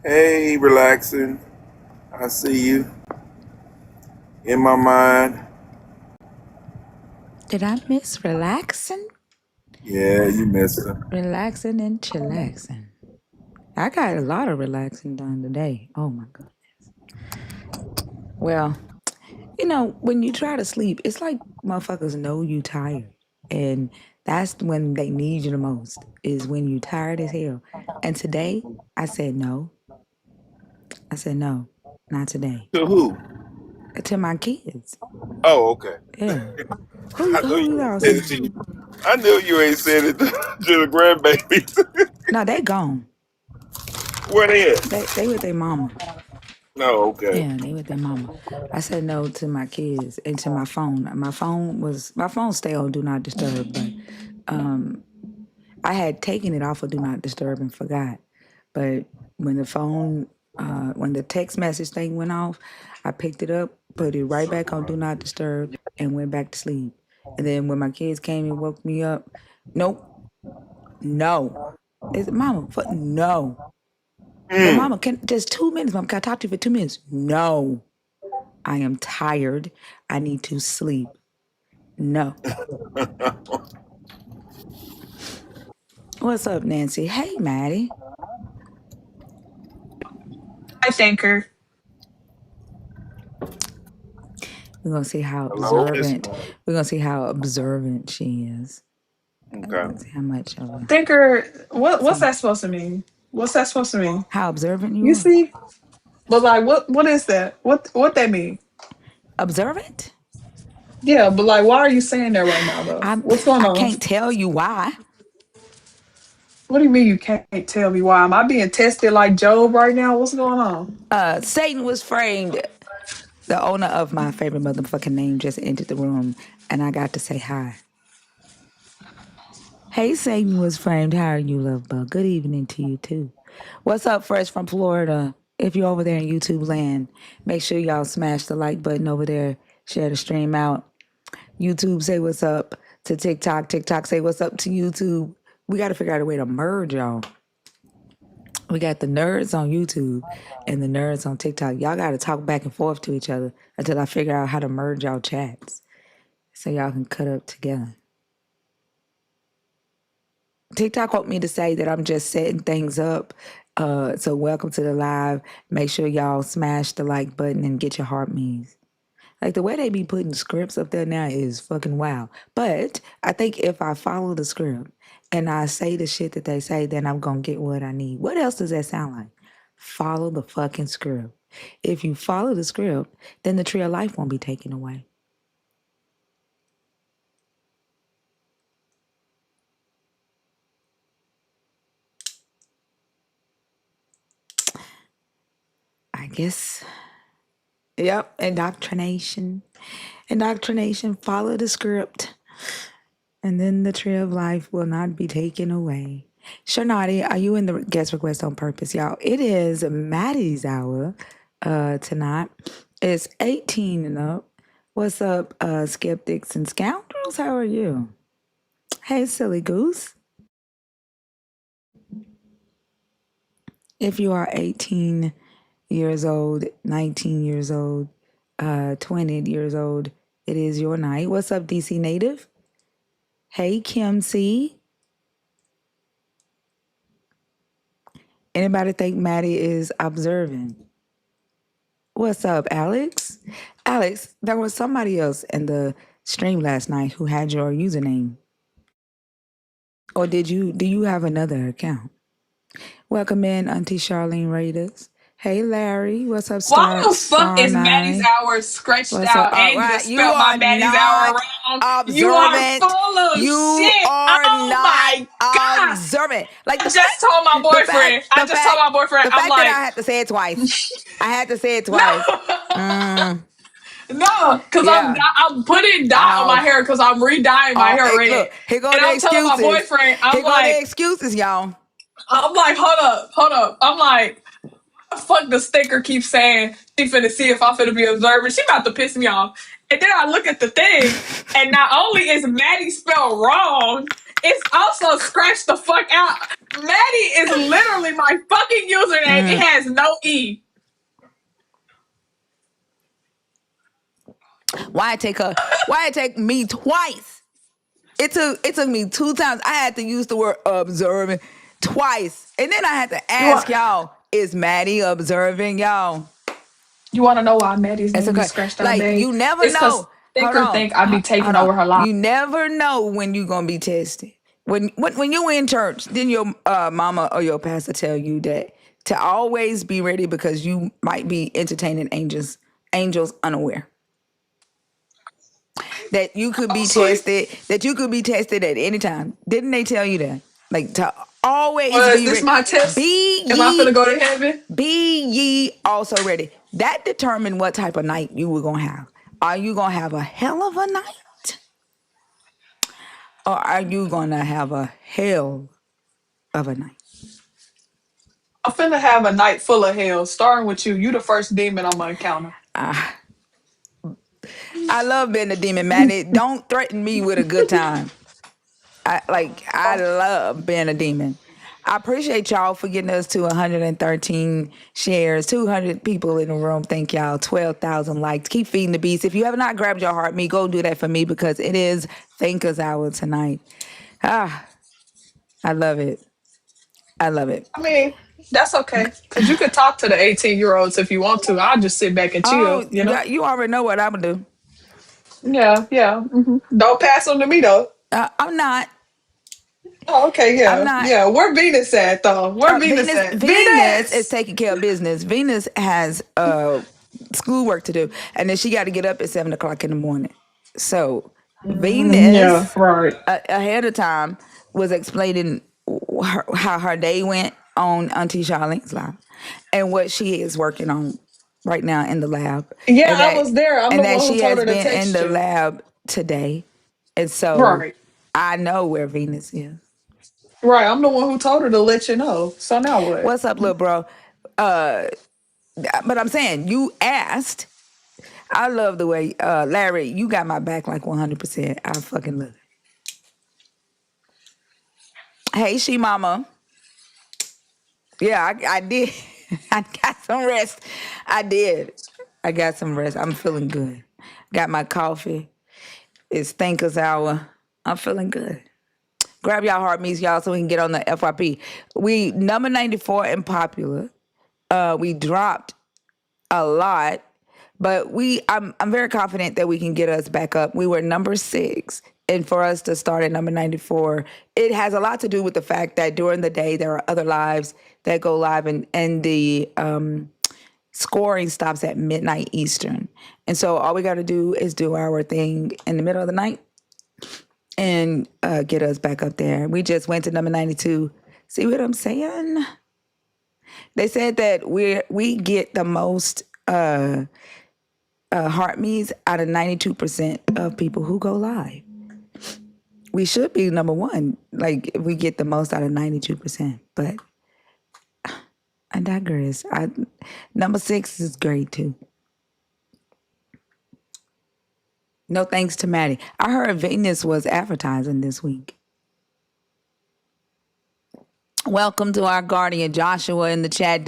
Hey, relaxing. I see you in my mind. Did I miss relaxing? Yeah, you missed her. Relaxing and chillaxing. I got a lot of relaxing done today. Oh my goodness. Well, when you try to sleep, it's like motherfuckers know you tired. And that's when they need you the most, is when you tired as hell. And today, I said no. I said no, not today. To who? To my kids. Oh, okay. Yeah. I know Who you y'all ain't said it saying? to you. I knew you ain't said it to the grandbabies. No, they gone. Where they at? They with their mama. No, okay. Yeah, they with their mama. I said no to my kids and to my phone. My phone stay on do not disturb, but I had taken it off of do not disturb and forgot. But when when the text message thing went off, I picked it up, put it right back on do not disturb, and went back to sleep. And then when my kids came and woke me up, nope, no. They said, Mama, no. But Mm. Mama, can just 2 minutes, Mama, can I talk to you for 2 minutes? No. I am tired. I need to sleep. No. What's up, Nancy? Hey, Maddie. I think her. We're gonna see how Hello, Miss observant. Mom. We're gonna see how observant she is. Okay. Let's see how much of a Thinker, what's so that supposed to mean? What's that supposed to mean? how observant you You are. see? But like what is that? What that mean? Observant? Yeah, but like why are you saying that right now though? I'm. What's going I on? can't tell you why. What do you mean you can't tell me why? Am I being tested like Job right now? What's going on? Satan was framed. The owner of my favorite motherfucking name just entered the room, and I got to say hi. Hey, Satan was framed. How are you, love bug? Good evening to you too. What's up, fresh from Florida? If you're over there in YouTube land, make sure y'all smash the like button over there. Share the stream out. YouTube, say what's up to TikTok. TikTok, say what's up to YouTube. We got to figure out a way to merge y'all. We got the nerds on YouTube and the nerds on TikTok. Y'all got to talk back and forth to each other until I figure out how to merge y'all chats so y'all can cut up together. TikTok want me to say that I'm just setting things up. So welcome to the live. Make sure y'all smash the like button and get your heart me's. Like the way they be putting scripts up there now is fucking wild. But I think if I follow the script and I say the shit that they say, then I'm gonna get what I need. What else does that sound like? Follow the fucking script. If you follow the script, then the tree of life won't be taken away. I guess. Yep, indoctrination. Indoctrination, follow the script, and then the tree of life will not be taken away. Shanati, are you in the guest request on purpose, y'all? It is Maddie's hour tonight. It's 18 and up. What's up, skeptics and scoundrels? How are you? Hey, silly goose. If you are 18 years old, 19 years old, 20 years old, it is your night. What's up, DC native? Hey, Kim C. Anybody think Maddie is observing? What's up, Alex? Alex, there was somebody else in the stream last night who had your username. Or do you have another account? Welcome in, Auntie Charlene Raiders. Hey Larry, what's up, Why Star the fuck Star is Maddie's Nine? hour scratched What's up? out All and you right, just you spelled my are Maddie's hour not wrong? You are observant. full of You shit. are Oh not my god. observant. Like I just told my the fact, boyfriend. I the just told fact, my boyfriend. the I'm fact that like, I had to say it twice. I had to say it no. twice. Mm, No, because yeah, I'm putting I dye on my know. hair because I'm re-dyeing my Oh, hair hey, red. look, here go And the I'm telling my excuses. boyfriend, Here go the excuses, y'all. hold up. I'm like, fuck the sticker keeps saying she finna see if I'm finna be observant. She about to piss me off. And then I look at the thing, and not only is Maddie spelled wrong, It's also scratched the fuck out. Maddie is literally my fucking username. It has no E. Why it take me twice? It took me 2 times. I had to use the word observing twice. And then I had to You ask want, y'all, is Maddie observing y'all? you want to know why Maddie's It's name be okay. scratched out, Like, babe? you never It's because know. Hold Thinker on. think I be Hold taking on. over her life. You never know when you're going to be tested. When you in church, then your mama or your pastor tell you that to always be ready because you might be entertaining angels unaware. That you could be Mostly. tested at any time. Didn't they tell you that? Like to always Well, is be this ready. my test? Be Am I finna ye go to heaven? be ye also ready. That determined what type of night you were gonna have. Are you gonna have a hell of a night? Or are you gonna have a hell of a night? I'm finna have a night full of hell, starting with you. You the first demon I'm gonna encounter. I love being a demon, man. Don't threaten me with a good time. I love being a demon. I appreciate y'all for getting us to 113 shares, 200 people in the room. Thank y'all. 12,000 likes. Keep feeding the beast. If you have not grabbed your heart, go do that for me because it is Thinkers Hour tonight. I love it. I love it. I mean, that's okay. Because you could talk to the 18-year-olds if you want to. I'll just sit back and chill, Oh, you know? yeah, you already know what I'm gonna do. Yeah, yeah. Don't pass them to me, though. I'm not. Oh, okay, I'm yeah. not. Yeah, where Venus at, though? Where Venus Venus at? Venus is Venus! taking care of business. Venus has schoolwork to do, and then she got to get up at 7 o'clock in the morning. So Yeah, Venus right. ahead of time was explaining how her day went on Auntie Charlene's live, and what she is working on right now in the lab, Yeah, and I was there. I'm the that one who she told has her to been in text the you. lab today, and so Right. I know where Venus is. Right, I'm the one who told her to let you know. So now what? What's up, little bro? But I'm saying you asked. I love the way Larry, you got my back like 100%. I fucking love it. Hey, she mama. Yeah, I did. I got some rest. I did. I got some rest. I'm feeling good. Got my coffee. It's Thinkers Hour. I'm feeling good. Grab y'all heart meets, y'all, so we can get on the FYP. We number 94 in popular. We dropped a lot, but I'm very confident that we can get us back up. We were number 6, and for us to start at number 94, it has a lot to do with the fact that during the day there are other lives that go live, and the scoring stops at midnight Eastern, and so all we got to do is do our thing in the middle of the night and get us back up there. We just went to number 92. See what I'm saying? They said that we get the most heart meets out of 92% of people who go live. We should be number 1. Like if we get the most out of 92%. But I digress. Number 6 is great too. No thanks to Maddie. I heard Venus was advertising this week. Welcome to our guardian, Joshua, in the chat.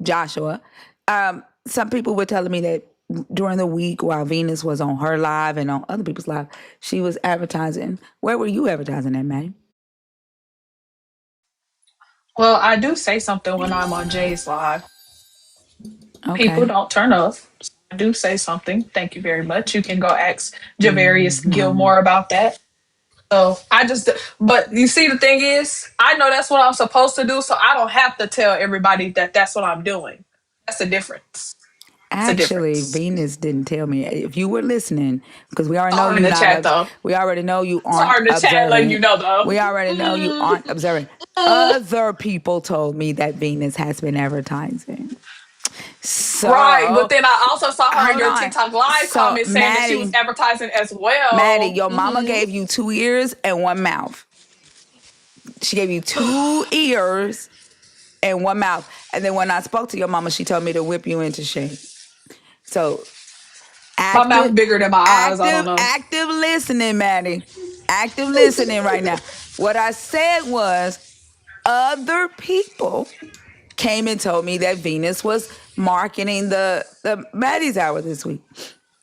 Joshua. Some people were telling me that during the week while Venus was on her live and on other people's live, she was advertising. Where were you advertising at, Maddie? Well, I do say something when I'm on Jay's live. People Okay. don't turn off. I do say something. Thank you very much. You can go ask Javarius Mm-hmm. Gilmore about that. So but you see, the thing is, I know that's what I'm supposed to do, so I don't have to tell everybody that that's what I'm doing. That's the difference. It's a Actually, difference. Venus didn't tell me. If you were listening, because we already It's know hard in you the not. chat, though. We already know you It's aren't hard in the chat, letting you observant. know, though. We already know you aren't observant. Other people told me that Venus has been advertising. Right, but So then I also saw her in hold your on. TikTok live So comment saying that she was advertising as Maddie, well. your mama gave you 2 ears and 1 mouth. She gave you 2 ears and 1 mouth. And then when I spoke to your mama, she told me to whip you into shape. So My mouth active, bigger than my eyes. I don't know. active listening, Maddie. Active listening right now. What I said was other people came and told me that Venus was marketing the Maddie's Hour this week.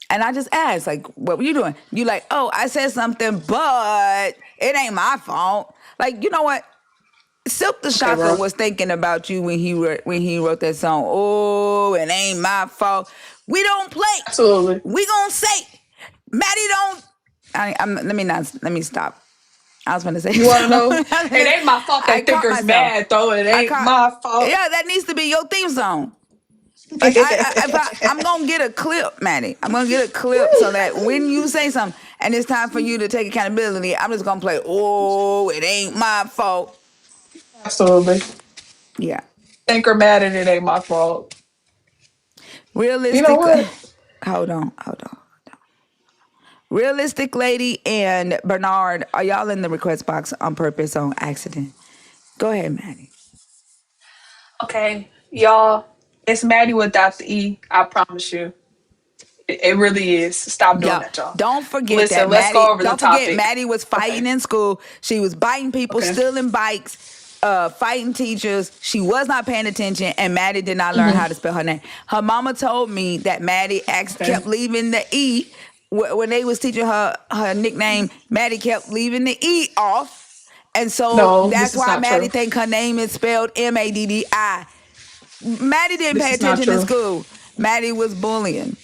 And I just asked, like, what were you doing? You like, oh, I said something, but it ain't my fault. Like, you know what? Silk the Okay, Shocker bro. was thinking about you when he wrote that song. Oh, it ain't my fault. We don't play. Absolutely. We gonna say, Maddie don't. Let me stop. I was gonna say You want to know? something. It ain't my fault I that caught Thinker's myself. mad, though. It I ain't caught. my fault. Yeah, that needs to be your theme song. Like I'm gonna get a clip, Maddie. I'm gonna get a clip so that when you say something and it's time for you to take accountability, I'm just gonna play. Oh, it ain't my fault. Absolutely. Yeah. Thinker mad and it ain't my fault. You know Realistic. what? Hold on. Realistic Lady and Bernard, are y'all in the request box on purpose, on accident? Go ahead, Maddie. Okay, y'all. It's Maddie without the E. I promise you. It really is. Stop doing Y'all, that, y'all. don't forget that Listen, let's Maddie. go over the Don't forget topic. Maddie was fighting Okay. in school. She was biting people, Okay. stealing bikes, fighting teachers. She was not paying attention, and Maddie did not learn how to spell her name. Her mama told me that Maddie Okay. kept leaving the E when they was teaching her nickname. Maddie kept leaving the E off, and so No, this that's is why not Maddie true. think her name is spelled Maddi. Maddie didn't This pay is not attention in true. school. Maddie was bullying.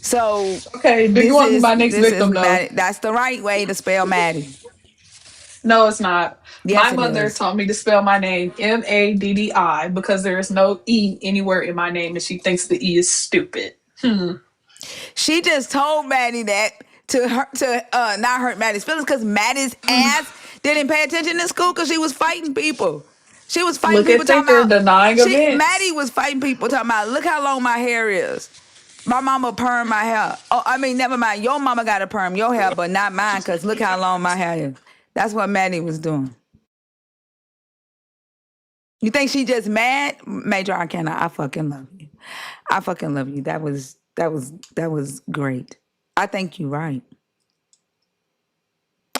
So Okay. Do you want to be my next this is victim, though? Maddie. That's the right way to spell Maddie. No, it's not. Yes, My it mother is. taught me to spell my name Maddi because there is no E anywhere in my name, and she thinks the E is stupid. She just told Maddie that to not hurt Maddie's feelings because Maddie's ass didn't pay attention in school because she was fighting people. She was fighting Look people at talking Thinker about denying Maddie events. was fighting people talking about look how long my hair is. My mama perm my hair. Oh, I mean, never mind. Your mama got a perm your hair, but not mine because look how long my hair is. That's what Maddie was doing. You think she just mad? Major Arcana, I fucking love you. I fucking love you. That was great. I think you're right.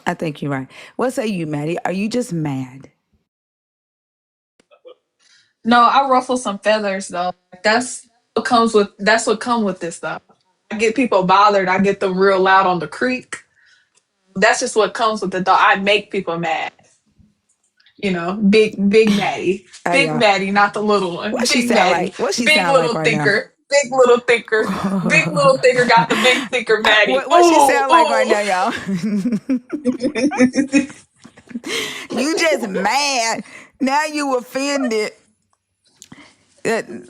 I think you're right. What say you, Maddie? Are you just mad? No, I ruffle some feathers though. That's what comes with this stuff. I get people bothered. I get them real loud on the creek. That's just what comes with it though. I make people mad. Big Maddie. Hey, Big y'all. Maddie, not the little one. What she Big sound Maddie. like? What she Big sound like little right now? thinker. Big little thinker. Big little thinker got the big thinker Maddie. What she sound like right Ooh, now, y'all? ooh. You just mad. Now you offended.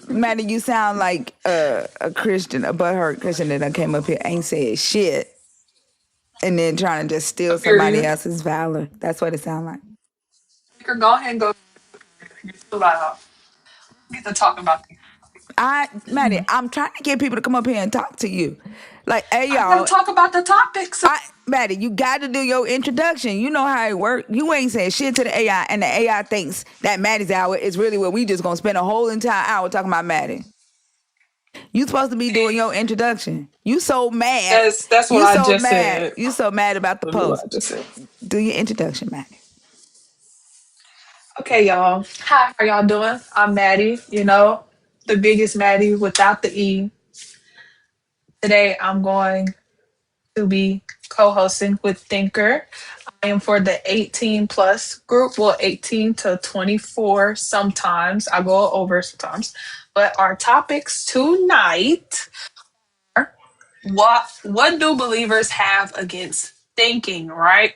Maddie, you sound like a Christian, a butthurt Christian that done came up here ain't said shit, and then trying to just steal somebody Period. else's valor. That's what it sounds like. Thinker, go ahead and go. You're too loud. Get to talking about things. Maddie, I'm trying to get people to come up here and talk to you. Like, hey, I gotta y'all, talk about the topics. Maddie, you got to do your introduction. You know how it works. You ain't saying shit to the AI, and the AI thinks that Maddie's hour is really what we just gonna spend a whole entire hour talking about Maddie. You supposed to be doing your introduction. You so mad. That's what You I so just mad. said. You so mad about the Literally what post. I just said. Do your introduction, Maddie. Okay, y'all. Hi, how y'all doing? I'm Maddie, the biggest Maddie without the E. Today I'm going to be co-hosting with Thinker. I am for the 18 plus group, well, 18 to 24 sometimes. I go over sometimes. But our topics tonight are what do believers have against thinking, right?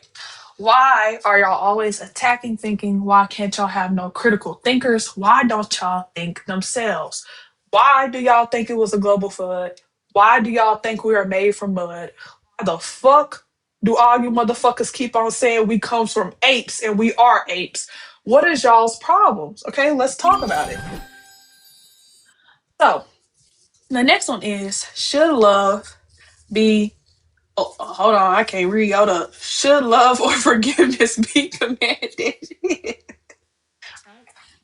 Why are y'all always attacking thinking? Why can't y'all have no critical thinkers? Why don't y'all think themselves? Why do y'all think it was a global flood? Why do y'all think we are made from mud? Why the fuck do all you motherfuckers keep on saying we come from apes and we are apes? What is y'all's problems? Okay, let's talk about it. So, the next one is should love be Oh, hold on, I can't read. Hold up. Should love or forgiveness be commanded?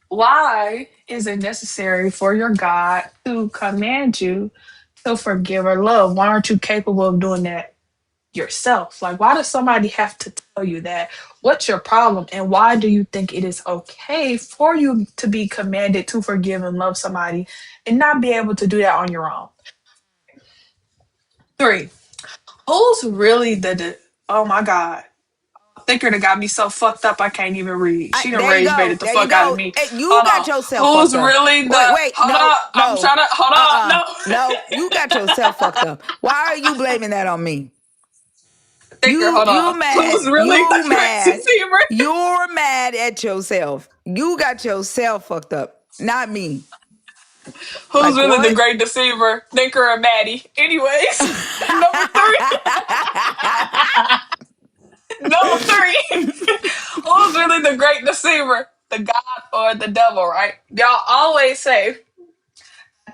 Why is it necessary for your God to command you to forgive or love? Why aren't you capable of doing that? yourself? Like, why does somebody have to tell you that? What's your problem? And why do you think it is okay for you to be commanded to forgive and love somebody and not be able to do that on your own? 3, who's really oh my God. Thinker that got me so fucked up I can't even read. She done There you rage go. baited the There you fuck out of go. me. Hey, you Hold got on. yourself Who's fucked up. really Wait, hold no, on. I'm no. trying to hold on. No. No, you got yourself fucked up. Why are you blaming that on me? Thinker, hold on. You mad. Who's really You the great mad. deceiver? You're mad at yourself. You got yourself fucked up, not me. Who's Like really the what? great deceiver? Thinker or Maddie? Anyways, number 3. Number 3. Who's really the great deceiver? The God or the devil, right? Y'all always say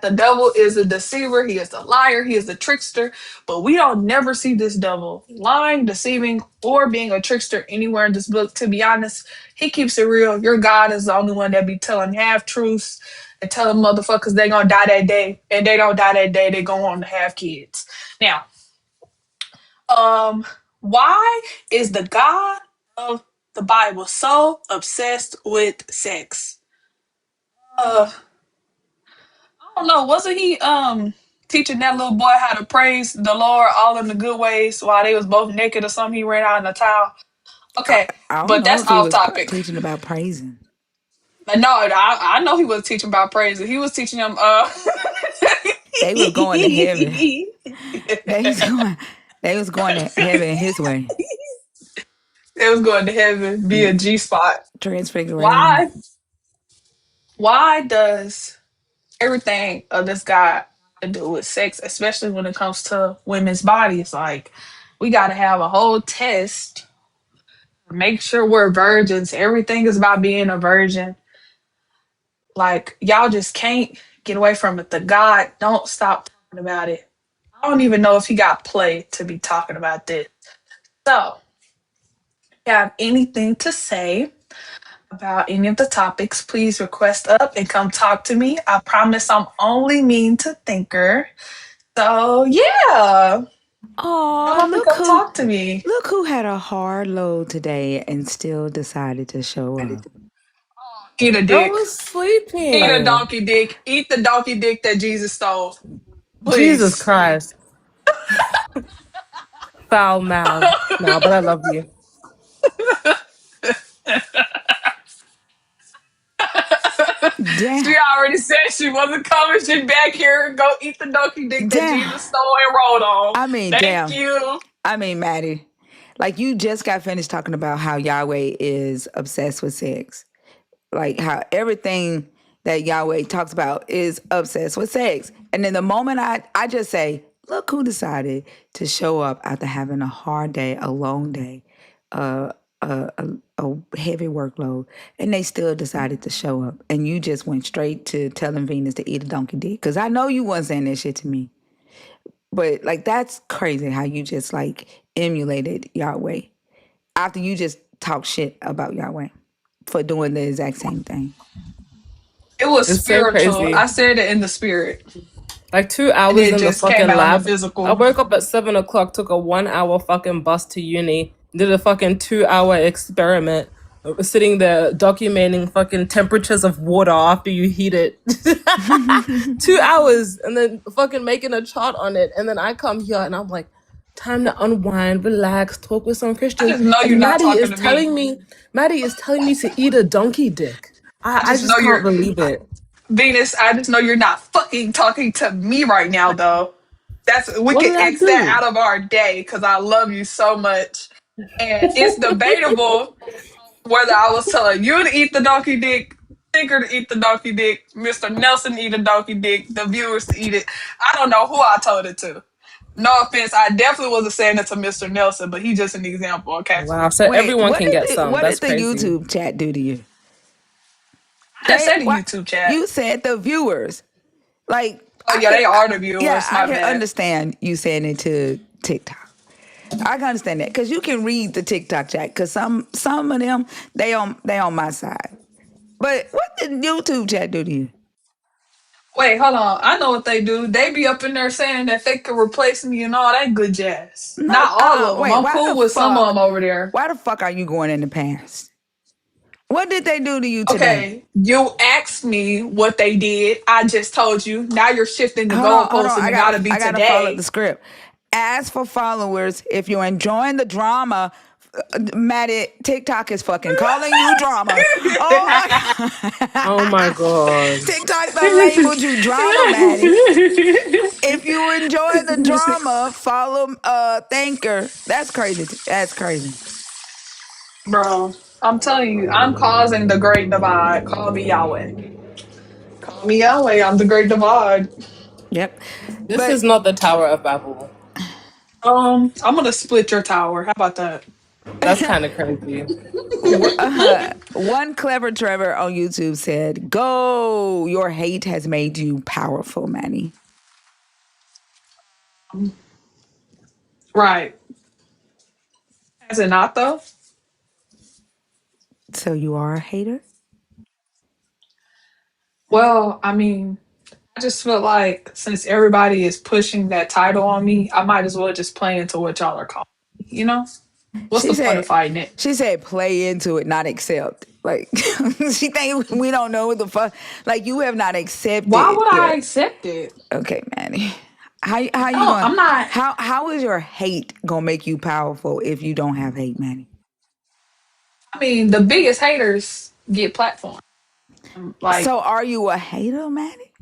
the devil is a deceiver, he is a liar, he is a trickster, but we don't never see this devil lying, deceiving, or being a trickster anywhere in this book. To be honest, he keeps it real. Your God is the only one that be telling half truths and telling motherfuckers they gonna die that day, and they don't die that day, they go on to have kids. Now, um, why is the God of the Bible so obsessed with sex? Uh I don't know. Wasn't he teaching that little boy how to praise the Lord all in the good ways while they was both naked or something? He ran out in a towel. I, Okay, I don't but know that's if he off was topic. teaching about praising. No, I know he was teaching about praise. He was teaching them. They was going to heaven. They was going. They was going to heaven his way. They was going to heaven via G spot. Transfiguration. Why? Why does everything of this guy to do with sex, especially when it comes to women's bodies? Like, we got to have a whole test. Make sure we're virgins. Everything is about being a virgin. Like, y'all just can't get away from it. The God, don't stop talking about it. I don't even know if he got play to be talking about this. So, if you have anything to say about any of the topics, please request up and come talk to me. I promise I'm only mean to Thinker. So, yeah, come Oh, up and come talk to me. look who had a hard load today and still decided to show up. Eat a I dick. was Eat a sleeping. donkey dick. Eat the donkey dick that Jesus stole. Jesus Please. Christ. Foul mouth. No, but I love you. She Damn, already said she wasn't coming. She back here. Go eat the donkey dick that damn. Jesus stole and rode on. I mean, Thank damn. you. I mean, Maddie, like you just got finished talking about how Yahweh is obsessed with sex. Like how everything that Yahweh talks about is obsessed with sex. And then the moment I just say, look who decided to show up after having a hard day, a long day, uh, a heavy workload, and they still decided to show up. And you just went straight to telling Venus to eat a donkey dick. Because I know you wasn't saying that shit to me. But like that's crazy how you just like emulated Yahweh after you just talk shit about Yahweh for doing the exact same thing. It was It's so spiritual. crazy. I said it in the spirit. Like 2 hours And it in the just came fucking out in the lab. I physical. woke up at 7 o'clock, took a 1 hour fucking bus to uni, did a fucking 2 hour experiment, sitting there documenting fucking temperatures of water after you heat it. 2 hours and then fucking making a chart on it. And then I come here and I'm like, time to unwind, relax, talk with some I Christians. just know you're And not talking to me. Maddie is telling me to eat a donkey dick. I I just know just can't you're believe it. Venus. I just know you're not fucking talking to me right now, though. We What can did I X that do? out of our day because I love you so much. And it's debatable whether I was telling you to eat the donkey dick, Tinker to eat the donkey dick, Mr. Nelson to eat a donkey dick, the viewers to eat it. I don't know who I told it to. No offense, I definitely wasn't saying it to Mr. Nelson, but he's just an example, okay? Wow, so Wait, everyone can get some. what That's did the crazy. YouTube chat do to you? I just They said the what YouTube chat. you said the viewers. Like Oh yeah, they are the yeah, viewers. I My can bad. understand you saying it to TikTok. I can understand that because you can read the TikTok chat because some of them they on my side. But what did YouTube chat do to you? Wait, hold on. I know what they do. They be up in there saying that they could replace me and all that good jazz. No, Not all of them. wait, I'm cool with some of them over there. why the fuck are you going in the past? What did they do to you today? Okay, you asked me what they did. I just told you. Now you're shifting the Hold goalposts on. and it gotta be I gotta follow the today. script. Ask for followers if you're enjoying the drama. Maddie, TikTok is fucking calling you drama. Oh my Oh my god. TikTok done labeled you drama, Maddie. If you enjoy the drama, follow Thinker. That's crazy. That's crazy. Bro, I'm telling you, I'm causing the great divide. Call me Yahweh. Call me Yahweh. I'm the great divide. Yep. This But is not the Tower of Babel. I'm gonna split your tower. How about that? That's kind of crazy. one clever Trevor on YouTube said, "Go, your hate has made you powerful, Manny." Right. Is it not though? So you are a hater? Well, I mean, I just feel like since everybody is pushing that title on me, I might as well just play into what y'all are calling me, you know? What's She the point of said, fighting it? play into it, not accept. Like she think we don't know what the fuck. Like you have not Why accepted would your. I accept it? Okay, Manny. How you No, going? I'm not. How is your hate gonna make you powerful if you don't have hate, Manny? I mean, the biggest haters get platform. Like, So are you a hater, Manny?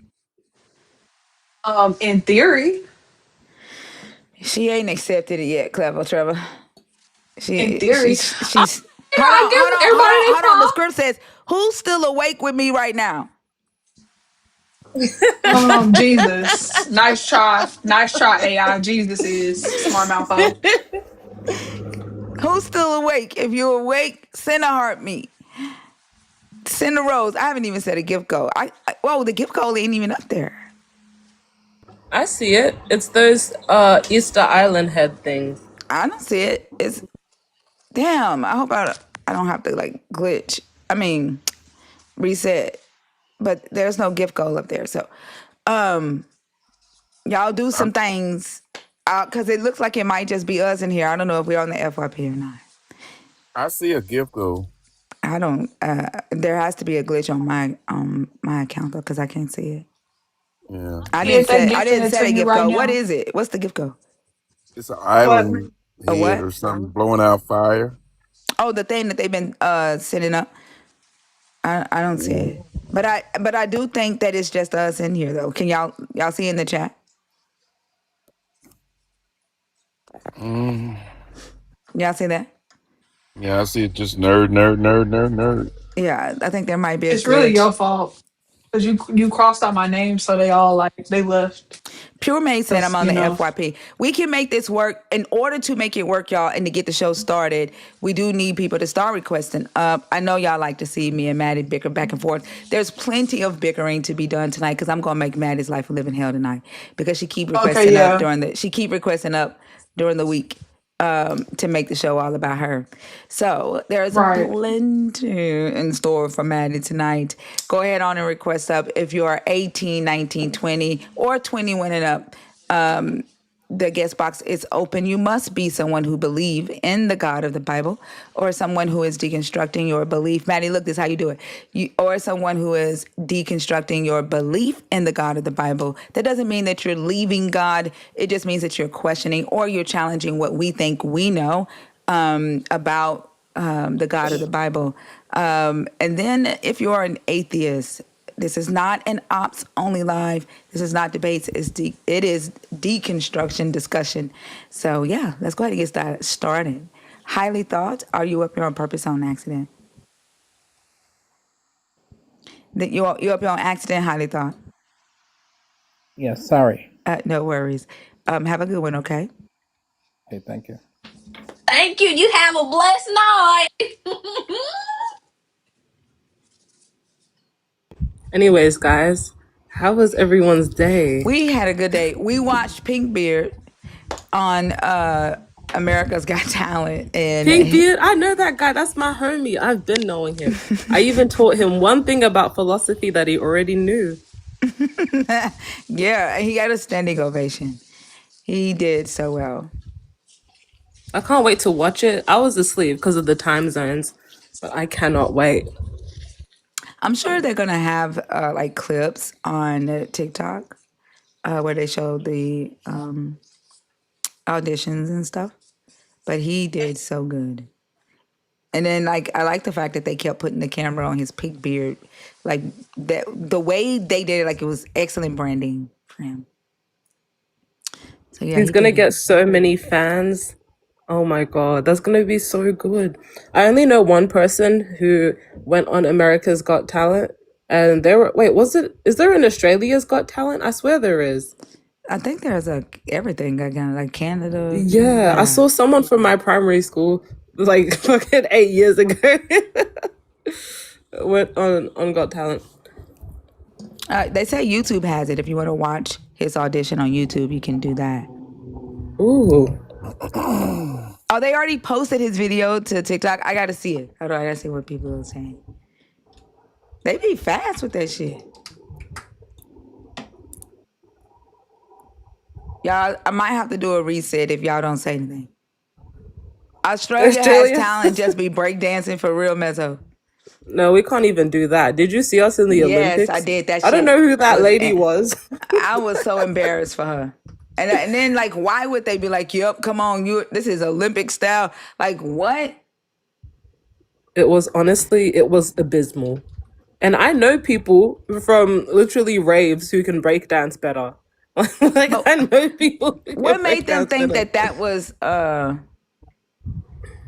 in theory, She ain't accepted it yet, clever Trevor. in She theory, she's you know, I give everybody hold on. The their script says, "Who's still awake with me right now?" props. Jesus, nice try, AI. Jesus is smart mouth. Who's still awake? If you're awake, send a heartbeat. Send a rose. I haven't even said a gift goal. Whoa, the gift goal ain't even up there. I see it. It's those Easter Island head things. I don't see it. It's damn. I hope I don't have to like glitch. I mean, reset. But there's no gift goal up there. So, y'all do I, some things because it looks like it might just be us in here. I don't know if we're on the FYP or not. I see a gift goal. I don't. There has to be a glitch on my account though because I can't see it. Yeah. See if they I gifting didn't it set to a you gift right code. What now. is it? What's the gift code? It's an What? island A head what? or something blowing out fire. Oh, the thing that they've been sending up. I don't see Yeah. it. But I do think that it's just us in here though. Can y'all see in the chat? Mm, Y'all see that? yeah, I see it. Just nerd. Yeah, I think there might be a It's really glitch. your fault because you crossed out my name, so they all like they left. Pure May said I'm Because on the FYP. We can make this work. In order to make it work, y'all, and to get the show started, we do need people to start requesting. I know y'all like to see me and Maddie bicker back and forth. There's plenty of bickering to be done tonight because I'm gonna make Maddie's life a living hell tonight because she keep okay, requesting up yeah, during the week to make the show all about her. So there's right. plenty in store for Maddie tonight. Go ahead on and request up if you are 18, 19, 20, or 21 and up. The guest box is open. You must be someone who believe in the God of the Bible, or someone who is deconstructing your belief. Maddie, look, this is how you do it. Or someone who is deconstructing your belief in the God of the Bible. That doesn't mean that you're leaving God. It just means that you're questioning or you're challenging what we think we know about the God of the Bible. And then if you're an atheist, this is not an ops only live. This is not debates. It is deconstruction discussion. So yeah, let's go ahead and get started. Highly thought. Are you up here on purpose on accident? That you up here on accident? Highly thought. Yes, sorry. No worries. Have a good one. Okay. Okay, thank you. Thank you. You have a blessed night. Anyways, guys, how was everyone's day? We had a good day. We watched Pinkbeard on America's Got Talent, Pink and Beard, I know that guy. That's my homie. I've been knowing him. I even taught him one thing about philosophy that he already knew. Yeah, he got a standing ovation. He did so well. I can't wait to watch it. I was asleep because of the time zones, but I cannot wait. I'm sure they're gonna have like clips on TikTok where they show the auditions and stuff. But he did so good. And then like I like the fact that they kept putting the camera on his pink beard, like that. The way they did it, like it was excellent branding for him. So yeah, He's he gonna did. get so many fans. Oh my god, that's gonna be so good. I only know one person who went on America's Got Talent, and there were is there an Australia's Got Talent? I swear there is. I think there's everything again, like Canada. Yeah, I saw someone from my primary school like fucking 8 years ago went on Got Talent. They say YouTube has it. If you want to watch his audition on YouTube, you can do that. Ooh. Oh, they already posted his video to TikTok. I gotta see it. Hold on, I gotta see what people are saying. They be fast with that shit. Y'all, I might have to do a reset if y'all don't say anything. Australia has talent, just be breakdancing for real, Mezzo. No, we can't even do that. Did you see us in the Olympics? Yes, I did that shit. I don't know who that lady was. I was so embarrassed for her. And then like, why would they be like, "Yep, come on, this is Olympic style"? Like what? It was abysmal. And I know people from literally raves who can break dance better. Like I know people. What made them think that was?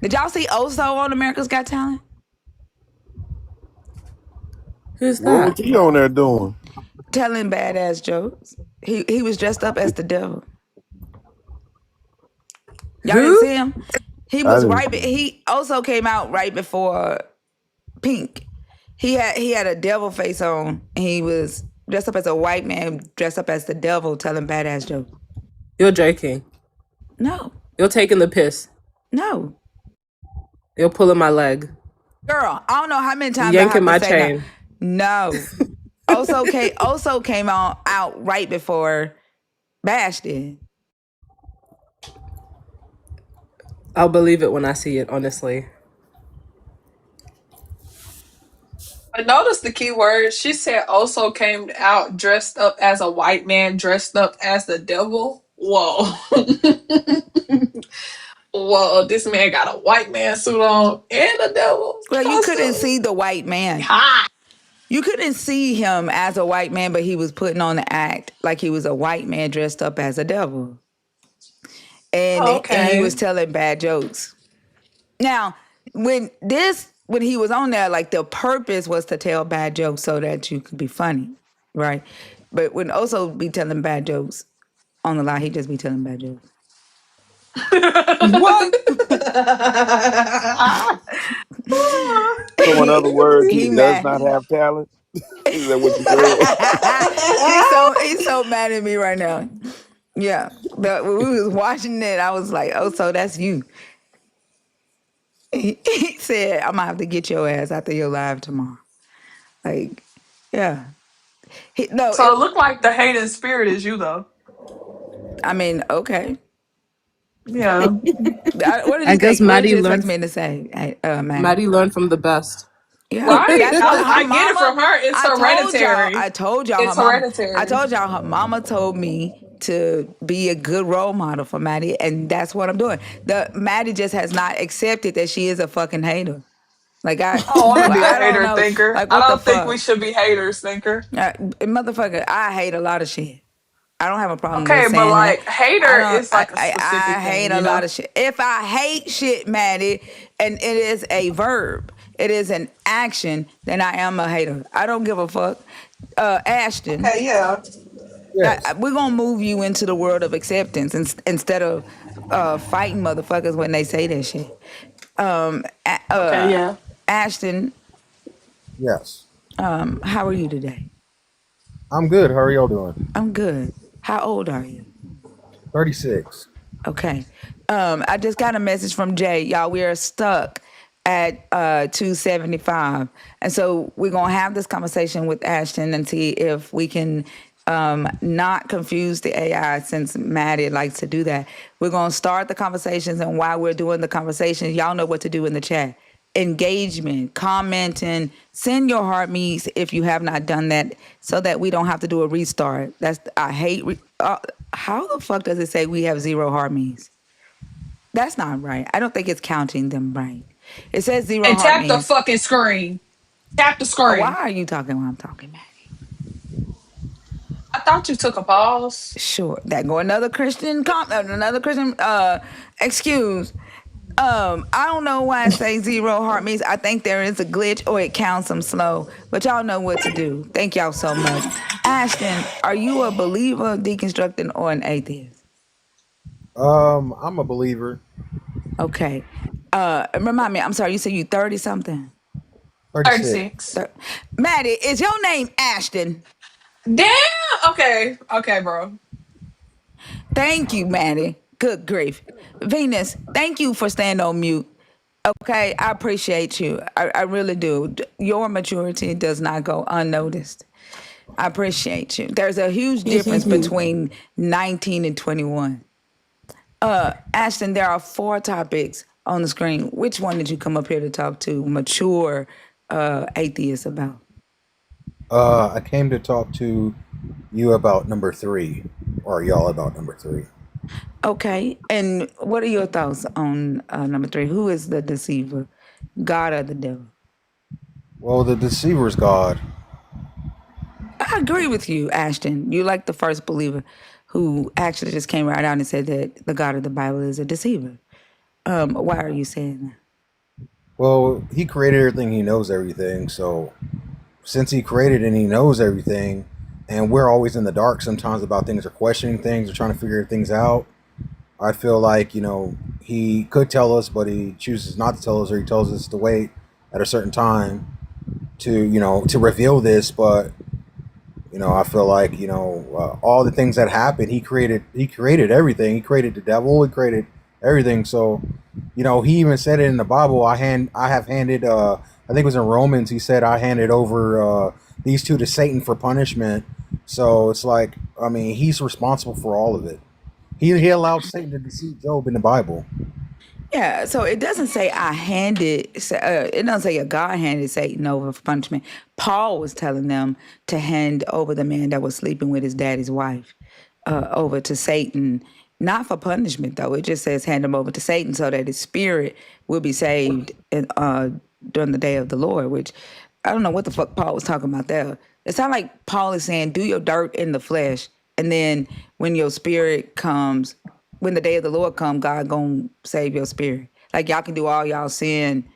Did y'all see Oso on America's Got Talent? Who's What that? was he on there doing? Telling badass jokes. He was dressed up as the devil. Y'all didn't see him? He was he also came out right before Pink. He had a devil face on, and he was dressed up as a white man, dressed up as the devil, telling badass jokes. You're joking. No. You're taking the piss. No. You're pulling my leg. Girl, I don't know how many times yanking I have my to say chain. No. Also came out right before Bash did. I'll believe it when I see it, honestly. But notice the key word. She said also came out dressed up as a white man, dressed up as the devil. Whoa. Whoa, this man got a white man suit on and a devil. Well, you couldn't see the white man. Hot. You couldn't see him as a white man, but he was putting on the act like he was a white man dressed up as a devil. And he was telling bad jokes. Now, when he was on there, like the purpose was to tell bad jokes so that you could be funny, right? But when also be telling bad jokes on the line, he just be telling bad jokes. What? So in other words, he does mad. not have talent. Is that what you said? he's so mad at me right now. Yeah, but when we was watching it, I was like, "Oh, so that's you." He said, "I'm gonna have to get your ass after your live tomorrow." Like, yeah. So it looked like the hating spirit is you, though. I mean, okay. Yeah. What did I you guess think? What did Maddie you expect learned. me to say, Maddie learned from the best. Yeah, Right. that's what I get it from her. It's hereditary. I told y'all. It's hereditary. I told y'all her mama told me to be a good role model for Maddie, and that's what I'm doing. Maddie just has not accepted that she is a fucking hater. Like I don't want to be a I don't hater know. thinker. Like, I what don't the think fuck? we should be haters thinker. Motherfucker, I hate a lot of shit. I don't have a problem Okay, with but saying like that. hater is like a I specific thing. hate a lot of shit. If I hate shit, Maddie, and it is a verb, it is an action, then I am a hater. I don't give a fuck. Ashton. Okay, yeah. Yes. We're gonna move you into the world of acceptance instead of fighting motherfuckers when they say that shit. Okay, yeah. Ashton, Yes. how are you today? I'm good. How are y'all doing? I'm good. How old are you? 36. Okay. I just got a message from Jay. Y'all, we are stuck at 275. And so we're going to have this conversation with Ashton and see if we can not confuse the AI, since Maddie likes to do that. We're going to start the conversations, and while we're doing the conversations, y'all know what to do in the chat. Engagement, commenting, send your heart me's if you have not done that, so that we don't have to do a restart. I hate how the fuck does it say we have 0 heart me's? That's not right. I don't think it's counting them right. It says 0 And heart tap the me's. fucking screen. Tap the Why screen. are you talking while I'm talking, Maddie? I thought you took a pause. Sure. That go another Christian excuse. I don't know why I say 0 heart means. I think there is a glitch or it counts them slow, but y'all know what to do. Thank y'all so much. Ashton, are you a believer, deconstructing, or an atheist? I'm a believer. Okay. Remind me, I'm sorry, you said you 30 something? 36. 36. Maddie, is your name Ashton? Damn. Okay. Okay, bro. Thank you, Maddie. Good grief. Venus, thank you for staying on mute. Okay, I appreciate you. I really do. Your maturity does not go unnoticed. I appreciate you. There's a huge difference between 19 and 21. Ashton, there are 4 topics on the screen. Which one did you come up here to talk to mature atheists about? I came to talk to you about number 3, or y'all about number 3. Okay, and what are your thoughts on number 3? Who is the deceiver, God or the devil? Well, the deceiver's God. I agree with you, Ashton. You like the first believer who actually just came right out and said that the God of the Bible is a deceiver. Why are you saying that? Well, he created everything. He knows everything. So since he created and he knows everything, and we're always in the dark sometimes about things or questioning things or trying to figure things out, I feel like, he could tell us, but he chooses not to tell us, or he tells us to wait at a certain time to reveal this. But, I feel like, all the things that happen, he created everything. He created the devil. He created everything. So, he even said it in the Bible. I have handed, I think it was in Romans, he said, I handed over these 2 to Satan for punishment. So it's like, he's responsible for all of it. He allowed Satan to deceive Job in the Bible. Yeah, so it doesn't say it doesn't say a God handed Satan over for punishment. Paul was telling them to hand over the man that was sleeping with his daddy's wife over to Satan, not for punishment though. It just says hand him over to Satan so that his spirit will be saved during the day of the Lord, which I don't know what the fuck Paul was talking about there. It sounds like Paul is saying, do your dirt in the flesh, and then when your spirit comes, when the day of the Lord come, God gonna save your spirit. Like y'all can do all y'all sin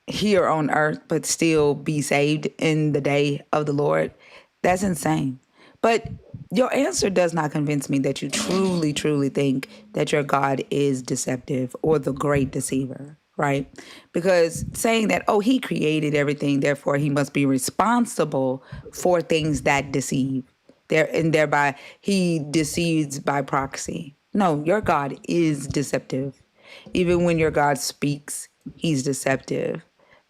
here on earth, but still be saved in the day of the Lord. That's insane. But your answer does not convince me that you truly, truly think that your God is deceptive or the great deceiver, right? Because saying that, oh, he created everything, therefore he must be responsible for things that deceive. And thereby he deceives by proxy. No, your God is deceptive. Even when your God speaks, he's deceptive.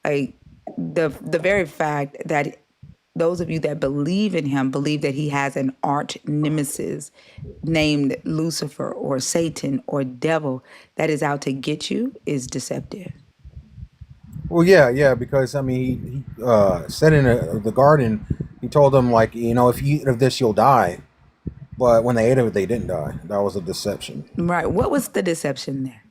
Like the very fact that those of you that believe in him believe that he has an arch nemesis named Lucifer or Satan or devil that is out to get you is deceptive. Well, yeah, because he said in the garden, he told them, like, if you eat of this, you'll die. But when they ate of it, they didn't die. That was a deception. Right. What was the deception there?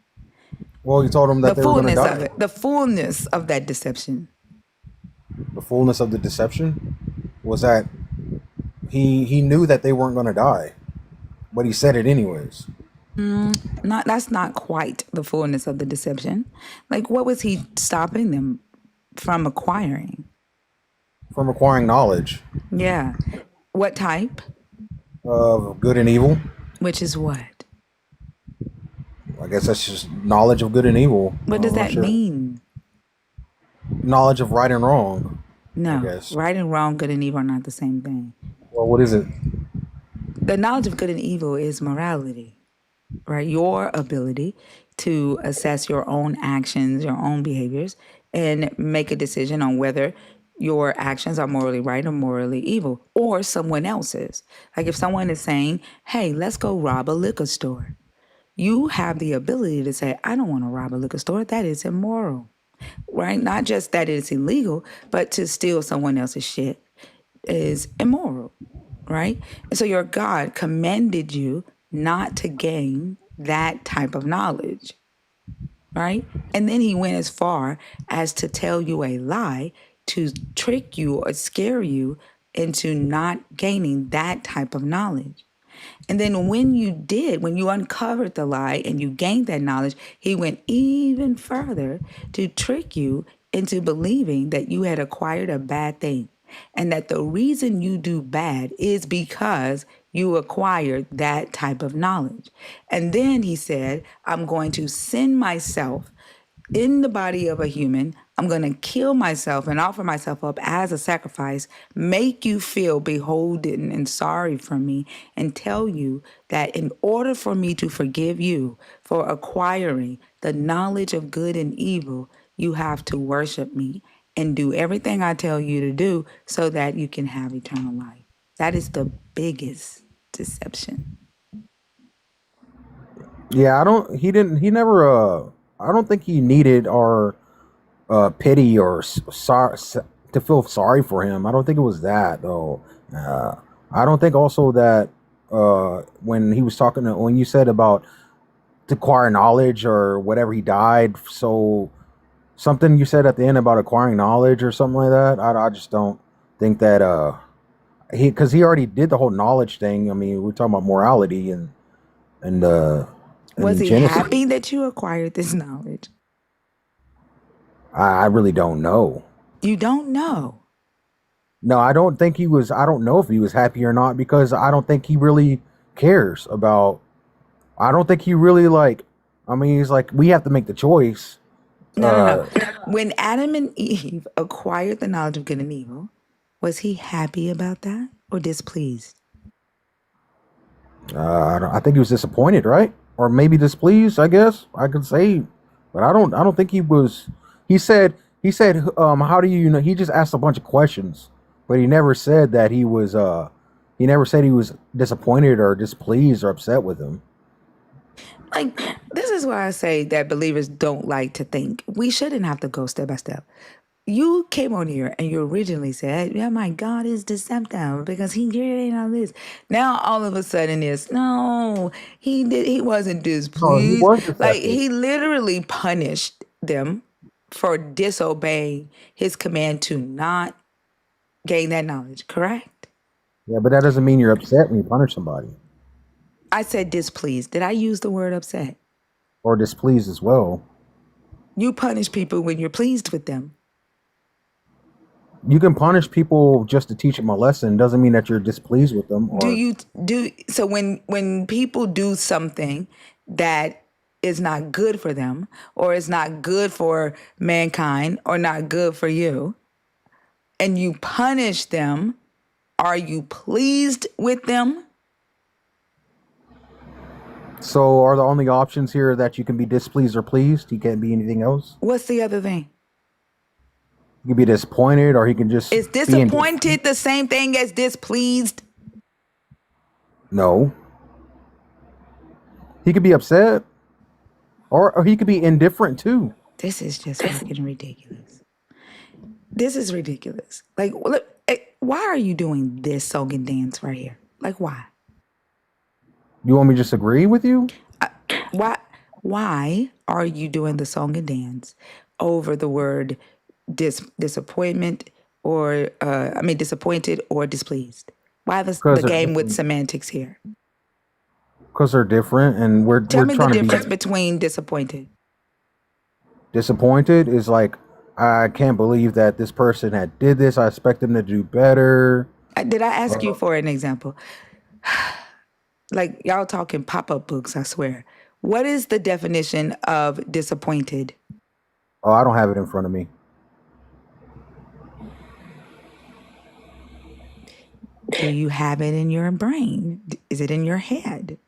Well, he told them that they were going to die. Of it. The fullness of that deception. The fullness of the deception was that he knew that they weren't going to die, but he said it anyways. That's not quite the fullness of the deception. Like, what was he stopping them from acquiring? From acquiring knowledge. Yeah. What type? Of good and evil. Which is what? I guess that's just knowledge of good and evil. What does that mean? Knowledge of right and wrong. No, right and wrong, good and evil are not the same thing. Well, what is it? The knowledge of good and evil is morality, right? Your ability to assess your own actions, your own behaviors, and make a decision on whether your actions are morally right or morally evil, or someone else's. Like if someone is saying, hey, let's go rob a liquor store, you have the ability to say, I don't want to rob a liquor store. That is immoral, right? Not just that it's illegal, but to steal someone else's shit is immoral, right? And so your God commanded you not to gain that type of knowledge, right? And then he went as far as to tell you a lie to trick you or scare you into not gaining that type of knowledge. And then when you uncovered the lie and you gained that knowledge, he went even further to trick you into believing that you had acquired a bad thing and that the reason you do bad is because you acquired that type of knowledge. And then he said, I'm going to send myself in the body of a human. I'm going to kill myself and offer myself up as a sacrifice, make you feel beholden and sorry for me, and tell you that in order for me to forgive you for acquiring the knowledge of good and evil, you have to worship me and do everything I tell you to do so that you can have eternal life. That is the biggest deception. Yeah, I don't. He didn't. He never. I don't think he needed our pity or to feel sorry for him. I don't think it was that though. I don't think also that when he was talking when you said about to acquire knowledge or whatever, he died. So something you said at the end about acquiring knowledge or something like that. I just don't think that because he already did the whole knowledge thing. I mean, we're talking about morality and Was he Genesis. happy that you acquired this knowledge? I really don't know. You don't know. No, I don't think he was. I don't know if he was happy or not because I don't think he really cares about. I don't think he really like. I mean, he's like, we have to make the choice. No. When Adam and Eve acquired the knowledge of good and evil, was he happy about that or displeased? I think he was disappointed, right? Or maybe displeased. I guess I could say, but I don't think he was. He said. How do you know? He just asked a bunch of questions, but he never said that he was. He never said he was disappointed or displeased or upset with him. Like, this is why I say that believers don't like to think. We shouldn't have to go step by step. You came on here and you originally said, yeah, my God is deceptive because he created all this. Now all of a sudden it's, no, he wasn't displeased. was deceptive. Like, he literally punished them for disobeying his command to not gain that knowledge, correct? Yeah, but that doesn't mean you're upset when you punish somebody. I said displeased. Did I use the word upset? Or displeased as well. You punish people when you're pleased with them. You can punish people just to teach them a lesson. Doesn't mean that you're displeased with them. So when people do something that is not good for them or is not good for mankind or not good for you, and you punish them, are you pleased with them? So are the only options here that you can be displeased or pleased? You can't be anything else? What's the other thing? You can be disappointed or he can just Is disappointed the same thing as displeased? No. He could be upset. Or he could be indifferent too. This is just fucking ridiculous. This is ridiculous. Like, look, why are you doing this song and dance right here? Like, why? You want me to just agree with you? Why are you doing the song and dance over the word disappointment or disappointed or displeased? Why the game with semantics here? Because they're different, and we're Tell me the trying to difference between disappointed. Disappointed is like, I can't believe that this person had did this. I expect them to do better. Did I ask you for an example? Like, y'all talking pop-up books, I swear. What is the definition of disappointed? Oh, I don't have it in front of me. Do you have it in your brain? Is it in your head?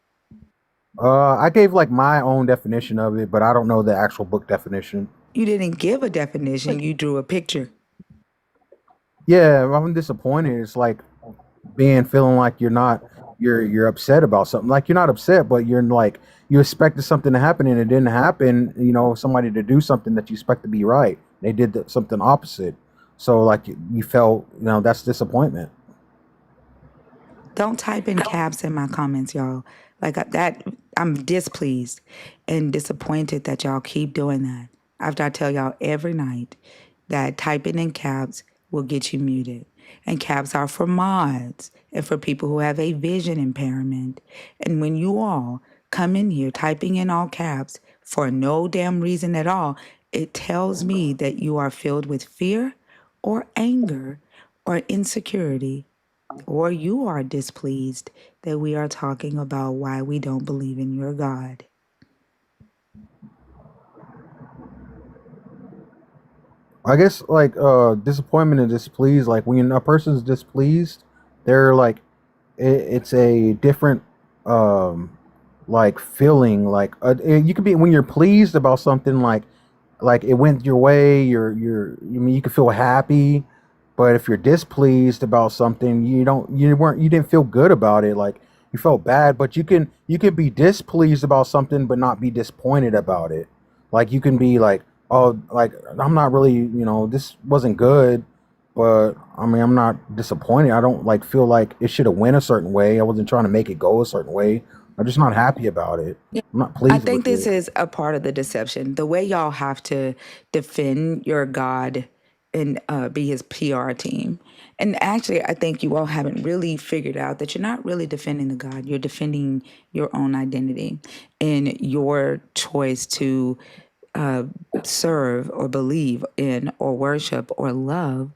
I gave like my own definition of it, but I don't know the actual book definition. You didn't give a definition. You drew a picture. Yeah, I'm disappointed. It's like feeling like you're upset about something. Like you're not upset, but you're like you expected something to happen and it didn't happen. You know, somebody to do something that you expect to be right. They did something opposite. So like you felt, that's disappointment. Don't type in caps in my comments, y'all. Like that, I'm displeased and disappointed that y'all keep doing that. After I tell y'all every night that typing in caps will get you muted. And caps are for mods and for people who have a vision impairment. And when you all come in here typing in all caps for no damn reason at all, it tells me that you are filled with fear or anger or insecurity, or you are displeased that we are talking about why we don't believe in your God. I guess like disappointment and displeased. Like when a person's displeased, they're like it's a different like feeling. Like you could be when you're pleased about something, like it went your way. I mean, you could feel happy, but if you're displeased about something, you didn't feel good about it. Like you felt bad, but you can be displeased about something, but not be disappointed about it. Like you can be like, oh, like I'm not really, this wasn't good, but I mean, I'm not disappointed. I don't like feel like it should have went a certain way. I wasn't trying to make it go a certain way. I'm just not happy about it. I'm not I pleased think with this it. is a part of the deception. The way y'all have to defend your God and be his PR team. And actually, I think you all haven't really figured out that you're not really defending the God. You're defending your own identity and your choice to serve or believe in or worship or love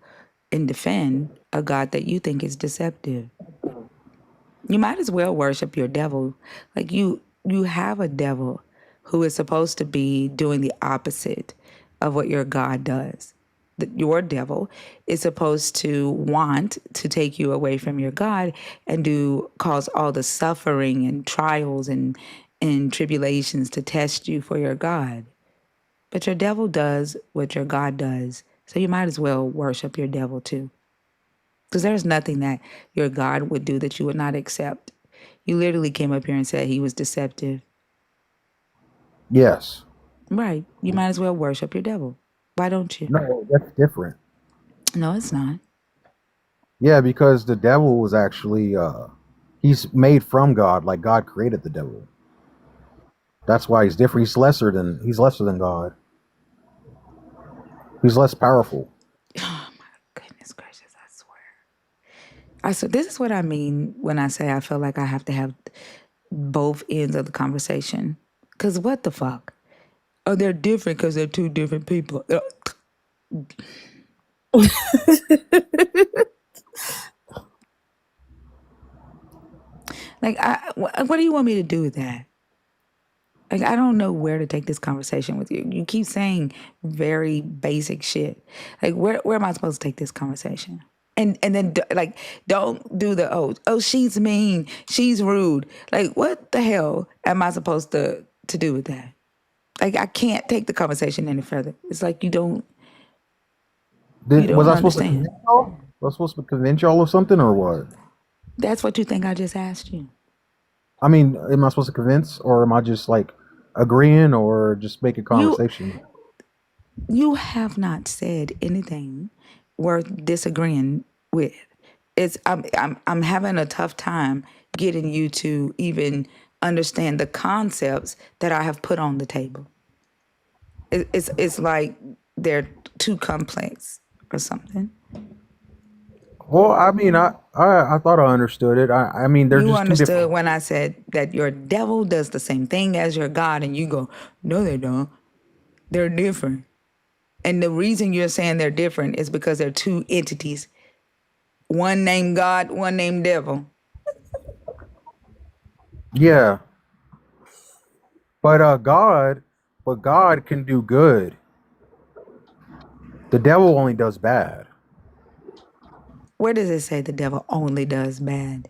and defend a God that you think is deceptive. You might as well worship your devil. Like you have a devil who is supposed to be doing the opposite of what your God does. Your devil is supposed to want to take you away from your God and cause all the suffering and trials and tribulations to test you for your God. But your devil does what your God does. So you might as well worship your devil too. Because there's nothing that your God would do that you would not accept. You literally came up here and said he was deceptive. Yes. Right. You might as well worship your devil. Why don't you? No, that's different. No, it's not. Yeah, because the devil was actually he's made from God, like God created the devil. That's why he's different. He's lesser than God. He's less powerful. Oh my goodness gracious, I swear. This is what I mean when I say I feel like I have to have both ends of the conversation. Because what the fuck? Oh, they're different because they're two different people. Like, what do you want me to do with that? Like, I don't know where to take this conversation with you. You keep saying very basic shit. Like, where am I supposed to take this conversation? And then like, don't do the she's mean, she's rude. Like, what the hell am I supposed to do with that? Like, I can't take the conversation any further. It's like you don't Was I supposed to understand. convince y'all? Was I supposed to convince y'all of something or what? That's what you think I just asked you. I mean, am I supposed to convince or am I just like agreeing or just make a conversation? You have not said anything worth disagreeing with. I'm having a tough time getting you to even understand the concepts that I have put on the table. It's like they're too complex or something. Well, I mean, I thought I understood it. I mean, they're You just two understood different. when I said that your devil does the same thing as your God, and you go, no, they don't. They're different. And the reason you're saying they're different is because they're two entities. One named God, one named devil. Yeah, but God can do good. The devil only does bad. Where does it say the devil only does bad?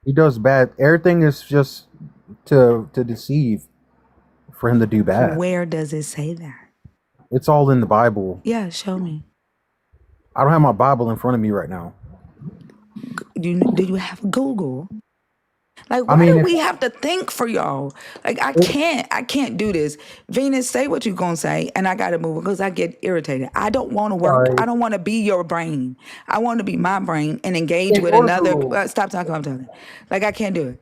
He does bad. Everything is just to deceive, for him to do bad. Where does it say that? It's all in the Bible. Yeah, show me. I don't have my Bible in front of me right now. Do you have Google? Like, I why mean, do if we have to think for y'all? Like, I can't do this. Venus, say what you gonna say, and I gotta move because I get irritated. I don't want to work. sorry, I don't want to be your brain. I want to be my brain and engage yeah, with go to another. Google. Stop talking. I'm talking. Like, I can't do it.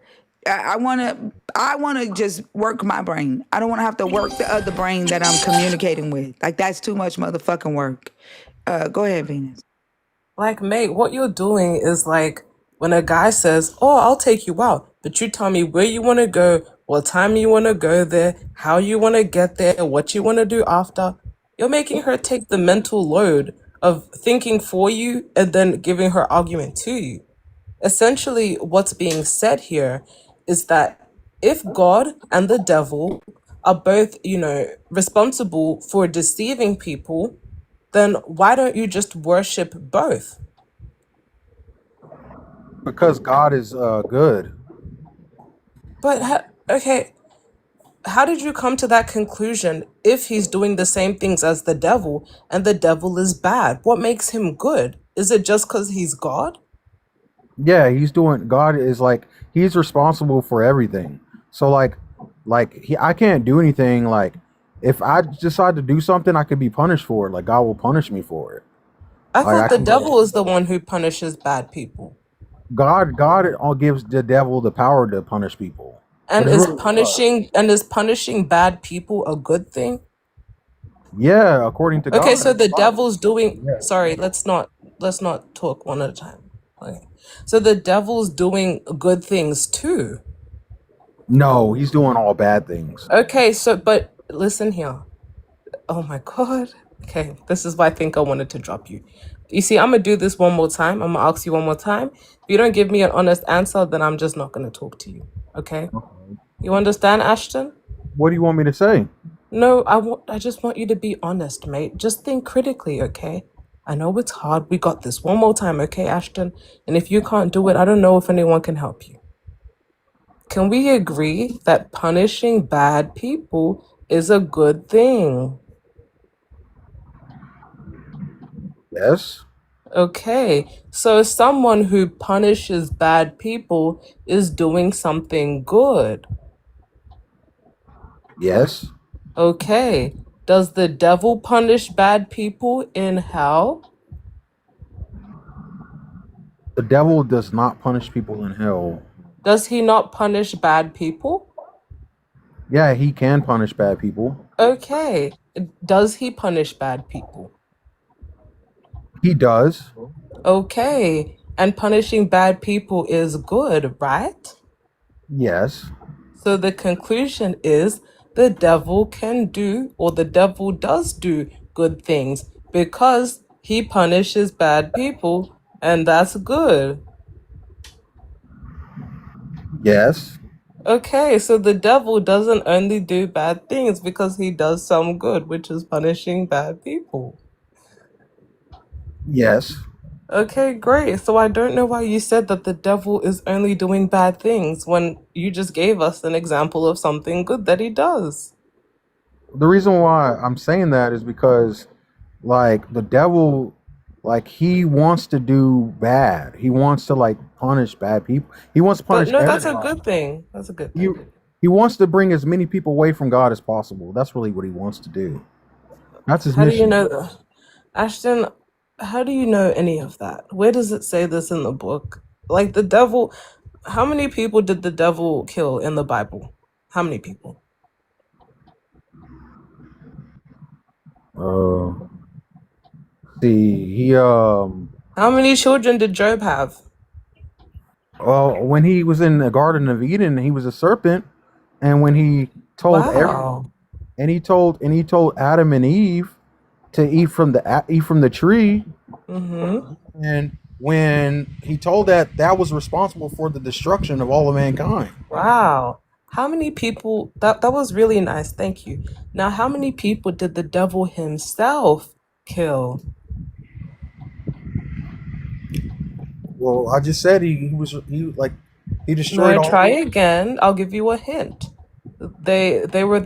I want to. I want to just work my brain. I don't want to have to work the other brain that I'm communicating with. Like, that's too much motherfucking work. Go ahead, Venus. Like, mate, what you're doing is like when a guy says, "Oh, I'll take you out," but you tell me where you want to go, what time you want to go there, how you want to get there, what you want to do after. You're making her take the mental load of thinking for you and then giving her argument to you. Essentially, what's being said here is that if God and the devil are both, responsible for deceiving people, then why don't you just worship both? Because God is good. But okay, how did you come to that conclusion if he's doing the same things as the devil and the devil is bad? What makes him good? Is it just because he's God? Yeah, he's doing. God is like he's responsible for everything. So I can't do anything. Like if I decide to do something, I could be punished for it. Like God will punish me for it. I Like thought I the can. devil is the one who punishes bad people. God all gives the devil the power to punish people, but And it's is really God. punishing bad people a good thing? Yeah, according to Okay, God, so it's the fine. devil's doing, Yeah. sorry, let's not talk one at a time. Okay. So the devil's doing good things too. No, he's doing all bad things. Okay, so but listen here. Oh my God. Okay, this is why I think I wanted to drop you. You see, I'm gonna do this one more time. I'm gonna ask you one more time. If you don't give me an honest answer, then I'm just not gonna talk to you. Okay? You understand, Ashton? What do you want me to say? No, I just want you to be honest, mate. Just think critically, okay? I know it's hard. We got this one more time, okay, Ashton? And if you can't do it, I don't know if anyone can help you. Can we agree that punishing bad people is a good thing? Yes. Okay, so someone who punishes bad people is doing something good. Yes. Okay, does the devil punish bad people in hell? The devil does not punish people in hell. Does he not punish bad people? Yeah, he can punish bad people. Okay, does he punish bad people? He does. Okay, and punishing bad people is good, right? Yes. So the conclusion is the devil can do, or the devil does do good things because he punishes bad people, and that's good. Yes. Okay, so the devil doesn't only do bad things because he does some good, which is punishing bad people. Yes. Okay, great. So I don't know why you said that the devil is only doing bad things when you just gave us an example of something good that he does. The reason why I'm saying that is because like the devil like he wants to do bad. He wants to like punish bad people. He wants to But punish no, that's a everybody. good thing. That's a good He thing. he wants to bring as many people away from God as possible. That's really what he wants to do. That's his How do you mission. know, Ashton, how do you know any of that? Where does it say this in the book? Like the devil, how many people did the devil kill in the Bible? How many people? Uh see, How many children did Job have? well when he was in the Garden of Eden, he was a serpent, and when he told Wow. he told Adam and Eve to eat from the tree. Mm-hmm. And when he told that was responsible for the destruction of all of mankind. Wow. How many people that was really nice, thank you. Now how many people did the devil himself kill? Well, I just said he destroyed No, all. try again. I'll give you a hint. They were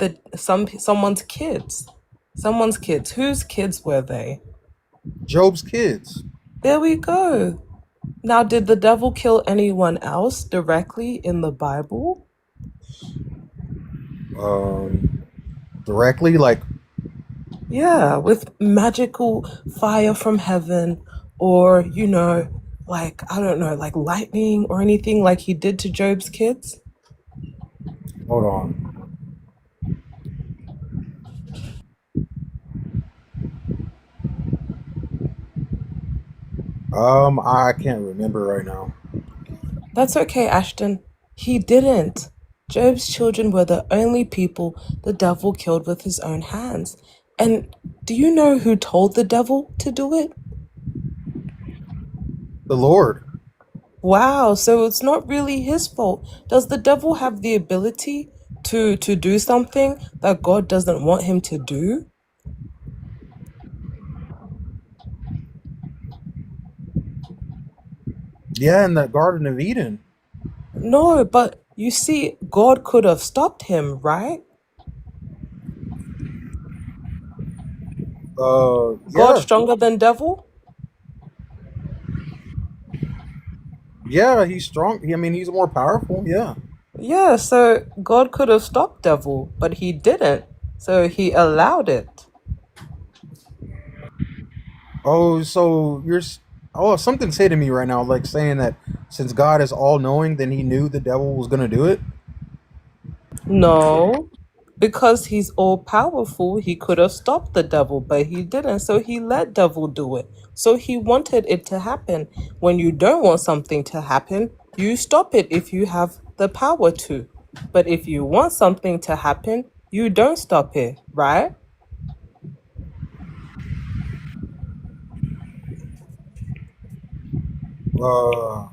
someone's kids. Someone's kids. Whose kids were they? Job's kids. There we go. Now, did the devil kill anyone else directly in the Bible? Directly, like, Yeah, with magical fire from heaven, or, like, I don't know, like lightning or anything like he did to Job's kids? hold on. I can't remember right now. That's okay, Ashton. He didn't. Job's children were the only people the devil killed with his own hands. And do you know who told the devil to do it? The Lord. Wow, so it's not really his fault. Does the devil have the ability to do something that God doesn't want him to do? Yeah, in the Garden of Eden. No, but you see, God could have stopped him, right? God Yeah, stronger than devil? yeah, he's strong. I mean, he's more powerful. Yeah. Yeah, so God could have stopped devil, but he didn't. So he allowed it. Oh, so oh, something's hitting me right now, like saying that since God is all knowing, then he knew the devil was gonna do it. No, because he's all powerful, he could have stopped the devil, but he didn't. So he let devil do it. So he wanted it to happen. When you don't want something to happen, you stop it if you have the power to. But if you want something to happen, you don't stop it, right? Uh,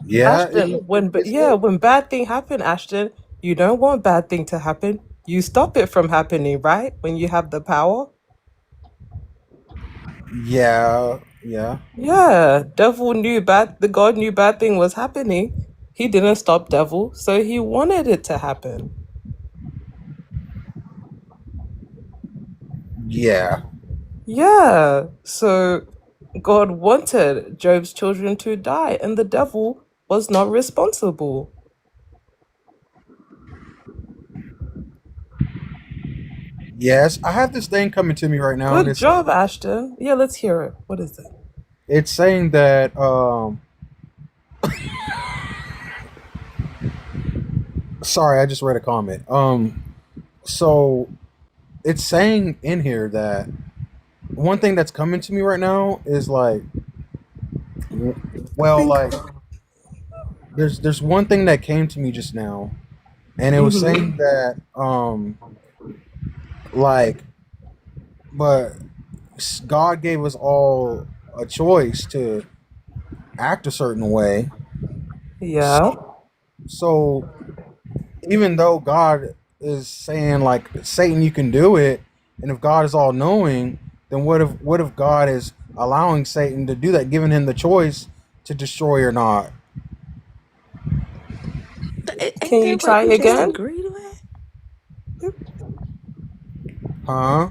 yeah, Ashton, it's it. when bad thing happen, Ashton, you don't want bad thing to happen. You stop it from happening, right? When you have the power. Yeah, yeah, Yeah, devil knew the God knew bad thing was happening. He didn't stop devil, so he wanted it to happen. yeah. Yeah, so God wanted Job's children to die, and the devil was not responsible. Yes, I have this thing coming to me right now, and Good job, Ashton. Yeah, let's hear it. What is it? it's saying that sorry, I just read a comment. So it's saying in here that one thing that's coming to me right now is like, well, Think. like there's one thing that came to me just now, and it was saying Mm-hmm. that like, but God gave us all a choice to act a certain way. Yeah. So even though God is saying like Satan, you can do it, and if God is all knowing, then what if God is allowing Satan to do that, giving him the choice to destroy or not? Ain't Can you that what try you just again? agreed with? Huh?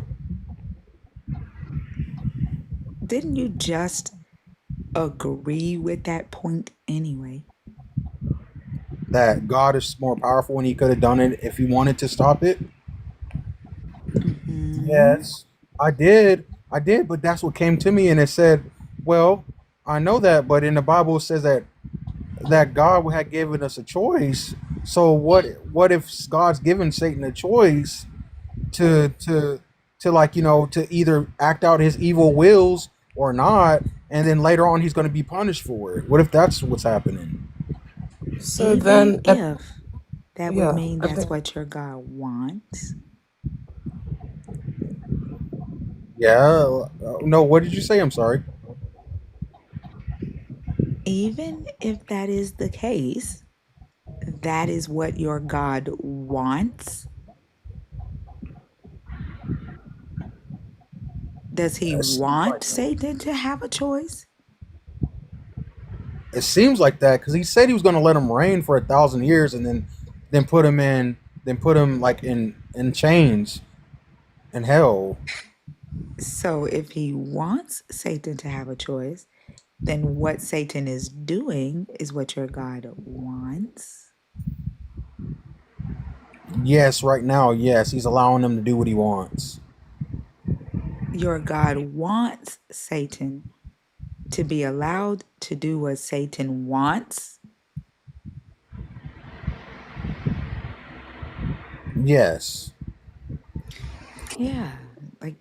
Didn't you just agree with that point anyway? That God is more powerful and he could have done it if he wanted to stop it? Hmm. Yes. I did, but that's what came to me and it said, well, I know that, but in the Bible it says that God had given us a choice. So what if God's given Satan a choice to to to like, to either act out his evil wills or not, and then later on he's going to be punished for it? What if that's what's happening? So Even then, if that would yeah, mean I that's think. what your God wants, Yeah. No, what did you say? I'm sorry. even if that is the case, that is what your God wants. Does he It seems want like Satan to have a choice? it seems like that because he said he was going to let him reign for 1,000 years and then put him like in chains. in hell. So if he wants Satan to have a choice, then what Satan is doing is what your God wants. Yes, right now, yes, he's allowing him to do what he wants. Your God wants Satan to be allowed to do what Satan wants. Yes. Yeah, like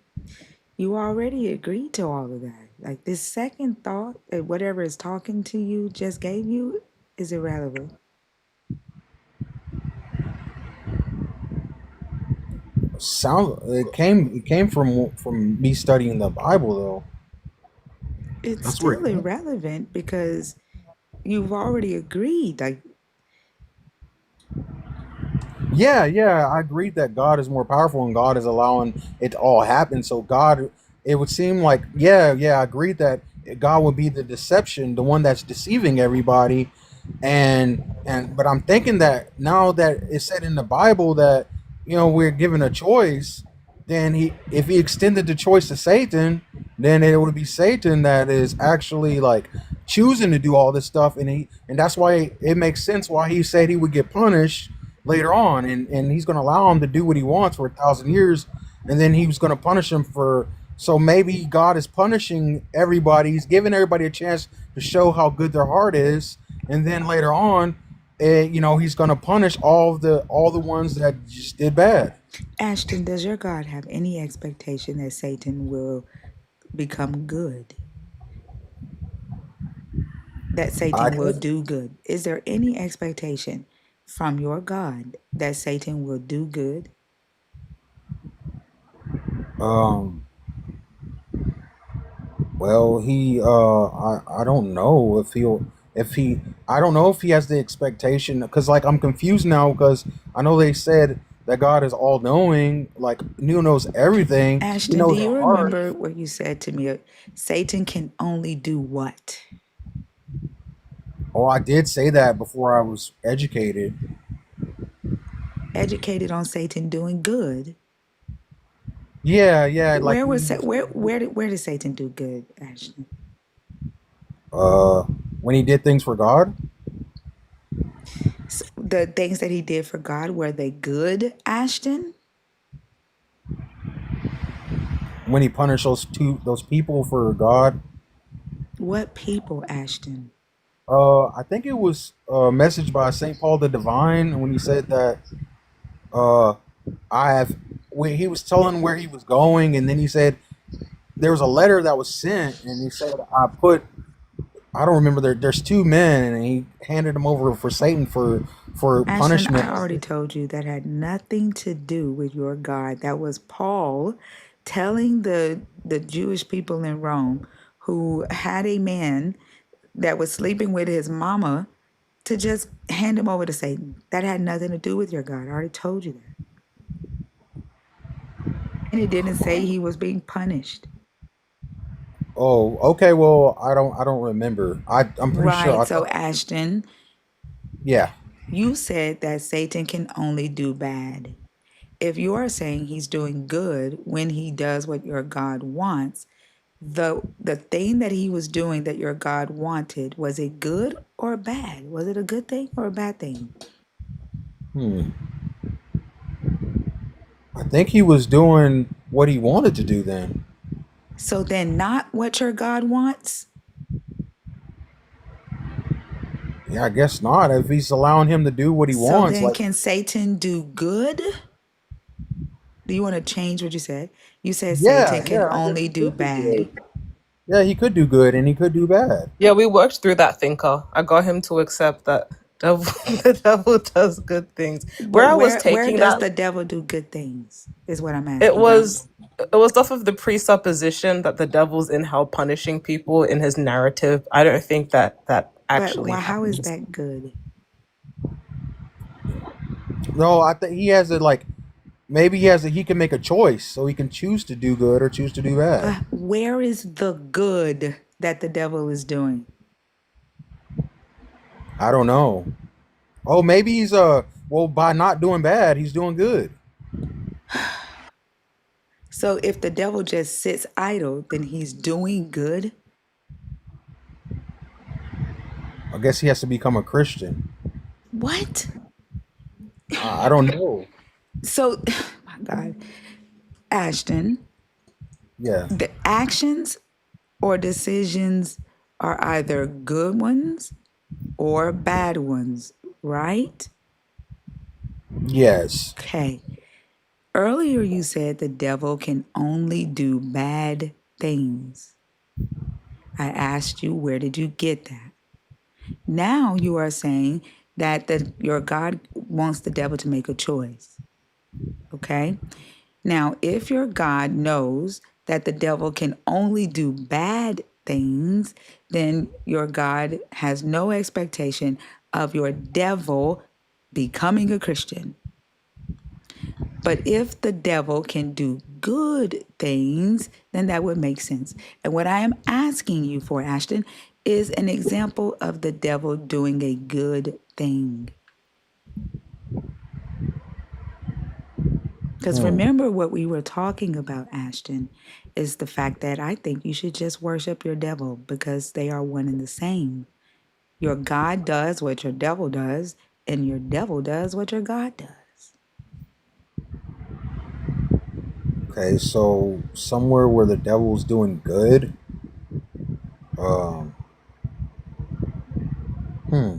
you already agreed to all of that. Like this second thought that whatever is talking to you just gave you is irrelevant. It came from me studying the Bible though. It's That's where it still came. irrelevant because you've already agreed. Like, Yeah, yeah, I agree that God is more powerful and God is allowing it to all happen. So God, it would seem like, yeah, yeah, I agree that God would be the deception, the one that's deceiving everybody. But I'm thinking that now that it's said in the Bible that we're given a choice, then if he extended the choice to Satan, then it would be Satan that is actually like choosing to do all this stuff, and that's why it makes sense why he said he would get punished later on, and he's going to allow him to do what he wants for 1,000 years, and then he was going to punish him for. So maybe God is punishing everybody. He's giving everybody a chance to show how good their heart is, and then later on, he's going to punish all the ones that just did bad. Ashton, does your God have any expectation that Satan will become good? That I Satan will guess, do good? Is there any expectation from your God that Satan will do good? um, well, I don't know if he I don't know if he has the expectation, because like I'm confused now, because I know they said that God is all knowing, like he knows everything, he Ashton, do knows you our heart. remember what you said to me? Satan can only do what? Oh, I did say that before I was educated. Educated on Satan doing good. Yeah, yeah, like Where he was was where did Satan do good, Ashton? uh when he did things for God, So the things that he did for God, were they good, Ashton? when he punished those people for God. What people, Ashton? I think it was a message by Saint Paul the Divine when he said that uh I have when he was telling where he was going, and then he said there was a letter that was sent, and he said I don't remember, there's two men, and he handed them over for Satan for Ashton, I punishment. already told you that had nothing to do with your God. That was Paul telling the Jewish people in Rome who had a man that was sleeping with his mama to just hand him over to Satan. That had nothing to do with your God. I already told you that. And it didn't say he was being punished. Oh, okay. Well, I don't remember. I'm pretty sure. Right. So, Ashton, Yeah. you said that Satan can only do bad. If you're saying he's doing good when he does what your God wants, the thing that he was doing that your God wanted, was it good or bad? Was it a good thing or a bad thing? Hmm. I think he was doing what he wanted to do then. So then not what your God wants? Yeah, I guess not. If he's allowing him to do what he So wants, then like, can Satan do good? Do you want to change what you said? You said yeah, Satan can yeah, I guess only he do could do bad. good. Yeah, he could do good and he could do bad. Yeah, we worked through that, thinker. I got him to accept that devil, the devil does good things. Where But I was where taking does that, the devil do good things? Is what I'm it asking you. was it was off of the presupposition that the devil's in hell punishing people in his narrative. I don't think that that But actually why? How is happens. that good? No, I think he has maybe he can make a choice, so he can choose to do good or choose to do bad. But where is the good that the devil is doing? I don't know. Oh, maybe by not doing bad, he's doing good. So if the devil just sits idle, then he's doing good. I guess he has to become a Christian. What? I don't know. So, my God, Ashton, Yeah. the actions or decisions are either good ones or bad ones, right? Yes. Okay. Earlier, you said the devil can only do bad things. I asked you, where did you get that? Now you are saying that your God wants the devil to make a choice. Okay? Now, if your God knows that the devil can only do bad things, then your God has no expectation of your devil becoming a Christian. But if the devil can do good things, then that would make sense. And what I am asking you for, Ashton, is an example of the devil doing a good thing. Because remember what we were talking about, Ashton, is the fact that I think you should just worship your devil because they are one and the same. Your God does what your devil does, and your devil does what your God does. Okay, so somewhere where the devil's doing good. Um. Hmm.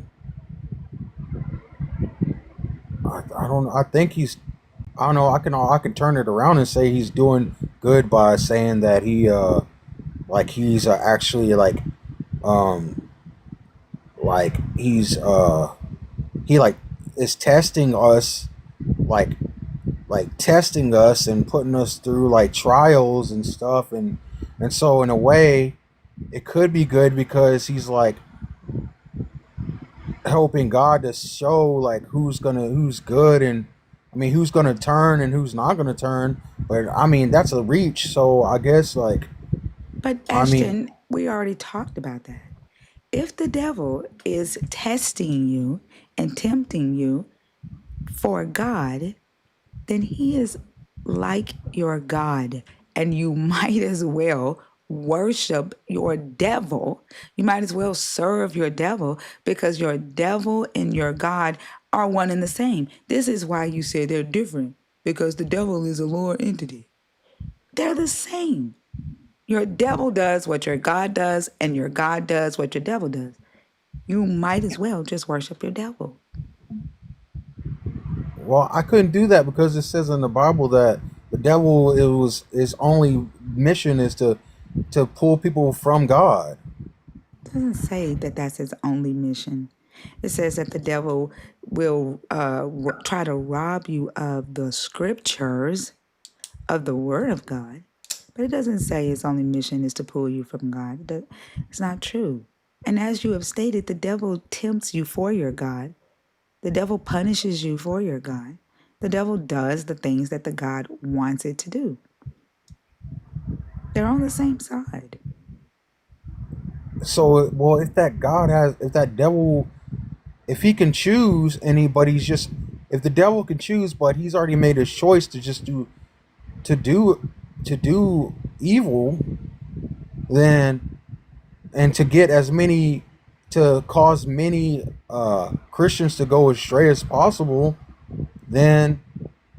I don't. I think he's. I don't know. I can turn it around and say he's doing good by saying that like he's actually um like he like is testing us, like testing us and putting us through like trials and stuff, and so in a way it could be good because he's like helping God to show like who's good, and I mean who's gonna turn and who's not gonna turn. But I mean that's a reach. So I guess like But I mean Ashton, we already talked about that. If the devil is testing you and tempting you for God, then he is like your God. And you might as well worship your devil. You might as well serve your devil because your devil and your God are one and the same. This is why you say they're different, because the devil is a lower entity. They're the same. Your devil does what your God does, and your God does what your devil does. You might as well just worship your devil. well I couldn't do that because it says in the Bible that the devil his only mission is to pull people from God. It doesn't say that that's his only mission. It says that the devil will try to rob you of the scriptures of the word of God. But it doesn't say his only mission is to pull you from God. It's not true. And as you have stated, the devil tempts you for your God. The devil punishes you for your God. The devil does the things that the God wants it to do. They're on the same side. So well if that devil, if he can choose anybody's just if the devil can choose but he's already made his choice to just to do to do evil, then and to get as many to cause many Christians to go astray as possible, then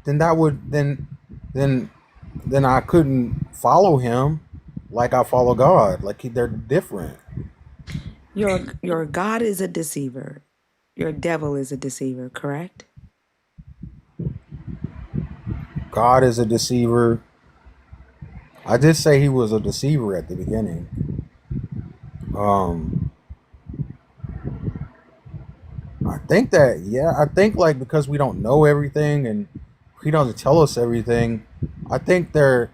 that would then then I couldn't follow him like I follow God. Like they're different. Your God is a deceiver. Your devil is a deceiver, correct? God is a deceiver. I did say he was a deceiver at the beginning. Um, I think that yeah, I think like because we don't know everything and he doesn't tell us everything, I think there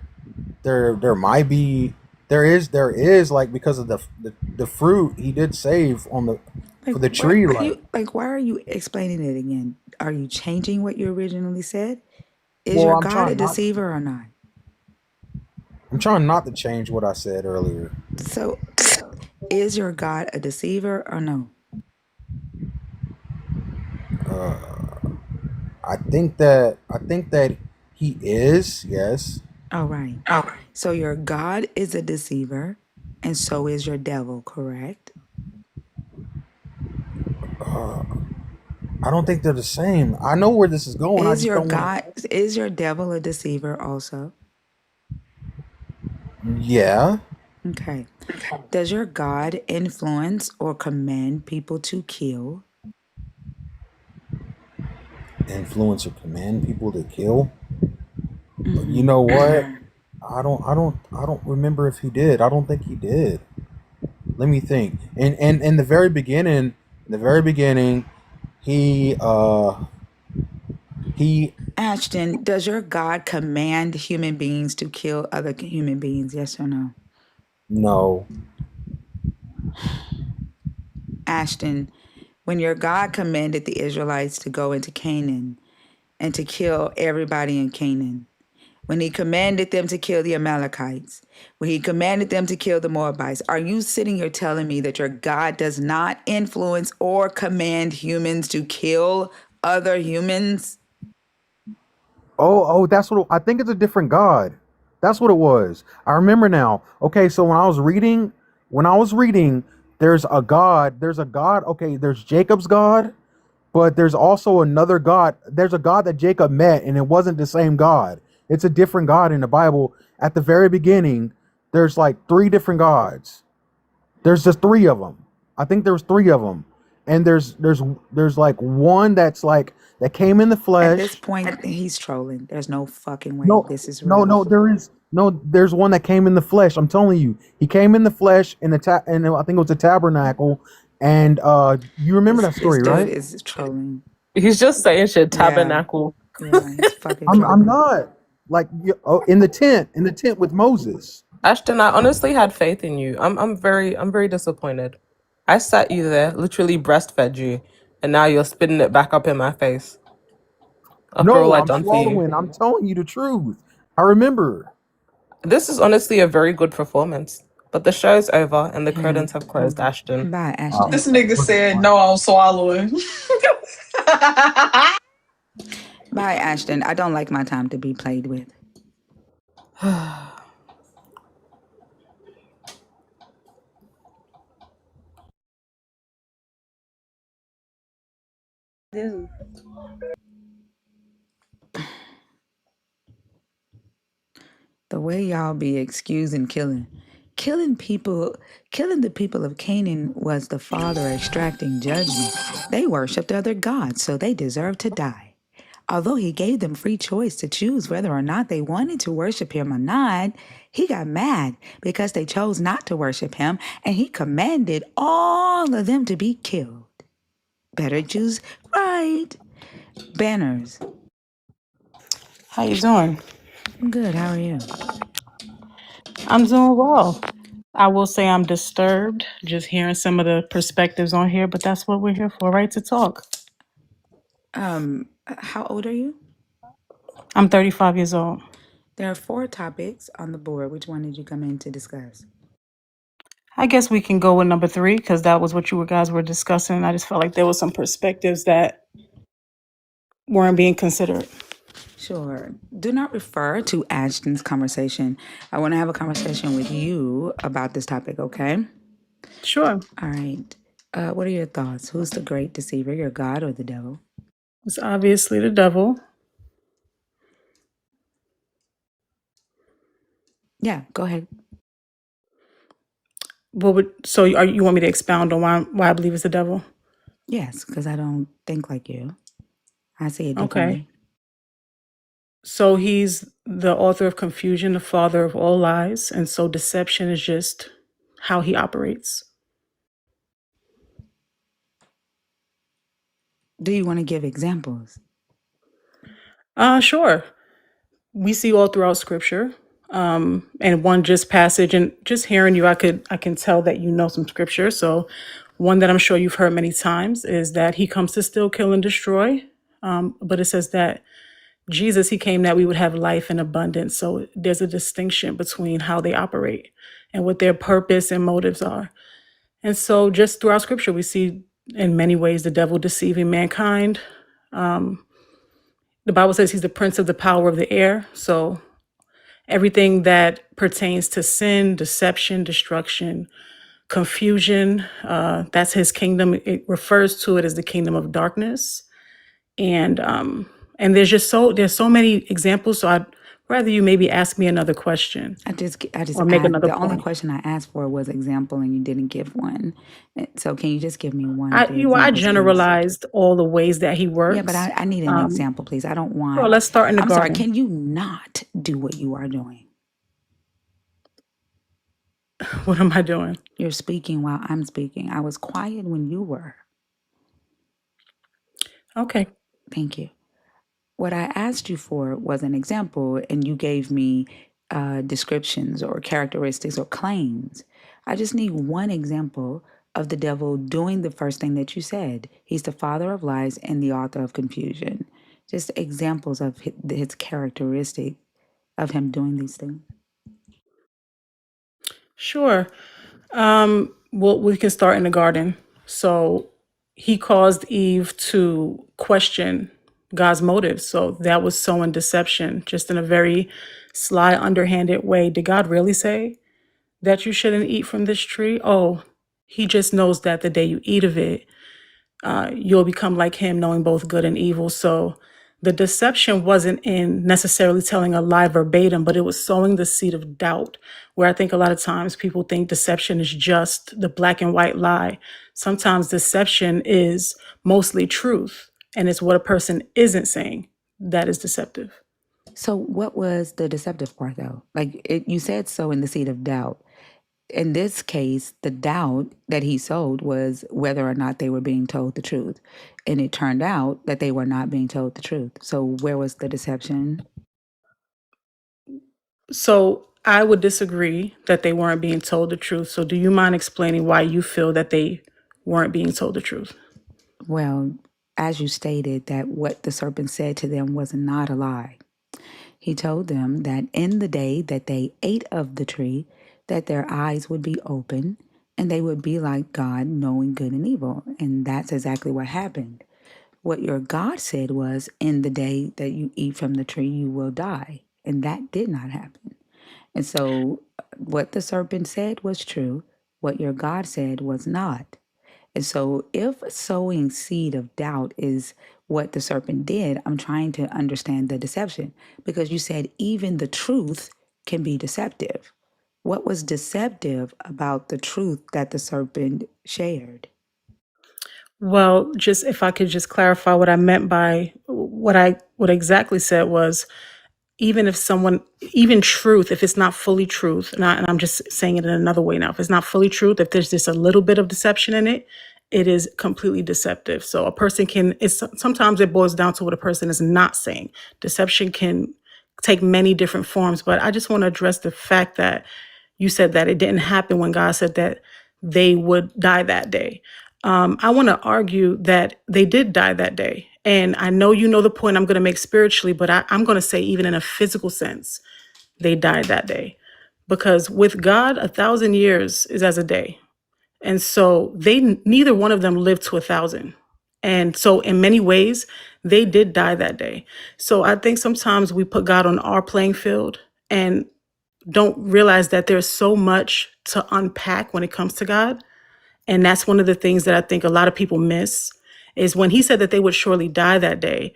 might be there is like because of the fruit he did save on the Like for the what tree are like you like why are you explaining it again? Are you changing what you originally said? Is well your God a deceiver or not? I'm trying not to change what I said earlier. So is your God a deceiver or no? Uh, I think that he is yes. All right. So your God is a deceiver, and so is your devil, correct? I don't think they're the same. I know where this is going. I Is just your don't want God, is your devil a deceiver also? to. Yeah. Okay. Does your God influence or command people to kill? Influence or command people to kill. You know what? I don't remember if he did. I don't think he did. Let me think. And in the very beginning, he he Ashton, does your God command human beings to kill other human beings? Yes or no? no. Ashton, when your God commanded the Israelites to go into Canaan and to kill everybody in Canaan, when he commanded them to kill the Amalekites, when he commanded them to kill the Moabites, are you sitting here telling me that your God does not influence or command humans to kill other humans? Oh, that's what I think. It's a different God. That's what it was. I remember now. Okay, so when I was reading, there's a God. There's a God. Okay, there's Jacob's God, but there's also another God. There's a God that Jacob met, and it wasn't the same God. It's a different God in the Bible. At the very beginning, there's like three different gods. There's just three of them. I think there's three of them, and there's like one that's like that came in the At this flesh. point, he's trolling. There's no fucking way No, this is no, real. no. There is no. There's one that came in the flesh. I'm telling you, he came in the flesh in and I think it was a tabernacle. And you remember that This story, dude right? is trolling. He's just saying shit. Yeah, Tabernacle. yeah, he's fucking I'm trolling. not like in the tent with Moses. Ashton, I honestly had faith in you. I'm very disappointed. I sat you there, literally breastfed you, and now you're spitting it back up in my face after No, all I've I'm done for you. swallowing. I'm telling you the truth. I remember. This is honestly a very good performance. But the show's over and the Yeah. curtains have closed, Ashton. Bye, Uh, Ashton. This nigga wasn't said, fun. no, I'm swallowing. Bye, Ashton. I don't like my time to be played with. The way y'all be excusing killing. Killing the people of Canaan was the Father extracting judgment. They worshiped other gods, so they deserved to die. Although he gave them free choice to choose whether or not they wanted to worship him or not, he got mad because they chose not to worship him, and he commanded all of them to be killed. Better choose right. Banners. How you doing? I'm good. How are you? I'm doing well. I will say I'm disturbed just hearing some of the perspectives on here, but that's what we're here for, right? To talk. How old are you? I'm 35 years old. There are 4 topics on the board. Which one did you come in to discuss? I guess we can go with number 3 because that was what you guys were discussing. I just felt like there was some perspectives that weren't being considered. Sure. Do not refer to Ashton's conversation. I want to have a conversation with you about this topic, okay? Sure. All right. What are your thoughts? Who's the great deceiver, your God or the devil? It's obviously the devil. Yeah, go ahead. You want me to expound on why I believe it's the devil? Yes, because I don't think like you. I see it Okay. differently. So he's the author of confusion, the father of all lies, and so deception is just how he operates. Do you want to give examples? Sure. We see all throughout scripture. And one just passage and just hearing you, I can tell that you know some scripture. So one that I'm sure you've heard many times is that he comes to steal, kill, and destroy. But it says that Jesus, he came that we would have life in abundance. So there's a distinction between how they operate and what their purpose and motives are. And so just throughout scripture, we see in many ways the devil deceiving mankind. The Bible says he's the prince of the power of the air. So everything that pertains to sin, deception, destruction, confusion. That's his kingdom. It refers to it as the kingdom of darkness. And there's so many examples. So I'd rather you maybe ask me another question I just or make asked, another the only point. question I asked for was example, and you didn't give one. So can you just give me one of the I examples, please? generalized all the ways that he Yeah, but works. I need an example, please. I don't want. Well, let's start in the I'm sorry. garden. Can you not do what you are doing? What am I doing? You're speaking while I'm speaking. I was quiet when you were. Okay. Thank you. What I asked you for was an example, and you gave me descriptions or characteristics or claims. I just need one example of the devil doing the first thing that you said. He's the father of lies and the author of confusion. Just examples of his characteristic of him doing these things. Sure. Well, we can start in the garden. So he caused Eve to question God's motives. So that was sowing deception, just in a very sly, underhanded way. Did God really say that you shouldn't eat from this tree? Oh, he just knows that the day you eat of it, you'll become like him, knowing both good and evil. So the deception wasn't in necessarily telling a lie verbatim, but it was sowing the seed of doubt, where I think a lot of times people think deception is just the black and white lie. Sometimes deception is mostly truth, and it's what a person isn't saying that is deceptive. So what was the deceptive part, though? You said so in the seed of doubt. In this case, the doubt that he sowed was whether or not they were being told the truth. And it turned out that they were not being told the truth. So where was the deception? So I would disagree that they weren't being told the truth. So do you mind explaining why you feel that they weren't being told the truth? Well, as you stated, that what the serpent said to them was not a lie. He told them that in the day that they ate of the tree, that their eyes would be open and they would be like God, knowing good and evil. And that's exactly what happened. What your God said was, in the day that you eat from the tree, you will die. And that did not happen. And so what the serpent said was true. What your God said was not. And so if sowing seed of doubt is what the serpent did, I'm trying to understand the deception, because you said even the truth can be deceptive. What was deceptive about the truth that the serpent shared? Well, just if I could just clarify what I meant by what I exactly said was, even if someone, even truth, if it's not fully truth, and I'm just saying it in another way now, if it's not fully truth, if there's just a little bit of deception in it, it is completely deceptive. So a person sometimes it boils down to what a person is not saying. Deception can take many different forms, but I just want to address the fact that you said that it didn't happen when God said that they would die that day. I want to argue that they did die that day. And I know you know the point I'm going to make spiritually, but I'm going to say, even in a physical sense, they died that day. Because with God, 1,000 years is as a day. And so neither one of them lived to 1,000. And so in many ways, they did die that day. So I think sometimes we put God on our playing field and don't realize that there's so much to unpack when it comes to God. And that's one of the things that I think a lot of people miss, is when he said that they would surely die that day,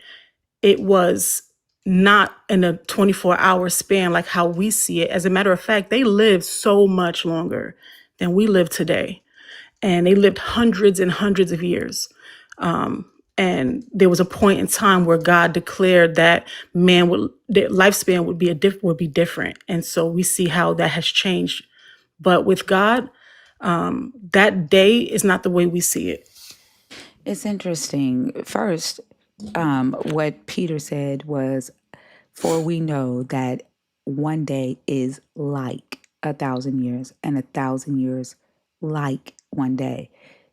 it was not in a 24-hour span like how we see it. As a matter of fact, they lived so much longer than we live today. And they lived hundreds and hundreds of years. And there was a point in time where God declared that their lifespan would be different. And so we see how that has changed. But with God, that day is not the way we see it. It's interesting. First, what Peter said was, for we know that one day is like 1,000 years, and 1,000 years like one day.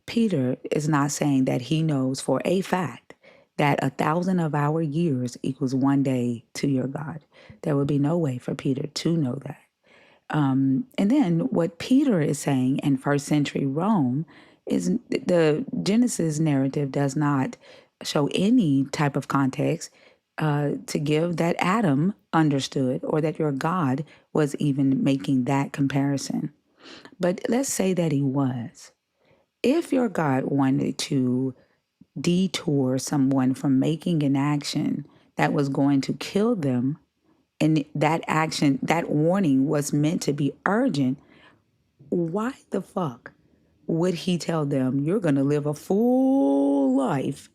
Peter is not saying that he knows for a fact that 1,000 of our years equals one day to your God. There would be no way for Peter to know that. And then what Peter is saying in first century Rome is the Genesis narrative does not show any type of context to give that Adam understood or that your God was even making that comparison. But let's say that he was. If your God wanted to detour someone from making an action that was going to kill them, and that action, that warning was meant to be urgent, why the fuck would he tell them you're going to live a full life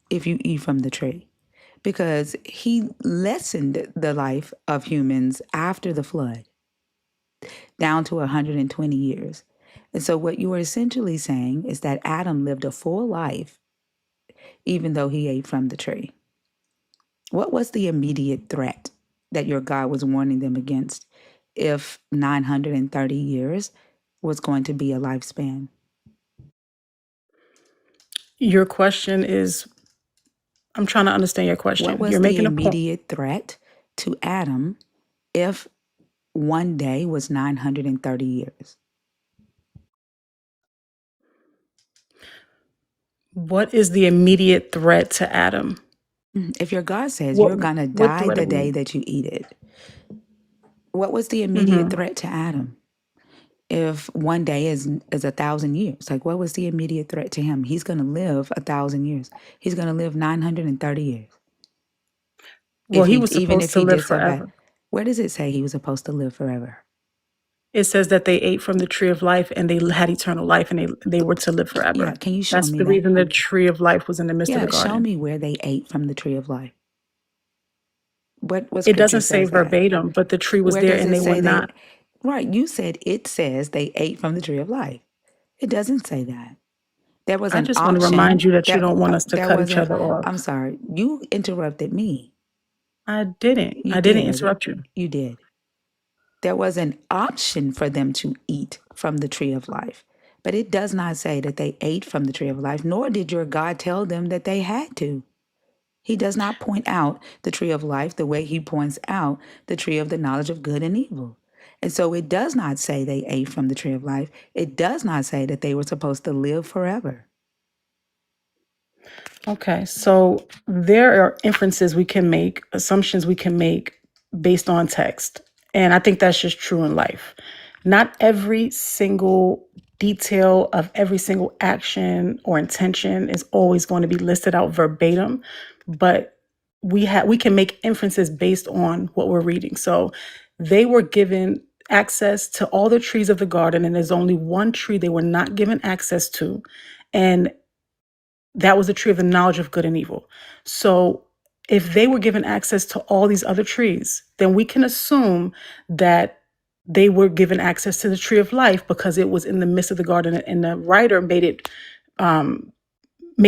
if you eat from the tree? Because he lessened the life of humans after the flood down to 120 years. And so what you are essentially saying is that Adam lived a full life even though he ate from the tree. What was the immediate threat that your God was warning them against if 930 years was going to be a lifespan? Your question is, I'm trying to understand your What question. was You're the making a point. immediate threat to Adam if one day was 930 years? What is the immediate threat to Adam? If your God says What you're going to what die threat are the day we? that you eat it, what was the immediate hmm threat to Adam? If one day is 1,000 years, like what was the immediate threat to him? He's going to live 1,000 years. He's going to live 930 years. Well, he was Even supposed if to he live disobeyed, forever. where does it say he was supposed to live forever? It says that they ate from the tree of life and they had eternal life and they were to live Yeah, forever. can you show That's me the that? reason the tree of life was in the midst of the Yeah, show garden. me where they ate from the tree of life. What It scripture doesn't say says that? verbatim, but the tree was Where there does and it they were say they? not. Right, you said it says they ate from the tree of life. It doesn't say that. There was I an just want to option remind you that you that don't want us to there cut each wasn't. other off. I'm sorry, you interrupted me. I didn't. You I didn't did. interrupt you. You did. There was an option for them to eat from the tree of life. But it does not say that they ate from the tree of life, nor did your God tell them that they had to. He does not point out the tree of life the way he points out the tree of the knowledge of good and evil. And so it does not say they ate from the tree of life. It does not say that they were supposed to live forever. Okay, so there are inferences we can make, assumptions we can make based on text. And I think that's just true in life. Not every single detail of every single action or intention is always going to be listed out verbatim, but we can make inferences based on what we're reading. So they were given access to all the trees of the garden, and there's only one tree they were not given access to. And that was the tree of the knowledge of good and evil. So if they were given access to all these other trees, then we can assume that they were given access to the tree of life because it was in the midst of the garden. And the writer made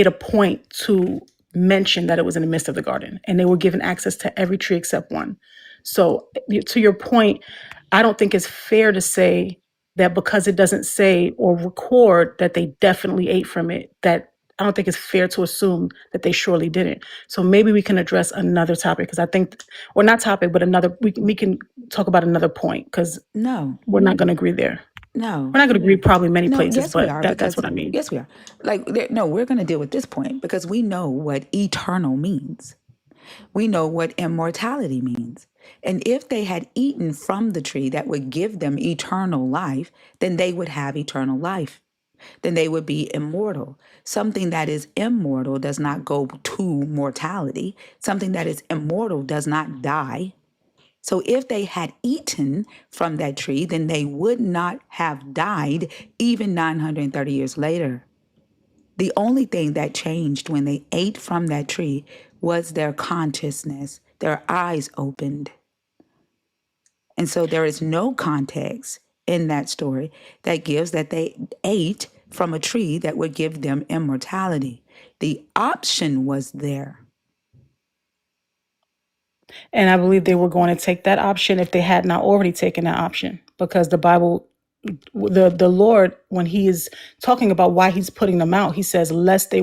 a point to mention that it was in the midst of the garden, and they were given access to every tree except one. So to your point, I don't think it's fair to say that because it doesn't say or record that they definitely ate from it, that I don't think it's fair to assume that they surely didn't. So maybe we can address another topic because I think, or not topic, but another, we can talk about another point because No, we're not going to agree there. no. We're not going to agree probably many No, places, yes, we but are, that's because what I mean. yes, we are. Like, no, we're going to deal with this point because we know what eternal means. We know what immortality means. And if they had eaten from the tree that would give them eternal life, then they would have eternal life. Then they would be immortal. Something that is immortal does not go to mortality. Something that is immortal does not die. So if they had eaten from that tree, then they would not have died even 930 years later. The only thing that changed when they ate from that tree was their consciousness. Their eyes opened. And so there is no context in that story that gives that they ate from a tree that would give them immortality. The option was there. And I believe they were going to take that option if they had not already taken that option, because the Bible, the Lord, when he is talking about why he's putting them out, he says, lest they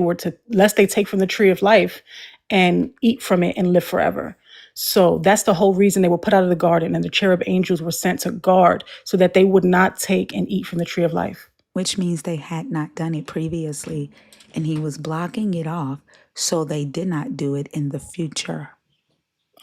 take from the tree of life and eat from it and live forever. So that's the whole reason they were put out of the garden, and the cherub angels were sent to guard so that they would not take and eat from the tree of life. which means they had not done it previously, and he was blocking it off so they did not do it in the future.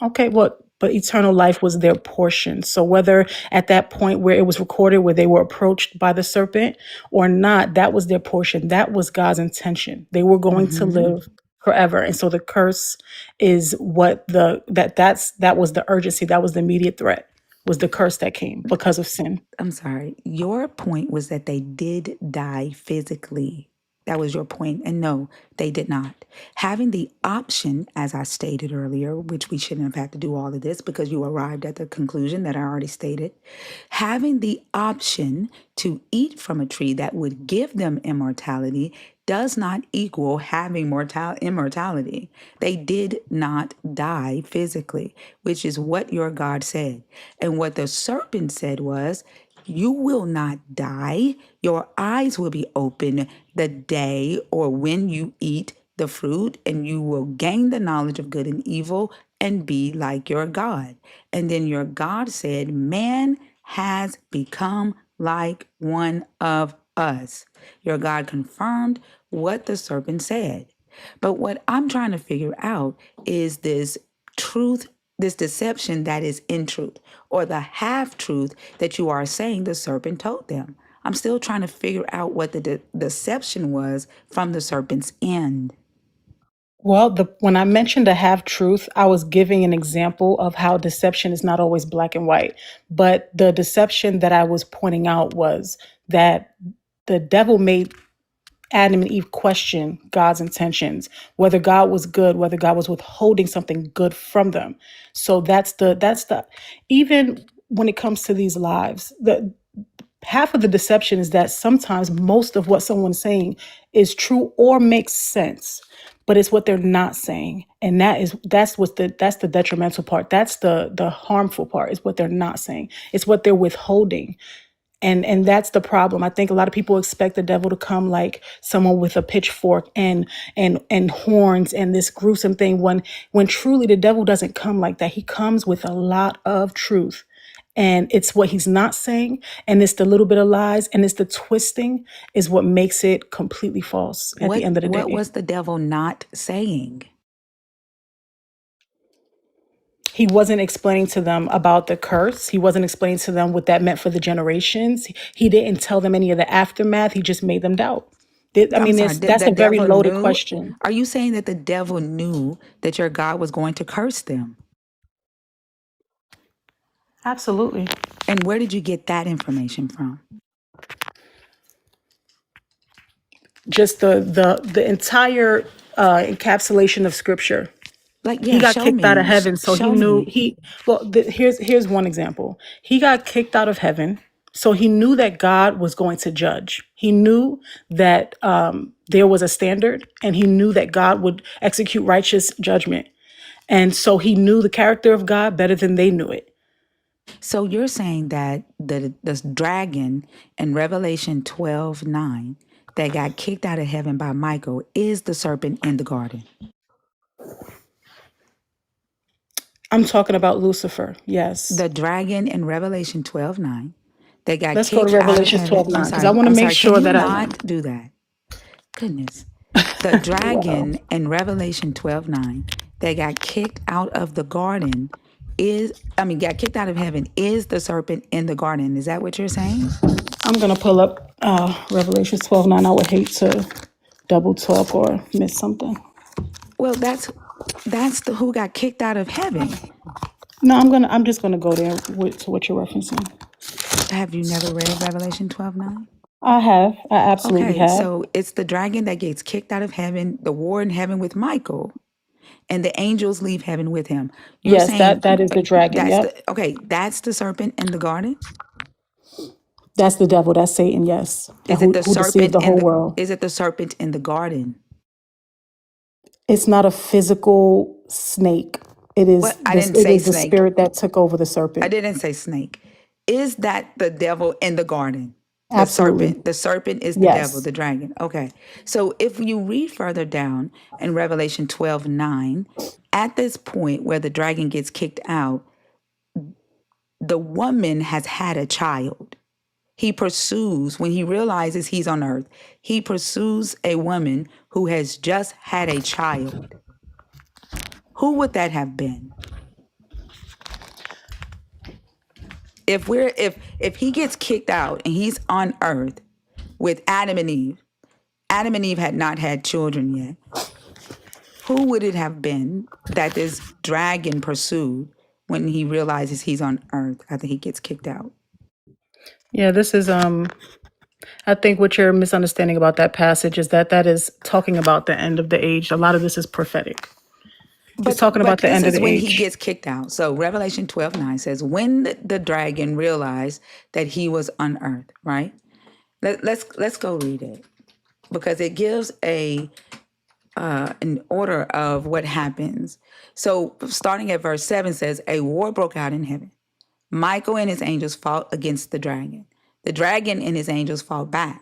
Okay, but eternal life was their portion. So whether at that point where it was recorded, where they were approached by the serpent or not, that was their portion. That was God's intention. They were going to live forever. And so the curse is what that was the urgency. That was the immediate threat, was the curse that came because of sin. I'm sorry. Your point was that they did die physically. That was your point. And no, they did not. Having the option, as I stated earlier, which we shouldn't have had to do all of this because you arrived at the conclusion that I already stated, having the option to eat from a tree that would give them immortality does not equal having immortality. They did not die physically, which is what your God said. And what the serpent said was, you will not die. Your eyes will be open the day or when you eat the fruit, and you will gain the knowledge of good and evil and be like your God. And then your God said, man has become like one of us. Your God confirmed what the serpent said. But what I'm trying to figure out is this truth, this deception that is in truth, or the half truth that you are saying the serpent told them. I'm still trying to figure out what the deception was from the serpent's end. Well, when I mentioned a half truth, I was giving an example of how deception is not always black and white. But the deception that I was pointing out was that the devil made Adam and Eve question God's intentions, whether God was good, whether God was withholding something good from them. So that's the even when it comes to these lives, the half of the deception is that sometimes most of what someone's saying is true or makes sense, but it's what they're not saying. And that's the detrimental part. That's the harmful part, is what they're not saying. It's what they're withholding. And that's the problem. I think a lot of people expect the devil to come like someone with a pitchfork and horns and this gruesome thing, when truly the devil doesn't come like that. He comes with a lot of truth. And it's what he's not saying, and it's the little bit of lies, and it's the twisting is what makes it completely false at the end of the day. What was the devil not saying? He wasn't explaining to them about the curse. He wasn't explaining to them what that meant for the generations. He didn't tell them any of the aftermath. He just made them doubt. That's a very loaded question. Are you saying that the devil knew that your God was going to curse them? Absolutely. And where did you get that information from? Just the entire encapsulation of scripture. He got kicked out of heaven, so he knew here's one example. He got kicked out of heaven, so he knew that God was going to judge. He knew that there was a standard, and he knew that God would execute righteous judgment. And so he knew the character of God better than they knew it. So you're saying that the dragon in Revelation 12:9 that got kicked out of heaven by Michael is the serpent in the garden? I'm talking about Lucifer, yes. The dragon in Revelation 12:9 that got Let's kicked go to Revelation out of heaven. 12:9, because I want to make sure that I not do that. Goodness. The dragon in Revelation 12:9 that got kicked out of the garden got kicked out of heaven is the serpent in the garden. Is that what you're saying? I'm going to pull up Revelation 12:9. I would hate to double talk or miss something. Well, that's the who got kicked out of heaven. No, I'm just gonna go there to what you're referencing. Have you never read Revelation 12:9? I have. I absolutely have. So it's the dragon that gets kicked out of heaven, the war in heaven with Michael, and the angels leave heaven with him. Yes, that is the dragon. That's the serpent in the garden. That's the devil. That's Satan. Yes. Is it the who deceived the whole world? Is it the serpent in the garden? It's not a physical snake. It is. The spirit that took over the serpent. I didn't say snake. Is that the devil in the garden? Absolutely. The serpent is the devil, the dragon. Okay. So if you read further down in Revelation 12:9, at this point where the dragon gets kicked out, the woman has had a child. He pursues, when he realizes he's on earth, he pursues a woman who has just had a child. Who would that have been? If he gets kicked out and he's on earth with Adam and Eve had not had children yet. Who would it have been that this dragon pursued when he realizes he's on earth after he gets kicked out? Yeah, this is I think what you're misunderstanding about that passage is that is talking about the end of the age. A lot of this is prophetic. It's talking about the this end of is the when age. he gets kicked out. So Revelation 12:9 says, when the dragon realized that he was on earth, right? Let's go read it, because it gives an order of what happens. So starting at verse 7 says, a war broke out in heaven. Michael and his angels fought against the dragon. The dragon and his angels fought back,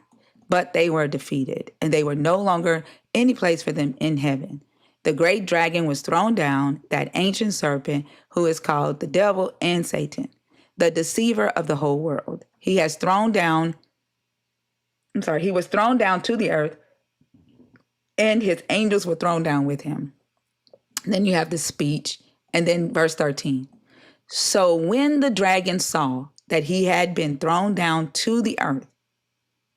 but they were defeated, and they were no longer any place for them in heaven. The great dragon was thrown down, that ancient serpent who is called the devil and Satan, the deceiver of the whole world. He was thrown down to the earth, and his angels were thrown down with him. Then you have the speech, and then verse 13. So when the dragon saw that he had been thrown down to the earth,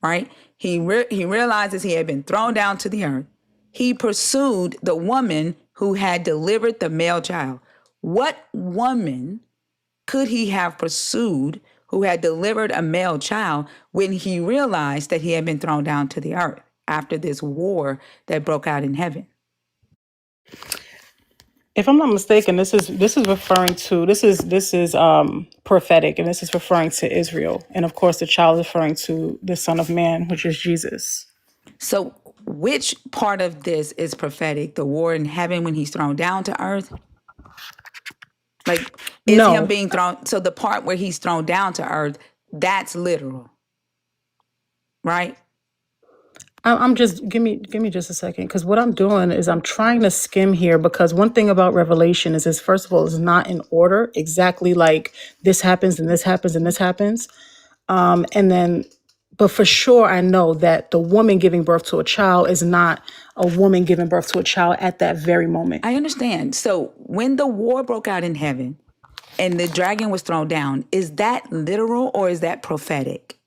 right? He realizes he had been thrown down to the earth. He pursued the woman who had delivered the male child. What woman could he have pursued who had delivered a male child when he realized that he had been thrown down to the earth after this war that broke out in heaven? If I'm not mistaken, this is referring to this is prophetic, and this is referring to Israel, and of course the child is referring to the Son of Man, which is Jesus. So which part of this is prophetic? The war in heaven when he's thrown down to earth? Like, is No. him being thrown? So the part where he's thrown down to earth, that's literal, right? I'm just give me just a second, because what I'm doing is I'm trying to skim here, because one thing about Revelation is first of all, it's not in order exactly, like this happens and this happens and this happens, and then. But for sure, I know that the woman giving birth to a child is not a woman giving birth to a child at that very moment. I understand. So when the war broke out in heaven and the dragon was thrown down, is that literal or is that prophetic?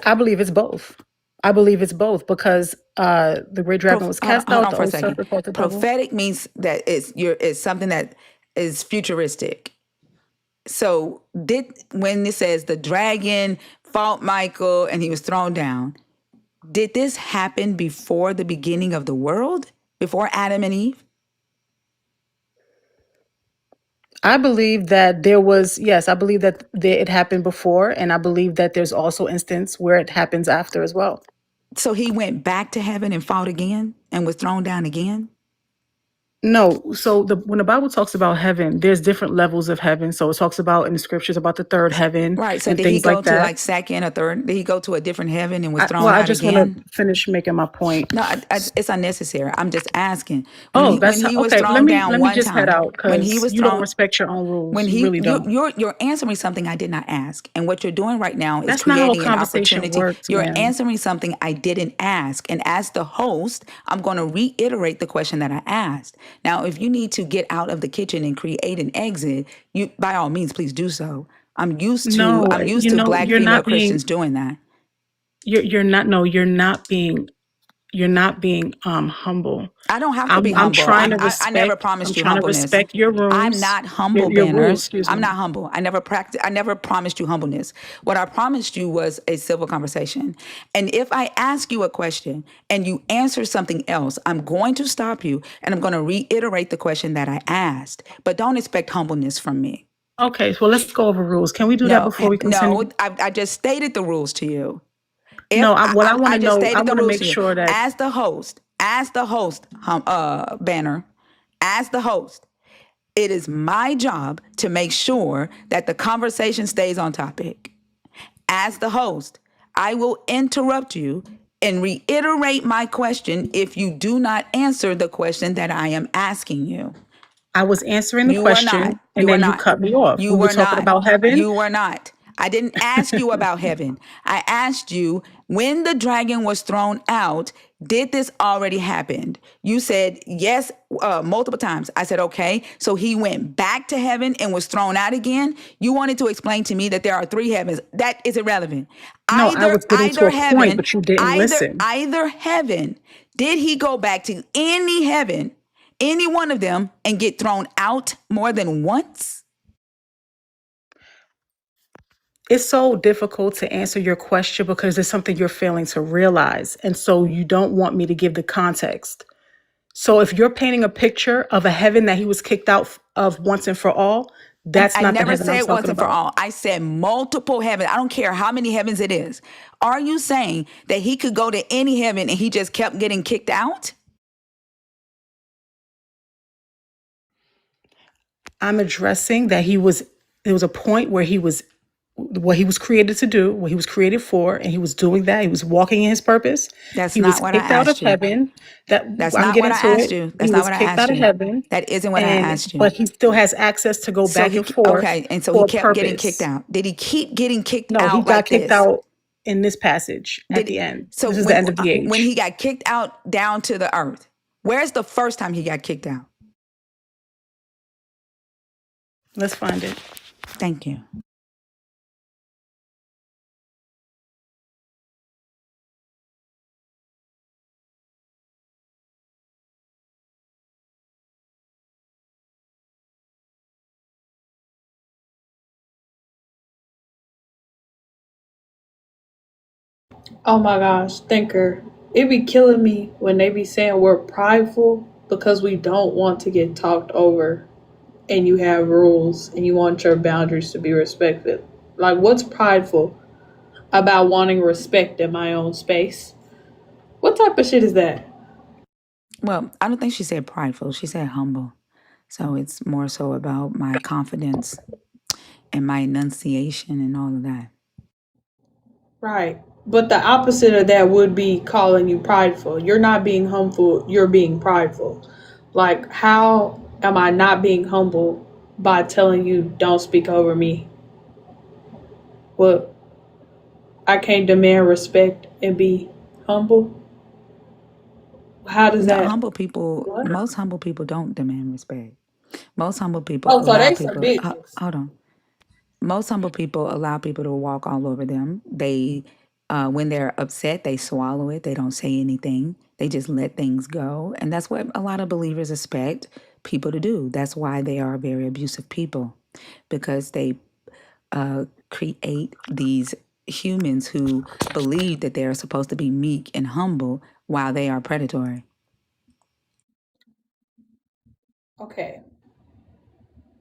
I believe it's both. I believe it's both, because the great dragon was cast Hold out. on for a The old second. serpent called the devil. Prophetic means that it's something that is futuristic. So when it says the dragon fought Michael and he was thrown down, did this happen before the beginning of the world? Before Adam and Eve? I believe that there was, yes, I believe that it happened before, and I believe that there's also instance where it happens after as well. So he went back to heaven and fought again and was thrown down again? No, so when the Bible talks about heaven, there's different levels of heaven. So it talks about in the scriptures about the third heaven, Right. So and did he things go like to that. like second or third? Did he go to a different heaven and was thrown Well, I out just again? want to finish making my point. No, it's unnecessary. I'm just asking. That's when he was okay. thrown down Let me one just head time, out, when he because was you don't thrown, respect your own rules. when You really don't. you're answering something I did not ask, and what you're doing right now is That's not how creating an conversation opportunity. works, You're ma'am. answering something I didn't ask, and as the host, I'm going to reiterate the question that I asked. Now, if you need to get out of the kitchen and create an exit, you by all means, please do so. I'm used No, to Black you're female not being. Christians doing that. You're not. No, you're not being. You're not being humble. I don't have to be I'm humble. trying to respect. I never promised I'm you trying to humbleness. respect your rooms. I'm not humble, Your rules. Banners. Excuse I'm me. not humble. I never promised you humbleness. What I promised you was a civil conversation. And if I ask you a question and you answer something else, I'm going to stop you and I'm going to reiterate the question that I asked. But don't expect humbleness from me. Okay, so let's go over rules. Can we do that before we continue? No, I just stated the rules to you. What I want to know, I stated want the to rules make to you. sure that As the host, Banner, as the host, it is my job to make sure that the conversation stays on topic. As the host, I will interrupt you and reiterate my question if you do not answer the question that I am asking you. I was answering the You were question, not. and then you cut me off. You We were were talking not. about heaven. You were not. I didn't ask you about heaven. I asked you when the dragon was thrown out, did this already happen? You said yes multiple times. I said, okay. So he went back to heaven and was thrown out again. You wanted to explain to me that there are three heavens. That is irrelevant. No, I was getting to Either a point, heaven, but you didn't listen. either heaven, did he go back to any heaven, any one of them, and get thrown out more than once? It's so difficult to answer your question because it's something you're failing to realize. And so you don't want me to give the context. So if you're painting a picture of a heaven that he was kicked out of once and for all, that's I not the never heaven I'm said once talking and for about. all. I said multiple heavens. I don't care how many heavens it is. Are you saying that he could go to any heaven and he just kept getting kicked out? I'm addressing that there was a point where he was what he was created to do, what he was created for, and he was doing that. He was walking in his purpose. That's He was not what I kicked out of asked you. heaven. That That's I'm not getting what I to asked it. you. He That's not was what I kicked asked out of you. heaven. That isn't what I asked you. But he still has access to go So back and forth okay, and so he for a kept getting kicked purpose. out. Did he keep getting kicked No, he out got like kicked this? out in this passage at Did the end. so This is the end of the when age. he got kicked out down to the earth? Where's the first time he got kicked out? Let's find it. Thank you. Oh my gosh, Thinker. It be killing me when they be saying we're prideful because we don't want to get talked over and you have rules and you want your boundaries to be respected. Like, what's prideful about wanting respect in my own space? What type of shit is that? Well, I don't think she said prideful. She said humble. So it's more so about my confidence and my enunciation and all of that. Right. But the opposite of that would be calling you prideful. You're not being humble, you're being prideful. Like, how am I not being humble by telling you don't speak over me? Well, I can't demand respect and be humble. How does No, that humble people, work? most humble people don't demand respect. Most humble people Oh, so allow they some people, bitches. hold on. Most humble people allow people to walk all over them. They, when they're upset, they swallow it. They don't say anything. They just let things go. And that's what a lot of believers expect people to do. That's why they are very abusive people, because they create these humans who believe that they're supposed to be meek and humble while they are predatory. Okay.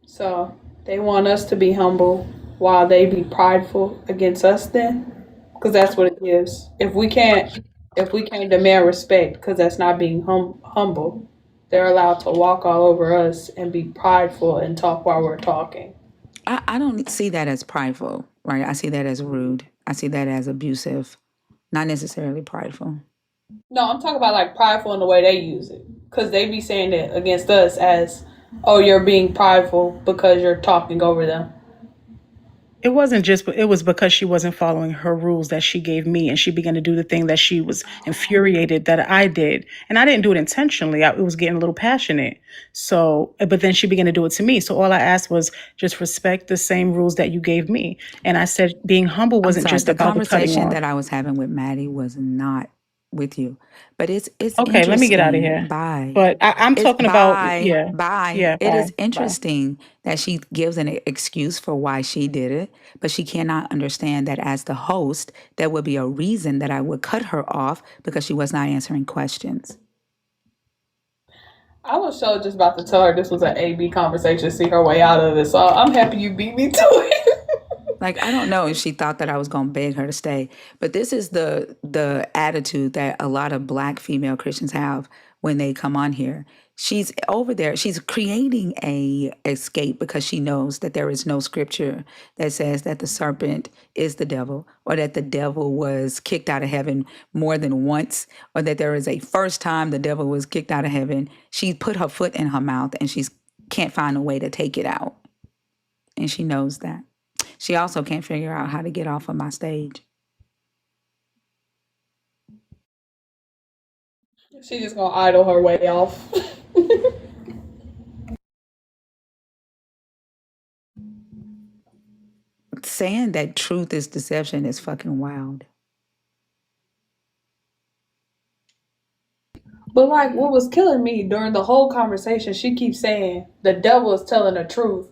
So they want us to be humble while they be prideful against us then? Because that's what it is. If we can't demand respect because that's not being humble, they're allowed to walk all over us and be prideful and talk while we're talking. I don't see that as prideful, right? I see that as rude. I see that as abusive, not necessarily prideful. No, I'm talking about like prideful in the way they use it. Because they be saying it against us as, oh, you're being prideful because you're talking over them. It was because she wasn't following her rules that she gave me, and she began to do the thing that she was infuriated that I did. And I didn't do it intentionally. It was getting a little passionate. So, but then she began to do it to me. So all I asked was just respect the same rules that you gave me. And I said being humble I'm wasn't sorry. just The about the cutting conversation off. that I was having with Maddie was not with you, but it's Okay, let me get out of interesting. here. Bye. But I'm It's talking about, bye. yeah, Bye. yeah, It is bye, bye. interesting that she gives an excuse for why she did it, but she cannot understand that as the host, there would be a reason that I would cut her off because she was not answering questions. I was so just about to tell her this was an A-B conversation, see her way out of it. So I'm happy you beat me to it. Like, I don't know if she thought that I was going to beg her to stay, but this is the attitude that a lot of Black female Christians have when they come on here. She's over there. She's creating a escape because she knows that there is no scripture that says that the serpent is the devil, or that the devil was kicked out of heaven more than once, or that there is a first time the devil was kicked out of heaven. She put her foot in her mouth and she's can't find a way to take it out. And she knows that. She also can't figure out how to get off of my stage. She just gonna idle her way off. Saying that truth is deception is fucking wild. But like, what was killing me during the whole conversation, she keeps saying the devil is telling the truth.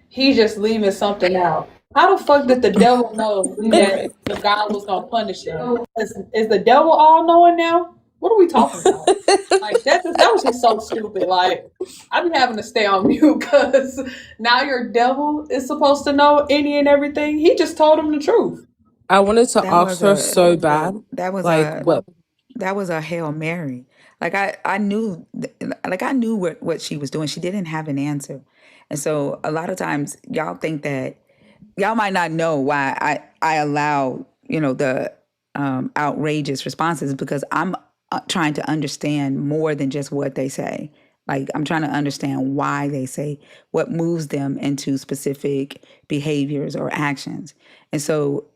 He's just leaving something out. How the fuck did the devil know that the God was gonna punish him? Is the devil all knowing now? What are we talking about? Like that was just so stupid. Like I've been having to stay on mute because now your devil is supposed to know any and everything. He just told him the truth. I wanted to That ask was her a so bad. that was Like, a what? that was a Hail Mary. Like I knew like I knew what she was doing. She didn't have an answer. And so a lot of times y'all think that y'all might not know why I allow, the outrageous responses because I'm trying to understand more than just what they say. Like I'm trying to understand why they say what moves them into specific behaviors or actions. And so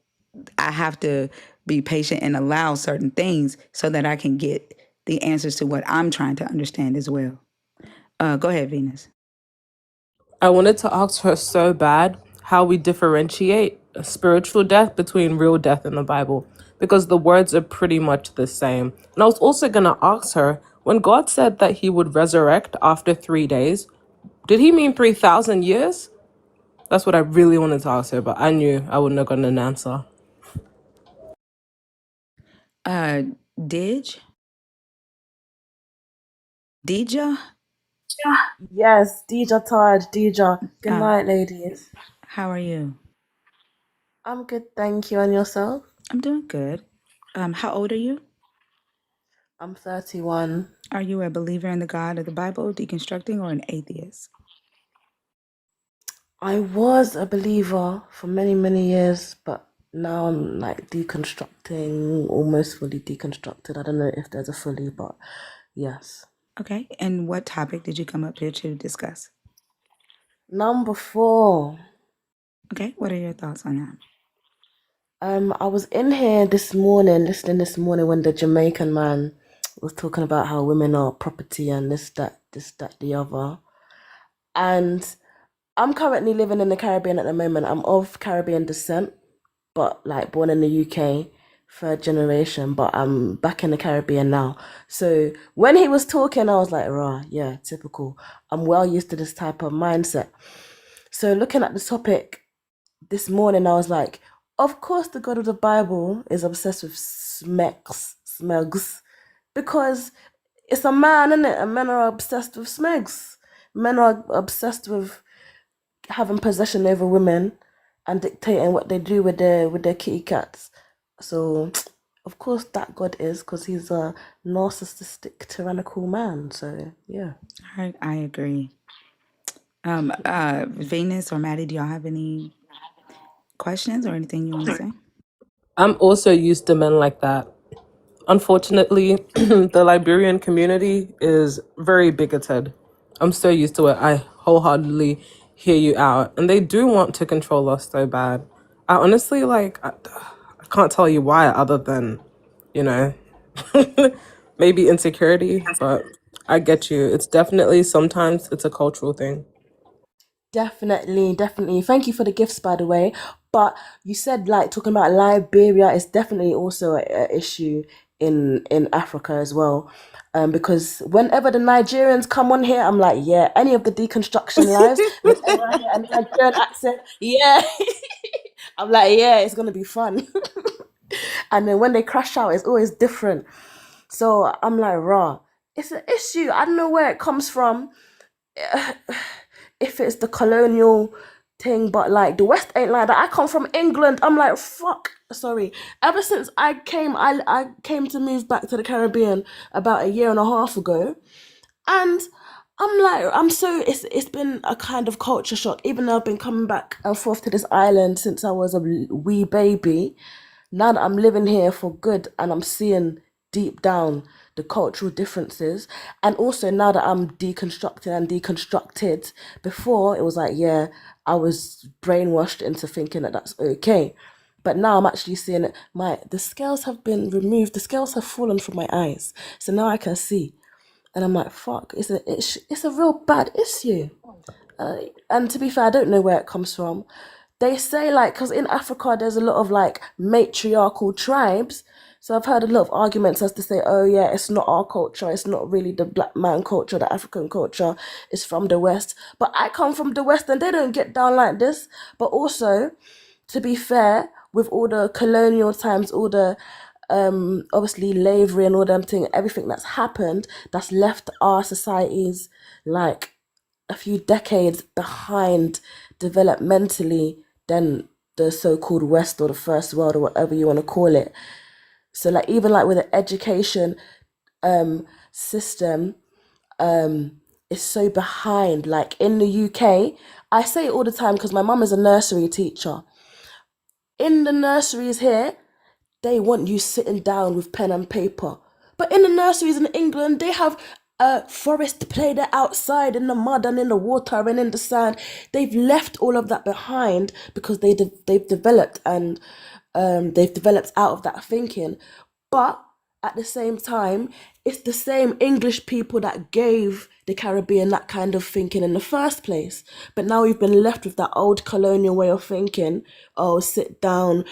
I have to be patient and allow certain things so that I can get the answers to what I'm trying to understand as well. Go ahead, Venus. I wanted to ask her so bad how we differentiate a spiritual death between real death in the Bible, because the words are pretty much the same. And I was also going to ask her, when God said that he would resurrect after 3 days, did he mean 3,000 years? That's what I really wanted to ask her, but I knew I wouldn't have gotten an answer. Dij? Dija? Yes, Deja tired, Deja. Good Uh, night, ladies. how are you? I'm good, thank you. And yourself? I'm doing good. How old are you? I'm 31. Are you a believer in the God of the Bible, deconstructing, or an atheist? I was a believer for many, many years, but now I'm like deconstructing, almost fully deconstructed. I don't know if there's a fully, but yes. Okay. And what topic did you come up here to discuss? Number 4. Okay. What are your thoughts on that? I was in here this morning, listening this morning when the Jamaican man was talking about how women are property and this, that, the other. And I'm currently living in the Caribbean at the moment. I'm of Caribbean descent, but like born in the UK, third generation, but I'm back in the Caribbean now. So when he was talking, I was like, rah, yeah, typical. I'm well used to this type of mindset. So looking at the topic this morning, I was like, of course the God of the Bible is obsessed with smegs, because it's a man, isn't it? And men are obsessed with smegs. Men are obsessed with having possession over women and dictating what they do with their kitty cats. So, of course, that God is, because he's a narcissistic, tyrannical man. So, yeah. I agree. Venus or Maddie, do y'all have any questions or anything you want to say? I'm also used to men like that. Unfortunately, the Liberian community is very bigoted. I'm so used to it. I wholeheartedly hear you out. And they do want to control us so bad. I honestly, I can't tell you why, other than, you know, maybe insecurity, but I get you. It's definitely, sometimes it's a cultural thing. Definitely, definitely. Thank you for the gifts, by the way. But you said like talking about Liberia is definitely also a issue in Africa as well. Because whenever the Nigerians come on here, I'm like, yeah, any of the deconstruction lives, whenever I hear a Nigerian accent, yeah, I'm like, yeah, it's gonna be fun. And then when they crash out, it's always different. So I'm like, raw, it's an issue. I don't know where it comes from. If it's the colonial thing, but like the West ain't like that. I come from England. I'm like, fuck. Sorry. Ever since I came to move back to the Caribbean about a year and a half ago, and I'm like, it's been a kind of culture shock. Even though I've been coming back and forth to this island since I was a wee baby, now that I'm living here for good and I'm seeing deep down the cultural differences. And also now that I'm deconstructed and deconstructed, before it was like, yeah, I was brainwashed into thinking that that's okay. But now I'm actually seeing it. The scales have been removed. The scales have fallen from my eyes. So now I can see. And I'm like, fuck, it's a real bad issue. And to be fair, I don't know where it comes from. They say, like, because in Africa there's a lot of like matriarchal tribes. So I've heard a lot of arguments as to say, oh yeah, it's not our culture, it's not really the black man culture, the African culture, it's from the West. But I come from the West and they don't get down like this. But also, to be fair, with all the colonial times, all the obviously slavery and all them thing, everything that's happened, that's left our societies like a few decades behind developmentally than the so-called West or the first world or whatever you want to call it. So like even like with the education system is so behind. Like in the UK, I say it all the time because my mum is a nursery teacher. In the nurseries here, they want you sitting down with pen and paper. But in the nurseries in England, they have a forest to play there outside in the mud and in the water and in the sand. They've left all of that behind because they've developed and they've developed out of that thinking. But at the same time, it's the same English people that gave the Caribbean that kind of thinking in the first place. But now we've been left with that old colonial way of thinking. Oh, sit down,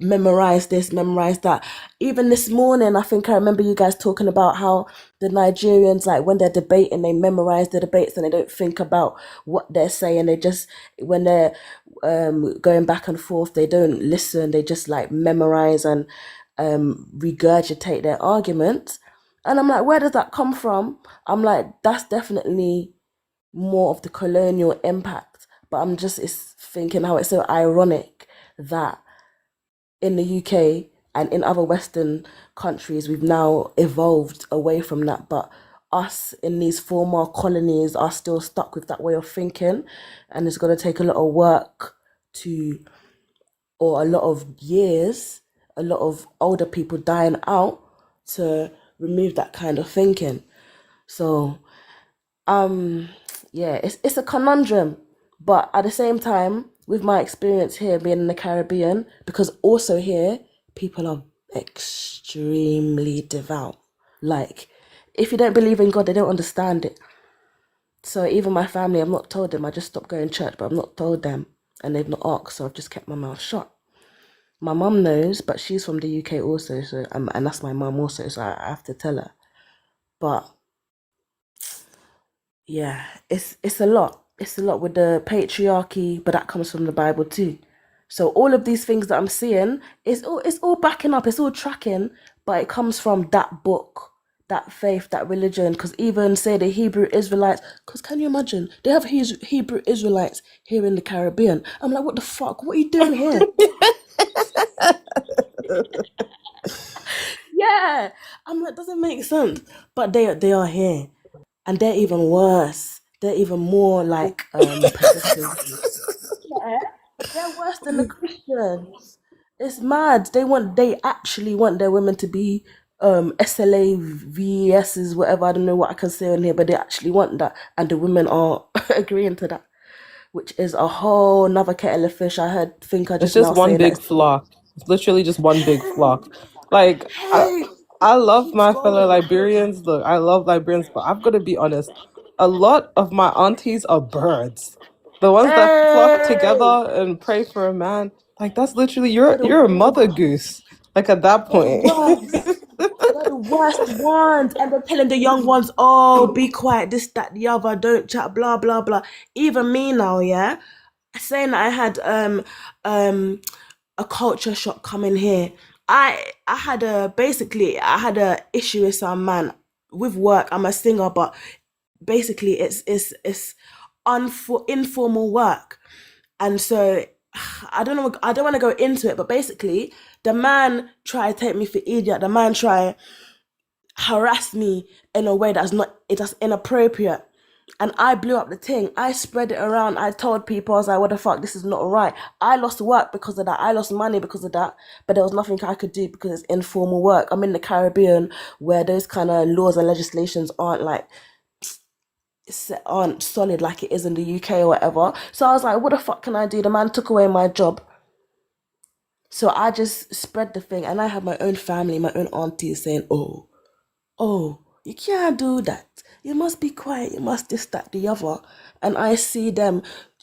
memorize this, memorize that. Even this morning, I think I remember you guys talking about how the Nigerians, like when they're debating, they memorize the debates and they don't think about what they're saying. They just, when they're going back and forth, they don't listen. They just like memorize and regurgitate their arguments. And I'm like, where does that come from? I'm like, that's definitely more of the colonial impact. But I'm just thinking how it's so ironic that in the UK and in other Western countries, we've now evolved away from that. But us in these former colonies are still stuck with that way of thinking. And it's going to take a lot of work or a lot of years, a lot of older people dying out to remove that kind of thinking. So yeah, it's a conundrum, but at the same time, with my experience here being in the Caribbean, because also here people are extremely devout. Like, if you don't believe in God, they don't understand it. So even my family, I've not told them. I just stopped going to church, but I've not told them, and they've not asked, so I've just kept my mouth shut. My mum knows, but she's from the UK also, so and that's my mum also, so I have to tell her. But yeah, it's a lot. It's a lot with the patriarchy, but that comes from the Bible too. So all of these things that I'm seeing, it's all backing up, it's all tracking, but it comes from that book, that faith, that religion. Because even say the Hebrew Israelites, because can you imagine they have Hebrew Israelites here in the Caribbean? I'm like, what the fuck? What are you doing here? Yeah, I'm like, doesn't make sense. But they are here, and they're even worse. They're even more like possessive. Yeah, they're worse than the Christians. It's mad. They actually want their women to be SLAVESs, whatever. I don't know what I can say on here, but they actually want that, and the women are agreeing to that, which is a whole nother kettle of fish. Think I It's just just now one saying that. big flock. It's literally just one big flock. Like Hey, I love keeps my fellow going. Liberians. Look, I love Liberians, but I've got to be honest. A lot of my aunties are birds. The ones that flock Hey, together and pray for a man. Like that's literally they're the you're a mother goose. Like at that they're the point. worst. They're the worst ones. And they're telling the young ones, oh, be quiet, this, that, the other, don't chat, blah, blah, blah. Even me now, yeah? Saying that I had a culture shock coming here. I had a issue with some man with work. I'm a singer, but basically it's informal work. And so I don't know, I don't want to go into it, but basically the man tried to take me for idiot. The man tried harass me in a way that's inappropriate. And I blew up the thing. I spread it around. I told people, I was like, what the fuck, this is not right. I lost work because of that. I lost money because of that. But there was nothing I could do because it's informal work. I'm in the Caribbean where those kind of laws and legislations aren't solid like it is in the UK or whatever. So I was like, what the fuck can I do? The man took away my job. So I just spread the thing, and I have my own family, my own aunties saying, oh, you can't do that. You must be quiet. You must this, that, the other. And I see them,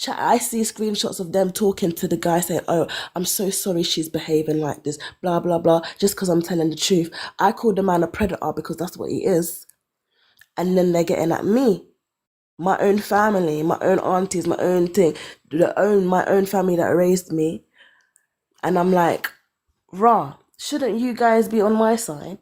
I see screenshots of them talking to the guy saying, oh, I'm so sorry she's behaving like this, blah, blah, blah, just because I'm telling the truth. I call the man a predator because that's what he is. And then they're getting at me. My own family, my own aunties, my own thing, my own family that raised me. And I'm like, rah, shouldn't you guys be on my side?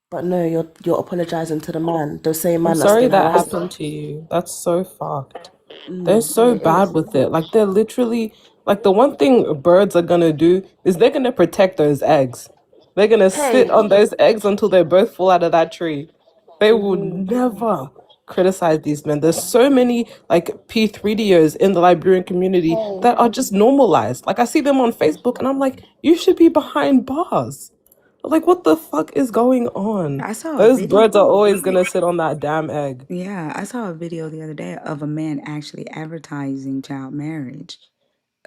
But no, you're apologizing to the man, the same I'm man that's sorry been that harassing. happened to you. That's so fucked. They're so It bad is. with it. Like they're literally like the one thing birds are gonna do is they're gonna protect those eggs. They're gonna sit Hey, on those eggs until they both fall out of that tree. They will never criticize these men. There's so many like P3DOs in the Liberian community hey, that are just normalized. Like I see them on Facebook and I'm like, you should be behind bars. Like what the fuck is going on? I saw a Those video. birds are always gonna sit on that damn egg. Yeah, I saw a video the other day of a man actually advertising child marriage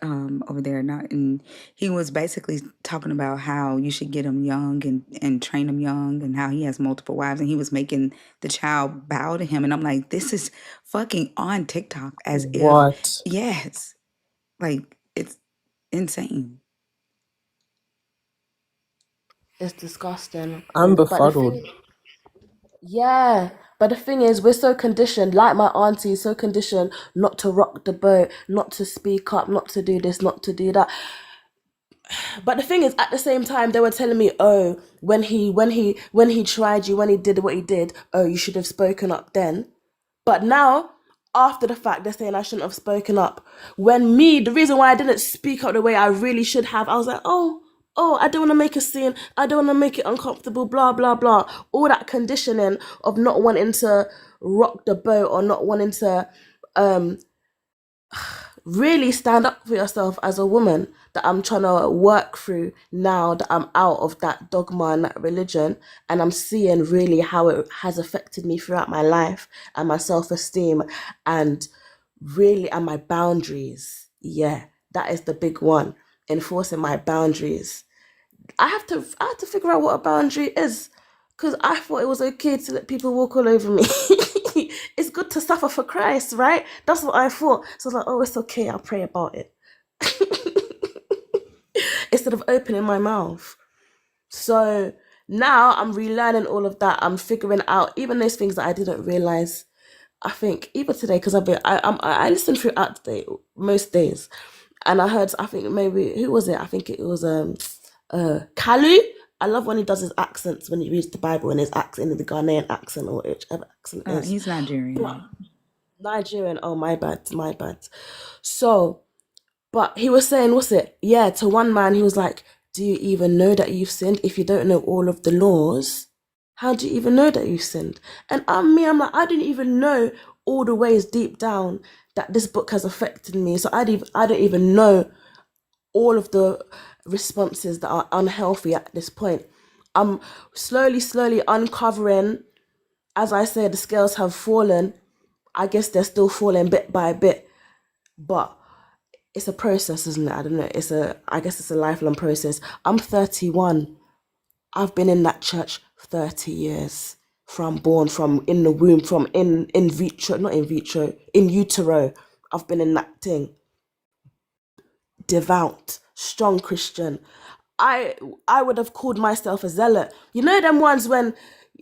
over there. Not, and he was basically talking about how you should get him young and train him young, and how he has multiple wives, and he was making the child bow to him. And I'm like, this is fucking on TikTok as if, What? yes, like it's insane. it's disgusting. I'm But the befuddled. thing, yeah. But the thing is, we're so conditioned, like my auntie, so conditioned not to rock the boat, not to speak up, not to do this, not to do that. But the thing is, at the same time, they were telling me, oh, when he tried you, when he did what he did, oh, you should have spoken up then. But now, after the fact, they're saying I shouldn't have spoken up. The reason why I didn't speak up the way I really should have, I was like, I don't want to make a scene. I don't want to make it uncomfortable, blah, blah, blah. All that conditioning of not wanting to rock the boat or not wanting to really stand up for yourself as a woman, that I'm trying to work through now that I'm out of that dogma and that religion, and I'm seeing really how it has affected me throughout my life and my self-esteem and my boundaries. Yeah, that is the big one. Enforcing my boundaries. I have to figure out what a boundary is, because I thought it was okay to let people walk all over me. It's good to suffer for Christ, right? That's what I thought. So I was like, oh, it's okay, I'll pray about it. Instead of opening my mouth. So now I'm relearning all of that. I'm figuring out even those things that I didn't realize. I think even today, because I listen throughout the day, most days, and I heard, I think maybe, who was it? I think it was Kalu. I love when he does his accents when he reads the Bible, and his accent, the Ghanaian accent or whichever accent it is. He's Nigerian. Right? Nigerian. Oh, my bad. So, but he was saying, what's it? Yeah, to one man, he was like, do you even know that you've sinned? If you don't know all of the laws, how do you even know that you've sinned? And I'm like, I didn't even know all the ways deep down that this book has affected me. So I don't even know all of the responses that are unhealthy at this point. I'm slowly uncovering. As I said, the scales have fallen. I guess they're still falling bit by bit, but it's a process, isn't it? I don't know. I guess it's a lifelong process. I'm 31. I've been in that church 30 years. From in the womb, from in vitro, not in vitro, in utero. I've been in that thing. Devout, strong Christian. I would have called myself a zealot. You know them ones when,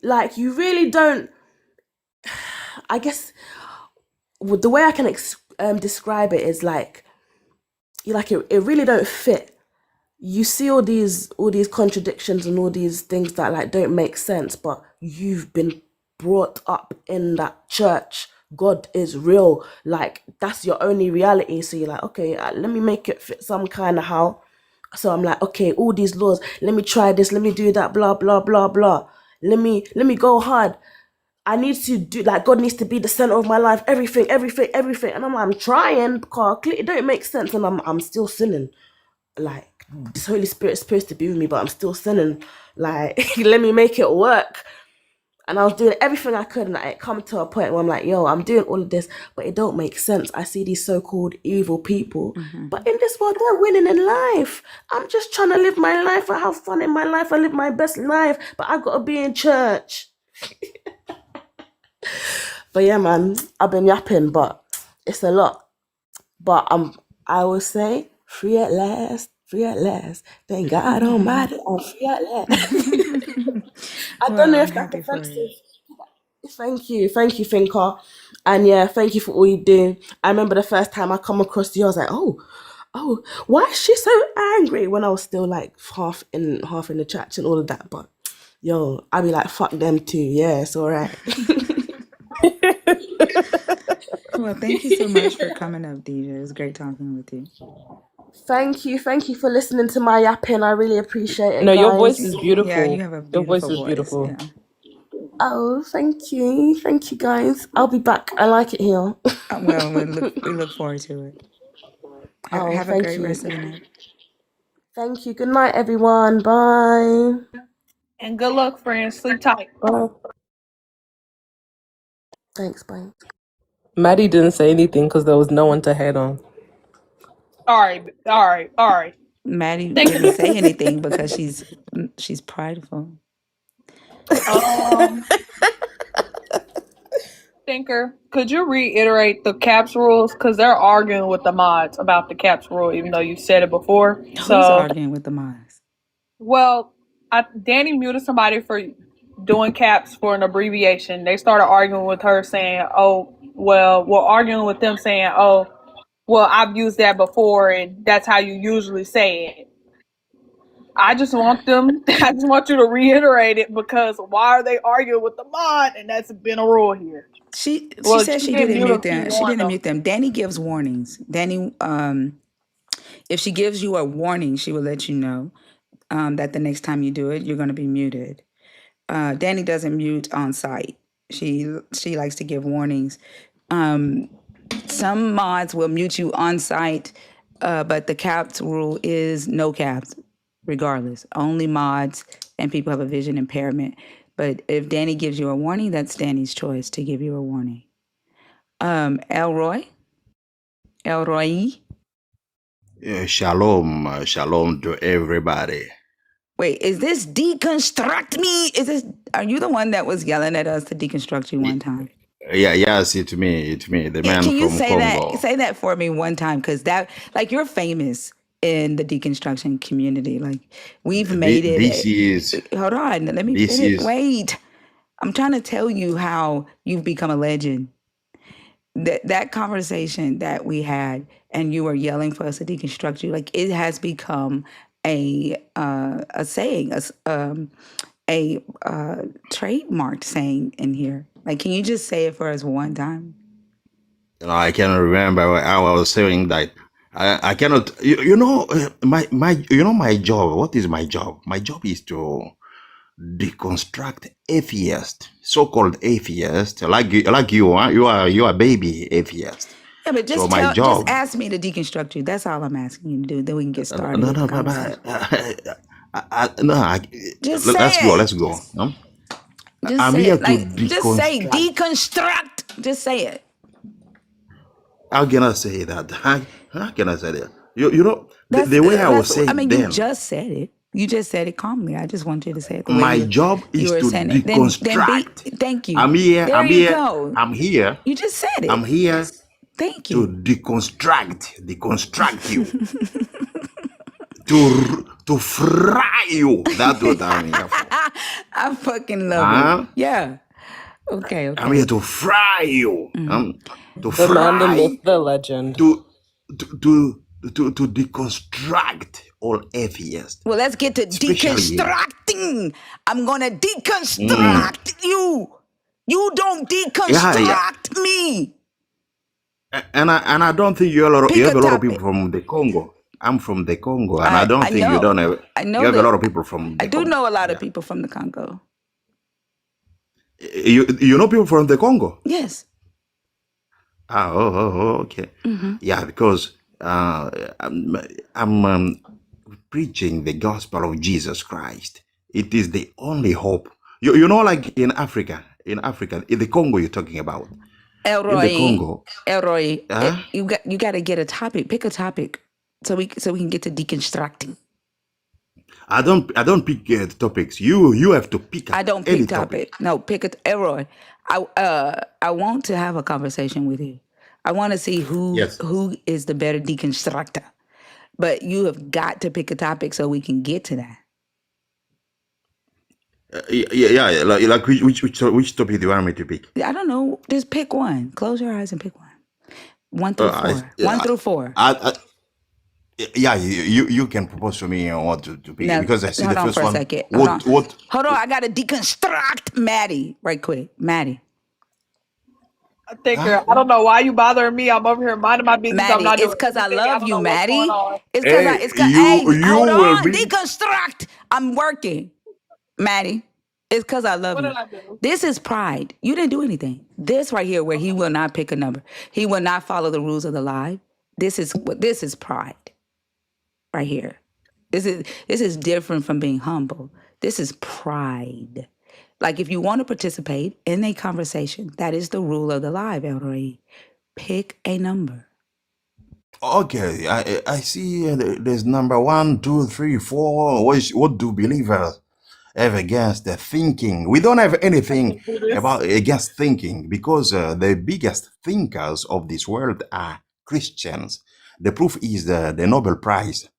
like, you really don't. I guess the way I can describe it is like, it really don't fit. You see all these contradictions and all these things that like don't make sense, but you've been brought up in that church. God is real. Like, that's your only reality. So you're like, okay, let me make it fit some kind of how. So I'm like, okay, all these laws, let me try this, let me do that, blah, blah, blah, blah. Let me go hard. I need to do, like, God needs to be the center of my life, everything. And I'm like, I'm trying, because it don't make sense, and I'm still sinning. Like, this Holy Spirit's supposed to be with me, but I'm still sinning. Like, let me make it work. And I was doing everything I could, and it come to a point where I'm like, yo, I'm doing all of this, but it don't make sense. I see these so-called evil people, but in this world, they're winning in life. I'm just trying to live my life. I have fun in my life. I live my best life, but I gotta be in church. But yeah, man, I've been yapping, but it's a lot. But I will say, free at last. Thank God Almighty, I'm free at last. I don't Well, know I'm if that's happy for offensive. you. Thank you, Finker. And yeah, thank you for all you do. I remember the first time I come across you, I was like, oh, why is she so angry? When I was still like half in the church and all of that. But yo, I be like, fuck them too. Yeah, it's all right. Well, thank you so much for coming up, DJ. It was great talking with you. Thank you for listening to my yapping. I really appreciate it, No, your voice guys. is Yeah, you beautiful. have a Your voice beautiful is voice. beautiful. Yeah. Oh, thank you, guys. I'll be back. I like it here. Well, we look forward to it. Oh, Have a thank great you. rest of the night. Thank you. Good night, everyone. Bye. And good luck, friends. Sleep tight. Thanks. Bye. Maddie didn't say anything because there was no one to head on. All right. Maddie Thank didn't you. say anything because she's prideful. Thinker, could you reiterate the caps rules? Because they're arguing with the mods about the caps rule, even though you said it before. Who's So, arguing with the mods? well, Danny muted somebody for doing caps for an abbreviation. They started arguing with her saying, oh, well, we're arguing with them saying, oh, well, I've used that before and that's how you usually say it. I just want you to reiterate it, because why are they arguing with the mod? And that's been a rule here. She Well, said she didn't didn't mute She them. She warned didn't them. mute them. Danny gives warnings. Danny, if she gives you a warning, she will let you know that the next time you do it, you're going to be muted. Danny doesn't mute on site. She likes to give warnings. Some mods will mute you on site, but the caps rule is no caps, regardless. Only mods and people have a vision impairment. But if Danny gives you a warning, that's Danny's choice to give you a warning. Elroy? Shalom to everybody. Wait, is this deconstruct me? Are you the one that was yelling at us to deconstruct you one time? Yes, it's me, the man Can you from say Congo. that? Say that for me one time, because you're famous in the deconstruction community. Like, we've made it. Hold on, let me finish. Wait, I'm trying to tell you how you've become a legend. That conversation that we had, and you were yelling for us to deconstruct you, like, it has become a saying, a trademarked saying in here. Like, can you just say it for us one time? I cannot remember how I was saying that. I cannot. My job. What is my job? My job is to deconstruct atheists, so-called atheists, like you. Huh? You are baby atheist. Yeah, but just just ask me to deconstruct you. That's all I'm asking you to do. Then we can get started. Let's go. Huh? I'm here to deconstruct. Just say deconstruct. Just say it. How can I say that? How can I say that? You know, the way I was saying then. You just said it. You just said it calmly. I just want you to say it. My job is to deconstruct. Thank you. I'm here. Go. I'm here. You just said it. I'm here. Thank you. To deconstruct you. to fry you. That's what I'm here for. I fucking love it. Yeah. Okay. I'm here to fry you. To fry. The man, the myth, the legend. To deconstruct all atheists. Well, let's get to deconstructing. I'm gonna deconstruct you. You don't deconstruct me. And I don't think you have a lot of people from the Congo. I'm from the Congo, and I don't think you have. You have a lot of people from the Congo. I do know a lot of people from the Congo. You know people from the Congo? Yes. Okay. Hmm. Yeah, because I'm preaching the gospel of Jesus Christ. It is the only hope. You know, like in the Congo you're talking about, in the Elroy, Congo, Elroy, huh? you got to get a topic. Pick a topic so we can get to deconstructing. I don't pick topics. You have to pick I don't any pick topic. topic. No, pick a Elroy. I want to have a conversation with you. I want to see who Yes. is the better deconstructor. But you have got to pick a topic so we can get to that. Yeah. Like which topic do you want me to pick? I don't know. Just pick one. Close your eyes and pick one. 1 through 4. 1 through 4. Yeah, you can propose to me what to pick Now, because I see hold the on first for a one. second. Hold on. What? Hold on. I got to deconstruct Maddie right quick. Maddie. Thinker, Huh? I don't know why you bothering me. I'm over here minding my business. I'm Maddie, not it's doing because I anything. I love don't you, know what's going Maddie. on. Hey, Hey, you hold will on. be. Deconstruct. I'm working. Maddie, it's because I love What did you. I do? This is pride. You didn't do anything. This right here, where he will not pick a number, he will not follow the rules of the live. This is pride right here. This is different from being humble. This is pride. Like if you want to participate in a conversation, that is the rule of the live, Elroy. Pick a number. Okay, I see there's number 1, 2, 3, 4. What do believers have against the thinking? We don't have I anything can't do this. about against thinking because the biggest thinkers of this world are Christians. The proof is the Nobel Prize.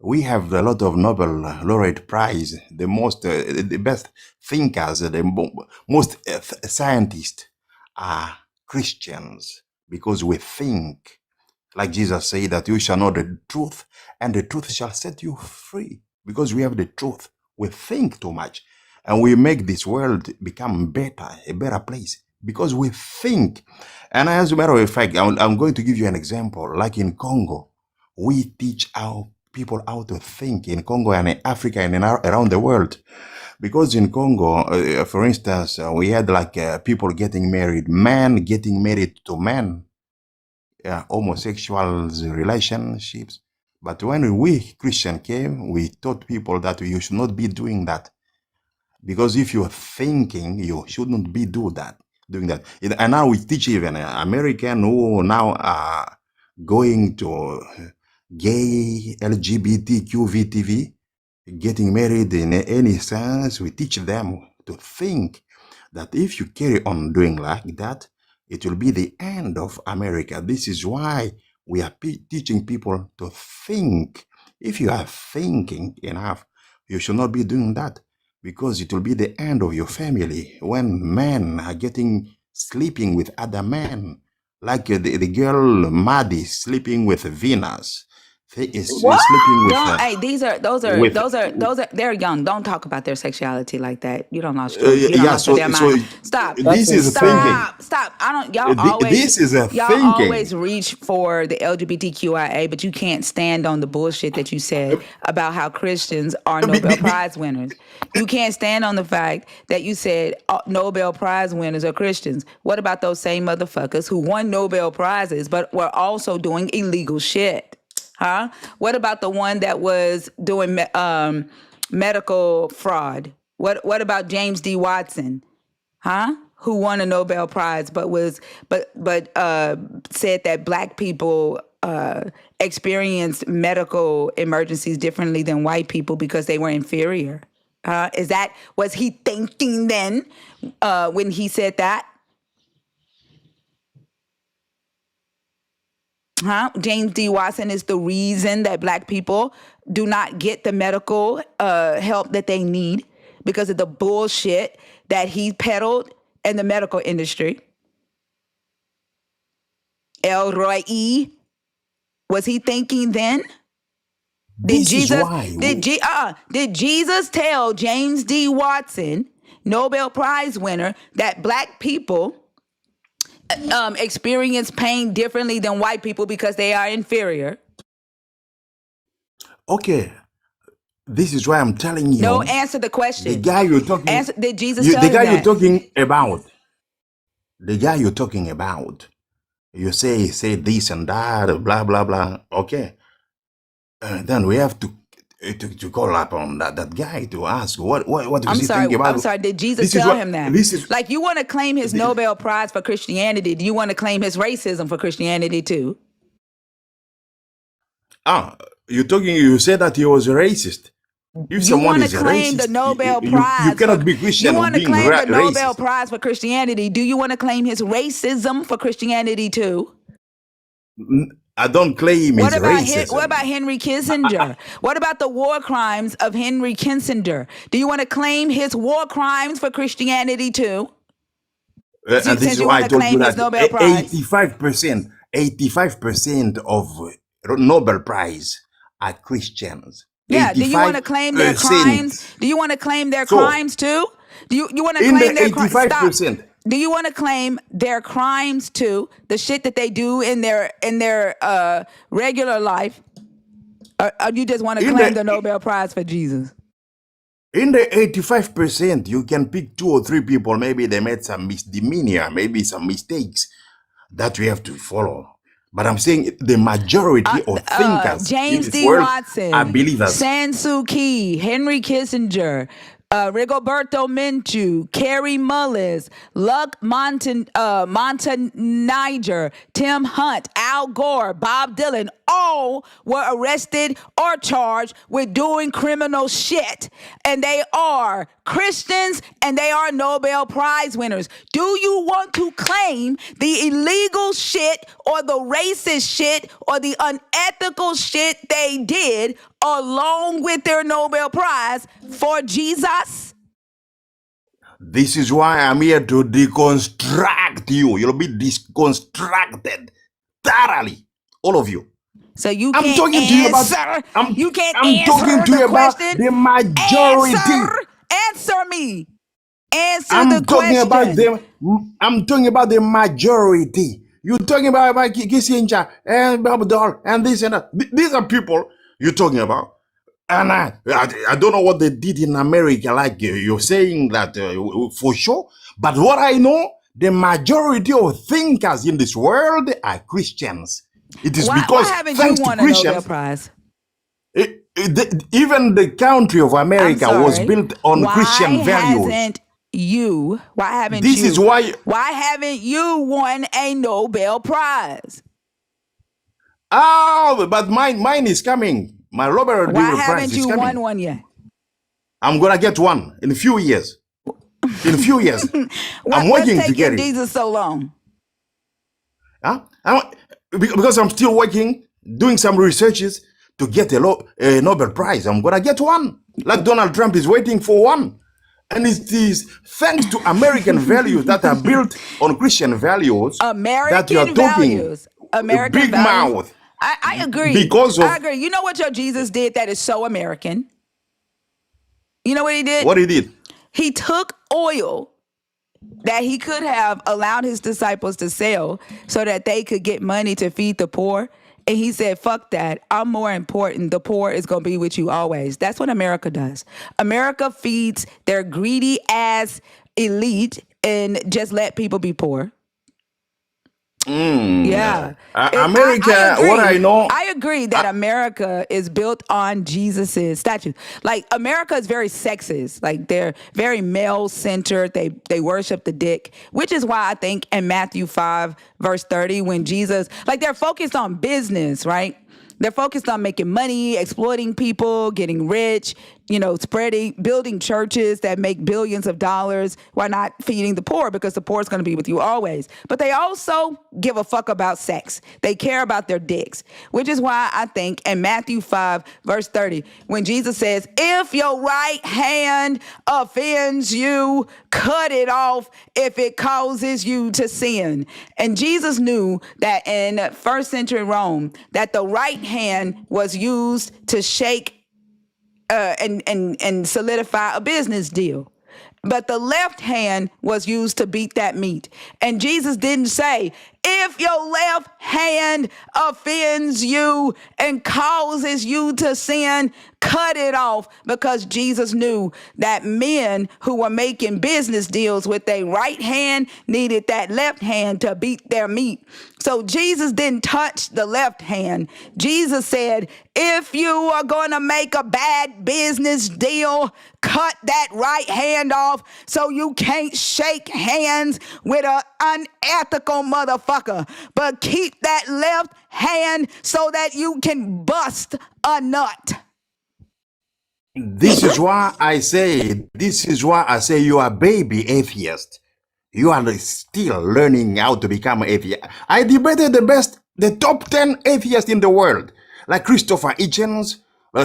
We have a lot of Nobel laureate prize. The best thinkers, most scientists are Christians because we think. Like Jesus said that you shall know the truth and the truth shall set you free. Because we have the truth. We think too much and we make this world become better, a better place because we think. And as a matter of fact, I'm going to give you an example. Like in Congo, we teach our people how to think in Congo and in Africa and around the world. Because in Congo, for instance, we had like people getting married, men getting married to men, homosexual relationships. But when we Christian came, we taught people that you should not be doing that. Because if you're thinking, you shouldn't be doing that. And now we teach even American who now are going to gay, LGBTQ, VTV, getting married in any sense. We teach them to think that if you carry on doing like that, it will be the end of America. This is why we are teaching people to think. If you are thinking enough, you should not be doing that because it will be the end of your family when men are sleeping with other men, like the girl Maddie sleeping with Venus. What? Sleeping Don't. Hey, with they're young. Don't talk about their sexuality like that. You don't lost your damn so mind. Stop. That's this is thinking. insane. Stop. I don't. This is a Y'all thinking. always reach for the LGBTQIA, but you can't stand on the bullshit that you said about how Christians are Be- Nobel be- be- Prize winners. You can't stand on the fact that you said Nobel Prize winners are Christians. What about those same motherfuckers who won Nobel Prizes but were also doing illegal shit? Huh? What about the one that was doing medical fraud? What about James D. Watson? Huh? Who won a Nobel Prize but said that black people experienced medical emergencies differently than white people because they were inferior. Was he thinking then when he said that? Huh? James D. Watson is the reason that black people do not get the medical help that they need because of the bullshit that he peddled in the medical industry. Elroy E. Was he thinking then? Did This is Jesus why did Jesus tell James D. Watson, Nobel Prize winner, that black people experience pain differently than white people because they are inferior? okay. This is why I'm telling No, you, answer the the question. guy you're talking, Did Jesus tell the him guy you're that? talking about, the guy you're talking about, you say this and that, blah blah blah. Okay, then we have to call upon that guy to ask what does he think I'm about. sorry. Did Jesus This is tell what him that? this is. Like, you want to claim his Nobel Prize for Christianity. Do you want to claim his racism for Christianity too? You said that he was a racist. If You someone want to is a claim the racist, Nobel you Prize cannot for, be you Christian want to being claim the Nobel racist. Prize for Christianity. Do you want to claim his racism for Christianity too? I don't claim his What racism. about Henry Kissinger? What about the war crimes of Henry Kissinger? Do you want to claim his war crimes for Christianity too? And this Since is you why I want to told you claim his that Nobel Prize. 85% of Nobel Prize are Christians. Yeah, do you want to claim their 85%. crimes? Do you want to claim their So, crimes too? Do you want to in claim the their crimes? Stop. 85%, Do you want to claim their crimes too? The shit that they do in their regular life, or you just want to in claim the the Nobel Prize for Jesus? in the 85%, you can pick 2 or 3 people. Maybe they made some misdemeanor, maybe some mistakes that we have to follow. But I'm saying the majority of thinkers in James this D. world are Watson, believers. San Suu Kyi, Henry Kissinger, Rigoberto Menchu, Carrie Mullis, Luc Montagnier, Tim Hunt, Al Gore, Bob Dylan, all were arrested or charged with doing criminal shit. And they are Christians and they are Nobel Prize winners. Do you want to claim the illegal shit or the racist shit or the unethical shit they did along with their Nobel Prize for Jesus? This is why I'm here to deconstruct you. You'll be deconstructed thoroughly, all of you. So you I'm can't talking to you about. answer. You can't I'm talking answer to the you about question. the majority. Answer me. Answer I'm the talking about question. them. I'm talking about the majority. You're talking about Kissinger and Babador and this and that. These are people you're talking about. And I don't know what they did in America, like you're saying that for sure. But what I know, the majority of thinkers in this world are Christians. It is Why because haven't you thanks to won a Nobel Christians, Prize? even the country of I'm America was sorry. built on Christian values. Why haven't This is why. Why haven't you won a Nobel Prize? Oh, but mine is coming. My Nobel Why Prize haven't is you coming. won one yet? I'm gonna get one in a few years. In a few years, I'm What's working to taking get it. Jesus so long? Huh? Because I'm still working, doing some researches to get a Nobel Prize. I'm gonna get one. Like Donald Trump is waiting for one. And it is thanks to American values that are built on Christian values that you are American talking. values. American Big values. mouth. I agree. Because of I agree. You know what your Jesus did that is so American? You know what he did? what he did. He took oil that he could have allowed his disciples to sell so that they could get money to feed the poor. And he said, fuck that. I'm more important. The poor is going to be with you always. That's what America does. America feeds their greedy ass elite and just let people be poor. Yeah. America, agree. what I know. I agree that America is built on Jesus's statue. Like, America is very sexist. Like, they're very male centered. They worship the dick, which is why I think in Matthew 5 verse 30, when Jesus, like, they're focused on business, right? They're focused on making money, exploiting people, getting rich, building churches that make billions of dollars while not feeding the poor, because the poor is going to be with you always. But they also give a fuck about sex. They care about their dicks, which is why I think in Matthew 5, verse 30, when Jesus says, if your right hand offends you, cut it off if it causes you to sin. And Jesus knew that in first century Rome, that the right hand was used to shake and solidify a business deal. But the left hand was used to beat that meat. And Jesus didn't say, If your left hand offends you and causes you to sin, cut it off, because Jesus knew that men who were making business deals with their right hand needed that left hand to beat their meat. So Jesus didn't touch the left hand. Jesus said, if you are going to make a bad business deal, cut that right hand off so you can't shake hands with an unethical motherfucker. But keep that left hand so that you can bust a nut. This is why I say you are baby atheist. You are still learning how to become an atheist. I debated the top 10 atheists in the world, like Christopher Hitchens,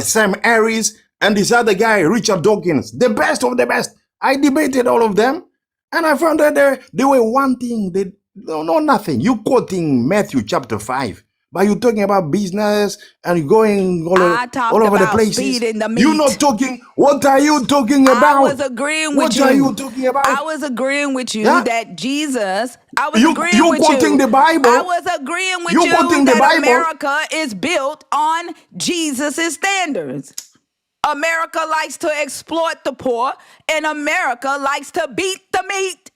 Sam Harris, and this other guy, Richard Dawkins, the best of the best. I debated all of them, and I found that they were one thing. They don't know nothing. You quoting Matthew chapter 5, but you're talking about business and you're going all over the places. Speeding the meat. You're not talking. What are you talking about? I was agreeing with you. What are you talking about? I was agreeing with you that Jesus. I was You agreeing with quoting you. the Bible. I was agreeing with You you quoting the that Bible. America is built on Jesus' standards. America likes to exploit the poor, and America likes to beat the meat.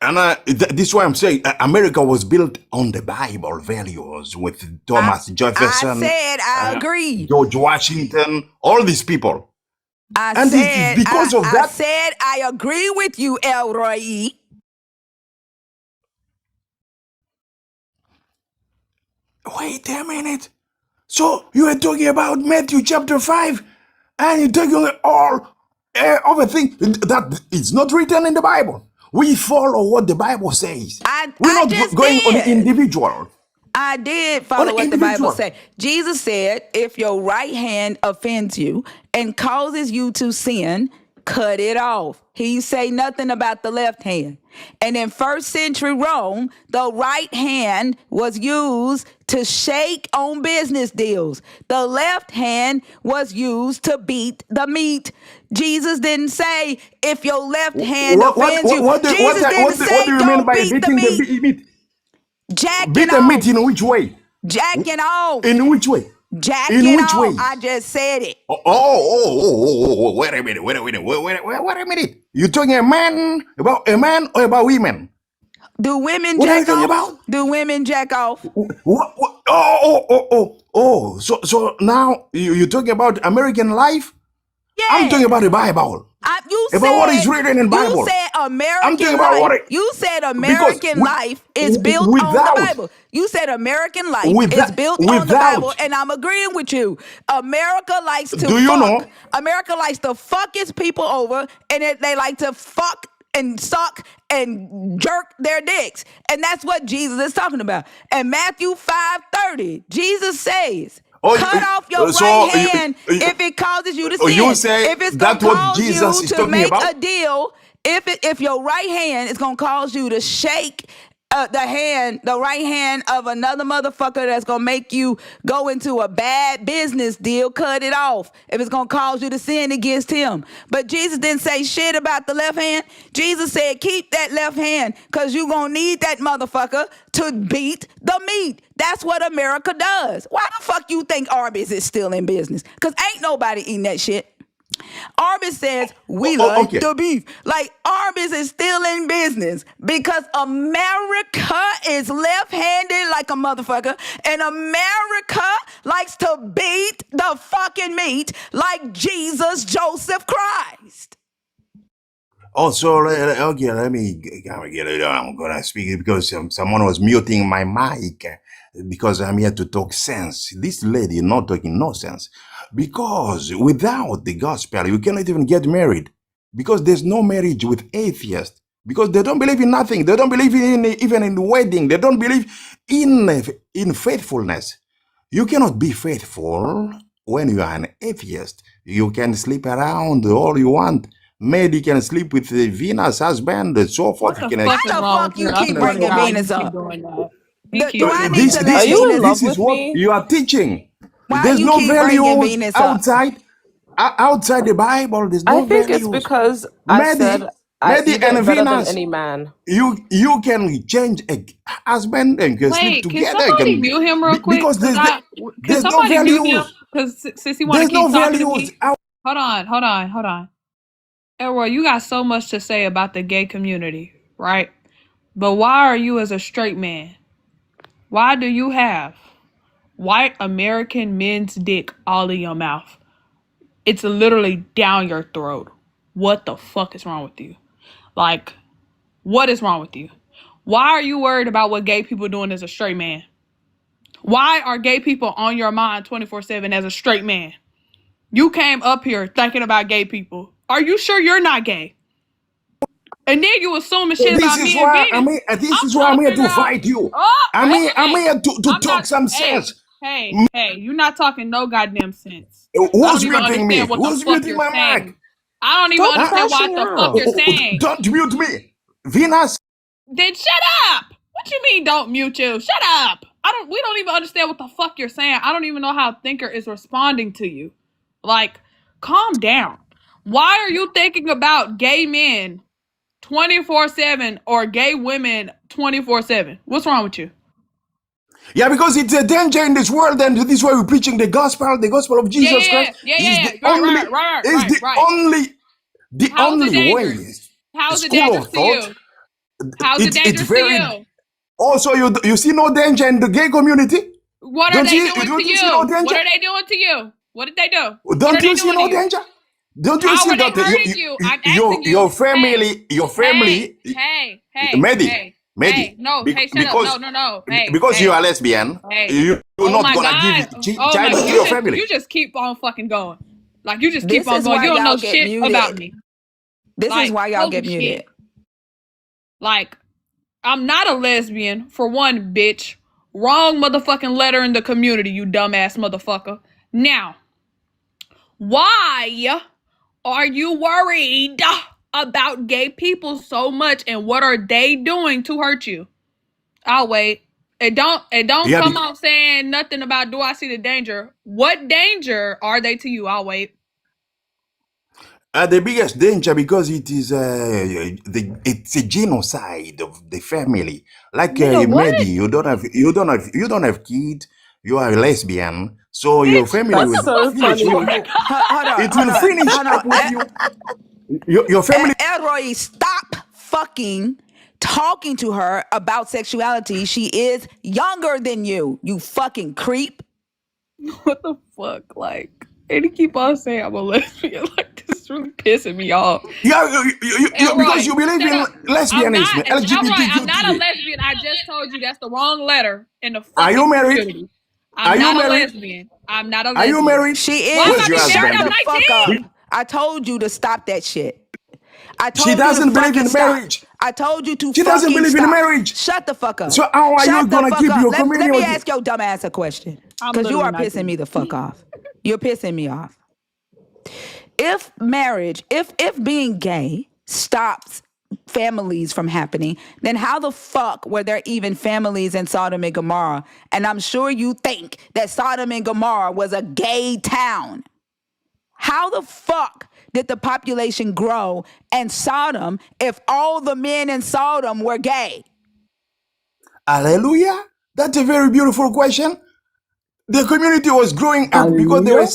And this is why I'm saying America was built on the Bible values with Thomas Jefferson. I said I agree. George Washington, all these people. I said I agree with you, Elroy. Wait a minute. So you are talking about Matthew chapter 5, and you're talking all other things that it's not written in the Bible. We follow what the Bible says. We're not going on individual. I did follow what the Bible said. Jesus said, if your right hand offends you and causes you to sin, cut it off. He say nothing about the left hand. And in first century Rome, the right hand was used to shake on business deals. The left hand was used to beat the meat. Jesus didn't say, if your left hand offends you. Jesus didn't say, don't beat the meat. Jacking beat the meat in which way? Jacking off. In which way? Jacking in which off. way? I just said it. Wait a minute. You talking about a man or about women? Do women what jack are you off? about? Do women jack off? So now you're talking about American life? Yeah. I'm talking about the Bible. What is written in the Bible. You said American life. You said American life is built on the Bible. You said American life is built on the Bible, and I'm agreeing with you. America likes to fuck. America likes to fuck its people over, and they like to fuck and suck and jerk their dicks. And that's what Jesus is talking about. And Matthew 5:30, Jesus says, cut off your right hand if it causes you to sin. You say if it's that's gonna what cause Jesus you is to talking make about? a deal, if your right hand is gonna cause you to shake the right hand of another motherfucker that's gonna make you go into a bad business deal, cut it off. If it's gonna cause you to sin against him. But Jesus didn't say shit about the left hand. Jesus said, keep that left hand, because you're gonna need that motherfucker to beat the meat. That's what America does. Why the fuck you think Arby's is still in business? Because ain't nobody eating that shit. Arby's says we like the beef. Like, Arby's is still in business because America is left-handed like a motherfucker, and America likes to beat the fucking meat like Jesus Joseph Christ. So let me get it. I'm gonna speak because someone was muting my mic because I'm here to talk sense. This lady not talking no sense. Because without the gospel, you cannot even get married. Because there's no marriage with atheists. Because they don't believe in nothing. They don't believe even in the wedding. They don't believe in faithfulness. You cannot be faithful when you are an atheist. You can sleep around all you want. Maybe you can sleep with Venus' husband and so forth. Why the fuck you keep bringing Venus up? Do I need this to let Venus? this is what you are teaching. Why There's you no keep bringing values Venus up? outside the Bible. There's no I think values. it's because I said Maybe You get and better than Venus, any man. you can change a husband and can sleep Wait, can together. somebody mute him real quick? Because Cause can there's no somebody mute him? values. Cause since he want to There's no keep talking to values. me, hold on. Elroy, you got so much to say about the gay community, right? But why are you as a straight man? Why do you have white American men's dick all in your mouth? It's literally down your throat. What the fuck is wrong with you? Like, what is wrong with you? Why are you worried about what gay people doing as a straight man? Why are gay people on your mind 24/7 as a straight man? You came up here thinking about gay people. Are you sure you're not gay? And then you assuming So shit this about is me and why Venus. this I'm is why trying I'm to here figure to out. fight you. Oh, I'm hey, here, I'm hey, here to I'm talk not. some Hey, sense. you're not talking no goddamn sense. I don't Who's even muting me? understand what the Who's fuck muting you're my saying. mic? I don't even Stop Huh? understand what crashing the fuck you're out. saying. Don't mute me. Venus, Then shut up. What you mean don't mute you? Shut up. We don't even understand what the fuck you're saying. I don't even know how Thinker is responding to you. Like, calm down. Why are you thinking about gay men 24/7 or gay women 24/7? What's wrong with you? yeah, because it's a danger in this world, and this is why we're preaching the gospel of Jesus Christ is the only, Right. the How is it only way. dangerous? How is it School dangerous of to thought. you? How is it It's dangerous to very. you? Also, you see no danger in the gay community. What are they doing to See no you? danger? What are they doing to you? What did they do? What Don't are they you see doing to no you? danger? Don't you How see are they that hurting you? I'm asking you. your family, Hey. Medi, No, hey, shut up. because No. because you Hey. are lesbian, Hey. you're Oh not my gonna God. give Oh my child God. to your family. You just keep on fucking going. Like, you just keep This on is going. why You don't y'all know get shit about muted. me. This is Like, why y'all holy get muted. shit. Like, I'm not a lesbian, for one, bitch. Wrong motherfucking letter in the community, you dumbass motherfucker. Now, why are you worried about gay people so much, and what are they doing to hurt you? I'll wait. And don't Yeah, come out saying nothing about do I see the danger. What danger are they to you? I'll wait. the biggest danger because it is it's a genocide of the family. Like Nigga, what? Medi, you don't have kids. You are a lesbian, so your Bitch, family what That's will the so fuck? finish with funny. you. Hold on, It will finish up with you. Your family. Elroy, stop fucking talking to her about sexuality. She is younger than you, you fucking creep. What the fuck? Like, and he keep on saying I'm a lesbian. Like, this is really pissing me off. Yeah, because you Elroy, believe shut in up. lesbianism, Elroy, I'm not a LGBTQ. lesbian. I just told you that's the wrong letter in the Are you fucking married? community. Are I'm you not a married? lesbian. I'm not a Are you lesbian. married? She Why am is. Where's I your be married? Shut husband? I'm the fuck up. 19. I told you to stop that shit. I She told you to doesn't believe fucking in stop. marriage. I told you to She doesn't fucking believe in stop. marriage. Shut the fuck up. So how are you Shut the gonna fuck keep up. your Let me community? ask your dumb ass a question. I'm Because you literally are pissing 19. me the fuck off. You're pissing me off. If marriage, if being gay stops families from happening, then how the fuck were there even families in Sodom and Gomorrah? And I'm sure you think that Sodom and Gomorrah was a gay town. How the fuck did the population grow in Sodom if all the men in Sodom were gay? Hallelujah. That's a very beautiful question. The community was growing up because there were Hallelujah.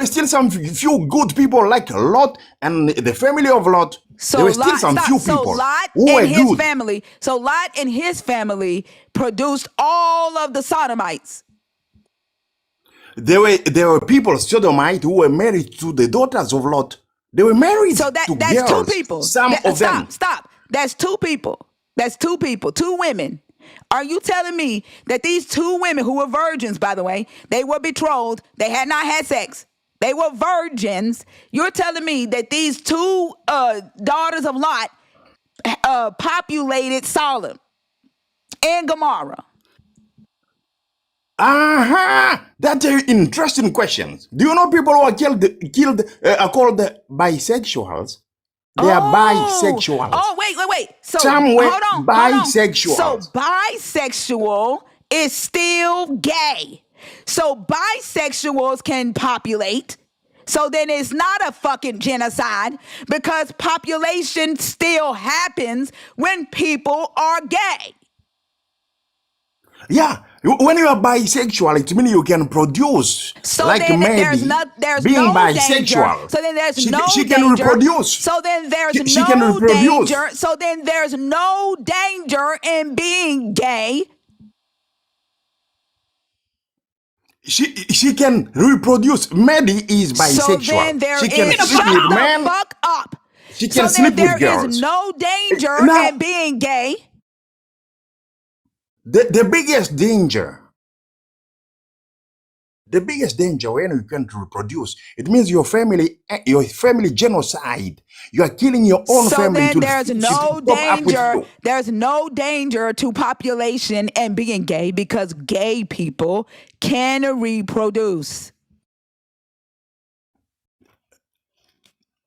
still some few good people like Lot and the family of Lot. There So were still Lot, some stop. few So people Lot who and were his good. family. So Lot and his family produced all of the Sodomites. There were people Sodomite who were married to the daughters of Lot. They were married So to that's two girls. people. Some of them. Stop. That's two people. That's two people. Two women. Are you telling me that these two women who were virgins, by the way, they were betrothed, they had not had sex, they were virgins. You're telling me that these two daughters of Lot populated Sodom and Gomorrah? That's an interesting question. Do you know people who are killed are called bisexuals? They are bisexuals. Oh, wait. So Some were hold on. bisexuals. So bisexual is still gay. So bisexuals can populate. So then it's not a fucking genocide because population still happens when people are gay. Yeah, when you are bisexual, it means you can produce. So Like then there's Maddie, being no danger. bisexual, So then there's she no can danger. reproduce. So then there's She can no reproduce. danger. So then there's no danger in being gay. She can reproduce. Maddie is So bisexual. then there She can is sleep shut with the men. fuck up. She So can then sleep with there is girls. no danger Now, in being gay. the biggest danger when you can't reproduce, it means your family genocide. You are killing your own So family then to there's no stop up with danger. you. There's no danger to population and being gay because gay people can reproduce.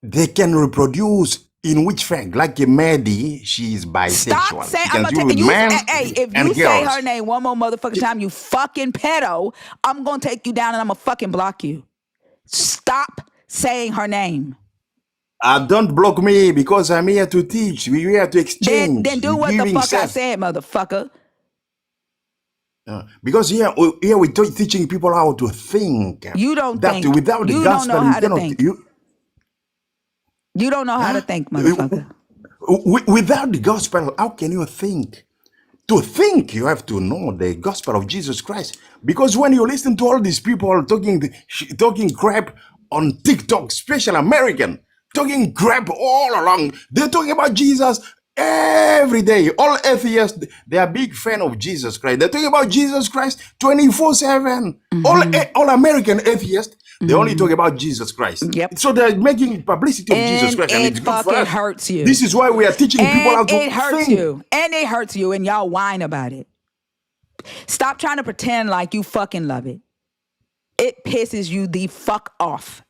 They can reproduce in which fact? Like a Maddie, she is Stop bisexual. saying She I'm can gonna sleep take with you. men Hey, if and you say girls. her name one more motherfucking time, you fucking pedo, I'm gonna take you down and I'm gonna fucking block you. Stop saying her name. Don't block me because I'm here to teach. We're here to Then exchange. do We're what the giving fuck I sense. said, motherfucker. Because here we're teaching people how to think. You don't That think. without the You don't know gospel, you how to cannot. think. You don't know how to think, motherfucker. Without the gospel, how can you think? To think, you have to know the gospel of Jesus Christ. Because when you listen to all these people talking crap on TikTok, especially American, talking crap all along, they're talking about Jesus every day. All atheists, they are big fan of Jesus Christ. They're talking about Jesus Christ 24/7. All American atheists, they only talk about Jesus Christ. Yep. So they're making publicity of Jesus And Christ, and it it's good for fucking us. hurts you. This is why we are teaching people how And to it hurts think. you. And it hurts you. And y'all whine about it. Stop trying to pretend like you fucking love it. It pisses you the fuck off.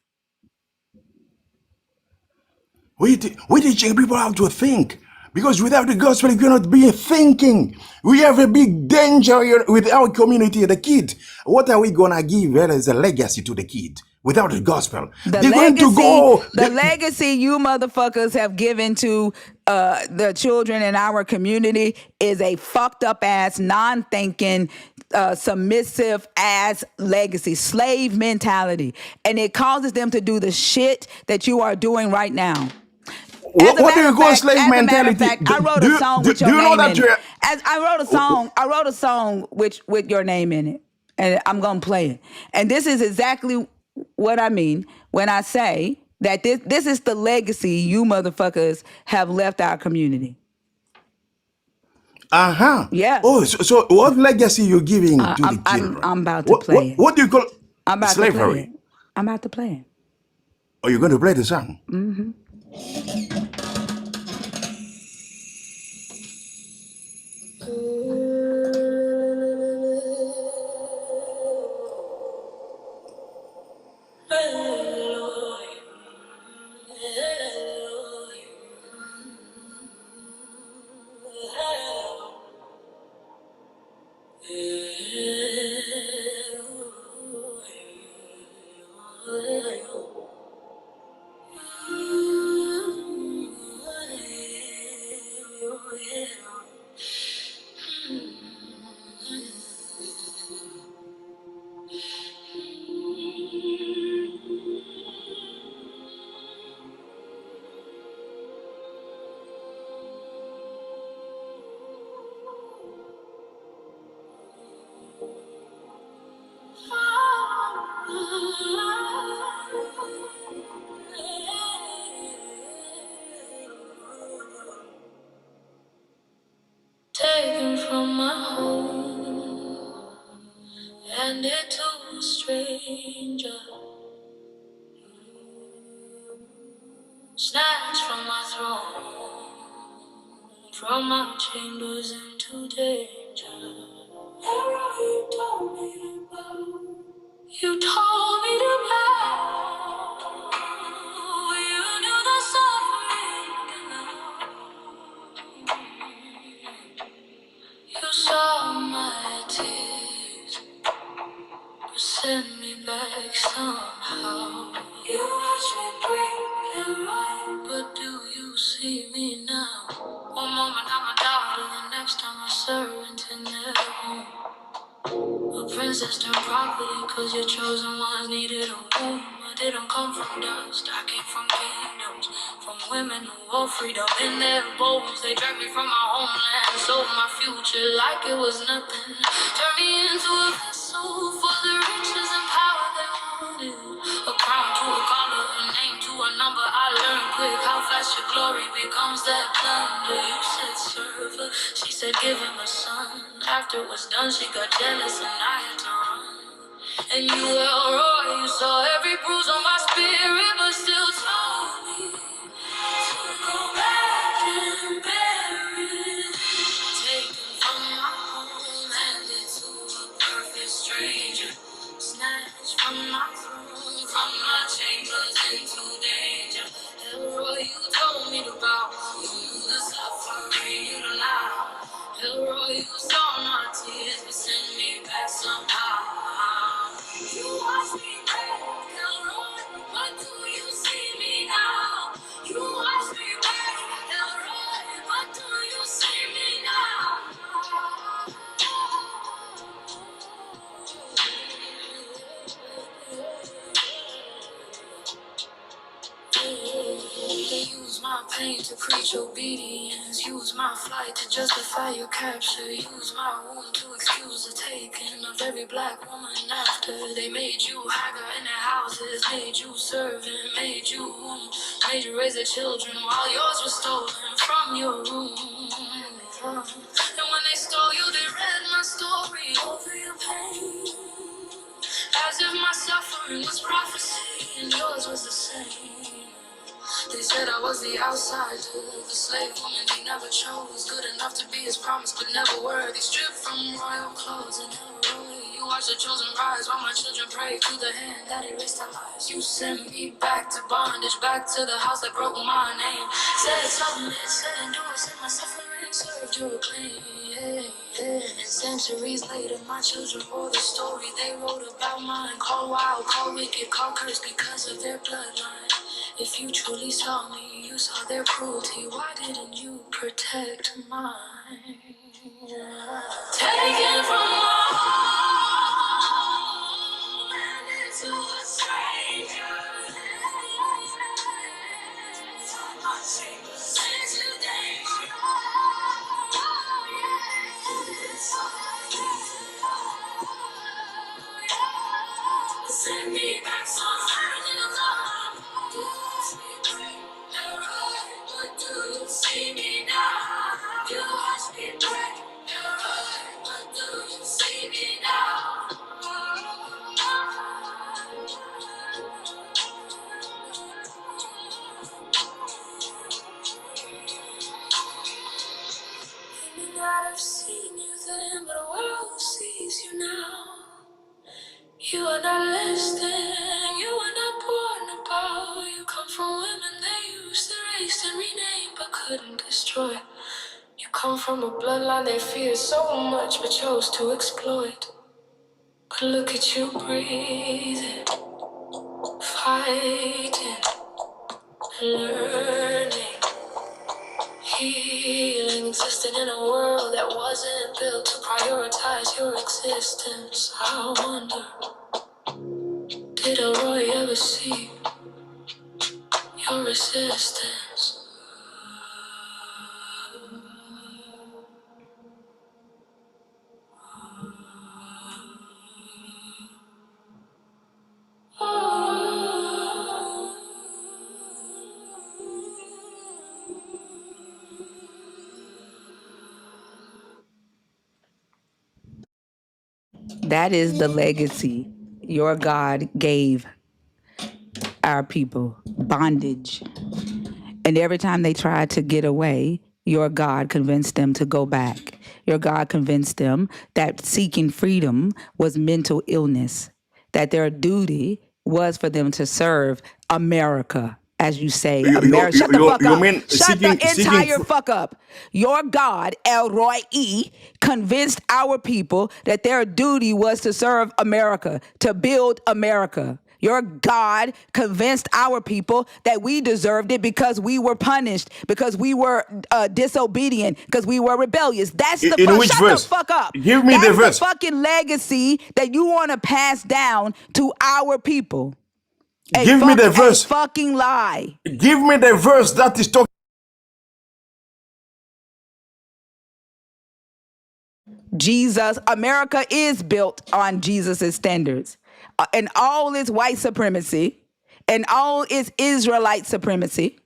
We're teaching people how to think. Because without the gospel, you cannot be thinking. We have a big danger here with our community, the kid. What are we going to give as a legacy to the kid without the gospel? They're going to go. The legacy you motherfuckers have given to the children in our community is a fucked up ass, non-thinking, submissive ass legacy, slave mentality. And it causes them to do the shit that you are doing right now. What do you call slave mentality? I wrote a song with your do you know name that in you're... it. I wrote a song with your name in it, and I'm gonna play it. And this is exactly what I mean when I say that this is the legacy you motherfuckers have left our community. Yeah. Oh, so what legacy you giving to the children? I'm about to play it. What do you call I'm about slavery? to play it. I'm about to play it. Are you going to play the song? Mm-hmm. Taken from my home, handed to a stranger, snatched from my throne, from my chambers into danger. Error you told me about. You told me to bow. You knew the suffering. You saw my tears, but sent me back somehow. You see me now? One moment I'm a daughter, the next I'm a servant in their home. A princess turned property, cause your chosen ones needed a womb. I didn't come from dust, I came from kingdoms. From women who hold freedom in their bones. They dragged me from my homeland, sold my future like it was nothing. Turned me into a vessel for the riches and power they wanted. A crown to a collar, a name to a number. I learned quick how fast your glory becomes that plunder. You said serve her, she said give him a son. After it was done, she got jealous and I had to run. And you were Roy, you saw every bruise on my spirit, but still told me to go back and bury it. Taken from my home, handed to a perfect stranger. Snatched from my throne, from my chambers into danger. Elroy, you told me to bow. You knew the suffering you'd allow. Elroy, you saw my tears, but sent me back somehow. You watched me break, Elroy, but do you see me now? You watched me break, Elroy, but do you see me now? They use my pain to preach obedience. Use my flight to justify your capture. Use my wound to excuse the taking of every black woman after. They made you hagger in their houses. Made you servant. Made you womb. Made you raise their children while yours was stolen from your room. And when they stole you, they read my story over your pain. As if my suffering was prophecy and yours was the same. They said I was the outsider, the slave woman he never chose. Good enough to be his promise, but never worthy. Stripped from royal clothes and heroin. You watch the children rise while my children pray to the hand that erased their lives. You sent me back to bondage, back to the house that broke my name. Said something, said endurance, and my suffering served your claim. And centuries later, my children bore the story they wrote about mine. Called wild, called wicked, called cursed because of their bloodline. If you truly saw me, you saw their cruelty. Why didn't you protect mine? Taken from my home and into a stranger. My chambers into danger. Send me back some in alarm. You watch me break the road, but do you see me now? You watch me break the road, but do you see me now? May not have seen you then, but the world sees you now. You are not less than, you are not born about. You come from women they used, erased and renamed, but couldn't destroy. You come from a bloodline they feared so much, but chose to exploit. But look at you breathing, fighting, learning, healing, existing in a world that wasn't built to prioritize your existence. I wonder, did Elroy ever see your resistance? That is the legacy your God gave our people, bondage. And every time they tried to get away, your God convinced them to go back. Your God convinced them that seeking freedom was mental illness, that their duty was for them to serve America. As you say, America. Shut the fuck up. mean Shut the entire fuck up. Your God, Elroy E., convinced our people that their duty was to serve America, to build America. Your God convinced our people that we deserved it because we were punished, because we were disobedient, because we were rebellious. That's the In fuck. which Shut the verse? fuck up. Give me the That's the verse. fucking legacy that you want to pass down to our people. Give me the A verse. fucking lie. Give me the verse that is talking. America is built on Jesus' standards. And all its white supremacy, and all its Israelite supremacy,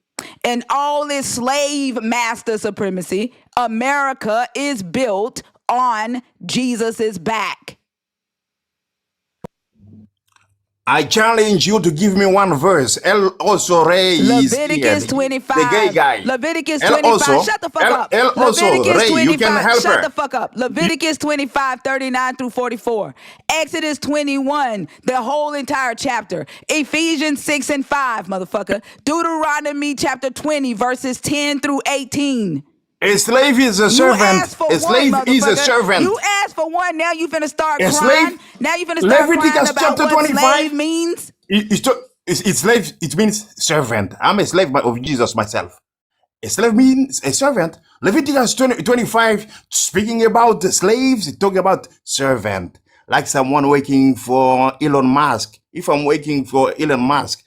and all its slave master supremacy, America is built on Jesus' back. I challenge you to give me one verse. El also Ray is here. Leviticus 25. The gay guy. Leviticus El 25. also, Shut the fuck El, up. El also Leviticus Ray, 25. you can help Shut her. the fuck up. Leviticus 25, 39 through 44. Exodus 21, the whole entire chapter. Ephesians 6 and 5, motherfucker. Deuteronomy chapter 20, verses 10 through 18. A slave is a You servant. asked for A one, slave is a motherfucker. servant. You asked for one. Now you finna start A crying. slave. Now you finna start crying Leviticus about chapter what 25. slave means. It's slave. It means servant. I'm a slave of Jesus myself. A slave means a servant. Leviticus 25, speaking about the slaves, talking about servant. Like someone working for Elon Musk. If I'm working for Elon Musk,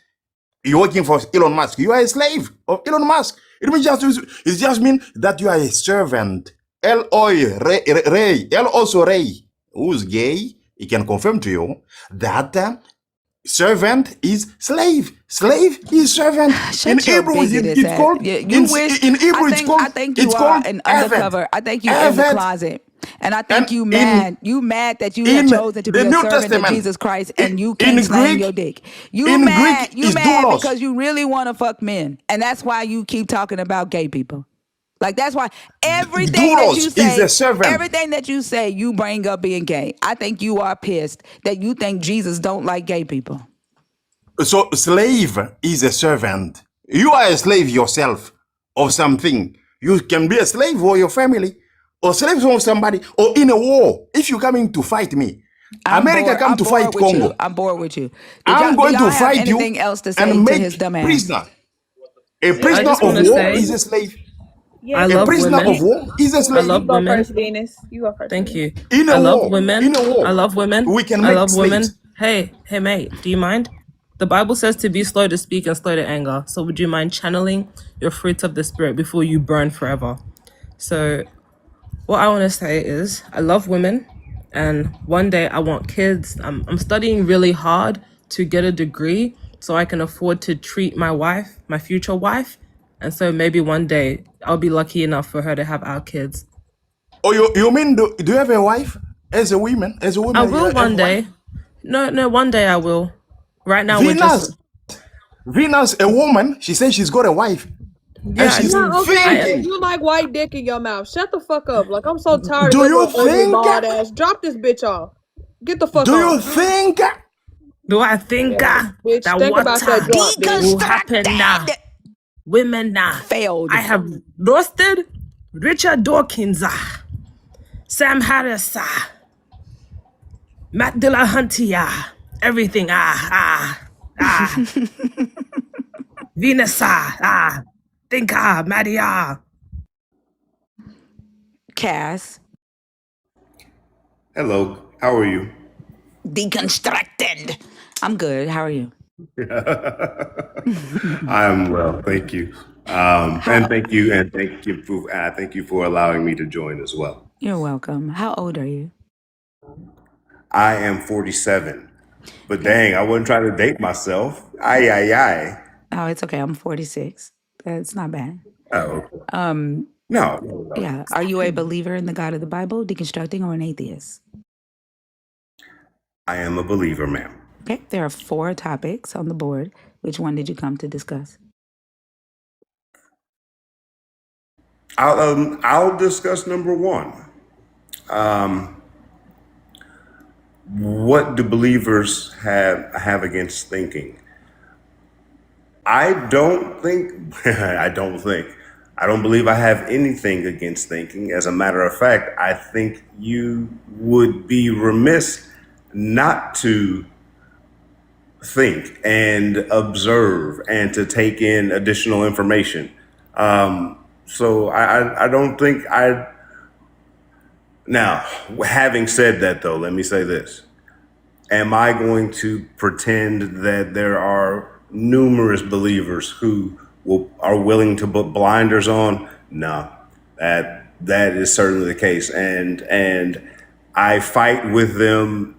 you're working for Elon Musk, you are a slave of Elon Musk. It just means that you are a servant. Ray, El also Ray, who's gay, he can confirm to you that servant is slave. Slave is servant. Shut In your Hebrew, bigoted it's ass. called. You wish. In Hebrew, it's called. I think you it's are called an Eved. undercover. I think you in the Eved. closet. And I think And you mad. You mad that you have in chosen to be the a New servant of Testament, Jesus Christ and you in can't slang your Greek, dick. You in mad. Greek You is mad doulos. because you really want to fuck men. And that's why you keep talking about gay people. Like that's why everything that you Doulos is say, a servant. everything that you say, you bring up being gay. I think you are pissed that you think Jesus don't like gay people. So slave is a servant. You are a slave yourself of something. You can be a slave for your family, or slave for somebody, or in a war. If you're coming to fight me, America come I'm to bored fight with Congo. you. I'm bored with you. I'm Do going y'all to have fight you anything else to say and to his make dumb ass? prisoner. A I prisoner just of want to war say is a slave. Yeah, I A love prisoner of women. war is a I slave. love you go women. first, Venus. You go first, Thank Venus. you. In I a love war, women. in a war, I love women. we can I make love slaves. women. Hey, mate, do you mind? The Bible says to be slow to speak and slow to anger. So would you mind channeling your fruits of the spirit before you burn forever? So what I want to say is I love women and one day I want kids. I'm studying really hard to get a degree so I can afford to treat my wife, my future wife. And so maybe one day I'll be lucky enough for her to have our kids. Oh, you mean do you have a wife? As a woman, I you will have one a wife? day. No, one day I will. Right now we're Venus, just Venus, a woman. She says she's got a wife, and yeah, I she's do. Yeah, okay, I and you like white dick in your mouth. Shut the fuck up. Like, I'm so tired Do of your you little ugly think? bald ass. Drop this bitch off. Get the fuck Do you off. think? do I think Bitch, that think what about that drop, bitch. will happen now. Women now. Failed. I have roasted Richard Dawkins, Sam Harris, Matt Dillahunty, everything, Venus, think, Maddie, Cass. Hello, how are you? Deconstructed. I'm good. How are you? I'm well, thank you. And thank you for allowing me to join as well. You're welcome. How old are you? I am 47, but dang, I wasn't trying to date myself. Aye. Oh, it's okay. I'm 46. It's not bad. Oh, Um, no. yeah. Are you a believer in the God of the Bible, deconstructing, or an atheist? I am a believer, ma'am. Okay. There are 4 topics on the board. Which one did you come to discuss? I'll discuss number 1. What do believers have against thinking? I don't believe I have anything against thinking. As a matter of fact, I think you would be remiss not to think and observe and to take in additional information. So I don't think I. Now, having said that, though, let me say this. Am I going to pretend that there are numerous believers who are willing to put blinders on? No, that is certainly the case, and I fight with them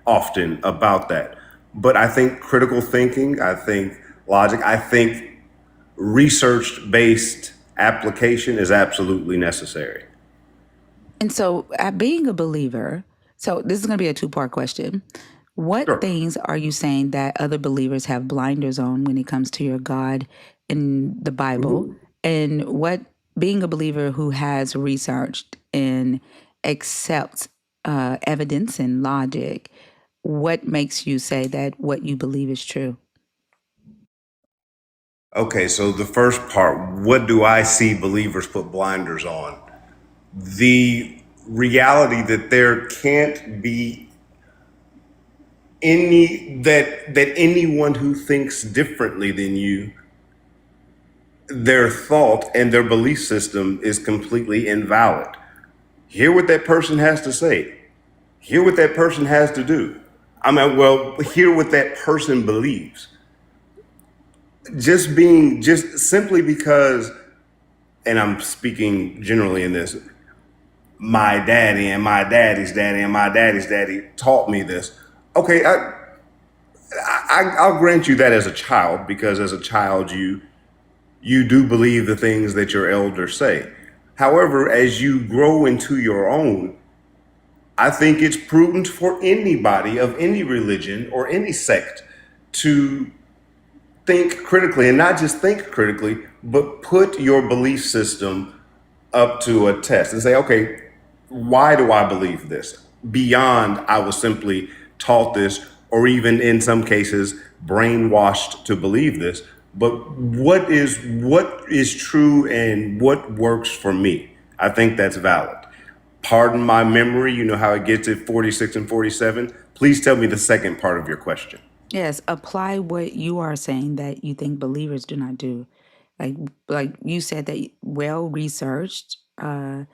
often about that. But I think critical thinking, I think logic, I think research-based application is absolutely necessary. And so, being a believer, so this is going to be a two-part question. What Sure. things are you saying that other believers have blinders on when it comes to your God in the Bible? And what, being a believer who has researched and accepts evidence and logic, what makes you say that what you believe is true? Okay, so the first part, what do I see believers put blinders on? The reality that there can't be anyone who thinks differently than you, their thought and their belief system is completely invalid. Hear what that person has to say. Hear what that person has to do. Hear what that person believes. Just simply because, and I'm speaking generally in this, my daddy and my daddy's daddy and my daddy's daddy taught me this. Okay, I'll grant you that as a child, because as a child you do believe the things that your elders say. However, as you grow into your own, I think it's prudent for anybody of any religion or any sect to think critically, and not just think critically, but put your belief system up to a test and say, okay, why do I believe this? Beyond I was simply taught this, or even in some cases brainwashed to believe this. But what is true and what works for me? I think that's valid. Pardon my memory, you know how it gets at 46 and 47. Please tell me the second part of your question. Yes, apply what you are saying that you think believers do not do. Like you said that well-researched and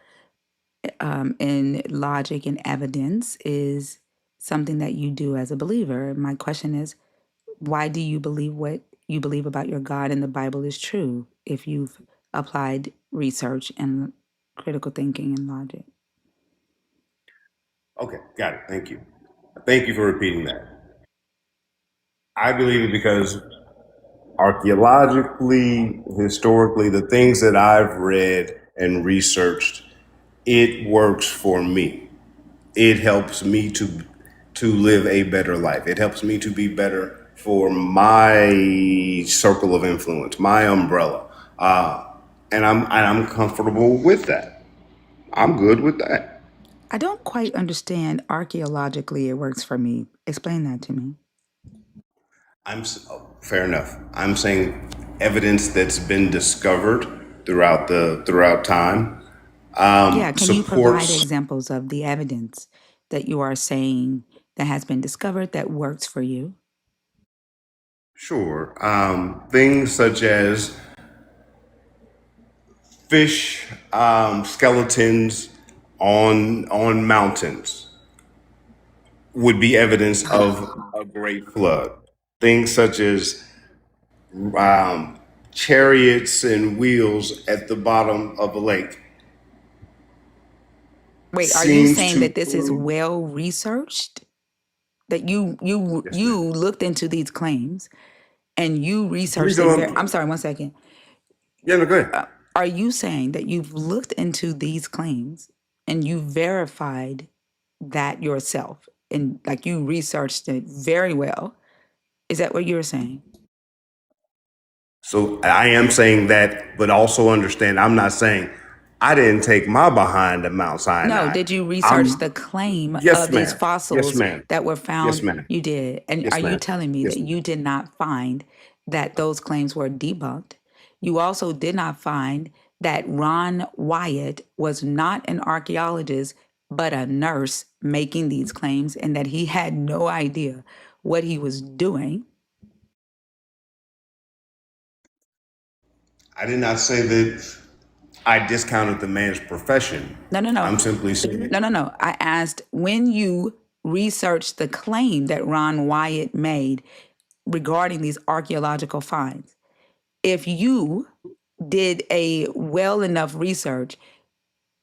logic and evidence is something that you do as a believer. My question is, why do you believe what you believe about your God and the Bible is true if you've applied research and critical thinking and logic? Okay, got it. Thank you. Thank you for repeating that. I believe it because archaeologically, historically, the things that I've read and researched, it works for me. It helps me to live a better life. It helps me to be better for my circle of influence, my umbrella, and I'm comfortable with that. I'm good with that. I don't quite understand archaeologically it works for me. Explain that to me. Fair enough. I'm saying evidence that's been discovered throughout time Yeah, can you provide supports. examples of the evidence that you are saying that has been discovered that works for you? Sure. Things such as fish skeletons on mountains would be evidence of a great flood. Things such as chariots and wheels at the bottom of a lake Wait, are you seems saying to that this is prove. well researched? That you Yes, ma'am. looked into these claims and you The researched reason it I'm, I'm sorry, one second. yeah, no, go ahead. Are you saying that you've looked into these claims and you verified that yourself and like you researched it very well? Is that what you're saying? So I am saying that, but also understand I'm not saying I didn't take my behind to Mount No, Sinai. did you research the I'm claim Yes, of these ma'am. Yes, fossils ma'am. that were Yes, found? ma'am. You did. And are Yes, you ma'am. telling me that Yes, you ma'am. did not find that those claims were debunked? You also did not find that Ron Wyatt was not an archaeologist, but a nurse making these claims, and that he had no idea what he was doing. I did not say that I discounted the man's profession. No, no, no. I'm simply saying, No. I asked, when you researched the claim that Ron Wyatt made regarding these archaeological finds, if you did a well enough research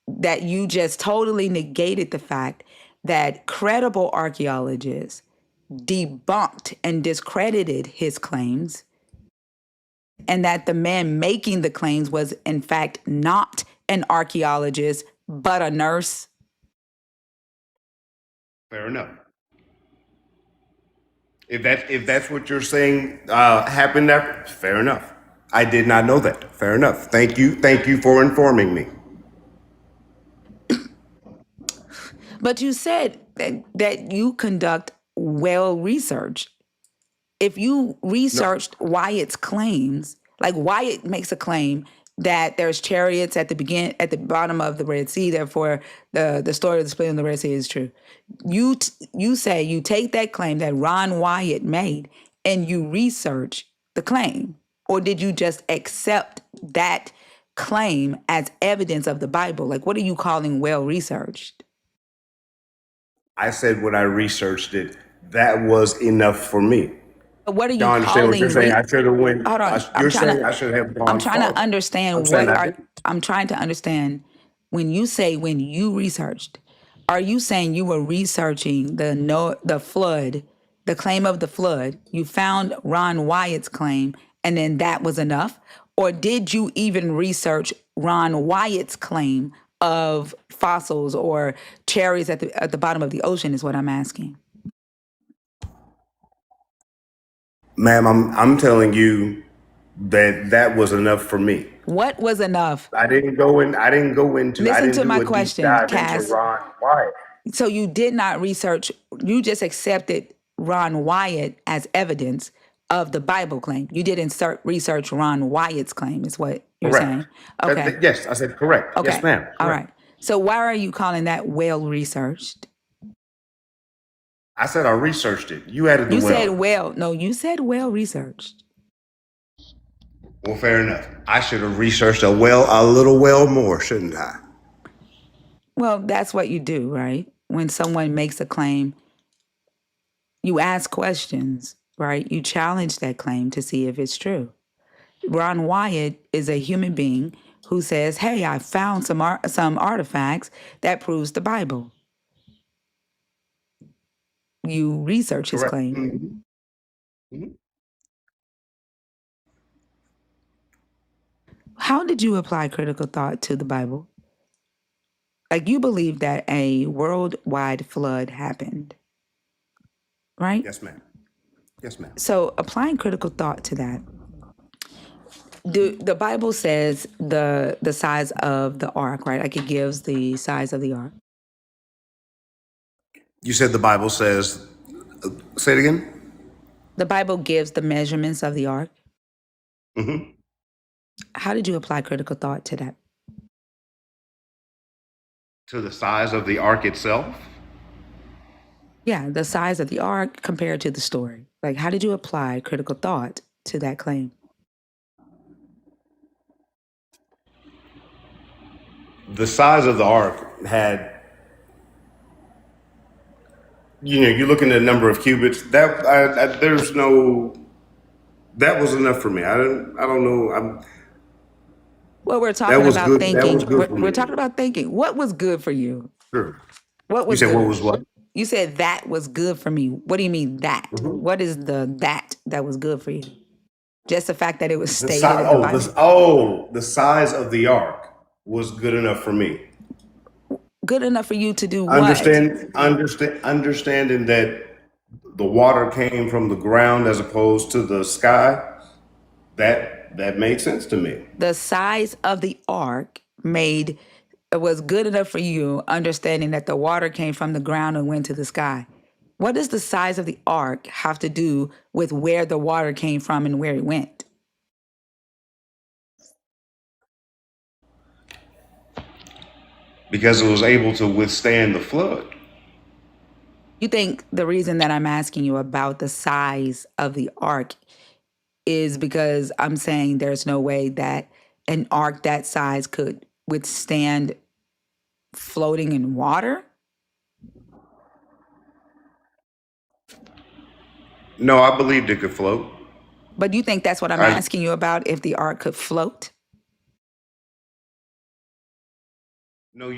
that you just totally negated the fact that credible archaeologists debunked and discredited his claims, and that the man making the claims was in fact not an archaeologist but a nurse. fair enough. If that's what you're saying happened there, fair enough. I did not know that. Fair enough. Thank you for informing me. But you said that you conduct well research. If you No, researched Wyatt's claims, like Wyatt makes a claim that there's chariots at the bottom of the Red Sea, therefore the story of the splitting of the Red Sea is true. You say you take that claim that Ron Wyatt made and you research the claim, or did you just accept that claim as evidence of the Bible? Like, what are you calling well researched? I said when I researched it, that was enough for me. What are you Y'all understand what you're calling saying? I should have went. hold on. You're saying I should have I'm gone trying to farther. I'm understand saying I did. I'm trying to understand when you say when you researched, are you saying you were researching the flood, the claim of the flood? You found Ron Wyatt's claim and then that was enough? Or did you even research Ron Wyatt's claim of fossils or cherries at the bottom of the ocean is what I'm asking. Ma'am, I'm telling you that was enough for me. What was enough? I didn't go into Listen to my do a deep question, dive into Cass. Ron Wyatt. So you did not research, you just accepted Ron Wyatt as evidence of the Bible claim. You didn't research Ron Wyatt's claim, is what you're saying. Correct. Okay. Yes, I said correct. Okay. Yes, ma'am. All Correct. right. So why are you calling that well researched? I said I researched it. You added the You well. said well. No, you said well researched. Well, fair enough. I should have researched a little well more, shouldn't I? Well, that's what you do, right? When someone makes a claim, you ask questions, right? You challenge that claim to see if it's true. Ron Wyatt is a human being who says, "Hey, I found some artifacts that proves the Bible." You research his Correct. claim. Mhm. How did you apply critical thought to the Bible? Like, you believe that a worldwide flood happened, right? Yes, ma'am. Yes, ma'am. So applying critical thought to that, the Bible says the size of the ark, right? Like, it gives the size of the ark. You said the Bible says. Say it again. The Bible gives the measurements of the ark. Mm-hmm. How did you apply critical thought to that? To the size of the ark itself. Yeah, the size of the ark compared to the story. Like, how did you apply critical thought to that claim? The size of the ark had, you're looking at a number of cubits. That was enough for me. I don't know. Well, we're That talking was about good. That thinking. was good for We're me. talking about thinking. What was good for you? Sure. What You was said what good? was what? You said that was good for me. What do you mean that? Mhm. What is that was good for you? Just the fact that it was The stated size. in the Bible? The size of the ark was good enough for me. Good enough for you to do what? Understanding that the water came from the ground as opposed to the sky. That made sense to me. The size of the ark was good enough for you, understanding that the water came from the ground and went to the sky. What does the size of the ark have to do with where the water came from and where it went? Because it was able to withstand the flood. You think the reason that I'm asking you about the size of the ark is because I'm saying there's no way that an ark that size could withstand floating in water? No, I believed it could float. But you think that's what I'm I asking you about, if the ark could float? no,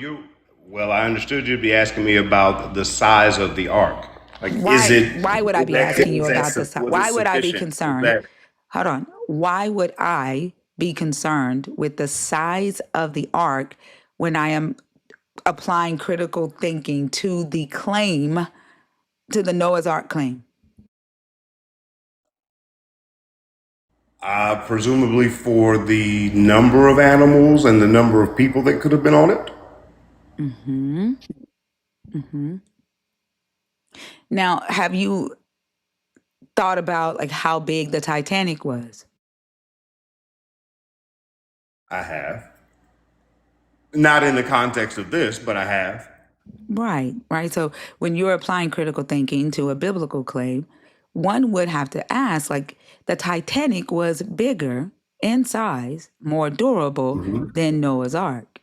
well, I understood you'd be asking me about the size of the ark. Like, Why would I be asking you about the size? was it Why would I be sufficient? Was concerned? that Hold on. Why would I be concerned with the size of the ark when I am applying critical thinking to the claim, to the Noah's Ark claim? presumably for the number of animals and the number of people that could have been on it? Mm-hmm. Mm-hmm. Now, have you thought about like how big the Titanic was? I have. Not in the context of this, but I have. Right, right. So when you're applying critical thinking to a biblical claim, one would have to ask, like, the Titanic was bigger in size, more durable Hmm. than Noah's Ark,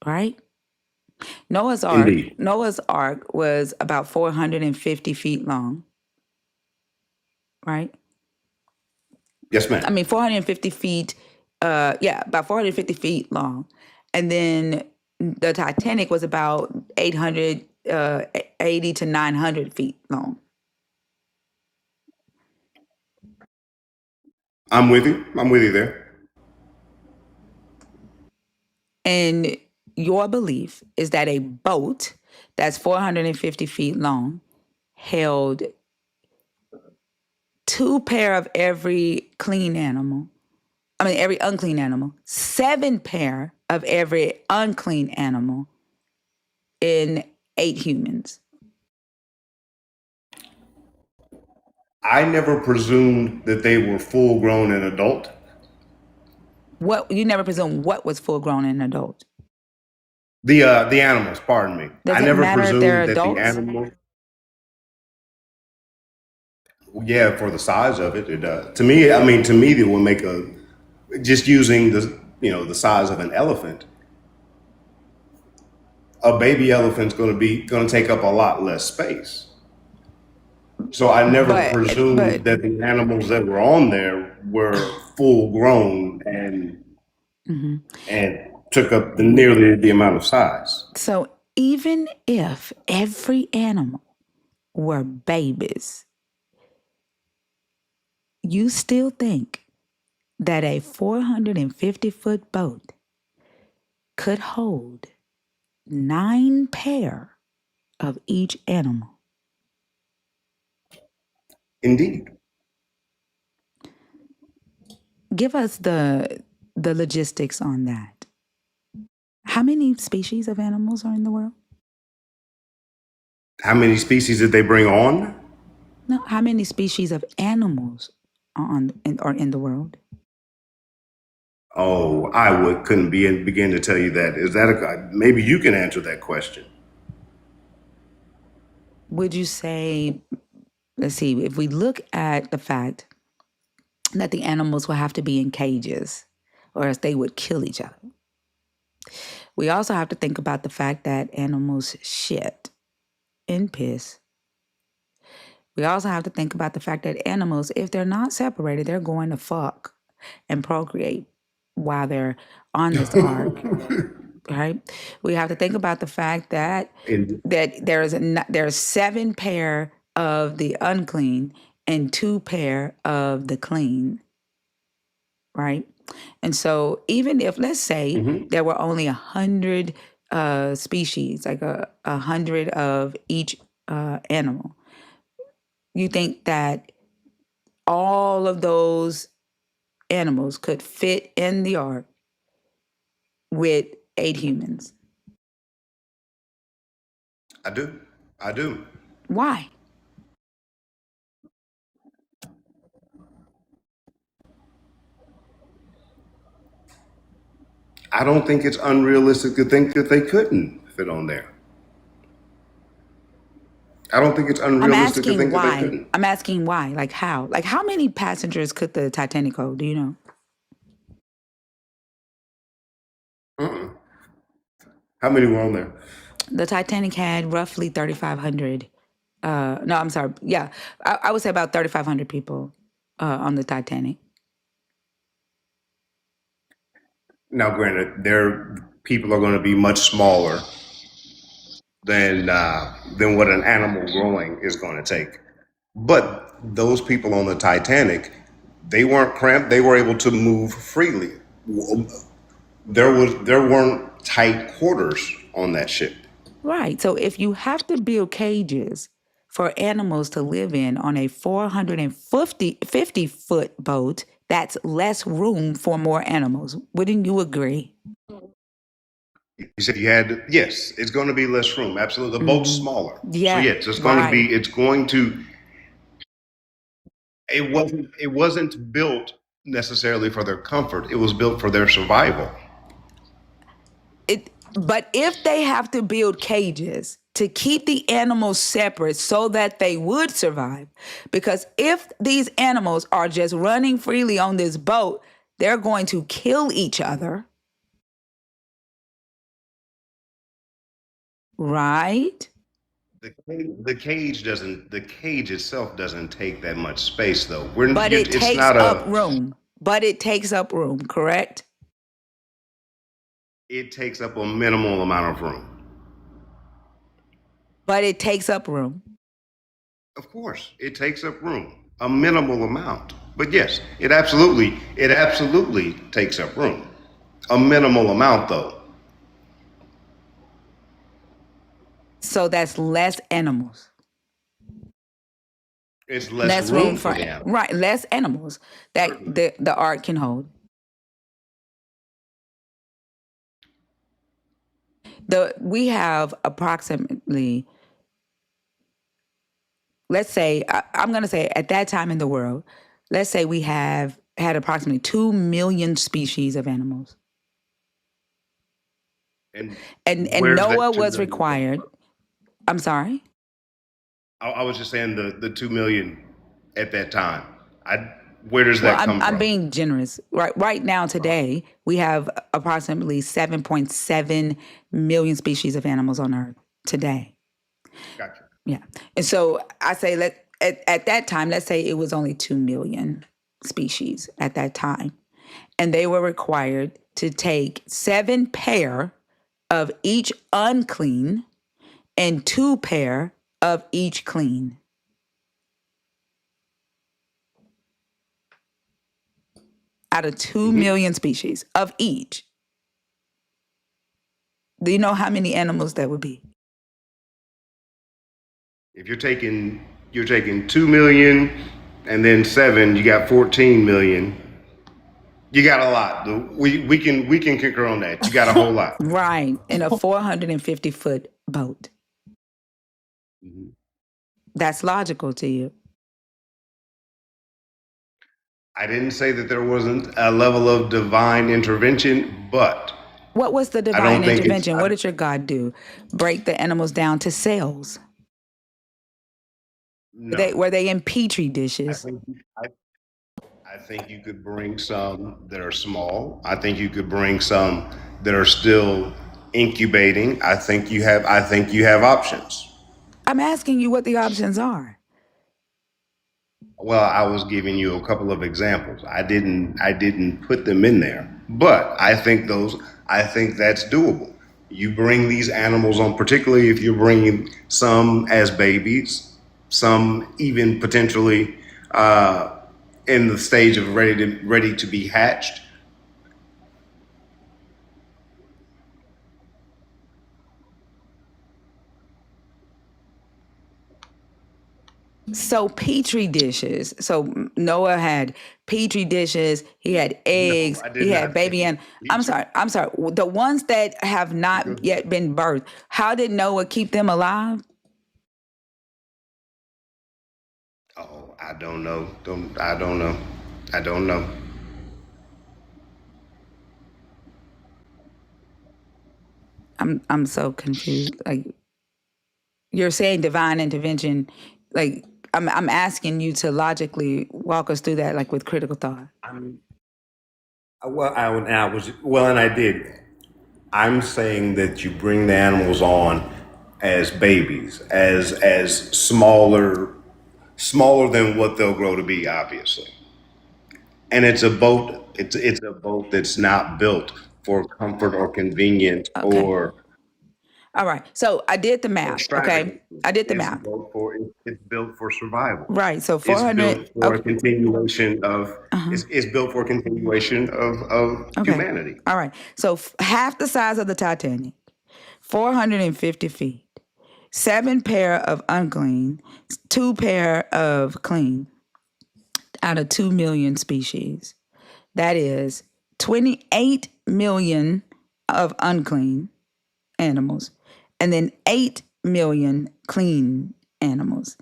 right? Indeed. Noah's Ark was about 450 feet long, right? Yes, ma'am. I mean, 450 feet, about 450 feet long. And then the Titanic was about 880 to 900 feet long. I'm with you. I'm with you there. And your belief is that a boat that's 450 feet long held 2 pair of every clean animal, every unclean animal, 7 pair of every unclean animal in 8 humans. I never presumed that they were full grown and adult. What, you never presume what was full grown and adult? The animals, pardon me. Does I it never matter if they're presumed that the adults? animal. Yeah, for the size of it, it does. To me, it would make just using the size of an elephant. A baby elephant's going to take up a lot less space. So I never presumed that the animals that were on there were full grown Mhm. and took up nearly the amount of size. So even if every animal were babies, you still think that a 450-foot boat could hold 9 pair of each animal? Indeed. Give us the logistics on that. How many species of animals are in the world? How many species did they bring on? No, how many species of animals are in the world? Oh, couldn't begin to tell you that. Is that maybe you can answer that question? Would you say, let's see, if we look at the fact that the animals will have to be in cages or else they would kill each other. We also have to think about the fact that animals shit and piss. We also have to think about the fact that animals, if they're not separated, they're going to fuck and procreate while they're on this ark, right? We have to think about the fact that there's 7 pair of the unclean and 2 pair of the clean, right? And so even if, let's say, there were only 100 species, like 100 of each animal, you think that all of those animals could fit in the ark with 8 humans? I do. I do. Why? I don't think it's unrealistic to think that they couldn't fit on there. I don't think it's I'm unrealistic to asking think that they why. couldn't. I'm asking why. Like how? Like how many passengers could the Titanic hold? Do you know? Uh-uh. How many were on there? The Titanic had roughly 3,500. No, I'm sorry. Yeah, I would say about 3,500 people on the Titanic. Now, granted, their people are going to be much smaller than what an animal growing is going to take. But those people on the Titanic, they weren't cramped. They were able to move freely. There weren't tight quarters on that ship. Right. So if you have to build cages for animals to live in on a 450-foot boat, that's less room for more animals. Wouldn't you agree? You said you had, yes, it's going to be less room. Absolutely. The boat's smaller. So Yeah. yes, it's going to be, it wasn't built necessarily for their comfort. It was built for their survival. But if they have to build cages to keep the animals separate so that they would survive, because if these animals are just running freely on this boat, they're going to kill each other. Right? The cage itself doesn't take that much space though. But it takes up room. But it takes up room, correct? It takes up a minimal amount of room. But it takes up room. Of course, it takes up room, a minimal amount. But yes, it absolutely takes up room. A minimal amount though. So that's less animals. It's less room for them. Right, less animals that the ark can hold. We have approximately, let's say, I'm going to say at that time in the world, let's say we have had approximately 2 million species of animals. And Noah was required. I'm sorry? I was just saying the 2 million at that time. Where does that come from? I'm being generous. Right now, today, we have approximately 7.7 million species of animals on Earth today. Gotcha. Yeah. And so I say at that time, let's say it was only 2 million species at that time. And they were required to take 7 pair of each unclean and 2 pair of each clean. Out of 2 million species of each. Do you know how many animals that would be? If you're taking 2 million and then 7, you got 14 million. You got a lot. We can concur on that. You got a whole lot. Right, in a 450-foot boat. Mm-hmm. That's logical to you. I didn't say that there wasn't a level of divine intervention, but what was the divine intervention? What did your God do? Break the animals down to cells? No. Were they in petri dishes? I think you could bring some that are small. I think you could bring some that are still incubating. I think you have options. I'm asking you what the options are. Well, I was giving you a couple of examples. I didn't put them in there, but I think that's doable. You bring these animals on, particularly if you're bringing some as babies, some even potentially in the stage of ready to be hatched. So petri dishes. So Noah had petri dishes. He had eggs. No, he had baby and I'm sorry. The ones that have not yet been birthed. How did Noah keep them alive? Oh, I don't know. I don't know. I'm so confused. Like, you're saying divine intervention, like I'm asking you to logically walk us through that, like with critical thought. And I did. I'm saying that you bring the animals on as babies, as smaller than what they'll grow to be, obviously. And it's a boat. It's a boat that's not built for comfort or convenience Okay. or All right. So I did the math. Okay. extravagance. I did the It's math. built for it's built for survival. Right. So It's 400. built for a Okay. continuation of Uh-huh. it's built for a continuation of Okay. humanity. All right. So half the size of the Titanic, 450 feet, 7 pair of unclean, 2 pair of clean out of 2 million species. That is 28 million of unclean animals and then 8 million clean animals.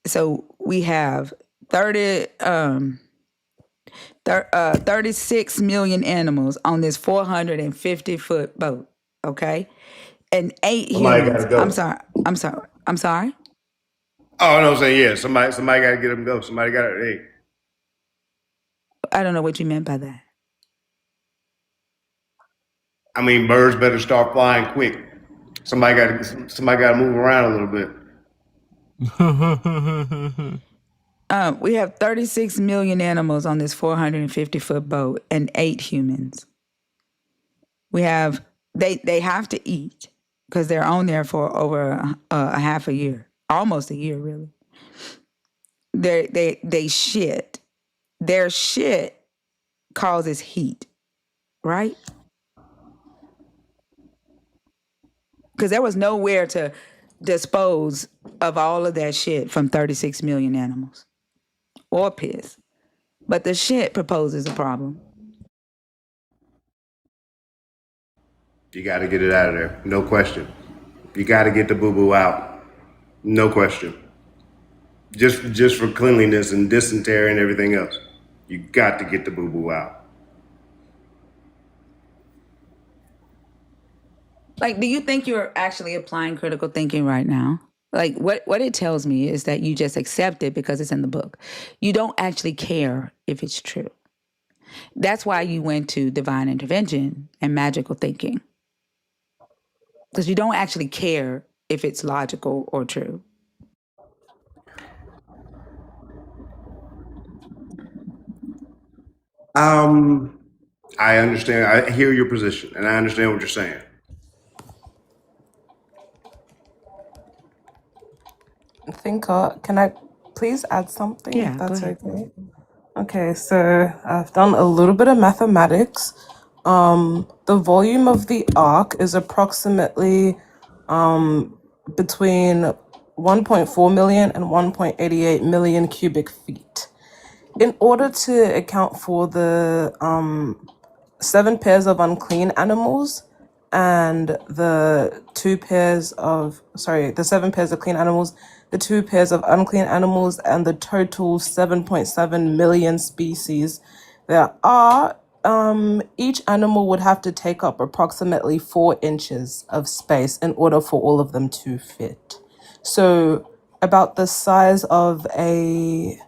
So we have 36 million animals on this 450-foot boat, okay? And 8 Somebody humans. gotta go. I'm sorry. Oh no, I'm saying yeah. Somebody got to get them go. Somebody got to. Hey, I don't know what you meant by that. I mean, birds better start flying quick. Somebody got to move around a little bit. We have 36 million animals on this 450-foot boat and 8 humans. We have they have to eat because they're on there for over a half a year, almost a year, really. They shit. Their shit causes heat, right? Because there was nowhere to dispose of all of that shit from 36 million animals or piss. But the shit proposes a problem. You got to get it out of there. No question. You got to get the boo boo out. No question. Just for cleanliness and dysentery and everything else. You got to get the boo boo out. Like, do you think you're actually applying critical thinking right now? Like, what it tells me is that you just accept it because it's in the book. You don't actually care if it's true. That's why you went to divine intervention and magical thinking. Because you don't actually care if it's logical or true. I understand. I hear your position, and I understand what you're saying. Thinker, can I please add something if Yeah, go that's ahead. okay? Okay, so I've done a little bit of mathematics. The volume of the arc is approximately between 1.4 million and 1.88 million cubic feet. In order to account for the 7 pairs of unclean animals and the 7 pairs of clean animals, the 2 pairs of unclean animals, and the total 7.7 million species there are, each animal would have to take up approximately 4 inches of space in order for all of them to fit. So about the size of a,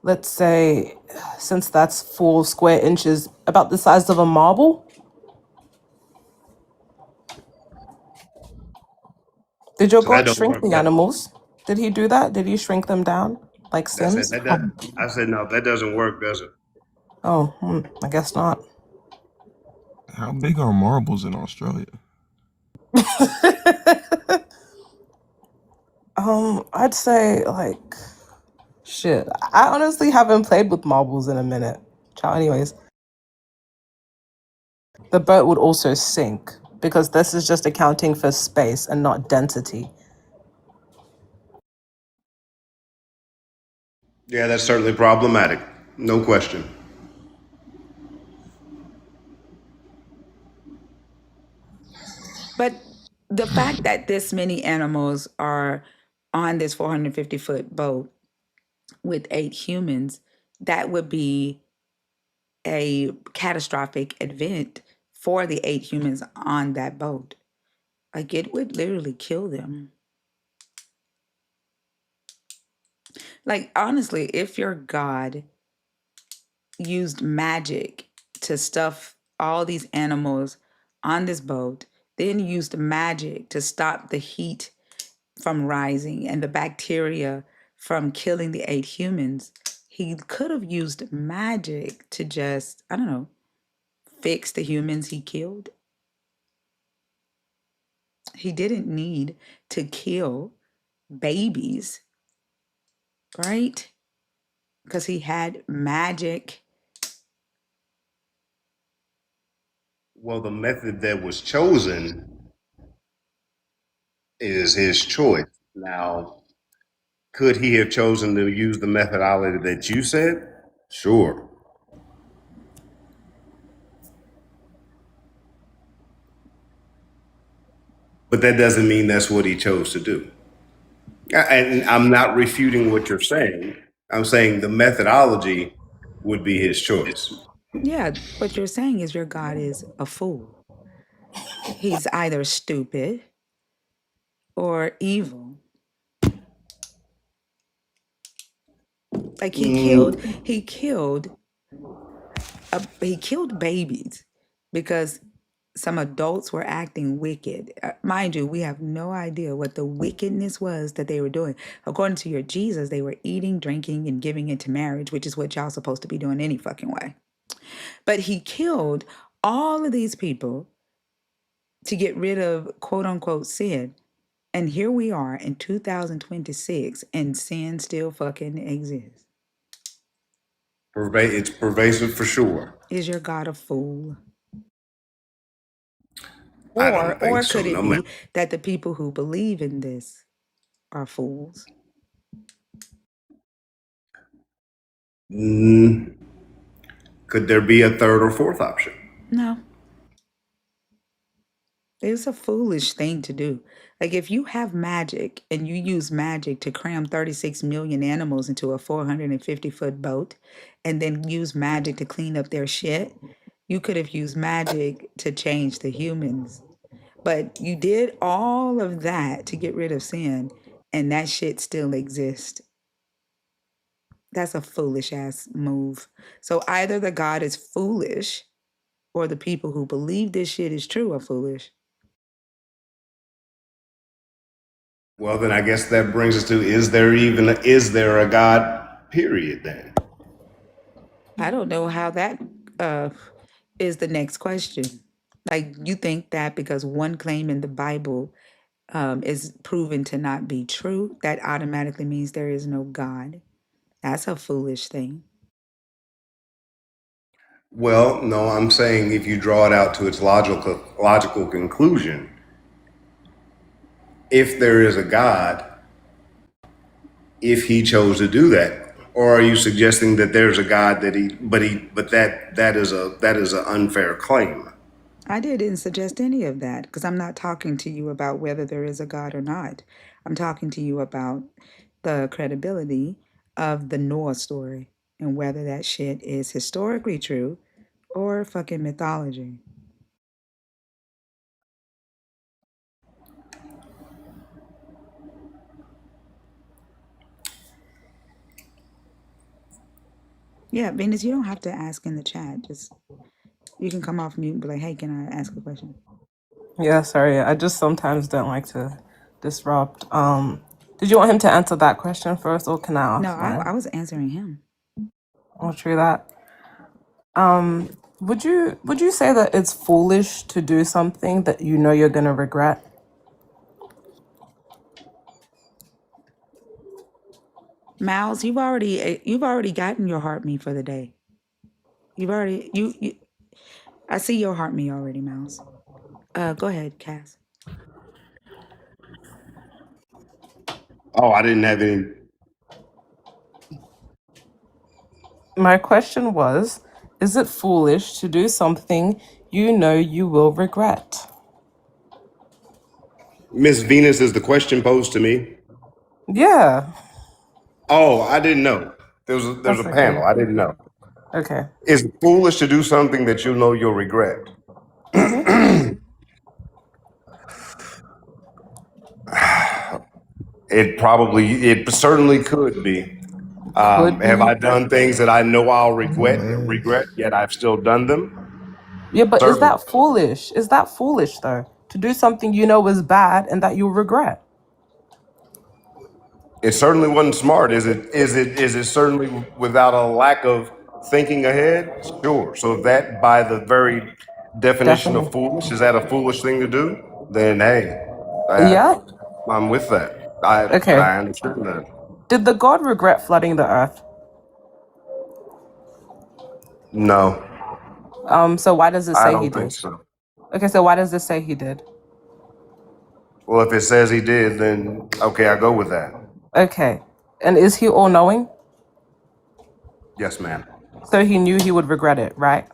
let's say, since that's 4 square inches, about the size of a marble. Did your So that God don't shrink work. the animals? Did he do that? Did he shrink them down like That's it. Sims? I said no. That doesn't work, does it? Oh, I guess not. How big are marbles in Australia? I'd say like shit. I honestly haven't played with marbles in a minute. Ciao. Anyways, the boat would also sink because this is just accounting for space and not density. Yeah, that's certainly problematic. No question. But the fact that this many animals are on this 450-foot boat with 8 humans, that would be a catastrophic event for the 8 humans on that boat. Like, it would literally kill them. Like, honestly, if your God used magic to stuff all these animals on this boat, then used magic to stop the heat from rising and the bacteria from killing the 8 humans, he could have used magic to just, I don't know, fix the humans he killed. He didn't need to kill babies, right? Because he had magic. Well, the method that was chosen is his choice. Now, could he have chosen to use the methodology that you said? Sure. But that doesn't mean that's what he chose to do. And I'm not refuting what you're saying. I'm saying the methodology would be his choice. Yeah, what you're saying is your God is a fool. He's either stupid or evil. Like he killed babies because some adults were acting wicked. Mind you, we have no idea what the wickedness was that they were doing. According to your Jesus, they were eating, drinking, and giving into marriage, which is what y'all supposed to be doing any fucking way. But he killed all of these people to get rid of quote unquote sin. And here we are in 2026 and sin still fucking exists. It's pervasive for sure. Is your God a fool? I don't think Or so. could it No, ma'am. be that the people who believe in this are fools? Could there be a third or fourth option? No. It's a foolish thing to do. Like if you have magic and you use magic to cram 36 million animals into a 450-foot boat and then use magic to clean up their shit, you could have used magic to change the humans. But you did all of that to get rid of sin and that shit still exists. That's a foolish ass move. So either the God is foolish or the people who believe this shit is true are foolish. Well, then I guess that brings us to, is there a God, period, then? I don't know how that is the next question. Like, you think that because one claim in the Bible is proven to not be true, that automatically means there is no God. That's a foolish thing. Well, no, I'm saying if you draw it out to its logical conclusion, if there is a God, if he chose to do that, or are you suggesting that there's a God that that is an unfair claim? I didn't suggest any of that because I'm not talking to you about whether there is a God or not. I'm talking to you about the credibility of the Noah story and whether that shit is historically true or fucking mythology. Yeah, Venus, you don't have to ask in the chat. Just you can come off mute and be like, hey, can I ask a question? Yeah, sorry. I just sometimes don't like to disrupt. Did you want him to answer that question first, or can I No, ask I mine? was answering him. Oh, true that. Would you say that it's foolish to do something that you know you're gonna regret? Miles, you've already gotten your heart me for the day. You've already you I see your heart me already, Miles. Go ahead, Cass. Oh, I didn't have any. My question was, is it foolish to do something you know you will regret? Miss Venus, is the question posed to me? Yeah, Oh, I didn't know. There's a that's okay. panel. I didn't know. Okay. Is it foolish to do something that you know you'll regret? It certainly could be. Could Have be. I done things that I know I'll Man. regret, yet I've still done them? Yeah, but is Certainly. that foolish? Is that foolish though? To do something you know is bad and that you'll regret? It certainly wasn't smart. Is it certainly without a lack of thinking ahead? Sure. So if that by the very definition of Definitely. foolish, is that a foolish thing to do? Then hey, Yeah. I'm with that. Okay. I understand that. Did the God regret flooding the earth? No, So why does it I say he don't think did? so. Okay, so why does it say he did? Well, if it says he did, then okay, I go with that. Okay. And is he all knowing? Yes, ma'am. So he knew he would regret it, right?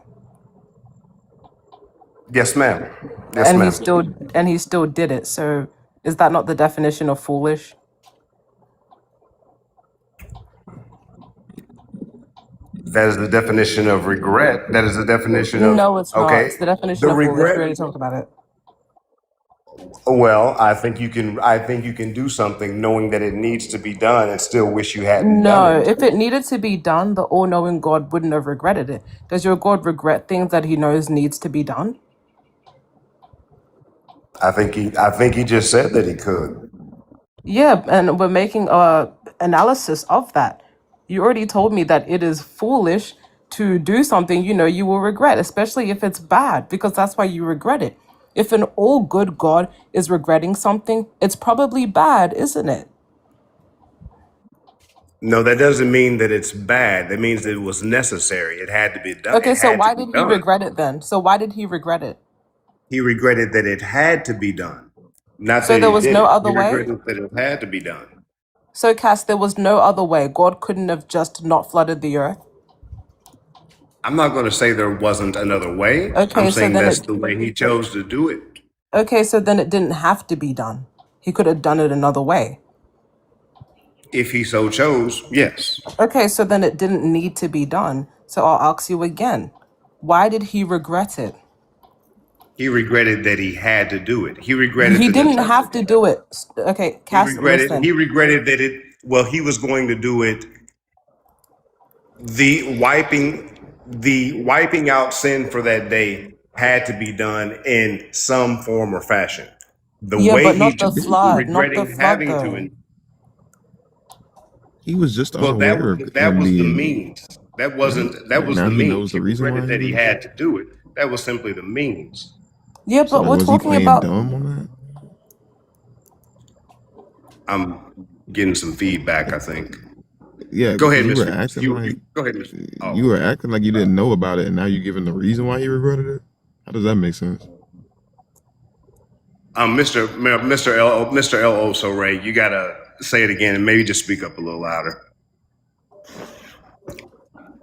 Yes, ma'am. Yes, And ma'am. he still did it. So is that not the definition of foolish? That is the definition of regret. That is the definition of No, it's not. It's okay. the definition The of foolish. We regret. already talked about it. Well, I think you can. I think you can do something knowing that it needs to be done and still wish you hadn't done No, it. if it needed to be done, the all-knowing God wouldn't have regretted it. Does your God regret things that he knows needs to be done? I think he just said that he could. Yeah, and we're making a analysis of that. You already told me that it is foolish to do something you know you will regret, especially if it's bad, because that's why you regret it. If an all good God is regretting something, it's probably bad, isn't it? No, that doesn't mean that it's bad. That means that it was necessary. It had to be done. Okay, It so had to why be did he done. regret it then? So why did he regret it? He regretted that it had to be done, not So that there he was did no it. other He way? regretted that it had to be done. So Cass, there was no other way. God couldn't have just not flooded the earth. I'm not going to say there wasn't another way. I'm Okay, so saying then that's it the way he chose to do it. okay, so then it didn't have to be done. He could have done it another way. If he so chose, yes. Okay, so then it didn't need to be done. So I'll ask you again. Why did he regret it? He regretted that he had to do it. He regretted He the didn't necessity. have to do it. Okay, Cass, listen. He regretted that it, well, he was going to do it. The wiping out sin for that day had to be done in some form or fashion. The Yeah, way but he not the chose, flood, not the regretting flood having to, though. He was just well, unaware of that him was the being means. That right. was Now the he means. knows He the reason why regretted he that he was. had to do it. That was simply the means. Yeah, So but like, we're was he talking playing about dumb on that? I'm getting some feedback, I think. Yeah, Go because ahead, you were Mr. acting You like go ahead, Mr. you Oh, were acting like you didn't know about it, and now you're giving the reason why he regretted it. How does that make sense? Mr. L. Oso Ray, you gotta say it again and maybe just speak up a little louder.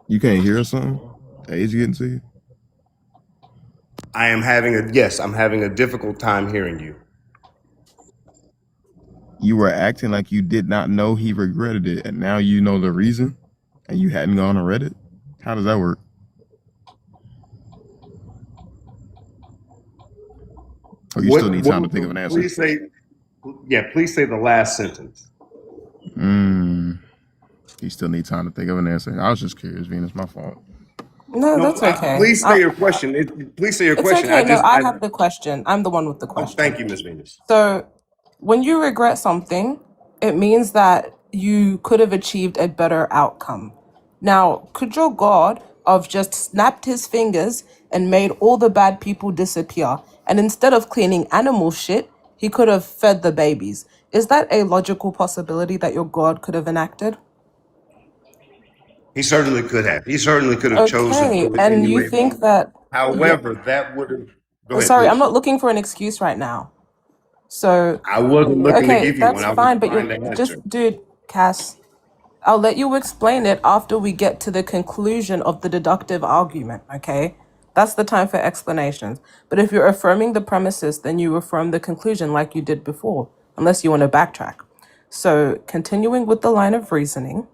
You can't hear something? Age getting to you? I'm having a difficult time hearing you. You were acting like you did not know he regretted it, and now you know the reason, and you hadn't gone and read it. How does that work? Or you still need time to think of an answer? Please say the last sentence. You still need time to think of an answer. I was just curious, Venus. My fault. no, No, that's okay. please say your question. Please say your It's question. okay. No, I have the question. I'm the one with the Oh, question. thank you, Miss Venus. So, when you regret something, it means that you could have achieved a better outcome. Now, could your God have just snapped his fingers and made all the bad people disappear? And instead of cleaning animal shit, he could have fed the babies. Is that a logical possibility that your God could have enacted? He certainly could have. He certainly could have chosen to Okay, do it and any you way. think that, yeah, However, that would have. Go ahead, sorry, I'm please. not looking for an excuse right now. So, I wasn't looking to okay, give you one. that's I was fine, but trying you're to just, answer. dude, Cass, I'll let you explain it after we get to the conclusion of the deductive argument, okay? That's the time for explanations. But if you're affirming the premises, then you affirm the conclusion like you did before, unless you want to backtrack. So, continuing with the line of reasoning,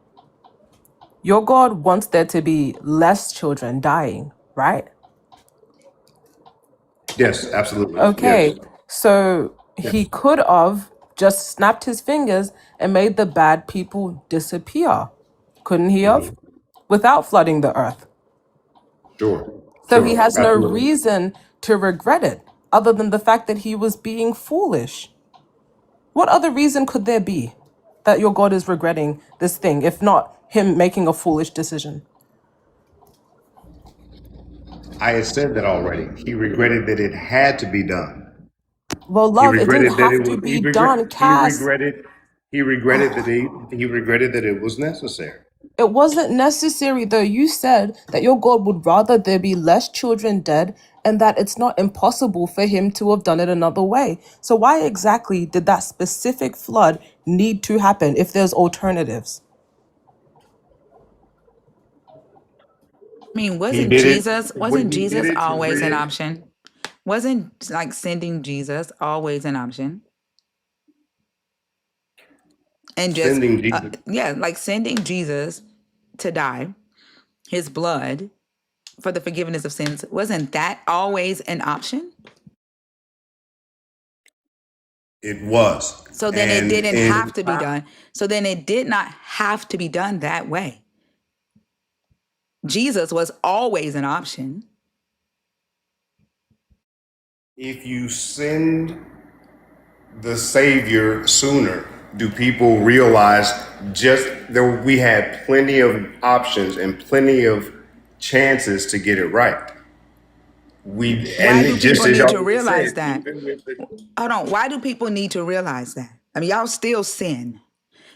your God wants there to be less children dying, right? Yes, absolutely. Yes. Okay, so he Yes. could have just snapped his fingers and made the bad people disappear. couldn't he Mhm. have? Without flooding the earth. Sure, So he sure, has no absolutely. reason to regret it other than the fact that he was being foolish. What other reason could there be that your God is regretting this thing, if not him making a foolish decision? I had said that already. He regretted that it had to be done. Well, He love, it didn't regretted that it have to was. be done, He Cass. regretted. He regretted that he regretted that it was necessary. It wasn't necessary, though. You said that your God would rather there be less children dead and that it's not impossible for him to have done it another way. So, why exactly did that specific flood need to happen if there's alternatives? I mean, He wasn't did it Jesus when wasn't he did Jesus it to always an rid. option? Wasn't like sending Jesus always an option? And just Sending Jesus. yeah, like sending Jesus to die, his blood for the forgiveness of sins, wasn't that always an option? It was, So then it and didn't have in to be done. So then it did not have to be done that way. Jesus was always an option. if you send the Savior sooner, do people realize just there we had plenty of options and plenty of chances to get it right? Why do Just people as need to y'all just realize said, that? even with the Hold on. Why do people need to realize that? I mean, y'all still sin.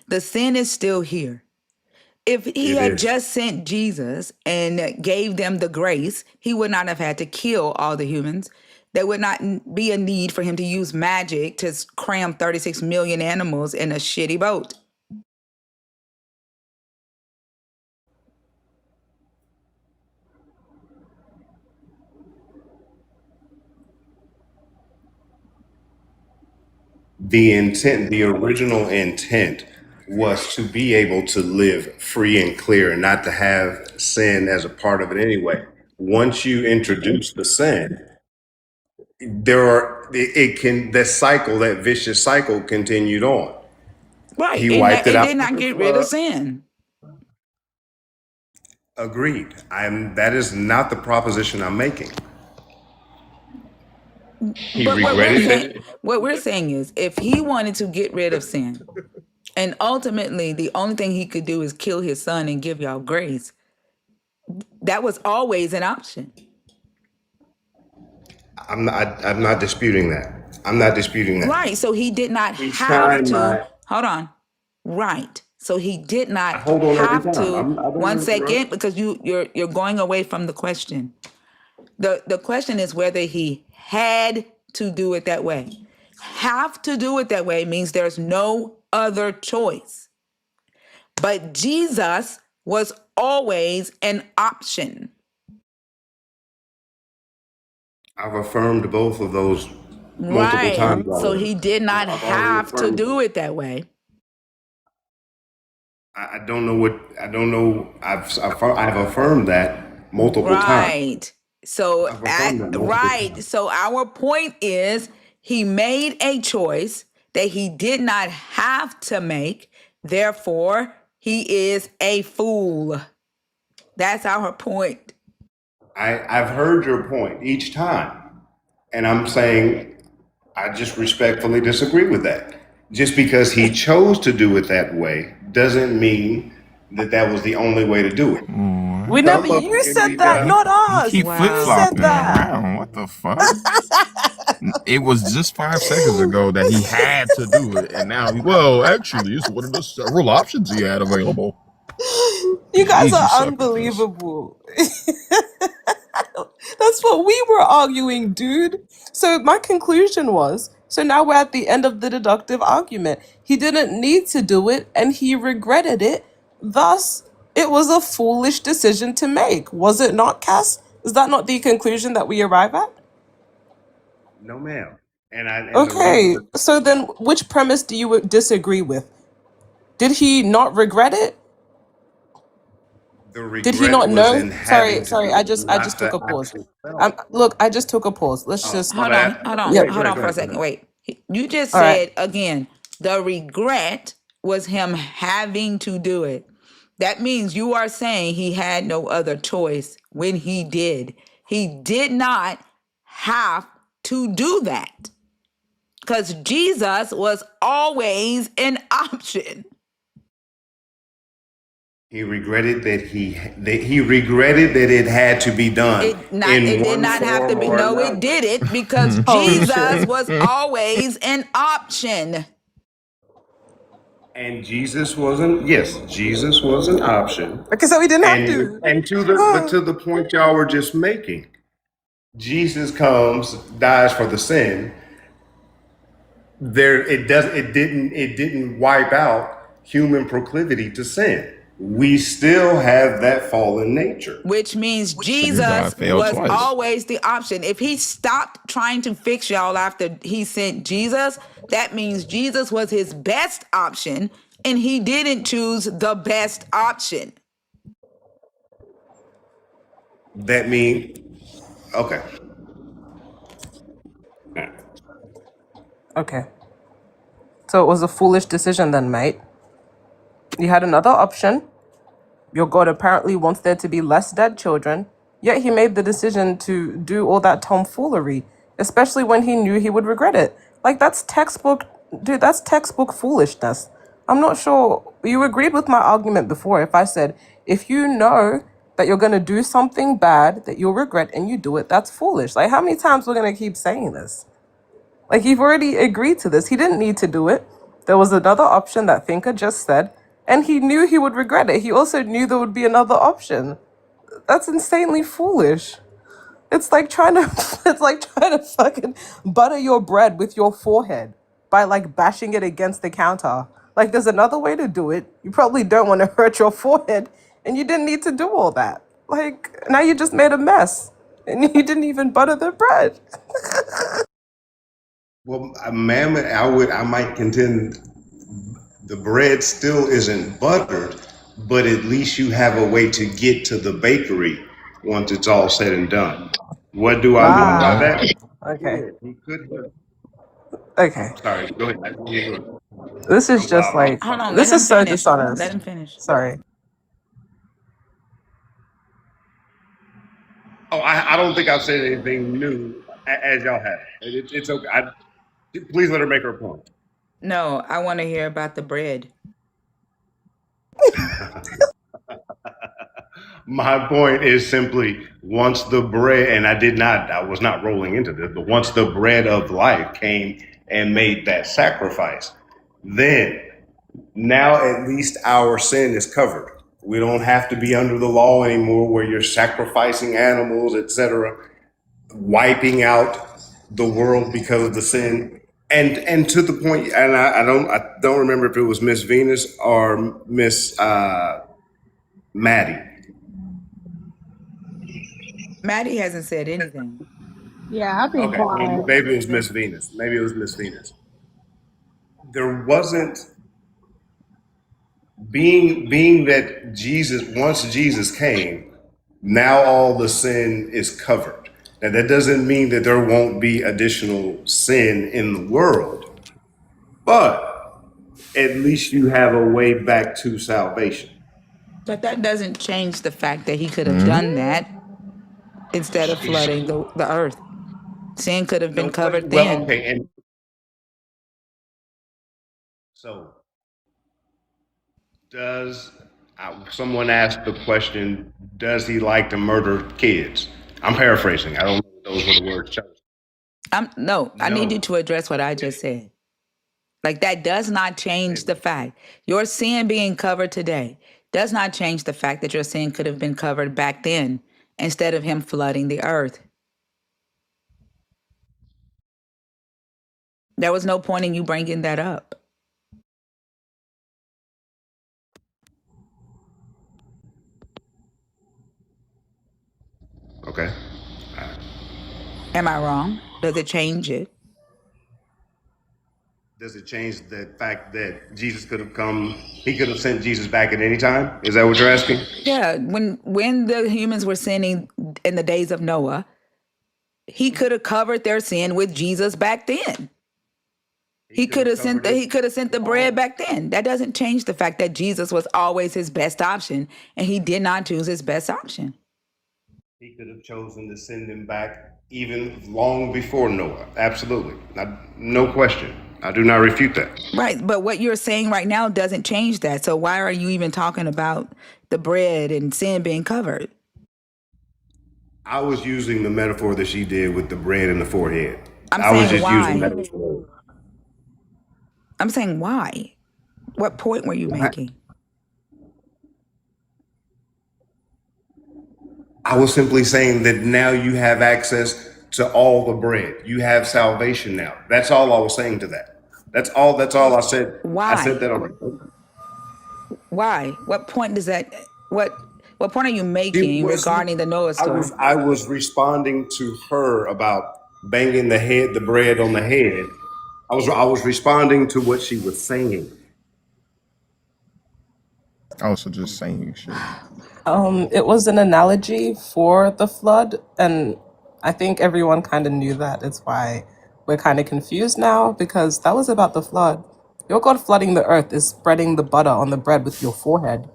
The sin is still here. If he it had is. just sent Jesus and gave them the grace, he would not have had to kill all the humans. There would not be a need for him to use magic to cram 36 million animals in a shitty boat. The original intent was to be able to live free and clear and not to have sin as a part of it anyway. Once you introduce the sin, that vicious cycle continued on. Right. He And wiped it it out did with not the get rid of flood. sin. Agreed. That is not the proposition I'm making. He But regretted that. what we're saying is if he wanted to get rid of sin, and ultimately the only thing he could do is kill his son and give y'all grace, that was always an option. I'm not disputing that. I'm not disputing that. Right. So he did not Each have time to, I hold on. Right. So he did not hold on every have time. to, I don't one want to second, interrupt. because you're going away from the question. The question is whether he had to do it that way. Have to do it that way means there's no other choice. But Jesus was always an option. I've affirmed both of those multiple Right. times So already. he did not I've already have to affirmed do them. it that way. I don't know what I don't know. I've affirmed that multiple times. Right. So I've affirmed that multiple right. times. So our point is he made a choice that he did not have to make. Therefore, he is a fool. That's our point. I've heard your point each time, and I'm saying I just respectfully disagree with that. Just because he chose to do it that way doesn't mean that that was the only way to do it. We never, Some of it you can said be that, done. not He us. keep flip You Wow. said flopping that. around. What the fuck? It was just 5 seconds ago that he had to do it, and now well, actually, it's one of the several options he had available. You guys Easy are suckers. unbelievable. That's what we were arguing, dude. So my conclusion was, so now we're at the end of the deductive argument. He didn't need to do it and he regretted it. Thus, it was a foolish decision to make. Was it not, Cass? Is that not the conclusion that we arrive at? No, ma'am. And the Okay, reason so then which premise do you disagree with? Did he not regret it? the Did he regret not was know? in Sorry, having to sorry. do it, I not just took the a pause. actual spell. Look, I just took a pause. Let's Oh, just. my Hold on, bad. hold on, Yep. Go hold ahead, on go for a ahead, go second. ahead. Wait. You just All right. said again, the regret was him having to do it. That means you are saying he had no other choice when he did. He did not have to do that because Jesus was always an option. He regretted that he regretted that it had to be done It in did one not have to form be. or No, it another. didn't because Holy Jesus shit. was always an option. And Jesus wasn't. Yes, Jesus was an option. Okay, so we didn't have to. And to the point y'all were just making, Jesus comes, dies for the sin. It didn't wipe out human proclivity to sin. We still have that fallen nature. Which means This guy Jesus failed was twice. always the option. If he stopped trying to fix y'all after he sent Jesus, that means Jesus was his best option and he didn't choose the best option. That mean okay. Okay. So it was a foolish decision then, mate. You had another option. Your God apparently wants there to be less dead children, yet he made the decision to do all that tomfoolery, especially when he knew he would regret it. Like, that's textbook, dude, that's textbook foolishness. I'm not sure. You agreed with my argument before if I said, if you know that you're going to do something bad that you'll regret and you do it, that's foolish. Like, how many times we're going to keep saying this? Like, you've already agreed to this. He didn't need to do it. There was another option that Thinker just said, and he knew he would regret it. He also knew there would be another option. That's insanely foolish. It's like trying to fucking butter your bread with your forehead by like bashing it against the counter. Like, there's another way to do it. You probably don't want to hurt your forehead, and you didn't need to do all that. Like, now you just made a mess, and you didn't even butter the bread. Well, ma'am, I might contend the bread still isn't buttered, but at least you have a way to get to the bakery once it's all said and done. What do I mean by Ah, that? okay. He could have. Okay. Sorry, go ahead. Go This is just ahead. like, Hold on, let this him is so finish. Let dishonest. him finish. Sorry. Oh, I don't think I've said anything new as y'all have. It's okay. Please let her make her point. No, I want to hear about the bread. My point is simply once the bread, and I was not rolling into this, but once the bread of life came and made that sacrifice, then now at least our sin is covered. We don't have to be under the law anymore where you're sacrificing animals, etc., wiping out the world because of the sin. And to the point, and I don't remember if it was Miss Venus or Miss Maddie. Maddie hasn't said anything. Yeah, I've been Okay, well, quiet. maybe it was Miss Venus. Maybe it was Miss Venus. There wasn't being that once Jesus came, now all the sin is covered. Now that doesn't mean that there won't be additional sin in the world, but at least you have a way back to salvation. But that doesn't change the fact that he could have done that instead of flooding the earth. Sin could have been covered Well, then. okay, and so someone asked the question, does he like to murder kids? I'm paraphrasing. I don't know if those were the words chosen. I need you No. to address what I just said. Like, that does not change the fact. Your sin being covered today does not change the fact that your sin could have been covered back then instead of him flooding the earth. There was no point in you bringing that up. Okay. Am I wrong? Does it change it? Does it change the fact that Jesus could have come? He could have sent Jesus back at any time. Is that what you're asking? Yeah, when the humans were sinning in the days of Noah, he could have covered their sin with Jesus back then. He could have covered it He could have sent the bread all. back then. That doesn't change the fact that Jesus was always his best option, and he did not choose his best option. He could have chosen to send him back even long before Noah. Absolutely. No question. I do not refute that. Right, but what you're saying right now doesn't change that. So why are you even talking about the bread and sin being covered? I was using the metaphor that she did with the bread and the forehead. I'm I was saying just using why. that. I'm saying why. What point were you making? I was simply saying that now you have access to all the bread. You have salvation now. That's all I was saying to that. That's all I said. I said Why? that already. Why? What point does that? What point are you She making was, regarding the Noah story? I was responding to her about banging the bread on the head. I was responding to what she was saying. Also, just saying shit. It was an analogy for the flood, and I think everyone kind of knew that. It's why we're kind of confused now, because that was about the flood. Your God flooding the earth is spreading the butter on the bread with your forehead.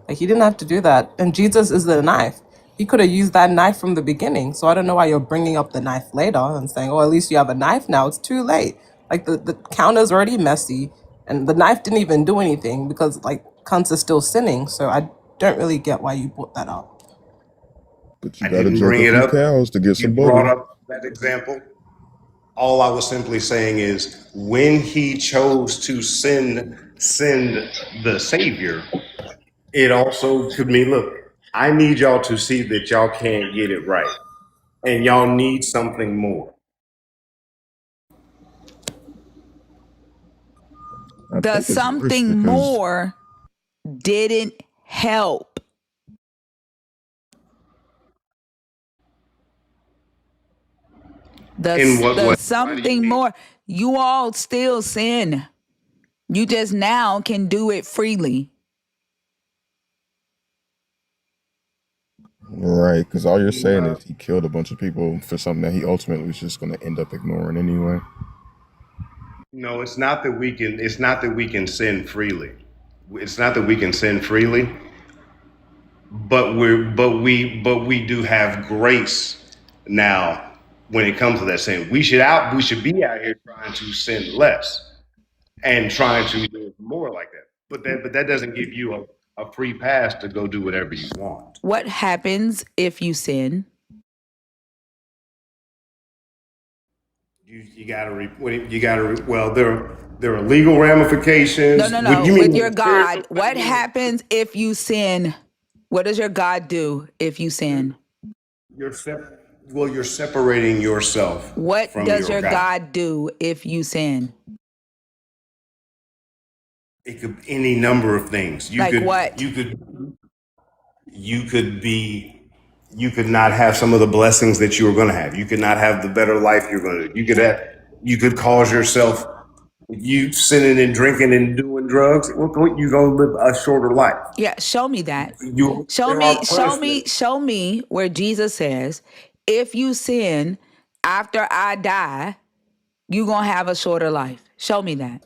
Like, he didn't have to do that. And Jesus is the knife. He could have used that knife from the beginning. So I don't know why you're bringing up the knife later and saying, oh, at least you have a knife now. It's too late. Like, the counter's already messy, and the knife didn't even do anything because, like, cunts are still sinning. So I don't really get why you brought that up. But you I gotta didn't jerk bring a it few up. cows to get You some brought butter. up that example. All I was simply saying is when he chose to send the Savior, it also could mean, look, I need y'all to see that y'all can't get it right. And y'all need something more. I The think it's worse something because more didn't help. In what The way? something more, you all still sin. You just now can do it freely. right, because all you're saying No, is he killed a bunch of people for something that he ultimately was just gonna end up ignoring anyway. no, it's not that we can. It's not that we can sin freely. It's not that we can sin freely, but we do have grace now when it comes to that sin. We should be out here trying to sin less and trying to live more like that. But that doesn't give you a free pass to go do whatever you want. What happens if you sin? Well, there are legal ramifications. No, What no. you With mean your spiritual? God, what happens if you sin? What does your God do if you sin? You're separating yourself What from does your your God. God do if you sin? It could any number of things. Like what? You could be you could not have some of the blessings that you were going to have. You could not have the better life you're going to. You could cause yourself, you sinning and drinking and doing drugs. You're going to live a shorter life. Yeah, show me that. There are punishments. Show me where Jesus says, if you sin after I die, you're going to have a shorter life. Show me that.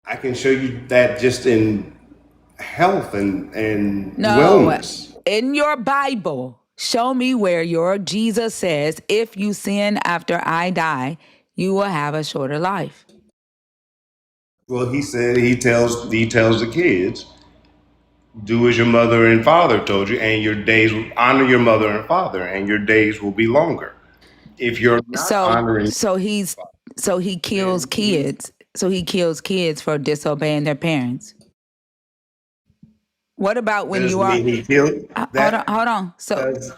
I can show you that just in health and No, wellness. in your Bible, show me where your Jesus says, if you sin after I die, you will have a shorter life. Well, he tells the kids, do as your mother and father told you, and your days honor your mother and father, and your days will be longer. If you're not honoring, So he kills kids. So he kills kids for disobeying their parents. What about that when you doesn't are mean he killed that. hold on.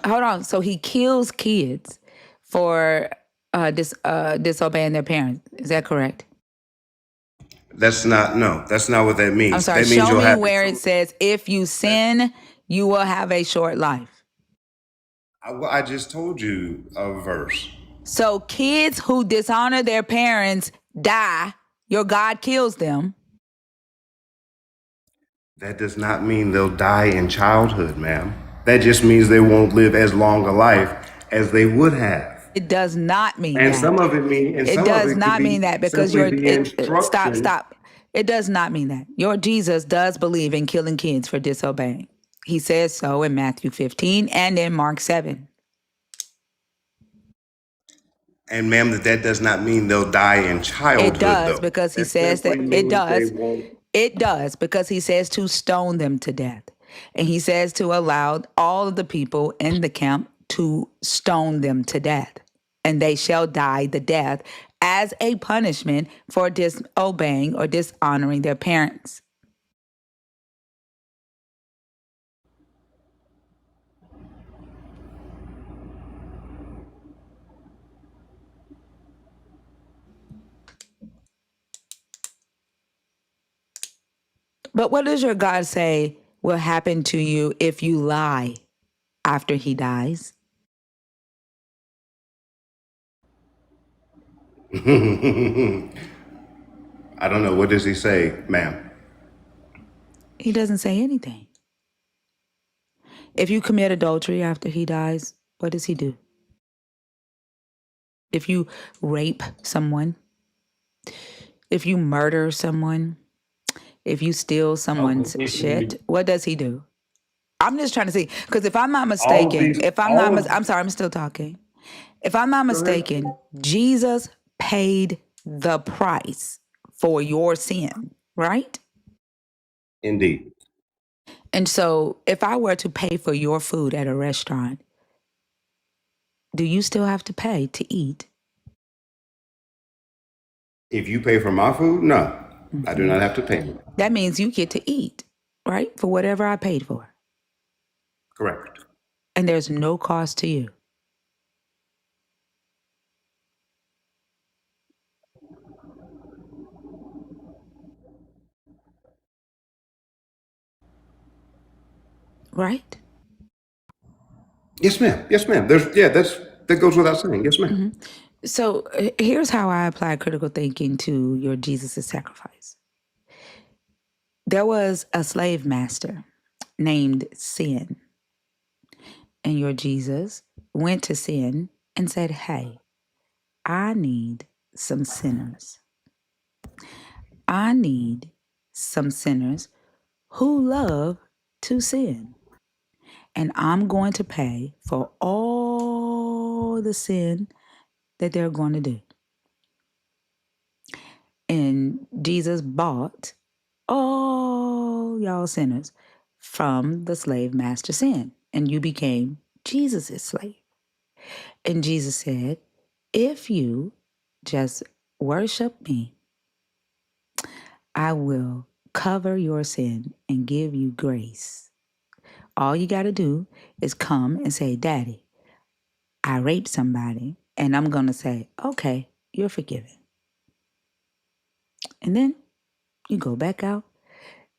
Hold on. So he kills kids for disobeying their parents. Is that correct? That's not what that means. I'm sorry. That means Show you'll me have. where it says if you sin, you will have a short life. I just told you a verse. So kids who dishonor their parents die. Your God kills them. That does not mean they'll die in childhood, ma'am. That just means they won't live as long a life as they would have. It does not mean And some that. of it mean, and It some of does it could not mean be that because simply the stop, instruction. stop. It does not mean that. Your Jesus does believe in killing kids for disobeying. He says so in Matthew 15 and in Mark 7. And ma'am, that does not mean they'll die in It childhood, does though. because he That says simply that it means they does. won't. It does because he says to stone them to death. And he says to allow all of the people in the camp to stone them to death. And they shall die the death as a punishment for disobeying or dishonoring their parents. But what does your God say will happen to you if you lie after he dies? I don't know. What does he say, ma'am? He doesn't say anything. If you commit adultery after he dies, what does he do? If you rape someone, if you murder someone, if you steal someone's shit, what does he do? I'm just trying to see, because if I'm not All of mistaken, these, all of, I'm sorry, I'm still talking. If I'm not go ahead. mistaken, Jesus paid the price for your sin, right? Indeed. And so if I were to pay for your food at a restaurant, do you still have to pay to eat? If you pay for my food, no, I do Mhm. not have to pay. That means you get to eat, right? For whatever I paid for. Correct. And there's no cost to you. Right? Yes, ma'am. Yes, ma'am. That goes without saying. Yes, ma'am. Mm-hmm. So here's how I apply critical thinking to your Jesus' sacrifice. There was a slave master named Sin, and your Jesus went to Sin and said, hey, I need some sinners. I need some sinners who love to sin. And I'm going to pay for all the sin that they're going to do. And Jesus bought all y'all sinners from the slave master Sin. And you became Jesus' slave. And Jesus said, if you just worship me, I will cover your sin and give you grace. All you got to do is come and say, Daddy, I raped somebody. And I'm going to say, okay, you're forgiven. And then you go back out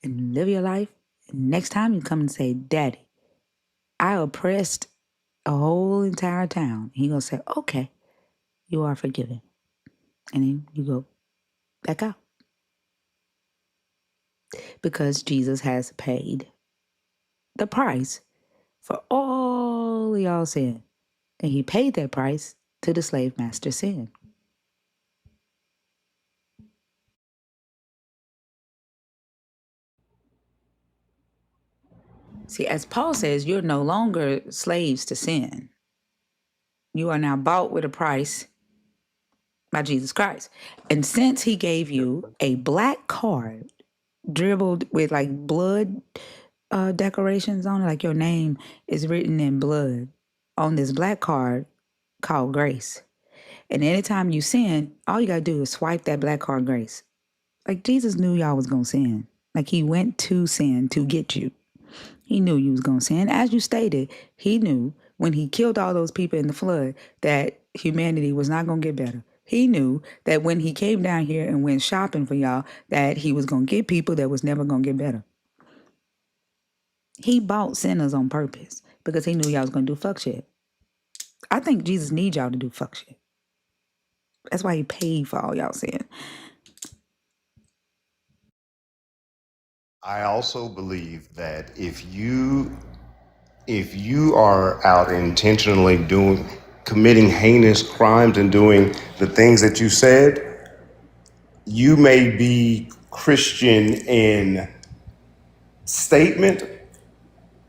and live your life. And next time you come and say, Daddy, I oppressed a whole entire town. He going to say, okay, you are forgiven. And then you go back out. Because Jesus has paid the price for all y'all sin. And he paid that price to the slave master Sin. See, as Paul says, you're no longer slaves to sin. You are now bought with a price by Jesus Christ. And since he gave you a black card dribbled with like blood decorations on it, like your name is written in blood on this black card called grace. And anytime you sin, all you got to do is swipe that black card grace. Like Jesus knew y'all was going to sin. Like he went to sin to get you. He knew you was going to sin. As you stated, he knew when he killed all those people in the flood that humanity was not going to get better. He knew that when he came down here and went shopping for y'all, that he was going to get people that was never going to get better. He bought sinners on purpose because he knew y'all was going to do fuck shit. I think Jesus needs y'all to do fuck shit. That's why he paid for all y'all sin. I also believe that if you are out intentionally doing, committing heinous crimes and doing the things that you said, you may be Christian in statement,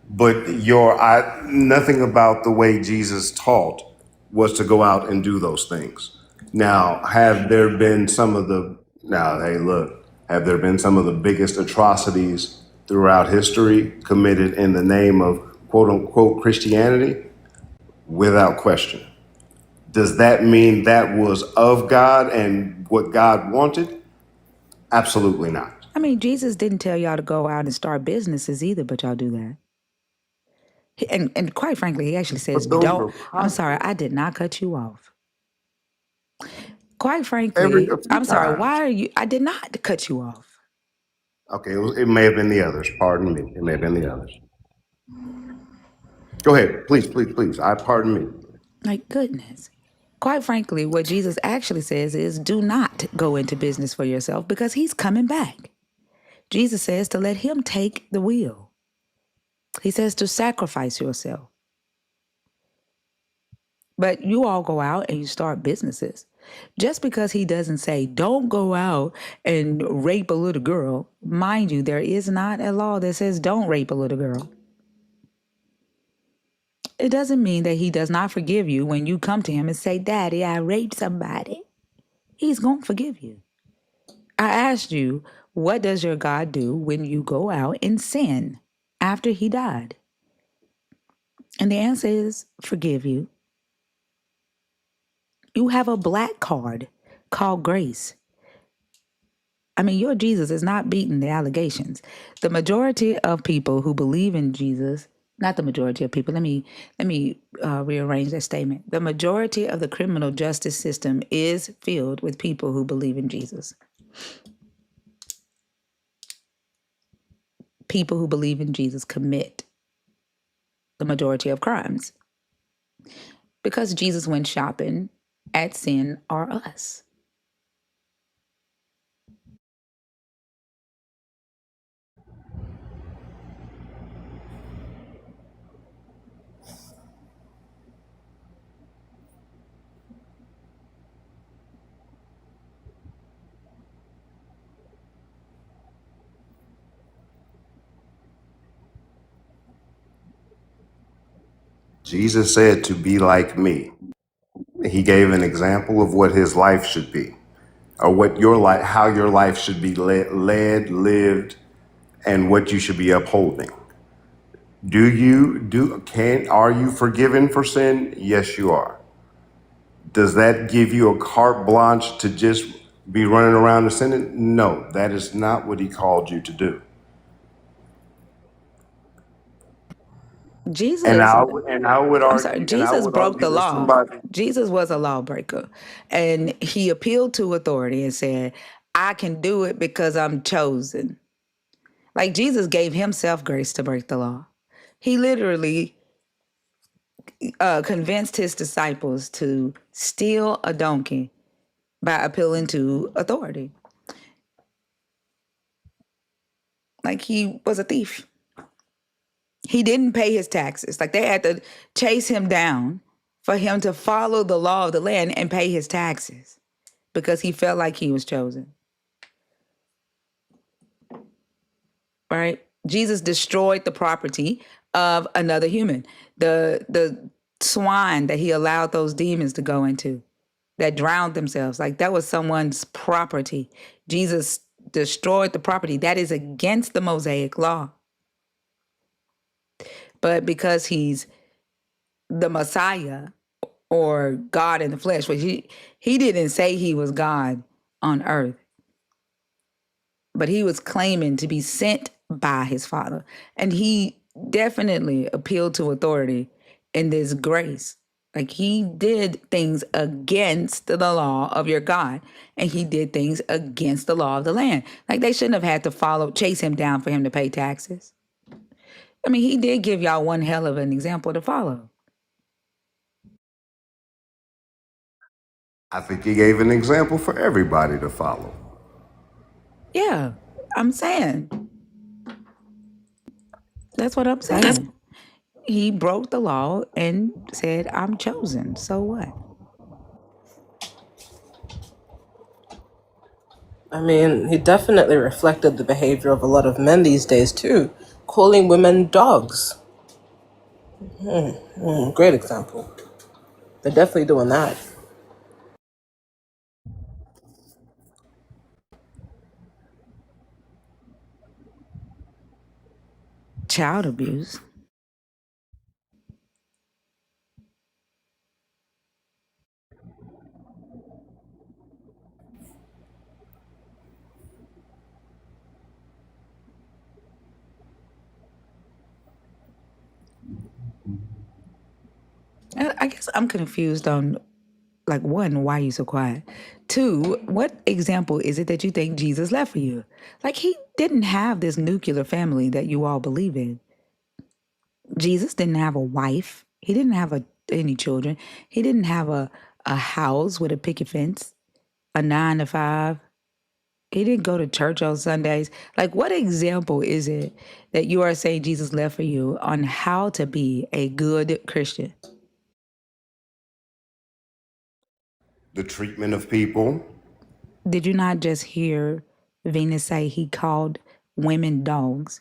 but nothing about the way Jesus taught was to go out and do those things. Now, have there been some of the biggest atrocities throughout history committed in the name of quote unquote Christianity? Without question. Does that mean that was of God and what God wanted? Absolutely not. I mean, Jesus didn't tell y'all to go out and start businesses either, but y'all do that. And quite frankly, he actually says, But those don't. were I'm sorry, prideful. I did not cut you off. Quite A frankly, few I'm sorry, times. why are you? I did not cut you off. Okay, it may have been the others. Pardon me. It may have been the others. Go ahead. Please. Pardon me. Like, goodness. Quite frankly, what Jesus actually says is do not go into business for yourself because he's coming back. Jesus says to let him take the wheel. He says to sacrifice yourself. But you all go out and you start businesses. Just because he doesn't say, don't go out and rape a little girl, mind you, there is not a law that says don't rape a little girl. It doesn't mean that he does not forgive you when you come to him and say, Daddy, I raped somebody. He's going to forgive you. I asked you, what does your God do when you go out and sin after he died? And the answer is forgive you. You have a black card called grace. I mean, your Jesus is not beating the allegations. The majority of people who believe in Jesus, not the majority of people, let me rearrange that statement. The majority of the criminal justice system is filled with people who believe in Jesus. People who believe in Jesus commit the majority of crimes because Jesus went shopping at sin or us. Jesus said to be like me. He gave an example of what his life should be, or what your life, how your life should be led, lived, and what you should be upholding. Are you forgiven for sin? Yes, you are. Does that give you a carte blanche to just be running around and sinning? No, that is not what he called you to do. Jesus, I would I'm sorry, Jesus broke the argue that law. somebody. Jesus was a lawbreaker. And he appealed to authority and said, I can do it because I'm chosen. Like Jesus gave himself grace to break the law. He literally convinced his disciples to steal a donkey by appealing to authority. Like he was a thief. He didn't pay his taxes. Like they had to chase him down for him to follow the law of the land and pay his taxes because he felt like he was chosen. Right? Jesus destroyed the property of another human. The swine that he allowed those demons to go into that drowned themselves, like that was someone's property. Jesus destroyed the property. That is against the Mosaic law. But because he's the Messiah or God in the flesh, which he didn't say he was God on earth, but he was claiming to be sent by his Father. And he definitely appealed to authority in this grace. Like he did things against the law of your God, and he did things against the law of the land. Like they shouldn't have had to chase him down for him to pay taxes. I mean, he did give y'all one hell of an example to follow. I think he gave an example for everybody to follow. Yeah, I'm saying. That's what I'm saying. He broke the law and said, I'm chosen. So what? I mean, he definitely reflected the behavior of a lot of men these days too, calling women dogs. Great example. They're definitely doing that. Child abuse. I guess I'm confused on, like, one, why you so quiet? Two, what example is it that you think Jesus left for you? Like, he didn't have this nuclear family that you all believe in. Jesus didn't have a wife. He didn't have any children. He didn't have a house with a picket fence, a 9 to 5. He didn't go to church on Sundays. Like, what example is it that you are saying Jesus left for you on how to be a good Christian? The treatment of people. Did you not just hear Venus say he called women dogs?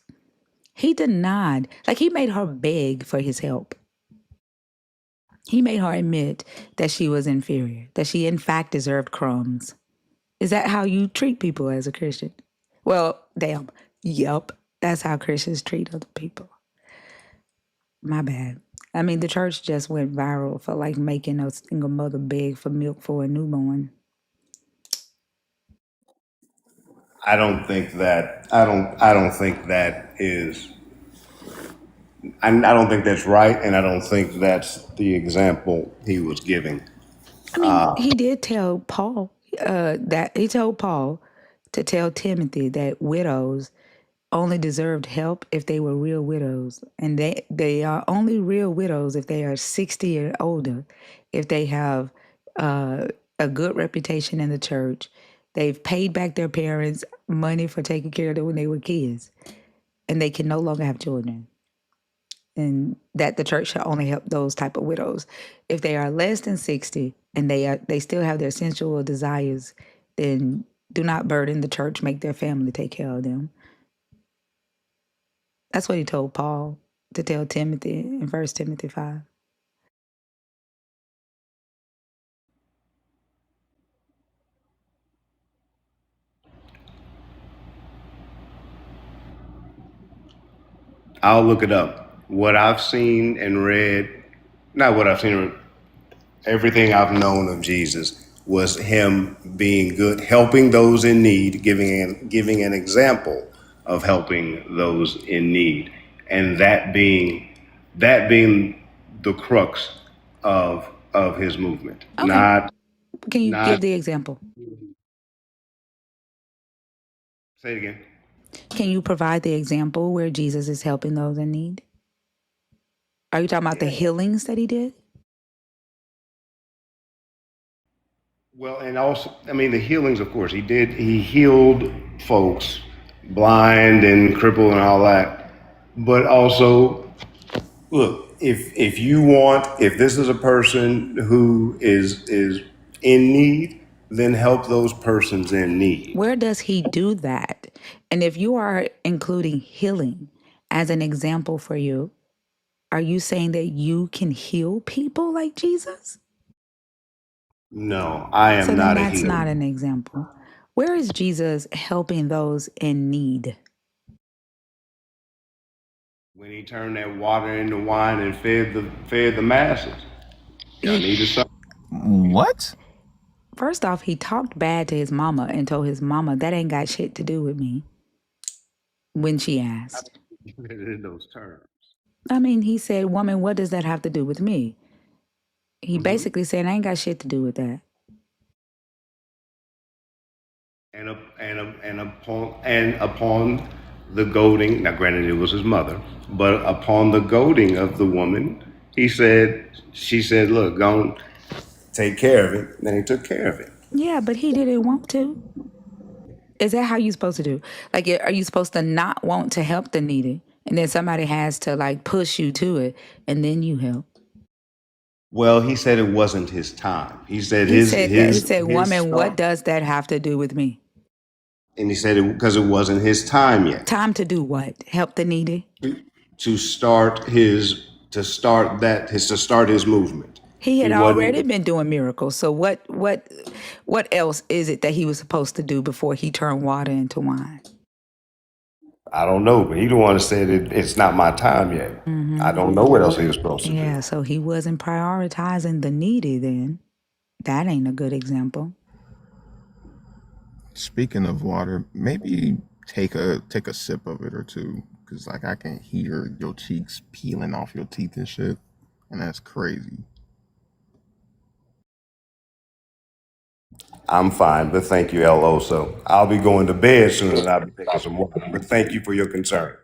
He denied, like, he made her beg for his help. He made her admit that she was inferior, that she, in fact, deserved crumbs. Is that how you treat people as a Christian? Well, damn. Yep. That's how Christians treat other people. My bad. I mean, the church just went viral for, like, making a single mother beg for milk for a newborn. I don't think that. I don't think that is. I don't think that's right, and I don't think that's the example he was giving. I mean, he did tell Paul he told Paul to tell Timothy that widows only deserved help if they were real widows, and they are only real widows if they are 60 or older, if they have a good reputation in the church, they've paid back their parents money for taking care of them when they were kids, and they can no longer have children. And that the church should only help those type of widows. If they are less than 60 and they still have their sensual desires, then do not burden the church, make their family take care of them. That's what he told Paul to tell Timothy in 1 Timothy 5. I'll look it up. What I've seen and read, not what I've seen, everything I've known of Jesus was him being good, helping those in need, giving an example of helping those in need, and that being the crux of his movement. Okay. Not Can you not give the example? say it again. Can you provide the example where Jesus is helping those in need? Are you talking about the healings that he did? Well, and also, I mean, the healings, of course, he healed folks, blind and crippled and all that. But also, look, if this is a person who is in need, then help those persons in need. Where does he do that? And if you are including healing as an example for you, are you saying that you can heal people like Jesus? No, I So am then not a that's healer. not an example. Where is Jesus helping those in need? When he turned that water into wine and fed the masses, y'all needed something. What? First off, he talked bad to his mama and told his mama that ain't got shit to do with me when she asked. In those terms. I mean, he said, woman, what does that have to do with me? He basically said, I ain't got shit to do with that. And upon the goading, now granted it was his mother, but upon the goading of the woman, she said, look, go on, take care of it. And he took care of it. Yeah, but he didn't want to. Is that how you're supposed to do? Like, are you supposed to not want to help the needy? and then somebody has to like push you to it, and then you help. Well, he said it wasn't his time. He said He said that. He said, his "Woman, what start, does that have to do with me? and he said it because it wasn't his time yet Time to do what? Help the needy." to start his movement. He He had already wasn't. been doing miracles. So what else is it that he was supposed to do before he turned water into wine? I don't know, but he the one that said it's not my time yet. I don't know what else he was supposed to do. Yeah, so he wasn't prioritizing the needy then. That ain't a good example. Speaking of water, maybe take a sip of it or two, because like I can hear your cheeks peeling off your teeth and shit, and that's crazy. I'm fine, but thank you, LO. So I'll be going to bed soon and I'll be taking some water. But thank you for your concern.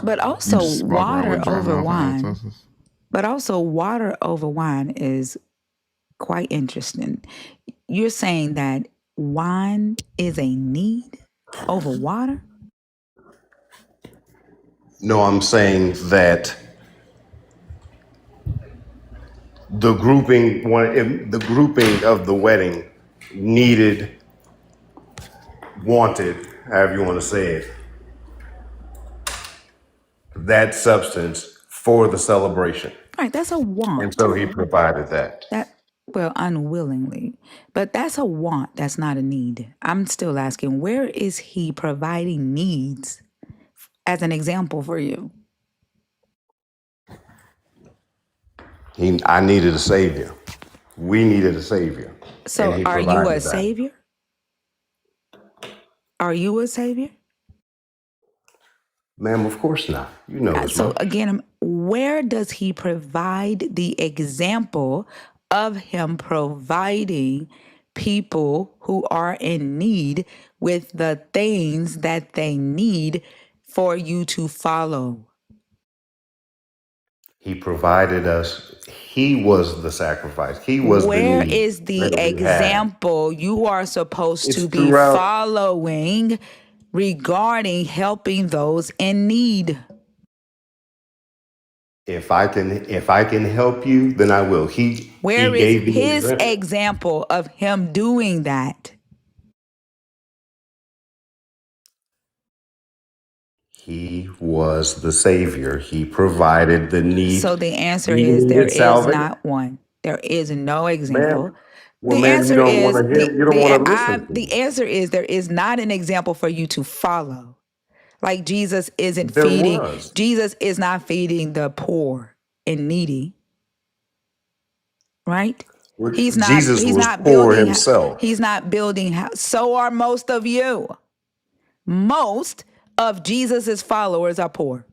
But You also just walk around water with dry over mouth and wine. halitosis. But also water over wine is quite interesting. You're saying that wine is a need over water? No, I'm saying that the grouping of the wedding wanted, however you want to say it, that substance for the celebration. Right, that's a want. And so he provided that. Well, unwillingly. But that's a want, that's not a need. I'm still asking, where is he providing needs as an example for you? I needed a savior. We needed a savior. So And he are you a provided that. savior? Are you a savior? Ma'am, of course not. You know as So much. again, where does he provide the example of him providing people who are in need with the things that they need for you to follow? He provided us. He was the sacrifice. He was the Where need is the that we had. example you are supposed It's to be throughout. following regarding helping those in need? If I can help you, then I will. He Where is gave the his example. example of him doing that? He was the savior. He provided the need. So the answer We is there needed is salvation. not one. There is no Ma'am, example. well, The ma'am, you answer don't want is to hear. You don't want to listen to the me. answer is there is not an example for you to follow. Like Jesus isn't There feeding. was. Jesus is not feeding the poor and needy, right? He's not. Jesus He's was not poor building. himself. He's not building. So are most of you. Most of Jesus's followers are poor,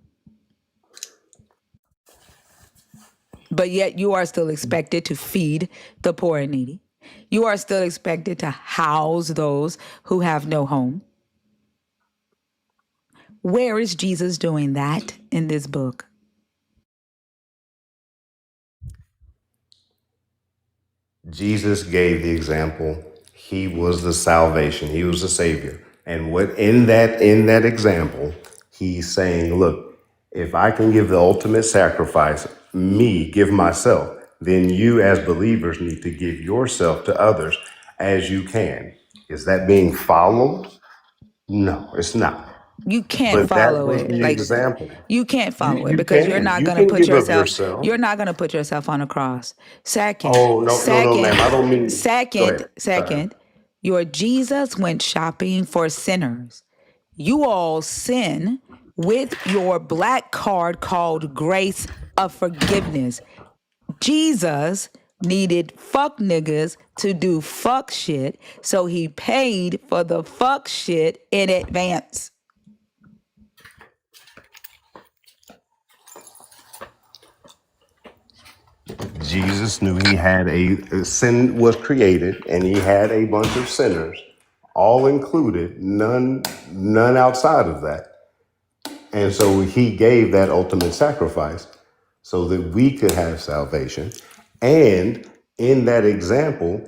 but yet you are still expected to feed the poor and needy. You are still expected to house those who have no home. Where is Jesus doing that in this book? Jesus gave the example. He was the salvation. He was the savior. And what in that example, he's saying, look, if I can give the ultimate sacrifice, give myself, then you as believers need to give yourself to others as you can. Is that being followed? No, it's not. You can't But that follow was it. the Like example. you can't follow it You because you're can. not You going to can put give of yourself. yourself. You're not going to put yourself on a cross. Second, Oh, no, ma'am. I don't mean. Go ahead. second, your Jesus went shopping for sinners. You all sin with your black card called grace of forgiveness. Jesus needed fuck niggas to do fuck shit, so he paid for the fuck shit in advance. Jesus knew he had a sin was created, and he had a bunch of sinners, all included, none outside of that. And so he gave that ultimate sacrifice so that we could have salvation. And in that example,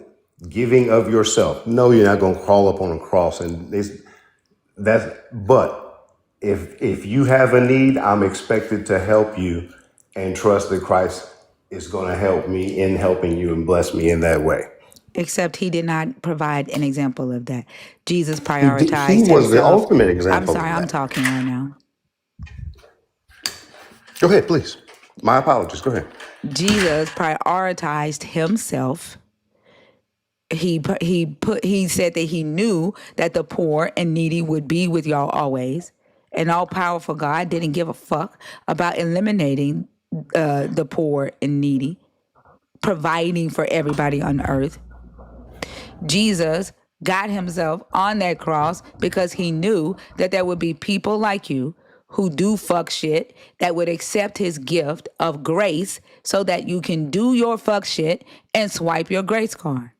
giving of yourself. No, you're not going to crawl up on a cross, but If you have a need, I'm expected to help you and trust that Christ is going to help me in helping you and bless me in that way. Except he did not provide an example of that. Jesus He prioritized was the himself. ultimate I'm example sorry, of I'm that. talking right now. Go ahead, please. My apologies. Go ahead. Jesus prioritized himself. He said that he knew that the poor and needy would be with y'all always. An all-powerful God didn't give a fuck about eliminating the poor and needy, providing for everybody on earth. Jesus got himself on that cross because he knew that there would be people like you who do fuck shit that would accept his gift of grace so that you can do your fuck shit and swipe your grace card.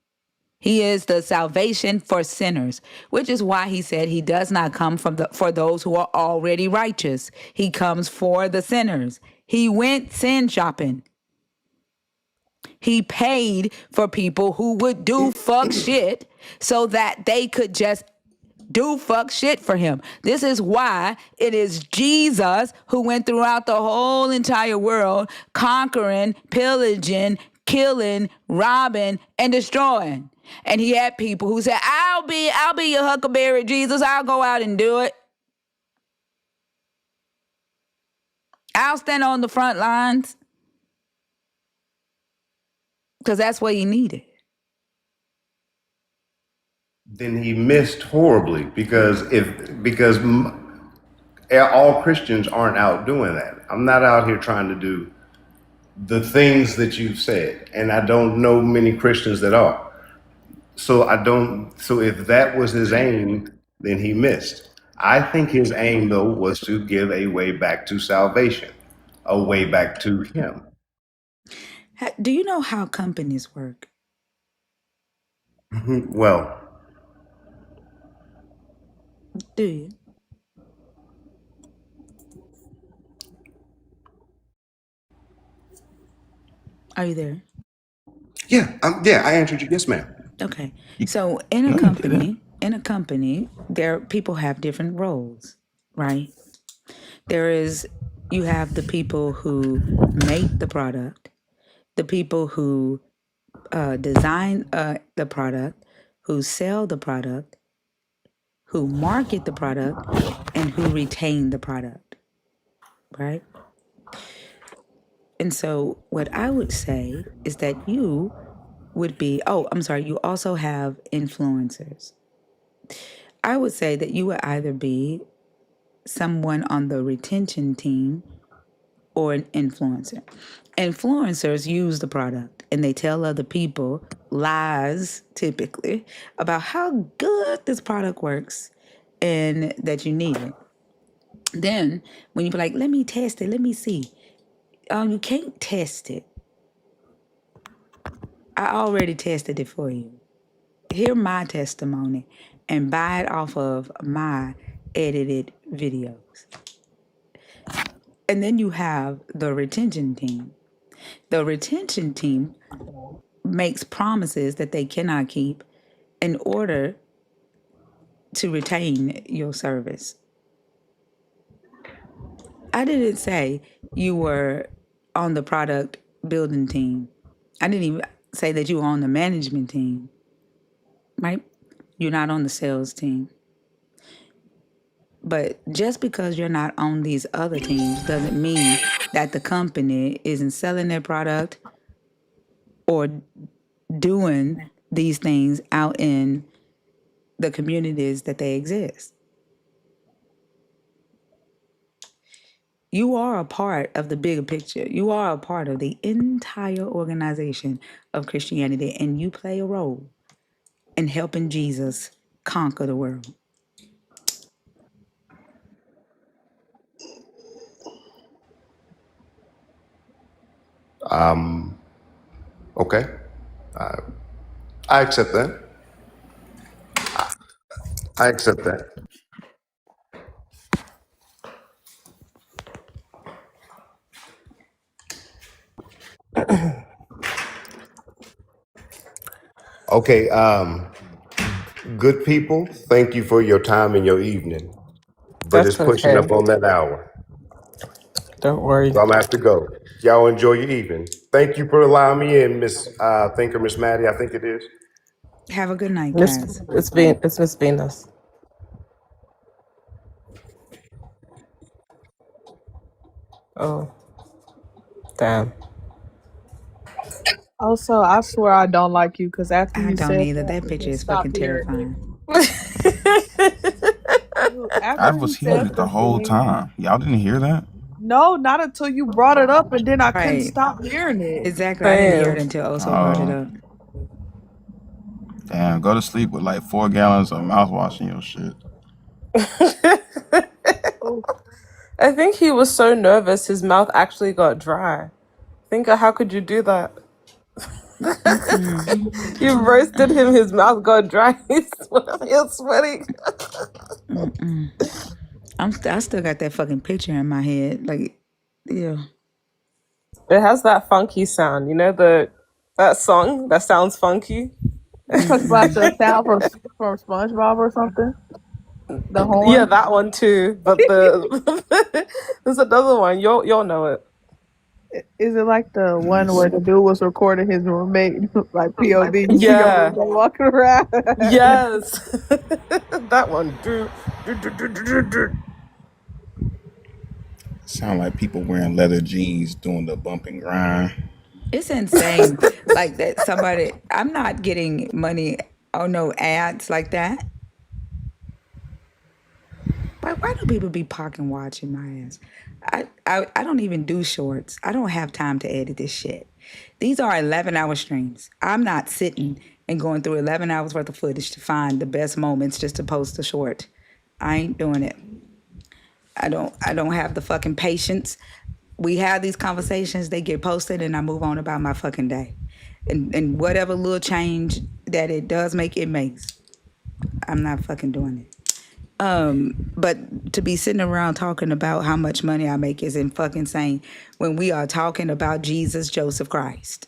He is the salvation for sinners, which is why he said he does not come for those who are already righteous. He comes for the sinners. He went sin shopping. He paid for people who would do fuck shit so that they could just do fuck shit for him. This is why it is Jesus who went throughout the whole entire world conquering, pillaging, killing, robbing, and destroying. And he had people who said, I'll be your huckleberry, Jesus. I'll go out and do it. I'll stand on the front lines. Because that's what he needed. Then he missed horribly because all Christians aren't out doing that. I'm not out here trying to do the things that you've said, and I don't know many Christians that are. So if that was his aim, then he missed. I think his aim, though, was to give a way back to salvation, a way back to him. Do you know how companies work? Well, Do you? Are you there? yeah, I answered you. Yes, ma'am. Okay. So in a company, people have different roles, right? You have the people who make the product, the people who design the product, who sell the product, who market the product, and who retain the product, right? And so what I would say is that you would be, you also have influencers. I would say that you would either be someone on the retention team or an influencer. Influencers use the product and they tell other people lies, typically, about how good this product works and that you need it. Then when you be like, let me test it, let me see. You can't test it. I already tested it for you. Hear my testimony and buy it off of my edited videos. And then you have the retention team. The retention team makes promises that they cannot keep in order to retain your service. I didn't say you were on the product building team. I didn't even say that you were on the management team, right? You're not on the sales team. But just because you're not on these other teams doesn't mean that the company isn't selling their product or doing these things out in the communities that they exist. You are a part of the bigger picture. You are a part of the entire organization of Christianity, and you play a role in helping Jesus conquer the world. Okay. I accept that. I accept that. Okay. Good people, thank you for your time and your evening. but That's it's pushing okay. up on that hour. Don't worry. So I'm gonna have to go. Y'all enjoy your evening. Thank you for allowing me in, Miss Thinker, Miss Maddie, I think it is. Have a good night, Miss, guys. it's Miss Venus. Oh, damn. Also, I swear I don't like you because after I you don't said either. that, That I picture just is fucking stopped hearing it. terrifying. I After he was said heated the whole something, time. Y'all didn't hear that? no, not until you brought it up, and then I couldn't Right. stop hearing it. Exactly. I didn't hear it Damn. until Oso brought it Oh, up. damn. Go to sleep with like 4 gallons of mouthwash in your shit. Oh, I think he was so nervous his mouth actually got dry. Thinker, how could you do that? Mm-mm. You roasted him, his mouth got dry. He's sweating. Mm-mm. I still got that fucking picture in my head. Like, yeah. It has that funky sound. You know that song that sounds funky? you talking about the sound from SpongeBob or something? The Yeah, horn? that one too. But there's another one. You'll know it. Is it like the one Yes. where the dude was recording his roommate, like POV? You see your Yeah. roommate walking around. Yes. That one. Do, do, do, do, do, do. Sound like people wearing leather jeans doing the bump and grind. It's insane. Like that somebody, I'm not getting money on no ads like that. But why do people be pocket watching my ass? I don't even do shorts. I don't have time to edit this shit. These are 11-hour streams. I'm not sitting and going through 11 hours worth of footage to find the best moments just to post a short. I ain't doing it. I don't have the fucking patience. We have these conversations, they get posted, and I move on about my fucking day. And whatever little change that it does make, it makes. I'm not fucking doing it. But to be sitting around talking about how much money I make is fucking insane when we are talking about Jesus, Joseph Christ.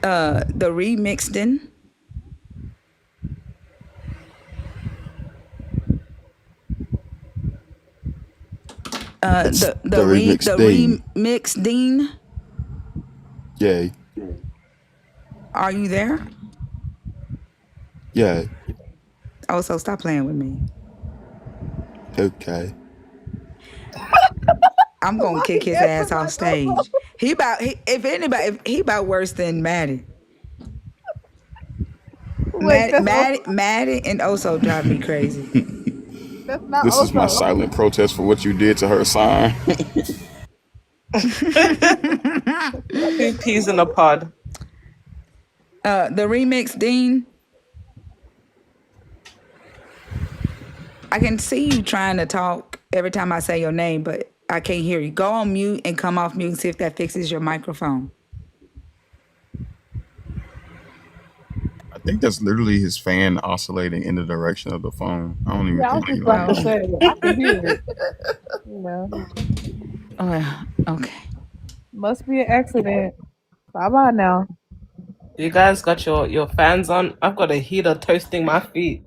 The remixed in. That's The the remix thing. remix Dean. Yeah, Are you there? yeah, Oh, so stop playing with me. okay. I'm gonna Why kick he his answer ass off like stage. He about worse than Maddie. wait, that's Maddie and Oso drive me crazy. that's not This is my also. silent protest for what you did to her sign. 2 peas in a pod. The remix, Dean. I can see you trying to talk every time I say your name, but I can't hear you. Go on mute and come off mute and see if that fixes your microphone. I think that's literally his fan oscillating in the direction of the phone. I don't even Yeah, I was think he just about to knows. say, I can hear it. You know, Oh, okay. must be an accident. Bye bye now. You guys got your fans on? I've got a heater toasting my feet.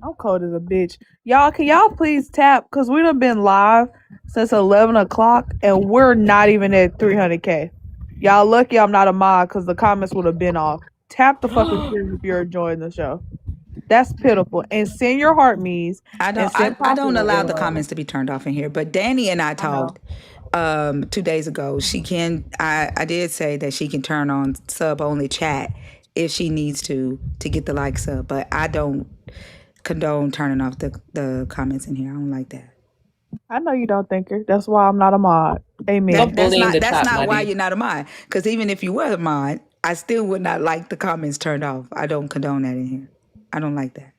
I'm cold as a bitch. Y'all, can y'all please tap? Because we done been live since 11 o'clock and we're not even at 300K. Y'all lucky I'm not a mod because the comments would have been off. Tap the fucking screen if you're enjoying the show. That's pitiful. And send your heart me's I and send don't popular allow the arrows. comments to be turned off in here. But Danny and I I know. talked 2 days ago. I did say that she can turn on sub only chat if she needs to get the likes up. But I don't condone turning off the comments in here. I don't like that. I know you don't, Thinker. That's why I'm not a mod. Amen. Stop bullying the That's chat, not why Maddie. you're not a mod. Because even if you were a mod, I still would not like the comments turned off. I don't condone that in here. I don't like that.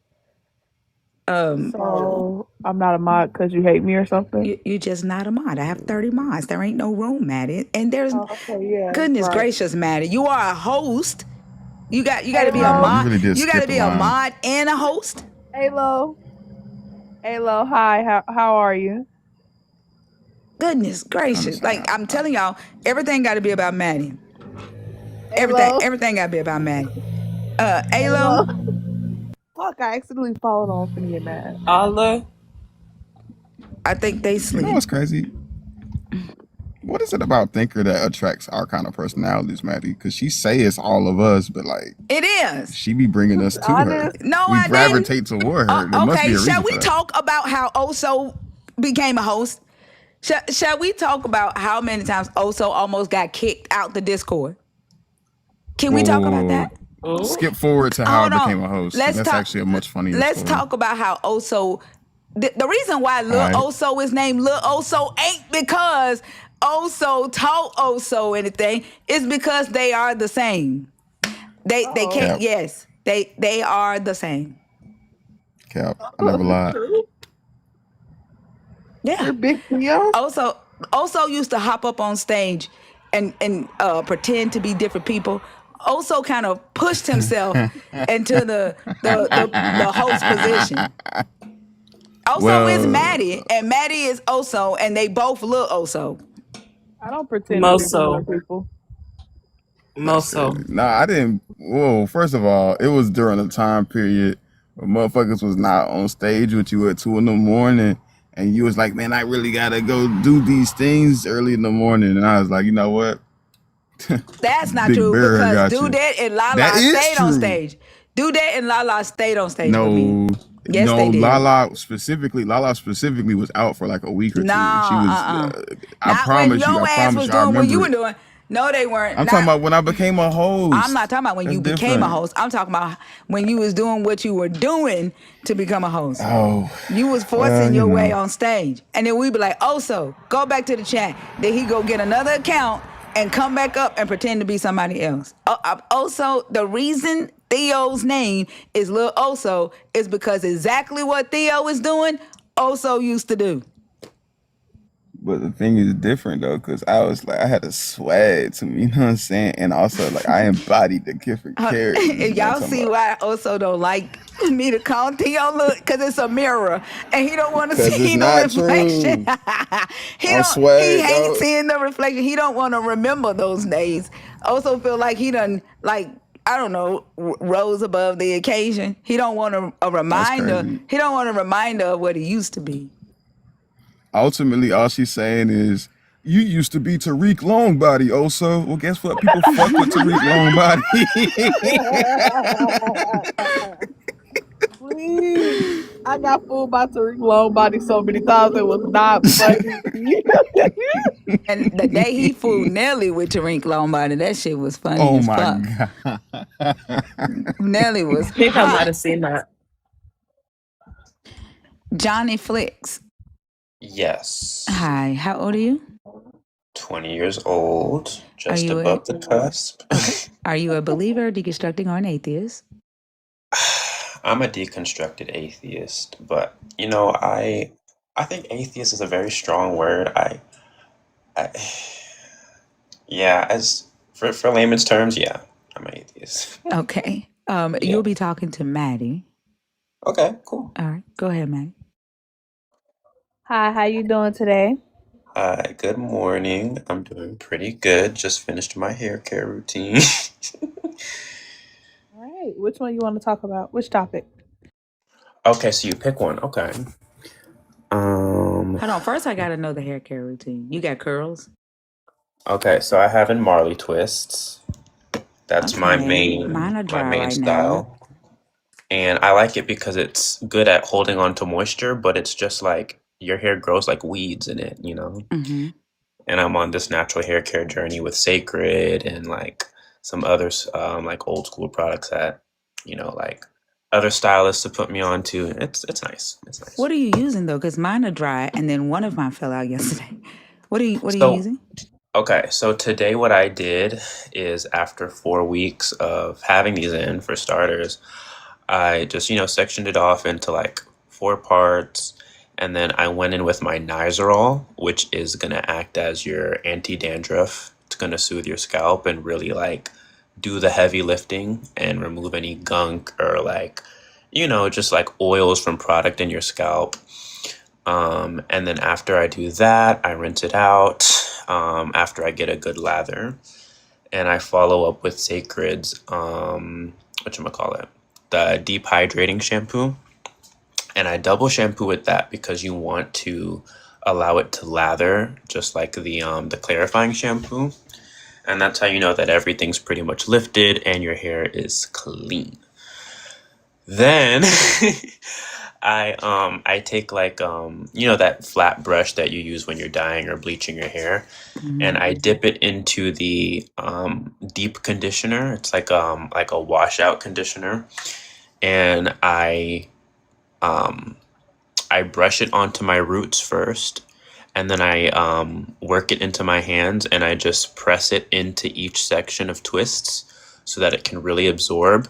So I'm not a mod because you hate me or something? You're just not a mod. I have 30 mods. There ain't no room, Maddie. And there's Oh, okay, yeah. goodness right. gracious, Maddie. You are a host. You got to be a Hello. mod. You really did You got to skip be a a line. mod and a host. Halo. Halo, hi. How are you? Goodness gracious. Understand. Like I'm telling y'all, everything got to be about Maddie. Halo. Everything got to be about Maddie. Halo. Alo, Fuck, I accidentally followed on for you, man. Arlo, I think they You know sleep. what's crazy? What is it about Thinker that attracts our kind of personalities, Maddie? Because she say it's all of us, but like It is. she be bringing us to her. No, We I didn't. gravitate toward her. There must be Okay, a shall reason we for that. talk about how Oso became a host? Shall we talk about how many times Oso almost got kicked out the Discord? Can we talk about that? Oh, Skip forward to how Hold I became on. a host. Let's That's talk. actually a much funnier Let's story. talk about how Oso. The reason why Lil Alright. Oso is named Lil Oso ain't because Oso taught Oso anything. It's because they are the same. They can't. Cap. Yes, they are the same. Cap. I never lied. Yeah. Big Theo. Oso used to hop up on stage and pretend to be different people. Oso kind of pushed himself into the host position. Oso is Well, Maddie, and Maddie is Oso, and they both look Oso. I don't pretend to be Moso. different people. that's Moso. crazy. Nah, I didn't. Whoa, first of all, it was during a time period where motherfuckers was not on stage with you at 2 a.m. and you was like, man, I really gotta go do these things early in the morning. And I was like, you know what? That's not Big true Bear because got you. Dudette and Lala That is stayed on true. stage. Dudette and Lala stayed on stage with me. No, Yes, no, they did. Lala specifically was out for like a week or two. No, She was. I Not when promise you. your I ass promise was you. I doing what you remember were it. doing. No, they weren't. I'm talking about when I became a host. I'm not talking about when That's you became a different. host. I'm talking about when you was doing what you were doing to become a host. Oh, You was well, forcing you your way know. on stage. And then we'd be like, oh, so go back to the chat. Then he go get another account and come back up and pretend to be somebody else. Also, the reason Theo's name is Lil Oso is because exactly what Theo is doing, Oso used to do. But the thing is different though, because I was like, I had a swag to me, you know what I'm saying? And also, like, I embodied the different characters. You know what I'm Y'all talking see about? why Oso don't like me to call Theo look? Because it's a mirror. And he don't want to 'Cause see it's the not reflection. true. He I'm swag, hates dog. seeing the reflection. He don't want to remember those days. Also feel like he done, like, I don't know, rose above the occasion. He don't want a That's reminder. crazy. He don't want a reminder of what he used to be. Ultimately, all she's saying is, you used to be Tariq Longbody, Oso. Well, guess what? People fuck with Tariq Longbody. Please. I got fooled by Tariq Longbody so many times it was not funny. And the day he fooled Nelly with Tariq Longbody, that shit was funny Oh as my fuck. God. Nelly was I think I might hot. have seen that. Johnny Flicks. Yes. Hi, how old are you? 20 years old, Are just you above the cusp. Are you a believer, deconstructing, or an atheist? I'm a deconstructed atheist, but you know, I think atheist is a very strong word. I yeah, as for layman's terms, yeah, I'm an atheist. Okay. Yeah. You'll be talking to Maddie. Okay, cool. All right, go ahead, Maddie. Hi, how you doing today? Hi, good morning. I'm doing pretty good. Just finished my hair care routine. All right. Which one you want to talk about? Which topic? Okay, so you pick one. Okay. Hold on. First, I gotta know the hair care routine. You got curls? Okay, so I have in Marley twists. That's my Okay. main Mine are dry right style. And I like it because it's good at holding on to moisture, but it's just like your hair grows like weeds in it, you know? Mm-hmm. And I'm on this natural hair care journey with Sacred and like some others, like old school products that, you know, like other stylists to put me on to. It's nice. It's nice. What are you using though? Because mine are dry, and then one of mine fell out yesterday. What are you So- using? Okay, so today what I did is after 4 weeks of having these in, for starters, I just, sectioned it off into like 4 parts. And then I went in with my Nizoral, which is going to act as your anti-dandruff. It's going to soothe your scalp and really like do the heavy lifting and remove any gunk or like, just like oils from product in your scalp. And then after I do that, I rinse it out after I get a good lather. And I follow up with Sacred's, the deep hydrating shampoo. And I double shampoo with that because you want to allow it to lather just like the clarifying shampoo. And that's how you know that everything's pretty much lifted and your hair is clean. Then I take like that flat brush that you use when you're dyeing or bleaching your hair, and I dip it into the deep conditioner. It's like a washout conditioner, and I brush it onto my roots first, and then I work it into my hands, and I just press it into each section of twists so that it can really absorb.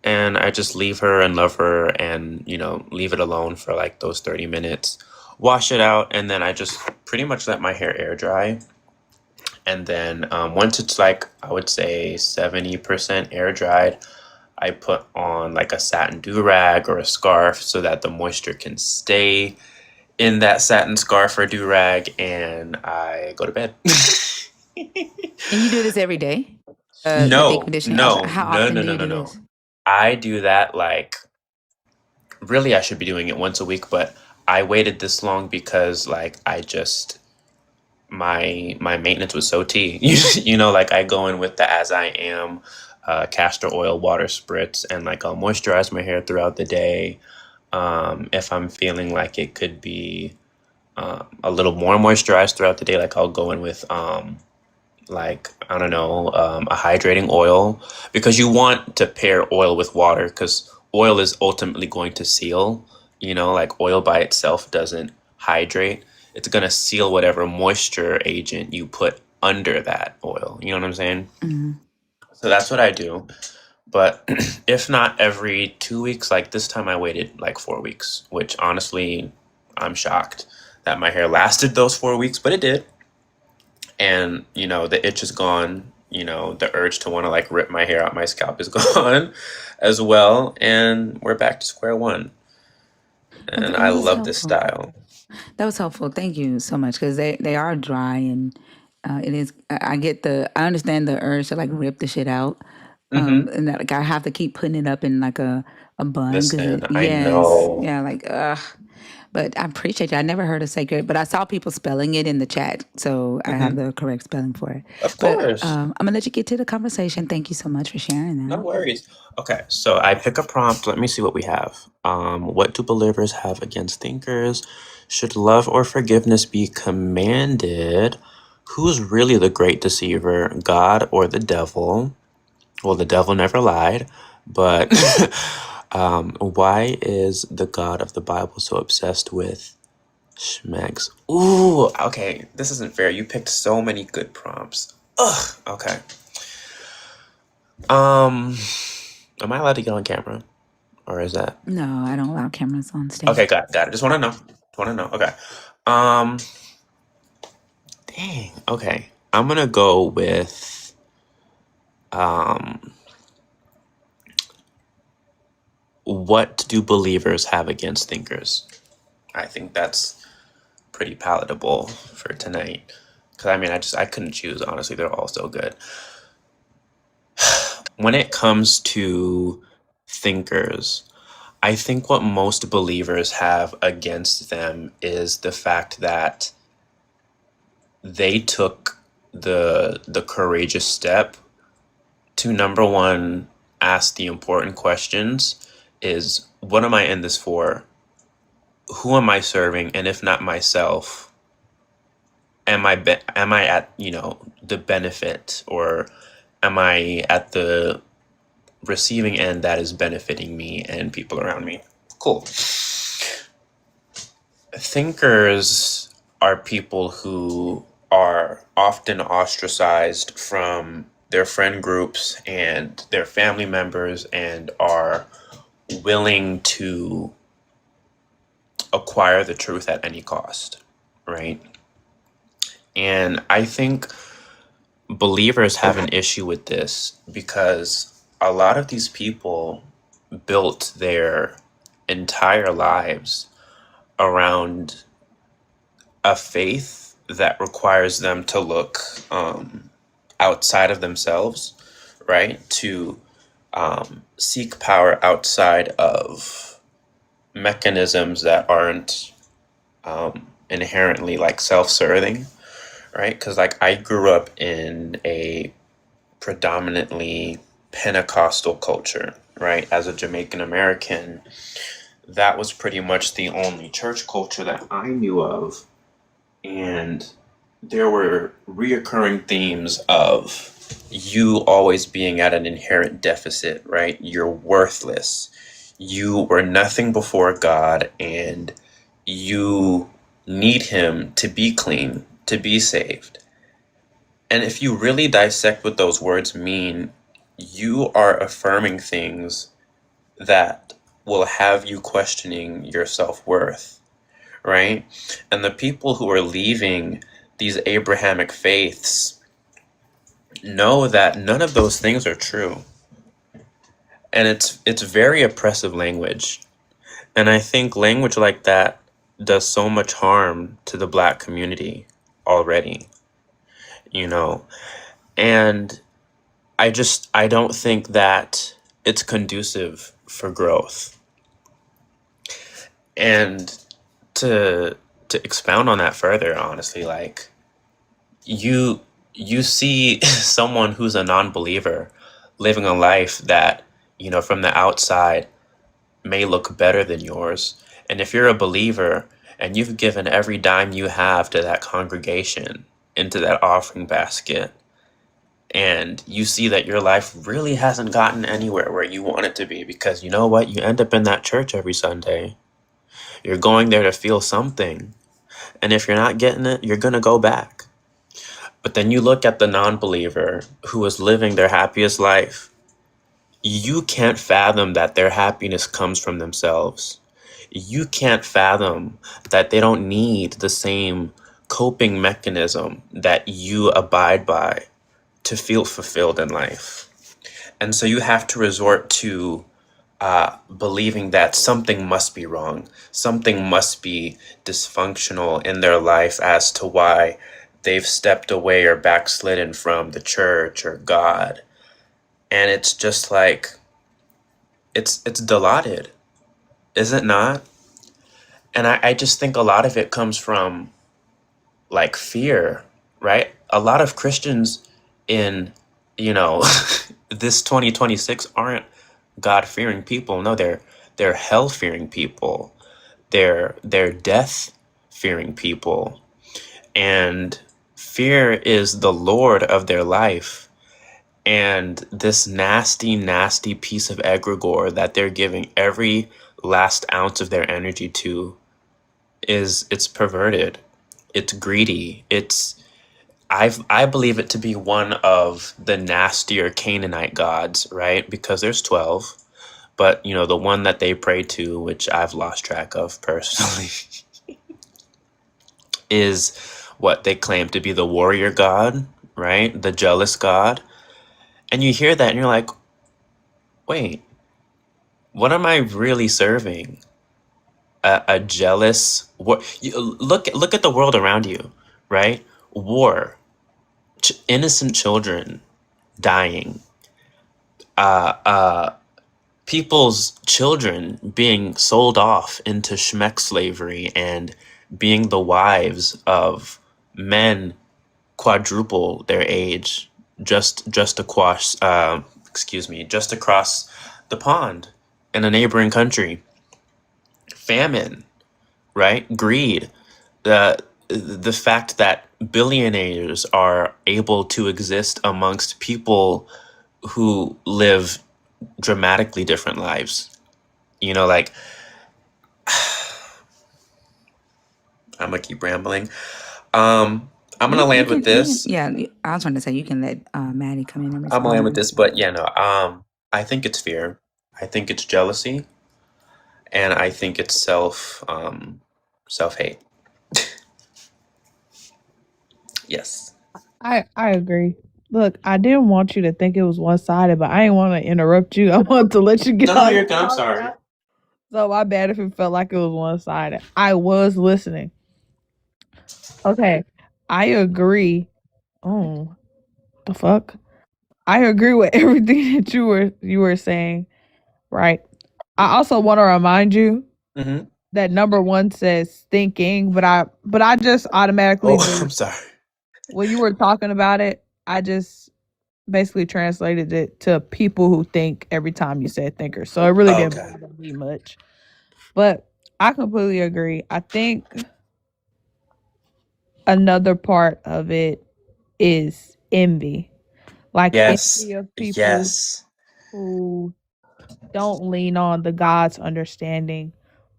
And I just leave her and love her and, leave it alone for like those 30 minutes, wash it out, and then I just pretty much let my hair air dry. And then once it's like, I would say 70% air dried, I put on like a satin do-rag or a scarf so that the moisture can stay in that satin scarf or do-rag, and I go to bed. And you do this every day? The deep No, conditioning. no, How no, often no, do no, you no, do no. this? I do that like, really, I should be doing it once a week, but I waited this long because like my maintenance was so tea. Like I go in with the As I Am castor oil water spritz, and like I'll moisturize my hair throughout the day. If I'm feeling like it could be a little more moisturized throughout the day, like I'll go in with like, I don't know, a hydrating oil, because you want to pair oil with water because oil is ultimately going to seal. Like oil by itself doesn't hydrate. It's going to seal whatever moisture agent you put under that oil. You know what I'm saying? Hmm. So that's what I do. But if not every 2 weeks, like this time I waited like 4 weeks, which honestly, I'm shocked that my hair lasted those 4 weeks, but it did. And the itch is gone. The urge to want to like rip my hair out my scalp is gone as well, and we're back to square one. Well, And that I was love this helpful. style. That was helpful. Thank you so much, because they are dry, and it is. I understand the urge to like rip the shit out, Hmm. and that like I have to keep putting it up in like a bun because Listen, I yes, know. yeah, like ugh. But I appreciate you. I never heard of sacred, but I saw people spelling it in the chat, so I have Hmm. the correct spelling for it. Of But course. I'm gonna let you get to the conversation. Thank you so much for sharing No that. worries. Okay, so I pick a prompt. Let me see what we have. What do believers have against thinkers? Should love or forgiveness be commanded? Who's really the great deceiver, God or the devil? Well, the devil never lied, but why is the God of the Bible so obsessed with schmegs? Ooh, okay, this isn't fair. You picked so many good prompts. Ugh, okay. Am I allowed to get on camera? Or is that No, I don't allow cameras on stage. okay? Got it. Just want to know. Okay. Um, dang. Okay, I'm gonna go with what do believers have against thinkers? I think that's pretty palatable for tonight. Because I mean, I couldn't choose. Honestly, they're all so good. When it comes to thinkers, I think what most believers have against them is the fact that they took the courageous step to, number one, ask the important questions: is what am I in this for? Who am I serving? And if not myself, am I at the benefit, or am I at the receiving end that is benefiting me and people around me? Cool. Thinkers are people who are often ostracized from their friend groups and their family members, and are willing to acquire the truth at any cost, right? And I think believers have an issue with this because a lot of these people built their entire lives around a faith that requires them to look outside of themselves, right? To seek power outside of mechanisms that aren't inherently like self-serving, right? Because like I grew up in a predominantly Pentecostal culture, right? As a Jamaican American, that was pretty much the only church culture that I knew of. And there were reoccurring themes of you always being at an inherent deficit, right? You're worthless. You were nothing before God, and you need Him to be clean, to be saved. And if you really dissect what those words mean, you are affirming things that will have you questioning your self-worth, right? And the people who are leaving these Abrahamic faiths know that none of those things are true. And it's very oppressive language. And I think language like that does so much harm to the Black community already, you know. And I don't think that it's conducive for growth. And to expound on that further, honestly, like you see someone who's a non-believer living a life that, you know, from the outside may look better than yours. And if you're a believer and you've given every dime you have to that congregation, into that offering basket, and you see that your life really hasn't gotten anywhere where you want it to be, because you know what? You end up in that church every Sunday. You're going there to feel something. And if you're not getting it, you're going to go back. But then you look at the non-believer who is living their happiest life. You can't fathom that their happiness comes from themselves. You can't fathom that they don't need the same coping mechanism that you abide by to feel fulfilled in life. And so you have to resort to believing that something must be wrong, something must be dysfunctional in their life as to why they've stepped away or backslidden from the church or God. And it's just like, it's dilaudid, is it not? And I just think a lot of it comes from like fear, right? A lot of Christians in, you know, this 2026 aren't God-fearing people. No, they're hell-fearing people. They're death-fearing people. And fear is the Lord of their life. And this nasty, nasty piece of egregore that they're giving every last ounce of their energy to it's perverted. It's greedy. I believe it to be one of the nastier Canaanite gods, right? Because there's 12. But, you know, the one that they pray to, which I've lost track of personally, is what they claim to be the warrior god, right? The jealous god. And you hear that and you're like, wait, what am I really serving? A jealous war? Look at the world around you, right? War, innocent children dying, people's children being sold off into Schmeck slavery and being the wives of men quadruple their age just across just across the pond in a neighboring country. Famine, right? Greed, the fact that billionaires are able to exist amongst people who live dramatically different lives. You know, like, I'm gonna keep rambling. I'm gonna land with this. Yeah, I was trying to say you can let Maddie come in and I'm gonna land with respond. this, but yeah, no. I think it's fear. I think it's jealousy, and I think it's self-hate. Yes. I agree. Look, I didn't want you to think it was one sided, but I didn't want to interrupt you. I wanted to let you get No, all you're your good. I'm thoughts sorry. out. So my bad if it felt like it was one sided. I was listening. Okay. I agree. Oh, the fuck? I agree with everything that you were saying, right? I also want to remind you Hmm. That number one says thinking, but I just automatically Oh, I'm sorry. when you were talking about it, I just basically translated it to people who think every time you said thinker. So it really didn't Okay. bother me much. But I completely agree. I think another part of it is envy. Like Yes. envy of people Yes. who don't lean on the God's understanding,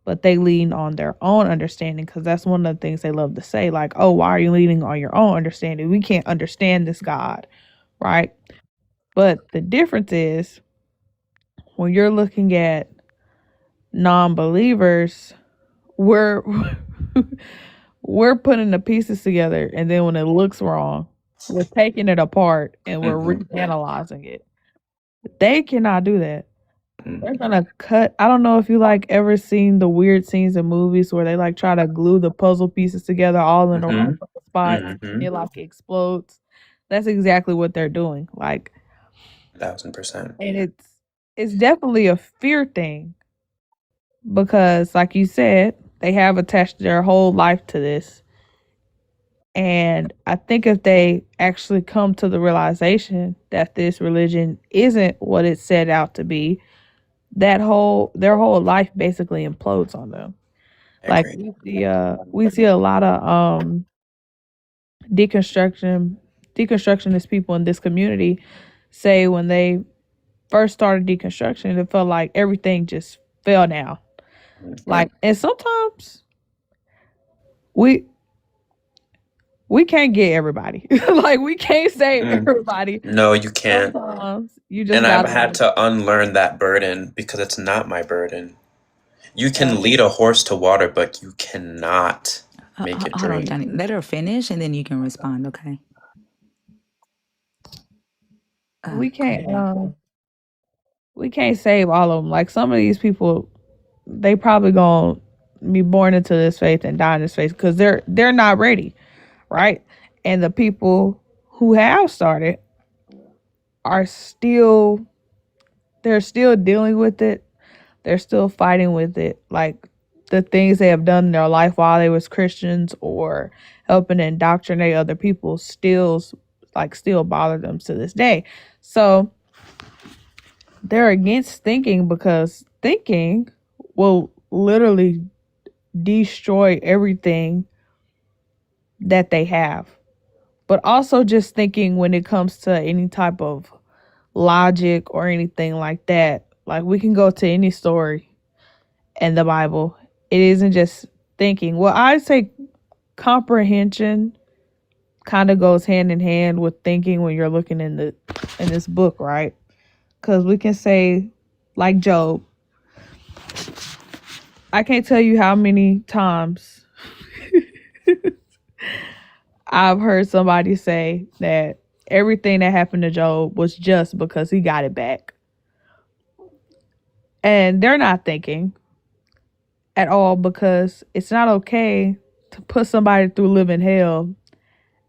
but they lean on their own understanding because that's one of the things they love to say. Like, oh, why are you leaning on your own understanding? We can't understand this God, right? But the difference is when you're looking at non-believers, we're we're putting the pieces together, and then when it looks wrong, we're taking it apart and we're Hmm. reanalyzing it. They cannot do that. Hmm. They're gonna cut. I don't know if you like ever seen the weird scenes in movies where they like try to glue the puzzle pieces together all in the Hmm. wrong spot. Hmm. It like explodes. That's exactly what they're doing. Like, 1000%. and it's definitely a fear thing because, like you said, they have attached their whole life to this. And I think if they actually come to the realization that this religion isn't what it set out to be, their whole life basically implodes on them. I Like agree. we see a lot of deconstructionist people in this community say when they first started deconstruction, it felt like everything just fell down. Like, and sometimes we can't get everybody. Like we can't save Mm. everybody. No, you can't. Sometimes you just And I've gotta had to unlearn that burden because it's not my burden. You can lead a horse to water, but you cannot make it Hold on, drink. Johnny. Let her finish, and then you can respond. Okay. we can't save all of them. Like some of these people, they probably gonna be born into this faith and die in this faith because they're not ready, right? And the people who have started are still they're still dealing with it. They're still fighting with it. Like the things they have done in their life while they was Christians or helping to indoctrinate other people still bother them to this day. So they're against thinking because thinking will literally destroy everything that they have. But also just thinking when it comes to any type of logic or anything like that. Like we can go to any story in the Bible. It isn't just thinking. Well, I say comprehension kind of goes hand in hand with thinking when you're looking in this book, right? Because we can say, like Job, I can't tell you how many times I've heard somebody say that everything that happened to Job was just because he got it back. And they're not thinking at all because it's not okay to put somebody through living hell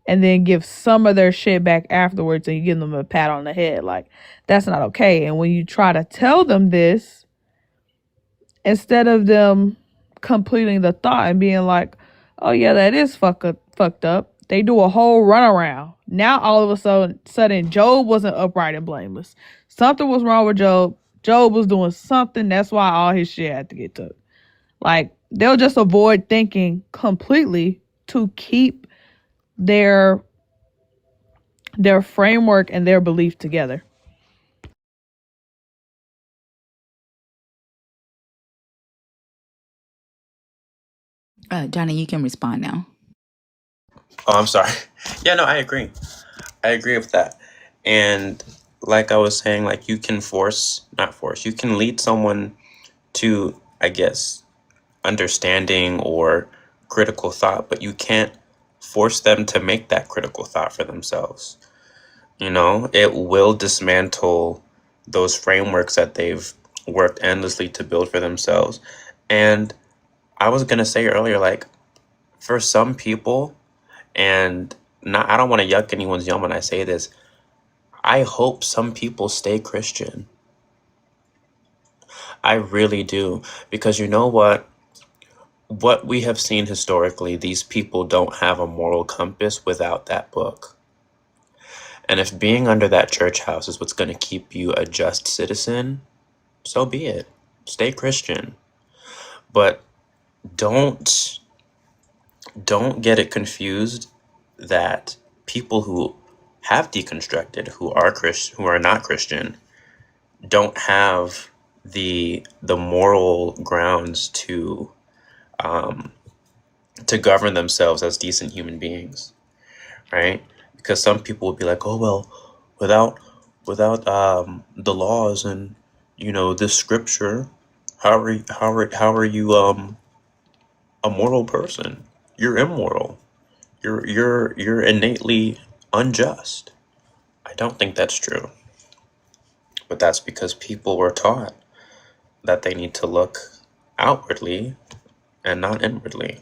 and then give some of their shit back afterwards and you give them a pat on the head. Like, that's not okay. And when you try to tell them this, instead of them completing the thought and being like, oh yeah, that is fucked up, they do a whole runaround. Now all of a sudden Job wasn't upright and blameless. Something was wrong with Job. Job was doing something. That's why all his shit had to get took. Like, they'll just avoid thinking completely to keep their framework and their belief together. Johnny, you can respond now. Oh, I'm sorry. Yeah, no, I agree. I agree with that. And like I was saying, like you can you can lead someone to, I guess, understanding or critical thought, but you can't force them to make that critical thought for themselves. You know, it will dismantle those frameworks that they've worked endlessly to build for themselves. And I was going to say earlier, like, for some people, and not, I don't want to yuck anyone's yum when I say this, I hope some people stay Christian. I really do. Because you know what? what we have seen historically, these people don't have a moral compass without that book. And if being under that church house is what's going to keep you a just citizen, so be it. Stay Christian. But don't get it confused that people who have deconstructed, who are not Christian, don't have the moral grounds to govern themselves as decent human beings, right? Because some people will be like, oh well, without the laws and this scripture, how are you a moral person? You're immoral. You're innately unjust. I don't think that's true. But that's because people were taught that they need to look outwardly and not inwardly.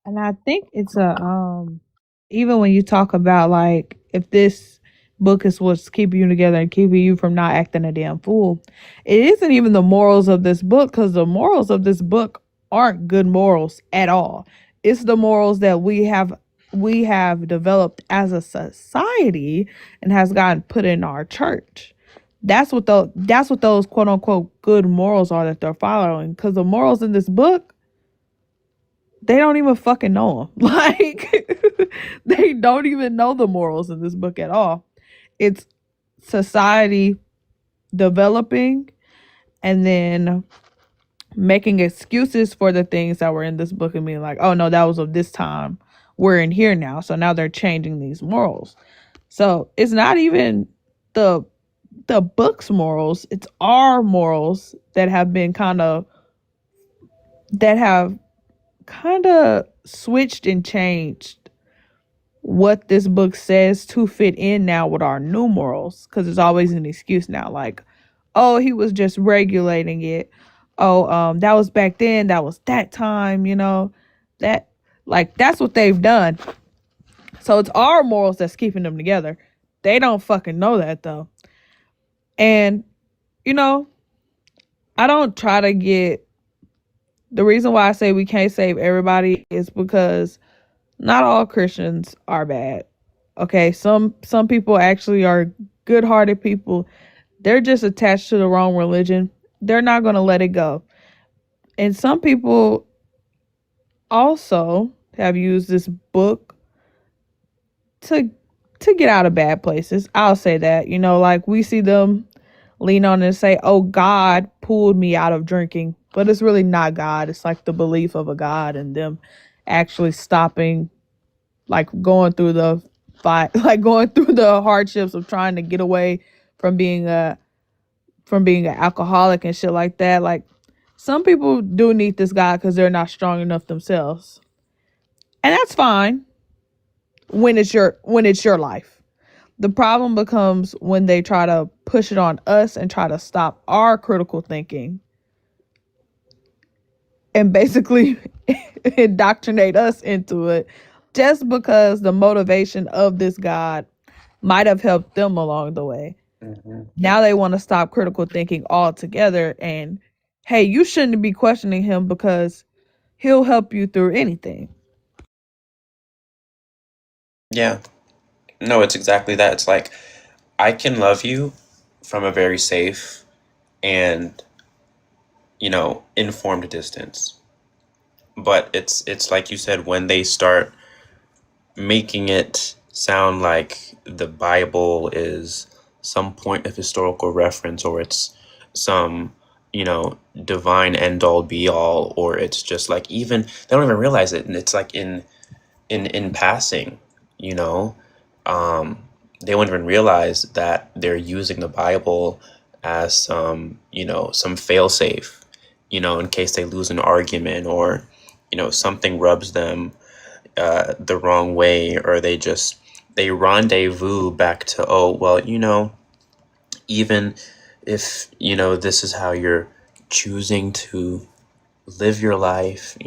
And I think it's even when you talk about like if this book is what's keeping you together and keeping you from not acting a damn fool, it isn't even the morals of this book, because the morals of this book aren't good morals at all. It's the morals that we have developed as a society and has gotten put in our church. That's what those quote unquote good morals are that they're following. Because the morals in this book, they don't even fucking know them. Like, they don't even know the morals in this book at all. It's society developing and then making excuses for the things that were in this book and being like, oh no, that was of this time. We're in here now. So now they're changing these morals. So it's not even the book's morals. It's our morals that have kind of switched and changed what this book says to fit in now with our new morals, because there's always an excuse now, like, oh, he was just regulating it. Oh, that was back then, that was that time, that, like, that's what they've done. So it's our morals that's keeping them together. They don't fucking know that though. And I don't try to get, the reason why I say we can't save everybody is because not all Christians are bad. Okay, some people actually are good-hearted people. They're just attached to the wrong religion. They're not going to let it go. And some people also have used this book to get out of bad places. I'll say that. Like we see them lean on and say, "Oh, God pulled me out of drinking." But it's really not God. It's like the belief of a God and them actually stopping, like going through the fight, like going through the hardships of trying to get away from being an alcoholic and shit like that. Like some people do need this God because they're not strong enough themselves, and that's fine when it's your life. The problem becomes when they try to push it on us and try to stop our critical thinking and basically indoctrinate us into it, just because the motivation of this God might have helped them along the way. Now they want to stop critical thinking altogether, and hey, you shouldn't be questioning him because he'll help you through anything. Yeah. No, it's exactly that. It's like, I can love you from a very safe and, informed distance. But it's like you said, when they start making it sound like the Bible is some point of historical reference, or it's some, divine end all be all, or it's just like, even they don't even realize it, and it's like in passing, they won't even realize that they're using the Bible as some fail safe, in case they lose an argument, or something rubs them the wrong way, or they rendezvous back to, oh well, even if this is how you're choosing to live your life,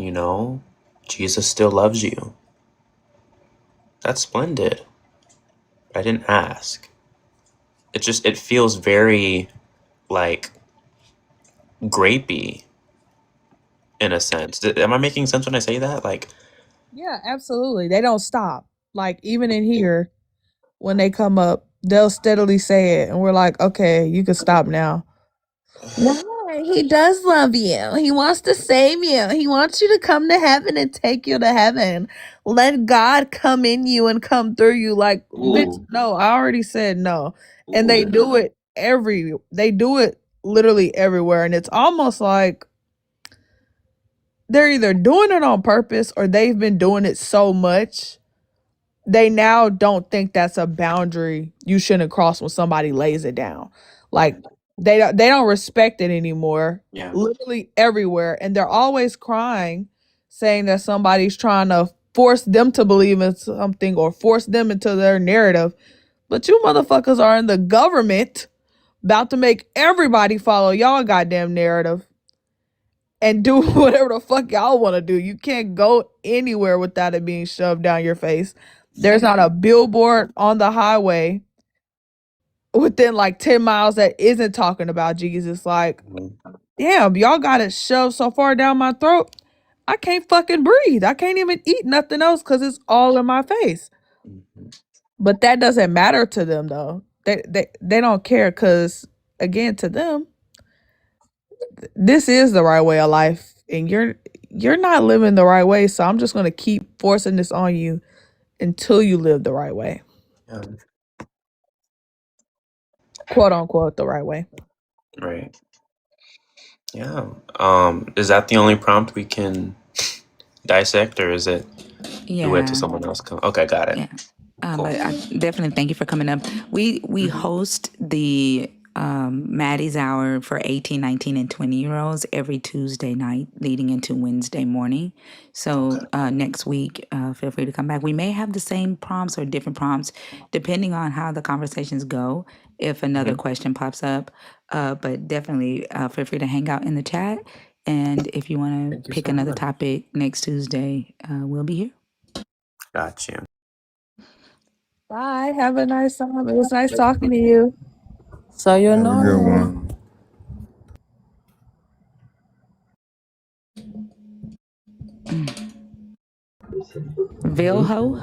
Jesus still loves you. That's splendid. I didn't ask. It feels very like grapey in a sense. Am I making sense when I say that? Like, Yeah, absolutely. They don't stop. Like even in here, when they come up, they'll steadily say it, and we're like, okay, you can stop now. Why? He does love you. He wants to save you. He wants you to come to heaven and take you to heaven. Let God come in you and come through you. Like, bitch, no, I already said no. And they do it they do it literally everywhere. And it's almost like they're either doing it on purpose or they've been doing it so much they now don't think that's a boundary you shouldn't cross when somebody lays it down. Like they don't respect it anymore. yeah. Literally everywhere, and they're always crying, saying that somebody's trying to force them to believe in something or force them into their narrative. But you motherfuckers are in the government about to make everybody follow y'all goddamn narrative and do whatever the fuck y'all want to do. You can't go anywhere without it being shoved down your face. There's not a billboard on the highway within like 10 miles that isn't talking about Jesus. Like, damn, y'all got it shoved so far down my throat. I can't fucking breathe. I can't even eat nothing else because it's all in my face. But that doesn't matter to them though. They don't care because again, to them, this is the right way of life. And you're not living the right way. So I'm just gonna keep forcing this on you until you live the right way. Yeah. Quote unquote the right way. Right. Yeah. Is that the only prompt we can dissect, or is it we wait till Yeah. someone else come? Okay, got it. Yeah. Cool. But I definitely thank you for coming up. We host the Maddie's Hour for 18, 19, and 20-year-olds every Tuesday night leading into Wednesday morning. So next week, feel free to come back. We may have the same prompts or different prompts depending on how the conversations go, if another question pops up. But definitely feel free to hang out in the chat. And if you want to Thank you pick so another much. topic next Tuesday, we'll be here. Got you. Bye. Have a nice time. It was nice talking to you. Have a good Sayonara. one. Vilho?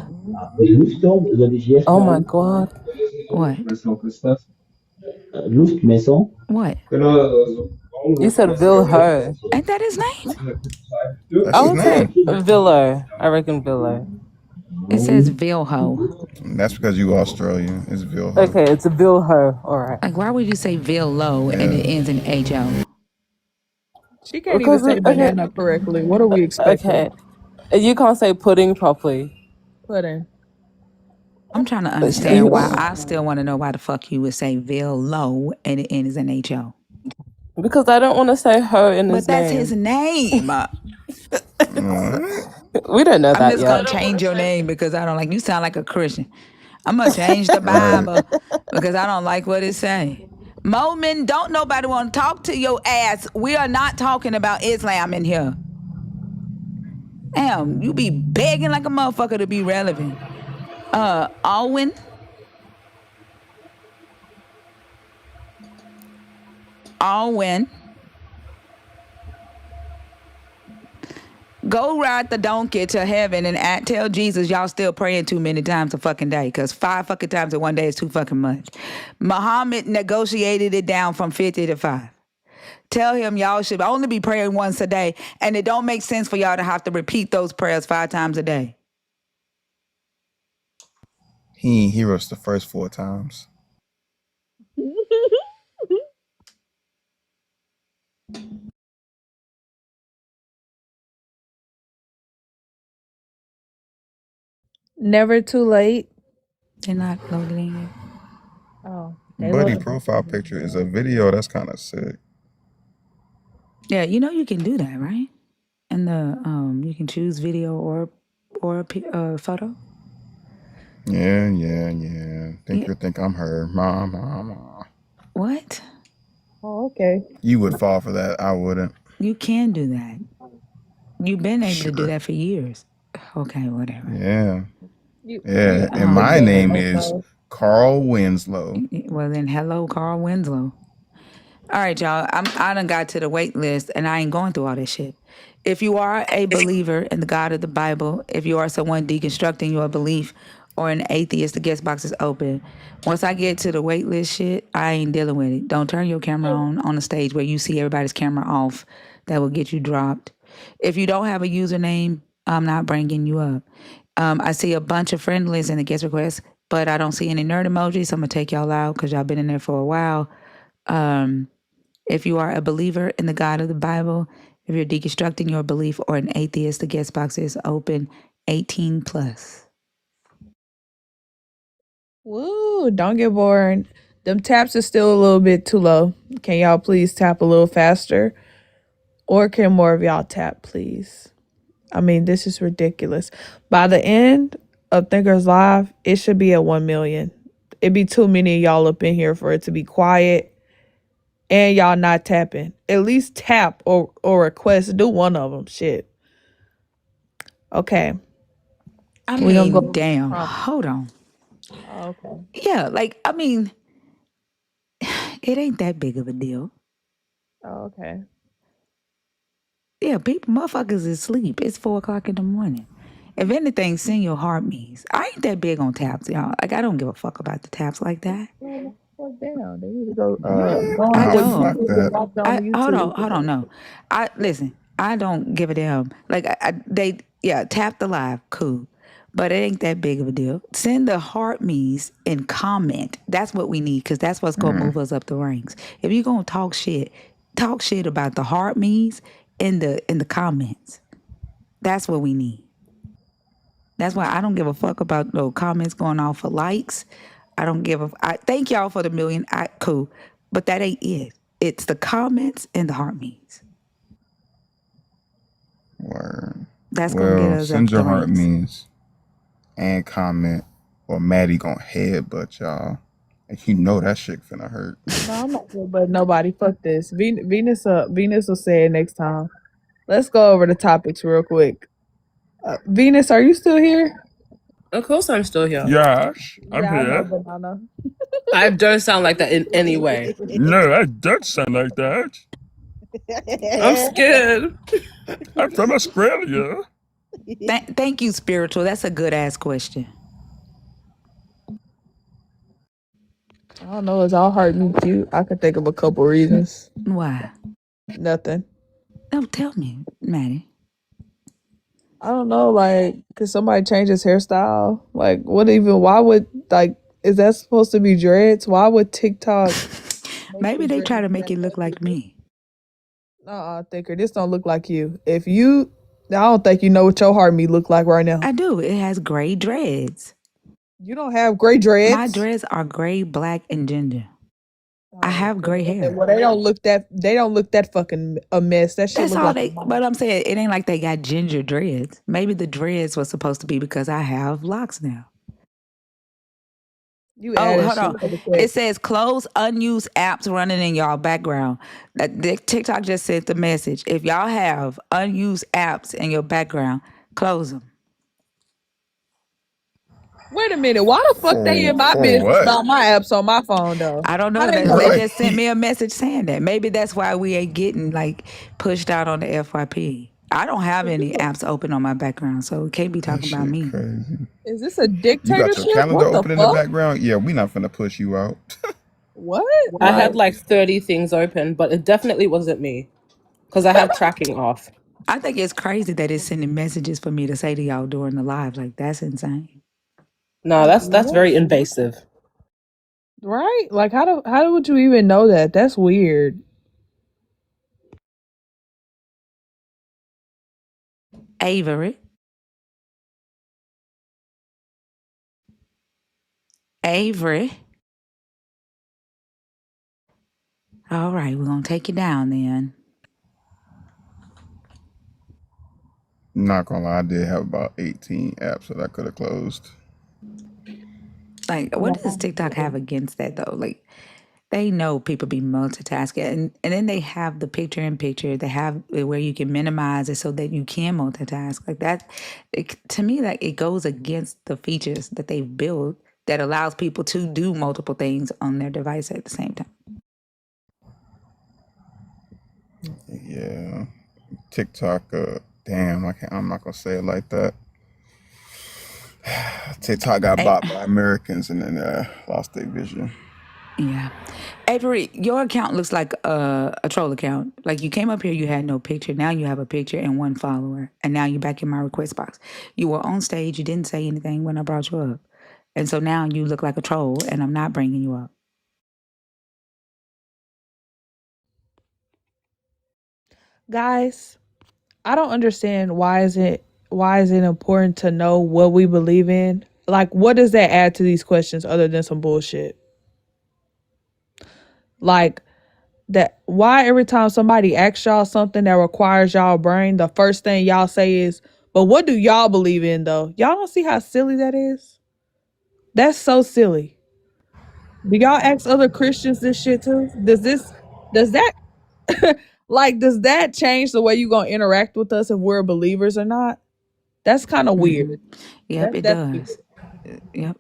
Oh my god. What? What? You said Vilho. Ain't that his name? That's I his would say name. Villo. I reckon Villo. It says Vilho. That's because you Australian. It's Vilho. Okay, it's a Vilho. Alright. Like, why would you say Villo and it Yeah. ends in HO? She can't even Because say okay, banana correctly. What are we okay. expecting? You can't say pudding properly. Pudding. I'm trying to You, understand why. I still want to know why the fuck you would say Villo and it ends in HO. because I don't want to say ho in But his that's his name. name. What? We don't know I'm that just yet. gonna change your name because I don't like you. Sound like a Christian. I'm gonna change the Bible because I don't like what it say. Momin, don't nobody want to talk to your ass. We are not talking about Islam in here. Damn, you be begging like a motherfucker to be relevant. Alwyn. Go ride the donkey to heaven and tell Jesus y'all still praying too many times a fucking day, because 5 fucking times in one day is too fucking much. Muhammad negotiated it down from 50 to 5. Tell him y'all should only be praying once a day, and it don't make sense for y'all to have to repeat those prayers 5 times a day. He ain't hear us the first 4 times. Never too late. They're not loaded in yet. Oh, Buddy profile picture is a video. That's kind of sick. Yeah, you know you can do that, right? And you can choose video or a photo. Yeah. You think I'm her. Mom. What? Oh, okay. You would fall for that. I wouldn't. You can do that. You've been able to do Sure. that for years. Okay, whatever. Yeah. You And my name is Carl Winslow. Well then, hello, Carl Winslow. All right, y'all. I done got to the wait list and I ain't going through all this shit. If you are a believer in the God of the Bible, if you are someone deconstructing your belief or an atheist, the guest box is open. Once I get to the wait list shit, I ain't dealing with it. Don't turn your camera on the stage where you see everybody's camera off. That will get you dropped. If you don't have a username, I'm not bringing you up. I see a bunch of friend lists in the guest requests, but I don't see any nerd emojis, so I'm going to take y'all out because y'all been in there for a while. If you are a believer in the God of the Bible, if you're deconstructing your belief or an atheist, the guest box is open 18 plus. Woo, don't get bored. Them taps is still a little bit too low. Can y'all please tap a little faster? Or can more of y'all tap, please? I mean, this is ridiculous. By the end of Thinkers Live, it should be at 1 million. It'd be too many of y'all up in here for it to be quiet and y'all not tapping. At least tap or request. Do one of them. Shit. Okay. I We gonna mean, go. damn. Hold on. Oh, okay. Yeah, like, I mean, it ain't that big of a deal. Oh, okay. Yeah, people, motherfuckers is asleep. It's 4 o'clock in the morning. If anything, send your heart me's. I ain't that big on taps, y'all. Like, I don't give a fuck about the taps like that. Fuck down. They need to go I No, on fuck don't. YouTube and that. watch it on YouTube. Hold on, no. Listen, I don't give a damn. Like, tap the live, cool. But it ain't that big of a deal. Send the heart me's and comment. That's what we need, because that's what's going to move us up the ranks. If you're going to talk shit about the heart me's in the comments. That's what we need. That's why I don't give a fuck about no comments going off for likes. I thank y'all for the million. Cool. But that ain't it. It's the comments and the heart me's. Word. That's gonna get Well, us up send your the heart ranks. means and comment, or Maddie gonna headbutt y'all. And you know that shit finna hurt. No, I'm not good, but nobody. Fuck this. Venus will say it next time. Let's go over the topics real quick. Venus, are you still here? Of course, I'm still here. Yes, I'm Yeah, I know, here. banana. I don't sound like that in any way. No, I don't sound like that. I'm scared. I'm from Australia. Thank you, spiritual. That's a good ass question. I don't know. Is our heart meet cute? I could think of a couple reasons. Why? Nothing. No, tell me, Maddie. I don't know. Like, could somebody change his hairstyle? Like, what even? Why would like? Is that supposed to be dreads? Why would TikTok? Maybe they try to make it look like me. Thinker, this don't look like you. I don't think you know what your heart meat look like right now. I do. It has gray dreads. You don't have gray dreads. My dreads are gray, black, and ginger. I have gray hair. Well, they don't look that fucking a mess. That shit That's look all like. but I'm saying it ain't like they got ginger dreads. Maybe the dreads was supposed to be because I have locks now. You added hold on. shit. It says close unused apps running in y'all background. TikTok just sent the message. If y'all have unused apps in your background, close them. Wait a minute. Why the fuck they in my business what? about my apps on my phone though? I don't know. How they They know? just sent me a message saying that. Maybe that's why we ain't getting like pushed out on the FYP. I don't have any apps open on my background, so it can't be talking about me. Crazy. Is this a You got dictatorship? your calendar What the open in the fuck? background? Yeah, we not finna push you out. What? I had like 30 things open, but it definitely wasn't me because I have tracking off. I think it's crazy that it's sending messages for me to say to y'all during the live. Like, that's insane. No, that's very invasive. Right? Like how would you even know that? That's weird. Avery. Avery. All right, we're gonna take you down then. Not gonna lie, I did have about 18 apps that I could have closed. Like, what does TikTok have against that though? Like, they know people be multitasking, and then they have the picture in picture. They have it where you can minimize it so that you can multitask. Like that, to me, like it goes against the features that they've built that allows people to do multiple things on their device at the same time. Yeah, TikTok. Damn, I'm not gonna say it like that. TikTok got A- bought by Americans and then lost their vision. yeah. Avery, your account looks like a troll account. Like you came up here, you had no picture. Now you have a picture and one follower. And now you're back in my request box. You were on stage, you didn't say anything when I brought you up. And so now you look like a troll and I'm not bringing you up. Guys, I don't understand why is it important to know what we believe in? Like, what does that add to these questions other than some bullshit? Like that, why every time somebody asks y'all something that requires y'all brain, the first thing y'all say is, but what do y'all believe in though? Y'all don't see how silly that is? That's so silly. Do y'all ask other Christians this shit too? Does that like does that change the way you gonna interact with us if we're believers or not? That's kind of weird. Yep, it That's weird. does. Yep,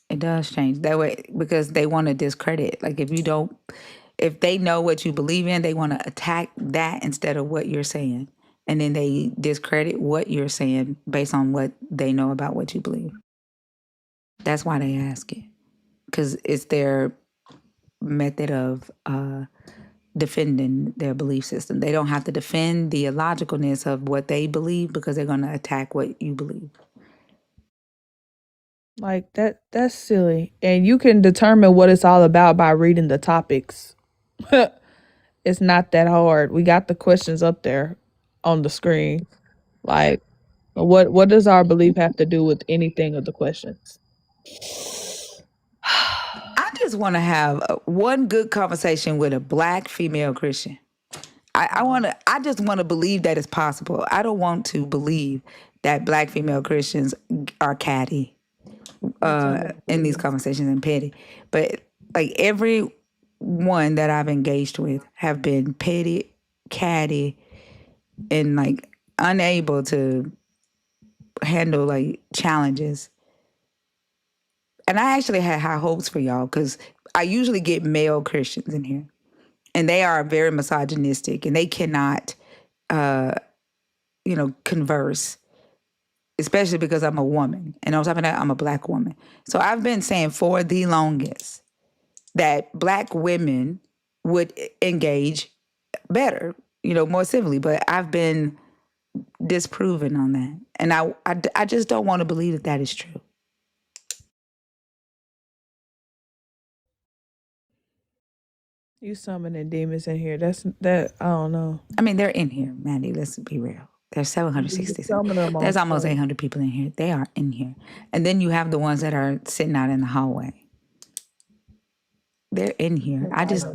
it does change that way because they want to discredit. Like if they know what you believe in, they want to attack that instead of what you're saying. And then they discredit what you're saying based on what they know about what you believe. That's why they ask it because it's their method of defending their belief system. They don't have to defend the illogicalness of what they believe because they're going to attack what you believe. Like that's silly. And you can determine what it's all about by reading the topics. It's not that hard. We got the questions up there on the screen. Like what does our belief have to do with anything of the questions? I just want to have one good conversation with a Black female Christian. I just want to believe that it's possible. I don't want to believe that Black female Christians are catty in these conversations and petty. But like every one that I've engaged with have been petty, catty, and like unable to handle like challenges. And I actually had high hopes for y'all because I usually get male Christians in here, and they are very misogynistic, and they cannot, converse, especially because I'm a woman, and on top of that, I'm a Black woman. So I've been saying for the longest that Black women would engage better, more civilly, but I've been disproven on that, and I just don't want to believe that that is true. You summoning demons in here. That I don't know. I mean, they're in here, Mandy. Let's be real. There's 760. Some of them There's on almost stage. 800 people in here. They are in here. And then you have the ones that are sitting out in the hallway. They're in here. I just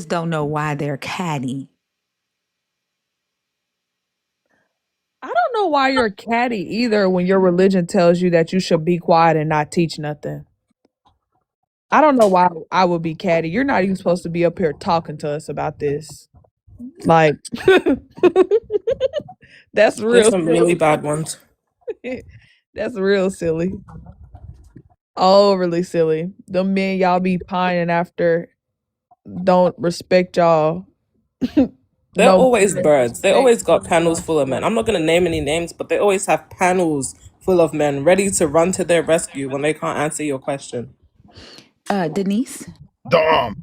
don't know why they're catty. I don't know why you're catty either when your religion tells you that you should be quiet and not teach nothing. I don't know why I would be catty. You're not even supposed to be up here talking to us about this. Like that's There's real some really silly. bad ones. That's real silly. Overly silly. The men y'all be pining after don't respect y'all. They're No always birds. They respect. always got panels full of men. I'm not going to name any names, but they always have panels full of men ready to run to their rescue when they can't answer your question. Denise? Dom.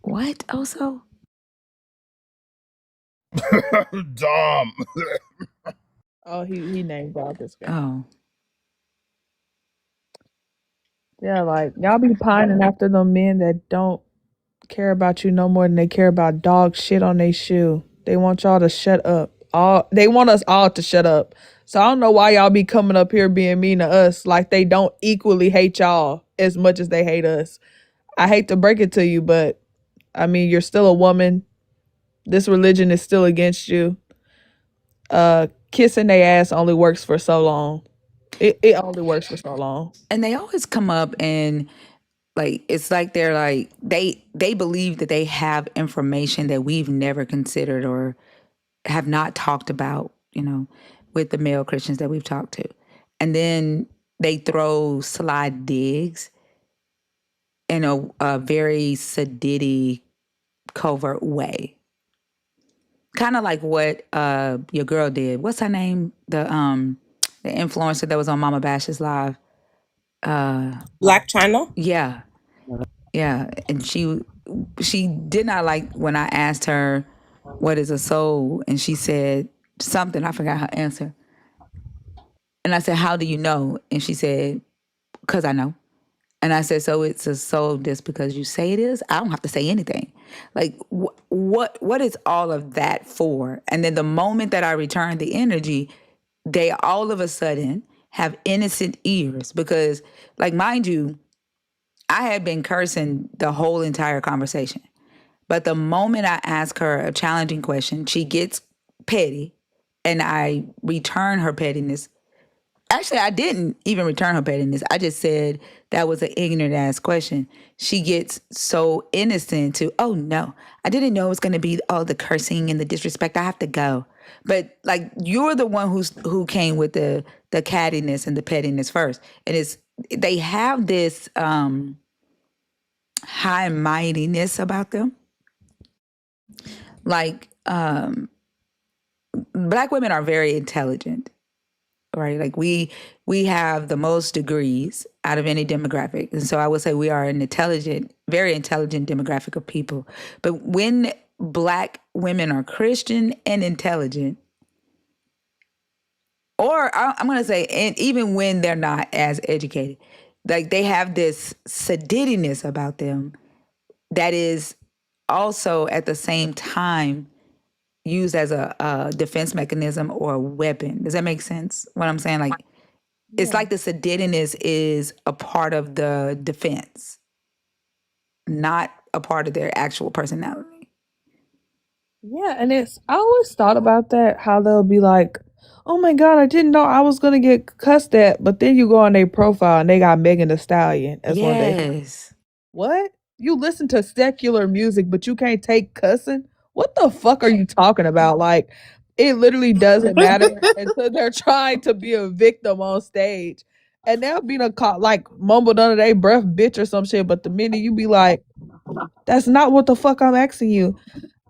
What also? Dom. Oh, he named dropped this guy. Oh. Yeah, like y'all be pining after them men that don't care about you no more than they care about dog shit on their shoe. They want y'all to shut up. They want us all to shut up. So I don't know why y'all be coming up here being mean to us like they don't equally hate y'all as much as they hate us. I hate to break it to you, but I mean you're still a woman. This religion is still against you. Kissing their ass only works for so long. It only works for so long. And they always come up and like it's like they're like they believe that they have information that we've never considered or have not talked about, with the male Christians that we've talked to. And then they throw sly digs in a very sedity, covert way. Kind of like what your girl did. What's her name? The influencer that was on Mama Bash's live. Black China. Yeah, and she did not like when I asked her what is a soul, and she said something. I forgot her answer. And I said, "How do you know?" And she said, "Because I know." And I said, "So it's a soul just because you say it is? I don't have to say anything." Like, what is all of that for? And then the moment that I return the energy, they all of a sudden have innocent ears because, like, mind you, I had been cursing the whole entire conversation. But the moment I ask her a challenging question, she gets petty and I return her pettiness. Actually, I didn't even return her pettiness. I just said that was an ignorant ass question. She gets so innocent to, oh no, I didn't know it was going to be all the cursing and the disrespect. I have to go. But like you're the one who came with the cattiness and the pettiness first. And they have this high mightiness about them. Like Black women are very intelligent. Right, like we have the most degrees out of any demographic, and so I would say we are an intelligent, very intelligent demographic of people. But when Black women are Christian and intelligent, or I'm going to say, and even when they're not as educated, like they have this sedityness about them that is also at the same time used as a defense mechanism or a weapon. Does that make sense? What I'm saying, like. It's like the sedityness is a part of the defense, not a part of their actual personality. Yeah, and I always thought about that, how they'll be like, oh my God, I didn't know I was gonna get cussed at, but then you go on their profile and they got Megan Thee Stallion as one of their. Yes. What? You listen to secular music, but you can't take cussing? What the fuck are you talking about? Like, it literally doesn't matter until they're trying to be a victim on stage. And they'll be like mumbled under their breath, bitch, or some shit. But the minute you be like, that's not what the fuck I'm asking you.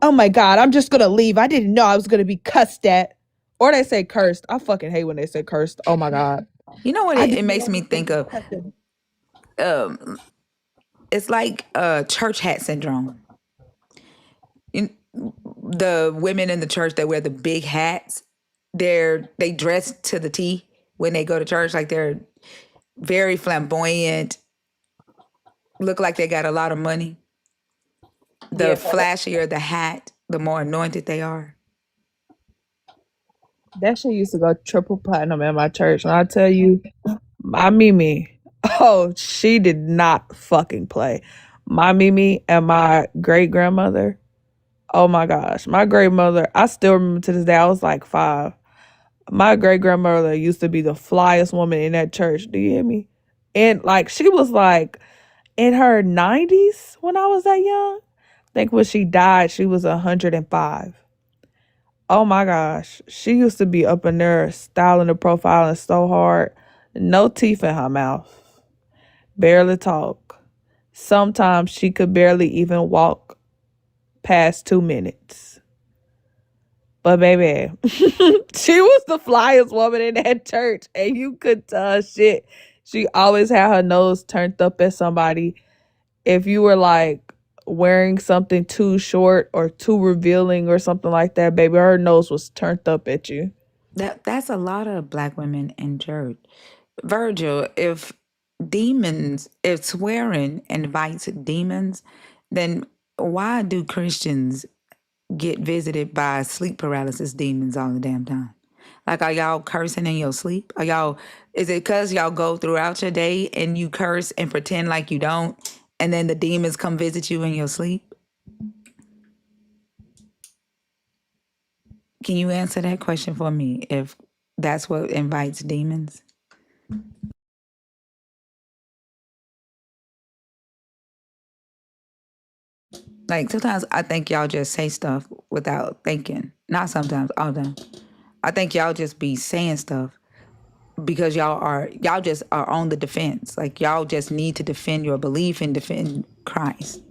Oh my God, I'm just gonna leave. I didn't know I was gonna be cussed at. Or they say cursed. I fucking hate when they say cursed. Oh my God. You know what I it didn't makes know me I was think gonna of? be cussed at. It's like church hat syndrome. The women in the church that wear the big hats, they dress to the T when they go to church. Like they're very flamboyant, look like they got a lot of money. The Yeah. flashier the hat, the more anointed they are. That shit used to go triple platinum at my church. And I tell you, my Mimi, oh, she did not fucking play. My Mimi and my great grandmother, oh my gosh. My great mother, I still remember to this day, I was like 5. My great grandmother used to be the flyest woman in that church. Do you hear me? And like, she was like in her 90s when I was that young. I think when she died, she was 105. Oh my gosh. She used to be up in there styling the profile and so hard. No teeth in her mouth. Barely talk. Sometimes she could barely even walk past 2 minutes. But baby, she was the flyest woman in that church. And you could tell her shit. She always had her nose turned up at somebody. If you were like wearing something too short or too revealing or something like that, baby, her nose was turned up at you. That's a lot of Black women in church. Virgil, if swearing invites demons, then why do Christians get visited by sleep paralysis demons all the damn time? Like, are y'all cursing in your sleep? Is it because y'all go throughout your day and you curse and pretend like you don't, and then the demons come visit you in your sleep? Can you answer that question for me, if that's what invites demons? Like, sometimes I think y'all just say stuff without thinking. Not sometimes, all the time. I think y'all just be saying stuff because y'all just are on the defense. Like y'all just need to defend your belief and defend Christ.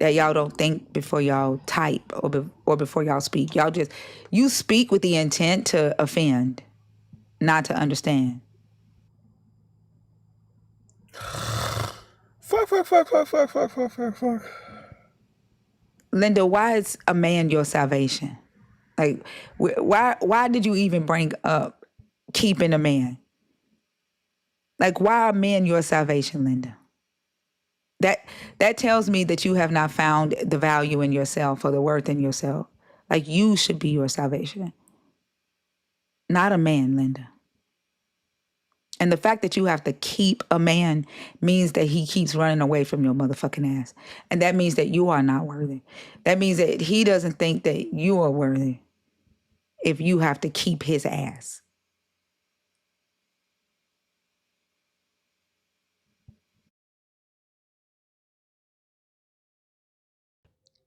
That y'all don't think before y'all type or before y'all speak. You speak with the intent to offend, not to understand. Fuck. Linda, why is a man your salvation? Like, why did you even bring up keeping a man? Like, why are men your salvation, Linda? That tells me that you have not found the value in yourself or the worth in yourself. Like, you should be your salvation, not a man, Linda. And the fact that you have to keep a man means that he keeps running away from your motherfucking ass. And that means that you are not worthy. That means that he doesn't think that you are worthy if you have to keep his ass.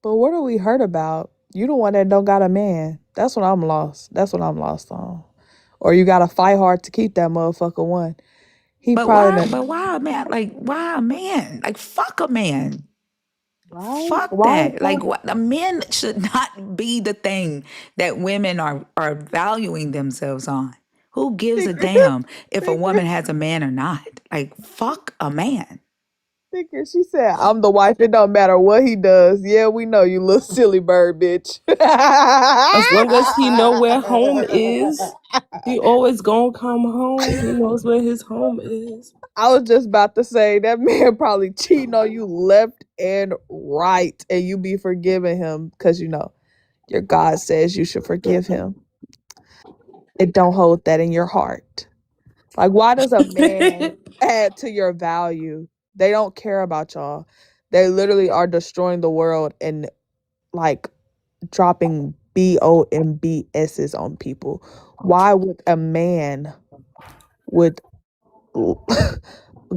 But what are we hurt about? You the one that don't got a man. That's what I'm lost. That's what I'm lost on. Or you gotta fight hard to keep that motherfucker one. He But probably why? done, But why a man? Like, why a man? Like, fuck a man. right? Fuck Why that. Like, what? The men should not be the thing that women are valuing themselves on. Who gives a Tinker, damn if a Tinker, woman has a man or not? Like, fuck a man. Tinker. She said, I'm the wife. It don't matter what he does. Yeah, we know you little silly bird, bitch. As long as he know where home is, he always gonna come home. He knows where his home is. I was just about to say that man probably cheating on you left and right, and you be forgiving him because you know your God says you should forgive him. It don't hold that in your heart. Like, why does a man add to your value? They don't care about y'all. They literally are destroying the world and like dropping BOMBSs on people. Why would a man would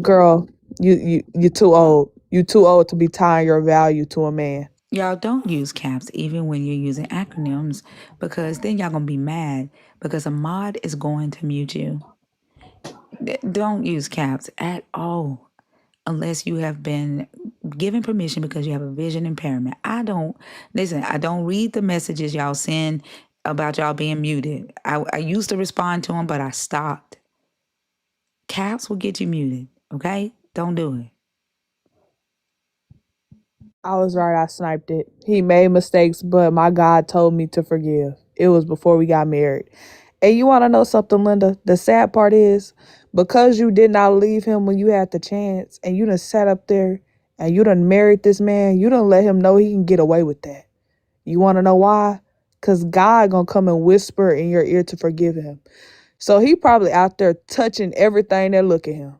girl, you too old. You too old to be tying your value to a man. Y'all don't use caps even when you're using acronyms because then y'all gonna be mad because a mod is going to mute you. Don't use caps at all unless you have been given permission because you have a vision impairment. I don't read the messages y'all send about y'all being muted. I used to respond to them, but I stopped. Caps will get you muted, okay? Don't do it. I was right, I sniped it. He made mistakes, but my God told me to forgive. It was before we got married. And you want to know something, Linda? The sad part is because you did not leave him when you had the chance and you done sat up there and you done married this man, you done let him know he can get away with that. You want to know why? Because God gonna come and whisper in your ear to forgive him. So he probably out there touching everything that look at him.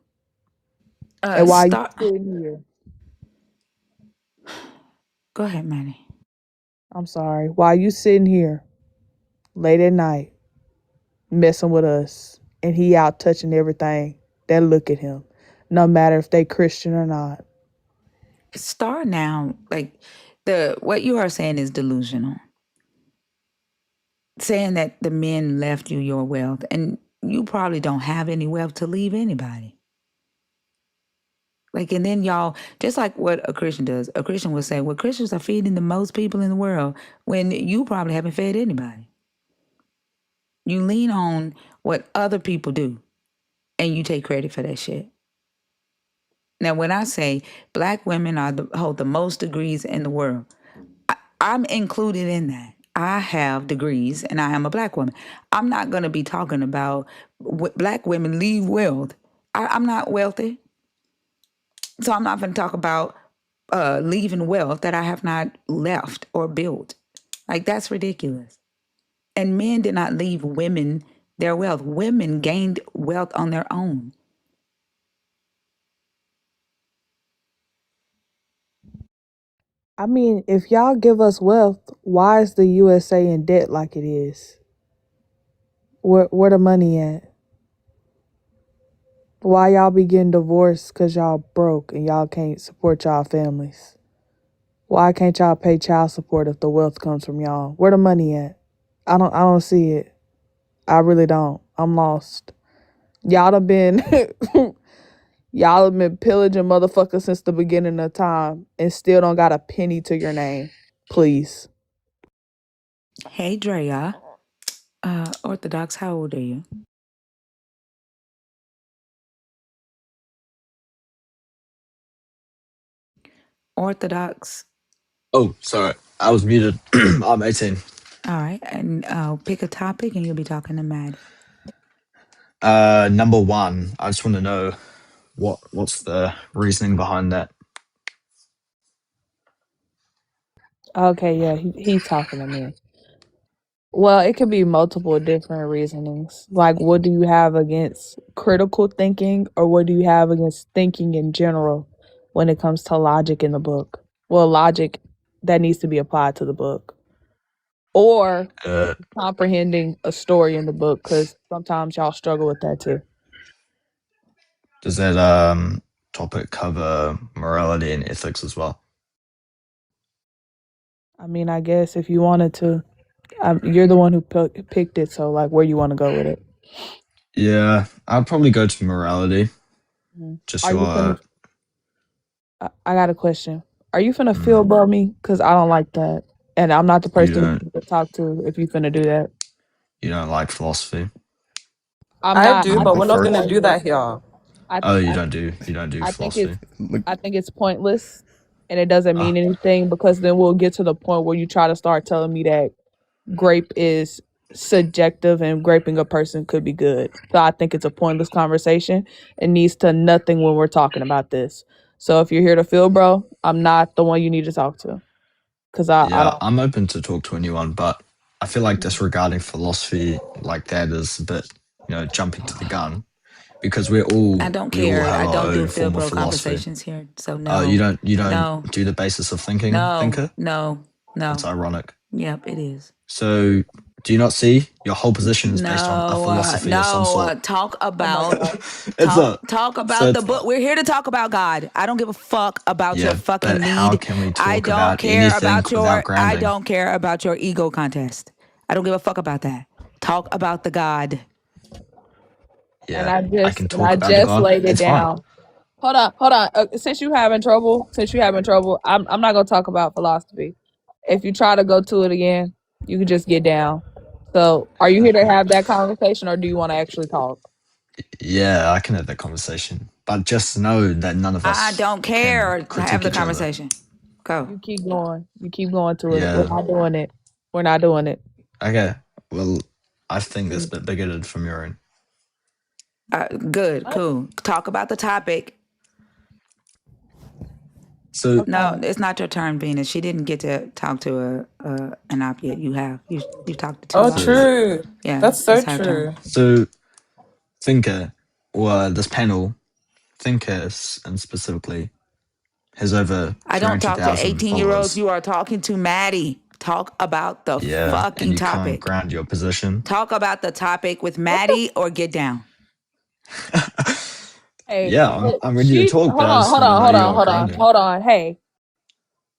And while you Start. sitting here, Go ahead, Manny. I'm sorry, while you sitting here late at night messing with us and he out touching everything that look at him, no matter if they Christian or not. Start now. Like what you are saying is delusional. Saying that the men left you your wealth, and you probably don't have any wealth to leave anybody. Like, and then y'all, just like what a Christian does, a Christian will say, well, Christians are feeding the most people in the world when you probably haven't fed anybody. You lean on what other people do, and you take credit for that shit. Now, when I say black women hold the most degrees in the world, I'm included in that. I have degrees and I am a black woman. I'm not going to be talking about black women leave wealth. I'm not wealthy. So I'm not going to talk about leaving wealth that I have not left or built. Like, that's ridiculous. And men did not leave women their wealth. Women gained wealth on their own. I mean, if y'all give us wealth, why is the USA in debt like it is? Where the money at? Why y'all be getting divorced because y'all broke and y'all can't support y'all families? Why can't y'all pay child support if the wealth comes from y'all? Where the money at? I don't see it. I really don't. I'm lost. Y'all done been y'all have been pillaging motherfuckers since the beginning of time and still don't got a penny to your name. Please. Hey, Drea. Orthodox, how old are you? Orthodox. Oh, sorry. I was muted. I'm 18. All right. And pick a topic and you'll be talking to Maddie. Number one, I just want to know what's the reasoning behind that. Okay, yeah, he's talking to me. Well, it could be multiple different reasonings. Like, what do you have against critical thinking, or what do you have against thinking in general when it comes to logic in the book? Well, logic that needs to be applied to the book, or Uh, comprehending a story in the book, because sometimes y'all struggle with that too. does that topic cover morality and ethics as well? I mean, I guess if you wanted to, you're the one who picked it, so like, where you want to go with it? Yeah, I'd probably go to morality. Mhm. Just Are you your finna? I got a question. Are you finna feel bro me? Cause I don't like that, and I'm not the you person don't to talk to if you finna do that. you don't like philosophy. I'm I not. do, I but Or we're think not it's for gonna do pointless. that here. I oh, you I don't do I think it's philosophy. Look, I think it's pointless, and it doesn't Ah, mean anything because then we'll get to the point where you try to start telling me that grape is subjective and graping a person could be good. So I think it's a pointless conversation. It needs to nothing when we're talking about this. So if you're here to feel, bro, I'm not the one you need to talk to because I yeah, don't. I'm open to talk to anyone, but I feel like disregarding philosophy like that is a bit, jumping to the gun. Because I don't we all care. have I our don't do own field form of bro philosophy. conversations here. So You no, don't no, do the basis of thinking, no, thinker? no, That's no. ironic. Yep, it is. So do you not see your whole position is based on a No, philosophy of some no. sort? Talk Oh my about god. It's a talk so about the it's book. We're here to talk about God. I don't give a fuck about your yeah, but fucking how need. can we I talk don't about care anything about without your I grounding? don't care about your ego contest. I don't give a fuck about that. Talk about the God. And Yeah, I I just can and talk I about the just God. laid it It's fine. down. Hold on. Since you having trouble, I'm not gonna talk about philosophy. If you try to go to it again, you can just get down. So, are you here to have that conversation, or do you want to actually talk? Yeah, I can have that conversation. But just know that none of I us don't can care. Have critique the each other. conversation. Go. You keep going. You keep going to it. We're Yeah. not doing it. We're not doing it. Okay. Well, I think that's a bit bigoted from your end. Good. Cool. Talk about the topic. So No, it's not your turn, Venus. She didn't get to talk to an op yet. You have. You talked to two Oh, ops. so true. Yeah, That's so it's her turn. true. so Thinker, or this panel, Thinker and specifically, has over I don't talk to 300,000 18-year-olds. followers. You are talking to Maddie. Talk about the Yeah, and fucking you can't topic. ground your position. Talk about the topic with What the? Maddie or get down. Hey, Yeah, I'm ready to talk, but I just want to know your grounding. hold on. Hey,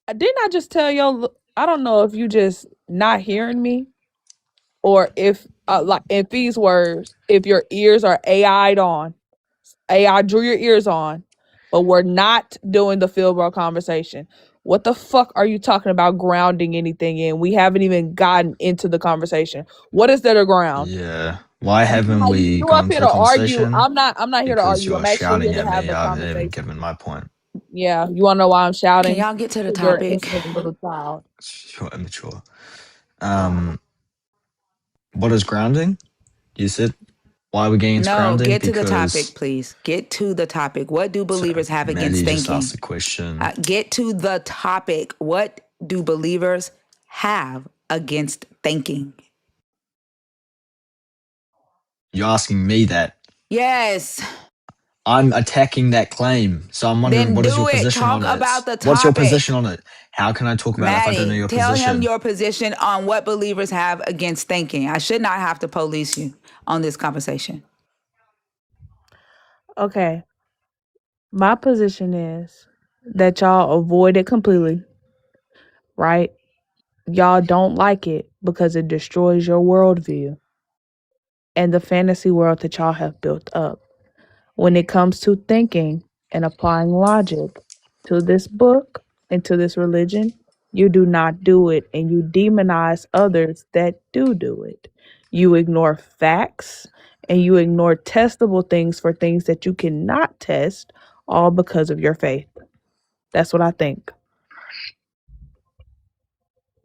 didn't I just tell you? I don't know if you just not hearing me, or if like in these words, if your ears are AI'd on. AI drew your ears on, but we're not doing the field bro conversation. What the fuck are you talking about grounding anything in? We haven't even gotten into the conversation. What is there to ground? Yeah. Why haven't You we up gone here to the to argue. conversation? I'm not here to Because argue. I'm you're actually shouting here to at have me. a I haven't even conversation. given my point. Yeah, you wanna know why I'm Can shouting? y'all get to the 'Cause you're an topic? innocent little child. You're immature. What is grounding? You said why are we getting into No, grounding? get to the topic, Because please. Get to the topic. What do so believers have against Maddie just asked thinking? a question. Get to the topic. What do believers have against thinking? You're asking me that. Yes. I'm attacking that claim. So I'm wondering Then what is your do it. position Talk on it? about the What's your position topic. on it? How can I talk about it if I don't know Maddie, your tell him position? your position on what believers have against thinking. I should not have to police you on this conversation. Okay. My position is that y'all avoid it completely, right? Y'all don't like it because it destroys your worldview. and the fantasy world that y'all have built up. When it comes to thinking and applying logic to this book and to this religion, you do not do it, and you demonize others that do it. You ignore facts and you ignore testable things for things that you cannot test, all because of your faith. That's what I think.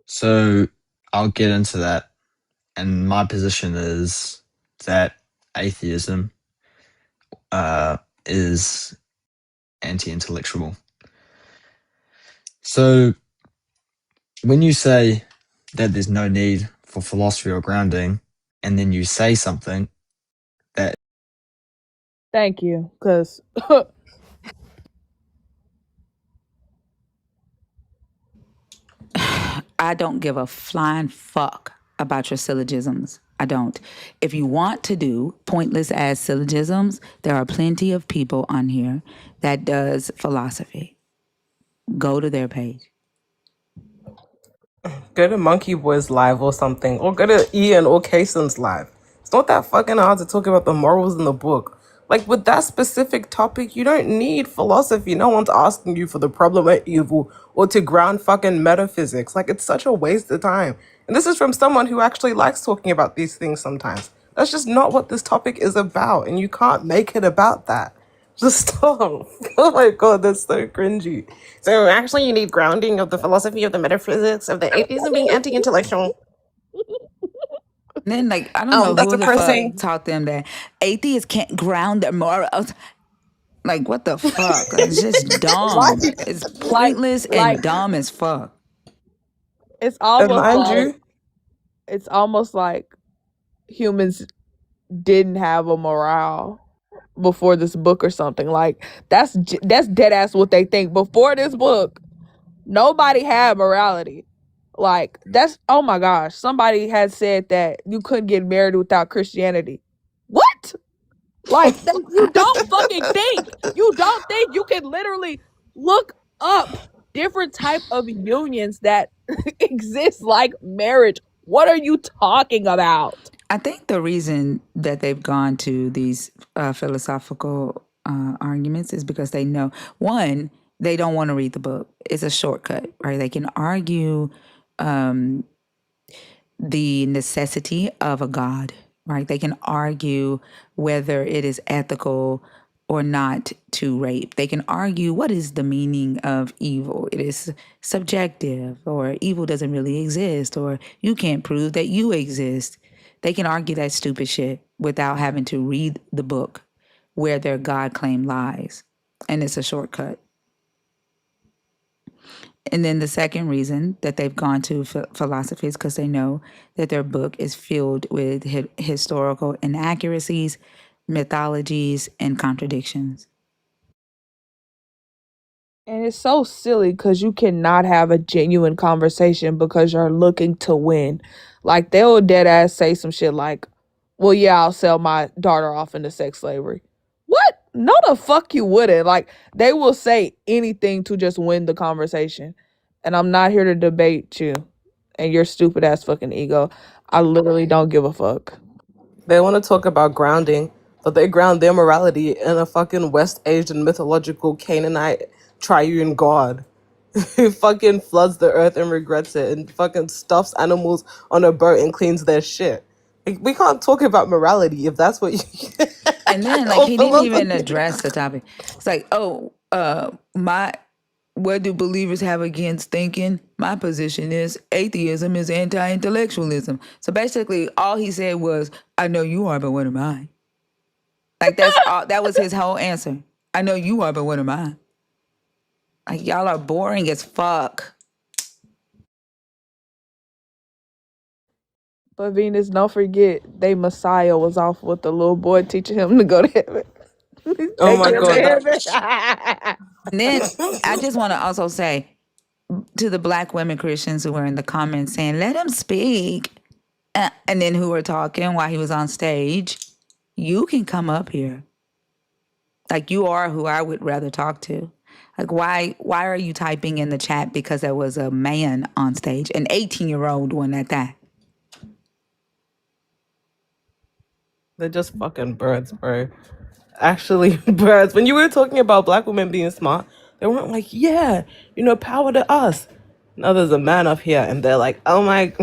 So I'll get into that. And my position is that atheism is anti-intellectual. So when you say that there's no need for philosophy or grounding, and then you say something that Thank you, because I don't give a flying fuck about your syllogisms. I don't. If you want to do pointless ass syllogisms, there are plenty of people on here that does philosophy. Go to their page. Go to Monkey Boy's live or something, or go to Ian or Kason's live. It's not that fucking hard to talk about the morals in the book. Like, with that specific topic, you don't need philosophy. No one's asking you for the problem of evil or to ground fucking metaphysics. Like, it's such a waste of time. And this is from someone who actually likes talking about these things sometimes. That's just not what this topic is about, and you can't make it about that. Just stop. Oh my god, that's so cringy. So actually you need grounding of the philosophy of the metaphysics of the atheism being anti-intellectual. And then, like, I don't know That's who the depressing. fuck taught them that atheists can't ground their morals. Like, what the fuck? Like, it's just dumb. It's pointless and dumb as fuck. it's And almost mind like you, it's almost like humans didn't have a morale before this book or something. Like that's dead ass what they think. Before this book, nobody had morality. Like that's, oh my gosh, somebody had said that you couldn't get married without Christianity. What? Like that, you don't fucking think. You don't think you can literally look up different type of unions that exist like marriage. What are you talking about? I think the reason that they've gone to these philosophical arguments is because they know, one, they don't want to read the book. It's a shortcut, right? They can argue the necessity of a God, right? They can argue whether it is ethical or not to rape. They can argue what is the meaning of evil. It is subjective, or evil doesn't really exist, or you can't prove that you exist. They can argue that stupid shit without having to read the book where their God claim lies. And it's a shortcut. And then the second reason that they've gone to philosophy is because they know that their book is filled with historical inaccuracies, mythologies, and contradictions. And it's so silly because you cannot have a genuine conversation because you're looking to win. Like they'll dead ass say some shit like, well, yeah, I'll sell my daughter off into sex slavery. What? No, the fuck you wouldn't. Like they will say anything to just win the conversation. And I'm not here to debate you and your stupid ass fucking ego. I literally don't give a fuck. they want to talk about grounding, but they ground their morality in a fucking West Asian mythological Canaanite triune god who fucking floods the earth and regrets it and fucking stuffs animals on a boat and cleans their shit. Like, we can't talk about morality if that's what you And then, like, he didn't even address the topic. It's like, oh, what do believers have against thinking? My position is atheism is anti-intellectualism. So basically, all he said was, I know you are, but what am I? Like, that's all, that was his whole answer. I know you are, but what am I? Like, y'all are boring as fuck. But Venus, don't forget, they Messiah was off with the little boy teaching him to go to heaven. Oh my Taking him god, to heaven. And then I just want to also say to the black women Christians who were in the comments saying, let him speak, and then who were talking while he was on stage, you can come up here. Like, you are who I would rather talk to. Like, why are you typing in the chat because there was a man on stage, an 18-year-old one at that? They're just fucking birds, bro. Actually, birds. When you were talking about black women being smart, they weren't like, yeah, power to us. Now there's a man up here, and they're like, oh my.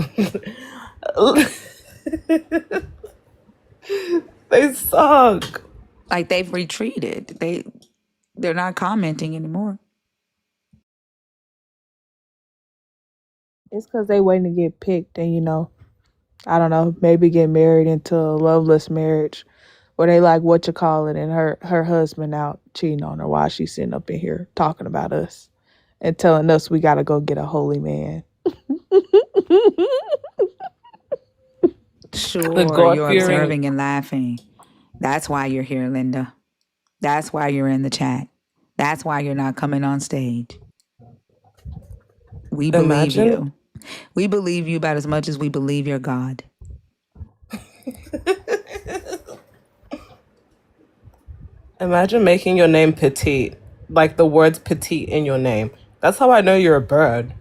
They suck. Like they've retreated. They're not commenting anymore. It's because they waiting to get picked and, I don't know, maybe get married into a loveless marriage where they like what you call it and her husband out cheating on her while she's sitting up in here talking about us and telling us we got to go get a holy man. The Sure, God you're fearing. observing and laughing. That's why you're here, Linda. That's why you're in the chat. That's why you're not coming on stage. We believe Imagine. you. We believe you about as much as we believe your God. Imagine making your name petite, like the words petite in your name. That's how I know you're a bird.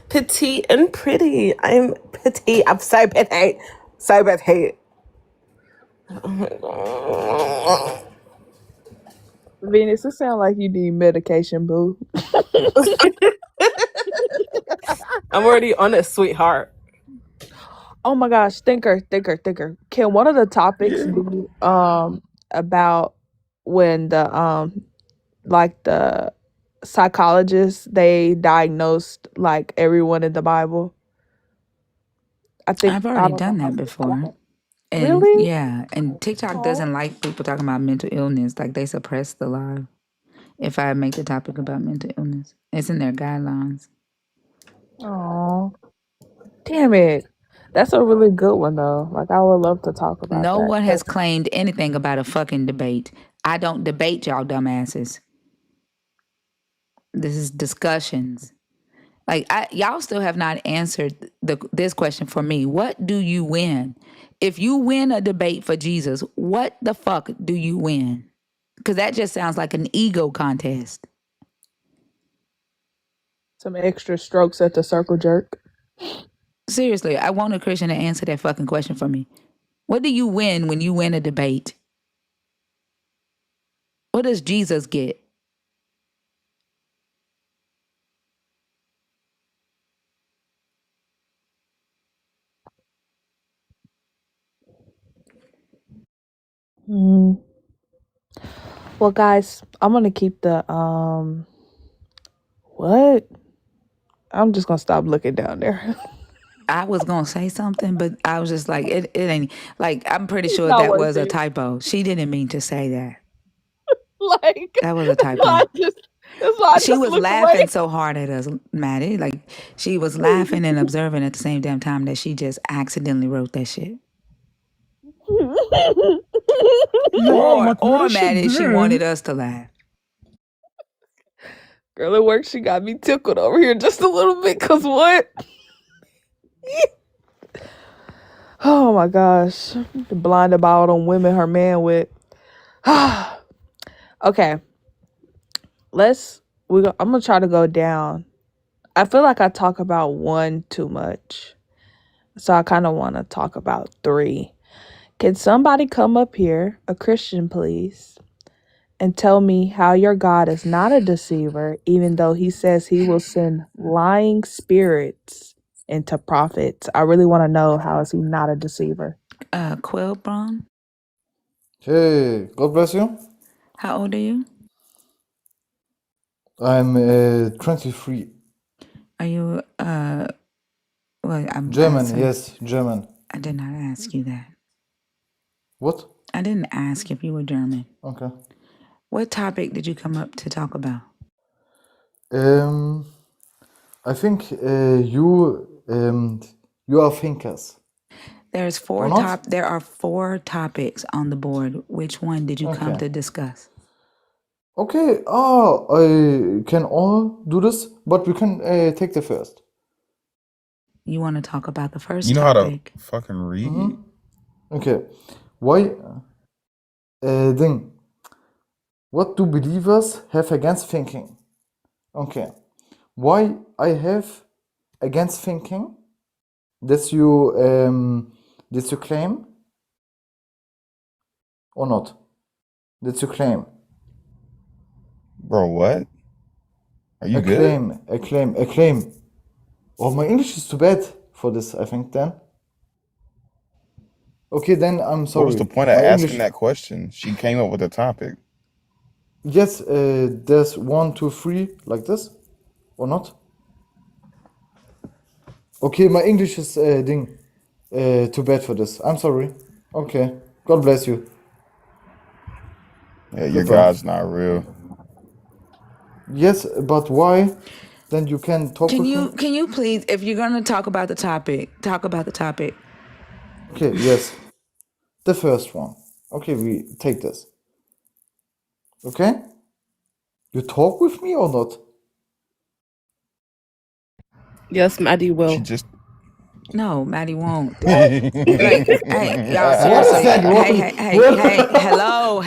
Petite and pretty. I'm petite. I'm so petite. So petite. Oh my god. Venus, it sounds like you need medication, boo. I'm already on it, sweetheart. Oh my gosh, thinker. Can one of the topics be about when the psychologists they diagnosed like everyone in the Bible? I've I already don't know done how that to before. And really. yeah, and TikTok doesn't like people talking about mental illness. Like they suppress the live if I make the topic about mental illness. It's in their guidelines. Oh, damn it! That's a really good one though. Like I would love to talk about No that. one has claimed anything about a fucking debate. I don't debate y'all dumbasses. This is discussions. Like y'all still have not answered this question for me. What do you win? If you win a debate for Jesus, what the fuck do you win? Because that just sounds like an ego contest. Some extra strokes at the circle jerk. Seriously, I want a Christian to answer that fucking question for me. What do you win when you win a debate? What does Jesus get? Mm. Well, guys, I'm gonna keep the what? I'm just gonna stop looking down there. I was gonna say something, but I was just like, it ain't like I'm pretty It's sure not that worth was a it. typo. She didn't mean to say that. Like That was a that's why typo. I She just was looked away. laughing so hard at us, Maddie. Like she was laughing and observing at the same damn time that she just accidentally wrote that shit. No, like what Or is she Maddie, she doing? wanted us to laugh. Girl, it works. She got me tickled over here just a little bit. Cause what? Oh my gosh, the blind about on women her man with. Okay, I'm gonna try to go down. I feel like I talk about one too much, so I kind of want to talk about three. Can somebody come up here, a Christian, please, and tell me how your God is not a deceiver, even though he says he will send lying spirits into prophets? I really want to know, how is he not a deceiver? Quill Braun, Hey, God bless you. how old are you? I'm 23. Are you well, I'm German, sorry. yes, German. I did not ask you that. What? I didn't ask if you were German. Okay. What topic did you come up to talk about? I think you are thinkers. There are 4 topics on the board. Which one did you come Okay. to discuss? Okay. I can all do this, but we can take the first. You want to talk about the first You know how to topic? fucking read? Mm-hmm. Okay. Why? Thing. What do believers have against thinking? Okay. Why I have against thinking? That you claim. or not? That's your claim. Bro, what? Are you A good? claim, a claim, a claim. Oh, my English is too bad for this, I think, then. Okay, then I'm What was the sorry. point of My asking English. that question? She came up with a topic. Yes, there's 1, 2, 3, like this, or not? Okay, my English is too bad for this. I'm sorry. Okay, God bless you. Yeah, your Goodbye. God's not real. Yes, but why? Then you can talk with me. Can you please, if you're gonna talk about the topic, talk about the topic. Okay, yes. The first one. Okay, we take this. Okay? You talk with me or not? Yes, Maddie She will. just No, Maddie won't. What? Like, hey, y'all, What is seriously. that? Hey, hello.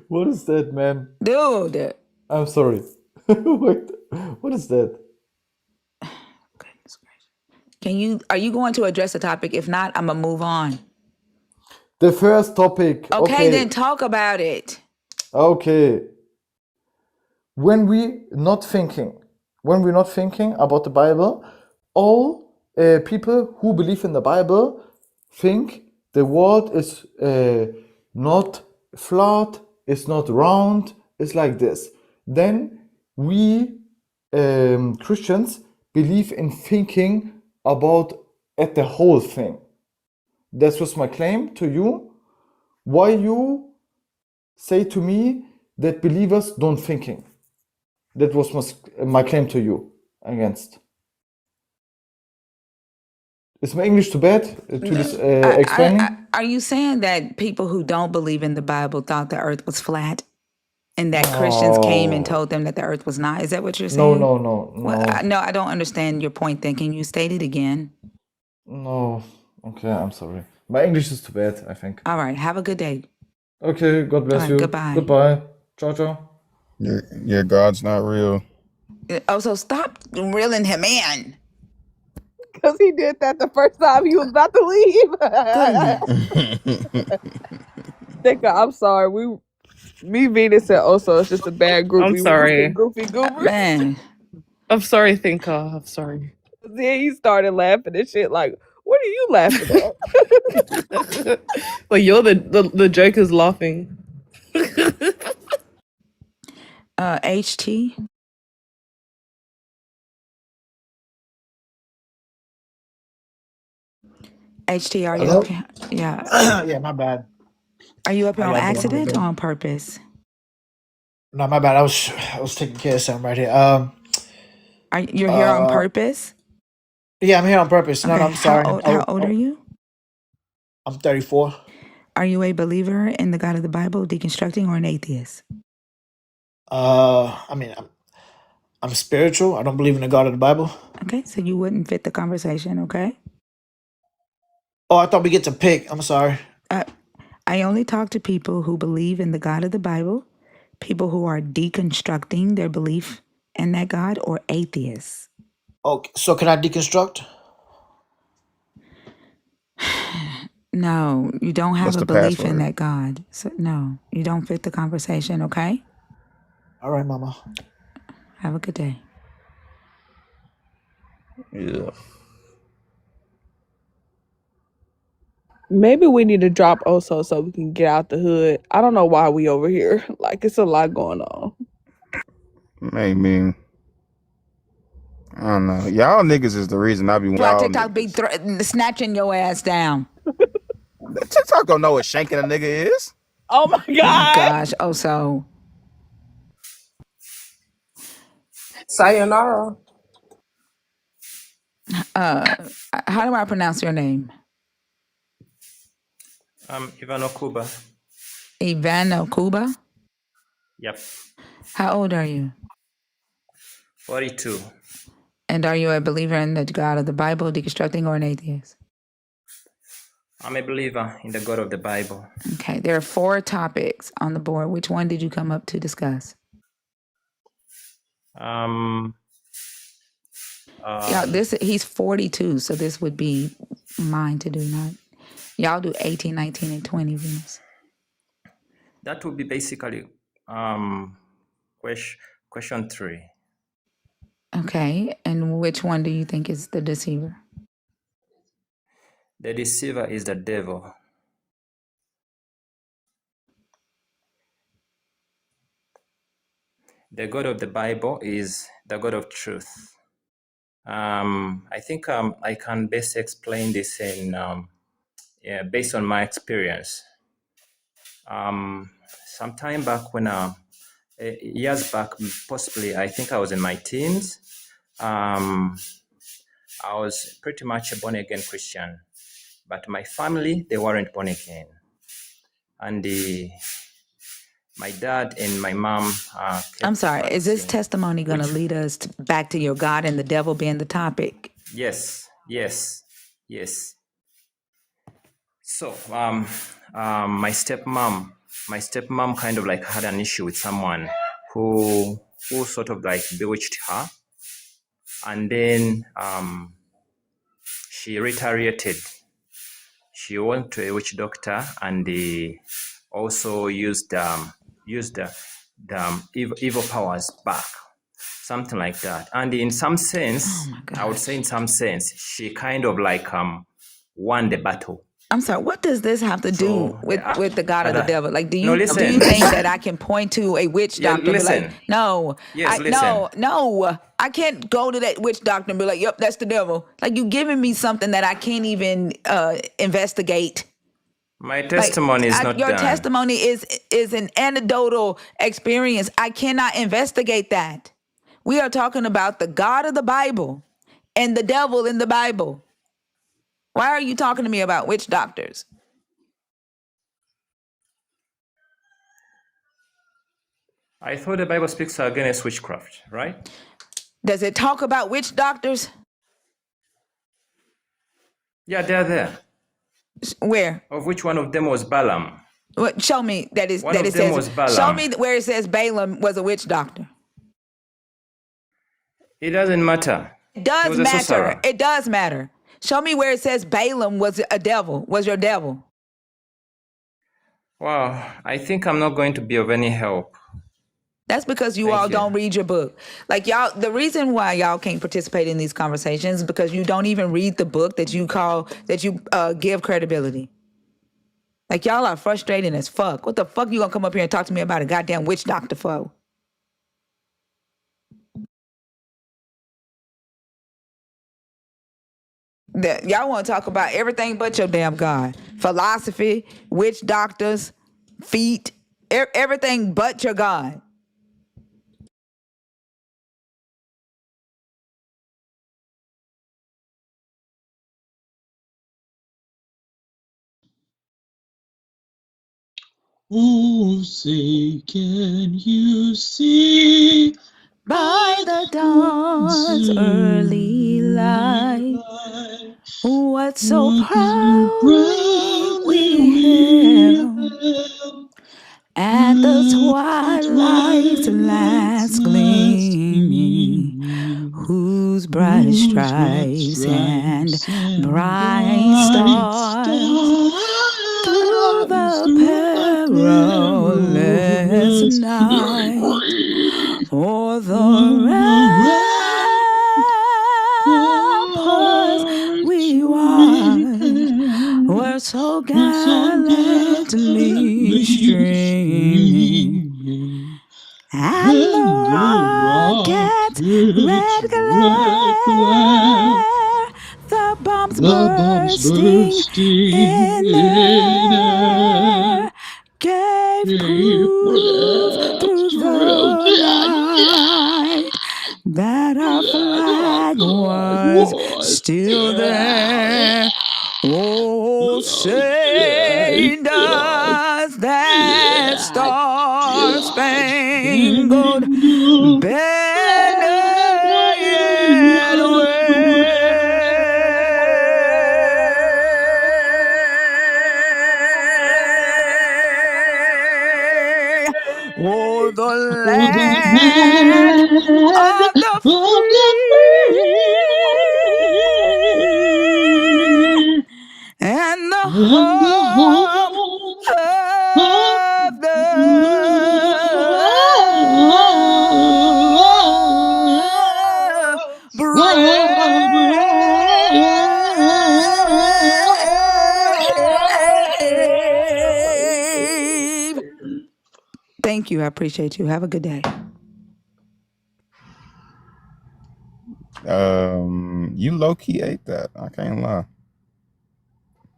What is that, man? Dude. I'm sorry. Wait, what is that? Are you going to address the topic? If not, I'm gonna move on. The first topic. Okay, then Okay. talk about it. Okay. When we're not thinking about the Bible, all people who believe in the Bible think the world is not flat, it's not round, it's like this. Then we Christians believe in thinking about at the whole thing. That was my claim to you. Why you say to me that believers don't thinking? That was my claim to you against. Is my English too bad to this explaining? Are you saying that people who don't believe in the Bible thought the earth was flat? And that Christians came and No. told them that the earth was not? Is that what you're No, saying? no, no, Well, no. no, I don't understand your point then. Can you state it again? No. Okay, I'm sorry. My English is too bad, I think. All right. Have a good day. Okay, God All bless right. you. Goodbye. Goodbye. Ciao, ciao. your God's not real. Oh, so stop reeling him in. Because he did that the first time he was about to leave. Thinker, I'm sorry. Me, Venus, and Oso, it's just a bad group. I'm We was just a sorry. goofy goober. Man. I'm sorry, Thinker. I'm sorry. Then he started laughing and shit. Like, what are you laughing at? But you're the joker's laughing. HT. HT, are you Hello? up here? Yeah. Yeah, my bad. Are you up here How on y'all doing accident today? or on purpose? No, my bad. I was taking care of something right here. You're here on purpose? Yeah, I'm here on purpose. No, Okay. I'm sorry. How old are you? I'm 34. Are you a believer in the God of the Bible, deconstructing, or an atheist? I mean, I'm spiritual. I don't believe in the God of the Bible. Okay, so you wouldn't fit the conversation, okay? Oh, I thought we get to pick. I'm sorry. I only talk to people who believe in the God of the Bible, people who are deconstructing their belief in that God, or atheists. Okay, so can I deconstruct? No, you don't have What's a the belief in password? that God. So no, you don't fit the conversation, okay? All right, Mama. Have a good day. Yeah. Maybe we need to drop Oso so we can get out the hood. I don't know why we over here. Like, it's a lot going on. I mean, I don't know. Y'all niggas is the reason I be Why y'all TikTok be niggas. snatching your ass down? TikTok don't know what shanking a nigga is. Oh my God. Gosh, so. Sayonara. How do I pronounce your name? Ivano Kuba. Ivano Kuba? Yep. How old are you? 42. And are you a believer in the God of the Bible, deconstructing, or an atheist? I'm a believer in the God of the Bible. Okay, there are 4 topics on the board. Which one did you come up to discuss? He's 42, so this would be mine to do, not. Y'all do 18, 19, and 20, Venus. That would be basically question 3. Okay, and which one do you think is the deceiver? The deceiver is the devil. The God of the Bible is the God of truth. I think I can best explain this in based on my experience. Some time back when years back, possibly I think I was in my teens. I was pretty much a born again Christian, but my family, they weren't born again, and my dad and my mom I'm kept sorry, is this practicing. testimony going to lead us back to your God and the devil being the topic? Yes. So my stepmom kind of like had an issue with someone who sort of like bewitched her, and then she retaliated. She went to a witch doctor and also used the evil powers back, something like that. And in some sense, I would say in some sense, she kind of like won the battle. I'm sorry, what does this have to do with the God of the devil? Like, do you listen. think that I can point to a witch Yeah, doctor and be like, listen. no, Yes, listen. no, I can't go to that witch doctor and be like, yep, that's the devil. Like, you giving me something that I can't even investigate. My testimony is not your done. testimony is an anecdotal experience. I cannot investigate that. We are talking about the God of the Bible and the devil in the Bible. Why are you talking to me about witch doctors? I thought the Bible speaks against witchcraft, right? Does it talk about witch doctors? Yeah, they're there. Where? Of which one of them was Balaam? What? Show me that is One that of it them says. was Balaam. Show me where it says Balaam was a witch doctor. It doesn't matter. It does He was a matter. sorcerer. It does matter. Show me where it says Balaam was a devil. Was your devil? Well, I think I'm not going to be of any help. That's because you all don't read your book. Like y'all, the reason why y'all can't participate in these conversations is because you don't even read the book that you give credibility. Like y'all are frustrating as fuck. What the fuck you gonna come up here and talk to me about a goddamn witch doctor for? Y'all want to talk about everything but your damn God. Philosophy, witch doctors, feet, everything but your God. Oh, say, can you see by the dawn's early light, what so proudly we hailed, at the twilight's last gleaming, whose bright stripes and bright stars through the perilous night o'er the ramparts we watched were so gallantly streaming, and the rocket's red glare, the bombs bursting in air, gave proof through the night that our flag was still there. Oh, say does that star-spangled banner yet wave? Oh, the land of the free and the home of the Thank you. I appreciate you. Have a good day. You low key ate that. I can't lie.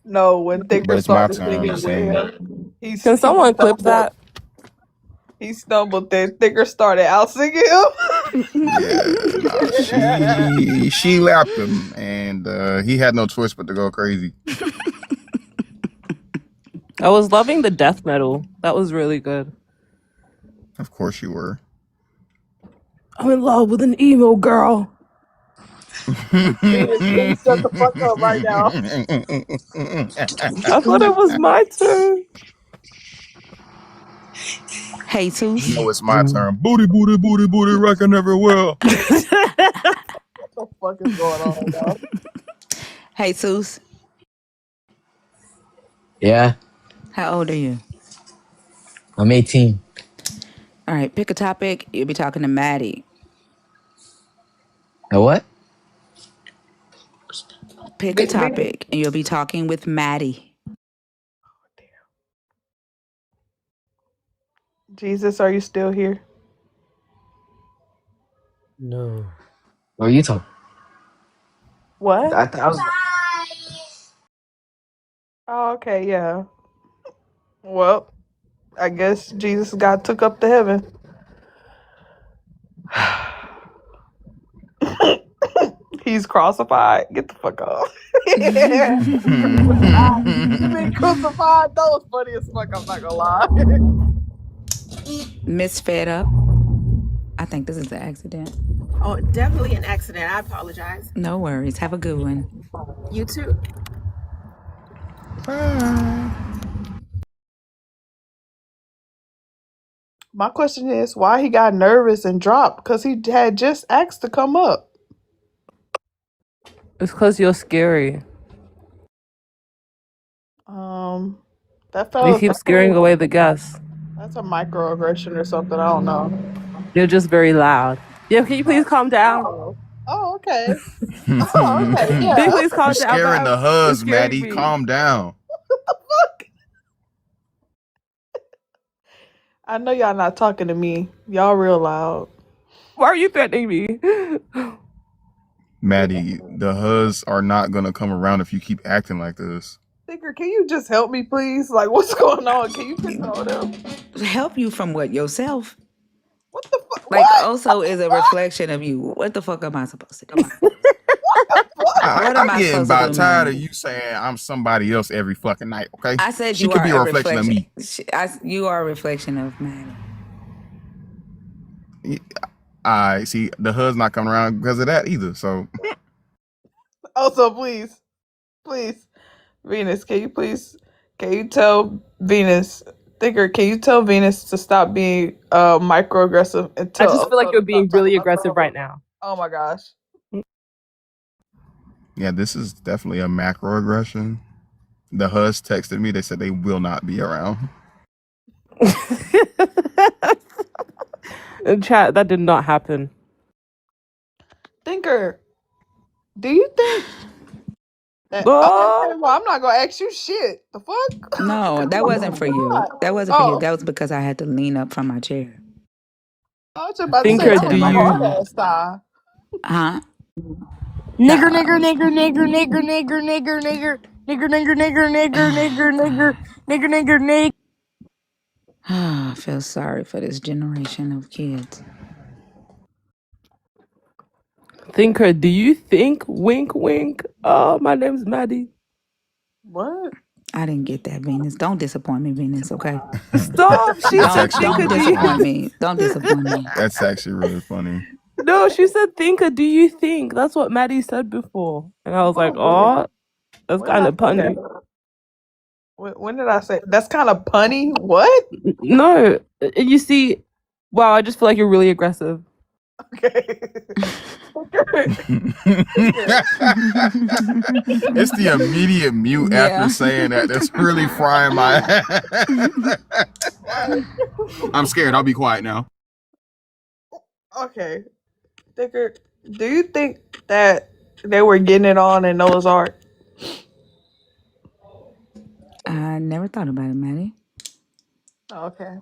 No, when But Thinker it's my started turn to singing with sing. him, Can he someone clip stumbled. that? He stumbled. Then Thinker started out singing him. Yeah, nah, she lapped him, and he had no choice but to go crazy. I was loving the death metal. That was really good. Of course you were. I'm in love with an emo girl. Venus, please shut the fuck up right now. I thought it was my turn. Hey, Tooth. No, it's my turn. Booty, booty, booty, booty, rockin' everywhere. What the fuck is going on, y'all? Hey, Tooth. Yeah, How old are you? I'm 18. All right, pick a topic. You'll be talking to Maddie. A what? Pick a topic, and you'll be talking with Maddie. Jesus, are you still here? No. What are you talking? What? I was. Oh, okay, yeah. Well, I guess Jesus got took up to heaven. He's crucified. Get the fuck off. He's been crucified. That was funny as fuck. I'm not gonna lie. Miss Fed Up. I think this is an accident. Oh, definitely an accident. I apologize. No worries. Have a good one. You too. My question is why he got nervous and dropped because he had just asked to come up. It's because you're scary. That You felt keep scaring away the guests. that's a microaggression or something. I don't know. You're just very loud. Yeah, can you please calm down? Oh, okay. Oh, okay. Can you Yeah. please calm You're down? scaring the You're huz, scaring Maddie. me. Calm down. I know y'all not talking to me. Y'all real loud. Why are you threatening me? Maddie, the huz are not gonna come around if you keep acting like this. Thinker, can you just help me, please? Like, what's going on? Can you just tell them? Help you from what? Yourself? What the fuck? Like, What? also is a reflection of you. What the fuck am I supposed to do? What am I'm I getting supposed to about do, tired man? of you saying I'm somebody else every fucking night, okay? I said she you could are be a reflection of me. You are a reflection of Maddie. I see the huz not coming around because of that either. So Also, please, Venus, can you tell Venus, Thinker, can you tell Venus to stop being microaggressive and I tell just feel like Oso you're to being stop talking really about aggressive stuff? right now. Oh my gosh. yeah, this is definitely a macroaggression. The huz texted me. They said they will not be around. In chat, that did not happen. Thinker, do you think that, Oh. okay, well, I'm not gonna ask you shit. The fuck? No, that wasn't for you. That wasn't for you. That was because I had to lean up from my chair. I was just about to say, Thinker, that was do my you? hard-ass time. Huh? Nigger, nigger, nigger, nigger, nigger, nigger, nigger, nigger, nigger, nigger, nigger, nigger, nigger, nigger, nigger, nigger, nigger. I feel sorry for this generation of kids. Thinker, do you think? Wink, wink. Oh, my name's Maddie. What? I didn't get that, Venus. Don't disappoint me, Venus, okay? Stop. She said, Don't Thinker, do disappoint you? me. Don't disappoint me. That's actually really funny. No, she said, Thinker, do you think? That's what Maddie said before. And I was like, Oh, oh, that's when kind did of I say punny. that? When did I say that's kind of punny? What? No, you see, wow, I just feel like you're really aggressive. It's the immediate mute after saying that that's really frying my I'm scared. I'll be quiet now. Okay. Thinker, do you think that they were getting it on in Noah's Ark? I never thought about it, Maddie. Okay.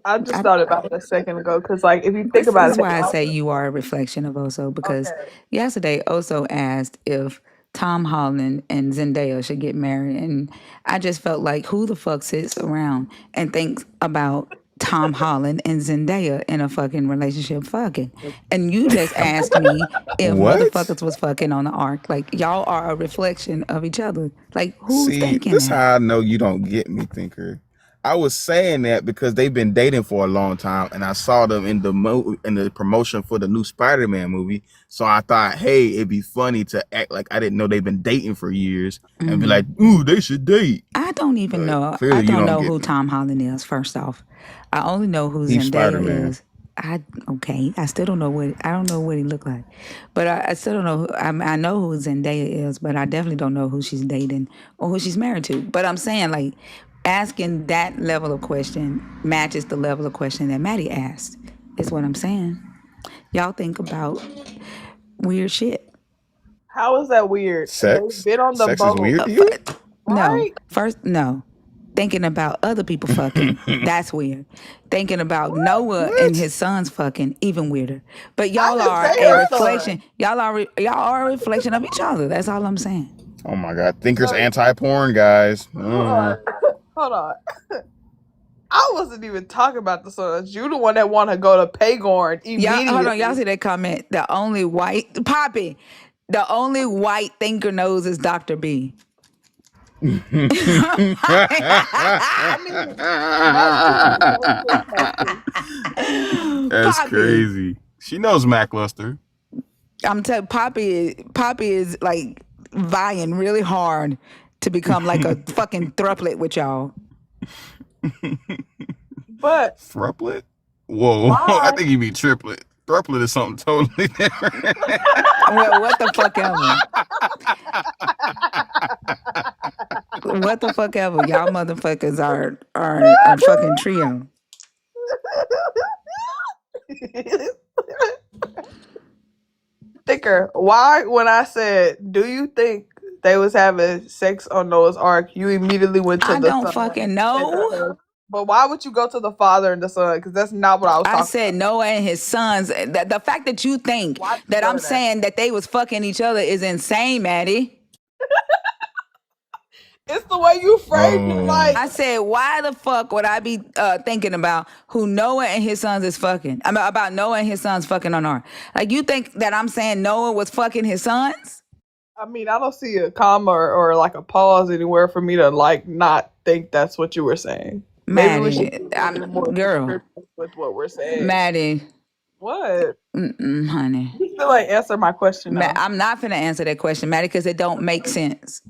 I just thought about it a second ago because, like, if you think This about is it, why I say you are a reflection of Oso, because okay, yesterday Oso asked if Tom Holland and Zendaya should get married, and I just felt like, who the fuck sits around and thinks about Tom Holland and Zendaya in a fucking relationship fucking? And you just asked me if What? motherfuckers was fucking on the ark. Like, y'all are a reflection of each other. Like, who's See, thinking this that? how I know you don't get me, Thinker. I was saying that because they've been dating for a long time, and I saw them in the promotion for the new Spider-Man movie. So I thought, hey, it'd be funny to act like I didn't know they've been dating for years and be like, ooh, they should date. I don't even But know. I clearly, you don't don't know get who me. Tom Holland is, first off. I only know who He's Zendaya Spider-Man. is. Okay. I still don't know I don't know what he looked like. But I still don't know. I know who Zendaya is, but I definitely don't know who she's dating or who she's married to. But I'm saying, like, asking that level of question matches the level of question that Maddie asked, is what I'm saying. Y'all think about weird shit. how is that weird? Sex? They've been on the Sex is boat, weird to you? No. right? First, no. Thinking about other people fucking, that's weird. Thinking about Noah and his sons fucking, even weirder. But y'all I are didn't say a her son. reflection. Y'all are a reflection of each other. That's all I'm saying. Oh my God, Thinker's anti-porn, guys. Hold on. I wasn't even talking about the sons. You the one that want to go to Pagorn Y'all, hold on. Y'all immediately. see that comment? The only white thinker knows is Dr. B. I mean, that's That's Poppy. crazy. She knows McLuster. I'm telling Poppy is like vying really hard to become like a fucking thrupplet with y'all. But Thruplet? Whoa, I think you mean triplet. Thruplet is something totally different. Well, what the fuck ever. What the fuck ever. Y'all motherfuckers are a fucking trio. Thicker, why when I said, do you think they was having sex on Noah's Ark, you immediately went to I the don't son? fucking know. But why would you go to the father and the son? Because that's not what I was I talking said Noah and his sons. The fact that you think that I'm saying that they was fucking each other is insane, Maddie. It's the way you framed it, like I said, why the fuck would I be thinking about who Noah and his sons is fucking? I mean, about Noah and his sons fucking on Ark. Like, you think that I'm saying Noah was fucking his sons? I mean, I don't see a comma or like a pause anywhere for me to like not think that's what you were saying. Maybe we should Maddie, be a little more girl. descriptive with what we're saying. Maddie. What? Honey. You still like answer my question now. I'm not finna answer that question, Maddie, because it don't make sense.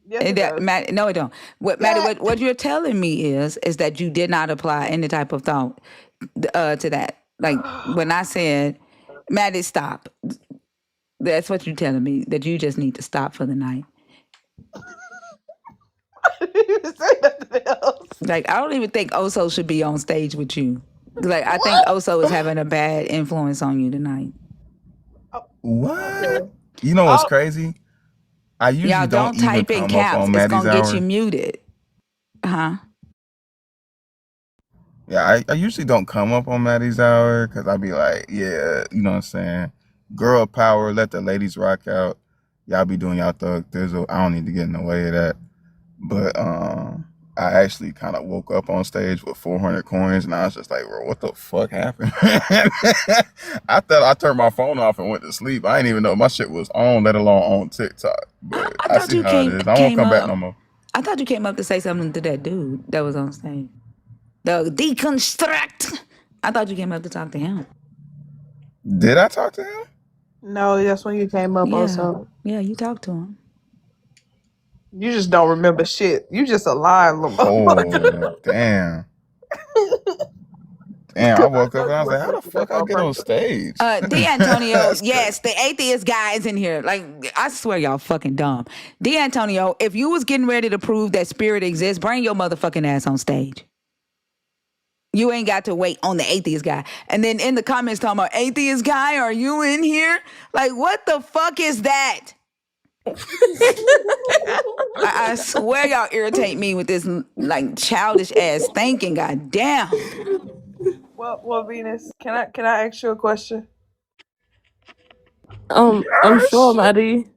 Yes, it does. Maddie, no, it don't. Maddie, what you're telling me is that you did not apply any type of thought to that. Like, when I said, Maddie, stop. That's what you're telling me, that you just need to stop for the night. I didn't even say nothing else. Like, I don't even think Oso should be on stage with you. Like, I think Oso is having a bad influence on you tonight. What? You know what's crazy? I usually Y'all don't even type in come caps. up on It's Maddie's gonna hour. get you muted. Huh? Yeah, I usually don't come up on Maddie's hour because I be like, yeah, you know what I'm saying? Girl power, let the ladies rock out. Y'all be doing y'all thug thizzle. I don't need to get in the way of that. But I actually kind of woke up on stage with 400 coins, and I was just like, bro, what the fuck happened? I thought I turned my phone off and went to sleep. I didn't even know my shit was on, let alone on TikTok. But I see how it is. I won't come back no more. I thought you came up to say something to that dude that was on stage. The deconstruct. I thought you came up to talk to him. Did I talk to him? No, that's when you came up also. Yeah, you talked to him. You just don't remember shit. You just a lying little motherfucker. Oh, damn. Damn, I woke up and I was like, how the fuck I get on stage? D'Antonio, yes, the atheist guy is in here. Like, I swear y'all fucking dumb. D'Antonio, if you was getting ready to prove that spirit exists, bring your motherfucking ass on stage. You ain't got to wait on the atheist guy. And then in the comments talking about, atheist guy, are you in here? Like, what the fuck is that? I swear y'all irritate me with this like childish ass thinking. God damn. Well, Venus, can I ask you a question? I'm sure, Yes. Maddie.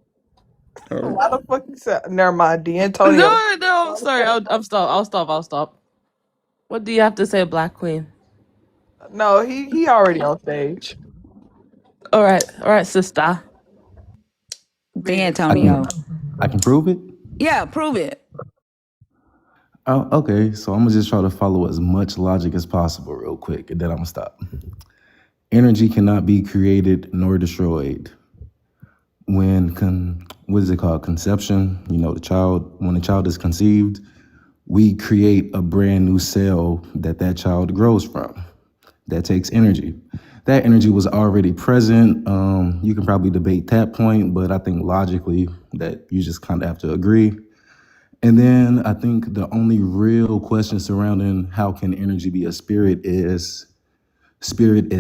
Why the fuck you said? Never mind, D'Antonio. No, I'm sorry. I'll stop. What do you have to say, Black Queen? No, he already on stage. All right, sister. Venus. D'Antonio. I can prove it. Yeah, prove it. Oh, okay. So I'm gonna just try to follow as much logic as possible, real quick, and then I'm gonna stop. Energy cannot be created nor destroyed. When what is it called? Conception. You know, when the child is conceived, we create a brand new cell that child grows from. That takes energy. That energy was already present. You can probably debate that point, but I think logically that you just kind of have to agree. And then I think the only real question surrounding how can energy be a spirit is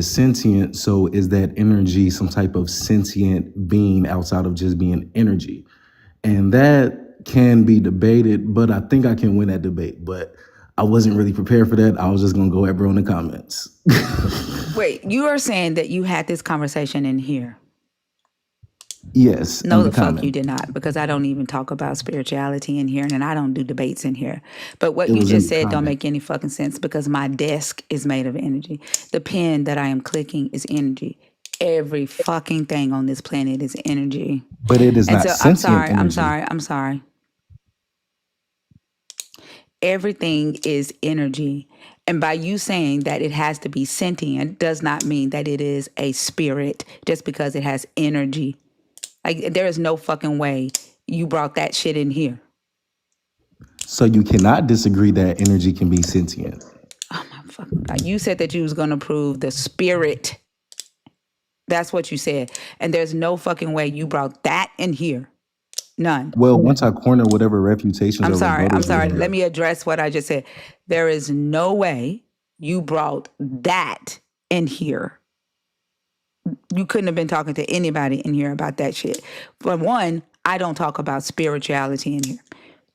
sentient. So is that energy some type of sentient being outside of just being energy? And that can be debated, but I think I can win that debate. But I wasn't really prepared for that. I was just gonna go at bro in the comments. Wait, you are saying that you had this conversation in here? Yes, No, in the the fuck comment. you did not, because I don't even talk about spirituality in here, and I don't do debates in here. But what It you was in just the said don't comment. make any fucking sense, because my desk is made of energy. The pen that I am clicking is energy. Every fucking thing on this planet is energy. But it is And not so I'm sentient sorry, energy. I'm sorry. Everything is energy. And by you saying that it has to be sentient does not mean that it is a spirit just because it has energy. Like, there is no fucking way you brought that shit in here. So you cannot disagree that energy can be sentient. Oh my fucking God. You said that you was going to prove the spirit. That's what you said. And there's no fucking way you brought that in here. None. Well, once I corner whatever refutations I'm or sorry. rebuttals we Let have, me address what I just said. There is no way you brought that in here. You couldn't have been talking to anybody in here about that shit. For one, I don't talk about spirituality in here.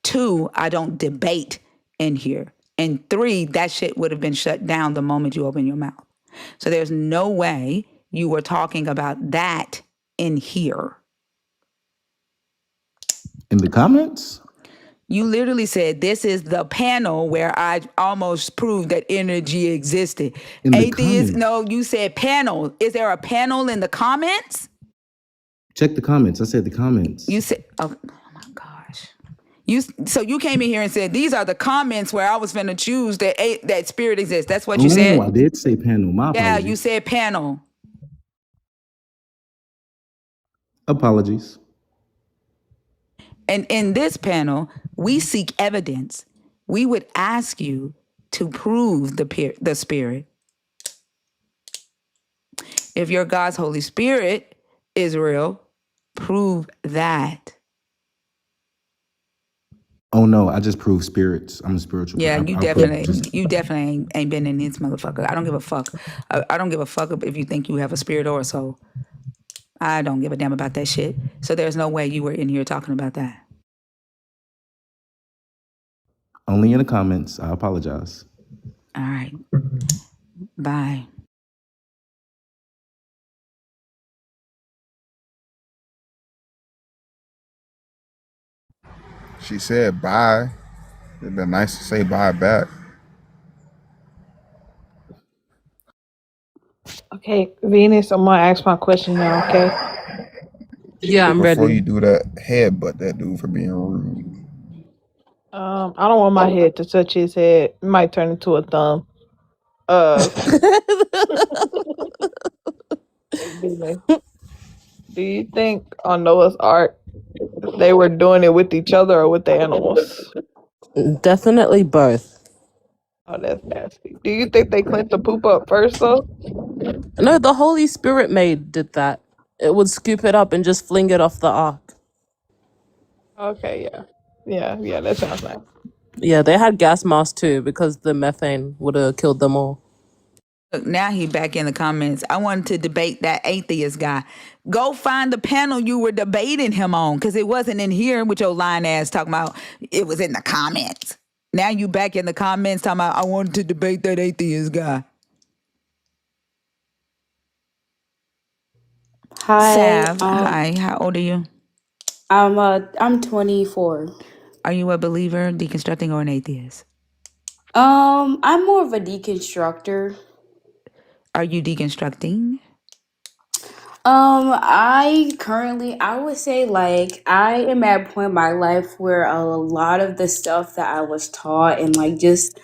Two, I don't debate in here. And three, that shit would have been shut down the moment you open your mouth. So there's no way you were talking about that in here. in the comments, You literally said, this is the panel where I almost proved that energy existed. in the Atheist, comments, no, you said panel. Is there a panel in the comments? check the comments. I said the comments. You said, oh my gosh. So you came in here and said, these are the comments where I was finna choose that spirit exists. That's what you Oh, I said? did say panel. My Yeah, apologies. you said panel. Apologies. And in this panel, we seek evidence. We would ask you to prove the spirit. If your God's Holy Spirit is real, prove that. Oh no, I just proved spirits. I'm a spiritual Yeah, person. you definitely ain't been in this motherfucker. I don't give a fuck. I don't give a fuck if you think you have a spirit or a soul. I don't give a damn about that shit. So there's no way you were in here talking about that. Only in the comments. I apologize. All right. Bye. She said bye. It'd been nice to say bye back. Okay, Venus, I'm gonna ask my question now, okay? Yeah, I'm Before ready. you do that, headbutt that dude for being rude. I don't want my head to touch his head. It might turn into a thumb. Venus, do you think on Noah's Ark they were doing it with each other or with the animals? Definitely both. Oh, that's nasty. Do you think they cleaned the poop up first though? No, the Holy Spirit maid did that. It would scoop it up and just fling it off the ark. Okay, yeah, that sounds nice. Yeah, they had gas masks too because the methane would have killed them all. Look, now he back in the comments. I wanted to debate that atheist guy. Go find the panel you were debating him on, because it wasn't in here with your lying ass talking about it was in the comments. Now you back in the comments talking about I wanted to debate that atheist guy. Hi, Sav, hi. How old are you? I'm 24. Are you a believer, deconstructing, or an atheist? I'm more of a deconstructor. Are you deconstructing? I would say like I am at a point in my life where a lot of the stuff that I was taught and like just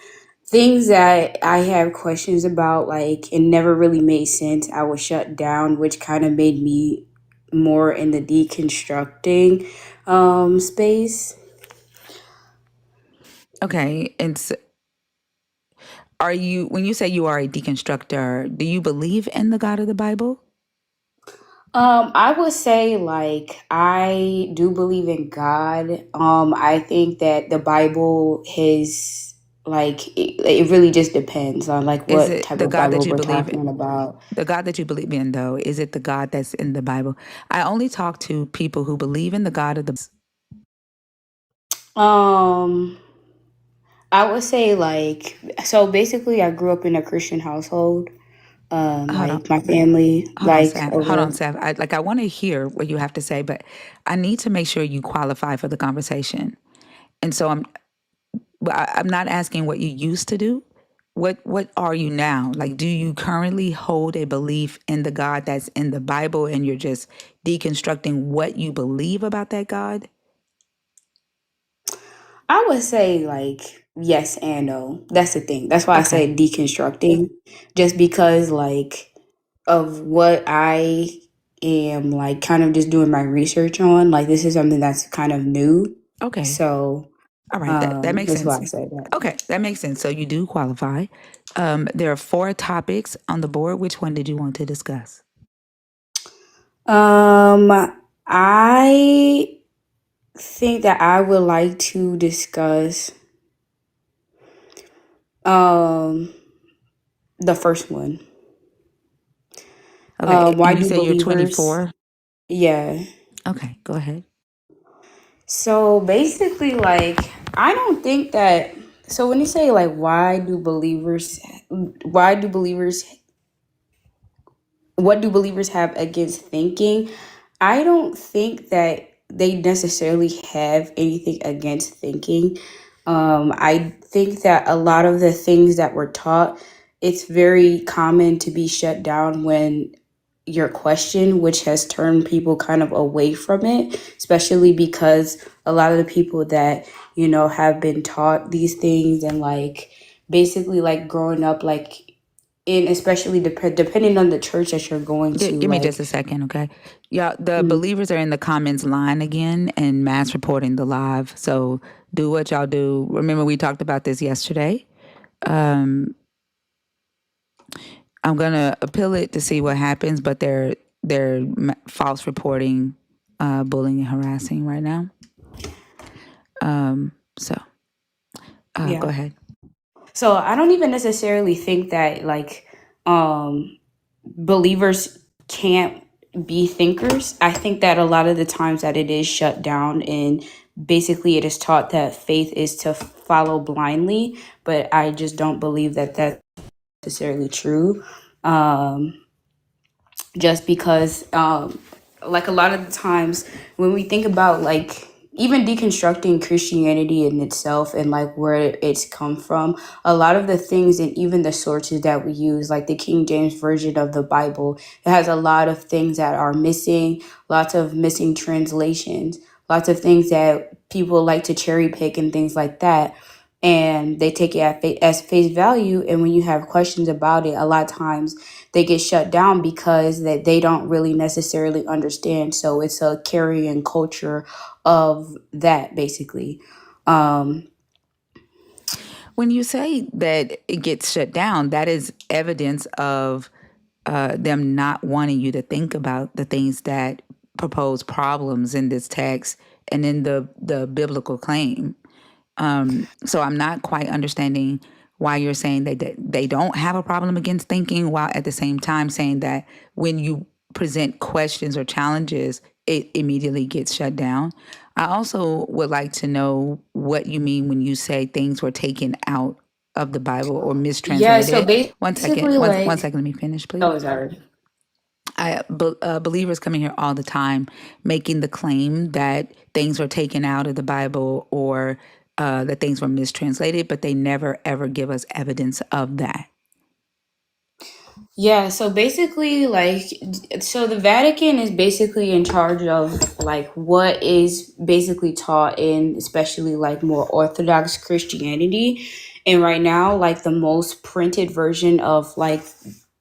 things that I have questions about, like it never really made sense. I was shut down, which kind of made me more in the deconstructing space. Okay, and so are you, when you say you are a deconstructor, do you believe in the God of the Bible? I would say like I do believe in God. I think that the Bible is like it really just depends on like Is what it type the of God that Bible you we're believe in? talking about. The God that you believe in, though, is it the God that's in the Bible? I only talk to people who believe in the God of the. Um, I would say like so basically I grew up in a Christian household. Hold on, Like my family hold on, like Sam. Hold on, over. Sam. I want to hear what you have to say, but I need to make sure you qualify for the conversation. And so I'm not asking what you used to do. What are you now? Like, do you currently hold a belief in the God that's in the Bible, and you're just deconstructing what you believe about that God? I would say like yes and no. That's the thing. That's why I Okay. say deconstructing, just because like of what I am like kind of just doing my research on. Like this is something that's kind of new. Okay. So All right. That makes that's why sense. I say that. Okay, that makes sense. So you do qualify. There are 4 topics on the board. Which one did you want to discuss? I think that I would like to discuss the first one. Okay, Why and you do say you're believers? 24. Yeah. Okay, go ahead. So basically, like, I don't think that. So when you say like, why do believers, what do believers have against thinking? I don't think that they necessarily have anything against thinking. I think that a lot of the things that we're taught, it's very common to be shut down when your question, which has turned people kind of away from it, especially because a lot of the people that, have been taught these things and like basically like growing up, like in especially depending on the church that you're going to, Give me just like, a second, okay? Yeah, the mm, believers are in the comments line again and mass reporting the live. So do what y'all do. Remember, we talked about this yesterday. I'm gonna appeal it to see what happens, but they're false reporting, bullying and harassing right now. So yeah. go ahead. So I don't even necessarily think that like believers can't be thinkers. I think that a lot of the times that it is shut down and basically it is taught that faith is to follow blindly, but I just don't believe that that's necessarily true. Just because like a lot of the times when we think about like even deconstructing Christianity in itself and like where it's come from, a lot of the things and even the sources that we use, like the King James Version of the Bible, it has a lot of things that are missing, lots of missing translations, lots of things that people like to cherry pick and things like that, and they take it as face value. And when you have questions about it, a lot of times they get shut down because that they don't really necessarily understand. So it's a carrying culture of that basically. When you say that it gets shut down, that is evidence of them not wanting you to think about the things that propose problems in this text and in the biblical claim. So I'm not quite understanding why you're saying that they don't have a problem against thinking, while at the same time saying that when you present questions or challenges, it immediately gets shut down. I also would like to know what you mean when you say things were taken out of the Bible or Yeah, so mistranslated. One second, basically, one like, second, let me finish, please. oh, sorry. Believers coming here all the time making the claim that things were taken out of the Bible or that things were mistranslated, but they never ever give us evidence of that. Yeah, so basically, like, so the Vatican is basically in charge of, like, what is basically taught in, especially, like, more Orthodox Christianity. And right now, like, the most printed version of, like,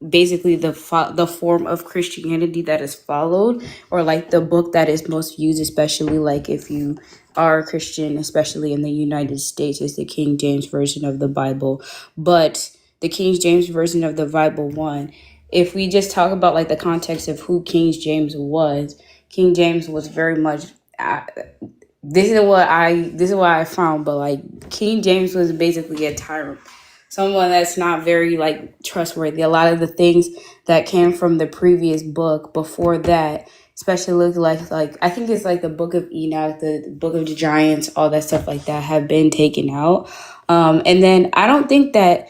basically the form of Christianity that is followed, or, like, the book that is most used, especially, like, if you are a Christian, especially in the United States, is the King James Version of the Bible. But the King James Version of the Bible one, if we just talk about like the context of who King James was very much this is what I found, but like King James was basically a tyrant, someone that's not very like trustworthy. A lot of the things that came from the previous book before that, especially like I think it's like the Book of Enoch, the Book of the Giants, all that stuff like that have been taken out. And then I don't think that.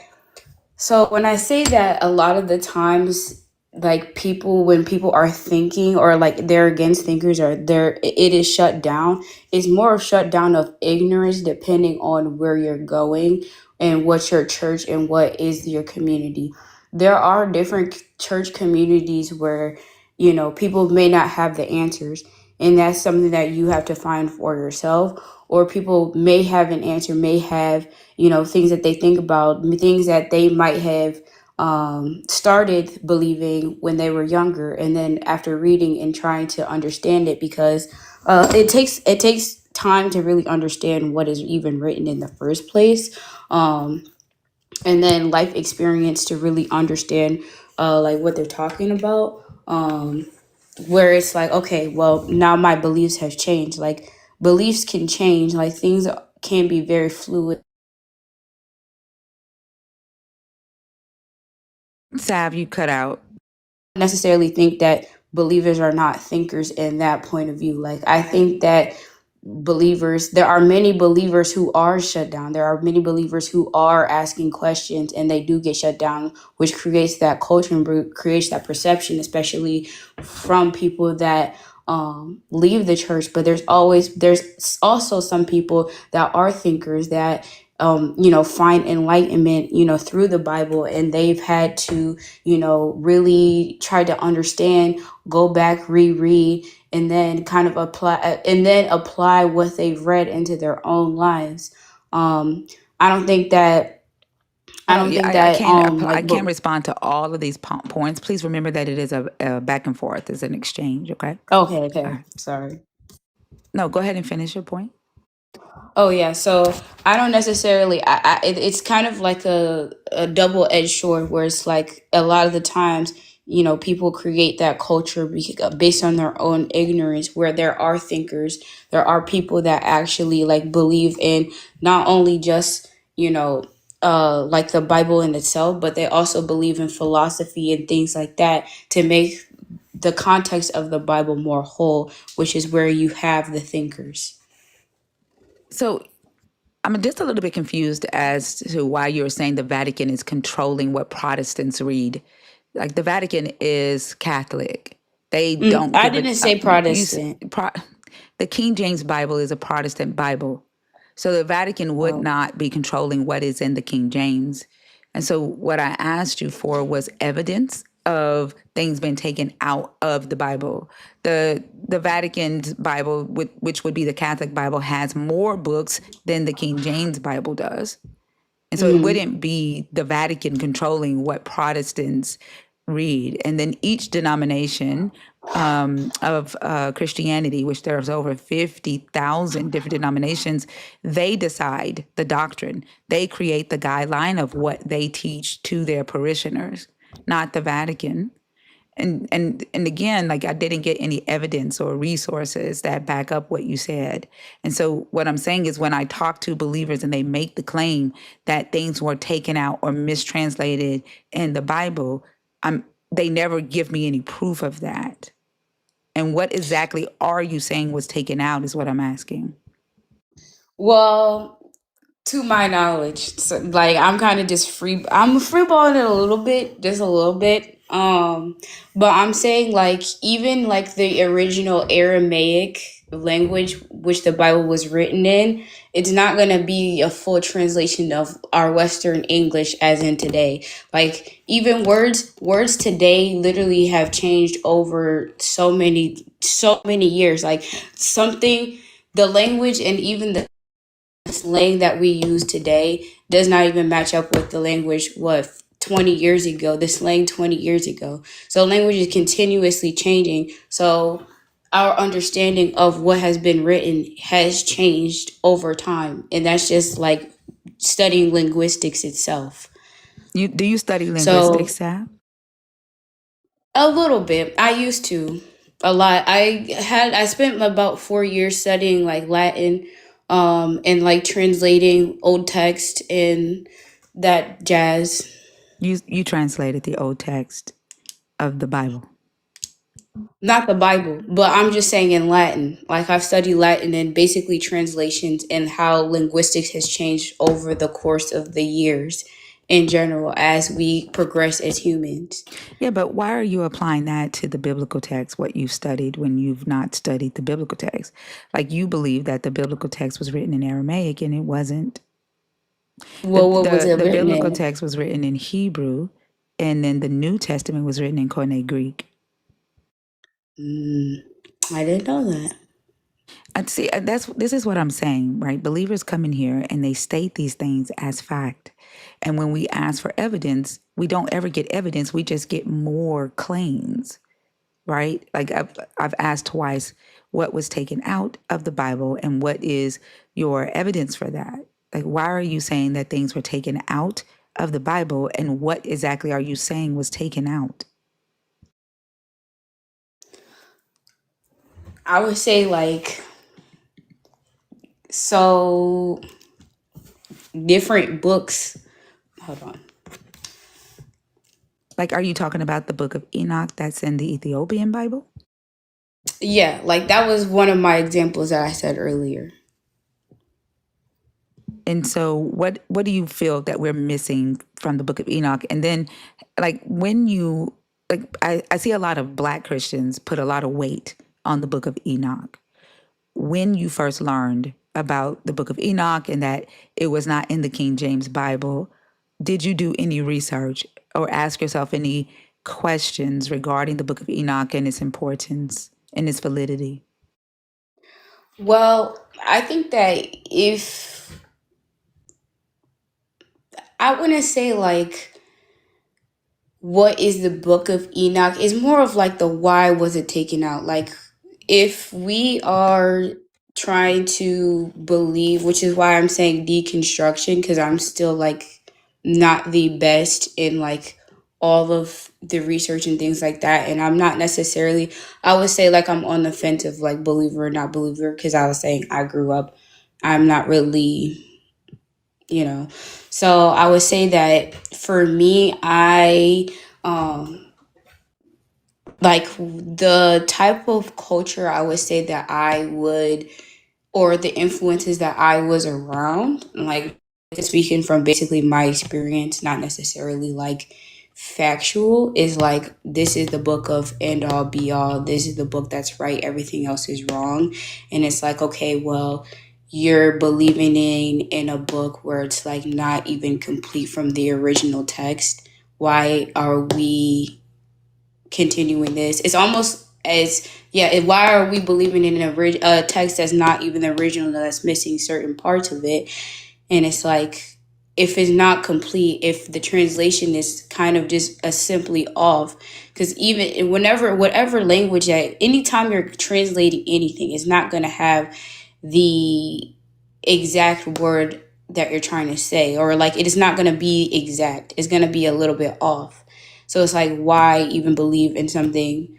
So when I say that, a lot of the times, like when people are thinking or like they're against thinkers or it is shut down, it's more of shut down of ignorance depending on where you're going and what's your church and what is your community. There are different church communities where, people may not have the answers, and that's something that you have to find for yourself, or people may have an answer, may have things that they think about, things that they might have started believing when they were younger, and then after reading and trying to understand it, because it takes time to really understand what is even written in the first place, and then life experience to really understand like what they're talking about, where it's like, okay, well, now my beliefs have changed. Like, beliefs can change, like things can be very fluid. Sav, you cut out. Necessarily think that believers are not thinkers in that point of view. Like, I think that there are many believers who are shut down. There are many believers who are asking questions and they do get shut down, which creates that culture and creates that perception, especially from people that leave the church. But there's also some people that are thinkers that find enlightenment through the Bible, and they've had to really try to understand, go back, reread, and then kind of apply what they've read into their own lives. I don't think that I can't respond to all of these points. Please remember that it is a back and forth, it's an exchange. Okay. Okay. Sorry. No, go ahead and finish your point. Oh yeah, so I don't necessarily. It's kind of like a double-edged sword, where it's like a lot of the times, people create that culture based on their own ignorance. Where there are thinkers, there are people that actually like believe in not only just like the Bible in itself, but they also believe in philosophy and things like that to make the context of the Bible more whole, which is where you have the thinkers. So I'm just a little bit confused as to why you're saying the Vatican is controlling what Protestants read. Like, the Vatican is Catholic. They don't. I didn't say Protestant. The King James Bible is a Protestant Bible. So the Vatican would not be controlling what is in the King James. And so what I asked you for was evidence of things being taken out of the Bible. The Vatican's Bible, which would be the Catholic Bible, has more books than the King James Bible does. And so it wouldn't be the Vatican controlling what Protestants read. And then each denomination of Christianity, which there's over 50,000 different denominations, they decide the doctrine. They create the guideline of what they teach to their parishioners, not the Vatican. And again, like I didn't get any evidence or resources that back up what you said. And so what I'm saying is when I talk to believers and they make the claim that things were taken out or mistranslated in the Bible, they never give me any proof of that. And what exactly are you saying was taken out is what I'm asking. Well, to my knowledge, so, like I'm kind of just I'm freeballing it a little bit, just a little bit. But I'm saying like even like the original Aramaic language which the Bible was written in, it's not gonna be a full translation of our Western English as in today. Like even words today literally have changed over so many years. Like something, the language and even the slang that we use today does not even match up with the language 20 years ago, the slang 20 years ago. So language is continuously changing. So our understanding of what has been written has changed over time, and that's just like studying linguistics itself. Do you study So linguistics, Sab? a little bit. I used to a lot. I spent about 4 years studying like Latin, and like translating old text and that jazz. You translated the old text of the Bible. Not the Bible, but I'm just saying in Latin. Like I've studied Latin and basically translations and how linguistics has changed over the course of the years in general as we progress as humans. Yeah, but why are you applying that to the biblical text, what you've studied, when you've not studied the biblical text? Like you believe that the biblical text was written in Aramaic and it wasn't. Well, what was it The written biblical in? text was written in Hebrew, and then the New Testament was written in Koine Greek. I didn't know that. And see, this is what I'm saying, right? Believers come in here and they state these things as fact. And when we ask for evidence, we don't ever get evidence. We just get more claims, right? Like I've asked twice what was taken out of the Bible and what is your evidence for that? Like, why are you saying that things were taken out of the Bible, and what exactly are you saying was taken out? I would say like, so different books. Hold on. Like, are you talking about the book of Enoch that's in the Ethiopian Bible? Yeah, like that was one of my examples that I said earlier. And so what do you feel that we're missing from the book of Enoch? And then like when you, like I see a lot of Black Christians put a lot of weight on the book of Enoch. When you first learned about the book of Enoch and that it was not in the King James Bible, did you do any research or ask yourself any questions regarding the book of Enoch and its importance and its validity? Well, I think that if I wouldn't say like what is the book of Enoch, is more of like the why was it taken out. Like if we are trying to believe, which is why I'm saying deconstruction, because I'm still like not the best in like all of the research and things like that, and I'm not necessarily, I would say like I'm on the fence of like believer or not believer, because I was saying I grew up, I'm not really, so I would say that for me, I like the type of culture I would say that I would, or the influences that I was around, like speaking from basically my experience, not necessarily like factual, is like this is the book of end all be all, this is the book that's right, everything else is wrong. And it's like, okay, well, you're believing in a book where it's like not even complete from the original text. Why are we continuing this? It's almost as, why are we believing in a text that's not even the original, that's missing certain parts of it? And it's like, if it's not complete, if the translation is kind of just simply off, because even whatever language that, anytime you're translating anything, it's not going to have the exact word that you're trying to say, or like it is not going to be exact, it's going to be a little bit off. So it's like, why even believe in something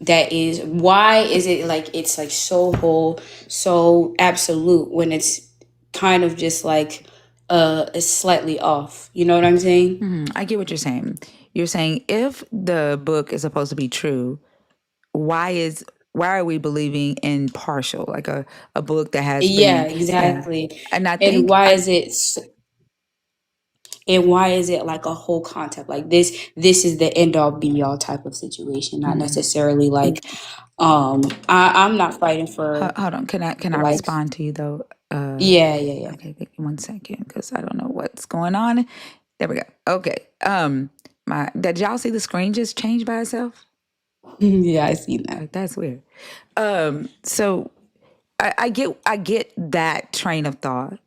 that is, why is it like it's like so whole, so absolute when it's kind of just like it's slightly off. You know what I'm saying? I get what you're saying. You're saying if the book is supposed to be true, why are we believing in partial, like a book that has Yeah, been exactly. and I And think why is it and why is it like a whole concept like this is the end all be all type of situation, not necessarily like I'm not fighting for hold on, can I like respond to you though? yeah. Okay, give me 1 second because I don't know what's going on. There we go. Okay. Did y'all see the screen just change by itself? Yeah, I seen that. Like, that's weird. So I get that train of thought.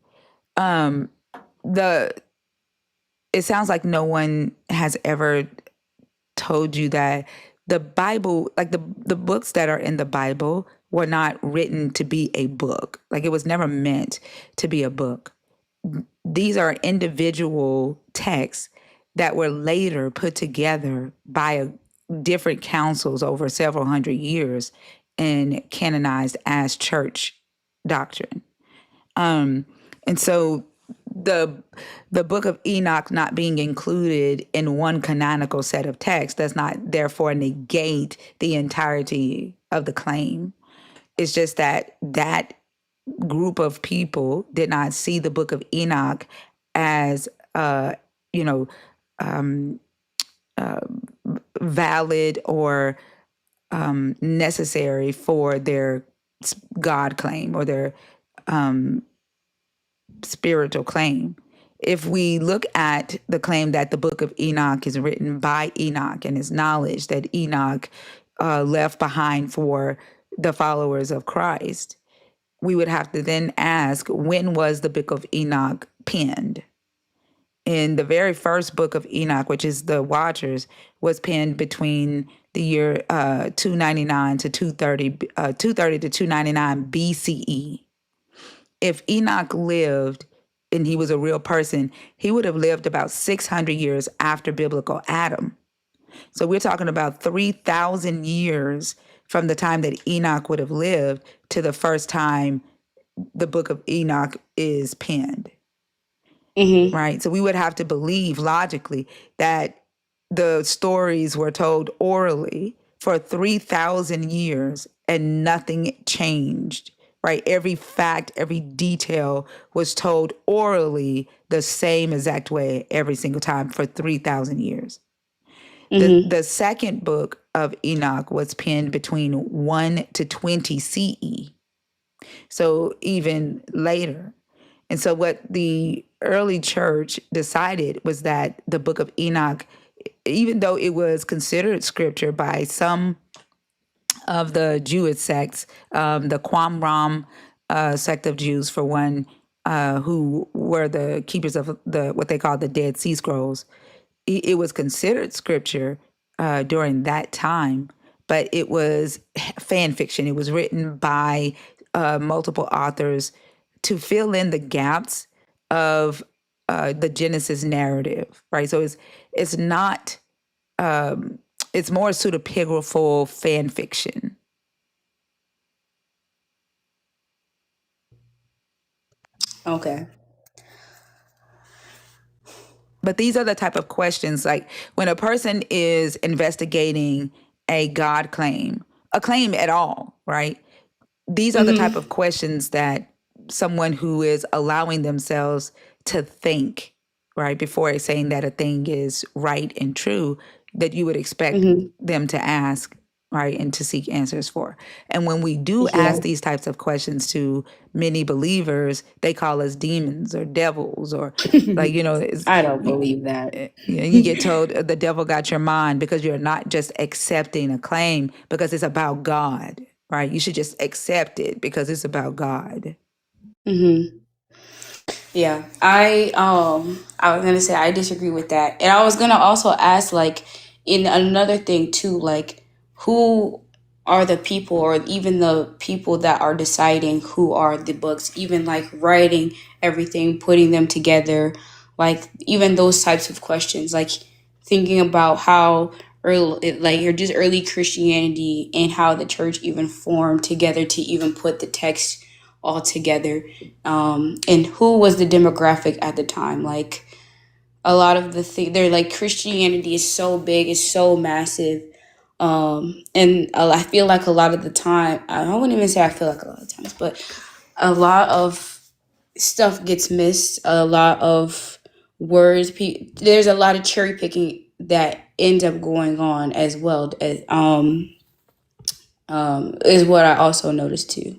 It sounds like no one has ever told you that the Bible, like the books that are in the Bible, were not written to be a book. Like it was never meant to be a book. These are individual texts that were later put together by different councils over several hundred years and canonized as church doctrine. And so the book of Enoch not being included in one canonical set of texts does not therefore negate the entirety of the claim. It's just that group of people did not see the book of Enoch as valid or necessary for their God claim or their spiritual claim. If we look at the claim that the book of Enoch is written by Enoch and his knowledge that Enoch left behind for the followers of Christ, we would have to then ask, when was the book of Enoch penned? In the very first book of Enoch, which is the Watchers, was penned between the year 299 to 230 to 299 BCE. If Enoch lived and he was a real person, he would have lived about 600 years after biblical Adam. So we're talking about 3,000 years from the time that Enoch would have lived to the first time the book of Enoch is penned. Right? So we would have to believe logically that the stories were told orally for 3,000 years and nothing changed. Right? Every fact, every detail was told orally the same exact way every single time for 3,000 years. The second book of Enoch was penned between 1 to 20 CE. So even later. And so what the early church decided was that the book of Enoch, even though it was considered scripture by some of the Jewish sects, the Qumran sect of Jews, for one, who were the keepers of what they call the Dead Sea Scrolls, it was considered scripture during that time, but it was fan fiction. It was written by multiple authors to fill in the gaps of the Genesis narrative, right? So it's not, it's more pseudepigraphal fan fiction. Okay. But these are the type of questions, like when a person is investigating a God claim, a claim at all, right? These are the type of questions that someone who is allowing themselves to think, right, before saying that a thing is right and true, that you would expect them to ask, right, and to seek answers for. And when we do ask these types of questions to many believers, they call us demons or devils or like, I don't believe that. you get told the devil got your mind because you're not just accepting a claim because it's about God, right? You should just accept it because it's about God. Yeah, I was gonna say I disagree with that, and I was gonna also ask, like, in another thing too, like, who are the people, or even the people that are deciding who are the books, even like writing everything, putting them together, like even those types of questions, like thinking about how early, like, or just early Christianity and how the church even formed together to even put the text all together, and who was the demographic at the time. Like, a lot of the thing, they're like, Christianity is so big, it's so massive, and I feel like a lot of the time, I wouldn't even say I feel like a lot of times, but a lot of stuff gets missed. A lot of words, there's a lot of cherry picking that ends up going on as well. As is what I also noticed too.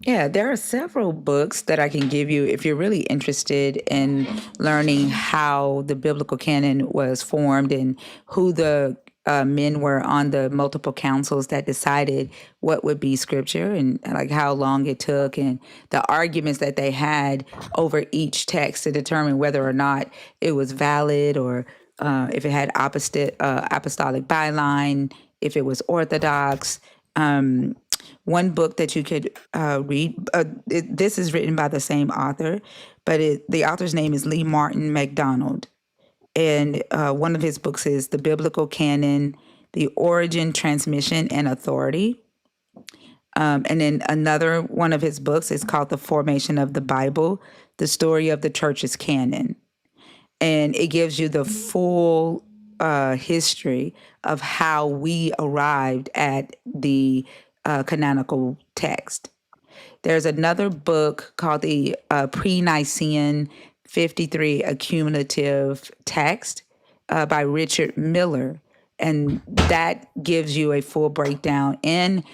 Yeah, there are several books that I can give you if you're really interested in learning how the biblical canon was formed and who the men were on the multiple councils that decided what would be scripture, and like how long it took, and the arguments that they had over each text to determine whether or not it was valid, or if it had apostolic byline, if it was orthodox. One book that you could read, this is written by the same author, but the author's name is Lee Martin MacDonald. And one of his books is The Biblical Canon, The Origin, Transmission, and Authority. And then another one of his books is called The Formation of the Bible, The Story of the Church's Canon. And it gives you the full history of how we arrived at the canonical text. There's another book called the Pre-Nicene 53 Accumulative Text by Richard Miller, and that gives you a full breakdown. And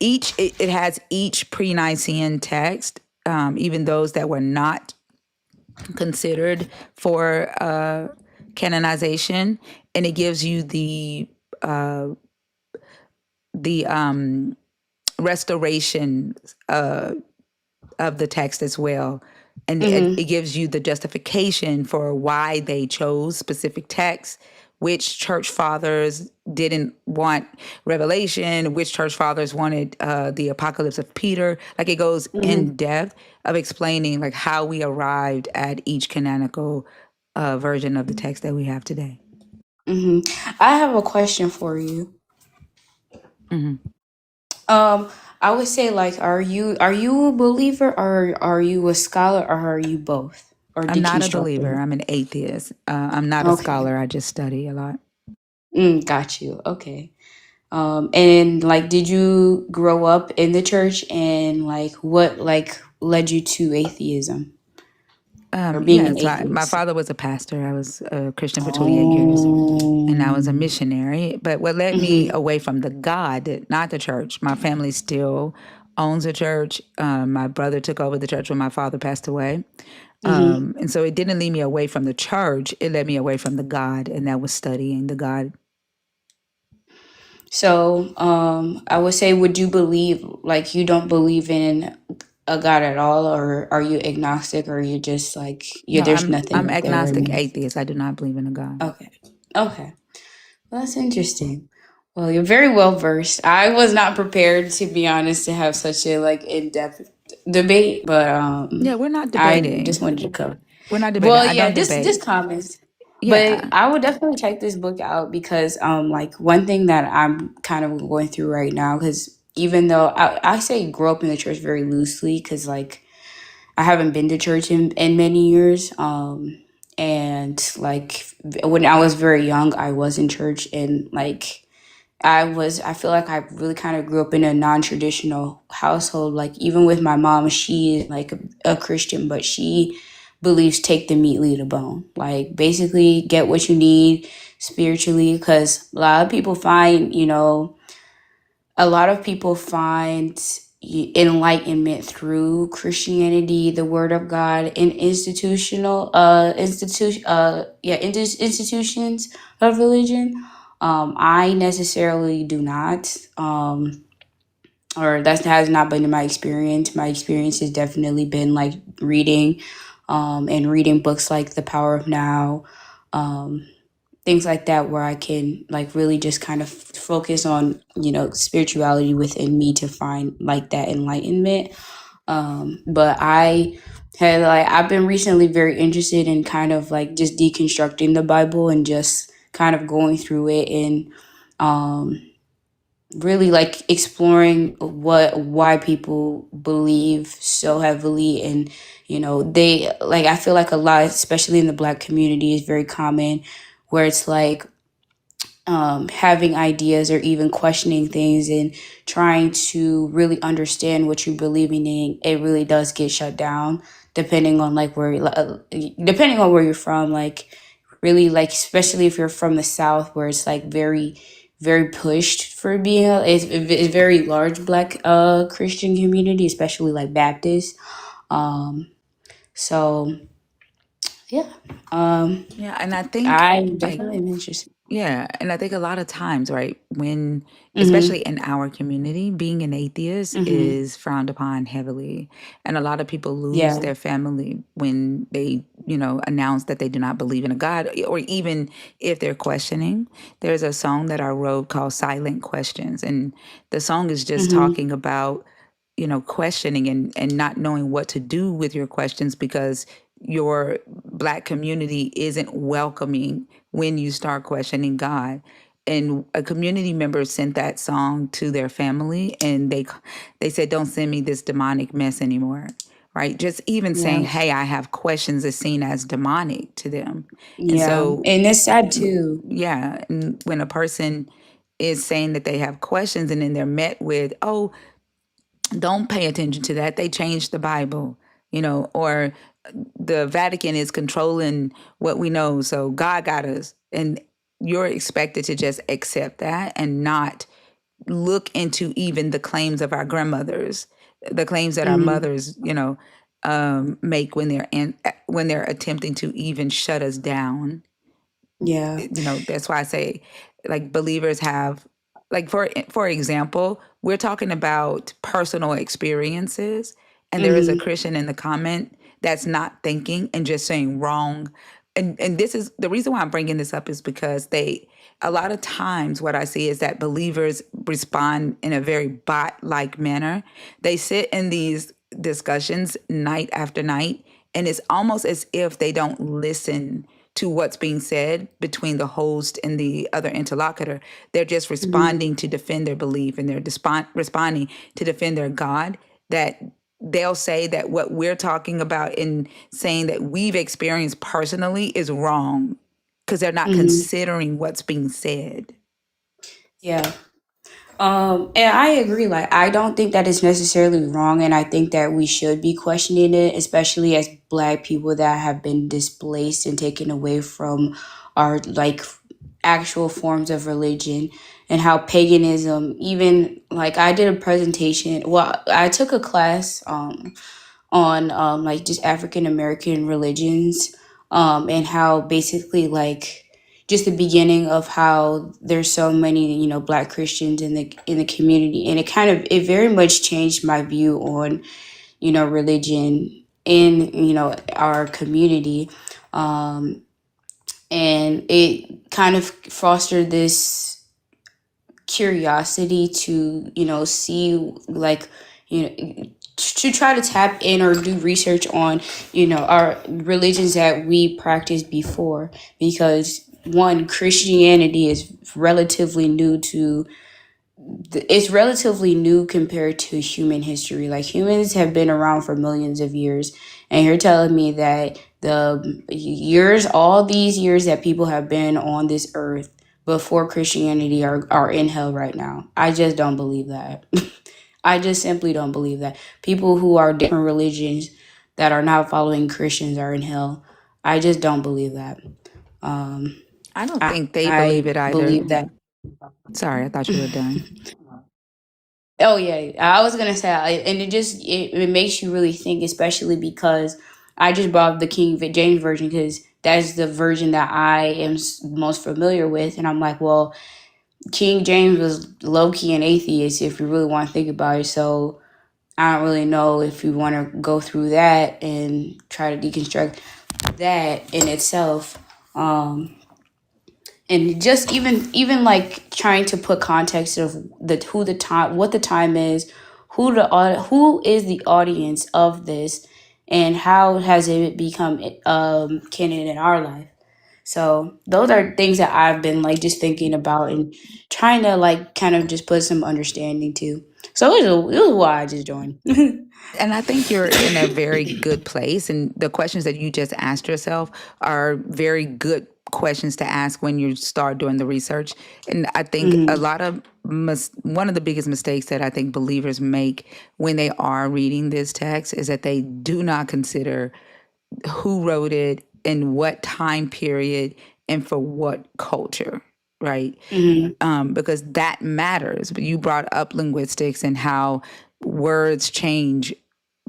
it has each pre-Nicene text, even those that were not considered for canonization, and it gives you the restoration of the text as well. And it gives you the justification for why they chose specific texts, which church fathers didn't want revelation, which church fathers wanted the apocalypse of Peter. Like, it goes in depth of explaining like how we arrived at each canonical version of the text that we have today. I have a question for you. I would say, like, are you a believer, or are you a scholar, or are you both? Or I'm not a deconstructing? believer. I'm an atheist. I'm not a scholar. I just study a lot. Got you. Okay. And like, did you grow up in the church, and like, what like led you to atheism or being an Yeah, so my atheist? father was a pastor. I was a Christian for 28 years, and I was a missionary. But what led me away from the God, not the church, my family still owns a church. My brother took over the church when my father passed away. And so it didn't lead me away from the church. It led me away from the God, and that was studying the God. So, I would say, would you believe, like, you don't believe in a God at all, or are you agnostic, or are you just like, No, there's nothing I'm there? agnostic atheist. I do not believe in a God. Okay. Well, that's interesting. Well, you're very well versed. I was not prepared, to be honest, to have such a like in-depth debate, but Yeah, we're not I debating. just wanted to cover. We're not debating. Well, I yeah, don't debate. just comments. Yeah. But I would definitely check this book out, because like, one thing that I'm kind of going through right now, because even though I say grow up in the church very loosely, because like, I haven't been to church in many years. And like, when I was very young, I was in church, and like, I feel like I really kind of grew up in a non-traditional household. Like, even with my mom, she is like a Christian, but she believes take the meat, leave the bone. Like, basically get what you need spiritually, because a lot of people find, enlightenment through Christianity, the Word of God, and institutions of religion. I necessarily do not, or that has not been my experience. My experience has definitely been like reading, and reading books like The Power of Now, things like that, where I can like really just kind of focus on, spirituality within me to find like that enlightenment. But I Hey, like I've been recently very interested in kind of like just deconstructing the Bible and just kind of going through it and um really like exploring why people believe so heavily. And they like, I feel like a lot, especially in the Black community, is very common where it's like having ideas or even questioning things and trying to really understand what you're believing in, it really does get shut down depending on like depending on where you're from. Like really, like especially if you're from the South, where it's like very very pushed for being it's very large Black Christian community, especially like Baptist. So yeah, Yeah, and I think I like definitely am interested. yeah, and I think a lot of times, right, when especially Mm-hmm. in our community, being an atheist Mm-hmm. is frowned upon heavily. And a lot of people lose Yeah. their family when they, announce that they do not believe in a God, or even if they're questioning. There's a song that I wrote called Silent Questions, and the song is just Mm-hmm. talking about questioning and not knowing what to do with your questions because your Black community isn't welcoming when you start questioning God. And a community member sent that song to their family, and they said, "Don't send me this demonic mess anymore." Right? Just even saying, Yeah. "Hey, I have questions," is seen as demonic to them. And Yeah. so, And it's sad too. yeah, and when a person is saying that they have questions, and then they're met with, "Oh, don't pay attention to that. They changed the Bible," or the Vatican is controlling what we know, so God got us. And you're expected to just accept that and not look into even the claims of our grandmothers, the claims that our Mm-hmm. mothers, make when when they're attempting to even shut us down. Yeah. That's why I say, like, believers have, like, for example, we're talking about personal experiences, and there is a Mm-hmm. Christian in the comment that's not thinking and just saying wrong. And this is the reason why I'm bringing this up, is because a lot of times what I see is that believers respond in a very bot-like manner. They sit in these discussions night after night, and it's almost as if they don't listen to what's being said between the host and the other interlocutor. They're just Mm-hmm. responding to defend their belief, and they're responding to defend their God. That they'll say that what we're talking about and saying that we've experienced personally is wrong because they're not Mm-hmm. considering what's being said. Yeah. And I agree. Like, I don't think that it's necessarily wrong, and I think that we should be questioning it, especially as Black people that have been displaced and taken away from our like actual forms of religion, and how paganism, even like I did a presentation. Well, I took a class on like just African American religions, and how basically like just the beginning of how there's so many Black Christians in the community, and it very much changed my view on religion in our community, and it kind of fostered this curiosity to see like to try to tap in or do research on our religions that we practiced before, because one, Christianity is relatively new to it's relatively new compared to human history. Like, humans have been around for millions of years, and you're telling me that all these years that people have been on this earth before Christianity are in hell right now. I just don't believe that. I just simply don't believe that. People who are different religions that are not following Christians are in hell. I just don't believe that. I don't I, think they believe I it either. believe that. Sorry, I thought you were done. Oh yeah, I was gonna say, and it makes you really think, especially because I just brought up the James version because that's the version that I am most familiar with, and I'm like, well, King James was low key an atheist if you really want to think about it. So I don't really know if you want to go through that and try to deconstruct that in itself. And just even like trying to put context of what the time is, who is the audience of this, and how has it become canon in our life. So those are things that I've been like just thinking about and trying to like kind of just put some understanding to. So it was why I just joined. And I think you're in a very good place. And the questions that you just asked yourself are very good questions to ask when you start doing the research. And I think a lot of one of the biggest mistakes that I think believers make when they are reading this text is that they do not consider who wrote it, in what time period, and for what culture, right? Because that matters. But you brought up linguistics and how words change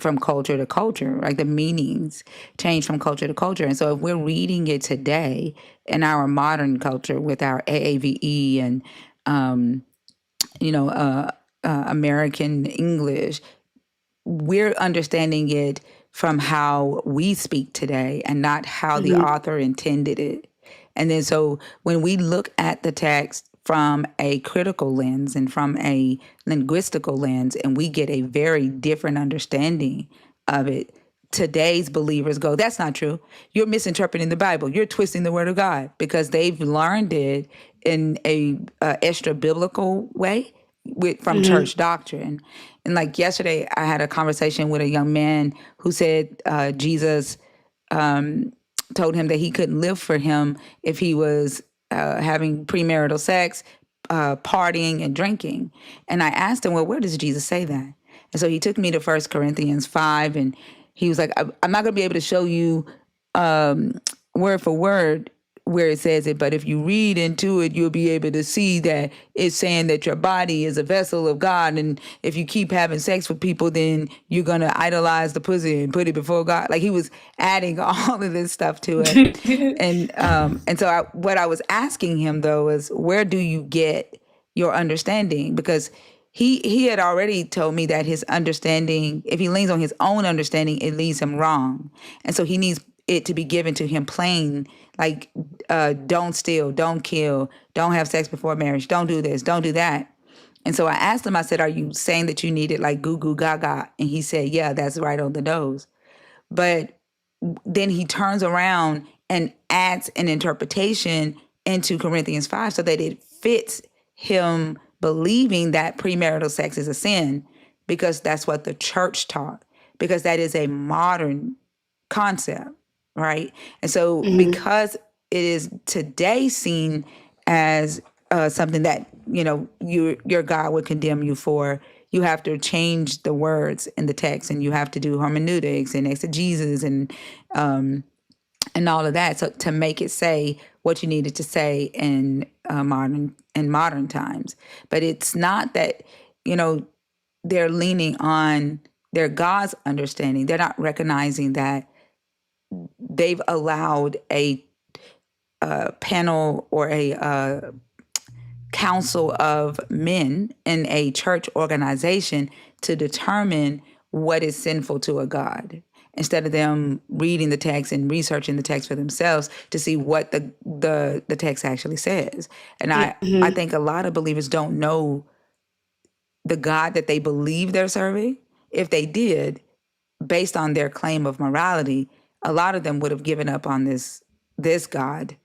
from culture to culture, like the meanings change from culture to culture. And so if we're reading it today in our modern culture with our AAVE and, American English, we're understanding it from how we speak today and not how the author intended it. And then so when we look at the text from a critical lens and from a linguistical lens, and we get a very different understanding of it, today's believers go, that's not true. You're misinterpreting the Bible. You're twisting the word of God, because they've learned it in a extra biblical way from church doctrine. And like yesterday, I had a conversation with a young man who said Jesus told him that he couldn't live for him if he was having premarital sex, partying, and drinking. And I asked him, well, where does Jesus say that? And so he took me to 1 Corinthians 5, and he was like, I'm not going to be able to show you word for word where it says it, but if you read into it, you'll be able to see that it's saying that your body is a vessel of God, and if you keep having sex with people, then you're gonna idolize the pussy and put it before God. Like, he was adding all of this stuff to it, and so what I was asking him though is, where do you get your understanding? Because he had already told me that his understanding, if he leans on his own understanding, it leads him wrong, and so he needs it to be given to him plain, like don't steal, don't kill, don't have sex before marriage, don't do this, don't do that. And so I asked him, I said, are you saying that you need it like goo goo gaga? And he said, yeah, that's right on the nose. But then he turns around and adds an interpretation into Corinthians 5 so that it fits him believing that premarital sex is a sin, because that's what the church taught, because that is a modern concept, right? And so because it is today seen as something that, your God would condemn you for, you have to change the words in the text, and you have to do hermeneutics and exegesis and all of that, so to make it say what you needed to say in modern times. But it's not that they're leaning on their God's understanding. They're not recognizing that they've allowed a panel or a council of men in a church organization to determine what is sinful to a God, instead of them reading the text and researching the text for themselves to see what the text actually says. And I think a lot of believers don't know the God that they believe they're serving. If they did, based on their claim of morality, a lot of them would have given up on this God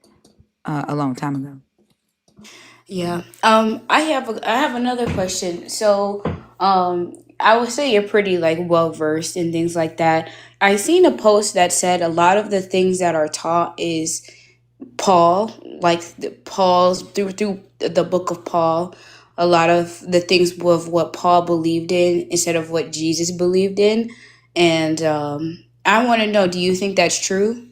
a long time ago. Yeah. I have another question. So, I would say you're pretty like well versed in things like that. I seen a post that said a lot of the things that are taught is Paul, like Paul's through the book of Paul. A lot of the things of what Paul believed in instead of what Jesus believed in, and I want to know, do you think that's true?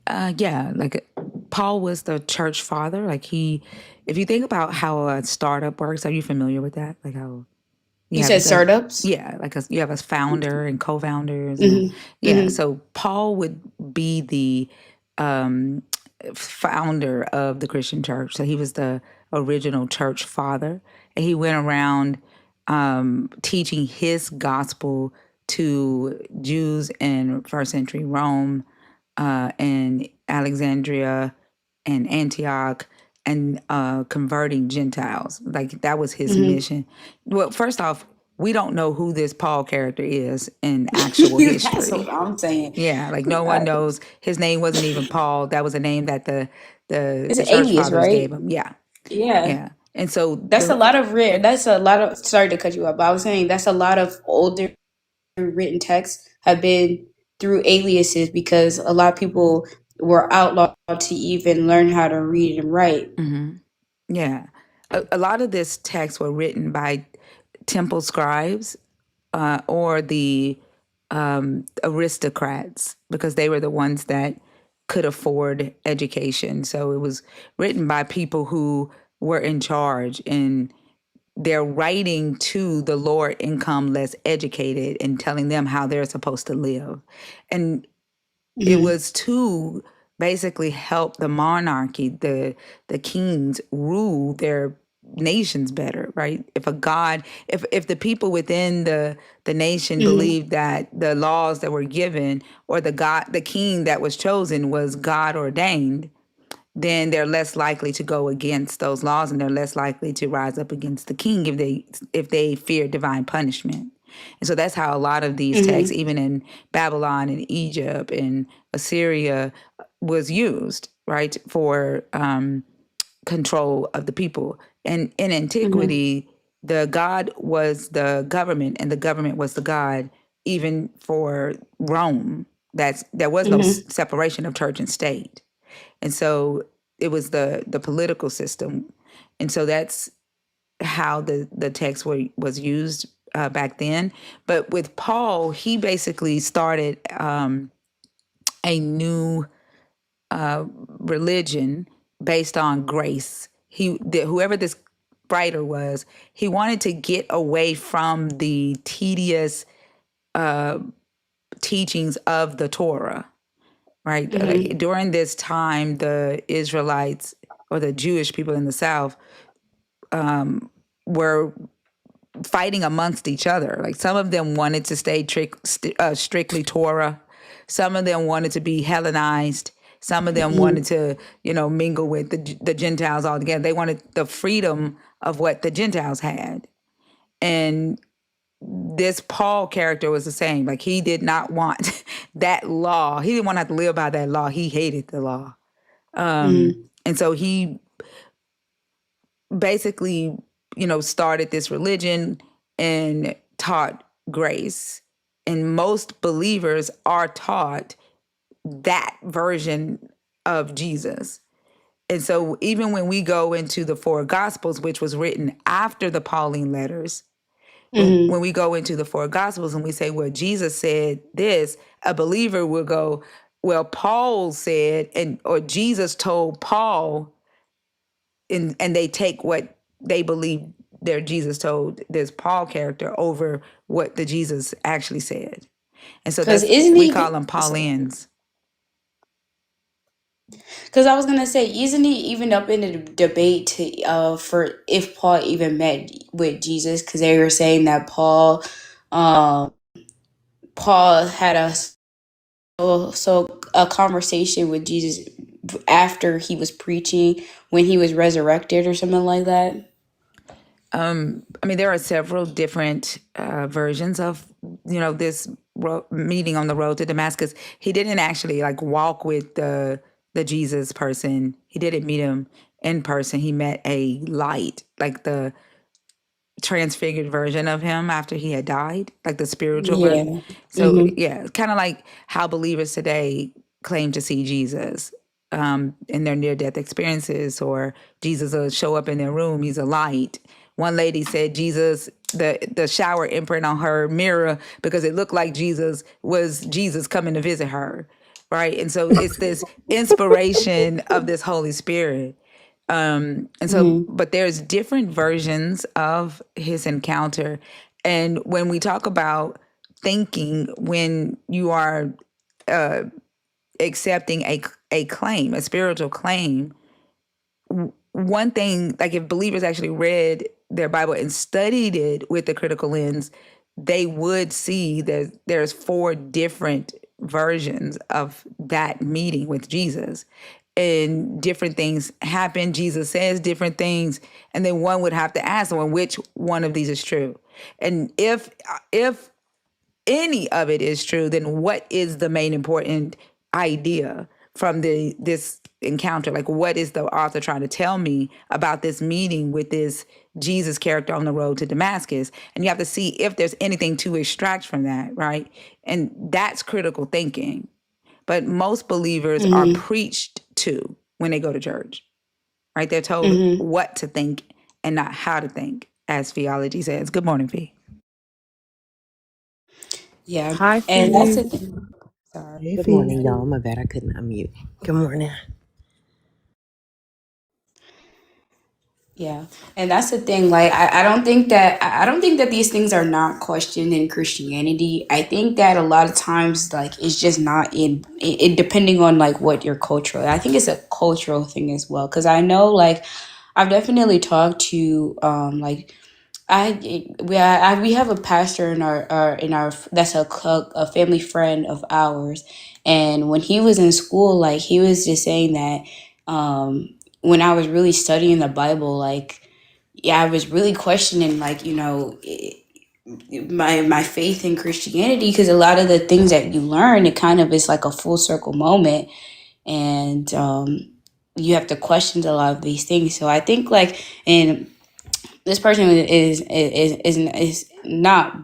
Yeah, like Paul was the church father. Like if you think about how a startup works, are you familiar with that? Like how You said startups? Yeah, like you have a founder and co-founders. And, so Paul would be the founder of the Christian church. So he was the original church father. And he went around teaching his gospel to Jews in first century Rome, and Alexandria and Antioch, and converting Gentiles. Like that was his mission. Well, first off, we don't know who this Paul character is in actual That's history. what I'm saying. Yeah, like no one knows. His name wasn't even Paul. That was a name that It's the an church alias, fathers gave right? him. Yeah, Yeah. yeah. And so That's a lot of rare. That's a lot of. Sorry to cut you off, but I was saying that's a lot of older written texts have been through aliases because a lot of people were outlawed to even learn how to read and write. yeah, a lot of this text were written by temple scribes or the aristocrats because they were the ones that could afford education. So it was written by people who were in charge, and they're writing to the lower income, less educated, and telling them how they're supposed to live. And it was to basically help the monarchy, the kings rule their nations better, right? If the people within the nation believed that the laws that were given or the king that was chosen was God ordained, then they're less likely to go against those laws, and they're less likely to rise up against the king if they fear divine punishment. And so that's how a lot of these texts, even in Babylon and Egypt and Assyria, was used, right, for control of the people. And in antiquity, the God was the government, and the government was the God, even for Rome. There was no separation of church and state. And so it was the political system. And so that's how the text was used back then. But with Paul, he basically started a new religion based on grace. Whoever this writer was, he wanted to get away from the tedious teachings of the Torah. Right. During this time, the Israelites or the Jewish people in the South were fighting amongst each other. Like some of them wanted to stay strictly Torah. Some of them wanted to be Hellenized. Some of them wanted to, mingle with the Gentiles altogether. They wanted the freedom of what the Gentiles had. And this Paul character was the same. Like he did not want that law. He didn't want to have to live by that law. He hated the law. And so he basically, started this religion and taught grace. And most believers are taught that version of Jesus. And so even when we go into the four Gospels, which was written after the Pauline letters, when we go into the four Gospels and we say, well, Jesus said this, a believer will go, well, Paul said, or Jesus told Paul, and they take what they believe their Jesus told this Paul character over what the Jesus actually said. And so we call them Paulians. Because I was gonna say, isn't he even up in the debate for if Paul even met with Jesus? Because they were saying that Paul had a conversation with Jesus after he was preaching when he was resurrected or something like that. There are several different versions of this meeting on the road to Damascus. He didn't actually walk with the Jesus person. He didn't meet him in person. He met a light, like the transfigured version of him after he had died, like the spiritual version. So kind of like how believers today claim to see Jesus in their near-death experiences, or Jesus will show up in their room. He's a light. One lady said Jesus, the shower imprint on her mirror, because it looked like Jesus was Jesus coming to visit her, right? And so it's this inspiration of this Holy Spirit. But there's different versions of his encounter. And when we talk about thinking, when you are accepting a claim, a spiritual claim, one thing, like if believers actually read their Bible and studied it with the critical lens, they would see that there's 4 different versions of that meeting with Jesus. and different things happen. Jesus says different things, and then one would have to ask someone which one of these is true. And if any of it is true, then what is the main important idea from this encounter? Like, what is the author trying to tell me about this meeting with this Jesus character on the road to Damascus? And you have to see if there's anything to extract from that, right? And that's critical thinking. But most believers are preached to when they go to church, right? They're told what to think and not how to think, as theology says. Good morning, Fee. Yeah, Hi, and that's Fee. the thing. Sorry. Hey, Good Fee. morning, y'all. My bad. I couldn't unmute. Good morning. Yeah, and that's the thing. Like, I don't think that these things are not questioned in Christianity. I think that a lot of times, like, it's just not it depending on like what your cultural. I think it's a cultural thing as well. Because I know, like, I've definitely talked to like we have a pastor in our that's a family friend of ours, and when he was in school, like, he was just saying that when I was really studying the Bible, like, yeah, I was really questioning, like, my faith in Christianity, because a lot of the things that you learn, it kind of is like a full circle moment, and you have to question a lot of these things. So I think, like, and this person is not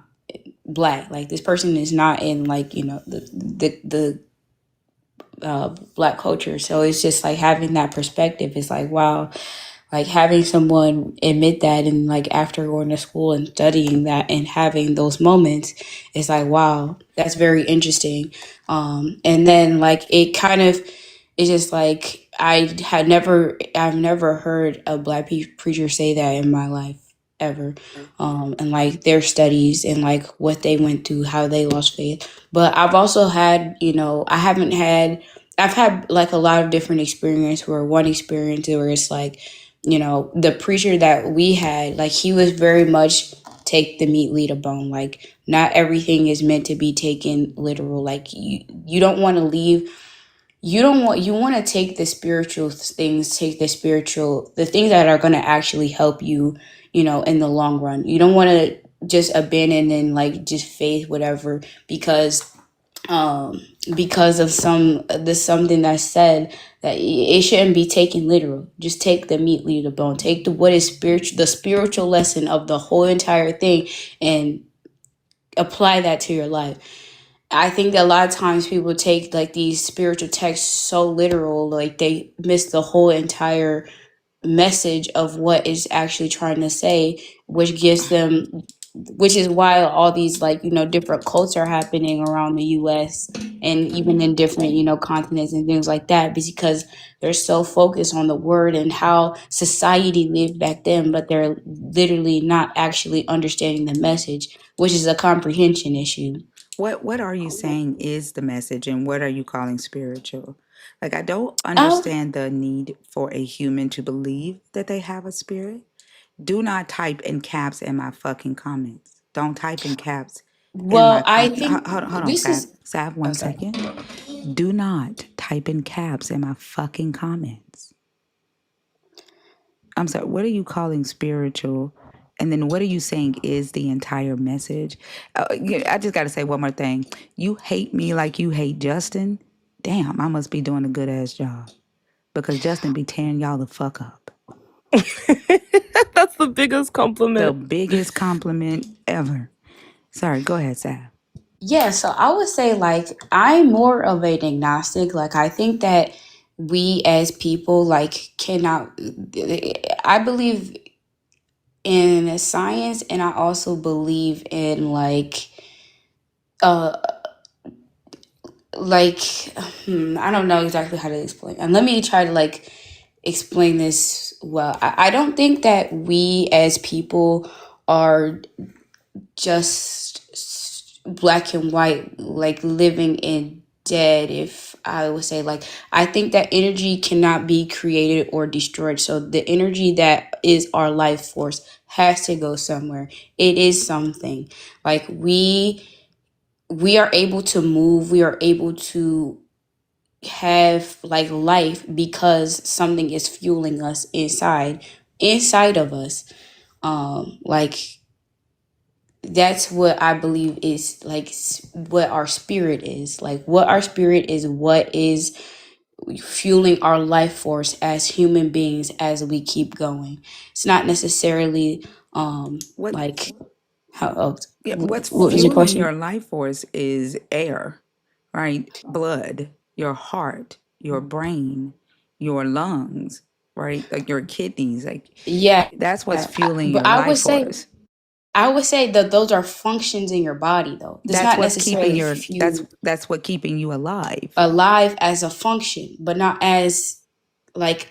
black. Like, this person is not in, like, the black culture. So it's just like having that perspective is like, wow, like having someone admit that, and like after going to school and studying that and having those moments, it's like, wow, that's very interesting. And then, like, it kind of it's just like I've never heard a black preacher say that in my life ever. And like their studies and like what they went through, how they lost faith. But I've also had, I've had like a lot of different experience, where one experience where it's like, the preacher that we had, like, he was very much take the meat, leave the bone. Like, not everything is meant to be taken literal. Like, you don't want to leave. You want to take the spiritual things, the things that are going to actually help you, in the long run. You don't want to just abandon and like just faith whatever because of something that's said, that it shouldn't be taken literal. Just take the meat, leave the bone. Take what is spiritual, the spiritual lesson of the whole entire thing, and apply that to your life. I think that a lot of times people take like these spiritual texts so literal, like they miss the whole entire message of what is actually trying to say, which is why all these, like, different cults are happening around the US and even in different, continents and things like that, because they're so focused on the word and how society lived back then, but they're literally not actually understanding the message, which is a comprehension issue. What are you saying is the message, and what are you calling spiritual? Like, I don't understand the need for a human to believe that they have a spirit. Do not type in caps in my fucking comments. Don't type in caps in Well, my I comments. think Hold on, this Sav. is Sav, oh, 1 sorry. second. Do not type in caps in my fucking comments. I'm sorry, what are you calling spiritual? And then what are you saying is the entire message? I just got to say one more thing. You hate me like you hate Justin? Damn, I must be doing a good ass job. Because Justin be tearing y'all the fuck up. That's the biggest compliment. The biggest compliment ever. Sorry, go ahead, Sav. Yeah, so I would say, like, I'm more of an agnostic. Like, I think that we as people, like, I believe in science, and I also believe in uh I don't know exactly how to explain. And let me try to like explain this well. I don't think that we as people are just black and white, like living in dead. If I would say, like, I think that energy cannot be created or destroyed. So the energy that is our life force has to go somewhere. It is something. Like, we are able to move, we are able to have like life because something is fueling us inside of us. Like that's what I believe is like what our spirit is. Like what our spirit is, what is fueling our life force as human beings as we keep going. It's not necessarily What like how oh, Yeah, what's what was your fueling question? your life force is air, right? Blood, your heart, your brain, your lungs, right? Like your kidneys, like Yeah, that's what's fueling but your life force. I would say that those are functions in your body though. That's That's not what's keeping necessarily your fuel that's what keeping you alive. alive as a function, but not as like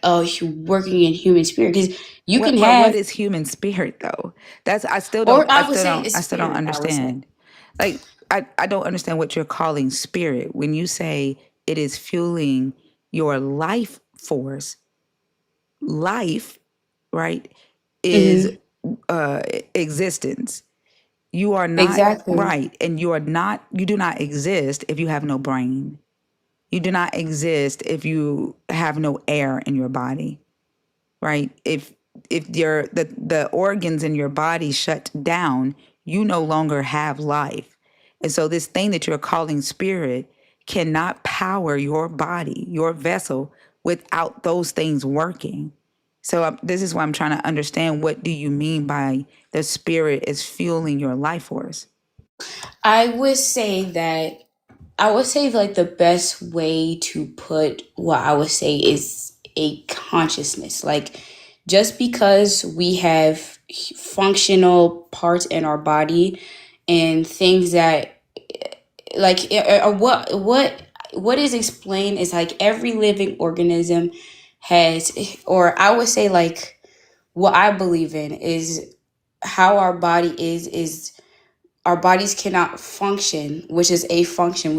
working in human spirit because you can What have is human spirit though? That's or I would say it's I still don't spirit, I would say. understand. Like I don't understand what you're calling spirit when you say it is fueling your life force. Life, right, is Hmm. uh existence. You are not Exactly. right, and you do not exist if you have no brain. You do not exist if you have no air in your body, right? If the organs in your body shut down, you no longer have life. And so this thing that you're calling spirit cannot power your body, your vessel, without those things working. So this is why I'm trying to understand, what do you mean by the spirit is fueling your life force? I would say like the best way to put what I would say is a consciousness. Like just because we have functional parts in our body and things that like what is explained is like every living organism has, or I would say like what I believe in is how our body is our bodies cannot function, which is a function.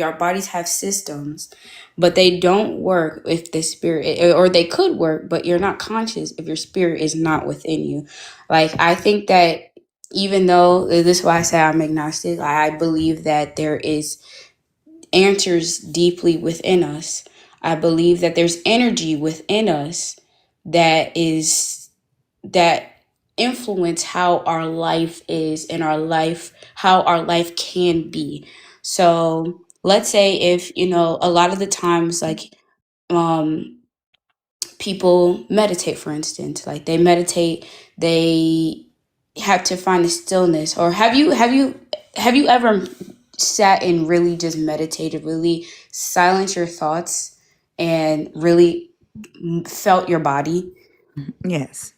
Our bodies have systems, but they don't work if the spirit, or they could work, but you're not conscious if your spirit is not within you. Like I think that even though this is why I say I'm agnostic, I believe that there is answers deeply within us. I believe that there's energy within us that is that influence how our life is and how our life can be. So let's say if a lot of the times like um people meditate, for instance, like they meditate, they have to find a stillness. Or have you ever sat and really just meditated, really silence your thoughts and really felt your body? Yes.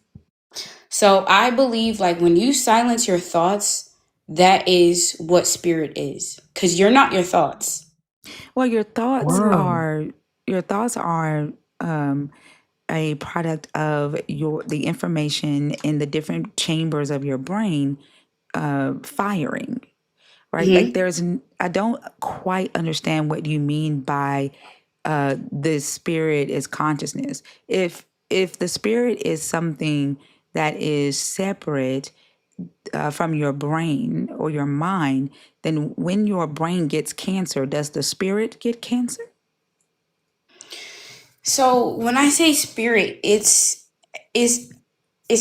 So I believe like when you silence your thoughts, that is what spirit is, because you're not your thoughts. Well, your thoughts Word. are um, a product of the information in the different chambers of your brain firing, right? Like Hmm. I don't quite understand what you mean by the spirit is consciousness. If the spirit is something that is separate from your brain or your mind, then when your brain gets cancer, does the spirit get cancer? So when I say spirit, it's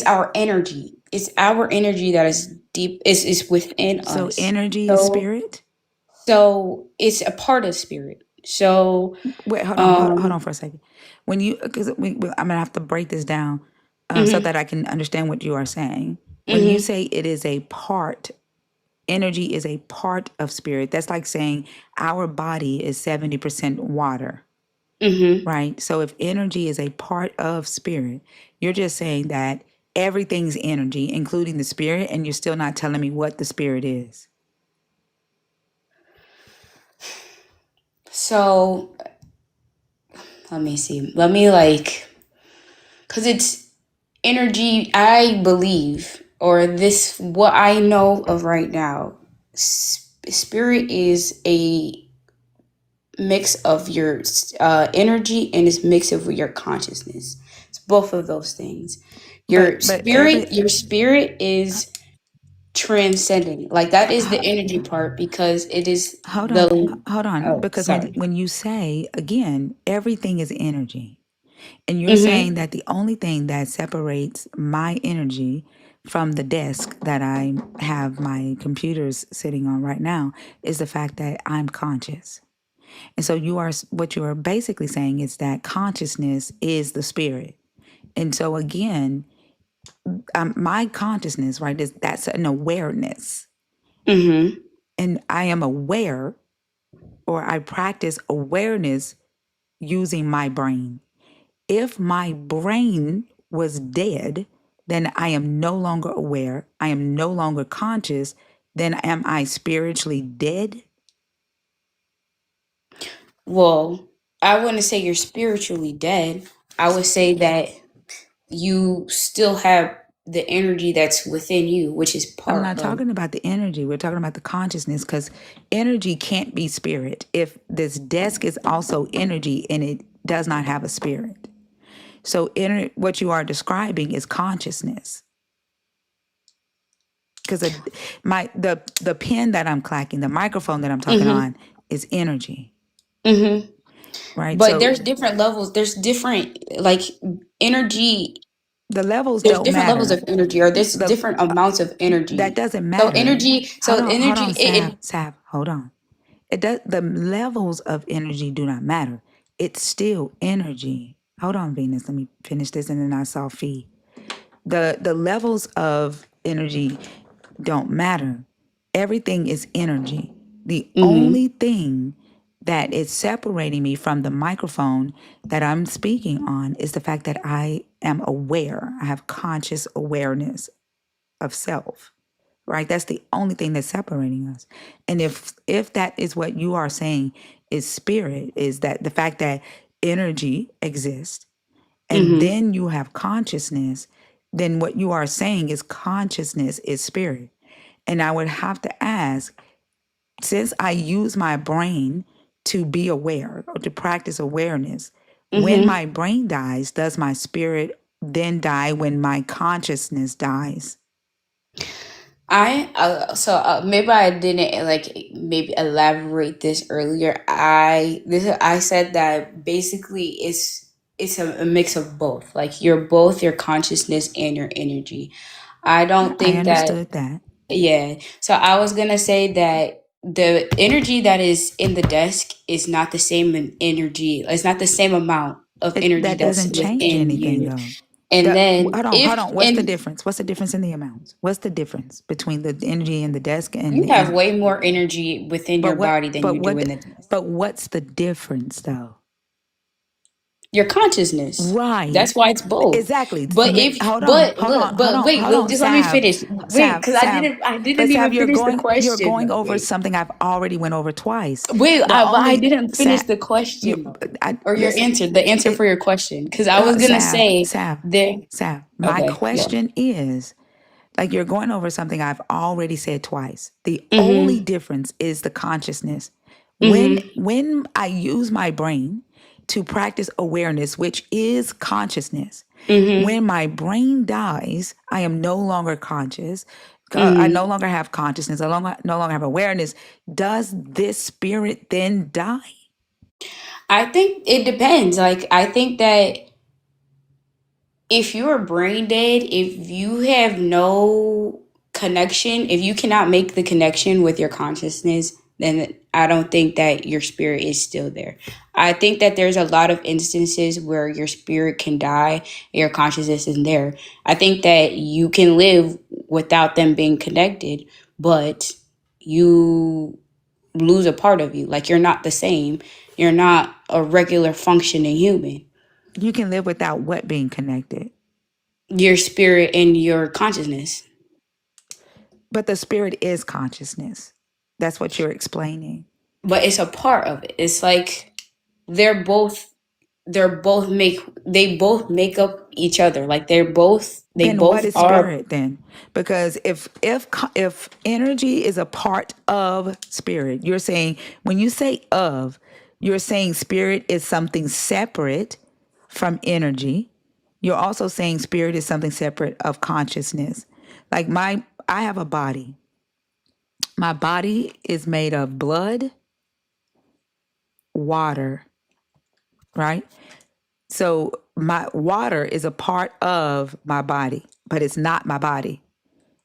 our energy. It's our energy that is deep, is within So us. energy is So spirit? so it's a part of spirit. So Wait, hold on um for a second. When you, because I'm gonna have to break this down so mhm, that I can understand what you are saying. When you mhm, say it is a part, energy is a part of spirit. That's like saying our body is 70% water, mhm. right? So if energy is a part of spirit, you're just saying that everything's energy, including the spirit, and you're still not telling me what the spirit is. So let me see. Let me like, because it's energy, I believe, or this, what I know of right now, spirit is a mix of your energy and it's mix of your consciousness. It's both of those things. But every Your spirit is. transcending. Like that is the energy part because it is Hold on, the hold on, oh, because sorry. when you say again, everything is energy, and you're saying Mm-hmm. that the only thing that separates my energy from the desk that I have my computers sitting on right now is the fact that I'm conscious. And so what you are basically saying is that consciousness is the spirit. And so again, my consciousness, right, that's an awareness. Mm-hmm. And I am aware, or I practice awareness using my brain. If my brain was dead, then I am no longer aware. I am no longer conscious. Then am I spiritually dead? Well, I wouldn't say you're spiritually dead. I would say that you still have the energy that's within you, which is I'm part not of. talking about the energy. We're talking about the consciousness, because energy can't be spirit. If this desk is also energy and it does not have a spirit. So what you are describing is consciousness. Because the pen that I'm clacking, the microphone that I'm talking Mm-hmm. on is energy, Mm-hmm. right? But So there's different levels. There's different like energy. the levels There's don't different levels matter. of energy, or there's The different amounts of That energy. doesn't So matter. energy. So Hold energy. on, Sav, hold on. The levels of energy do not matter. It's still energy. Hold on, Venus. Let me finish this, and then I saw Fee. The levels of energy don't matter. Everything is energy. The Mm-hmm. only thing that is separating me from the microphone that I'm speaking on is the fact that I am aware. I have conscious awareness of self. Right? That's the only thing that's separating us. And if that is what you are saying is spirit, is that the fact that energy exists and Mm-hmm. then you have consciousness, then what you are saying is consciousness is spirit. And I would have to ask, since I use my brain to be aware or to practice awareness, when Mm-hmm. my brain dies, does my spirit then die when my consciousness dies? Maybe I didn't like maybe elaborate this earlier. I said that basically it's a mix of both. Like you're both your consciousness and your energy. I don't I think that. understood that. Yeah. So I was gonna say that the energy that is in the desk is not the same in energy. It's not the same amount of energy That that's doesn't change within anything, you. though. And then Hold if on. What's the and difference? What's the difference in the amounts? What's the difference between the energy in the desk and you the have energy? way more energy within your body than you do in the desk. But what's the difference, though? Your consciousness. Right. That's why it's both. Exactly. But if Hold on. but look, wait, Hold look, on, just let me Sav. finish. Wait, because Sav. I But didn't Sav, even finish the you're question going though. over Wait. something I've already went over twice. Wait, The I only didn't finish Sav, the question though. Or your listen. answer, the answer for your question. Because I was gonna say there. Sav. My Okay, yeah. question is, like, you're going over something I've already said twice. The only Mm-hmm. difference is the consciousness. Mm-hmm. When I use my brain to practice awareness, which is consciousness, Mm-hmm. when my brain dies, I am no longer conscious. I Mm-hmm. no longer have consciousness. I no longer have awareness. Does this spirit then die? I think it depends. Like I think that if you're brain dead, if you have no connection, if you cannot make the connection with your consciousness, then I don't think that your spirit is still there. I think that there's a lot of instances where your spirit can die and your consciousness isn't there. I think that you can live without them being connected, but you lose a part of you. Like you're not the same. You're not a regular functioning human. You can live without what being connected. Your spirit and your consciousness. But the spirit is consciousness. That's what you're explaining. But it's a part of it. It's like they're both they both make up each other. Like they Then what both is are. spirit then? Because if energy is a part of spirit, you're saying, when you say of, you're saying spirit is something separate from energy. You're also saying spirit is something separate of consciousness. Like I have a body. My body is made of blood, water, right? So my water is a part of my body, but it's not my body.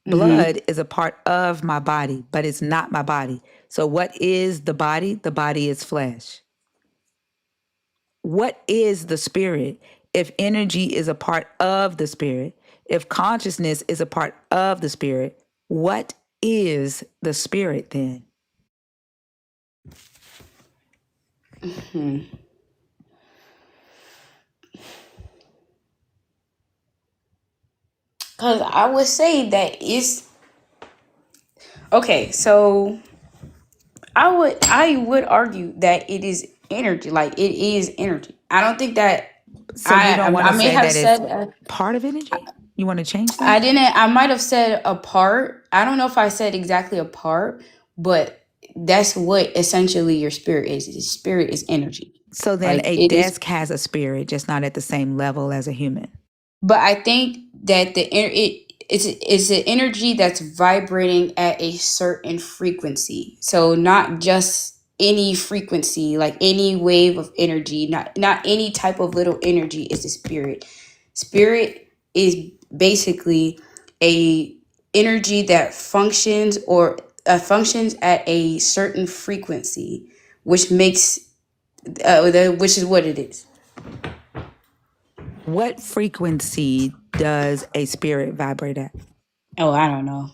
Blood is a part of my body, but it's not my body. So what is the body? The body is flesh. What is the spirit? If energy is a part of the spirit, if consciousness is a part of the spirit, what is the spirit then? Because I would say that it's okay. So I would argue that it is energy. Like it is energy. I don't think that So you don't want I to may say have that it's said part of energy? You want to change I that? didn't. I might have said a part. I don't know if I said exactly a part, but that's what essentially your spirit is. Your spirit is energy. So then Like a it is. desk has a spirit, just not at the same level as a human. But I think that it's an energy that's vibrating at a certain frequency. So not just any frequency, like any wave of energy, not any type of little energy is the spirit. Spirit is basically a energy that functions at a certain frequency, which makes which is what it is. What frequency does a spirit vibrate at? Oh, I don't know.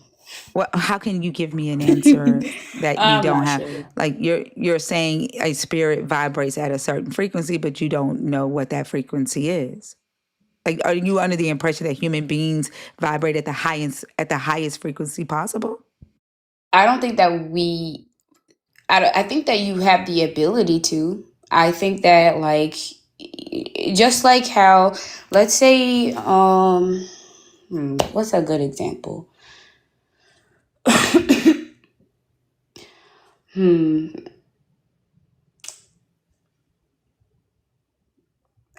Well, how can you give me an answer that you I'm don't not have? sure. Like you're saying a spirit vibrates at a certain frequency, but you don't know what that frequency is. Like, are you under the impression that human beings vibrate at the highest frequency possible? I don't think that I think that you have the ability to. I think that like just like how let's say what's a good example?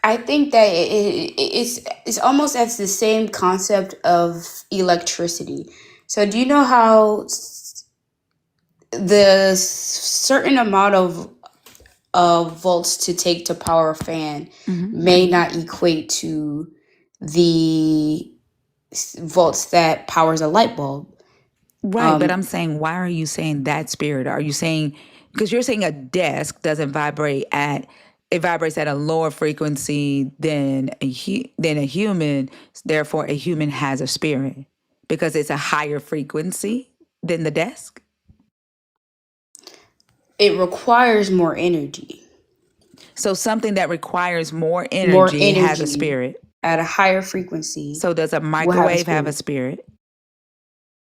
I think that it's almost as the same concept of electricity. So do you know how the certain amount of volts to take to power a fan may not equate to the volts that powers a light bulb. Right, but I'm saying, why are you saying that spirit? Are you saying, because you're saying a desk doesn't vibrate at, it vibrates at a lower frequency than a human, therefore a human has a spirit because it's a higher frequency than the desk? It requires more energy. So something that requires more More energy has a energy spirit. at a higher frequency. So does a will have a microwave have a spirit. spirit?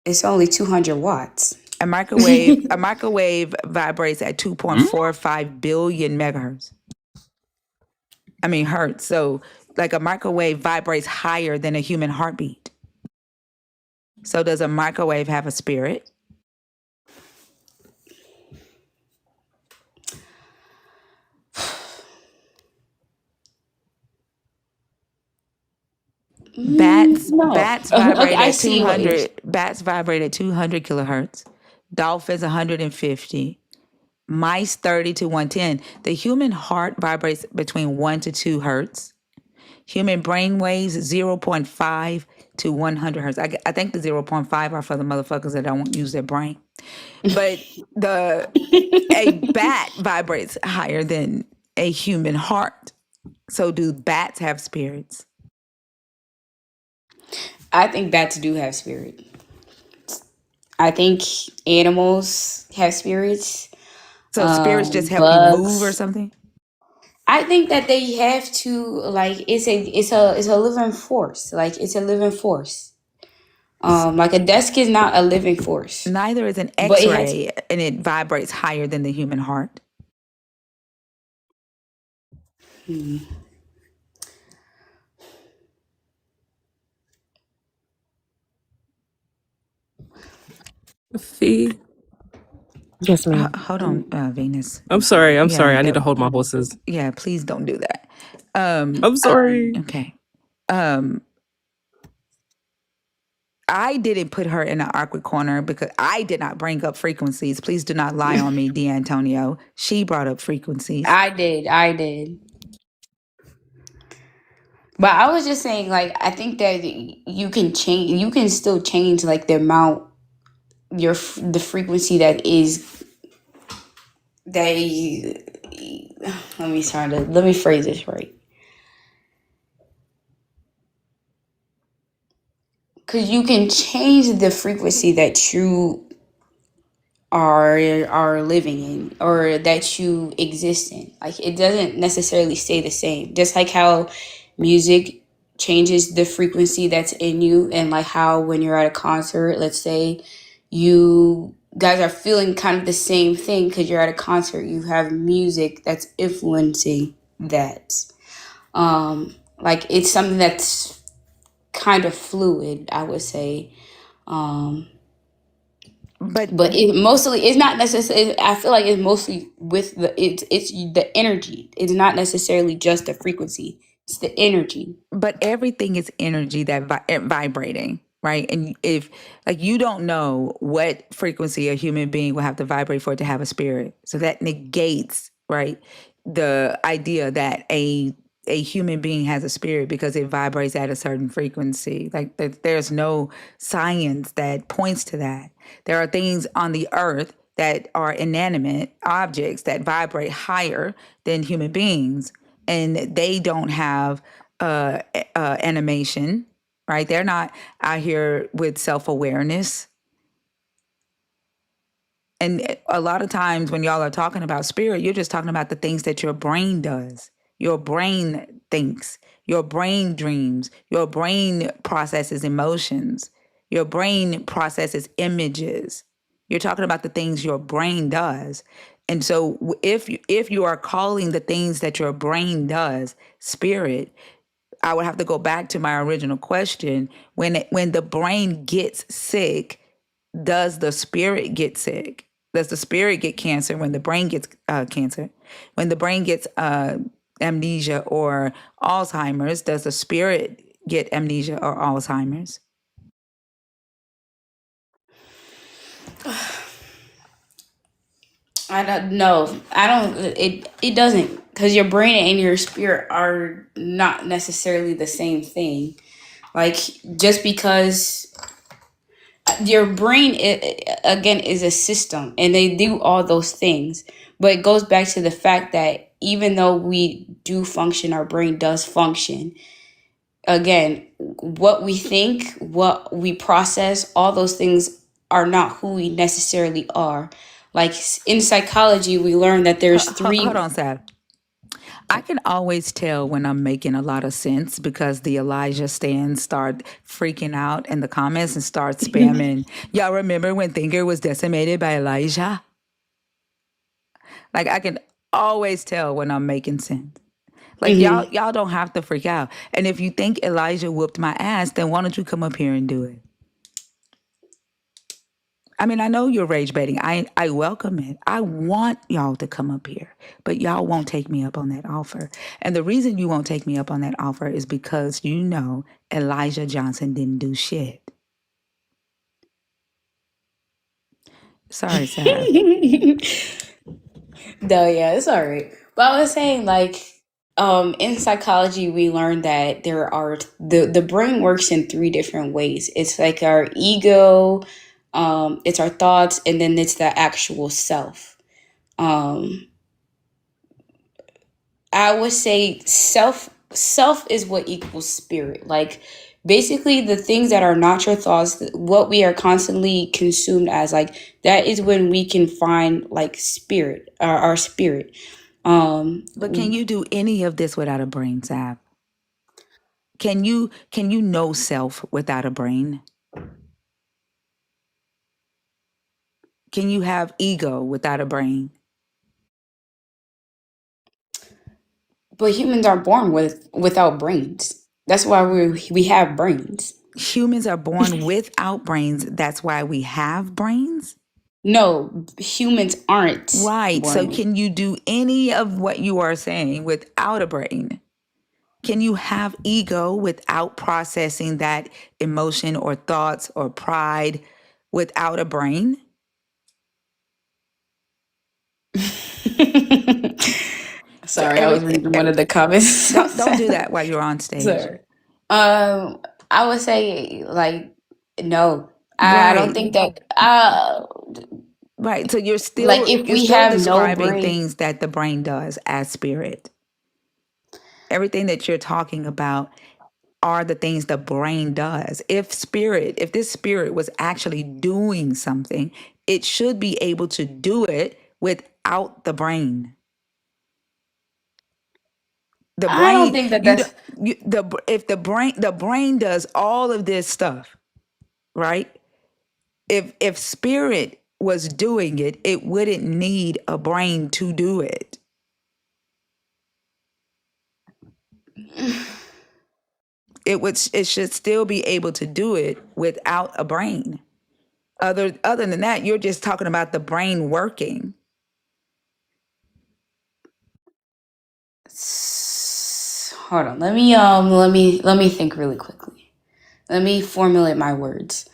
It's only 200 watts. A microwave vibrates at 2.45 billion megahertz. I mean hertz. So like a microwave vibrates higher than a human heartbeat. So does a microwave have a spirit? Bats No. vibrate Okay, I at see what you're 200. Bats vibrate at 200 kilohertz. Dolphins 150. Mice 30 to 110. The human heart vibrates between 1 to 2 hertz. Human brain waves 0.5 to 100 hertz. I think the 0.5 are for the motherfuckers that don't use their brain. But a bat vibrates higher than a human heart. So do bats have spirits? I think bats do have spirit. I think animals have spirits. So spirits just help you move or Bugs. something? I think that they have to like it's a living force. Like it's a living force. Like a desk is not a living force. Neither is an But it has X-ray, and it vibrates higher than the human heart. Fee. Yes, ma'am. Hold on, Venus. I'm sorry. I'm sorry. I need that- to hold my horses. Yeah, please don't do that. I'm sorry. Okay. I didn't put her in an awkward corner because I did not bring up frequencies. Please do not lie on me, D'Antonio. She brought up frequencies. I did. But I was just saying, like, I think that you can change. You can still change like the amount the frequency that is that. Let me phrase this right. Because you can change the frequency that you are living in or that you exist in. Like it doesn't necessarily stay the same. Just like how music changes the frequency that's in you, and like how when you're at a concert, let's say you guys are feeling kind of the same thing because you're at a concert, you have music that's influencing that. Like it's something that's kind of fluid, I would say. But It's not necessarily. I feel like it's mostly with it's the energy. It's not necessarily just the frequency. It's the energy. but everything is energy that vibrating, right? And if like you don't know what frequency a human being will have to vibrate for it to have a spirit, so that negates, right, the idea that a human being has a spirit because it vibrates at a certain frequency. Like there's no science that points to that. There are things on the earth that are inanimate objects that vibrate higher than human beings, and they don't have animation, right? They're not out here with self-awareness. And a lot of times when y'all are talking about spirit, you're just talking about the things that your brain does. Your brain thinks, your brain dreams, your brain processes emotions, your brain processes images. You're talking about the things your brain does. And so if you are calling the things that your brain does spirit, I would have to go back to my original question. When the brain gets sick, does the spirit get sick? Does the spirit get cancer when the brain gets cancer? When the brain gets amnesia or Alzheimer's, does the spirit get amnesia or Alzheimer's? I don't know. I don't. It doesn't, because your brain and your spirit are not necessarily the same thing. Like just because your brain again is a system and they do all those things, but it goes back to the fact that even though we do function, our brain does function. Again, what we think, what we process, all those things are not who we necessarily are. Like in psychology, we learn that there's Hold three. on, Sav. I can always tell when I'm making a lot of sense because the Elijah stands start freaking out in the comments and start spamming. Y'all remember when Thinker was decimated by Elijah? Like I can always tell when I'm making sense. Like y'all don't have to freak out. And if you think Elijah whooped my ass, then why don't you come up here and do it? I mean, I know you're rage baiting. I welcome it. I want y'all to come up here, but y'all won't take me up on that offer. And the reason you won't take me up on that offer is because you know Elijah Johnson didn't do shit. Sorry, Sav. No, yeah, it's all right. But I was saying, like, in psychology, we learned that there are the brain works in three different ways. It's like our ego, it's our thoughts, and then it's the actual self. I would say self is what equals spirit. Like basically the things that are not your thoughts, what we are constantly consumed as, like that is when we can find like spirit, our spirit. But can you do any of this without a brain, Sav? Can you know self without a brain? Can you have ego without a brain? But humans are born without brains. That's why we have brains. Humans are born without brains. That's why we have brains? No, humans aren't Right. born So with. can you do any of what you are saying without a brain? Can you have ego without processing that emotion or thoughts or pride without a brain? So Sorry, I was reading one of the comments. don't do that while you're on stage. Sorry. I would say like no. I don't Right. think that Right. So you're like if we still have no describing brain. things that the brain does as spirit. Everything that you're talking about are the things the brain does. If this spirit was actually doing something, it should be able to do it without the brain. The I don't brain, think that you, that's don't- you if the brain does all of this stuff, right? If spirit was doing it, it wouldn't need a brain to do it. It should still be able to do it without a brain. Other than that, you're just talking about the brain working. hold on. Let me think really quickly. Let me formulate my words.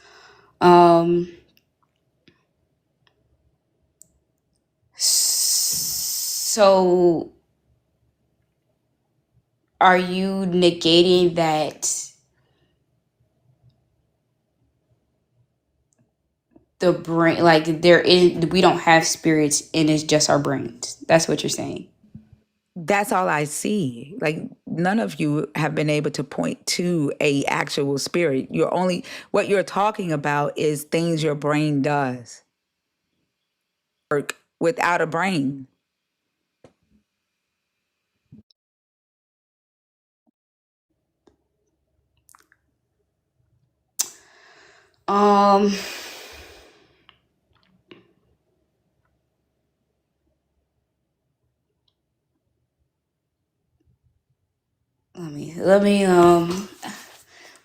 So are you negating that the brain, like we don't have spirits and it's just our brains? That's what you're saying. That's all I see. Like none of you have been able to point to a actual spirit. What you're talking about is things your brain does. Work without a brain. Um, let me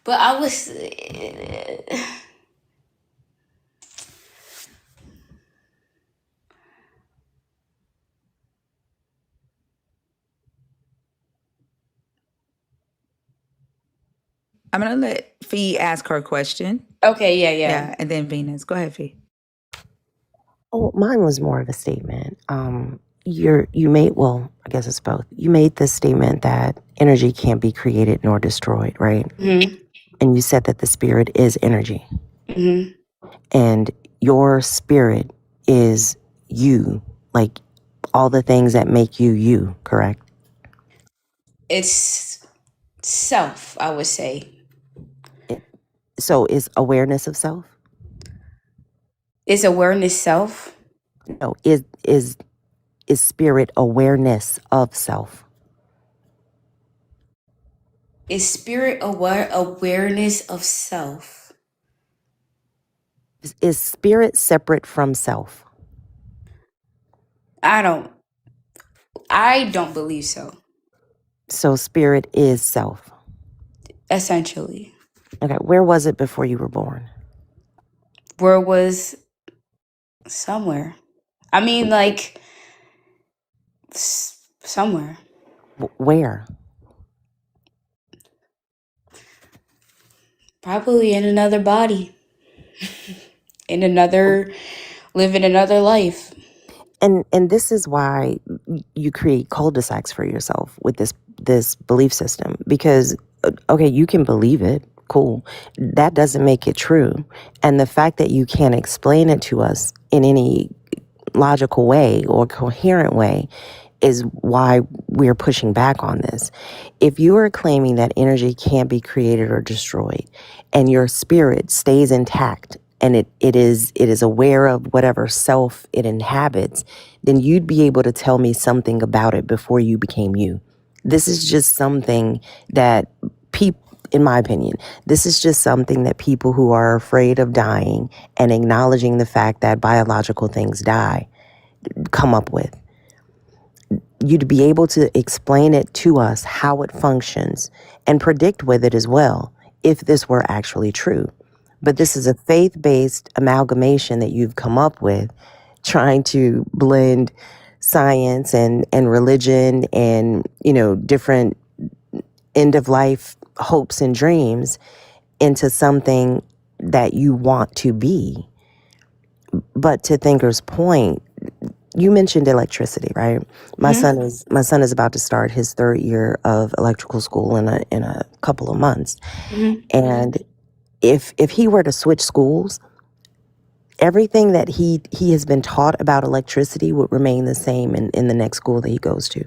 but I was I'm gonna let Fee ask her question. okay, yeah. Yeah, and then Venus. Go ahead, Fee. Oh, mine was more of a statement. You made, well, I guess it's both. You made the statement that energy can't be created nor destroyed, right? Mm-hmm. And you said that the spirit is energy. Mm-hmm. And your spirit is you, like all the things that make you you, correct? It's self, I would say. So is awareness of self? Is awareness self? No, is spirit awareness of self? Is spirit awareness of self? Is spirit separate from self? I don't believe so. So spirit is self. Essentially. Okay, where was it before you were born? Where was somewhere? I mean, like somewhere. Where? Probably in another body. Living another life. And this is why you create cul-de-sacs for yourself with this belief system, because okay, you can believe it, cool, that doesn't make it true. And the fact that you can't explain it to us in any logical way or coherent way is why we're pushing back on this. If you are claiming that energy can't be created or destroyed and your spirit stays intact and it is aware of whatever self it inhabits, then you'd be able to tell me something about it before you became you. This is just something that people, in my opinion, this is just something that people who are afraid of dying and acknowledging the fact that biological things die come up with. You'd be able to explain it to us, how it functions, and predict with it as well, if this were actually true. But this is a faith-based amalgamation that you've come up with, trying to blend science and religion and, different end of life hopes and dreams into something that you want to be. But to Thinker's point, you mentioned electricity, right? My son is about to start his 3rd year of electrical school in a couple of months. And if he were to switch schools, everything that he has been taught about electricity would remain the same in the next school that he goes to.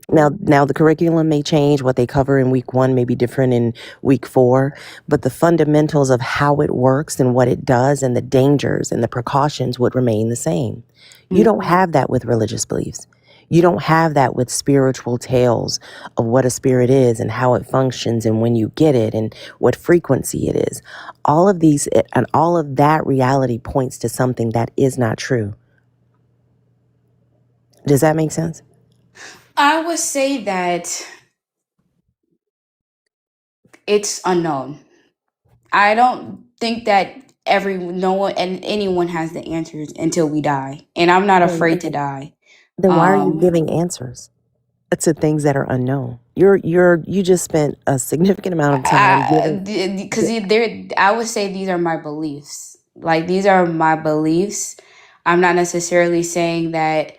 Now the curriculum may change. What they cover in week 1 may be different in week 4, but the fundamentals of how it works and what it does and the dangers and the precautions would remain the same. You don't have that with religious beliefs. You don't have that with spiritual tales of what a spirit is and how it functions and when you get it and what frequency it is. All of these and all of that reality points to something that is not true. Does that make sense? I would say that it's unknown. I don't think that no one and anyone has the answers until we die, and I'm not afraid to die. Then why are you giving answers to things that are unknown? You just spent a significant amount of time giving. Because I would say these are my beliefs. Like, these are my beliefs. I'm not necessarily saying that,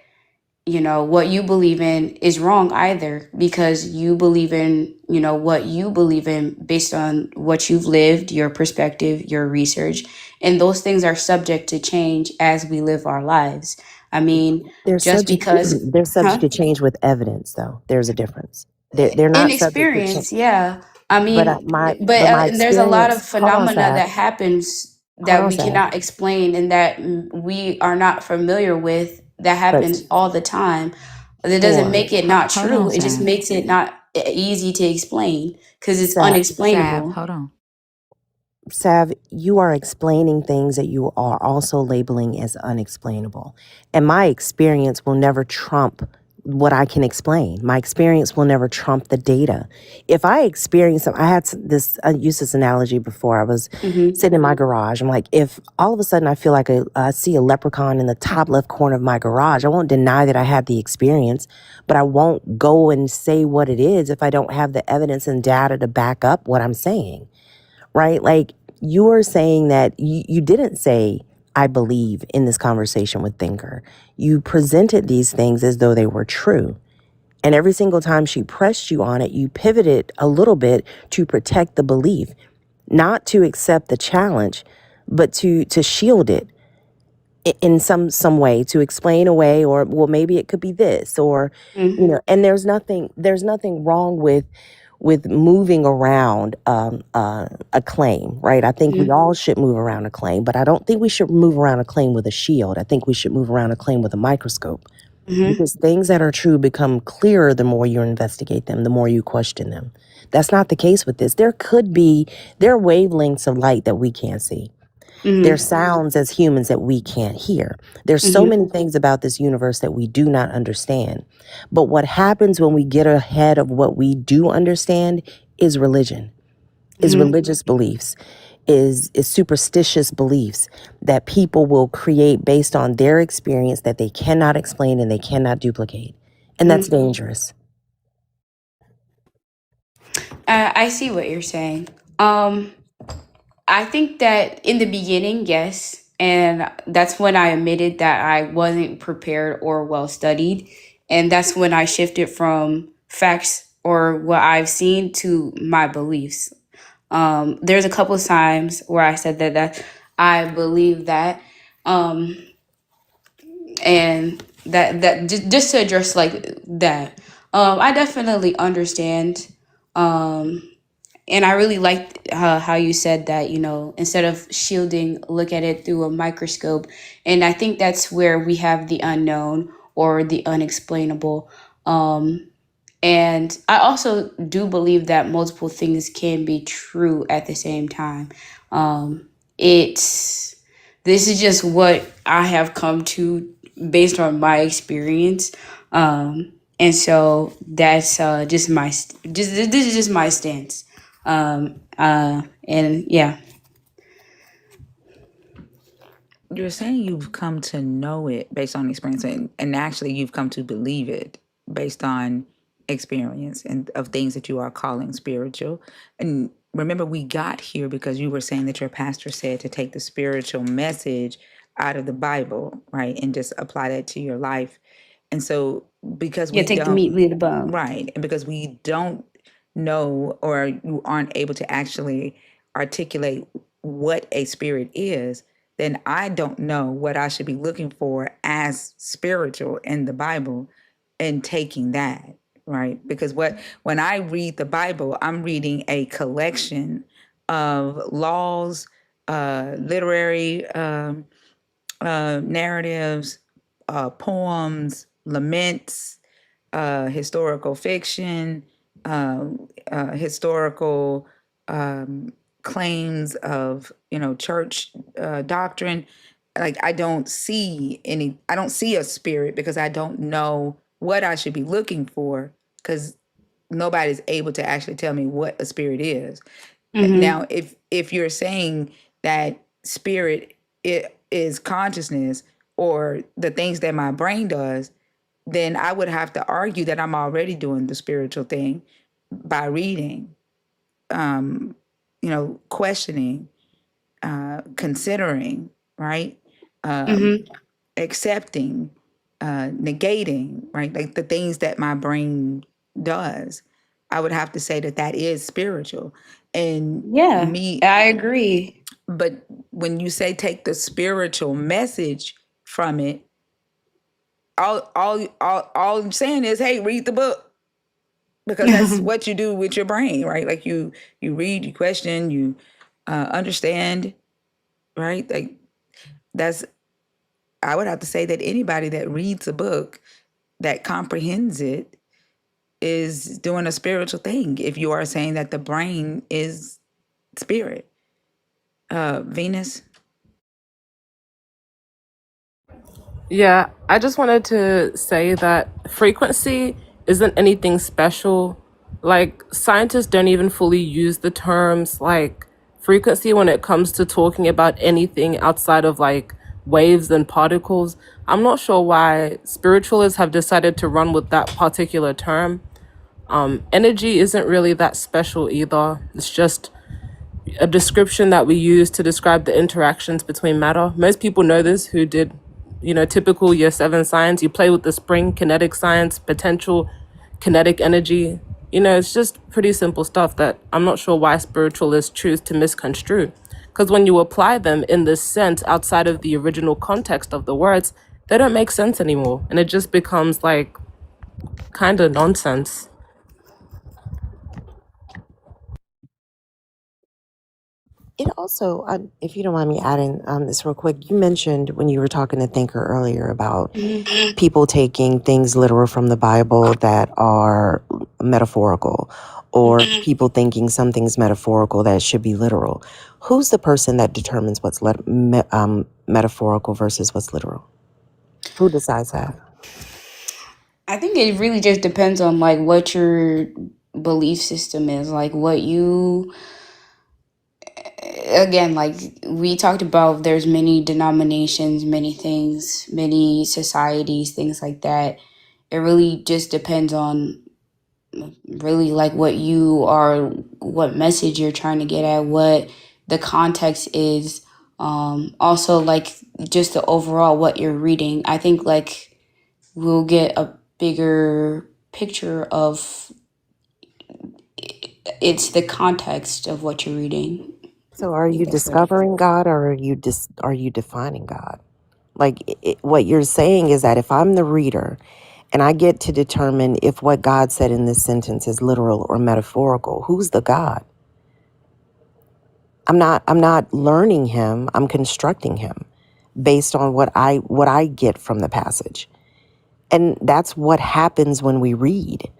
what you believe in is wrong either, because you believe in, what you believe in based on what you've lived, your perspective, your research, and those things are subject to change as we live our lives. I mean, They're just subject because, they're subject to change with evidence, though. There's a difference. They're in not subject to change. experience, yeah. I But mean, my there's a lot of experience. Hold on, phenomena Sav. that happens Hold that on, we Sav. cannot explain and that we are not familiar with, that But happens all the time. That doesn't for make it not Hold on, true. It just Sav. makes it not easy to explain because it's Sav, Sav, unexplainable. hold on. Sav, you are explaining things that you are also labeling as unexplainable. And my experience will never trump what I can explain. My experience will never trump the data. If I experience I had this, I used this analogy before. I was sitting in my garage. I'm like, if all of a sudden I feel like I see a leprechaun in the top left corner of my garage, I won't deny that I had the experience, but I won't go and say what it is if I don't have the evidence and data to back up what I'm saying. Right? Like, you are saying that you didn't say, I believe, in this conversation with Thinker. You presented these things as though they were true. And every single time she pressed you on it, you pivoted a little bit to protect the belief, not to accept the challenge, but to shield it in some way, to explain away, or well, maybe it could be this, or and there's nothing wrong with moving around a claim, right? I think we all should move around a claim, but I don't think we should move around a claim with a shield. I think we should move around a claim with a microscope, because things that are true become clearer the more you investigate them, the more you question them. That's not the case with this. There are wavelengths of light that we can't see. There's sounds as humans that we can't hear. There's so many things about this universe that we do not understand. But what happens when we get ahead of what we do understand is religion, is religious beliefs, is superstitious beliefs that people will create based on their experience that they cannot explain and they cannot duplicate. And that's dangerous. I see what you're saying. I think that in the beginning, yes. And that's when I admitted that I wasn't prepared or well studied. And that's when I shifted from facts or what I've seen to my beliefs. There's a couple of times where I said that I believe that. And that just to address like that. I definitely understand. And I really liked how you said that, instead of shielding, look at it through a microscope. And I think that's where we have the unknown or the unexplainable. And I also do believe that multiple things can be true at the same time. This is just what I have come to based on my experience. And so that's just this is just my stance. And yeah. You're saying you've come to know it based on experience, and actually you've come to believe it based on experience and of things that you are calling spiritual. And remember, we got here because you were saying that your pastor said to take the spiritual message out of the Bible, right, and just apply that to your life. And so, because Yeah, we take the meat, don't, leave the bone. right, and because we don't know, or you aren't able to actually articulate what a spirit is, then I don't know what I should be looking for as spiritual in the Bible and taking that, right? Because when I read the Bible, I'm reading a collection of laws, literary narratives, poems, laments, historical fiction, historical claims of church doctrine. Like I don't see a spirit because I don't know what I should be looking for because nobody's able to actually tell me what a spirit is. Mm-hmm. Now, if you're saying that spirit is consciousness or the things that my brain does, then I would have to argue that I'm already doing the spiritual thing by reading, questioning, considering, right? Mm-hmm. Accepting, negating, right? Like the things that my brain does. I would have to say that that is spiritual. And Yeah, me, I agree. but when you say take the spiritual message from it, all I'm saying is, hey, read the book. Because that's what you do with your brain, right? Like you read, you question, you understand, right? Like that's, I would have to say that anybody that reads a book that comprehends it is doing a spiritual thing. If you are saying that the brain is spirit, Venus. Yeah, I just wanted to say that frequency isn't anything special. Like, scientists don't even fully use the terms like frequency when it comes to talking about anything outside of like waves and particles. I'm not sure why spiritualists have decided to run with that particular term. Energy isn't really that special either. It's just a description that we use to describe the interactions between matter. Most people know this who did, typical year 7 science. You play with the spring, kinetic science, potential, kinetic energy. It's just pretty simple stuff that I'm not sure why spiritualists choose to misconstrue. Because when you apply them in this sense outside of the original context of the words, they don't make sense anymore. And it just becomes like kind of nonsense. It also, if you don't mind me adding this real quick, you mentioned when you were talking to Thinker earlier about people taking things literal from the Bible that are metaphorical, or people thinking something's metaphorical that should be literal. Who's the person that determines what's metaphorical versus what's literal? Who decides that? I think it really just depends on like what your belief system is, like what you, again, like we talked about, there's many denominations, many things, many societies, things like that. It really just depends on really like what you are, what message you're trying to get at, what the context is. Also like just the overall what you're reading. I think like we'll get a bigger picture of it's the context of what you're reading. So are I think you that's what discovering God, or are you defining God? Like what you're saying is that if I'm the reader and I get to determine if what God said in this sentence is literal or metaphorical, who's the God? I'm not learning him, I'm constructing him based on what I get from the passage. And that's what happens when we read.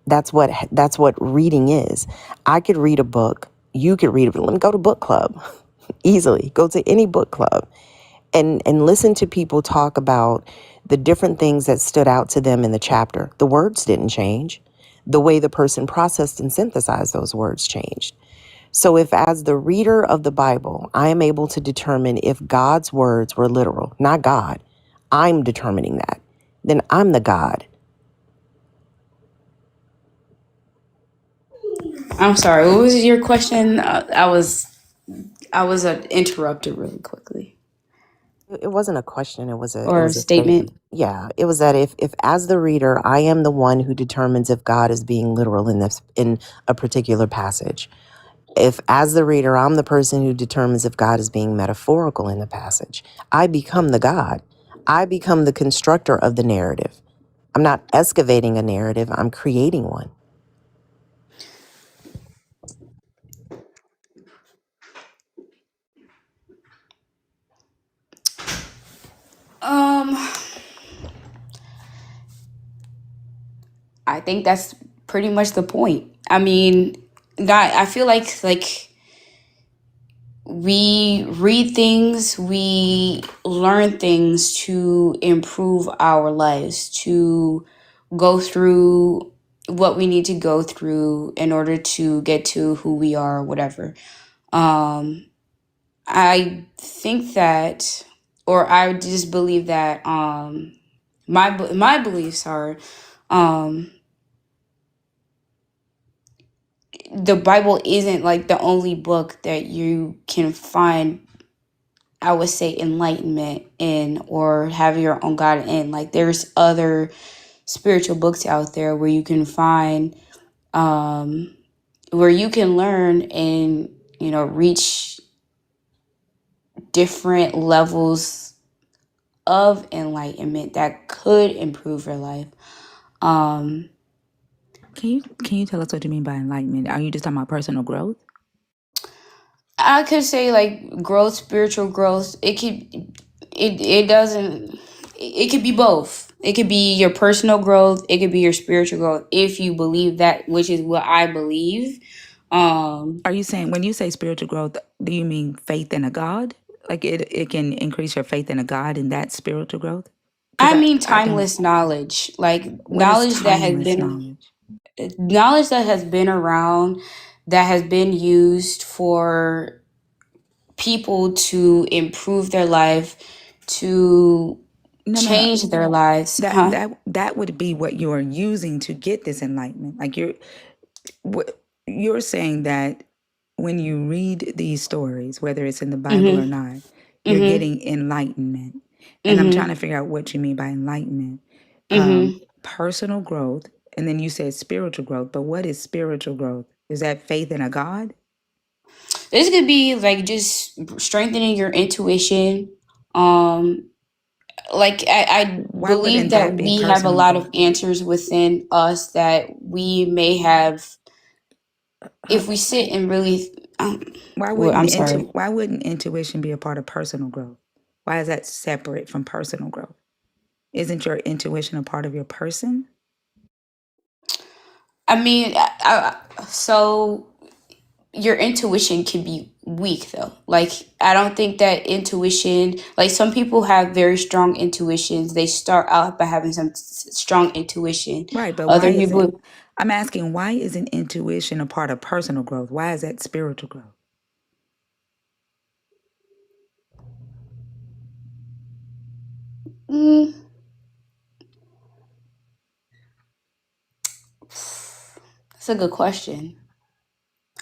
That's what reading is. I could read a book, you could read it. Let me go to book club. Easily. Go to any book club and listen to people talk about the different things that stood out to them in the chapter. The words didn't change. The way the person processed and synthesized those words changed. So if as the reader of the Bible, I am able to determine if God's words were literal, not God, I'm determining that, then I'm the God. I'm sorry. What was your question? I was interrupted really quickly, It wasn't a question. It or a was a statement. statement. Yeah, it was that if as the reader, I am the one who determines if God is being literal in a particular passage. If as the reader, I'm the person who determines if God is being metaphorical in the passage, I become the God. I become the constructor of the narrative. I'm not excavating a narrative. I'm creating one. Um, I think that's pretty much the point. I mean, God, I feel like we read things, we learn things to improve our lives, to go through what we need to go through in order to get to who we are, whatever. Um, I think that, or I just believe that my beliefs are um, the Bible isn't like the only book that you can find, I would say, enlightenment in or have your own God in. Like there's other spiritual books out there where you can find um, where you can learn and reach different levels of enlightenment that could improve your life. Um, Can you tell us what you mean by enlightenment? Are you just talking about personal growth? I could say like growth, spiritual growth. It doesn't. It could be both. It could be your personal growth. It could be your spiritual growth if you believe that, which is what I believe. Are you saying when you say spiritual growth, do you mean faith in a God? Like it can increase your faith in a God and that's spiritual growth? Because I mean I can. timeless knowledge, like What is timeless knowledge? knowledge that has been around, that has been used for people to improve their life, to No. change their lives, huh? That would be what you are using to get this enlightenment. Like you're saying that when you read these stories, whether it's in the Bible or Mhm. not, you're Mhm. getting enlightenment. And I'm trying Mhm. to figure out what you mean by enlightenment. Mhm. Personal growth, and then you said spiritual growth. But what is spiritual growth? Is that faith in a God? This could be like just strengthening your intuition. Um, like I Why believe wouldn't that that be we have a personal lot of growth? answers within us that we may have if we sit and really. Well, I'm sorry. Why wouldn't intuition be a part of personal growth? Why is that separate from personal growth? Isn't your intuition a part of your person? I mean, so your intuition can be weak though. Like I don't think that intuition, like some people have very strong intuitions. They start out by having some strong intuition. Right, but why Other isn't people, I'm asking why isn't intuition a part of personal growth? Why is that spiritual growth? mm, that's a good question.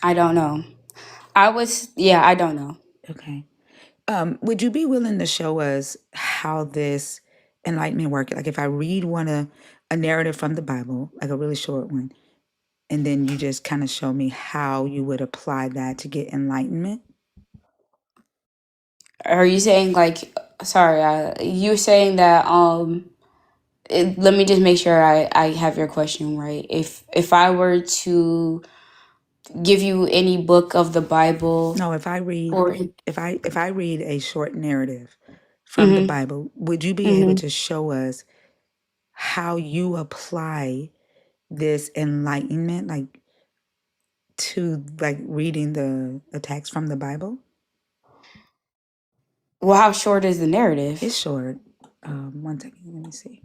I don't know. I don't know. Okay. Would you be willing to show us how this enlightenment works? Like if I read a narrative from the Bible, like a really short one, and then you just kind of show me how you would apply that to get enlightenment? Are you saying like, sorry, you saying that, let me just make sure I have your question right. If I were to give you any book of the Bible No, if I read or if I read a short narrative from the mhm, Bible, would you be able mhm. to show us how you apply this enlightenment like to like reading a text from the Bible? Well, how short is the narrative? It's short. One second, let me see.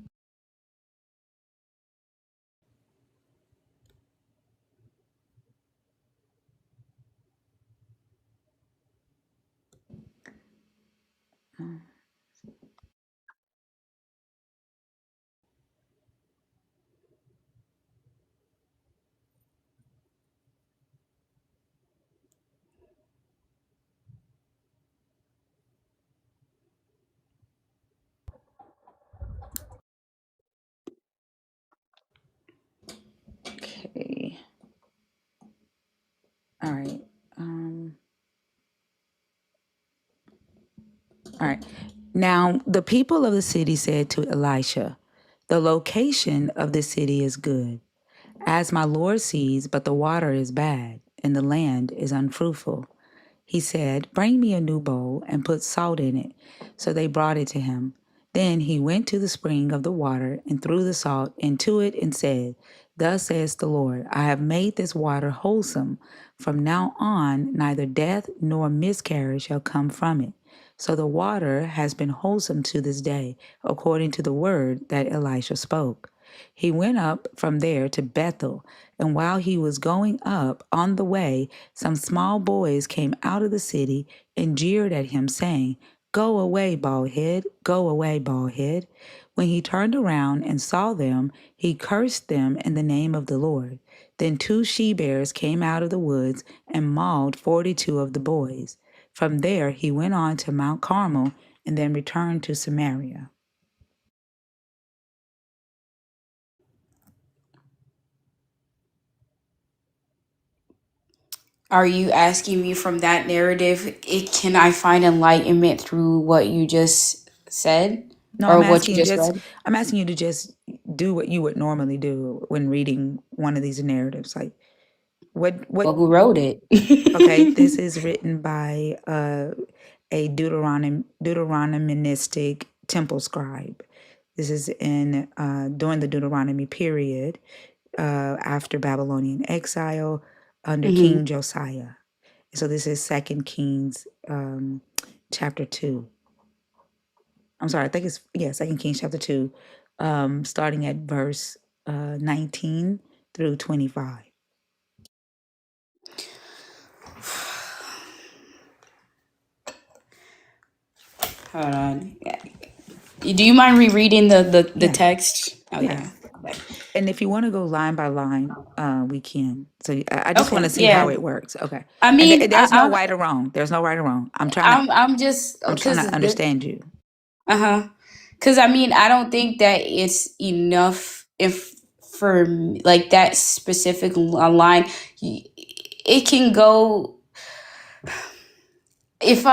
All right. Now, the people of the city said to Elisha, the location of this city is good, as my Lord sees, but the water is bad, and the land is unfruitful. He said, bring me a new bowl and put salt in it. So they brought it to him. Then he went to the spring of the water and threw the salt into it and said, thus says the Lord, I have made this water wholesome. From now on, neither death nor miscarriage shall come from it. So the water has been wholesome to this day, according to the word that Elisha spoke. He went up from there to Bethel, and while he was going up on the way, some small boys came out of the city and jeered at him, saying, go away, bald head, go away, bald head. When he turned around and saw them, he cursed them in the name of the Lord. Then 2 she-bears came out of the woods and mauled 42 of the boys. From there he went on to Mount Carmel and then returned to Samaria. Are you asking me from that narrative, can I find enlightenment through what you just said No, or what you just read? I'm asking you to just do what you would normally do when reading one of these narratives. Like what Well, who wrote it? okay, this is written by a Deuteronomistic temple scribe. This is in during the Deuteronomy period after Babylonian exile under hmm King Josiah. So this is 2 Kings chapter 2. I'm sorry, I think it's 2 Kings chapter 2, starting at verse 19 through 25. Hold on. Do you mind rereading the Yeah. text? Oh Yeah. yeah. And if you want to go line by line, we can. So I just want Okay. to see how Yeah. it works. Okay. I And mean, there's no right or wrong. There's no right or wrong. I'm trying I'm just to understand you. because I mean I don't think that it's enough if for like that specific line. It can go if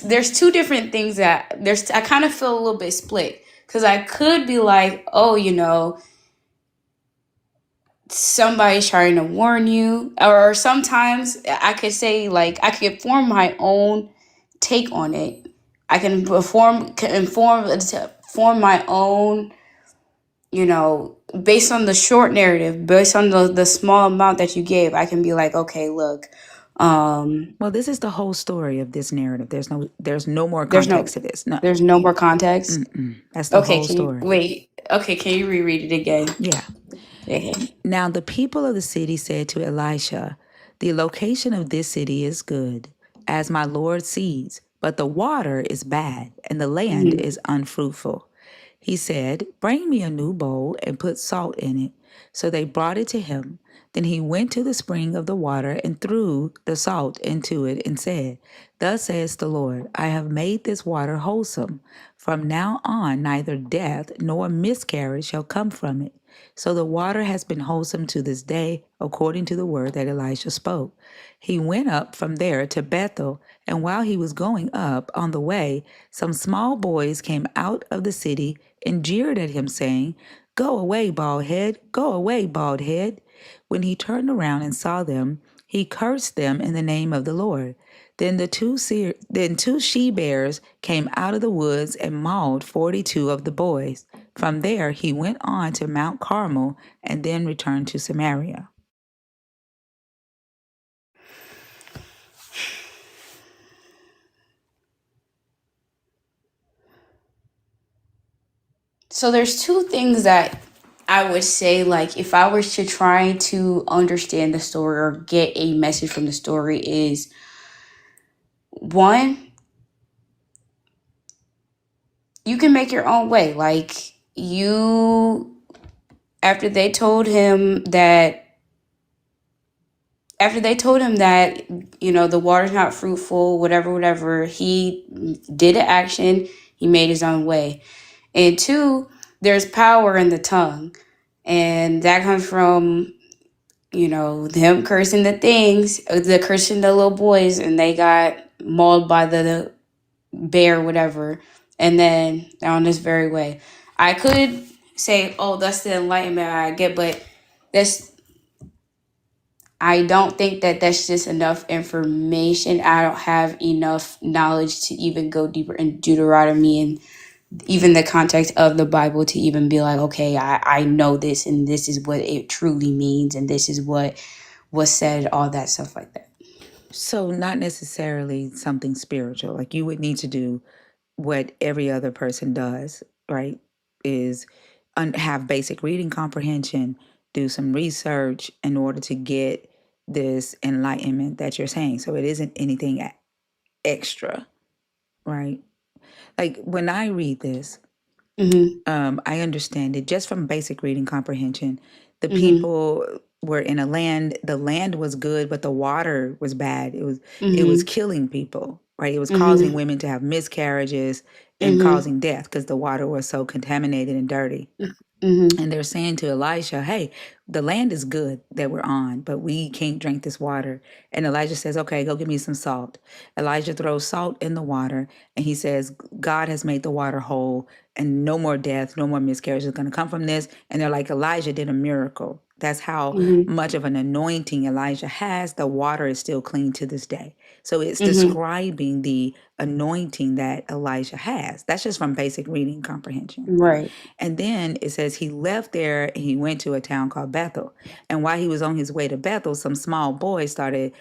there's two different things that I kind of feel a little bit split because I could be like, oh, somebody's trying to warn you, or sometimes I could say like I could form my own take on it. I can form my own, based on the short narrative, based on the small amount that you gave. I can be like, okay, look, Well, this is the whole story of this narrative. There's no more there's no context to this. No. there's no more context. That's the Okay, whole story. can you reread it again? Yeah. Okay. Now the people of the city said to Elisha, the location of this city is good, as my Lord sees, but the water is bad, and the land Mhm. is unfruitful. He said, bring me a new bowl and put salt in it. So they brought it to him. Then he went to the spring of the water and threw the salt into it and said, thus says the Lord, I have made this water wholesome. From now on, neither death nor miscarriage shall come from it. So the water has been wholesome to this day, according to the word that Elisha spoke. He went up from there to Bethel, and while he was going up on the way, some small boys came out of the city and jeered at him, saying, go away, bald head, go away, bald head. When he turned around and saw them, he cursed them in the name of the Lord. Then 2 she-bears came out of the woods and mauled 42 of the boys. From there he went on to Mount Carmel and then returned to Samaria. So there's two things that I would say, like, if I was to try to understand the story or get a message from the story, is one, you can make your own way. Like, after they told him that, the water's not fruitful, whatever, he did an action, he made his own way. And two, there's power in the tongue. And that comes from, them cursing the cursing the little boys, and they got mauled by the bear whatever. And then on this very way, I could say, oh, that's the enlightenment I get, but that's, I don't think that that's just enough information. I don't have enough knowledge to even go deeper in Deuteronomy and even the context of the Bible to even be like, okay, I know this and this is what it truly means and this is what was said, all that stuff like that. So not necessarily something spiritual. Like you would need to do what every other person does, right? Is have basic reading comprehension, do some research in order to get this enlightenment that you're saying. So it isn't anything extra, right? Like when I read this, I understand it just from basic reading comprehension. The people were in a land, the land was good, but the water was bad. It was killing people, right? It was causing women to have miscarriages and causing death because the water was so contaminated and dirty. And they're saying to Elisha, hey, the land is good that we're on, but we can't drink this water. And Elijah says, okay, go get me some salt. Elijah throws salt in the water and he says, God has made the water whole and no more death, no more miscarriage is going to come from this. And they're like, Elijah did a miracle. That's how much of an anointing Elijah has. The water is still clean to this day. So it's describing the anointing that Elijah has. That's just from basic reading comprehension. Right. And then it says he left there and he went to a town called Bethel. And while he was on his way to Bethel, some small boys started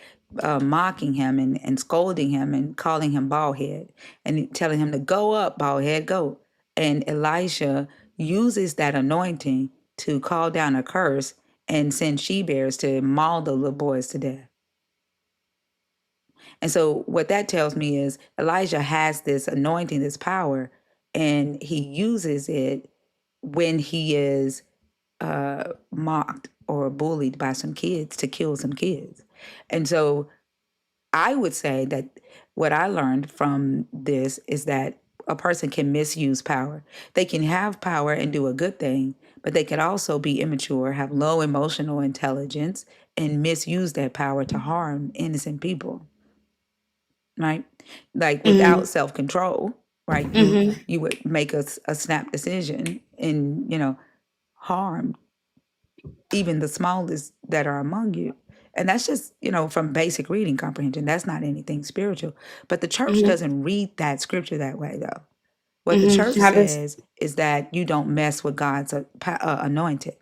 mocking him and scolding him and calling him bald head and telling him to go up, bald head, go. And Elisha uses that anointing to call down a curse and send she-bears to maul the little boys to death. And so what that tells me is Elijah has this anointing, this power, and he uses it when he is mocked or bullied by some kids to kill some kids. And so I would say that what I learned from this is that a person can misuse power. They can have power and do a good thing, but they can also be immature, have low emotional intelligence, and misuse that power to harm innocent people. Right? Like without self-control, right? You would make a snap decision and, harm even the smallest that are among you. And that's just, from basic reading comprehension. That's not anything spiritual. But the church doesn't read that scripture that way, though. What the church How does says is that you don't mess with God's anointed.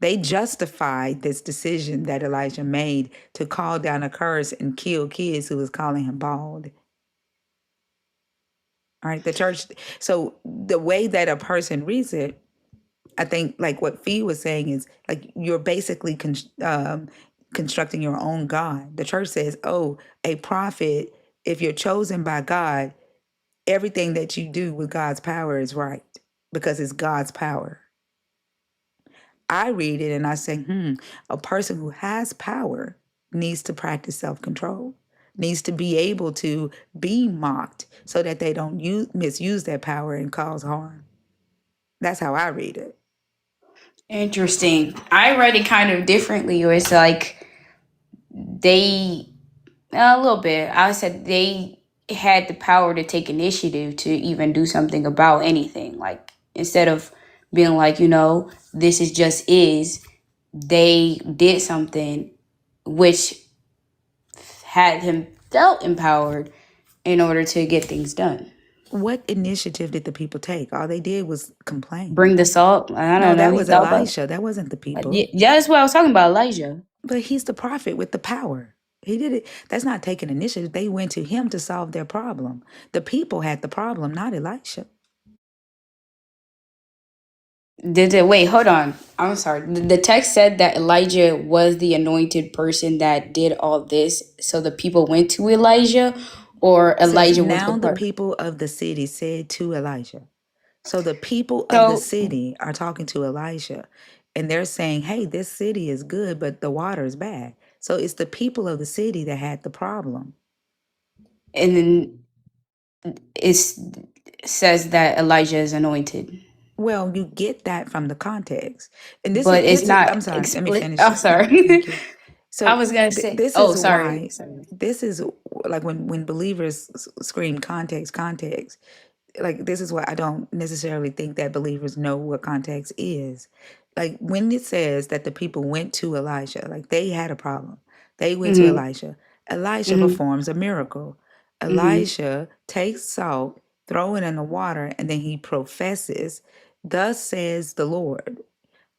They justified this decision that Elijah made to call down a curse and kill kids who was calling him bald. All right, the church. So the way that a person reads it, I think, like what Fee was saying, is like you're basically constructing your own God. The church says, oh, a prophet, if you're chosen by God, everything that you do with God's power is right because it's God's power. I read it and I say, a person who has power needs to practice self-control, needs to be able to be mocked so that they don't misuse their power and cause harm. That's how I read it. Interesting. I read it kind of differently, where it's like they, a little bit, I said they had the power to take initiative to even do something about anything. Like instead of being like, this is just is, they did something which had him felt empowered in order to get things done. What initiative did the people take? All they did was complain. Bring the salt. I don't know. That He was thought about- Elisha. That wasn't the people. Yeah, that's what I was talking about, Elijah. But he's the prophet with the power. He did it. That's not taking initiative. They went to him to solve their problem. The people had the problem, not Elisha. Wait, hold on. I'm sorry. The text said that Elijah was the anointed person that did all this. So the people went to Elijah, or Elijah was now the people of the city said to Elijah. So the people of the city are talking to Elisha and they're saying, hey, this city is good, but the water is bad. So it's the people of the city that had the problem. And then it says that Elijah is anointed. Well, you get that from the context. And this But is, it's not I'm sorry, let me finish. I'm sorry. I So was gonna say, this oh, is sorry, why sorry. this is like when believers scream context, context. Like this is why I don't necessarily think that believers know what context is. Like when it says that the people went to Elijah, like they had a problem. They went to Mhm. Elisha. Elisha Mhm. performs a miracle. Mhm. Elisha takes salt, throw it in the water, and then he professes, "Thus says the Lord,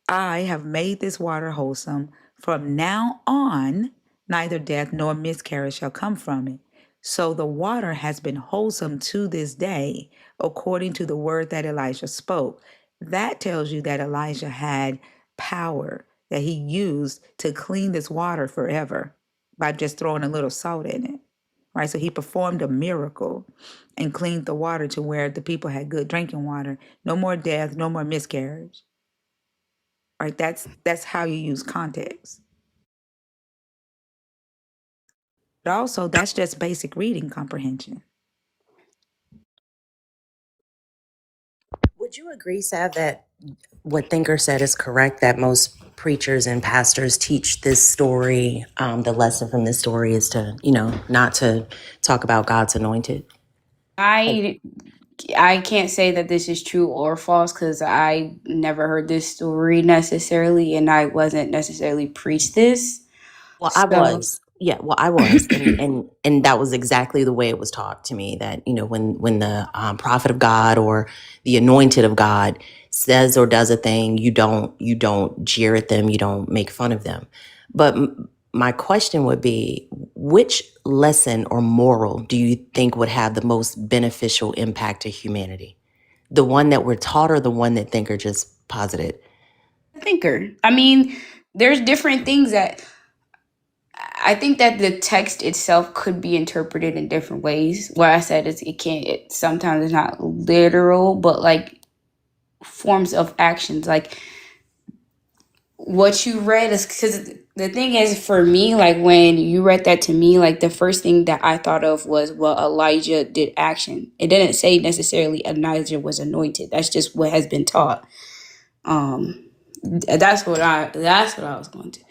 I have made this water wholesome. From now on, neither death nor miscarriage shall come from it." So the water has been wholesome to this day, according to the word that Elijah spoke. That tells you that Elijah had power that he used to clean this water forever by just throwing a little salt in it. Right? So he performed a miracle and cleaned the water to where the people had good drinking water. No more death, no more miscarriage. Right? That's how you use context. But also that's just basic reading comprehension. Would you agree, Sav, that what Thinker said is correct, that most preachers and pastors teach this story? The lesson from this story is to, not to talk about God's anointed. I can't say that this is true or false because I never heard this story necessarily, and I wasn't necessarily preached this. Well, I So, was. Yeah, well, I was, and that was exactly the way it was taught to me. That when the prophet of God or the anointed of God says or does a thing, you don't jeer at them, you don't make fun of them. But my question would be, which lesson or moral do you think would have the most beneficial impact to humanity? The one that we're taught, or the one that Thinker just posited? thinker. I mean, there's different things that I think that the text itself could be interpreted in different ways. What I said is it can't. It sometimes it's not literal, but like forms of actions, like what you read is because the thing is for me, like when you read that to me, like the first thing that I thought of was, well, Elijah did action. It didn't say necessarily Elijah was anointed. That's just what has been taught. That's what I was going to.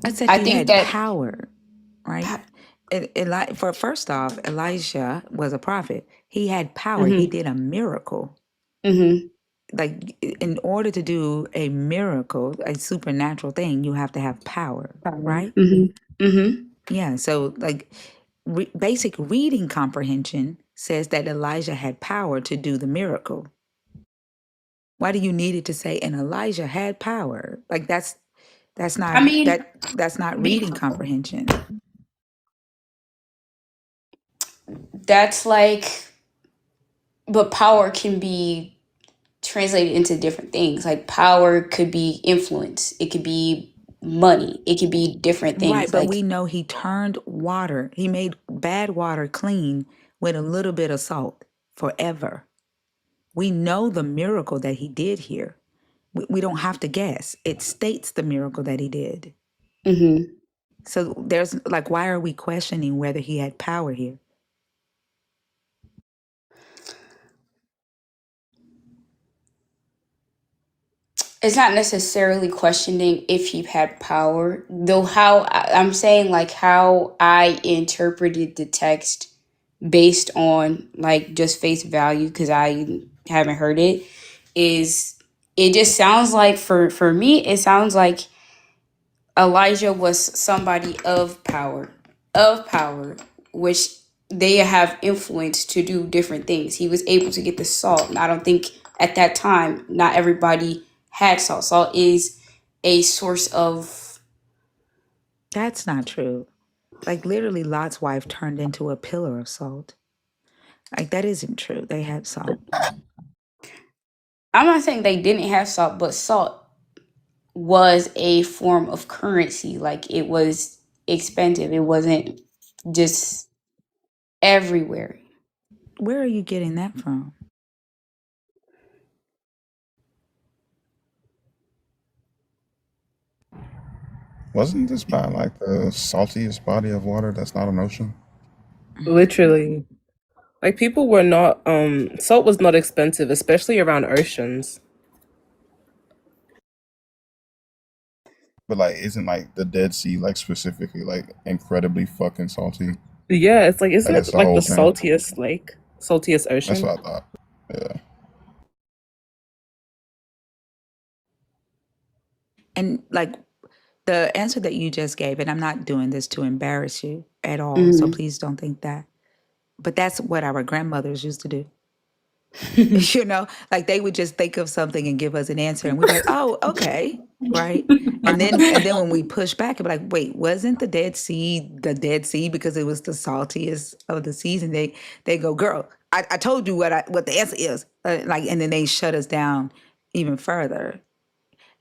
I said I he think had that power, right? For first off, Elijah was a prophet. He had power. He hmm did a miracle. hmm Like in order to do a miracle, a supernatural thing, you have to have power, right? hmm hmm Yeah. So like basic reading comprehension says that Elijah had power to do the miracle. Why do you need it to say and Elijah had power? Like that's I mean, that's not be, reading comprehension. that's like, but power can be translated into different things. Like power could be influence. It could be money. It could be different Right, things. but Like we know he turned water. He made bad water clean with a little bit of salt forever. We know the miracle that he did here. We don't have to guess. It states the miracle that he did. hmm So there's like, why are we questioning whether he had power here? it's not necessarily questioning if he had power, though. I'm saying like how I interpreted the text based on like just face value because I haven't heard it is it just sounds like for me it sounds like Elijah was somebody of power, which they have influence to do different things. He was able to get the salt. And I don't think at that time, not everybody had salt. Salt is a source of. That's not true. Like literally Lot's wife turned into a pillar of salt. Like that isn't true. They had salt. I'm not saying they didn't have salt, but salt was a form of currency. Like it was expensive. It wasn't just everywhere. Where are you getting that from? Wasn't this by like the saltiest body of water that's not an ocean? Literally. Like people were not salt was not expensive, especially around oceans. But like, isn't like the Dead Sea like specifically like incredibly fucking salty? Yeah, it's like, isn't Like that's it the like the whole thing. saltiest lake, saltiest That's ocean? what I thought. Yeah. And like the answer that you just gave, and I'm not doing this to embarrass you at all, so Mhm. please don't think that. But that's what our grandmothers used to do. You know, like they would just think of something and give us an answer, and we'd be like, "Oh, okay, right." And then when we push back, and be like, "Wait, wasn't the Dead Sea the Dead Sea because it was the saltiest of the seas?" And they go, "Girl, I told you what the answer is," like, and then they shut us down even further.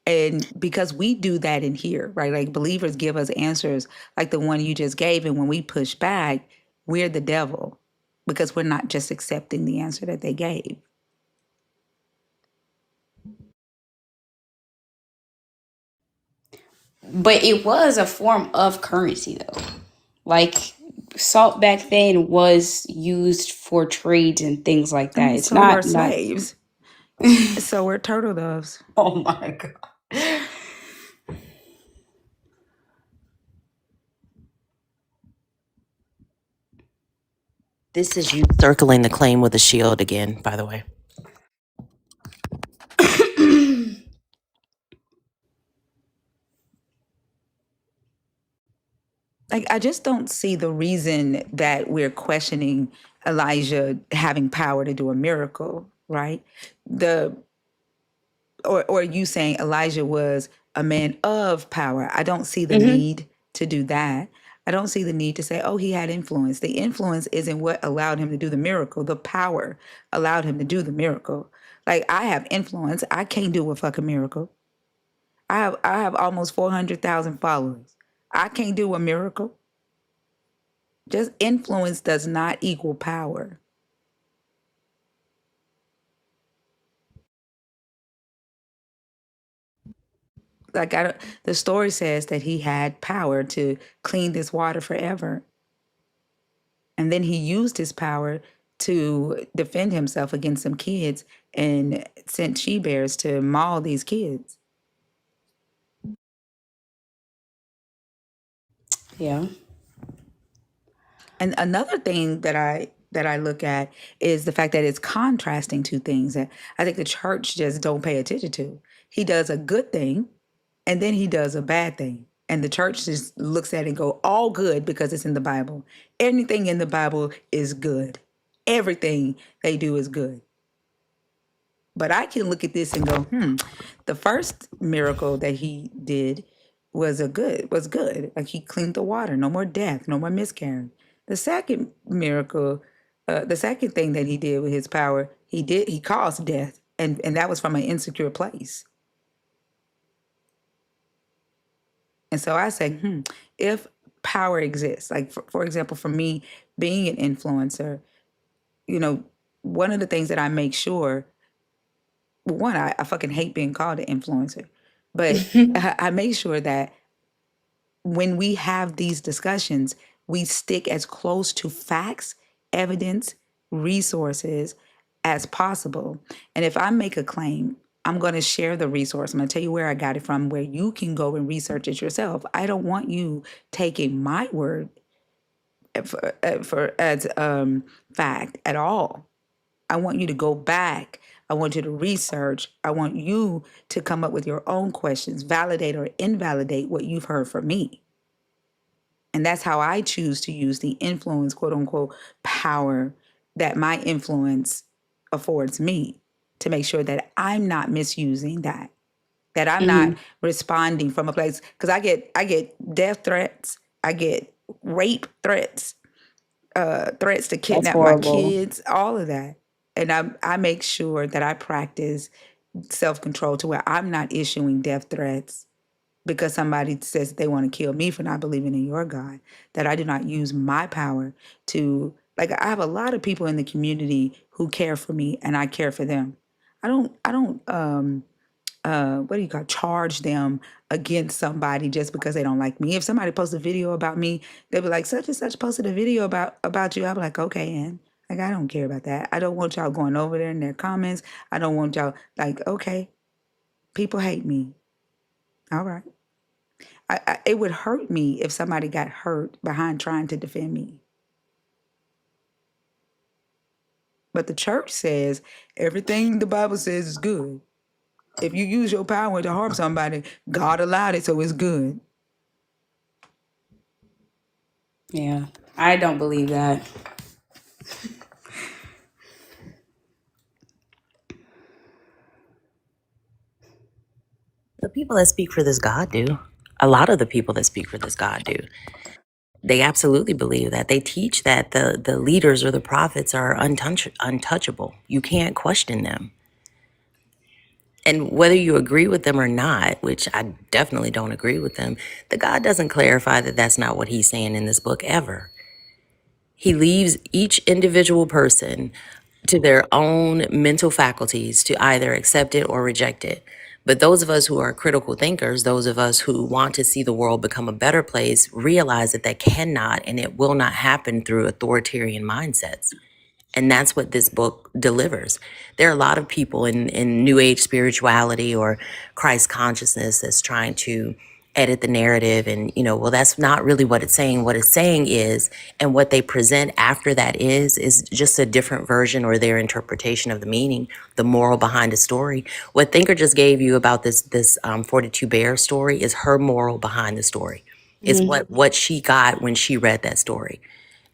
And because we do that in here, right? Like believers give us answers like the one you just gave, and when we push back, we're the devil because we're not just accepting the answer that they gave. But it was a form of currency though. Like salt back then was used for trades and things like I that. mean, It's so were not slaves. So were turtle doves. Oh my god. This is you circling the claim with a shield again, by the way. Like, I just don't see the reason that we're questioning Elijah having power to do a miracle, right? The or you saying Elijah was a man of power. I don't see the Mhm. need to do that. I don't see the need to say, oh, he had influence. The influence isn't what allowed him to do the miracle. The power allowed him to do the miracle. Like, I have influence. I can't do a fucking miracle. I have almost 400,000 followers. I can't do a miracle. Just influence does not equal power. Like, the story says that he had power to clean this water forever. And then he used his power to defend himself against some kids and sent she bears to maul these kids. Yeah. And another thing that I look at is the fact that it's contrasting two things that I think the church just don't pay attention to. He does a good thing, and then he does a bad thing. And the church just looks at it and go, all good because it's in the Bible. Anything in the Bible is good. Everything they do is good. But I can look at this and go, the first miracle that he did was good. Like he cleaned the water, no more death, no more miscarriage. The second miracle, the second thing that he did with his power, he caused death. And that was from an insecure place. And so I say, if power exists, like for example, for me being an influencer, you know, one of the things that I make sure, one, I fucking hate being called an influencer, but I make sure that when we have these discussions, we stick as close to facts, evidence, resources as possible. And if I make a claim, I'm going to share the resource. I'm going to tell you where I got it from, where you can go and research it yourself. I don't want you taking my word for as fact at all. I want you to go back. I want you to research. I want you to come up with your own questions, validate or invalidate what you've heard from me. And that's how I choose to use the influence, quote unquote, power that my influence affords me to make sure that I'm not misusing that I'm not responding from a place, because I get death threats, I get rape threats, threats to That's kidnap my horrible. kids, all of that. And I make sure that I practice self-control to where I'm not issuing death threats because somebody says they want to kill me for not believing in your God, that I do not use my power to, like, I have a lot of people in the community who care for me and I care for them. I don't what do you call, charge them against somebody just because they don't like me. If somebody posts a video about me, they'll be like, such and such posted a video about you. I'll be like, okay, and like, I don't care about that. I don't want y'all going over there in their comments. I don't want y'all like, okay, people hate me. All right. It would hurt me if somebody got hurt behind trying to defend me. But the church says everything the Bible says is good. If you use your power to harm somebody, God allowed it, so it's good. Yeah, I don't believe that. The people that speak for this God do. A lot of the people that speak for this God do. They absolutely believe that. They teach that the leaders or the prophets are untouchable. You can't question them. And whether you agree with them or not, which I definitely don't agree with them, the God doesn't clarify that that's not what he's saying in this book ever. He leaves each individual person to their own mental faculties to either accept it or reject it. But those of us who are critical thinkers, those of us who want to see the world become a better place, realize that that cannot and it will not happen through authoritarian mindsets. And that's what this book delivers. There are a lot of people in New Age spirituality or Christ consciousness that's trying to edit the narrative and, well, that's not really what it's saying. What it's saying is, and what they present after that is just a different version or their interpretation of the meaning, the moral behind the story. What Thinker just gave you about this 42 Bear story is her moral behind the story. Is what she got when she read that story.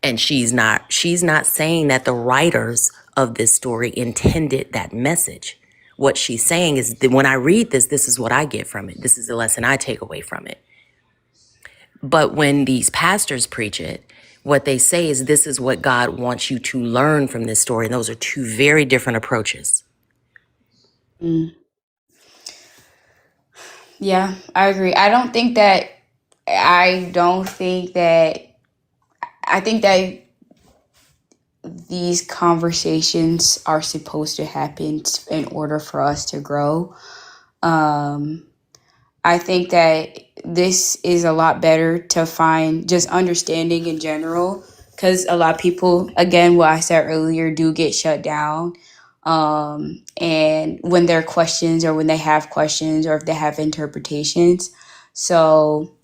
And she's not saying that the writers of this story intended that message. What she's saying is that when I read this is what I get from it. This is the lesson I take away from it. But when these pastors preach it, what they say is this is what God wants you to learn from this story. And those are two very different approaches. Mm. Yeah, I agree. I think that these conversations are supposed to happen in order for us to grow. I think that this is a lot better to find just understanding in general, because a lot of people, again, what I said earlier, do get shut down. And when there are questions or when they have questions or if they have interpretations. So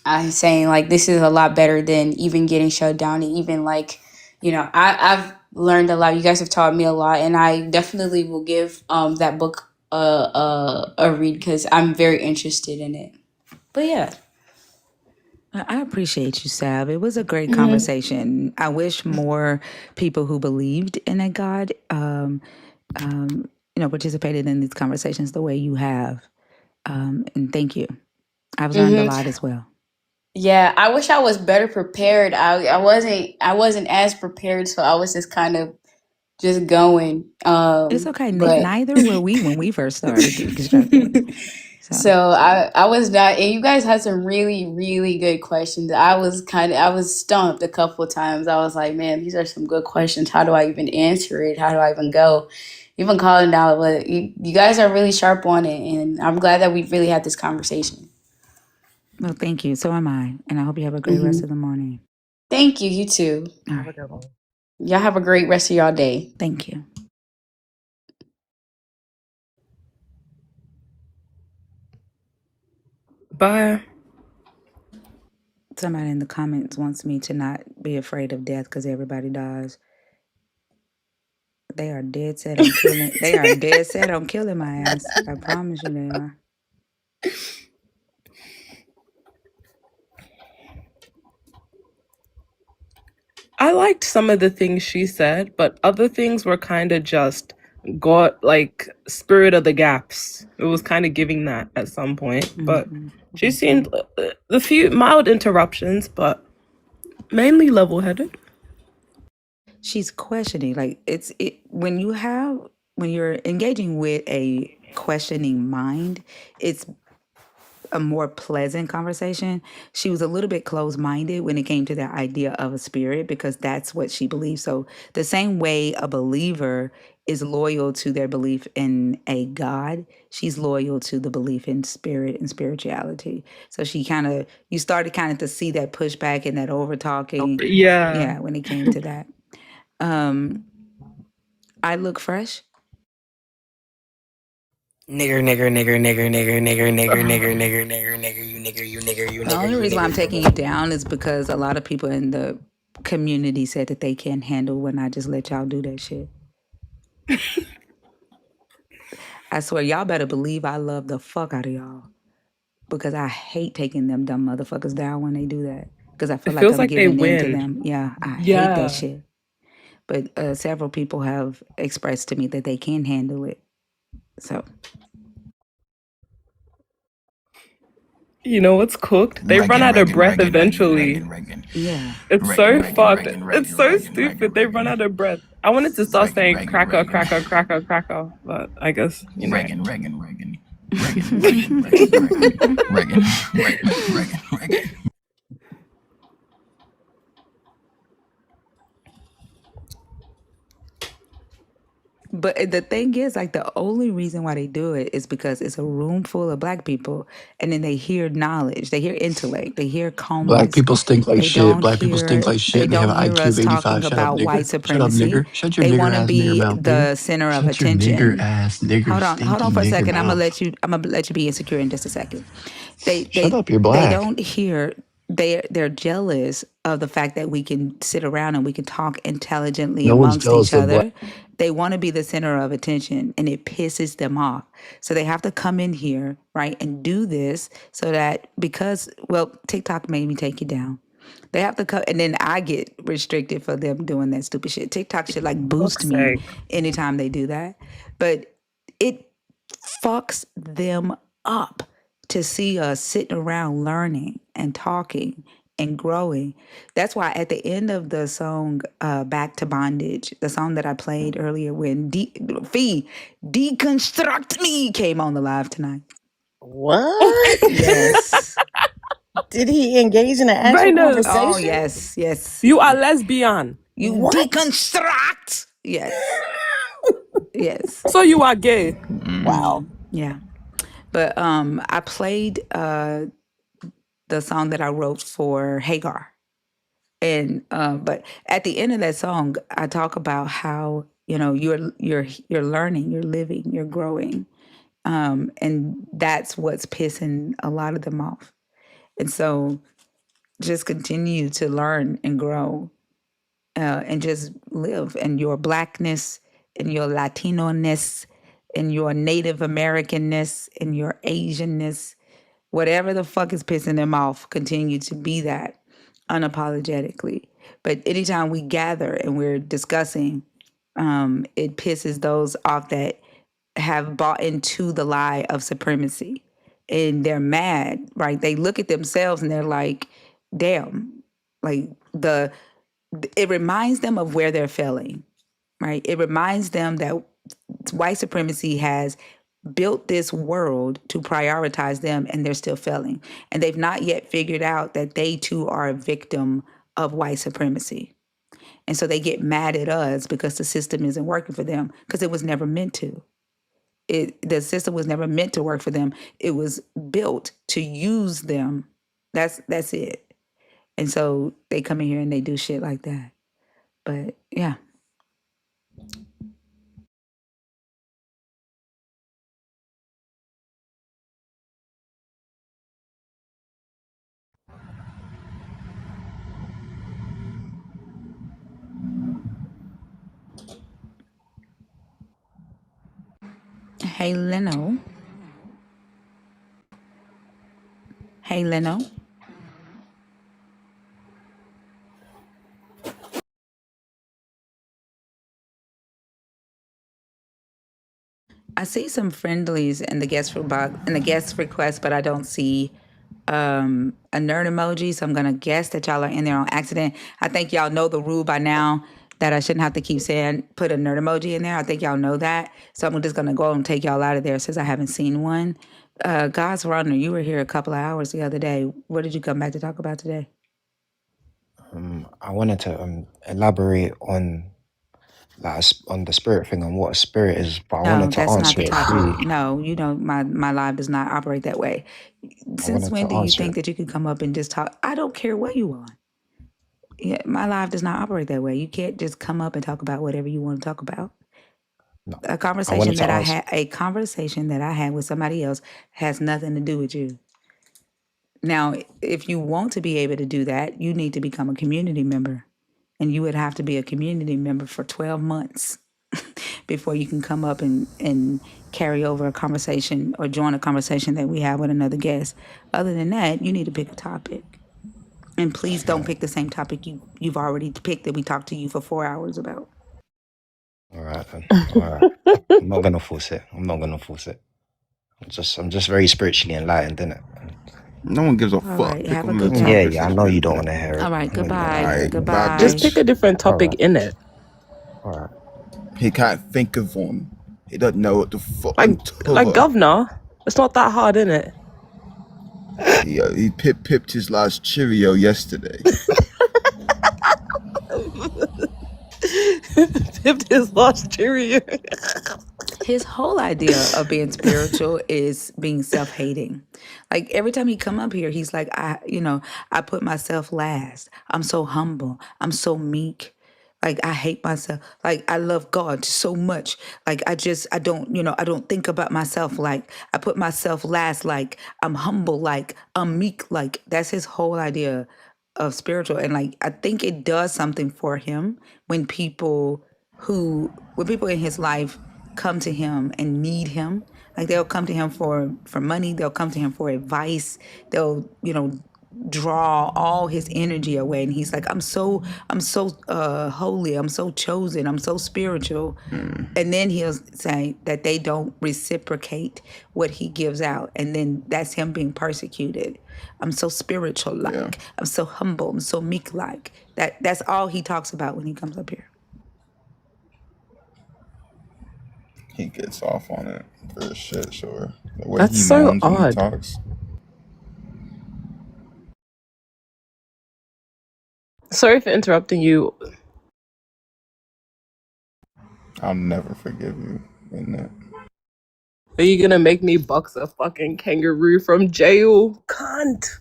I'm saying like this is a lot better than even getting shut down. And even like, I've learned a lot. You guys have taught me a lot, and I definitely will give that book a read because I'm very interested in it. But yeah. I appreciate you, Sav. It was a great conversation. I wish more people who believed in a God, participated in these conversations the way you have. And thank you. I've learned a lot as well. Yeah, I wish I was better prepared. I wasn't as prepared, so I was just kind of just going. It's okay. But Neither were we when we first started deconstructing. So I was not, and you guys had some really, really good questions. I was stumped a couple of times. I was like, man, these are some good questions. How do I even answer it? How do I even go? Even calling out, but you guys are really sharp on it, and I'm glad that we really had this conversation. Well, thank you. So am I. And I hope you have a great rest of the morning. Thank you. You too. Have a good one. Y'all have a great rest of y'all day. Thank you. Bye. Somebody in the comments wants me to not be afraid of death because everybody dies. They are dead set on killing. They are dead set on killing my ass. I promise you they are. I liked some of the things she said, but other things were kind of just spirit of the gaps. It was kind of giving that at some point, but she seemed a few mild interruptions, but mainly level-headed. She's questioning. Like when you're engaging with a questioning mind, it's a more pleasant conversation. She was a little bit closed-minded when it came to the idea of a spirit because that's what she believes. So the same way a believer is loyal to their belief in a God, she's loyal to the belief in spirit and spirituality. So you started kind of to see that pushback and that over talking. Yeah, when it came to that. I look fresh. Nigger, nigger, nigger, nigger, nigger, nigger, nigger, nigger, nigger, nigger, nigger, you nigger, you nigger, you The nigger, only you reason why I'm nigger, you taking you down is because a lot of people in the community said that they can't handle when I just let y'all do that shit. I swear, y'all better believe I love the fuck out of y'all because I hate taking them dumb motherfuckers down when they do that because I It feel like feels I'm like they giving in to win. them. Yeah, I hate that Yeah. shit. But several people have expressed to me that they can handle it. So You know what's cooked? They run out of breath eventually. yeah, It's so fucked. It's so stupid. They run out of breath. I wanted to start saying cracker, cracker, cracker, cracker, but I guess, you know. But the thing is, like, the only reason why they do it is because it's a room full of black people, and then they hear knowledge, they hear intellect, they hear Black calmness. people stink like They shit. don't Black people stink hear like shit, and they have an IQ us of 85. talking Shut up, about white nigger. Shut up, supremacy. nigger. Shut your They nigger want to ass nigger be mouth, nigger. the center of Shut your nigger attention. ass nigger Hold stinky on for a nigger second. I'm gonna mouth. let you be insecure in just a second. Shut up, you're They black. don't hear. They're jealous of the fact that we can sit around and we can talk intelligently No one's amongst each jealous of black. other. They want to be the center of attention, and it pisses them off. So they have to come in here, right, and do this so that TikTok made me take you down. They have to come, and then I get restricted for them doing that stupid shit. TikTok should like boost Fuck's me sake. anytime they do that, but it fucks them up to see us sitting around learning and talking and growing. That's why at the end of the song Back to Bondage, the song that I played earlier when Fee Deconstruct Me came on the live tonight. What? Yes. Did he engage in an actual Venus, Oh, conversation? yes. you are lesbian. You What? deconstruct. Yes. Yes. So you are gay. Wow. Yeah. But I played the song that I wrote for Hagar. And but at the end of that song, I talk about how, you know, you're learning, you're living, you're growing. And that's what's pissing a lot of them off. And so just continue to learn and grow and just live in your blackness, in your Latino-ness, in your Native Americanness, in your Asianness, whatever the fuck is pissing them off, continue to be that unapologetically. But anytime we gather and we're discussing, it pisses those off that have bought into the lie of supremacy. And they're mad, right? They look at themselves and they're like, damn, like it reminds them of where they're failing, right? It reminds them that white supremacy has built this world to prioritize them and they're still failing. And they've not yet figured out that they too are a victim of white supremacy. And so they get mad at us because the system isn't working for them because it was never meant to. The system was never meant to work for them. It was built to use them. That's it. And so they come in here and they do shit like that. But yeah. Hey, Leno. Hey, Leno. I see some friendlies in the guest request, but I don't see a nerd emoji. So I'm gonna guess that y'all are in there on accident. I think y'all know the rule by now that I shouldn't have to keep saying put a nerd emoji in there. I think y'all know that. So I'm just gonna go and take y'all out of there since I haven't seen one. God's Runner, you were here a couple of hours the other day. What did you come back to talk about today? I wanted to elaborate on on the spirit thing and what a spirit is, but I No, wanted to that's not answer the it topic. through. No, you know, my live does not operate that way. I Since wanted when to do you answer think it. that you can come up and just talk? I don't care what you want. Yeah, my live does not operate that way. You can't just come up and talk about whatever you want to talk about. No, A I wanted conversation to that I answer. had, a conversation that I had with somebody else has nothing to do with you. Now, if you want to be able to do that, you need to become a community member. And you would have to be a community member for 12 months before you can come up and carry over a conversation or join a conversation that we have with another guest. Other than that, you need to pick a topic. And please don't pick the same topic you've already picked that we talked to you for 4 hours about. All right then. All right. I'm not gonna force it. I'm not gonna force it. I'm just very spiritually enlightened, innit? No one gives a All fuck. right, Pick have a a little good Yeah, day. topic yeah. I since know you're you in don't here. want to hear it. All right, I know you don't want to goodbye. hear Alright, it. bye, Goodbye. Just pick a bitch. different All topic right. in it. All right. He can't think of one. He doesn't know what the Like fucking like cover. governor. It's not that hard, is it? He pipped his last Cheerio yesterday. Tipped his last Cheerio. His whole idea of being spiritual is being self-hating. Like every time he come up here, he's like, I put myself last. I'm so humble. I'm so meek. Like I hate myself. Like I love God so much. Like I don't think about myself. Like I put myself last. Like I'm humble. Like I'm meek. Like that's his whole idea of spiritual. And like I think it does something for him when people in his life come to him and need him. Like they'll come to him for money. They'll come to him for advice. They'll draw all his energy away, and he's like, I'm so holy. I'm so chosen. I'm so spiritual. And then he'll say that they don't reciprocate what he gives out, and then that's him being persecuted. I'm so spiritual like. Yeah. I'm so humble. I'm so meek like. That's all he talks about when he comes up here. He gets off on it for shit, sure. The way That's he so moans when he odd. talks. Sorry for interrupting you. I'll never forgive you in that. Are you gonna make me box a fucking kangaroo from jail? Cunt.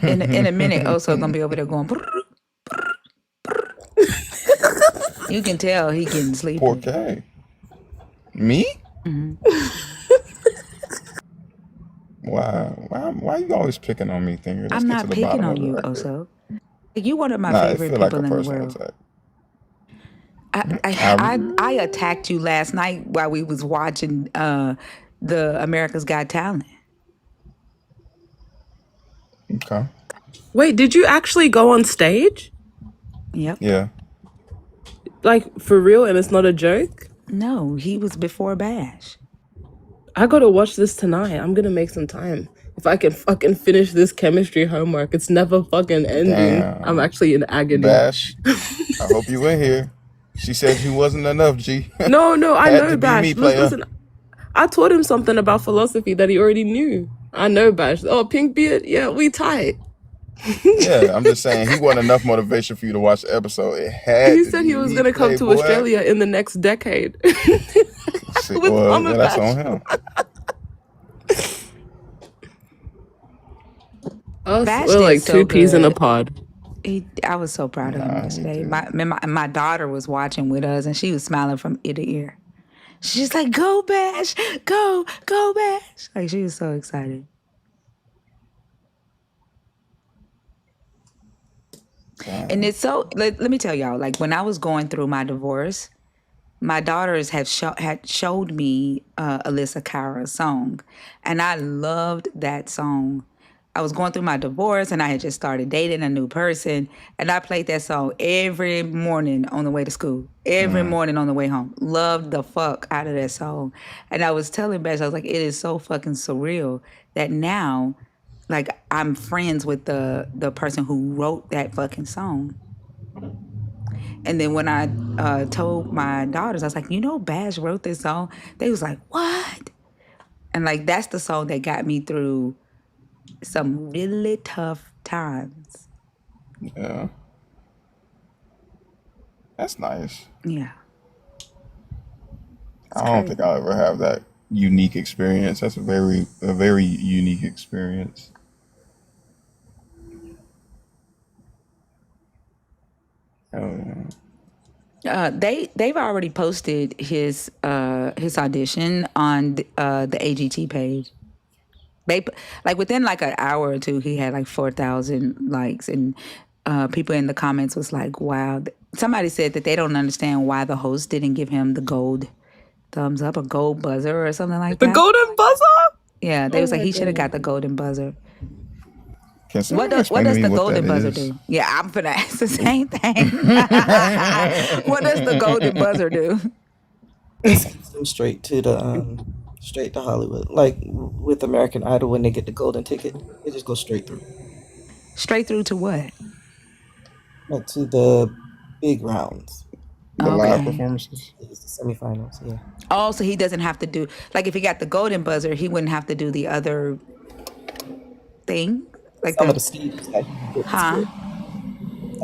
In a minute, also gonna be over there going. Brr, brr, brr. You can tell he getting sleepy. Poor K. Me? Mhm. Why you always picking on me, Thinker? Let's I'm get to not the picking bottom on of the you, record. Oso. You one of my Nah, it favorite feel like a people in the personal world. attack. I attacked you last night while we was watching the America's Got Talent. Okay. Wait, did you actually go on stage? Yep. Yeah. Like for real, and it's not a joke? No, he was before Bash. I gotta watch this tonight. I'm gonna make some time. If I can fucking finish this chemistry homework, it's never fucking ending. I'm Damn. actually in agony. Bash, I hope you in here. She said you wasn't enough, G. No, I Had know to be Bash. me, player. Listen, I taught him something about philosophy that he already knew. I know Bash. Oh, pink beard? Yeah, we tight. Yeah, I'm just saying he wasn't enough motivation for you to watch the episode. It had He to said be he was me, gonna come to Playboy. Australia in the next decade. See, With well, Mama yeah, that's Bash. on him. Us, Bash we're did like so two peas in a good. pod. I was so proud of him Nah, he yesterday. did. My daughter was watching with us, and she was smiling from ear to ear. She's like, "Go Bash, go Bash!" Like she was so excited. And it's so. Let me tell y'all. Like when I was going through my divorce, my daughters had showed me Alyssa Cara's song, and I loved that song. I was going through my divorce, and I had just started dating a new person, and I played that song every morning on the way to school, every morning on the way home. Loved the fuck out of that song, and I was telling Bash, I was like, it is so fucking surreal that now, like, I'm friends with the person who wrote that fucking song. And then when I told my daughters, I was like, Bash wrote this song. They was like, what? And like, that's the song that got me through some really tough times. Yeah. That's nice. Yeah. I don't think I'll ever have that unique experience. That's a very unique experience. Oh, yeah. They've already posted his audition on the AGT page. They like within like an hour or two, he had like 4,000 likes, and people in the comments was like, "Wow!" Somebody said that they don't understand why the host didn't give him the gold thumbs up or gold buzzer or something like The that. golden buzzer? Yeah, they Oh was like my he should have got God. the golden buzzer. Can What someone does explain to me the what golden that buzzer is? do? Yeah, I'm finna ask the same thing. What does the golden buzzer do? Sends them straight to Hollywood. Like with American Idol, when they get the golden ticket, they just go straight through. Straight through to what? Like to the big rounds. The live Okay. performances. It's the semifinals. Yeah. Oh, so he doesn't have to do, like if he got the golden buzzer, he wouldn't have to do the other thing? Like Some of the the stages that you get to huh? skip.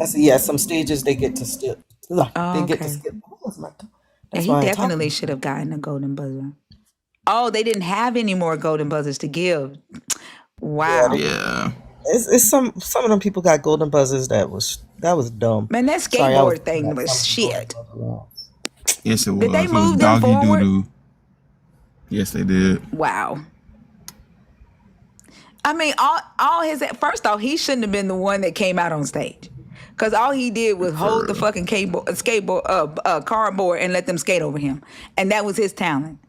I see. Yeah, some stages they get to skip. Oh, They get to okay. skip. That's Yeah, that's he why I'm definitely talking. should have gotten a golden buzzer. Oh, they didn't have any more golden buzzers to give. Wow. Yeah. It's some of them people got golden buzzers that was dumb. Man, that Sorry, I was skateboard thing looking at was some shit. Yes, it was. Did they It was move them doggy forward? doo doo. Yes, they did. Wow. I mean, all his first off, he shouldn't have been the one that came out on stage, because all he did was hold the fucking cardboard and let them skate over him, and that was his talent.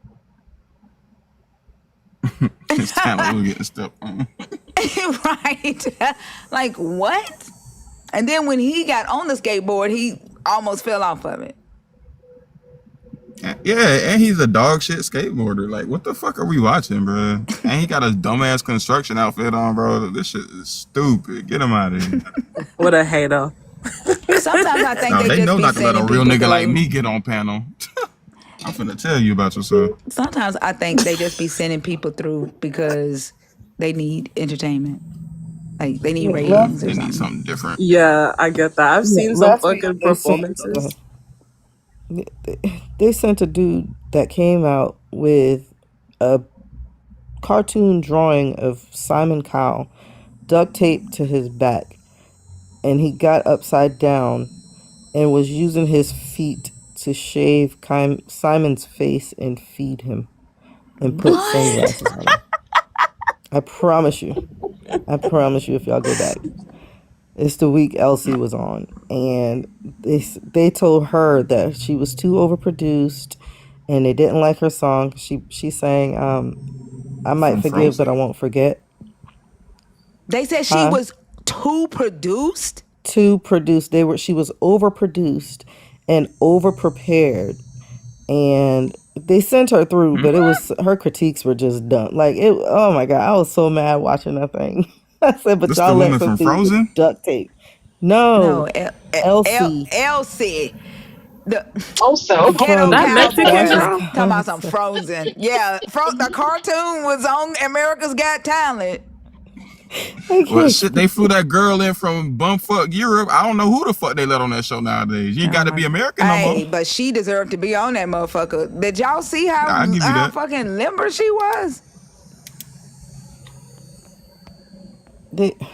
His talent was getting stepped on. Right? Like what? And then when he got on the skateboard, he almost fell off of it. Yeah, and he's a dog shit skateboarder. Like, what the fuck are we watching, bro? And he got a dumbass construction outfit on, bro. This shit is stupid. Get him out of here. What a hater. Sometimes I think No, they they just know be not to let a sending real people nigga like through. me get on panel. I'm finna tell you about yourself. Sometimes I think they just be sending people through because they need entertainment. Like they need ratings or They need something. something different. Yeah, I get that. I've seen some Last week fucking they sent performances. they sent a dude that came out with a cartoon drawing of Simon Cowell duct taped to his back, and he got upside down and was using his feet to shave Simon's face and feed him and put sunglasses on him. I promise you, if y'all go back, it's the week Elsie was on, and they told her that she was too overproduced, and they didn't like her song. She sang, "I might From forgive, but I Frozen? won't forget." They said she Huh? was too produced. Too produced. She was overproduced and overprepared, and they sent her through, but it was her critiques were just dumb. Like it. Oh my god, I was so mad watching that thing. I said, "But This y'all the let woman some from dude with Frozen? duct tape." No, No, Elsie. Elsie. The Also, ghetto That From Mexican cowboy. girl? Talking about some Frozen. Yeah, the cartoon was on America's Got Talent. Well, shit, they flew that girl in from bumfuck Europe. I don't know who the fuck they let on that show nowadays. You ain't got to be American no Hey, more. but she deserved to be on that motherfucker. Did y'all see I'll give you how that. fucking limber she was?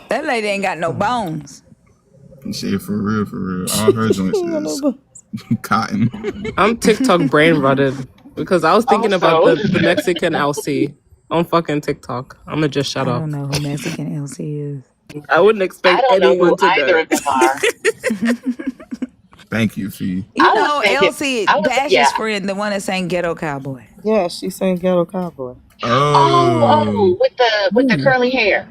That lady ain't got no bones. Shit, for real, for real. All her joints is cotton. I'm TikTok brain rotted because I was thinking about Also, the Mexican LC on fucking TikTok. I'm gonna just shut I up. don't know who Mexican Elsie is. I wouldn't I expect don't know who anyone to either know. of them are. Thank you, Fee. You I was know, thinking, Elsie, I was, Bash's yeah. friend, the one that sang Ghetto Cowboy. Yeah, she sang Ghetto Cowboy. Oh, with the curly hair.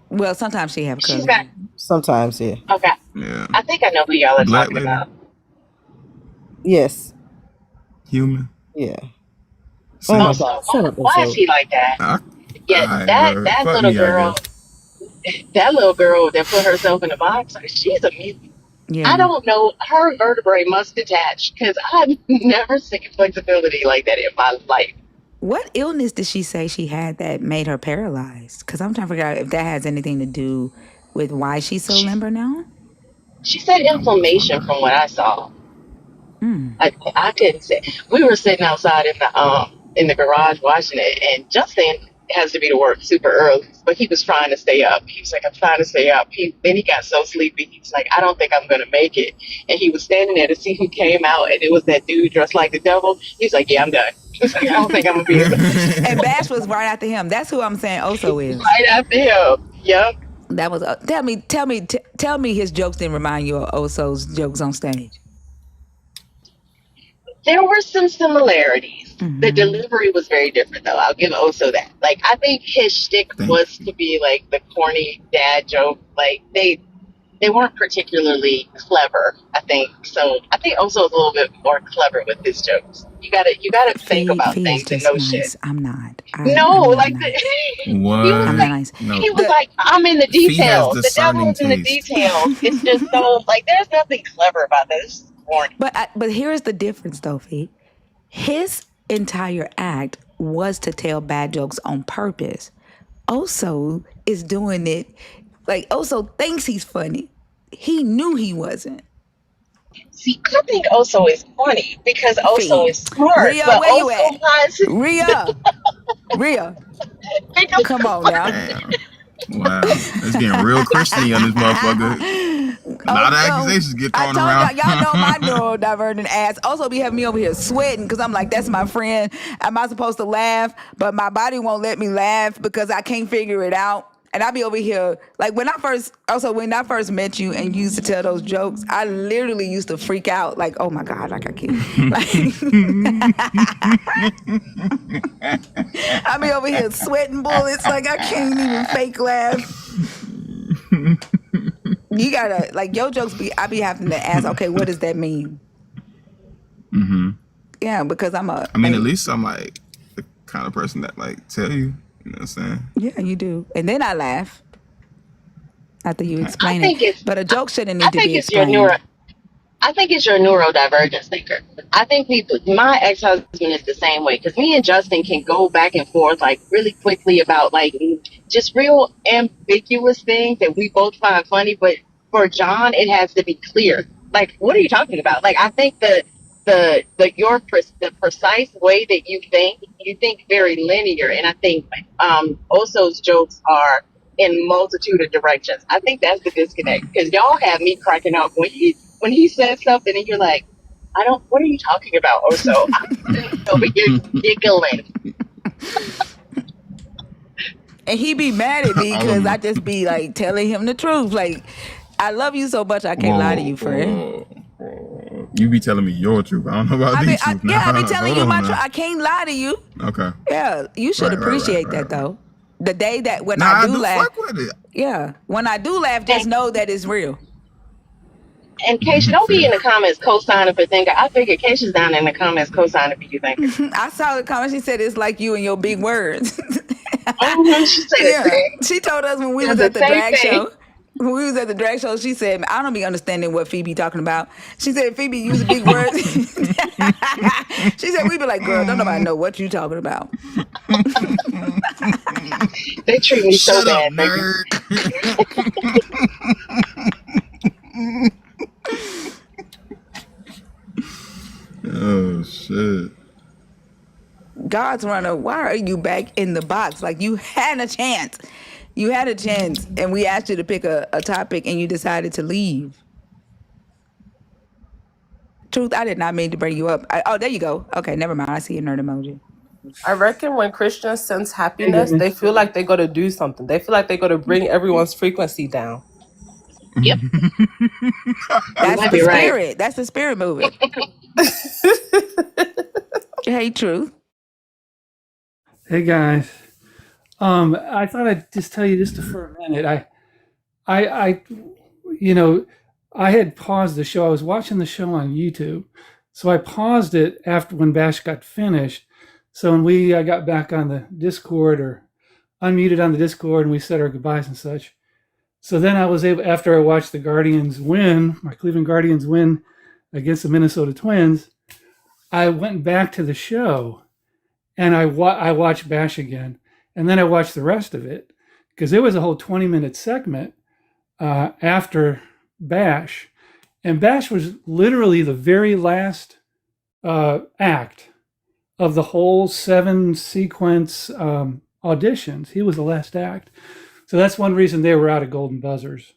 Well, sometimes she have She's curly got. hair. Sometimes, yeah. Okay, Yeah. I think I know who y'all are Black talking lady. about. Yes. Human. Yeah. See, Oh my Also, god, shut up, why is Uso. she like that? Yeah, alright, bro. that Fuck little me, I girl, guess. that little girl that put herself in a box, she's a mutant. Yeah. I don't know, her vertebrae must detach because I've never seen flexibility like that in my life. What illness did she say she had that made her paralyzed? Because I'm trying to figure out if that has anything to do with why she's so limber now. She said inflammation from what I saw. I couldn't say. We were sitting outside in the garage watching it, and Justin has to be to work super early, but he was trying to stay up. He was like, I'm trying to stay up. Then he got so sleepy. He's like, I don't think I'm going to make it. And he was standing there to see who came out, and it was that dude dressed like the devil. He's like, yeah, I'm done. He's like, I don't think I'm going to be able to. And Bash was right after him. That's who I'm saying Oso is. Right after him. Yep. That was tell me his jokes didn't remind you of Oso's jokes on stage. There were some similarities. Mm-hmm. The delivery was very different, though. I'll give Oso that. Like, I think his shtick was to be like the corny dad joke. Like, they weren't particularly clever, I think. So I think Oso is a little bit more clever with his jokes. You gotta think about things and know shit. I'm not. He was nice. He was like, I'm in the details. The devil's in the details. It's just so like there's nothing clever about this. But here's the difference, though, Fee. His entire act was to tell bad jokes on purpose. Oso is doing it like Oso thinks he's funny. He knew he wasn't. See, I think Oso is funny because Oso is smart. Rhea, but where you Oso at? Rhea, come on now. Damn. Wow, it's getting real Christian on this motherfucker. A lot of accusations get thrown around. Y'all know my neurodivergent ass also be having me over here sweating because I'm like, that's my friend. Am I supposed to laugh? But my body won't let me laugh because I can't figure it out. And I be over here, like when I first met you and you used to tell those jokes, I literally used to freak out, like, oh my God, like I can't. I be over here sweating bullets, like I can't even fake laugh. You gotta, like your jokes I be having to ask, okay, what does that mean? Mm-hmm. Yeah, because at least I'm like the kind of person that like tell you. You know what I'm saying? Yeah, you do. And then I laugh after you explain it. But a joke shouldn't need to be explained. I think it's your neurodivergence thinker. I think my ex-husband is the same way because me and Justin can go back and forth like really quickly about like just real ambiguous things that we both find funny. But for John, it has to be clear. Like, what are you talking about? Like, I think the precise way that you think very linear, and I think Oso's jokes are in multitude of directions. I think that's the disconnect because y'all have me cracking up when he says something and you're like, what are you talking about, Oso? I'm over here giggling. And he be mad at me because I just be like telling him the truth. Like, I love you so much I can't lie to you, friend. You be telling me your truth. I don't know about these truth now. I be telling you my truth. I can't lie to you. Okay. Yeah, you should appreciate that though. The day that when I do laugh, fuck with it. Yeah, when I do laugh, just know that it's real. And Keisha, don't be in the comments co-signing for Thinker. I figured Keisha's down in the comments co-signing for you, Thinker. I saw the comment. She said it's like you and your big words. She said the same. She told us when we was at the drag show. When we was at the drag show, she said, I don't be understanding what Phoebe talking about. She said, Phoebe use big words. She said, we be like, girl, don't nobody know what you talking about. They treat me so bad, nerd. Oh, shit. God's runner, why are you back in the box? Like, you had a chance. You had a chance, and we asked you to pick a topic, and you decided to leave. Truth, I did not mean to bring you up. There you go. Okay, never mind. I see a nerd emoji. I reckon when Christians sense happiness, they feel like they got to do something. They feel like they got to bring everyone's frequency down. Yep. That's the spirit. Right. That's the spirit moving. Hey, Truth. Hey, guys. I thought I'd just tell you just for a minute. I had paused the show. I was watching the show on YouTube, so I paused it after when Bash got finished. So when we got back on the Discord or unmuted on the Discord and we said our goodbyes and such. So then I was able, after I watched the Guardians win, my Cleveland Guardians win against the Minnesota Twins, I went back to the show and I watched Bash again. And then I watched the rest of it because there was a whole 20-minute segment after Bash. And Bash was literally the very last act of the whole 7 sequence auditions. He was the last act. So that's one reason they were out of golden buzzers.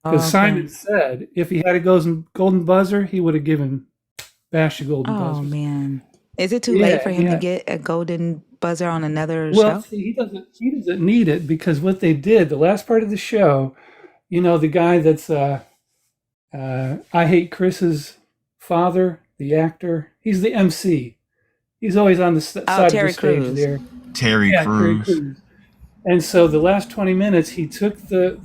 Because Okay. Simon said if he had a golden buzzer, he would have given Bash a golden Oh buzzer. man, is it too late for him to Yeah. get a golden buzzer on another Well, show? see, he doesn't need it because what they did, the last part of the show, you know, the guy that's I Hate Chris's father, the actor, he's the MC. He's always on the side of Terry the stage Crews. there. Terry Crews. And so the last 20 minutes, he took the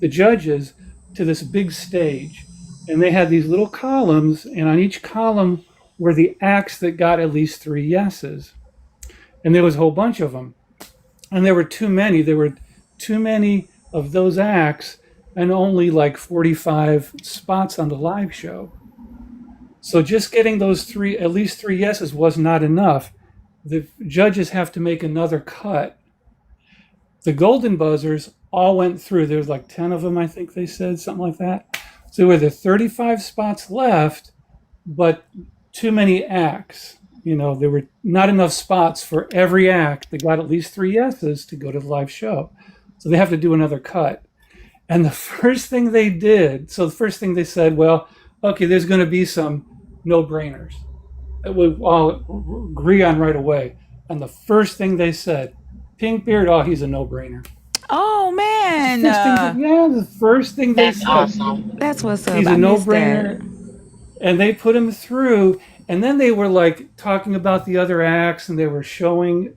judges to this big stage, and they had these little columns, and on each column were the acts that got at least 3 yeses. And there was a whole bunch of them. And there were too many. There were too many of those acts and only like 45 spots on the live show. So just getting those at least 3 yeses was not enough. The judges have to make another cut. The golden buzzers all went through. There was like 10 of them, I think they said, something like that. So there were the 35 spots left, but too many acts. You know, there were not enough spots for every act that got at least 3 yeses to go to the live show. So they have to do another cut. And the first thing they did, so the first thing they said, well, okay, there's going to be some no-brainers that we all agree on right away. And the first thing they said, Pinkbeard, oh, he's a no-brainer. Oh man, The first thing they That's said. awesome. That's what's up. He's I a missed no-brainer. And they put him through, and then they were like talking about the other acts, and they were showing,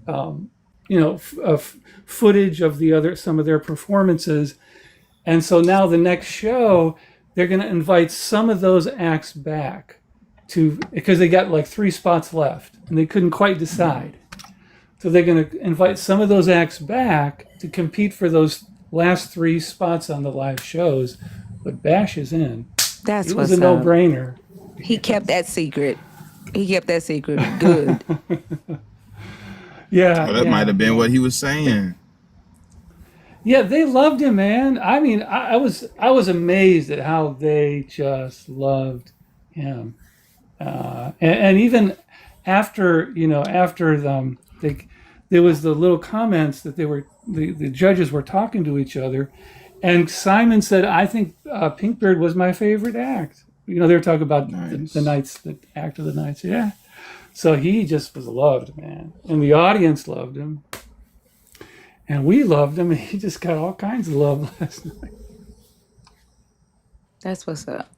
footage of some of their performances. And so now the next show, they're going to invite some of those acts back because they got like 3 spots left, and they couldn't quite decide. So they're going to invite some of those acts back to compete for those last 3 spots on the live shows. But Bash is in. That's it was what's a up. no-brainer. He kept that secret. Good. Yeah. Well, that might have been what he was saying. Yeah, they loved him, man. I mean, I was amazed at how they just loved him, and even after there was the little comments that the judges were talking to each other, and Simon said, "I think Pinkbeard was my favorite act." You know, they were talking about the act of the nights. Yeah, so he just was loved, man, and the audience loved him. And we loved him, and he just got all kinds of love last night. That's what's up.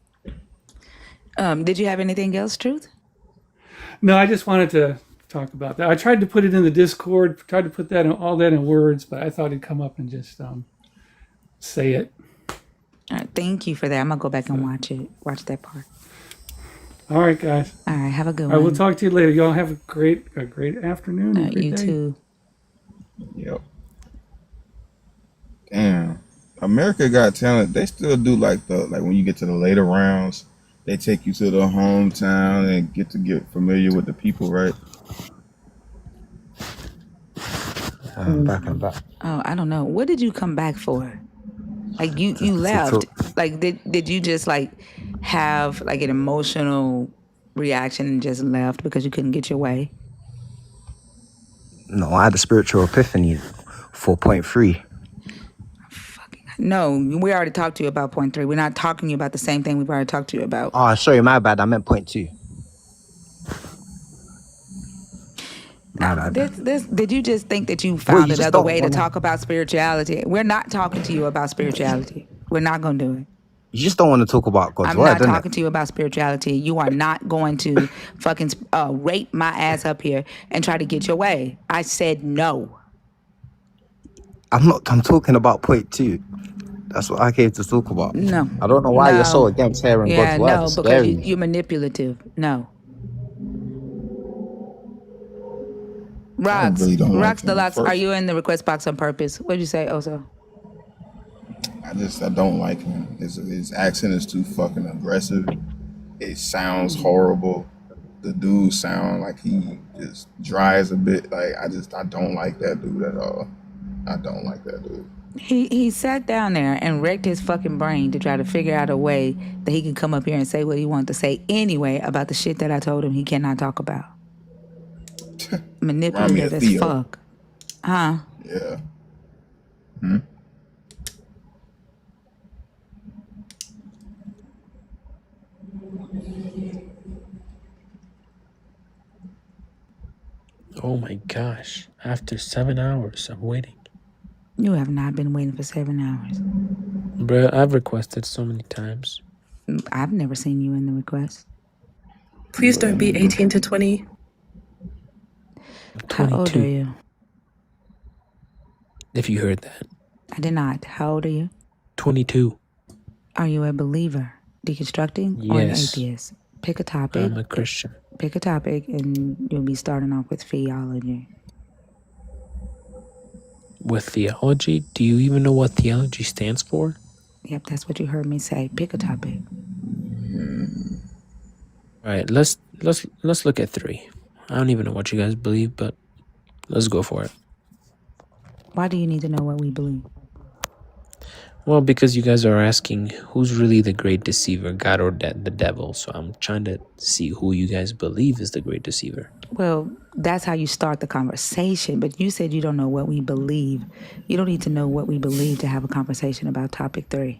Did you have anything else, Truth? No, I just wanted to talk about that. I tried to put it in the Discord, tried to put all that in words, but I thought it'd come up and just say it. All right, thank you for that. I'm gonna go back and watch that part. All right, guys. All right, have a good I one. will talk to you later. Y'all have a great afternoon. All right, you day. too. Yep. Damn. America Got Talent, they still do like when you get to the later rounds, they take you to the hometown and get familiar with the people, right? I'm back. Oh, I don't know. What did you come back for? Like you left. Like did you just like have like an emotional reaction and just left because you couldn't get your way? No, I had a spiritual epiphany for point 3. No, we already talked to you about point 3. We're not talking to you about the same thing we've already talked to you about. Oh, sorry, my bad. I meant point 2. My bad. Did you just think that you found another way to talk about spirituality? We're not talking to you about spirituality. We're not going to do it. You just don't want to talk about God's I'm word, not innit? talking to you about spirituality. You are not going to fucking rape my ass up here and try to get your way. I said no. I'm talking about point 2. That's what I came to talk about. No. I don't know why you're so against hearing God's word. No, It's because scary. you're manipulative. No. Rocks, really don't like Rocks him the Locks, first. are you in the request box on purpose? What'd you say, Oso? I don't like him. His accent is too fucking aggressive. It sounds horrible. The dude sound like he just dries a bit. Like I don't like that dude at all. I don't like that dude. He sat down there and wrecked his fucking brain to try to figure out a way that he could come up here and say what he wanted to say anyway about the shit that I told him he cannot talk about. Manipulative as Theo. fuck. Huh? Yeah. Hmm? Oh my gosh. After 7 hours of waiting. You have not been waiting for 7 hours. Bruh, I've requested so many times. I've never seen you in the request. Please don't be 18 to 20. How old are 22. you? If you heard that. I did not. How old are you? 22. Are you a believer, deconstructing, or an Yes. atheist? Pick a topic. I'm a Christian. Pick a topic, and you'll be starting off with theology. With theology? Do you even know what theology stands for? Yep, that's what you heard me say. Pick a topic. All right, let's look at 3. I don't even know what you guys believe, but let's go for it. Why do you need to know what we believe? Well, because you guys are asking who's really the great deceiver, God or the devil. So I'm trying to see who you guys believe is the great deceiver. Well, that's how you start the conversation, but you said you don't know what we believe. You don't need to know what we believe to have a conversation about topic 3.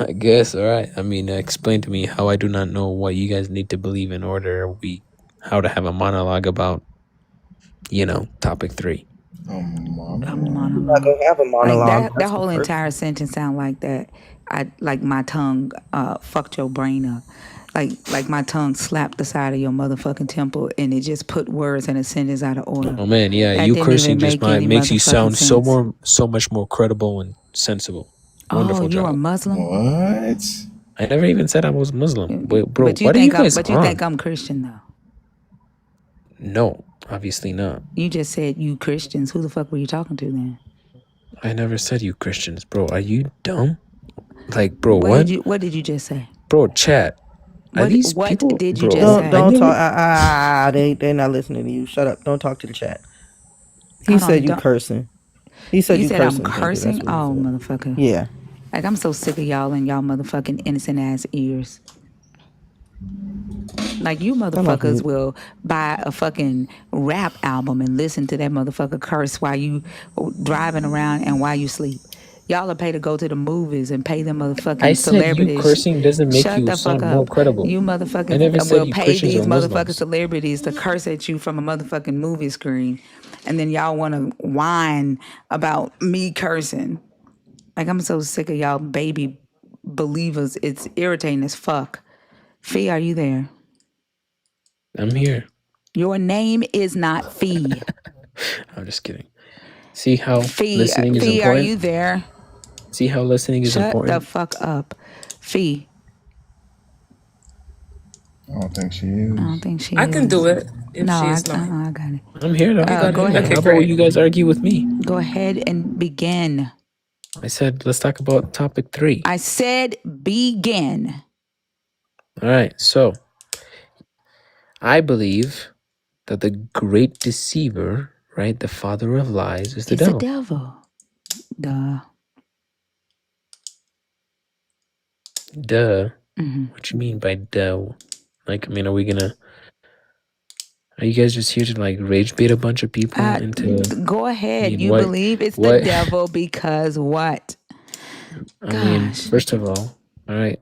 I guess, all right. I mean, explain to me how I do not know what you guys need to believe in order how to have a monologue about, topic 3. A monologue. I'm not gonna have a monologue. Like that whole entire sentence sound like that. Like my tongue fucked your brain up. Like my tongue slapped the side of your motherfucking temple and it just put words in a sentence out of order. Oh man, yeah, That you didn't cursing even just make any makes you sound motherfucking so much more credible and sensible. Wonderful you're job. a Muslim? What? I never even said I was Muslim. Wait, bro, But you what are you guys you on? think I'm Christian though? No, obviously not. You just said you Christians. Who the fuck were you talking to then? I never said you Christians, bro. Are you dumb? Like, bro, What did you just say? Bro, chat. Are these What people, did you bro, just say? Don't talk. They're not listening to you. Shut up. Don't talk to the chat. He said you cursing. He said you said cursing. I'm cursing? Oh, motherfucker. Yeah. Like, I'm so sick of y'all and y'all motherfucking innocent ass ears. Like, you motherfuckers will buy a fucking rap album and listen to that motherfucker curse while you driving around and while you sleep. Y'all are paid to go to the movies and pay them motherfucking I said celebrities. you cursing doesn't make Shut you the fuck sound more up. credible. You I never motherfuckers said will you pay Christians these or motherfucking Muslims. celebrities to curse at you from a motherfucking movie screen. And then y'all want to whine about me cursing. Like, I'm so sick of y'all baby believers. It's irritating as fuck. Fee, are you there? I'm here. Your name is not Fee. I'm just kidding. See how Fee, listening is Fee, are important? you there? See how listening is Shut important? the fuck up. Fee. I don't think she is. I don't think she I is. can do it if No, she's not. I got it. I'm here though. Go ahead. How about you guys argue with me? Go ahead and begin. I said, let's talk about topic 3. I said begin. All right, so I believe that the great deceiver, right, the father of lies, is the devil. It's the devil. Duh. Duh. Mm-hmm. What you mean by duh? Like, I mean, are you guys just here to like rage bait a bunch of people into? Go ahead. I mean, you what- believe it's what- the devil because what? I mean, first of all right.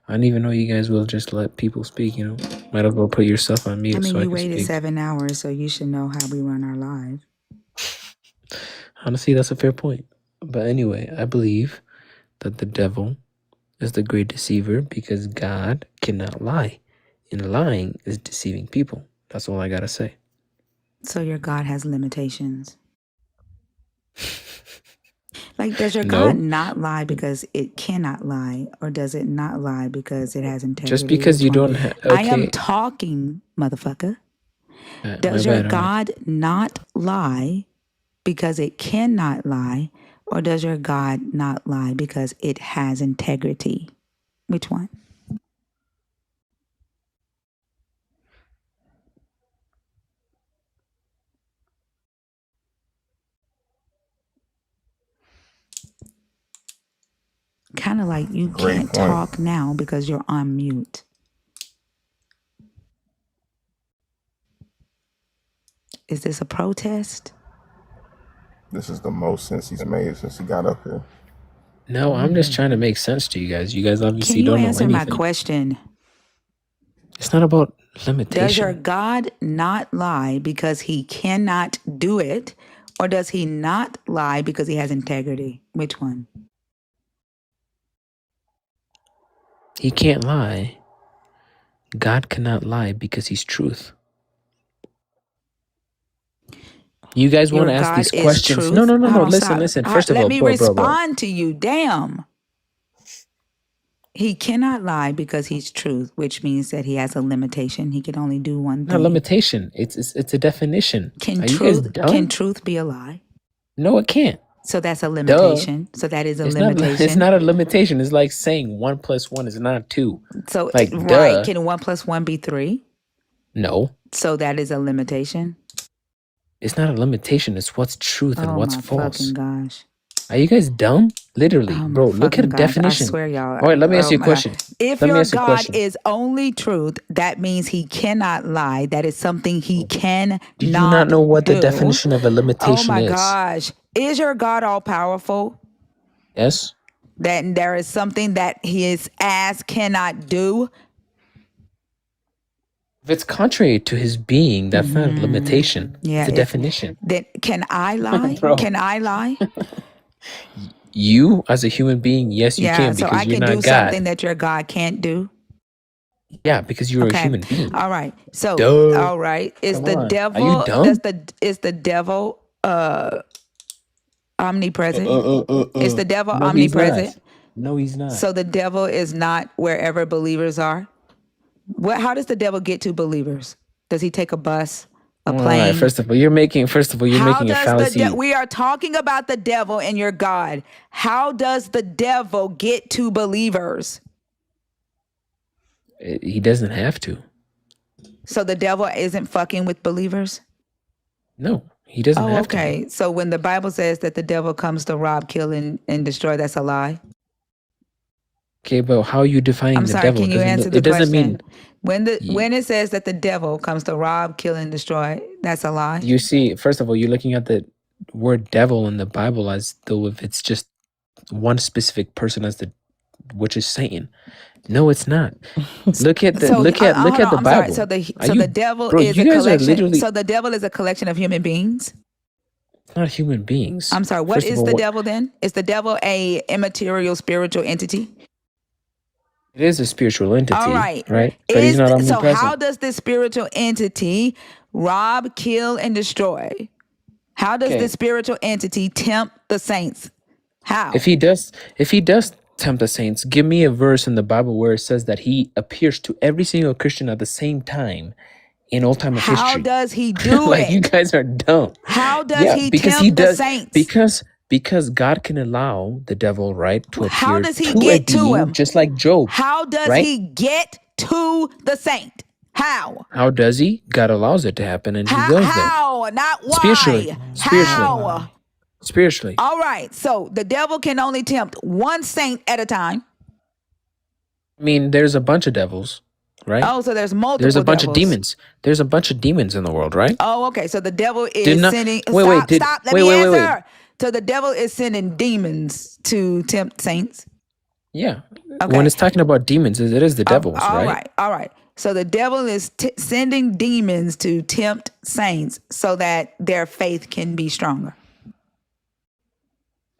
I didn't even know you guys will just let people speak. Might as well put yourself on mute I mean, so I you can waited speak. 7 hours, so you should know how we run our lives. Honestly, that's a fair point. But anyway, I believe that the devil is the great deceiver because God cannot lie. And lying is deceiving people. That's all I gotta say. So your God has limitations. Like, does your No. God not lie because it cannot lie, or does it not lie because it has integrity? Just because you Which one? don't have... I am Okay. talking, motherfucker. My Does your bad, all right. God not lie because it cannot lie, or does your God not lie because it has integrity? Which one? Kind of like you Great can't point. talk now because you're on mute. Is this a protest? This is the most sense he's made since he got up here. No, I'm just trying to make sense to you guys. You guys Can obviously you don't know answer my anything. question? It's not about Does your limitation. God not lie because he cannot do it? Or does he not lie because he has integrity? Which one? He can't lie. God cannot lie because he's truth. You guys want Your to ask God these is questions? truth? No. Hold on, Listen. stop. First of Let all, me bro. respond to you. Damn. He cannot lie because he's truth, which means that he has a limitation. He can only do one Not thing. limitation. It's a definition. Can Are you guys truth dumb? be a lie? No, it can't. So that's a Duh. limitation. So that is a It's not. It's limitation. not a limitation. It's like saying 1 + 1 is not 2. So Like, right, duh. can 1 + 1 be 3? No, So that is a limitation. it's not a limitation. It's what's truth and Oh what's my false. fucking gosh. Are you guys dumb? Literally, Oh bro. my Look fucking at a gosh. I definition. swear, y'all. All right, let me ask Oh you a my God. question. If Let me your ask you a God question. is only truth, that means he cannot lie. That is something he cannot Do you not know what the do. definition of a Oh limitation my is? gosh. Is your God all powerful? Yes. That there is something that his ass cannot do? If it's contrary to his being, that's not a limitation. Yeah. It's a definition. Then can I lie? Bro. Can I lie? You, as a human being, yes, you Yeah. can So because I you're can not do God. something that your God can't do. Yeah, because you're a Okay. human being. All right. So, Duh. all right. Is Come the on. Are you devil dumb? is the devil omnipresent? Is the devil No, he's not. omnipresent? No, he's not. So the devil is not wherever believers are? How does the devil get to believers? Does he take a bus, a All right. plane? First of all, you're making How a does fallacy. we are talking about the devil and your God. How does the devil get to believers? He doesn't have to. So the devil isn't fucking with believers? No, he doesn't Oh, have to. okay. So when the Bible says that the devil comes to rob, kill, and destroy, that's a lie? Okay, but how are you defining I'm the sorry, devil? can you answer the It doesn't question? mean When it says that the devil comes to rob, kill, and destroy, that's a lie? you see. First of all, you're looking at the word devil in the Bible as though if it's just one specific person, which is Satan. No, it's not. Look at the hold on, the I'm Bible. sorry. So Are you- the devil bro, is you a guys are collection. literally So the devil is a collection of human beings? not human beings. I'm sorry. What First of is all, the devil then? Is the devil a immaterial spiritual entity? It is a spiritual entity, All right. right? But he's not So how omnipresent. does this spiritual entity rob, kill, and destroy? How does Okay. this spiritual entity tempt the saints? How? If he does tempt the saints, give me a verse in the Bible where it says that he appears to every single Christian at the same time in all time of How history. does he do Like, it? you guys are dumb. How does he tempt the saints? Because God can allow the devil, right, to appear How does he to a get to being, him? just like Job. How does right? he get to the saint? How? How does he? God allows it to happen, and he wills them. How? Not why. Spiritually. How? Spiritually. All right. So the devil can only tempt one saint at a time. I mean, there's a bunch of devils, right? Oh, so there's multiple There's a bunch devils. of demons. There's a bunch of demons in the world, right? Oh, okay. So the devil is Did not- sending. wait, Stop. did- Stop. Let wait, me wait, wait, answer. wait. So the devil is sending demons to tempt saints. Yeah. Okay. When it's talking about demons, it is the devils, right? All right. So the devil is sending demons to tempt saints so that their faith can be stronger.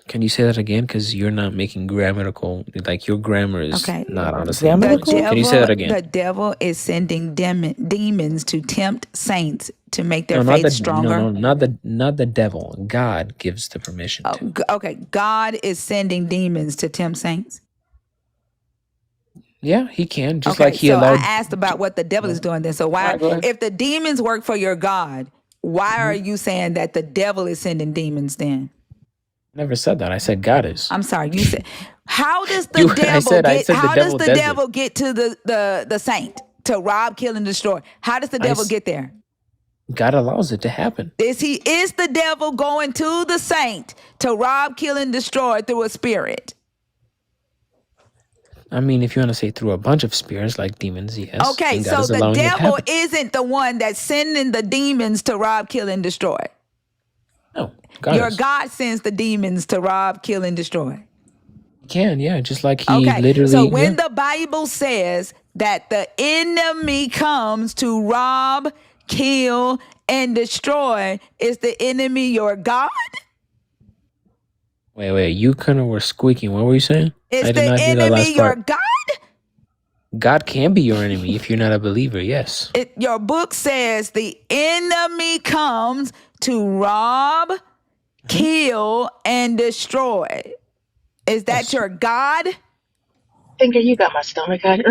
Can you say that again? Because you're not making grammatical, like your grammar is Okay. not on the same page. The Can you say that again? The devil is sending demons to tempt saints to make their No, not faith the stronger. No, not the devil. God gives the permission to. Okay. God is sending demons to tempt saints. Yeah, he can. Just Okay, like he so allowed. I asked about what the devil is doing then. So why, Alright, go ahead. if the demons work for your God, why are you saying that the devil is sending demons then? Never said that. I said God is. I'm sorry. You said, how does the I devil said get? the How devil does the does it. devil get to the saint to rob, kill, and destroy? How does the devil s- get there? God allows it to happen. Is the devil going to the saint to rob, kill, and destroy through a spirit? I mean, if you want to say through a bunch of spirits like demons, yes. Okay, And God so is the allowing it to devil happen. isn't the one that's sending the demons to rob, kill, and destroy. No, God Your is. God sends the demons to rob, kill, and destroy. Can, yeah, just like he Okay, so literally, when yeah. the Bible says that the enemy comes to rob, kill, and destroy, is the enemy your God? Wait, you kind of were squeaking. What were you saying? Is I did the not hear that enemy last your part. God? God can be your enemy if you're not a believer, yes. Your book says the enemy comes to rob, kill, and destroy. Is that your God? Thinker, you got my stomach hurting.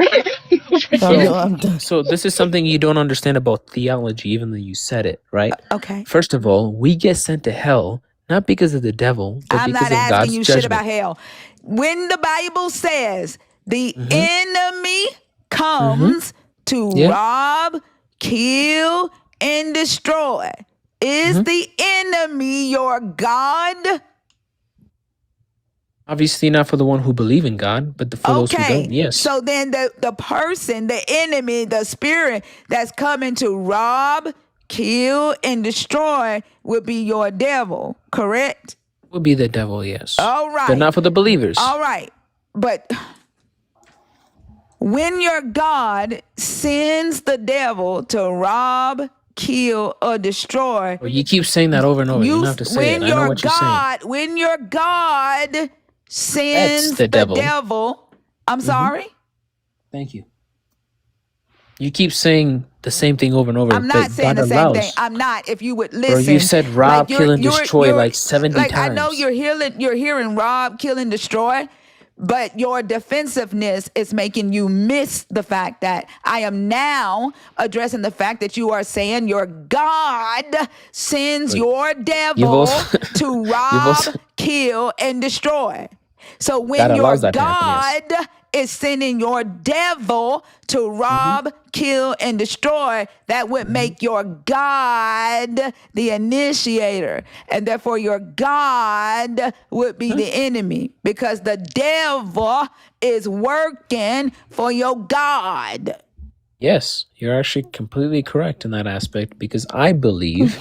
So this is something you don't understand about theology, even though you said it, right? Okay. First of all, we get sent to hell not because of the devil, but I'm because not of asking God's you shit judgment. about hell. When the Bible says the enemy comes to Yeah. rob, kill, and destroy, is the enemy your God? Obviously not for the one who believe in God, but for those who don't, yes. So then the person, the enemy, the spirit that's coming to rob, kill, and destroy would be your devil, correct? Would be the devil, yes. All right. But not for the believers. All right. But when your God sends the devil to rob, kill, or destroy, Well, you keep saying that over and over. You don't have to say it. I know what you're saying. when your God sends That's the devil. I'm sorry? Thank you. You keep saying the same thing over and over. I'm not but saying God the same allows. thing. I'm not. If you would Bro, listen. you said rob, kill, and destroy you're- like 70 like, times. I know you're hearing rob, kill, and destroy, but your defensiveness is making you miss the fact that I am now addressing the fact that you are saying your God sends your devil to rob, kill, and destroy. So when God your allows that to happen, God is sending your devil to rob, kill, and destroy, that would make your God the initiator. And therefore, your God would be the enemy because the devil is working for your God. Yes, you're actually completely correct in that aspect because I believe,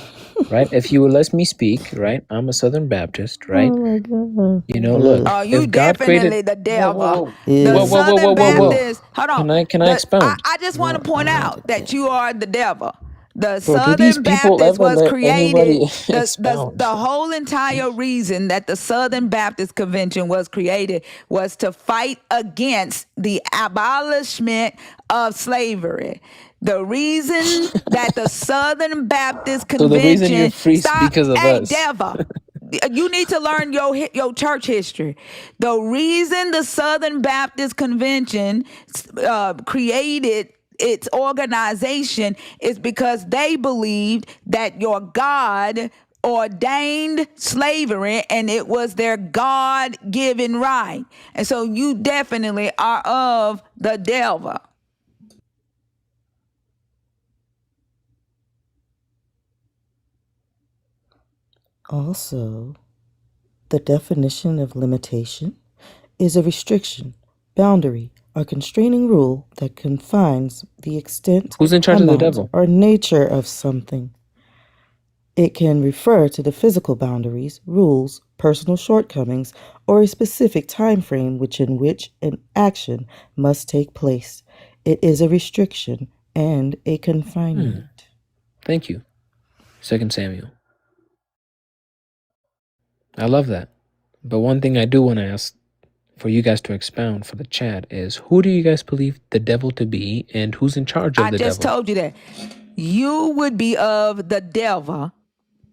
right? If you would let me speak, right? I'm a Southern Baptist, right? Oh my God. You know, look. Oh, you if God definitely created, the devil. Yeah. The Southern Baptist. Hold on. Can I expound? I just want to point out that you are the devil. The Bro, do these Southern people Baptist ever was let anybody created. expound? The whole entire reason that the Southern Baptist Convention was created was to fight against the abolishment of slavery. The reason that the Southern Baptist So the reason you're Convention free is because of us. devil. You need to learn your church history. The reason the Southern Baptist Convention created its organization is because they believed that your God ordained slavery and it was their God-given right. And so you definitely are of the devil. Also, the definition of limitation is a restriction, boundary, or constraining rule that confines the extent, Who's in charge of the amount, devil? or nature of something. It can refer to the physical boundaries, rules, personal shortcomings, or a specific time frame in which an action must take place. It is a restriction and a confinement. Thank you. 2 Samuel. I love that. But one thing I do want to ask for you guys to expound for the chat is who do you guys believe the devil to be and who's in charge of the devil? I just told you that. You would be of the devil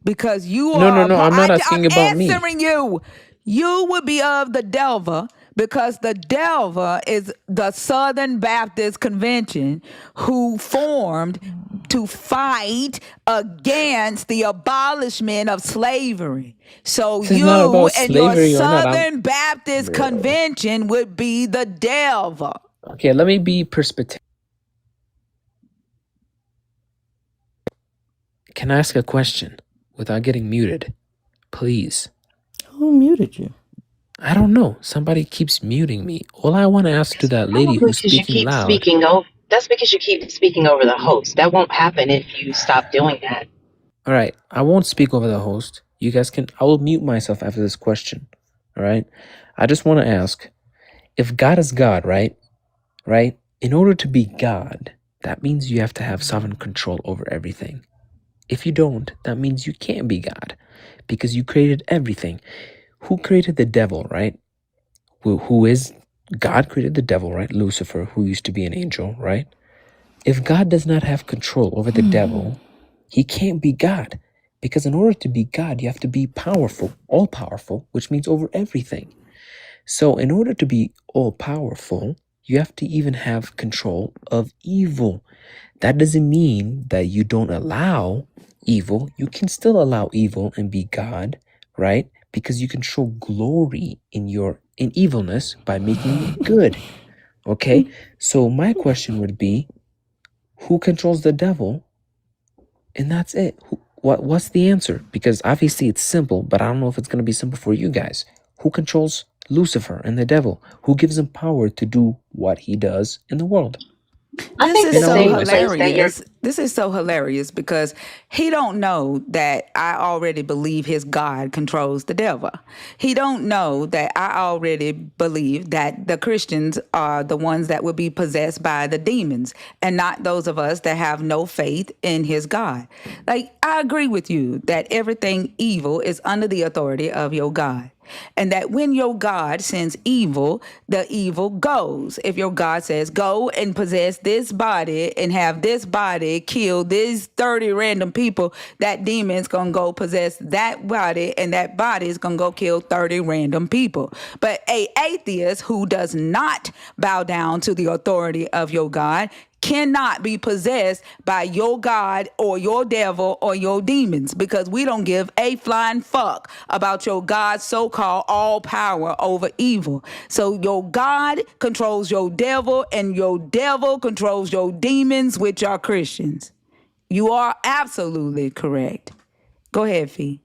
because you No, are. I'm not asking I'm about me. answering you. You would be of the devil because the devil is the Southern Baptist Convention who formed to fight against the abolishment of slavery. So This is not you about and your slavery or not. Southern Baptist Convention would be the devil. Okay, let me be perspective. Can I ask a question without getting muted? Please. Who muted you? I don't know. Somebody keeps muting me. All I want to ask to that lady Probably who's because you speaking keep loud. speaking over. That's because you keep speaking over the host. That won't happen if you stop doing that. All right, I won't speak over the host. You guys can. I will mute myself after this question. All right. I just want to ask, if God is God, right? Right? In order to be God, that means you have to have sovereign control over everything. If you don't, that means you can't be God because you created everything. Who created the devil, right? Who is God created the devil, right? Lucifer, who used to be an angel, right? If God does not have control over the devil, he can't be God. Because in order to be God, you have to be powerful, all powerful, which means over everything. So in order to be all powerful, you have to even have control of evil. That doesn't mean that you don't allow evil. You can still allow evil and be God, right? Because you can show glory in evilness by making it good. Okay? So my question would be, who controls the devil? And that's it. What's the answer? Because obviously it's simple, but I don't know if it's going to be simple for you guys. Who controls Lucifer and the devil? Who gives him power to do what he does in the world? This is And I'll so mute myself. hilarious. This is so hilarious because he don't know that I already believe his God controls the devil. He don't know that I already believe that the Christians are the ones that will be possessed by the demons and not those of us that have no faith in his God. Like, I agree with you that everything evil is under the authority of your God. And that when your God sends evil, the evil goes. If your God says, go and possess this body and have this body kill these 30 random people, that demon's going to go possess that body and that body is going to go kill 30 random people. But a atheist who does not bow down to the authority of your God cannot be possessed by your God or your devil or your demons, because we don't give a flying fuck about your God's so-called all power over evil. So your God controls your devil and your devil controls your demons, which are Christians. You are absolutely correct. Go ahead, Fee.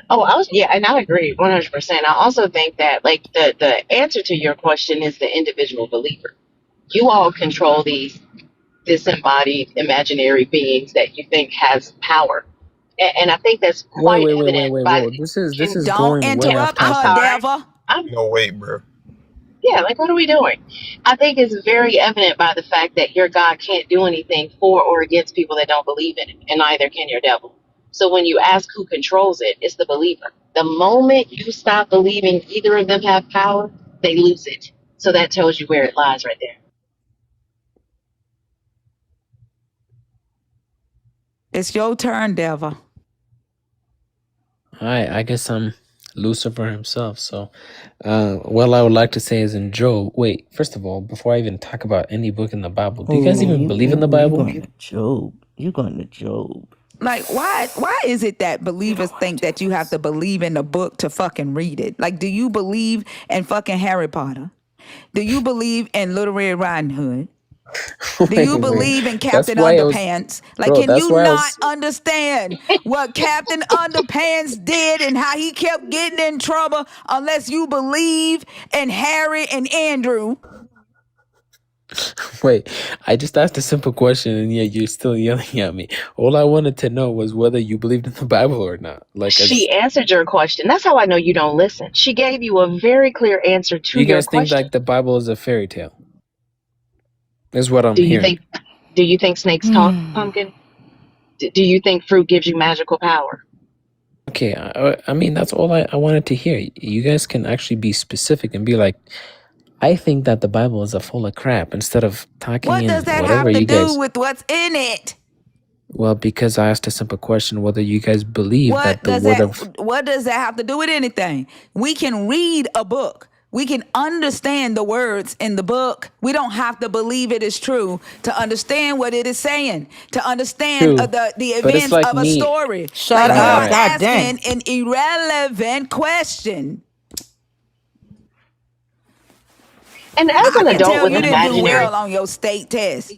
Oh, and I agree 100%. I also think that like the answer to your question is the individual believer. You all control these disembodied imaginary beings that you think has power. And I think that's quite evident by Whoa. This is Don't going way off interrupt I'm her, topic. sorry. devil. No, wait, bro. Yeah, like what are we doing? I think it's very evident by the fact that your God can't do anything for or against people that don't believe in it, and neither can your devil. So when you ask who controls it, it's the believer. The moment you stop believing either of them have power, they lose it. So that tells you where it lies right there. It's your turn, devil. I guess I'm Lucifer himself. So, what I would like to say is in Job. Wait, first of all, before I even talk about any book in the Bible, do you guys even believe in the You Bible? going to Job. You going to Job. Like, why is it that believers think that you have to believe in the book to fucking read it? Like, do you believe in fucking Harry Potter? Do you believe in Little Red Riding Hood? Do you believe in Captain Underpants? Like, can you not understand what Captain Underpants did and how he kept getting in trouble unless you believe in Harry and Andrew? Wait, I just asked a simple question and yet you're still yelling at me. All I wanted to know was whether you believed in the Bible or not. Like, She answered your question. That's how I know you don't listen. She gave you a very clear answer to you your guys think question. like the Bible is a fairy tale? Is what I'm Do you hearing. think snakes talk, Pumpkin? Do you think fruit gives you magical power? Okay, I mean, that's all I wanted to hear. You guys can actually be specific and be like, I think that the Bible is a full of crap instead of talking What in does that whatever have to you do guys. with what's in it? Well, because I asked a simple question whether you guys believe that the word of. What does that have to do with anything? We can read a book. We can understand the words in the book. We don't have to believe it is true to understand what it is saying, to understand True. the But it's events like of a me. story. Shut like, up, you are God dang. asking an irrelevant question. And as I an can adult tell with you an didn't do imaginary, well on your state test.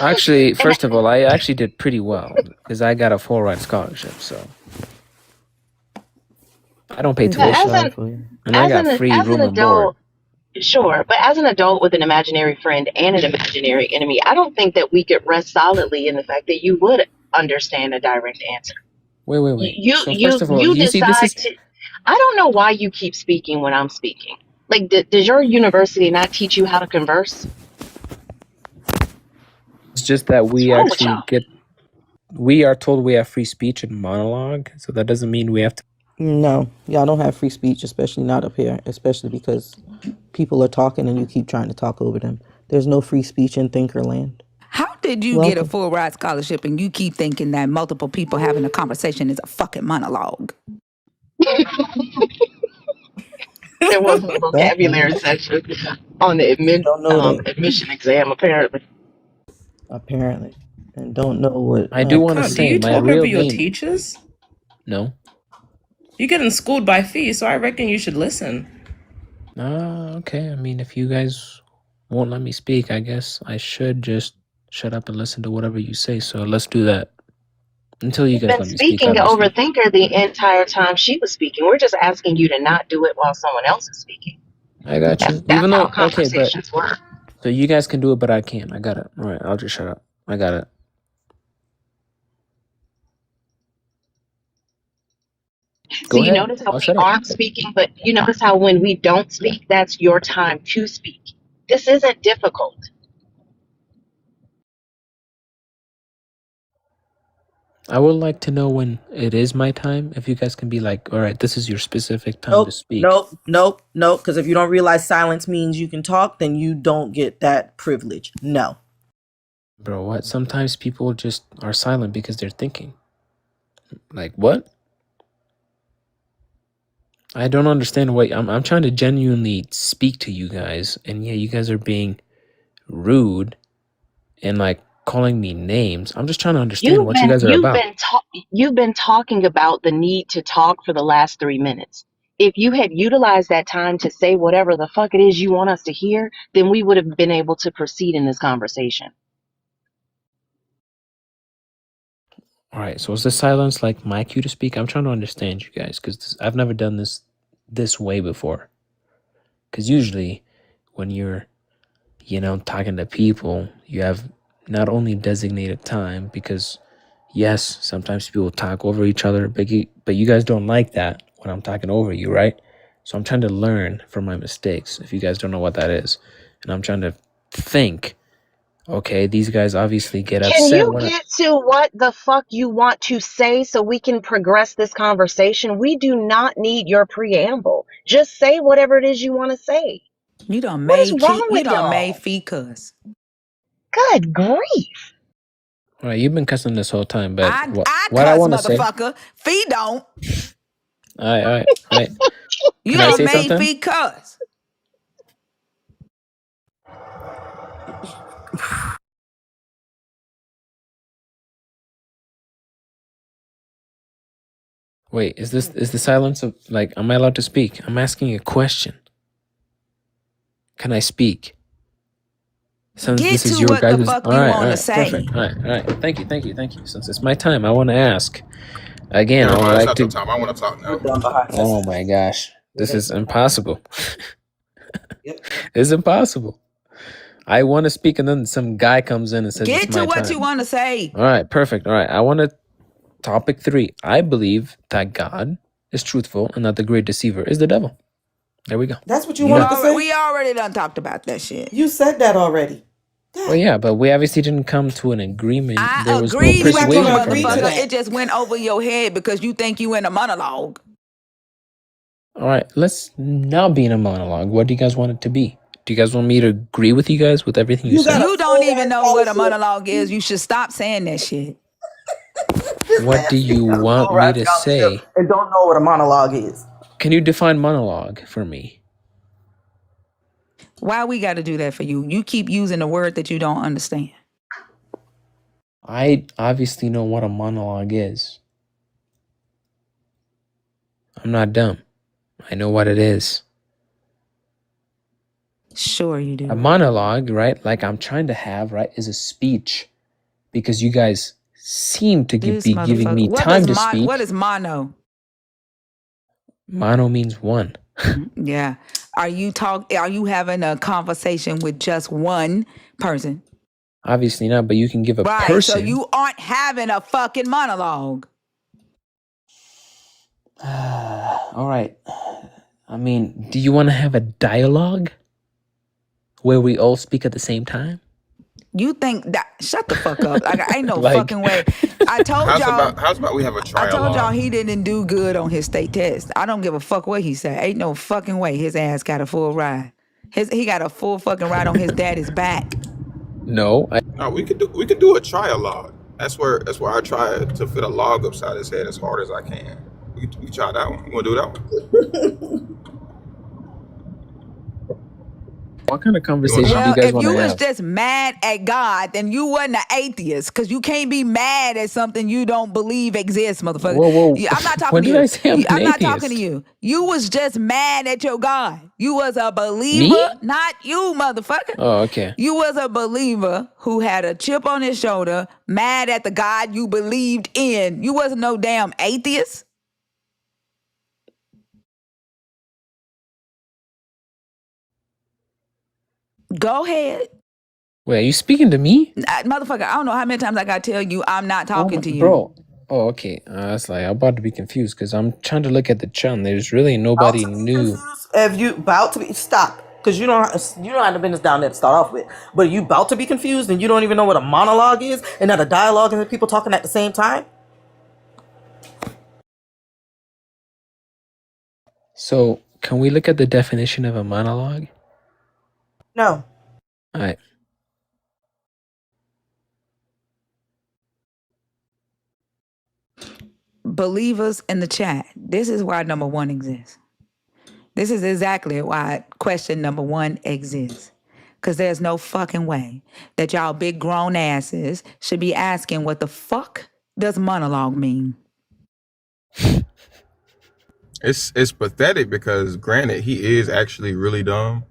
Actually, first of all, I actually did pretty well because I got a full ride scholarship. So I don't pay I feel tuition, sorry for you. and I got free as an room and board. adult, sure, but as an adult with an imaginary friend and an imaginary enemy, I don't think that we could rest solidly in the fact that you would understand a direct answer. Wait. You So you first of all, you you see, this decide is to. I don't know why you keep speaking when I'm speaking. Like, does your university not teach you how to converse? it's just that What's we wrong with actually y'all? we are told we have free speech and monologue, so that doesn't mean we have to. No, y'all don't have free speech, especially not up here, especially because people are talking and you keep trying to talk over them. There's no free speech in Thinkerland. How did you get a full ride scholarship and you keep thinking that multiple people having a conversation is a fucking monologue? There wasn't a vocabulary section on the Don't know that. admission exam, apparently. Apparently. And don't know what I do want to God, do say you my talk real over your name. teachers? No. You're getting schooled by Fee, so I reckon you should listen. Okay. I mean, if you guys won't let me speak, I guess I should just shut up and listen to whatever you say. So let's do that. Until you You've guys been let me speak, speaking obviously. over Thinker the entire time she was speaking. We're just asking you to not do it while someone else is speaking. I got you. That's Even how though, okay, but conversations work. so you guys can do it, but I can't. I got it. All right, I'll just shut up. I got it. So Go you ahead. notice how I'll we shut up. aren't speaking, but you notice how when we don't speak, that's your time to speak. This isn't difficult. I would like to know when it is my time. If you guys can be like, all right, this is your specific time to speak. Nope. Because if you don't realize silence means you can talk, then you don't get that privilege. No. Bro, what? Sometimes people just are silent because they're thinking. Like, what? I don't understand what I'm trying to genuinely speak to you guys, and yeah, you guys are being rude and like calling me names. I'm just trying to understand what you guys are about. You've been talking about the need to talk for the last 3 minutes. If you had utilized that time to say whatever the fuck it is you want us to hear, then we would have been able to proceed in this conversation. All right, so is the silence like my cue to speak? I'm trying to understand you guys because I've never done this way before. Because usually when you're, talking to people, you have not only designated time because, yes, sometimes people talk over each other, but you guys don't like that when I'm talking over you, right? So I'm trying to learn from my mistakes if you guys don't know what that is. And I'm trying to think, okay, these guys obviously get Can upset you when get to what the fuck you want to say so we can progress this conversation? We do not need your preamble. Just say whatever it is you want to say. You done What is made wrong with y'all? Fee cuss. Good grief. All right, you've been cussing this whole time, but I what cuss, I want to say. motherfucker. Fee don't. All right. You Can I done say made something? Fee cuss. Wait, is the silence of like? Am I allowed to speak? I'm asking a question. Can I speak? Since Get this is to your what the guys' fuck all you right, want to say. perfect. All right. Thank you. Since it's my time, I want to ask. Again, I would Everybody, like it's to. not your time. I want to talk now. Oh my gosh, this is impossible. It's impossible. I want to speak, and then some guy comes in and says Get it's to my what time. you want to say. All right, perfect. All right, I want to. Topic 3. I believe that God is truthful and that the great deceiver is the devil. There we go. That's what you wanted to say? We already done talked about that shit. You said that already. Well, yeah, but we obviously didn't come to an agreement. I There was no agreed with you, persuasion from motherfucker. that. It just went over your head because you think you in a monologue. All right, let's not be in a monologue. What do you guys want it to be? Do you guys want me to agree with you guys with everything you said? You don't even know what a monologue is. You should stop saying that shit. What do you want me to say? And don't know what a monologue is. Can you define monologue for me? Why we got to do that for you? You keep using a word that you don't understand. I obviously know what a monologue is. I'm not dumb. I know what it is. Sure you do. A monologue, right? Like I'm trying to have, right, is a speech. Because you guys seem to be giving me time to speak. What is mono? Mono means one. Yeah. Are you having a conversation with just one person? Obviously not, but you can give a Right. person. So you aren't having a fucking monologue. All right. I mean, do you want to have a dialogue where we all speak at the same time? You think that? Shut the fuck up! Like, ain't no Like- fucking way. I told y'all. How's about we have a I told y'all trialogue? he didn't do good on his state test. I don't give a fuck what he said. Ain't no fucking way his ass got a full ride. He got a full fucking ride on his daddy's back. No. No, we could do a trialogue. That's where I try to fit a log upside his head as hard as I can. We try that one. You wanna do that one? What kind of conversation do Well, you guys if want you to was have? just mad at God, then you wasn't an atheist, because you can't be mad at something you don't believe exists, motherfucker. Whoa. I'm not talking When to did you. I say I'm an I'm not talking to atheist? you. You was just mad at your God. You was a believer, Me? not you, motherfucker. Oh, okay. You was a believer who had a chip on his shoulder, mad at the God you believed in. You wasn't no damn atheist. Go ahead. Wait, are you speaking to me? Motherfucker, I don't know how many times I gotta tell you I'm not talking to you. Bro. Oh, okay. It's like I'm about to be confused because I'm trying to look at the chart. There's really nobody new. If you about to be stop, because you don't have the business down there to start off with. But you about to be confused and you don't even know what a monologue is and not a dialogue and the people talking at the same time. So, can we look at the definition of a monologue? No. All right. Believers in the chat, this is why number one exists. This is exactly why question number one exists. Because there's no fucking way that y'all big grown asses should be asking what the fuck does monologue mean? It's pathetic because granted he is actually really dumb,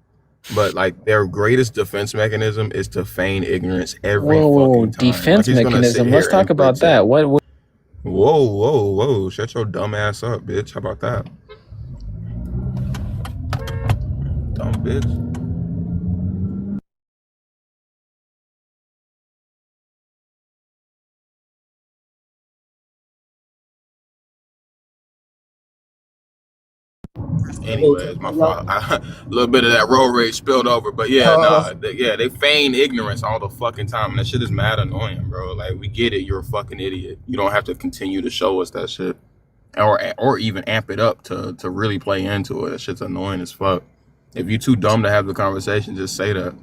but like their greatest defense mechanism is to feign ignorance every fucking time. Defense Like, he's gonna sit mechanism. Let's here talk and about pretend. that. What? Whoa! Shut your dumb ass up, bitch. How about that? Dumb bitch. Anyways, my fault. A little bit of that road rage spilled over, but yeah, they feign ignorance all the fucking time, and that shit is mad annoying, bro. Like, we get it, you're a fucking idiot. You don't have to continue to show us that shit, or even amp it up to really play into it. That shit's annoying as fuck. If you're too dumb to have the conversation, just say that.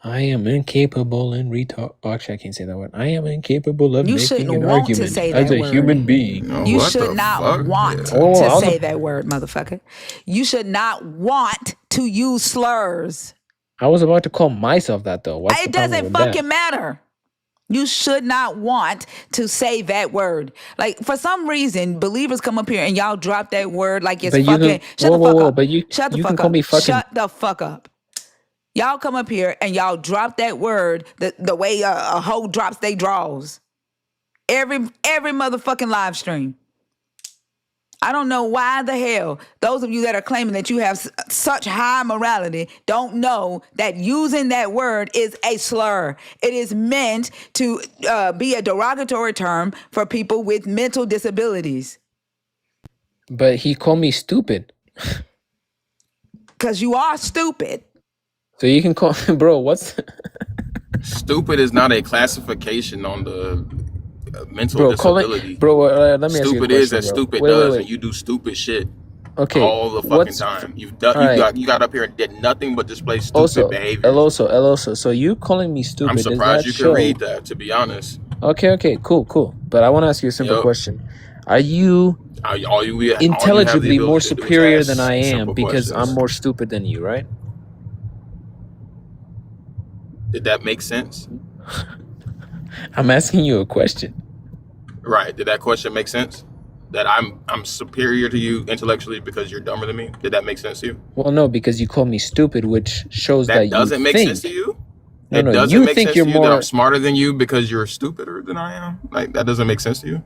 I am incapable and retard. Oh, actually, I can't say that word. I am incapable of You making shouldn't an want to argument say as that a word. human being. You what should the not fuck? want Yeah. Oh, I to was say a- that word, motherfucker. You should not want to use slurs. I was about to call myself that though. What's It the problem doesn't with that? fucking matter. You should not want to say that word. Like, for some reason, believers come up here and y'all drop that word like it's But you fucking. can, Shut whoa, the whoa, fuck whoa, up. but you Shut the can fuck call up. me fucking. Shut the fuck up. Y'all come up here and y'all drop that word the way a hoe drops they draws. Every motherfucking live stream. I don't know why the hell those of you that are claiming that you have such high morality don't know that using that word is a slur. It is meant to be a derogatory term for people with mental disabilities. But he called me stupid. Because you are stupid. So you can call, bro. What's Stupid is not a classification on the mental bro? disability. Let me ask you a Stupid question, is as bro. stupid Wait, does, wait. and you do stupid shit Okay, all the fucking time. You Alright. got up here and did nothing but display stupid Also, behavior. Eloso. So you calling me stupid? I'm does surprised that you show? could read that, to be honest. Okay, cool. But I want to ask you a simple Yup. question: Are you All you have the intelligibly more ability to do is superior ask than I am simple because questions. I'm more stupid than you, right? Did that make sense? I'm asking you a question. Right. Did that question make sense? That I'm superior to you intellectually because you're dumber than me? Did that make sense to you? Well, no, because you call me stupid, which shows that That you doesn't make think. sense to you? No, It doesn't you make think sense you're to you that more. I'm smarter than you because you're stupider than I am? Like, that doesn't make sense to you?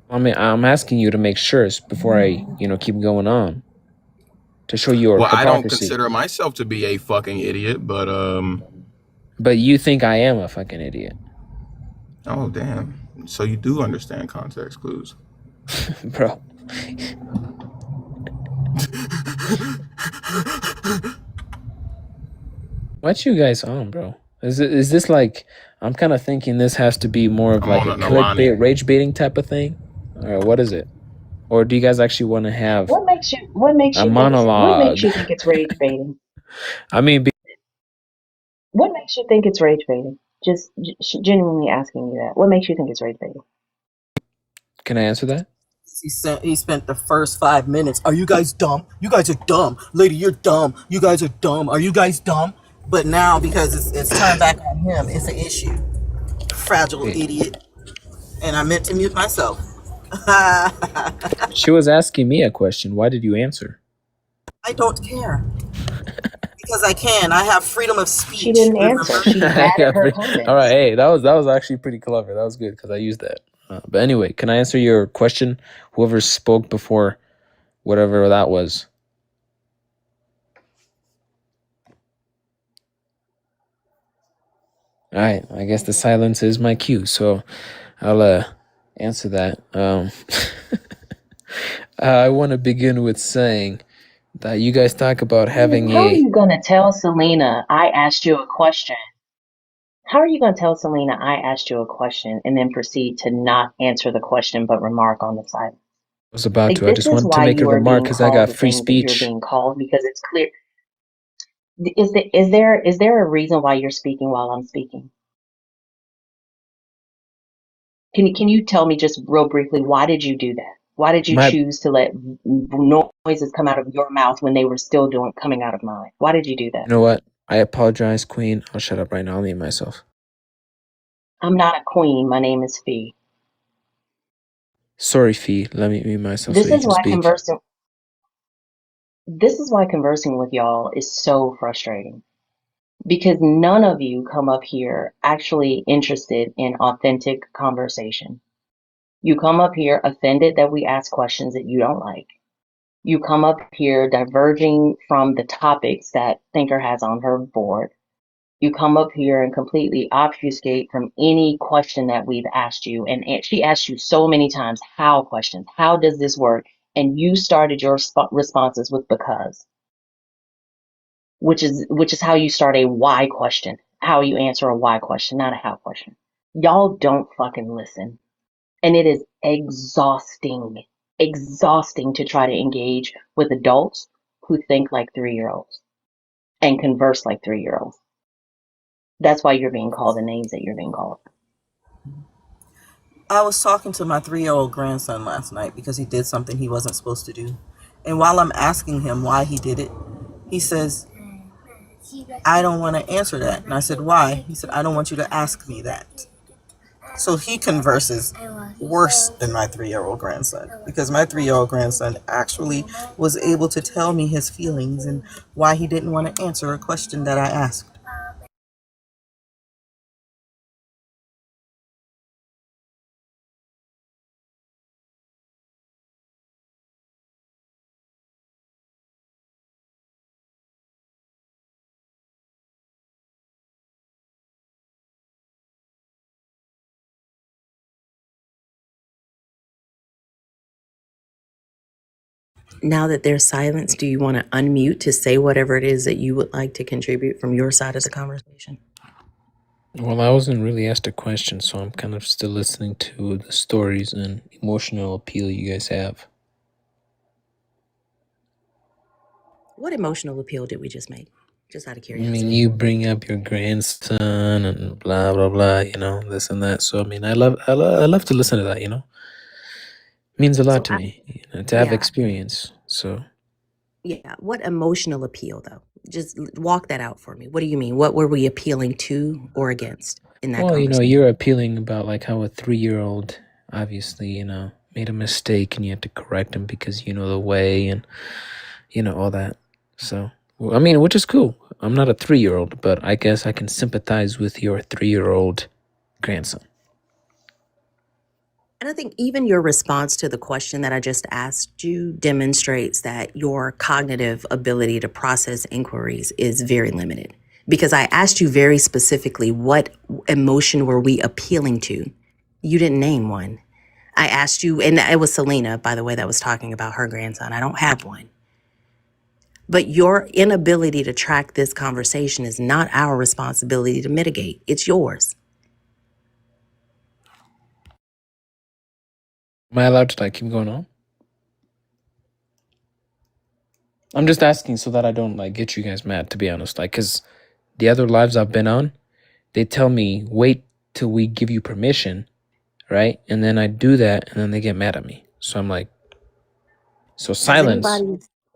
I mean, I'm asking you to make sure before I, keep going on to show your Well, I don't hypocrisy. consider myself to be a fucking idiot, but But you think I am a fucking idiot. Oh damn. So you do understand context clues. Bro. What you guys on, bro? Is this like, I'm kind of thinking this has to be more of I'm like a on a Nalani. clickbait, rage baiting type of thing? Or what is it? Or do you guys actually want to have What makes you what makes a you think what monologue? makes you think it's rage baiting? I mean, What makes you think it's rage baiting? Just genuinely asking you that. What makes you think it's rage baiting? can I answer that? He spent the first 5 minutes. Are you guys dumb? You guys are dumb. Lady, you're dumb. You guys are dumb. Are you guys dumb? But now, because it's turned back on him, it's an issue. Fragile idiot. And I meant to mute myself. She was asking me a question. Why did you answer? I don't care. Because I can. I have freedom of speech. She didn't answer. She added her comments. All right, hey, that was actually pretty clever. That was good because I used that. But anyway, can I answer your question? Whoever spoke before, whatever that was. All right, I guess the silence is my cue, so I'll answer that. I want to begin with saying that you guys talk about having How are you gonna tell Selena I asked you a question? How are you gonna tell Selena I asked you a question and then proceed to not answer the question but remark on the silence? I was about to. I This just is wanted to why make a you are remark being because I called got the free things that you're speech. being called, because it's clear. Is there a reason why you're speaking while I'm speaking? Can you tell me just real briefly, why did you do that? Why did you My, choose to let noises come out of your mouth when they were still coming out of mine? Why did you do that? you know what? I apologize, Queen. I'll shut up right now. I'll mute myself. I'm not a queen. My name is Fee. Sorry, Fee. Let me mute myself This so you is can why speak. conversing with y'all is so frustrating, because none of you come up here actually interested in authentic conversation. You come up here offended that we ask questions that you don't like. You come up here diverging from the topics that Thinker has on her board. You come up here and completely obfuscate from any question that we've asked you. And she asked you so many times, how questions, how does this work? And you started your responses with because, which is how you start a why question, how you answer a why question, not a how question. Y'all don't fucking listen. And it is exhausting to try to engage with adults who think like 3-year-olds and converse like 3-year-olds. That's why you're being called the names that you're being called. I was talking to my 3-year-old grandson last night because he did something he wasn't supposed to do. And while I'm asking him why he did it, he says, I don't want to answer that. And I said, why? He said, I don't want you to ask me that. So he converses worse than my 3-year-old grandson, because my 3-year-old grandson actually was able to tell me his feelings and why he didn't want to answer a question that I asked. Now that there's silence, do you want to unmute to say whatever it is that you would like to contribute from your side of the conversation? Well, I wasn't really asked a question, so I'm kind of still listening to the stories and emotional appeal you guys have. What emotional appeal did we just make? Just out of I curiosity. mean, you bring up your grandson and blah blah blah, this and that. So I mean, I love to listen to that. It means a lot to me to have experience. So Yeah, what emotional appeal though? Just walk that out for me. What do you mean? What were we appealing to or against in that well, conversation? you're appealing about like how a 3-year-old obviously made a mistake and you have to correct him because you know the way and all that. So well, I mean, which is cool. I'm not a 3-year-old, but I guess I can sympathize with your 3-year-old grandson. And I think even your response to the question that I just asked you demonstrates that your cognitive ability to process inquiries is very limited. Because I asked you very specifically, what emotion were we appealing to? You didn't name one. I asked you, and it was Selena, by the way, that was talking about her grandson. I don't have one. But your inability to track this conversation is not our responsibility to mitigate. It's yours. Am I allowed to like keep going on? I'm just asking so that I don't like get you guys mad, to be honest. Like, cause the other lives I've been on, they tell me wait till we give you permission, right? And then I do that, and then they get mad at me. So I'm like, so silence.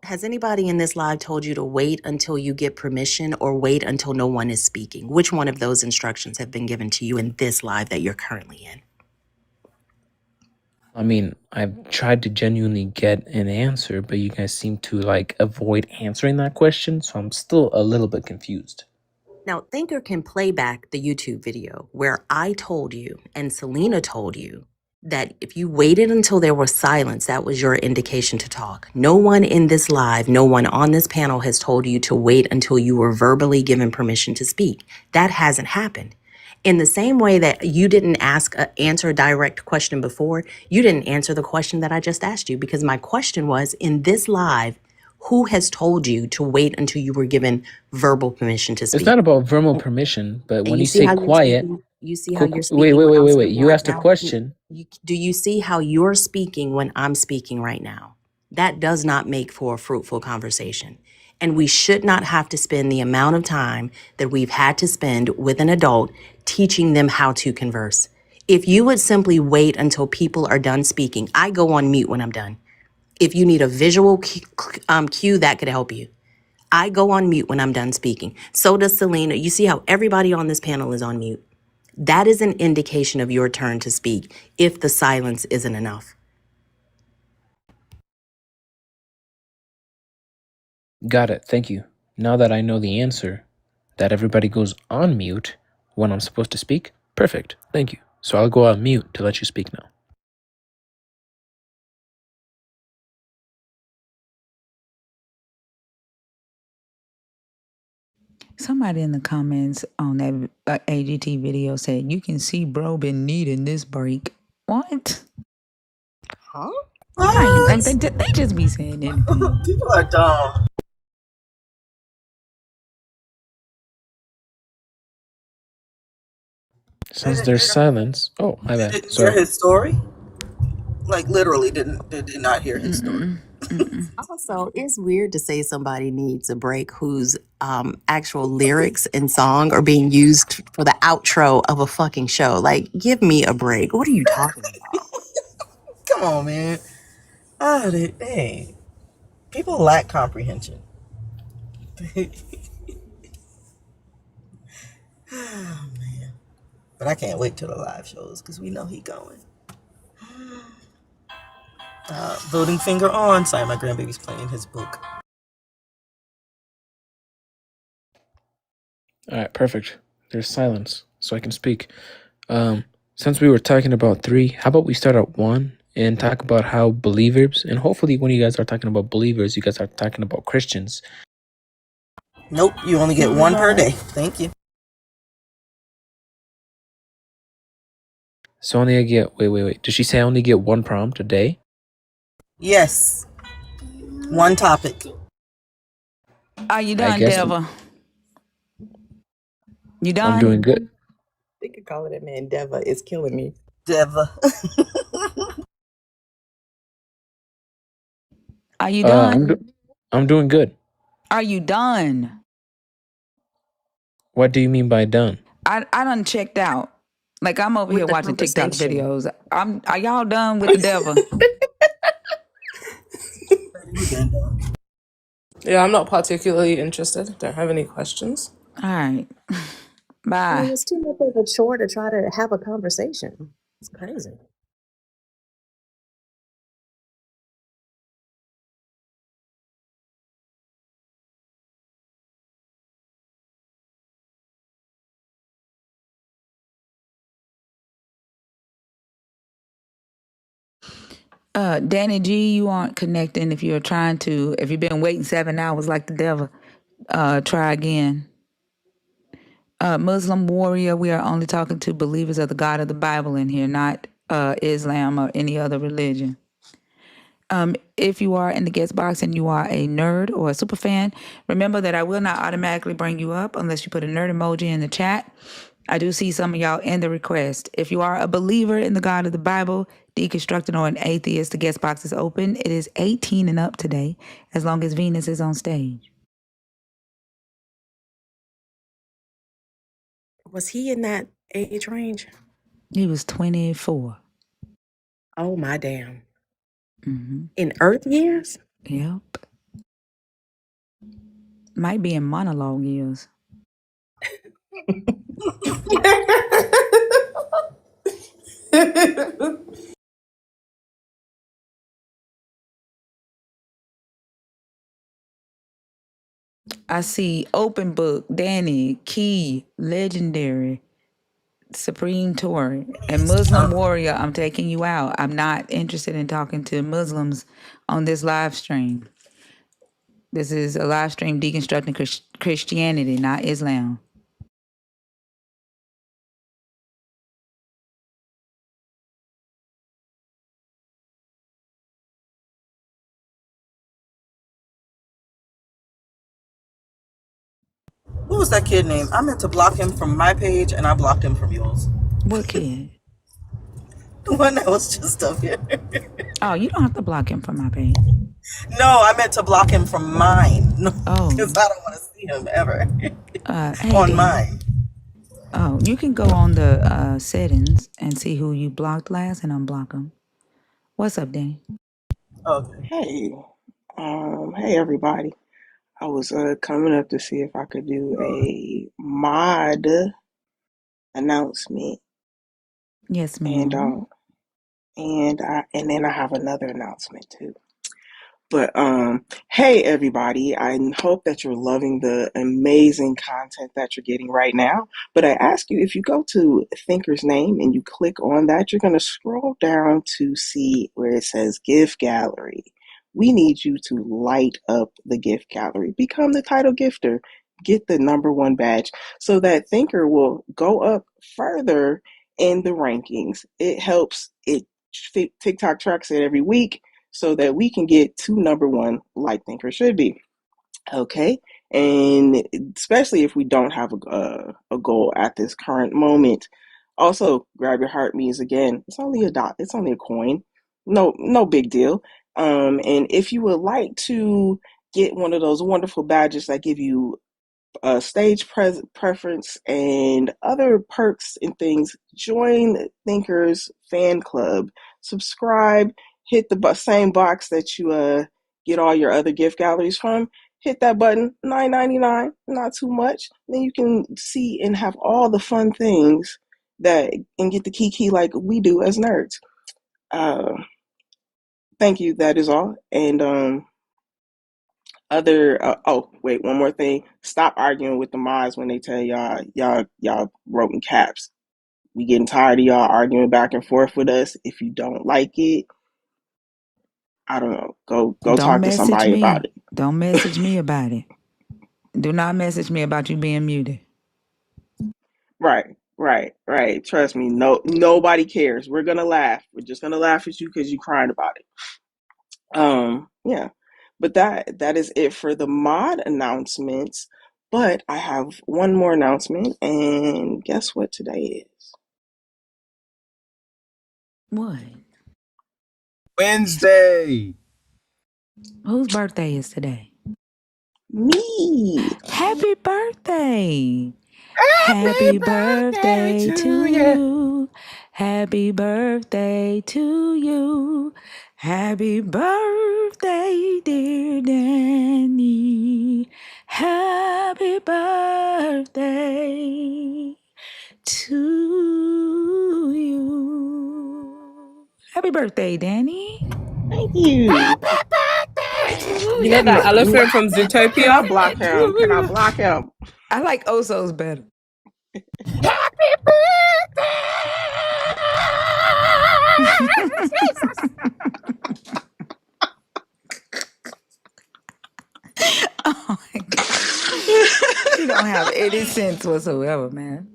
Has anybody in this live told you to wait until you get permission or wait until no one is speaking? Which one of those instructions have been given to you in this live that you're currently in? I mean, I've tried to genuinely get an answer, but you guys seem to like avoid answering that question. So I'm still a little bit confused. Now, Thinker can play back the YouTube video where I told you and Selena told you that if you waited until there was silence, that was your indication to talk. No one in this live, no one on this panel has told you to wait until you were verbally given permission to speak. That hasn't happened. In the same way that you didn't answer a direct question before, you didn't answer the question that I just asked you, because my question was, in this live, who has told you to wait until you were given verbal permission to It's speak? not about verbal permission, but And when you you see say how you're quiet, speaking? You see how you're wait, speaking wait, when wait, I'm wait, wait. speaking You right asked a now? question. Do you see how you're speaking when I'm speaking right now? That does not make for a fruitful conversation. And we should not have to spend the amount of time that we've had to spend with an adult teaching them how to converse. If you would simply wait until people are done speaking, I go on mute when I'm done. If you need a visual cue, that could help you. I go on mute when I'm done speaking. So does Selena. You see how everybody on this panel is on mute. That is an indication of your turn to speak if the silence isn't enough. Got it. Thank you. Now that I know the answer, that everybody goes on mute when I'm supposed to speak, perfect. Thank you. So I'll go on mute to let you speak now. Somebody in the comments on that AGT video said, you can see bro been needing this break. What? Huh? Right. Like they just be saying anything. People are dumb. Since there's silence. Oh, my bad. Didn't hear Sorry. his story. Like literally did not hear his story. Also, it's weird to say somebody needs a break whose actual lyrics and song are being used for the outro of a fucking show. Like, give me a break. What are you talking about? Come on, man. Hey, people lack comprehension. Oh, man. But I can't wait till the live shows because we know he going. Voting finger on. Sorry, my grandbaby's playing his book. All right, perfect. There's silence, so I can speak. Since we were talking about 3, how about we start at 1 and talk about how believers, and hopefully when you guys are talking about believers, you guys are talking about Christians. Nope, you only get one per day. Thank you. So only I get, wait. Did she say I only get 1 prompt a day? Yes. One topic. Are you I done, guess Deva? You I'm done? doing good. They could call it that man Deva. It's killing me. Deva. Are you done? I'm doing good. Are you done? What do you mean by done? I done checked out. Like I'm over With here the watching TikTok conversation. videos. Are y'all done with the Deva? Yeah, I'm not particularly interested. Don't have any questions. All right. I Bye. mean, it's too much of a chore to try to have a conversation. It's crazy. Danny G, you aren't connecting. If you've been waiting 7 hours like the devil, try again. Muslim warrior, we are only talking to believers of the God of the Bible in here, not Islam or any other religion. If you are in the guest box and you are a nerd or a super fan, remember that I will not automatically bring you up unless you put a nerd emoji in the chat. I do see some of y'all in the request. If you are a believer in the God of the Bible, deconstructed, or an atheist, the guest box is open. It is 18 and up today, as long as Venus is on stage. Was he in that age range? He was 24. Oh my damn. Mm-hmm. In Earth years? Yep. Might be in monologue years. I see Open Book, Danny, Key, Legendary, Supreme Tory, and Muslim Warrior. I'm taking you out. I'm not interested in talking to Muslims on this live stream. This is a live stream deconstructing Christianity, not Islam. What was that kid name? I meant to block him from my page and I blocked him from yours. What kid? The one that was just up here. Oh, you don't have to block him from my page. No, I meant to block him from mine. No, because I don't want to see him ever on mine. Oh, you can go on the settings and see who you blocked last and unblock them. What's up, Danny? Hey, hey everybody. I was coming up to see if I could do a mod announcement. Yes, ma'am. And then I have another announcement too. But hey everybody, I hope that you're loving the amazing content that you're getting right now. But I ask you, if you go to Thinker's Name and you click on that, you're going to scroll down to see where it says Gift Gallery. We need you to light up the gift gallery. Become the title gifter. Get the #1 badge so that Thinker will go up further in the rankings. It helps. TikTok tracks it every week so that we can get to #1 like Thinker should be. Okay? And especially if we don't have a goal at this current moment. Also, grab your heart means again, it's only it's only a coin. No big deal. And if you would like to get one of those wonderful badges that give you stage preference and other perks and things, join Thinker's fan club. Subscribe, hit the same box that you get all your other gift galleries from. Hit that button, $9.99, not too much. Then you can see and have all the fun things and get the kiki like we do as nerds. Thank you. That is all. And one more thing. Stop arguing with the mods when they tell y'all wrote in caps. We getting tired of y'all arguing back and forth with us. If you don't like it, I don't know. Go talk to somebody about it. Don't message me about it. Do not message me about you being muted. Right. Trust me. Nobody cares. We're gonna laugh. We're just gonna laugh at you because you crying about it. Yeah. But that is it for the mod announcements. But I have one more announcement, and guess what today is? What? Wednesday. Whose birthday is today? Me. Happy birthday. Happy birthday to you. Happy birthday to you. Happy birthday, dear Danny. Happy birthday to you. Happy birthday, Danny. Thank you. Happy birthday to you. You know that elephant from Zootopia? Can I block him? Can I block him? I like Oso's better. Happy birthday! don't have any sense whatsoever, man.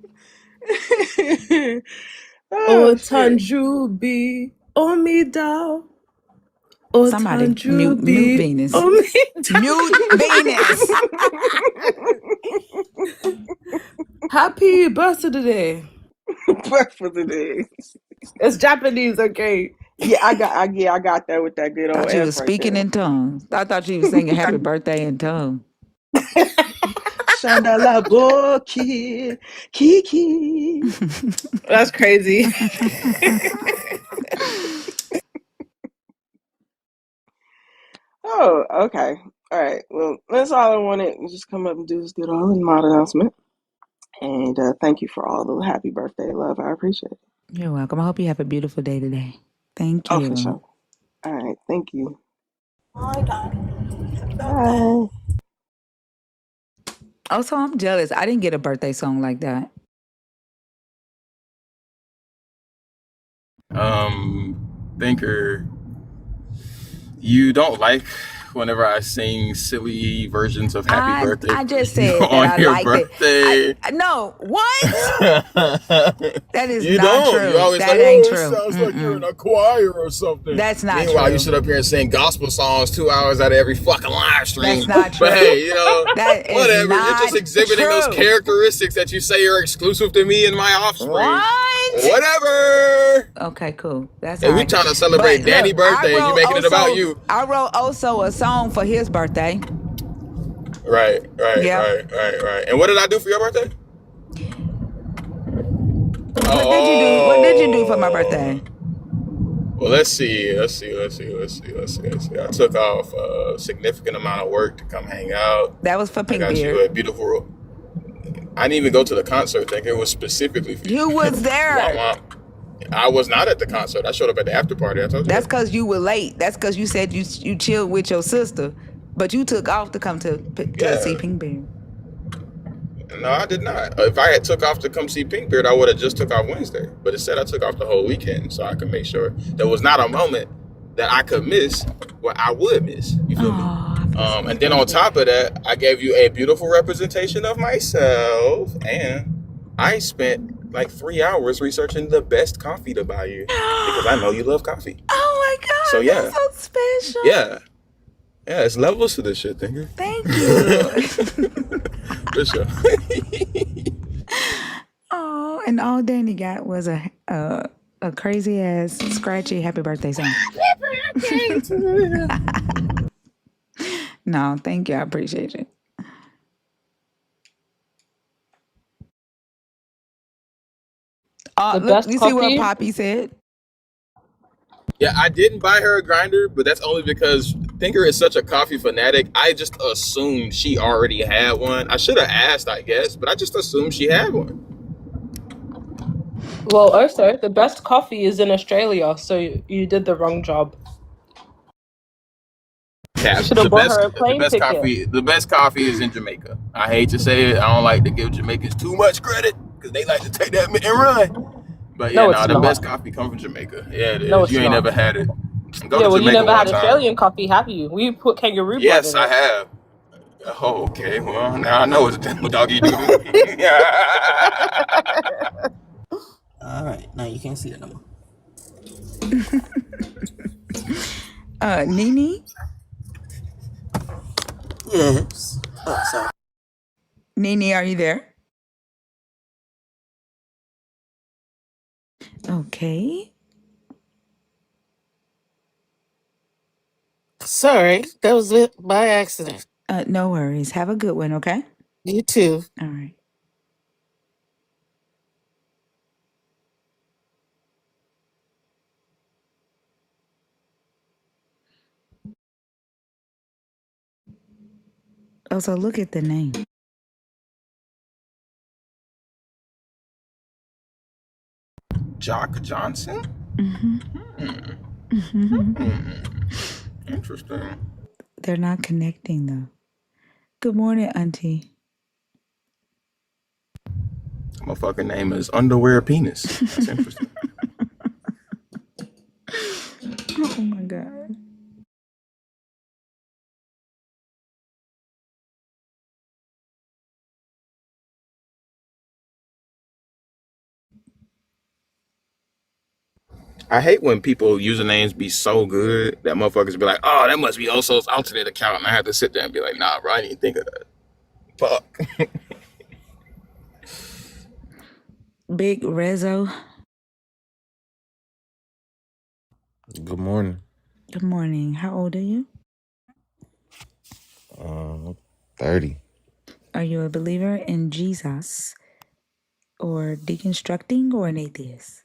Oh shit. Otanjubi Omida. Somebody mute Otanjubi Venus. Omida. Mute Venus. Happy birthday today. Breakfast it is. It's Japanese, okay? Yeah, I got that with that good old Thought you F was right speaking there. in tongues. I thought you was singing happy birthday in tongues. Shanda la boki, Kiki. That's crazy. Oh, okay. All right. Well, that's all I wanted. Just come up and do this good old mod announcement. And thank you for all the happy birthday love. I appreciate it. You're welcome. I hope you have a beautiful day today. Thank Oh, for you. sure. All right. Thank you. Bye. Bye. Also, I'm jealous. I didn't get a birthday song like that. Thinker, you don't like whenever I sing silly versions of Happy Birthday I just for you said that on I your liked birthday. it. No, what? That is You not don't. true. You always That like, ain't oh, it true. sounds like you're in a choir or something. That's not Meanwhile, true. you sit up here and sing gospel songs 2 hours out of every fucking live stream. That's not true. But hey, you know, That is whatever. You're not just exhibiting those true. characteristics that you say are exclusive to me and my offspring. What? Whatever. Okay, cool. That's Hey, all we right. trying to celebrate But Danny's look, birthday and you making it about you. I wrote also a song for his birthday. Right. Yep. Right. And what did I do for your birthday? What did you do? What did you do for my birthday? Well, let's see. I took off a significant amount of work to come hang out. That was for I got Pinkbeard. you a beautiful. I didn't even go to the concert. I think it was specifically for you. You was there. I was not at the concert. I showed up at the after party. I told you. That's because you were late. That's because you said you chilled with your sister, but you took off to come to see Pinkbeard. No, I did not. If I had took off to come see Pinkbeard, I would have just took off Wednesday. But instead, I took off the whole weekend so I could make sure there was not a moment that I could miss what I would miss. You feel me? And then on top of that, I gave you a beautiful representation of myself, and I spent like 3 hours researching the best coffee to buy you because I know you love coffee. Oh my God! So yeah, that's so special. yeah, it's levels to this shit, Thinker. Thank you. For sure. Oh, and all Danny got was a crazy ass scratchy happy birthday song. No, thank you. I appreciate it. The Look, best you see what coffee? Poppy said? Yeah, I didn't buy her a grinder, but that's only because Thinker is such a coffee fanatic. I just assumed she already had one. I should have asked, I guess, but I just assumed she had one. Well, also, the best coffee is in Australia, so you did the wrong job. Cap. You should have bought her a plane ticket. The best coffee is in Jamaica. I hate to say it. I don't like to give Jamaicans too much credit because they like to take that and run. But yeah, the best coffee comes from Jamaica. Yeah, it is. No, it's you ain't not. never had it. Go Yeah, to well, you Jamaica never had one time. Australian coffee, have you? We put kangaroo blood Yes, in it. I have. Oh, okay. Well, now I know it's a doggy doo. All right, now you can't see it no more. Nene? Yes. Oh, sorry. Nene, are you there? Okay. Sorry, that was it by accident. No worries. Have a good one, okay? You too. All right. Also, look at the name. Jock Johnson? Interesting. They're not connecting, though. Good morning, Auntie. My fucking name is Underwear Penis. That's interesting. Oh, my God. I hate when people usernames be so good that motherfuckers be like, oh, that must be Oso's alternate account. And I have to sit there and be like, nah, bro, I didn't think of that. Fuck. Big Rezo. Good morning. Good morning. How old are you? 30. Are you a believer in Jesus or deconstructing or an atheist?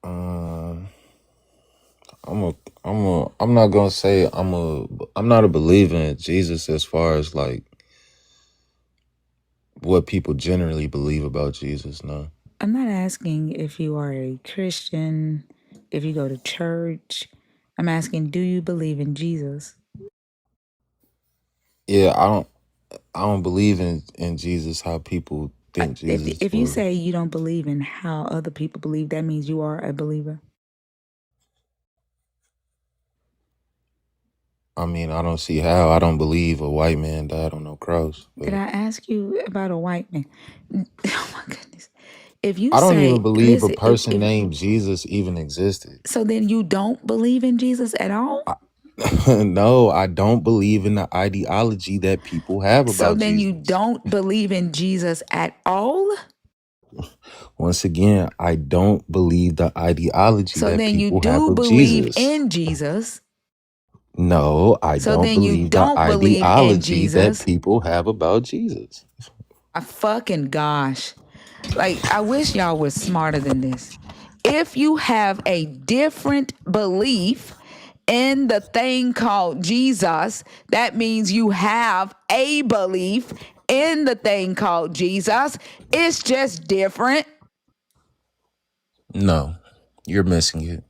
I'm not gonna say I'm not a believer in Jesus as far as like what people generally believe about Jesus. No. I'm not asking if you are a Christian, if you go to church. I'm asking, do you believe in Jesus? Yeah, I don't believe in Jesus how people think Jesus If you was. say you don't believe in how other people believe, that means you are a believer. I mean, I don't see how. I don't believe a white man died on no cross. Did I ask you about a white man? Oh my goodness. If you I don't even say, believe a listen, person named Jesus even existed. so then you don't believe in Jesus at all? No, I don't believe in the ideology that people have So about then Jesus. you don't believe in Jesus at all? Once again, I don't believe the ideology So that then you people have do of believe Jesus. in Jesus. No, I So don't then you believe the don't believe in ideology that Jesus. people have about Jesus. A fucking gosh. Like, I wish y'all was smarter than this. If you have a different belief in the thing called Jesus, that means you have a belief in the thing called Jesus. It's just different. No, you're missing it.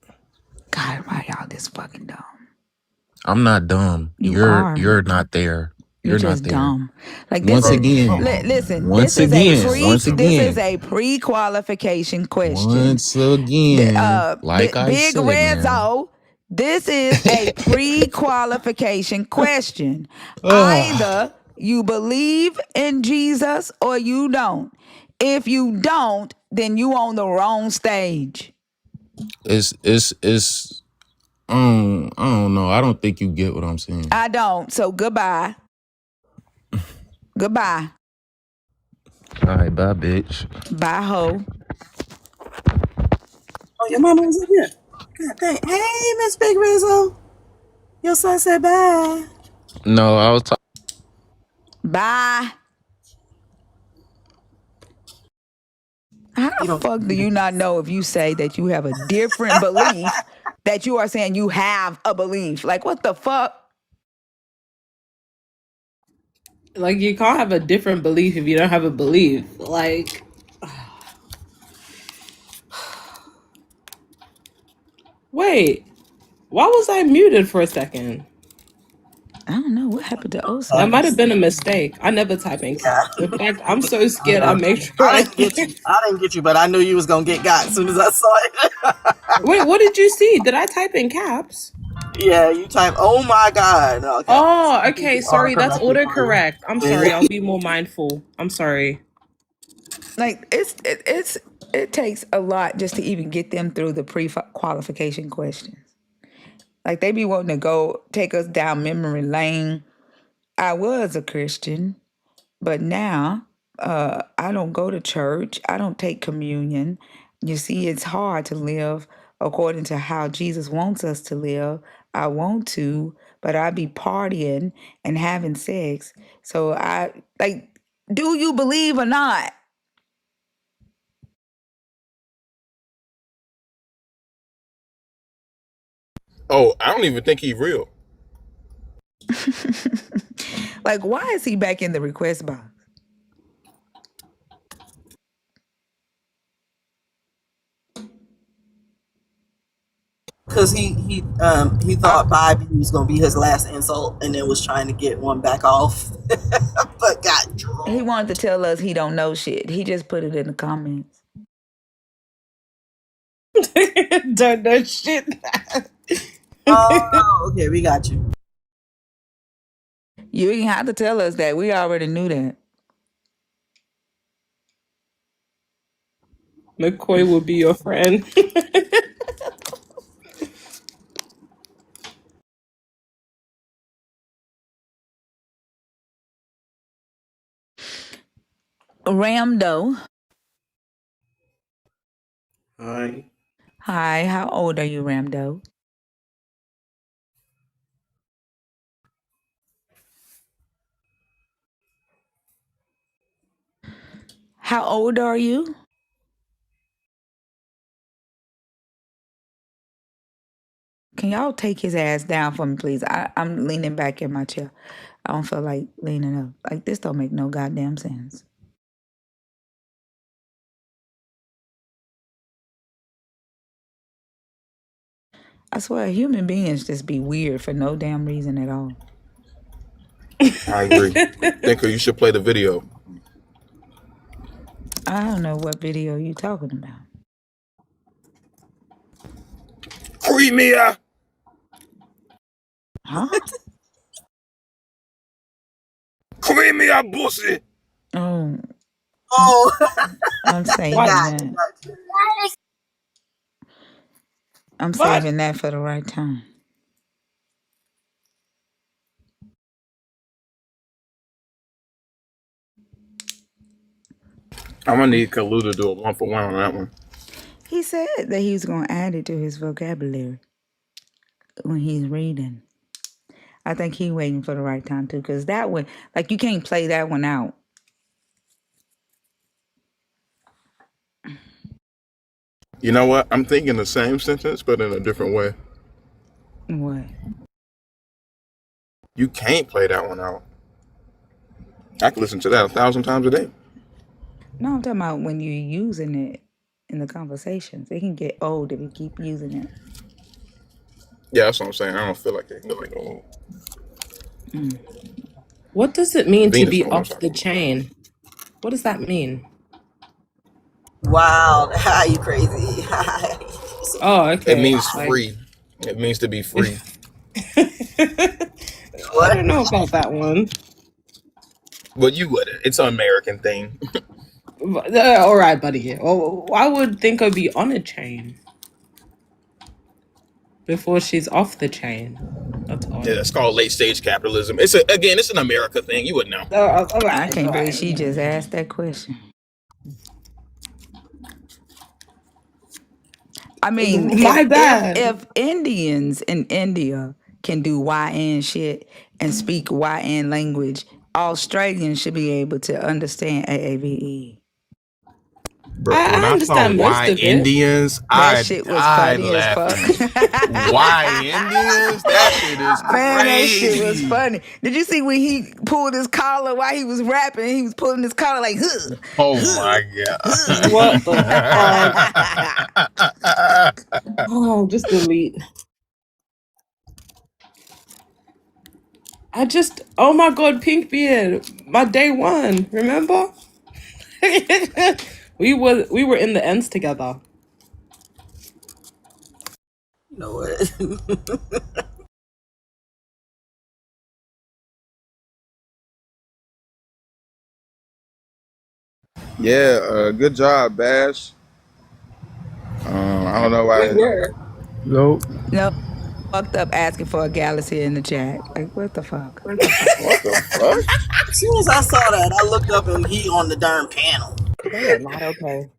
God, why y'all this fucking dumb? I'm not dumb. You are. You're not there. You're You're not just there. dumb. Like this Once is again. listen, Once this is again. a pre-qualification question. Once again, like I Big said, man. Rezzo, this is a pre-qualification question. Either you believe in Jesus or you don't. If you don't, then you on the wrong stage. It's I don't know. I don't think you get what I'm saying. I don't. So goodbye. Goodbye. All right, bye, bitch. Bye, ho. Oh, your mama was in here. God dang. Hey, Miss Big Rizzo. Your son said bye. No, I was talking. Bye. How the fuck do you not know if you say that you have a different belief that you are saying you have a belief? Like, what the fuck? Like, you can't have a different belief if you don't have a belief. Like, wait, why was I muted for a second? I don't know what happened to Osa. That might have been a mistake. I never type in caps. In fact, I'm so scared. I make sure I didn't get you. I didn't get you, but I knew you was gonna get got as soon as I saw it. Wait, what did you see? Did I type in caps? Yeah, you type. Oh my God. Okay. Oh, okay. Sorry, that's autocorrect. I'm sorry. I'll be more mindful. I'm sorry. Like, it takes a lot just to even get them through the pre-qualification questions. Like, they be wanting to go take us down memory lane. I was a Christian, but now I don't go to church. I don't take communion. You see, it's hard to live according to how Jesus wants us to live. I want to, but I be partying and having sex. So do you believe or not? Oh, I don't even think he's real. Like, why is he back in the request box? Because he thought Bobby was gonna be his last insult, and then was trying to get one back off, but got drunk. He wanted to tell us he don't know shit. He just put it in the comments. Don't know shit. Oh, okay, we got you. You didn't have to tell us that. We already knew that. McCoy will be your friend. Ramdo. Hi. Hi, how old are you, Ramdo? How old are you? Can y'all take his ass down for me, please? I'm leaning back in my chair. I don't feel like leaning up. Like, this don't make no goddamn sense. I swear, human beings just be weird for no damn reason at all. I agree. Thinker, you should play the video. I don't know what video you talking about. Crimea! Huh? Crimea, pussy! Oh, Oh, I'm saving got that. you. I'm What? saving that for the right time. I'm gonna need Kalu to do a 1-for-1 on that one. He said that he was going to add it to his vocabulary when he's reading. I think he's waiting for the right time too, because that one, like, you can't play that one out. You know what? I'm thinking the same sentence, but in a different way. What? You can't play that one out. I can listen to that 1,000 times a day. No, I'm talking about when you're using it in the conversations. It can get old if you keep using it. Yeah, that's what I'm saying. I don't feel like it can go like, oh. What does it mean to Venus be knows what I'm off talking the about. chain? What does that mean? Wow, you crazy. Oh, okay. It means Like, free. It means to be free. I don't know about that one. But you wouldn't. It's an American thing. All right, buddy. Oh, I would think I'd be on a chain before she's off the chain. That's odd. Yeah, it's called late stage capitalism. It's an America thing. You wouldn't know. All right, I can't all believe right. she just asked that question. I mean, My bad. if Indians in India can do YN shit and speak YN language, Australians should be able to understand AAVE. Bro, when I saw understand most why of it. Indians, That I shit was died funny as fuck. laughing. Why Indians? That shit is Man, that shit was crazy. funny. Did you see when he pulled his collar while he was rapping? He was pulling his collar like, huh. Oh my god. What the fuck? Oh, just delete. Oh my god, Pinkbeard, my day one, remember? we were in the ends together. You know what? Yeah, good job, Bash. I don't know why. Nope. No, fucked up asking for a galaxy in the chat. Like, what the fuck? What the fuck? As soon as I saw that, I looked up and he on the darn panel. They are not okay.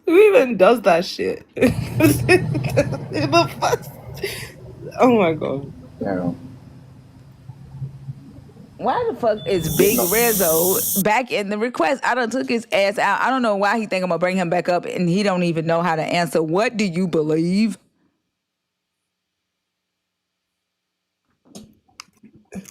Who even does that shit? Oh my god. Damn. Why the fuck is Big Rizzo back in the request? I done took his ass out. I don't know why he think I'm gonna bring him back up and he don't even know how to answer. What do you believe?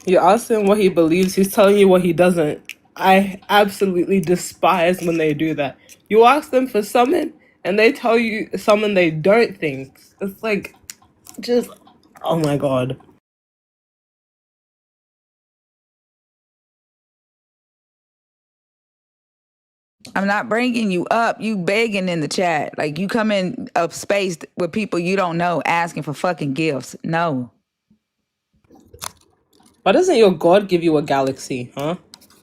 You ask him what he believes, he's telling you what he doesn't. I absolutely despise when they do that. You ask them for something and they tell you something they don't think. It's like, just, oh my god. I'm not bringing you up. You begging in the chat. Like, you come in a space with people you don't know asking for fucking gifts. No. Why doesn't your God give you a galaxy, huh?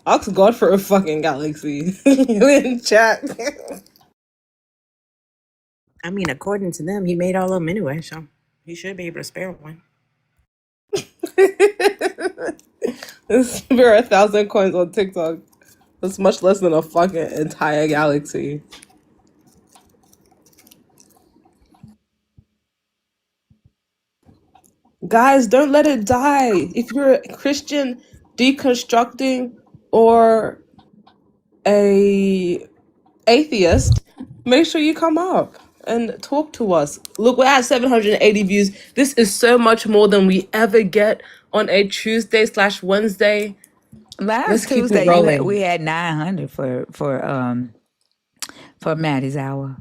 Ask God for a fucking galaxy. You in chat. I mean, according to them, he made all of them anyway, so he should be able to spare one. There are 1,000 coins on TikTok. That's much less than a fucking entire galaxy. Guys, don't let it die. If you're a Christian deconstructing or a atheist, make sure you come up and talk to us. Look, we're at 780 views. This is so much more than we ever get on a Tuesday/Wednesday. Let's Last keep it Tuesday, we rolling. had 900 for Maddie's hour.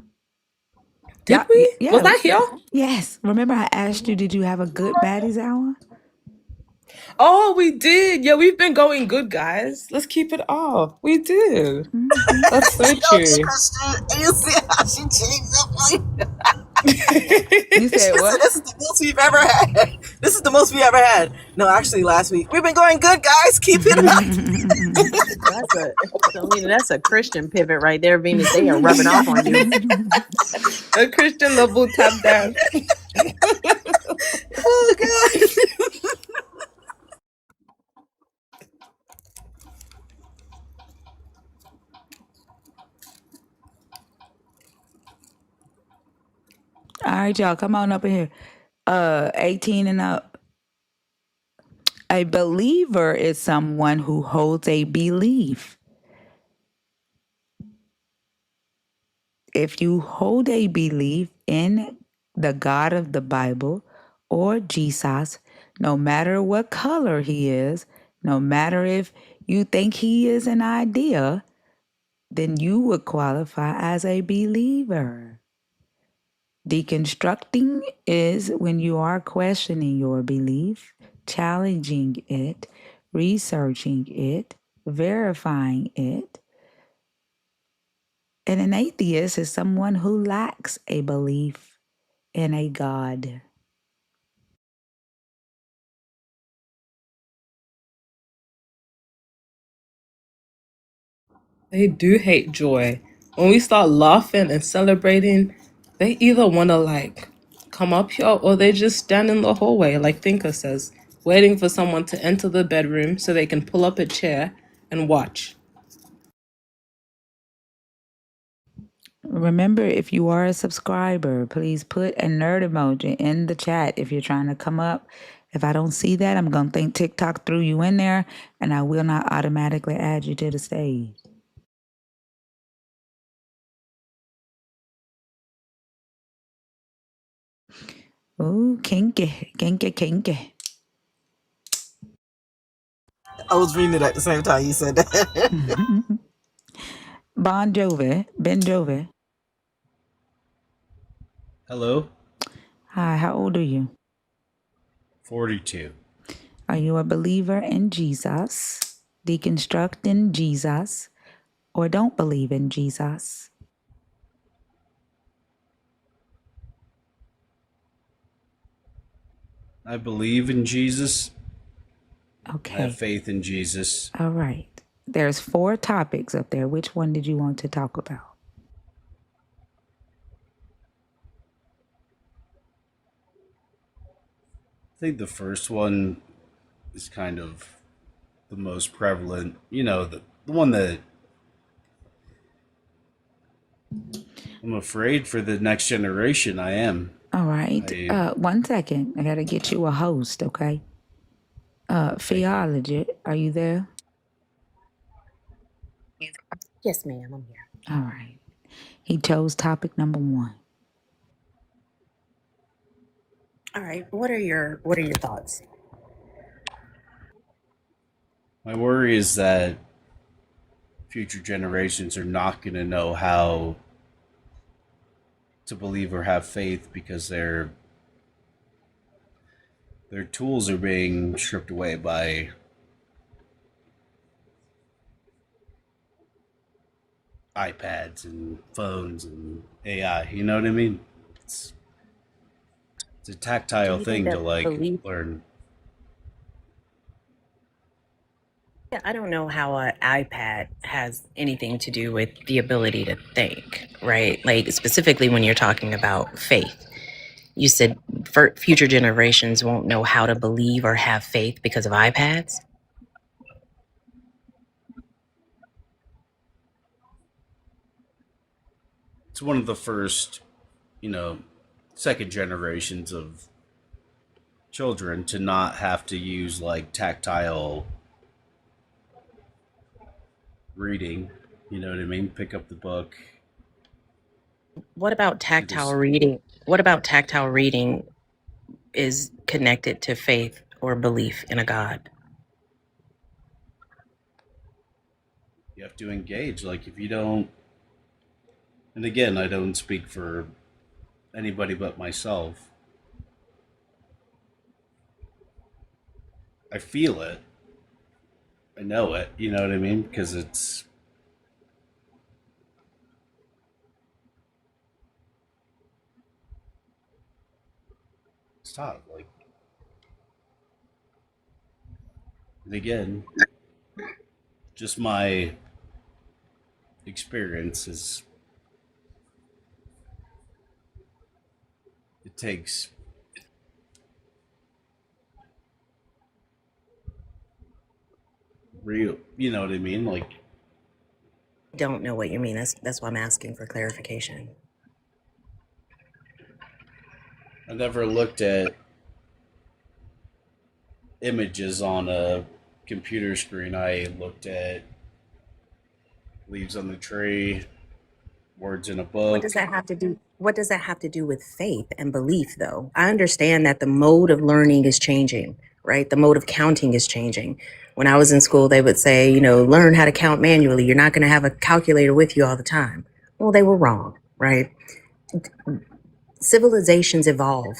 Did we? Yeah. Was that here? Yes. Remember I asked you, did you have a good Maddie's hour? Oh, we did. Yeah, we've been going good, guys. Let's keep it up. We did. That's so Yo, true. Christian, you see how she changed up on you? You said what? This is the most we've ever had. This is the most we ever had. No, actually, last week. We've been going good, guys. Keep it up. That's a Christian pivot right there, Venus. They are rubbing off on you. A Christian level tap dance. Oh, God. All right, y'all, come on up in here. 18 and up. A believer is someone who holds a belief. If you hold a belief in the God of the Bible or Jesus, no matter what color he is, no matter if you think he is an idea, then you would qualify as a believer. Deconstructing is when you are questioning your belief, challenging it, researching it, verifying it. And an atheist is someone who lacks a belief in a God. They do hate joy. When we start laughing and celebrating, they either want to like come up here or they just stand in the hallway, like Thinker says, waiting for someone to enter the bedroom so they can pull up a chair and watch. Remember, if you are a subscriber, please put a nerd emoji in the chat if you're trying to come up. If I don't see that, I'm going to think TikTok threw you in there, and I will not automatically add you to the stage. Ooh, kinky, kinky, kinky. I was reading it at the same time you said that. Ben Jovi. Hello? Hi, how old are you? 42. Are you a believer in Jesus, deconstructing Jesus, or don't believe in Jesus? I believe in Jesus. Okay. I have faith in Jesus. All right. There's 4 topics up there. Which one did you want to talk about? I think the first one is kind of the most prevalent. You know, the one that I'm afraid for the next generation. I am. All right. 1 second. I got to get you a host, okay? Theology, are you there? Yes, ma'am, I'm here. All right. He chose topic number 1. All right. What are your thoughts? My worry is that future generations are not going to know how to believe or have faith because their tools are being stripped away by iPads and phones and AI. You know what I mean? It's a tactile thing to like learn. Yeah, I don't know how an iPad has anything to do with the ability to think, right? Like specifically when you're talking about faith. You said future generations won't know how to believe or have faith because of iPads? it's one of the first, you know, second generations of children to not have to use like tactile reading. You know what I mean? Pick up the book. What about tactile reading? What about tactile reading is connected to faith or belief in a God? You have to engage. Like if you don't, and again, I don't speak for anybody but myself. I feel it. I know it. You know what I mean? Because it's tough. Like, and again, just my experience is it takes real, you know what I mean? Like, Don't know what you mean. That's why I'm asking for clarification. I never looked at images on a computer screen. I looked at leaves on the tree, words in a book. What does that have to do? What does that have to do with faith and belief, though? I understand that the mode of learning is changing, right? The mode of counting is changing. When I was in school, they would say, you know, learn how to count manually. You're not going to have a calculator with you all the time. Well, they were wrong, right? Civilizations evolve.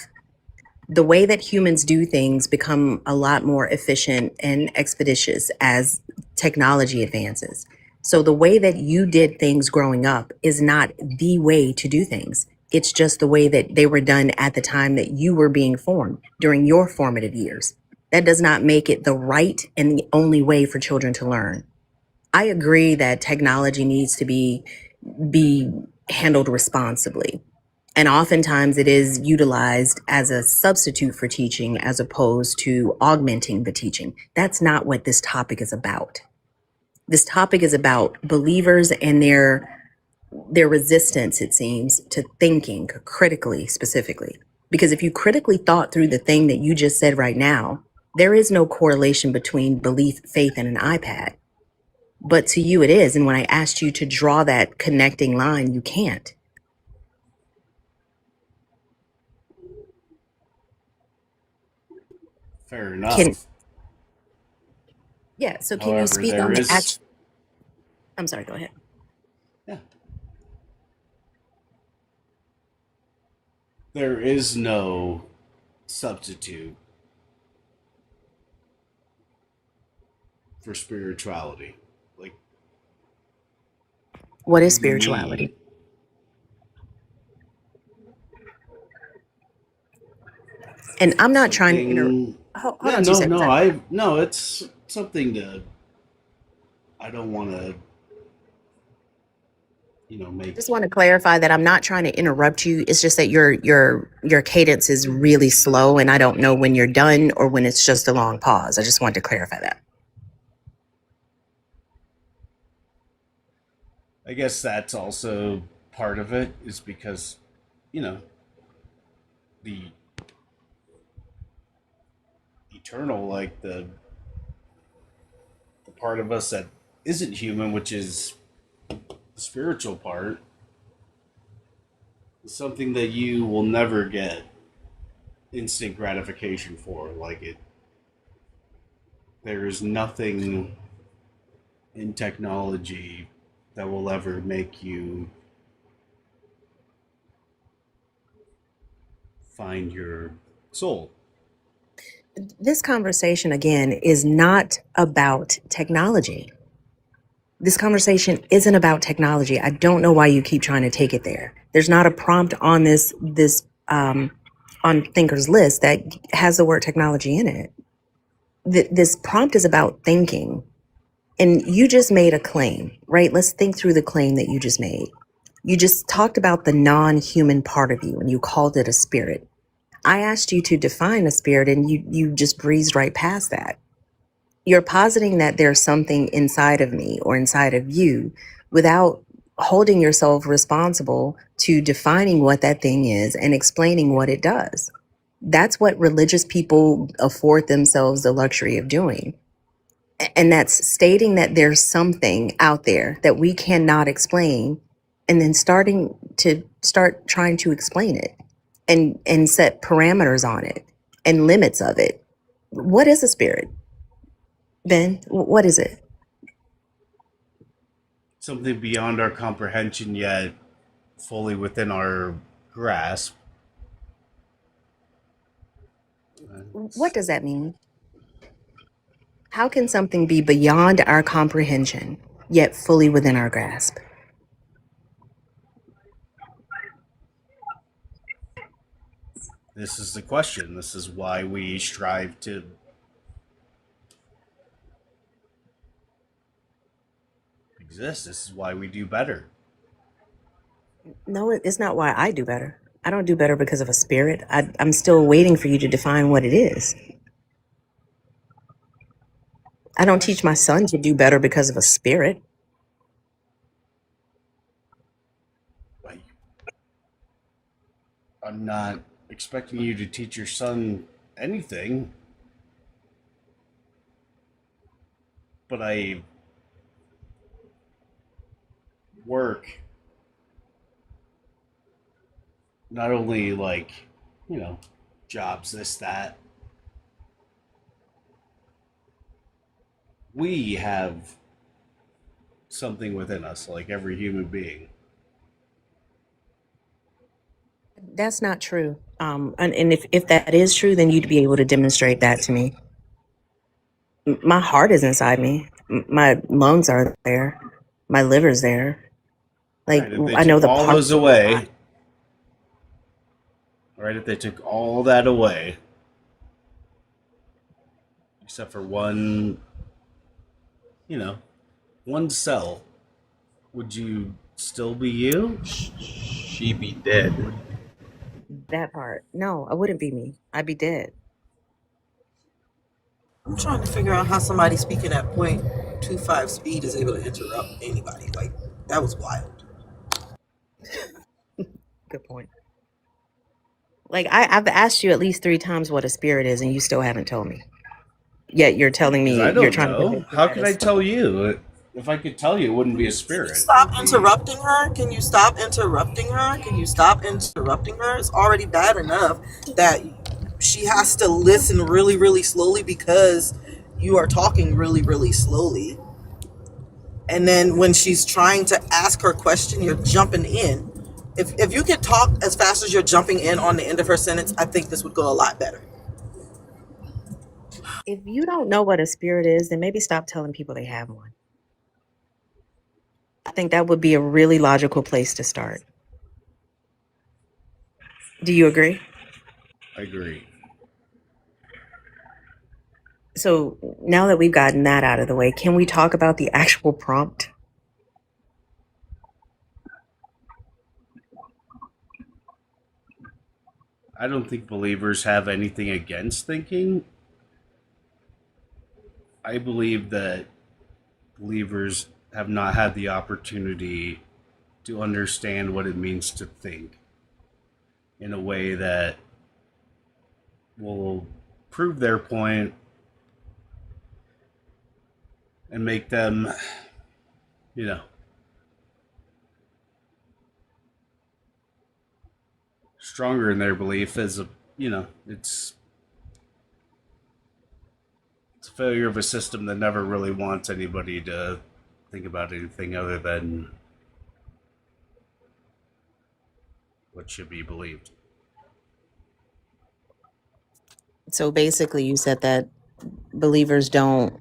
The way that humans do things become a lot more efficient and expeditious as technology advances. So the way that you did things growing up is not the way to do things. It's just the way that they were done at the time that you were being formed during your formative years. That does not make it the right and the only way for children to learn. I agree that technology needs to be handled responsibly. And oftentimes it is utilized as a substitute for teaching as opposed to augmenting the teaching. That's not what this topic is about. This topic is about believers and their resistance, it seems, to thinking critically, specifically. Because if you critically thought through the thing that you just said right now, there is no correlation between belief, faith, and an iPad. But to you it is. And when I asked you to draw that connecting line, you can't. Fair enough. Yeah, so can However, you speak there on the is- action? I'm sorry, go ahead. There is no substitute for spirituality. Like, What is spirituality? And I'm not trying to interrupt. Hold Yeah, on 2 seconds. it's something to. I don't want to, make. Just want to clarify that I'm not trying to interrupt you. It's just that your cadence is really slow, and I don't know when you're done or when it's just a long pause. I just wanted to clarify that. I guess that's also part of it, is because, the eternal, like the part of us that isn't human, which is the spiritual part, is something that you will never get instant gratification for. Like, there is nothing in technology that will ever make you find your soul. This conversation, again, is not about technology. This conversation isn't about technology. I don't know why you keep trying to take it there. There's not a prompt on this on Thinker's List that has the word technology in it. This prompt is about thinking. And you just made a claim, right? Let's think through the claim that you just made. You just talked about the non-human part of you and you called it a spirit. I asked you to define a spirit and you just breezed right past that. You're positing that there's something inside of me or inside of you without holding yourself responsible to defining what that thing is and explaining what it does. That's what religious people afford themselves the luxury of doing. And that's stating that there's something out there that we cannot explain, and then start trying to explain it and set parameters on it and limits of it. What is a spirit, Ben? What is it? Something beyond our comprehension, yet fully within our grasp. What does that mean? How can something be beyond our comprehension, yet fully within our grasp? This is the question. This is why we strive to exist. This is why we do better. No, it's not why I do better. I don't do better because of a spirit. I'm still waiting for you to define what it is. I don't teach my son to do better because of a spirit. I'm not expecting you to teach your son anything, but I work not only like, jobs, this, that. We have something within us, like every human being. That's not true. And if that is true, then you'd be able to demonstrate that to me. My heart is inside me. My lungs are there. My liver's there. Like, Right, if they I know took the all parts those of my away, body. right? If they took all that away, except for one, one cell, would you still be you? She'd be dead. That part. No, I wouldn't be me. I'd be dead. I'm trying to figure out how somebody speaking at 0.25 speed is able to interrupt anybody. Like, that was wild. Good point. Like, I've asked you at least 3 times what a spirit is, and you still haven't told me. Yet you're telling Because me I you're don't trying to know. convince me How that could I it's tell you? If I could tell you, it wouldn't be a spirit. Stop interrupting her. Can you stop interrupting her? Can you stop interrupting her? It's already bad enough that she has to listen really, really slowly because you are talking really, really slowly. And then when she's trying to ask her question, you're jumping in. If you could talk as fast as you're jumping in on the end of her sentence, I think this would go a lot better. If you don't know what a spirit is, then maybe stop telling people they have one. I think that would be a really logical place to start. Do you agree? I agree. So now that we've gotten that out of the way, can we talk about the actual prompt? I don't think believers have anything against thinking. I believe that believers have not had the opportunity to understand what it means to think in a way that will prove their point and make them, stronger in their belief as it's a failure of a system that never really wants anybody to think about anything other than what should be believed. So basically, you said that believers don't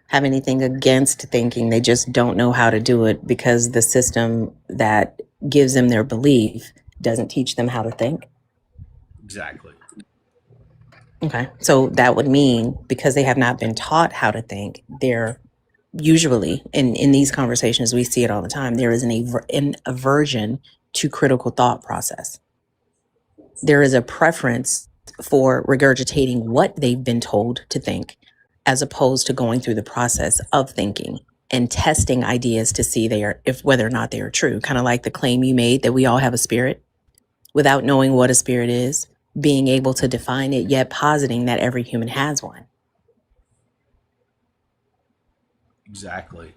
have anything against thinking. They just don't know how to do it because the system that gives them their belief doesn't teach them how to think. Exactly. Okay. So that would mean because they have not been taught how to think, they're usually in these conversations, we see it all the time. There is an aversion to critical thought process. There is a preference for regurgitating what they've been told to think as opposed to going through the process of thinking and testing ideas to see if whether or not they are true. Kind of like the claim you made that we all have a spirit without knowing what a spirit is, being able to define it, yet positing that every human has one. Exactly.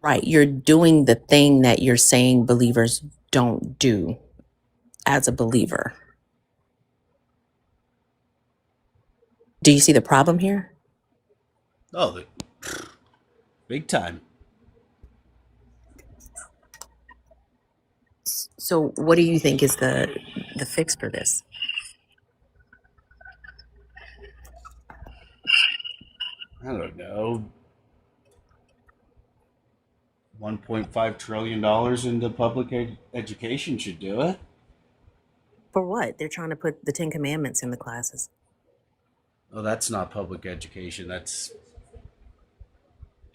Right. You're doing the thing that you're saying believers don't do as a believer. Do you see the problem here? Oh, big time. So what do you think is the fix for this? I don't know. $1.5 trillion into public education should do it. For what? They're trying to put the 10 Commandments in the classes. Oh, that's not public education. That's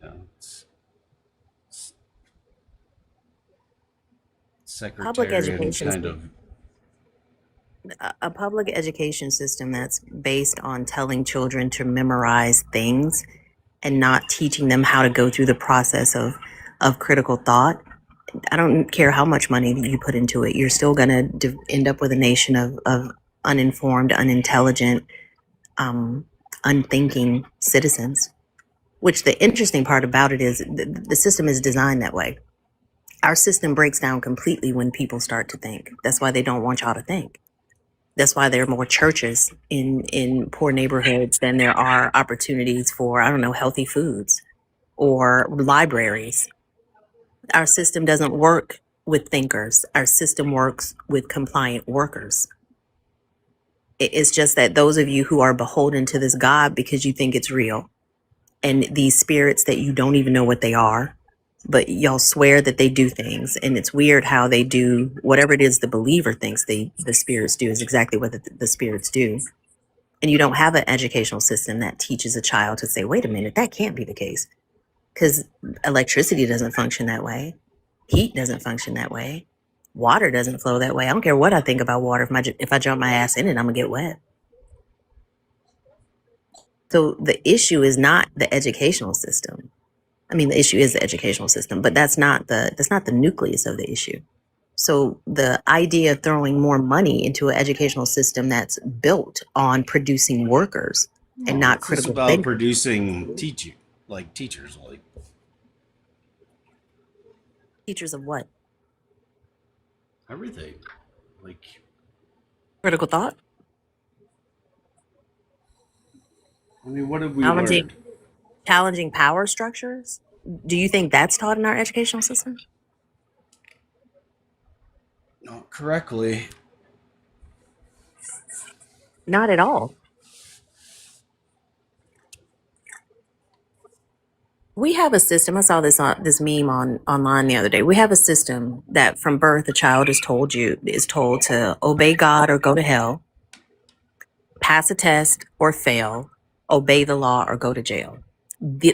it's Public secretariat education kind of. a public education system that's based on telling children to memorize things and not teaching them how to go through the process of critical thought. I don't care how much money you put into it, you're still going to end up with a nation of uninformed, unintelligent, unthinking citizens. Which the interesting part about it is the system is designed that way. Our system breaks down completely when people start to think. That's why they don't want y'all to think. That's why there are more churches in poor neighborhoods than there are opportunities for, I don't know, healthy foods or libraries. Our system doesn't work with thinkers. Our system works with compliant workers. It's just that those of you who are beholden to this God because you think it's real, and these spirits that you don't even know what they are, but y'all swear that they do things. And it's weird how they do whatever it is the believer thinks the spirits do is exactly what the spirits do. And you don't have an educational system that teaches a child to say, wait a minute, that can't be the case. Because electricity doesn't function that way. Heat doesn't function that way. Water doesn't flow that way. I don't care what I think about water. If I jump my ass in it, I'm going to get wet. So the issue is not the educational system. I mean, the issue is the educational system, but that's not the nucleus of the issue. So the idea of throwing more money into an educational system that's built on producing workers and not It's just critical about thinkers. producing teachers. Like Teachers of what? everything. Like Critical thought? I mean, what have we learned? Challenging power structures? Do you think that's taught in our educational system? Not correctly. Not at all. We have a system. I saw this meme online the other day. We have a system that from birth a child is told to obey God or go to hell, pass a test or fail, obey the law or go to jail.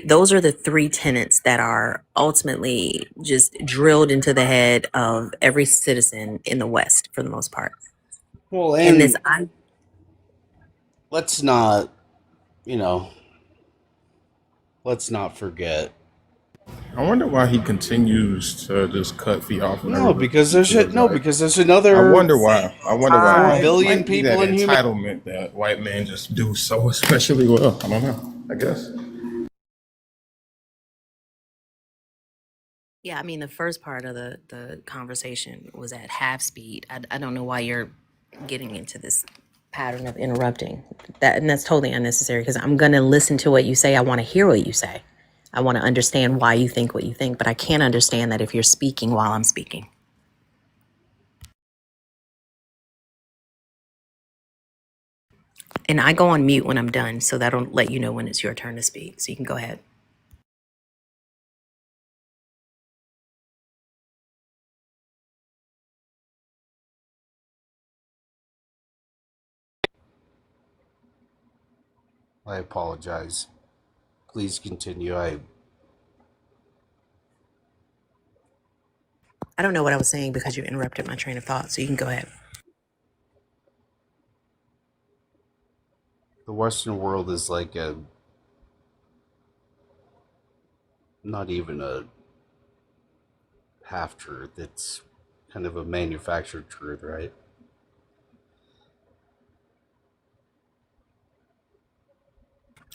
Those are the three tenets that are ultimately just drilled into the head of every citizen in the West for the most part. Well, And this let's not, let's not forget. I wonder why he continues to just cut feet off. No, because there's another. I wonder why. 4 billion Might be people that in human. entitlement that white men just do so especially well. I don't know. I guess. Yeah, I mean, the first part of the conversation was at half speed. I don't know why you're getting into this pattern of interrupting. That's totally unnecessary because I'm going to listen to what you say. I want to hear what you say. I want to understand why you think what you think, but I can't understand that if you're speaking while I'm speaking. And I go on mute when I'm done, so that'll let you know when it's your turn to speak. So you can go ahead. I apologize. Please continue. I don't know what I was saying because you interrupted my train of thought, so you can go ahead. The Western world is like a not even a half truth. It's kind of a manufactured truth, right?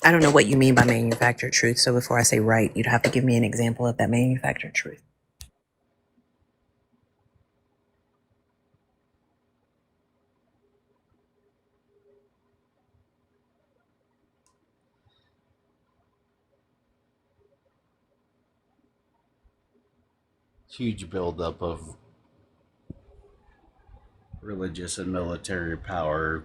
I don't know what you mean by manufactured truth. So before I say right, you'd have to give me an example of that manufactured truth. Huge buildup of religious and military power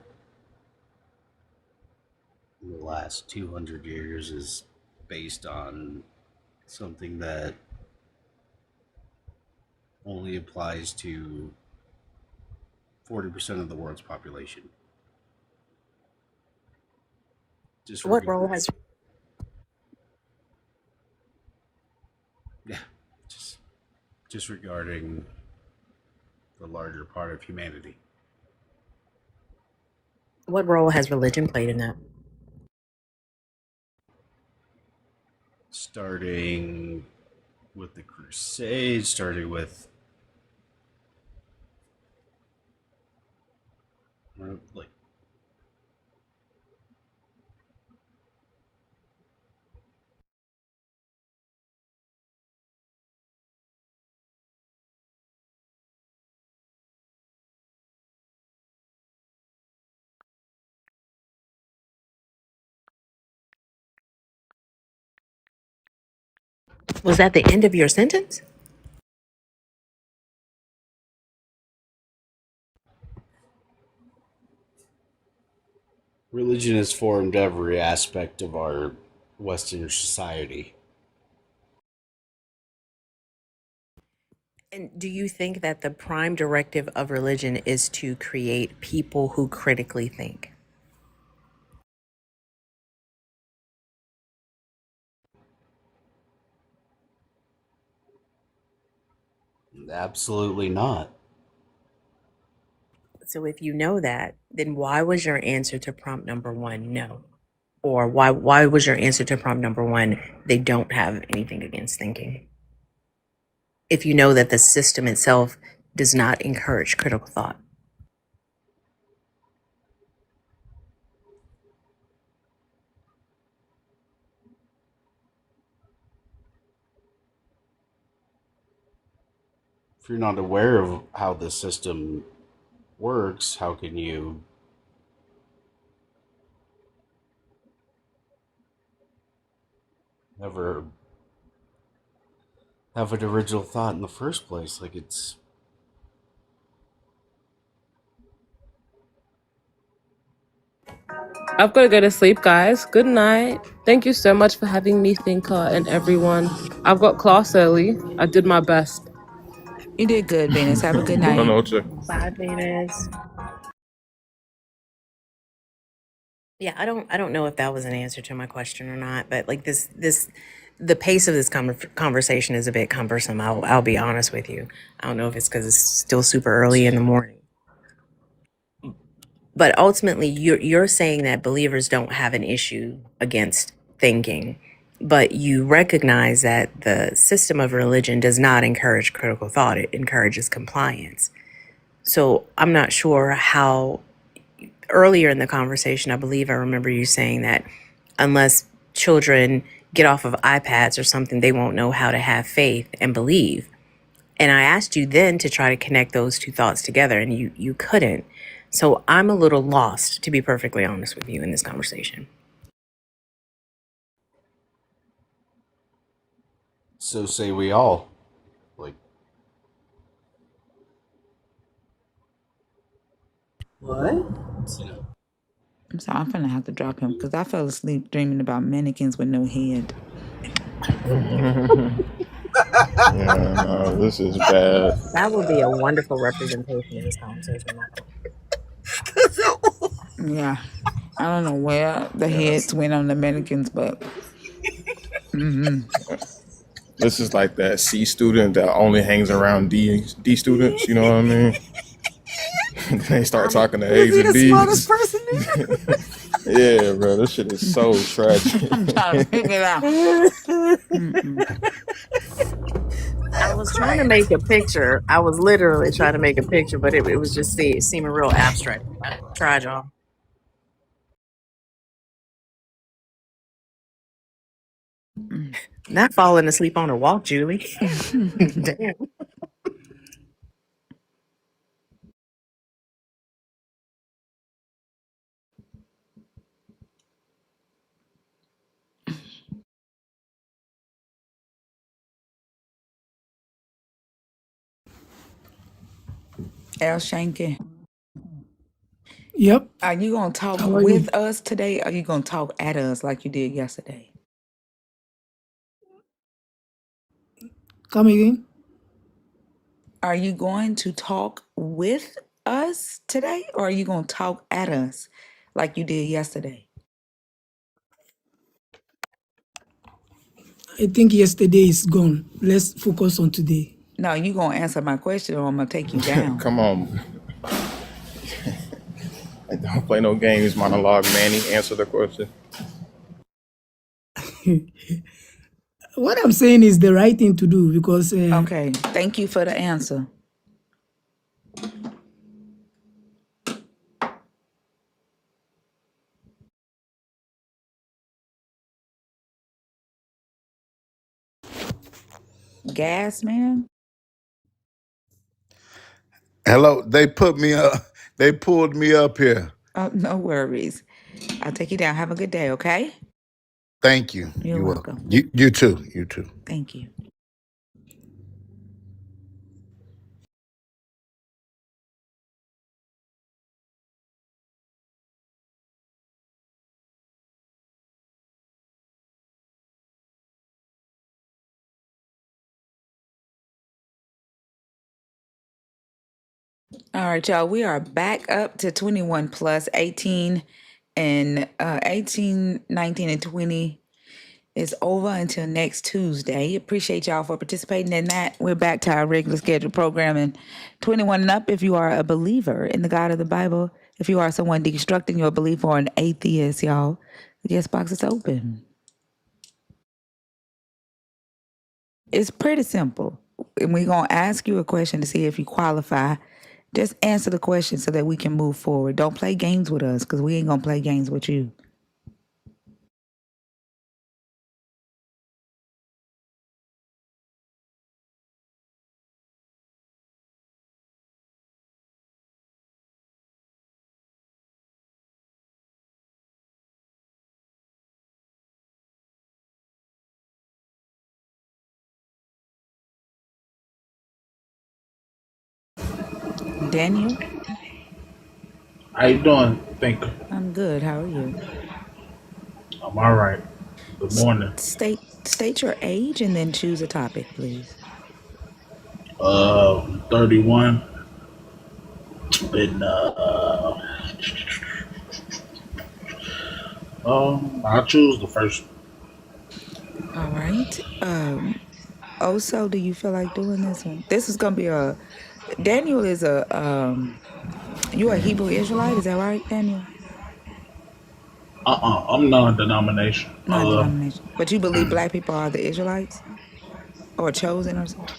in the last 200 years is based on something that only applies to 40% of the world's population. What role has disregarding the larger part of humanity. what role has religion played in that? Starting with the Crusades, starting with like Was that the end of your sentence? religion has formed every aspect of our Western society. And do you think that the prime directive of religion is to create people who critically think? Absolutely not. So if you know that, then why was your answer to prompt number one no? Or why was your answer to prompt number one they don't have anything against thinking? If you know that the system itself does not encourage critical thought. If you're not aware of how the system works, how can you ever have an original thought in the first place? Like, it's I've got to go to sleep, guys. Good night. Thank you so much for having me, Thinker, and everyone. I've got class early. I did my best. You did good, Venus. Have a good night. Bye, Venus. Yeah, I don't know if that was an answer to my question or not, but like the pace of this conversation is a bit cumbersome. I'll be honest with you. I don't know if it's because it's still super early in the morning. But ultimately, you're saying that believers don't have an issue against thinking, but you recognize that the system of religion does not encourage critical thought. It encourages compliance. So I'm not sure how, earlier in the conversation, I believe I remember you saying that unless children get off of iPads or something, they won't know how to have faith and believe. And I asked you then to try to connect those two thoughts together, and you couldn't. So I'm a little lost, to be perfectly honest with you, in this conversation. so say we all. Like, What? you know, I'm sorry, I'm finna have to drop him because I fell asleep dreaming about mannequins with no head. Yeah, no, this is bad. That would be a wonderful representation of this conversation. Yeah. I don't know where the heads went on the mannequins, but This is like that C student that only hangs around D students. You know what I mean? They start talking to A's Is he and the B's. smartest person there? Yeah, bro, this shit is so tragic. I'm trying to figure it out. I was trying to make a picture. I was literally trying to make a picture, but it was just seeming real abstract. I tried, y'all. Not falling asleep on a walk, Julie. Damn. Al Shanky, Yep. are you gonna talk How are you? with us today? Or are you gonna talk at us like you did yesterday? Come again. Are you going to talk with us today, or are you gonna talk at us like you did yesterday? I think yesterday is gone. Let's focus on today. No, you gonna answer my question, or I'm gonna take you down. Come on. Don't play no games, monologue, Manny. Answer the question. What I'm saying is the right thing to do because Okay, thank you for the answer. Gas man. Hello, they put me up. They pulled me up here. Oh, no worries. I'll take you down. Have a good day, okay? Thank you. You're welcome. welcome. You too. You too. Thank you. All right, y'all. We are back up to 21 plus 18 and 18, 19, and 20 is over until next Tuesday. Appreciate y'all for participating in that. We're back to our regular scheduled programming. 21 and up if you are a believer in the God of the Bible. If you are someone deconstructing your belief or an atheist, y'all, the guest box is open. It's pretty simple. And we're going to ask you a question to see if you qualify. Just answer the question so that we can move forward. Don't play games with us because we ain't going to play games with you. Daniel? How you doing, Thinker? I'm good. How are you? I'm all right. Good morning. State your age and then choose a topic, please. 31. And I'll choose the first one. All right. Also, do you feel like doing this one? This is gonna be Daniel is you a Hebrew Israelite, is that right, Daniel? I'm non-denomination. Non-denomination. But you believe black people are the Israelites? Or chosen or something?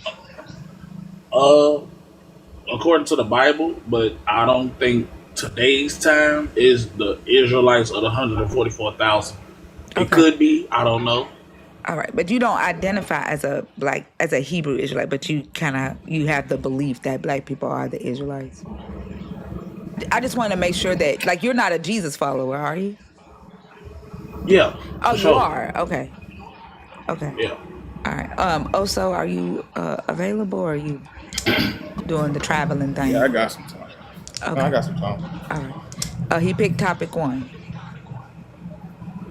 According to the Bible, but I don't think today's time is the Israelites of the 144,000. It could be. I don't know. All right, but you don't identify as a Hebrew Israelite, but you have the belief that black people are the Israelites. I just want to make sure that you're not a Jesus follower, are you? Yeah. Oh, you sure. are. Okay. Yeah. All right. Oso, are you available, or are you doing the traveling thing? Yeah, I got some time. Okay. No, I got some time. All right. He picked topic 1.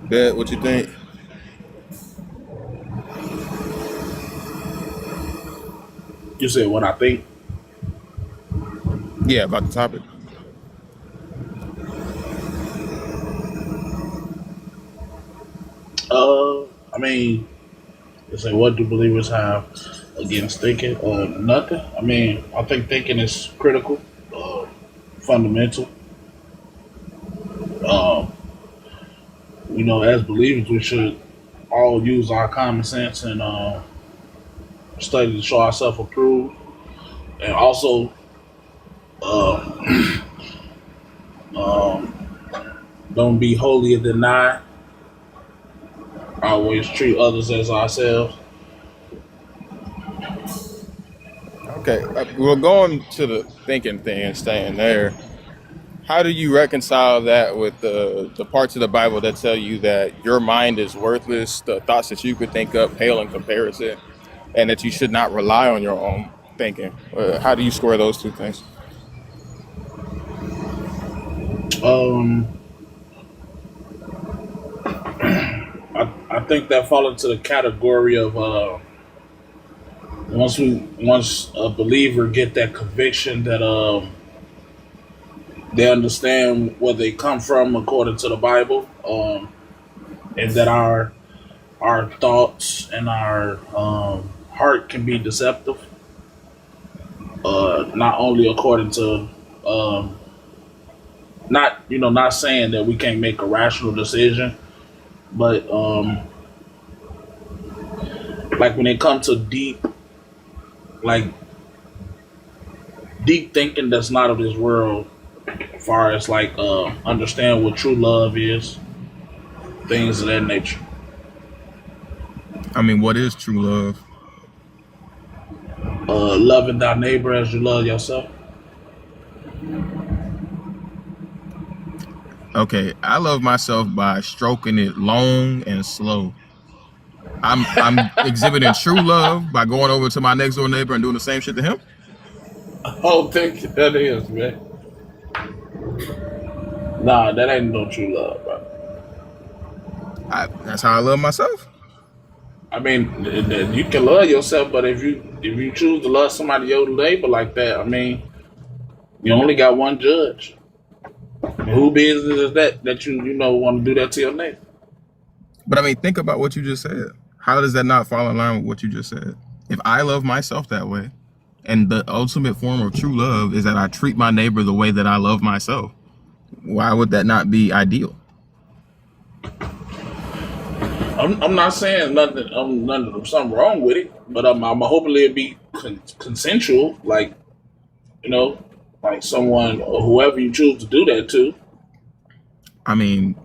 Bet, what you think? You said what I think? Yeah, about the topic. I mean, you say what do believers have against thinking? Nothing. I mean, I think thinking is critical, fundamental. as believers, we should all use our common sense and study to show ourselves approved, and also um, um, don't be holier than I. Always treat others as ourselves. Okay, we're going to the thinking thing and staying there. How do you reconcile that with the parts of the Bible that tell you that your mind is worthless, the thoughts that you could think up pale in comparison, and that you should not rely on your own thinking? How do you square those two things? Um, I think that fall into the category of once a believer get that conviction that they understand where they come from according to the Bible, and that our thoughts and our heart can be deceptive, not only according to not saying that we can't make a rational decision, but like when it comes to like deep thinking that's not of this world, as far as like understand what true love is, things of that nature. I mean, what is true love? Loving thy neighbor as you love yourself. Okay, I love myself by stroking it long and slow. I'm exhibiting true love by going over to my next door neighbor and doing the same shit to him. I don't think that is, man. Nah, that ain't no true love, bro. That's how I love myself. I mean, you can love yourself, but if you choose to love somebody your neighbor like that, I mean, you only got one judge. Who business is that you want to do that to your neighbor? But I mean, think about what you just said. How does that not fall in line with what you just said? If I love myself that way, and the ultimate form of true love is that I treat my neighbor the way that I love myself, why would that not be ideal? I'm not saying something wrong with it, but I'm hopefully it'd be consensual, like like someone or whoever you choose to do that to. I mean,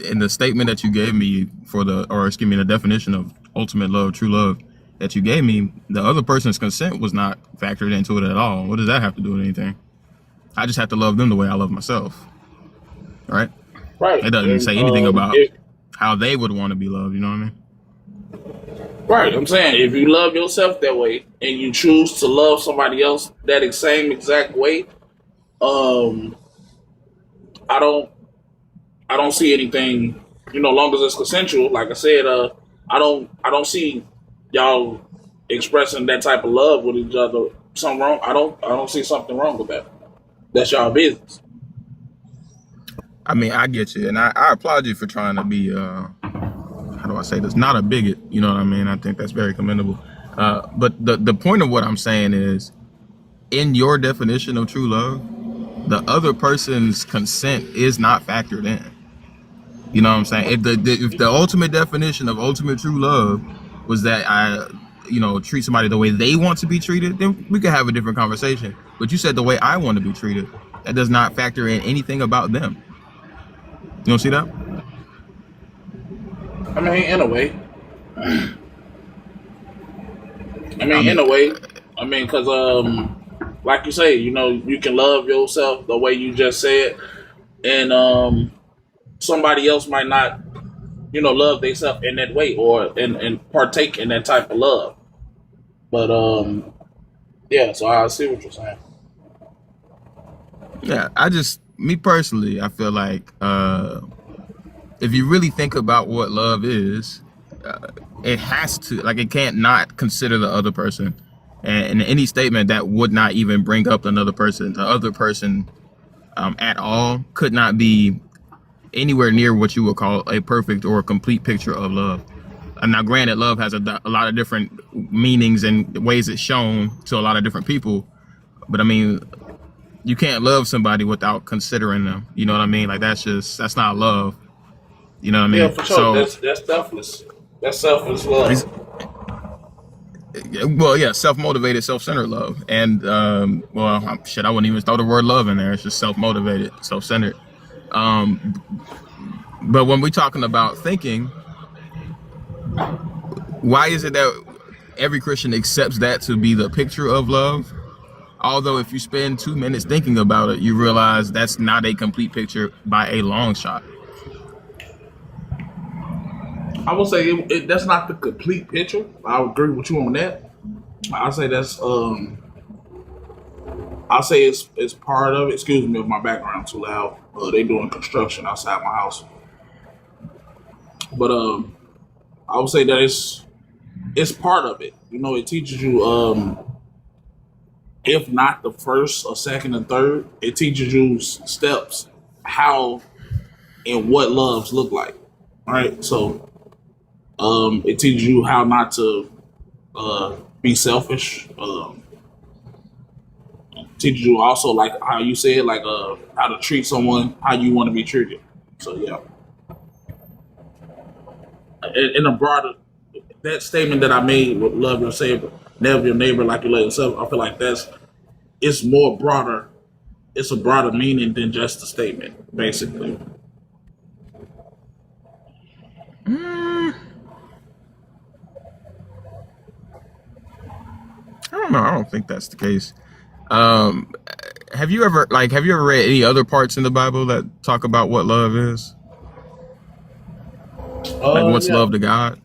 in the statement that you gave me the definition of ultimate love, true love that you gave me, the other person's consent was not factored into it at all. What does that have to do with anything? I just have to love them the way I love myself, right? Right. It doesn't say anything about how they would want to be loved. You know what I mean? Right. I'm saying if you love yourself that way and you choose to love somebody else that same exact way, I don't see anything. Long as it's consensual. Like I said, I don't see y'all expressing that type of love with each other. Something wrong? I don't see something wrong with that. That's y'all business. I mean, I get you, and I applaud you for trying to be how do I say this? Not a bigot. You know what I mean? I think that's very commendable. But the point of what I'm saying is, in your definition of true love, the other person's consent is not factored in. You know what I'm saying? If the ultimate definition of ultimate true love was that I treat somebody the way they want to be treated, then we could have a different conversation. But you said the way I want to be treated. That does not factor in anything about them. You don't see that? I mean, in a way. In a way. I mean, because like you say, you can love yourself the way you just said, and somebody else might not, love themselves in that way or and partake in that type of love. But yeah. So I see what you're saying. Yeah, me personally, I feel like if you really think about what love is, it has to, it can't not consider the other person. And any statement that would not even bring up the other person at all could not be anywhere near what you would call a perfect or a complete picture of love. And now, granted, love has a lot of different meanings and ways it's shown to a lot of different people. But I mean, you can't love somebody without considering them. You know what I mean? Like that's not love. You know what I Yeah, mean? for sure. So, That's selfless. That's selfless love. well, yeah, self-motivated, self-centered love. And, shit, I wouldn't even throw the word love in there. It's just self-motivated, self-centered. But when we're talking about thinking, why is it that every Christian accepts that to be the picture of love? Although if you spend 2 minutes thinking about it, you realize that's not a complete picture by a long shot. I would say that's not the complete picture. I would agree with you on that. I say that's I'll say it's part of it. Excuse me if my background too loud. They doing construction outside my house. But I would say that it's part of it. You know, it teaches you if not the first or second or third, it teaches you steps how and what loves look like. All right. So it teaches you how not to be selfish. Teaches you also like how you said, like how to treat someone how you want to be treated. So yeah. In a broader, that statement that I made with love your neighbor like you love yourself, I feel like it's more broader. It's a broader meaning than just a statement, basically. I don't know. I don't think that's the case. Have you ever read any other parts in the Bible that talk about what love is? Like what's love to God?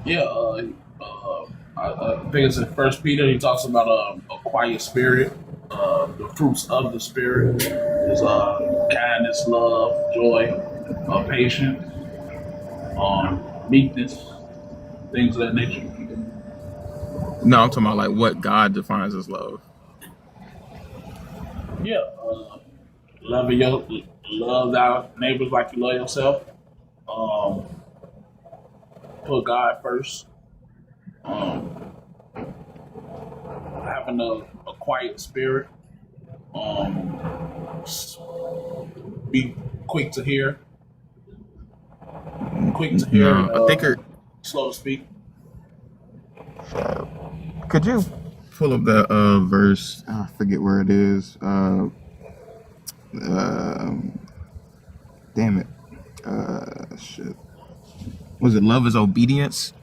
Yeah, I think it's in First Peter. He talks about a quiet spirit. The fruits of the spirit is kindness, love, joy, patience, meekness, things of that nature. No, I'm talking about like what God defines as love. Yeah, love our neighbors like you love yourself. Put God first. Having a quiet spirit. Be quick to hear. I think slow to speak. Could you pull up that verse? I forget where it is. Damn it. Shit. Was it love is obedience?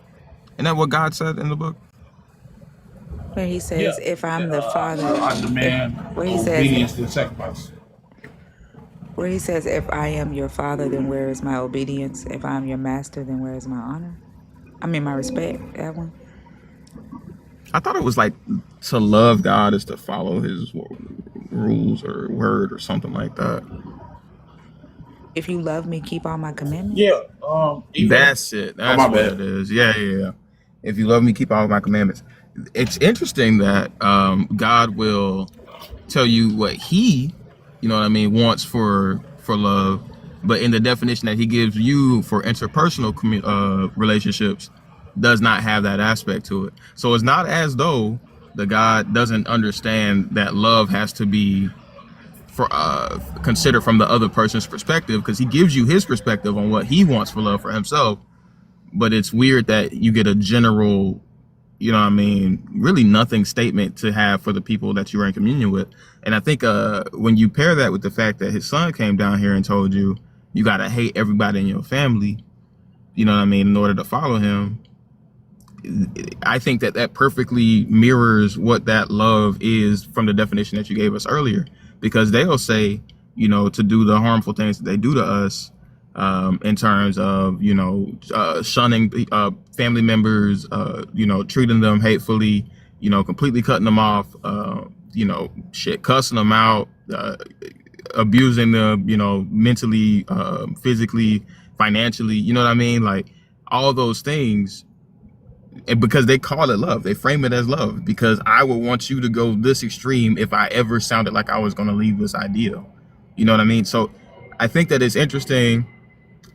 Isn't that what God said in the book? Where he says, if I'm the father, I demand obedience to sacrifice. Where he says, if I am your father, then where is my obedience? If I'm your master, then where is my honor? I mean, my respect, that one. I thought it was like to love God is to follow his rules or word or something like that. If you love me, keep all my commandments. Yeah. That's it. That's what it is. Yeah. If you love me, keep all my commandments. It's interesting that God will tell you what he, wants for love, but in the definition that he gives you for interpersonal relationships does not have that aspect to it. So it's not as though the God doesn't understand that love has to be considered from the other person's perspective, because he gives you his perspective on what he wants for love for himself. But it's weird that you get a general, really nothing statement to have for the people that you are in communion with. And I think when you pair that with the fact that his son came down here and told you, you got to hate everybody in your family, in order to follow him, I think that perfectly mirrors what that love is from the definition that you gave us earlier. Because they'll say, to do the harmful things that they do to us, in terms of, shunning family members, treating them hatefully, completely cutting them off, cussing them out, abusing them, mentally, physically, financially, you know what I mean? Like all those things. And because they call it love, they frame it as love, because I would want you to go this extreme if I ever sounded like I was going to leave this ideal. You know what I mean? So I think that it's interesting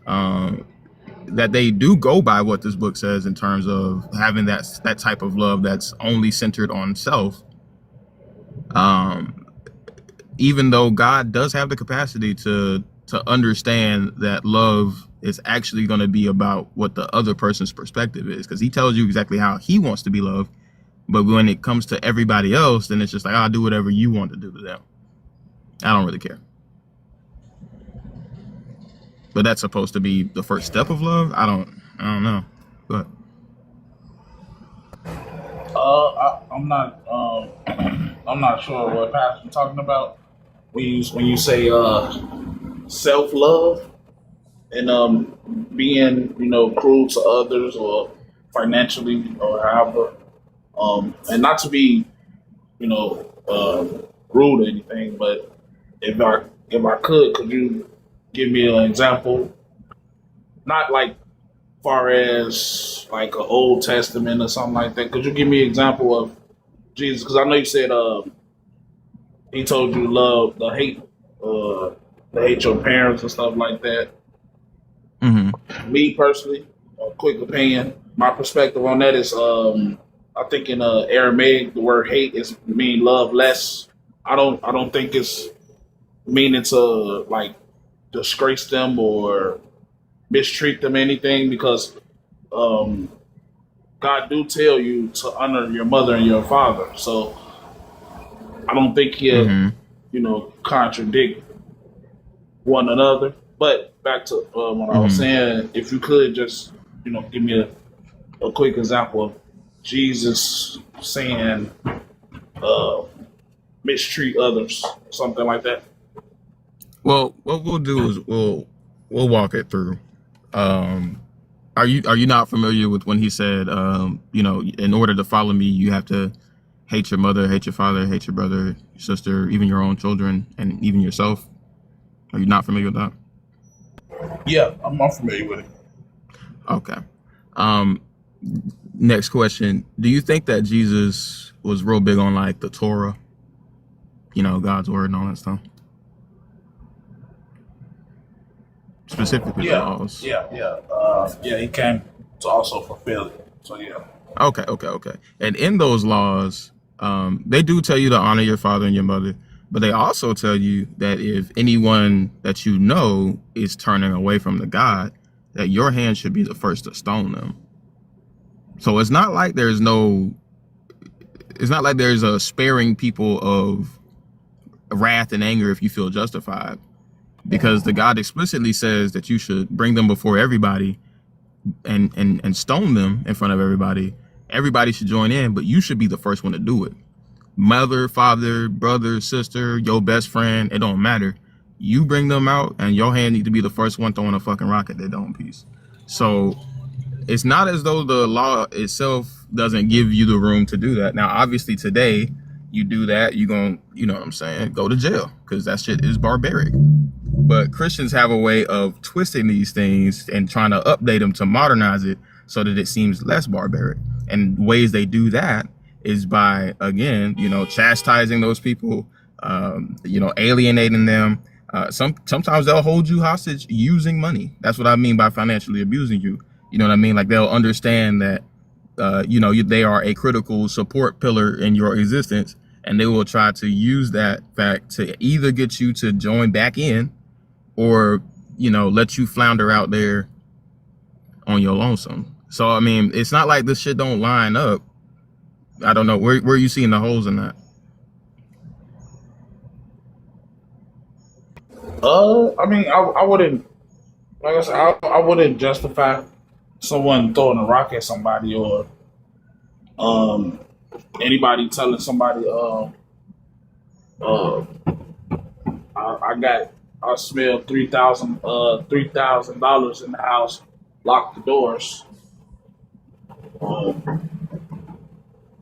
that they do go by what this book says in terms of having that type of love that's only centered on self. Even though God does have the capacity to to understand that love is actually going to be about what the other person's perspective is, because he tells you exactly how he wants to be loved. But when it comes to everybody else, then it's just like, I'll do whatever you want to do to them. I don't really care. But that's supposed to be the first step of love. I don't know. But I'm not I'm not sure what Pastor's talking about when you say self love and being cruel to others or financially or however, and not to be rude or anything, but if I could you give me an example? Not like far as like an Old Testament or something like that. Could you give me an example of Jesus? Because I know you said he told you love to hate your parents and stuff like that. Mm-hmm. Me personally, a quick opinion, my perspective on that is I think in Aramaic the word hate is mean love less. I don't think it's meaning to like disgrace them or mistreat them or anything, because God do tell you to honor your mother and your father. So I don't think he'll contradict one another. But back to what I was saying, if you could just give me a quick example of Jesus saying mistreat others, something like that. Well, what we'll do is we'll walk it through. Are you not familiar with when he said, in order to follow me, you have to hate your mother, hate your father, hate your brother, your sister, even your own children, and even yourself? Are you not familiar with that? Yeah, I'm familiar with it. Okay. Next question. Do you think that Jesus was real big on like the Torah? God's word and all that stuff? Specifically the laws. Yeah, he came to also fulfill it. So yeah. Okay. And in those laws, they do tell you to honor your father and your mother, but they also tell you that if anyone that you know is turning away from the God, that your hand should be the first to stone them. So it's not like there's a sparing people of wrath and anger if you feel justified, because the God explicitly says that you should bring them before everybody and stone them in front of everybody. Everybody should join in, but you should be the first one to do it. Mother, father, brother, sister, your best friend, it don't matter. You bring them out and your hand need to be the first one throwing a fucking rock at their dome piece. So it's not as though the law itself doesn't give you the room to do that. Now, obviously today you do that, you're going to, go to jail, because that shit is barbaric. But Christians have a way of twisting these things and trying to update them to modernize it so that it seems less barbaric. And ways they do that is by, again, chastising those people, alienating them. Sometimes they'll hold you hostage using money. That's what I mean by financially abusing you. You know what I mean? Like, they'll understand that, they are a critical support pillar in your existence, and they will try to use that fact to either get you to join back in or, let you flounder out there on your lonesome. So, I mean, it's not like this shit don't line up. I don't know. Where are you seeing the holes in that? I mean, I wouldn't, like I said, I wouldn't justify someone throwing a rock at somebody or anybody telling somebody, I smell $3,000 in the house, lock the doors.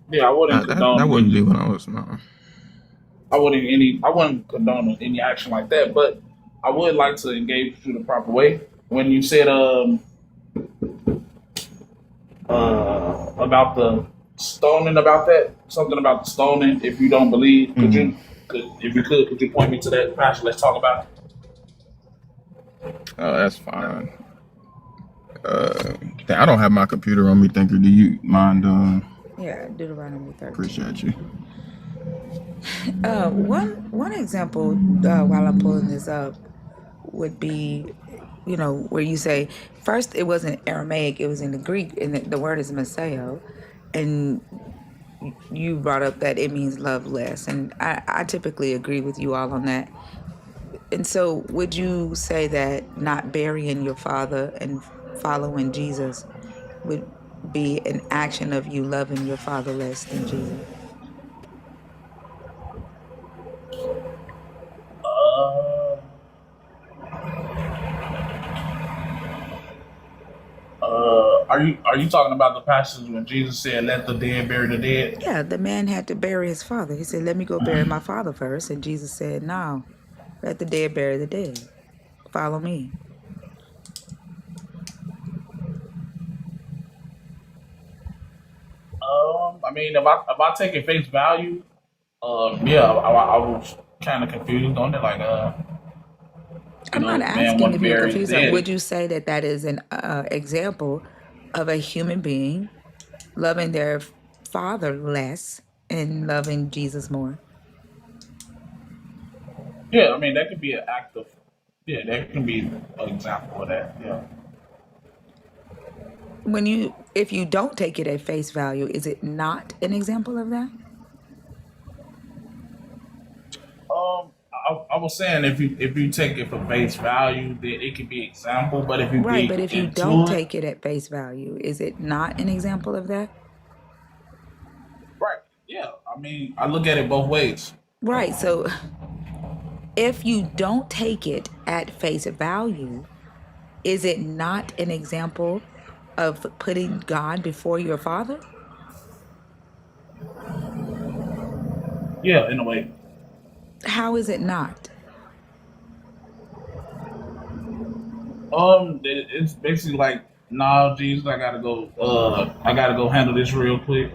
Yeah, I wouldn't condone. That wouldn't be what I was. No. I wouldn't condone any action like that, but I would like to engage with you the proper way. When you said about the stoning, something about the stoning, if you don't believe, could you point me to that passage? Let's talk about it. Oh, that's fine. I don't have my computer on me, Thinker. Do you mind? Yeah, Deuteronomy 13. Appreciate you. One example, while I'm pulling this up, would be, where you say, first it wasn't Aramaic, it was in the Greek, and the word is Messiah. And you brought up that it means love less. And I typically agree with you all on that. And so would you say that not burying your father and following Jesus would be an action of you loving your father less than Jesus? Are you talking about the passage when Jesus said, "Let the dead bury the dead"? Yeah, the man had to bury his father. He said, let me go bury my father first. And Jesus said, no, let the dead bury the dead. Follow me. I mean, if I take it face value, yeah, I was kind of confused on it. Like, I'm not man asking want if to you're bury his confused. dead. Would you say that that is an example of a human being loving their father less and loving Jesus more? Yeah, I mean that could be an act of. Yeah, that can be an example of that. Yeah. If you don't take it at face value, is it not an example of that? I was saying if you take it for face value, then it could be example. But if you Right, dig but if you don't into it, take it at face value, is it not an example of that? right? Yeah, I mean I look at it both ways. Right, so if you don't take it at face value, is it not an example of putting God before your father? Yeah, in a way. How is it not? It's basically like, nah, Jesus, I gotta go. I gotta go handle this real quick.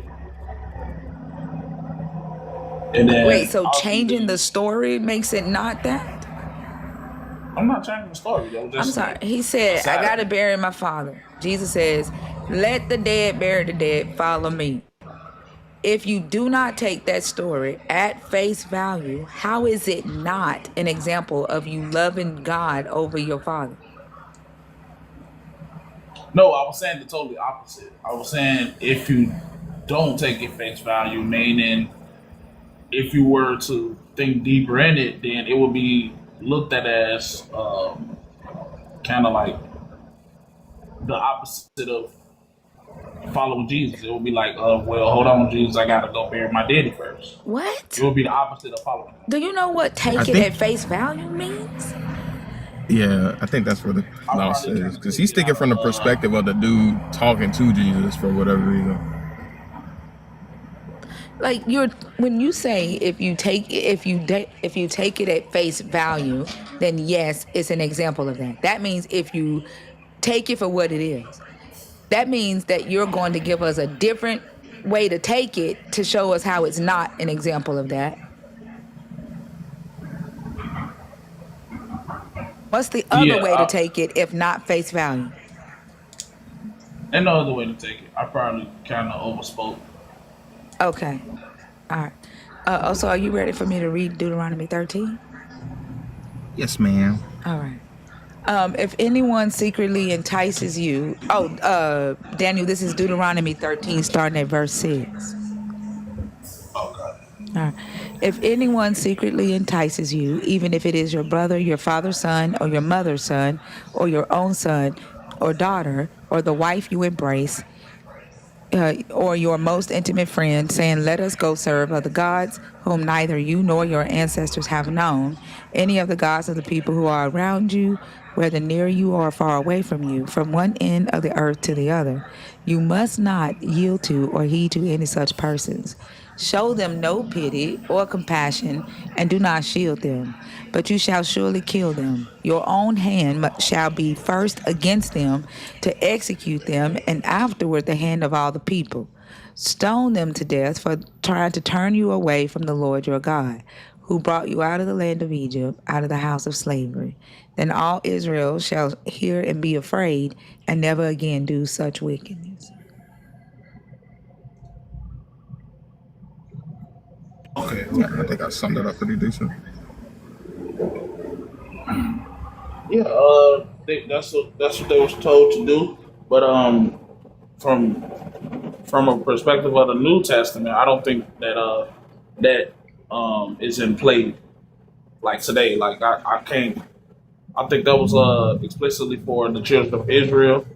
And then Wait, so changing the story makes it not that? I'm not changing the story. Though. I'm sorry. He said, I got to bury my father. Jesus says, let the dead bury the dead, follow me. If you do not take that story at face value, how is it not an example of you loving God over your father? No, I was saying the totally opposite. I was saying if you don't take it face value, meaning if you were to think deeper in it, then it would be looked at as kind of like the opposite of following Jesus. It would be like, well, hold on, Jesus, I gotta go bury my daddy first. What? It would be the opposite of following. Do you know what take it at face value means? Yeah, I think that's what the law says. Because he's thinking from the perspective of the dude talking to Jesus for whatever reason. Like when you say if you take it at face value, then yes, it's an example of that. That means if you take it for what it is, that means that you're going to give us a different way to take it to show us how it's not an example of that. What's the other way to take it if not face value? And no other way to take it. I probably kind of overspoke. Okay. All right. Also, are you ready for me to read Deuteronomy 13? Yes, ma'am. All right. If anyone secretly entices you... Daniel, this is Deuteronomy 13, starting at verse 6. If anyone secretly entices you, even if it is your brother, your father's son, or your mother's son, or your own son or daughter, or the wife you embrace, or your most intimate friend, saying, let us go serve other gods whom neither you nor your ancestors have known, any of the gods of the people who are around you, whether near you or far away from you, from one end of the earth to the other, you must not yield to or heed to any such persons. Show them no pity or compassion, and do not shield them, but you shall surely kill them. Your own hand shall be first against them to execute them, and afterward the hand of all the people. Stone them to death for trying to turn you away from the Lord your God, who brought you out of the land of Egypt, out of the house of slavery. Then all Israel shall hear and be afraid, and never again do such wickedness. Okay, I think I summed it up pretty decent. Yeah, that's what they was told to do. But from a perspective of the New Testament, I don't think that is in play like today. Like I can't. I think that was explicitly for the children of Israel.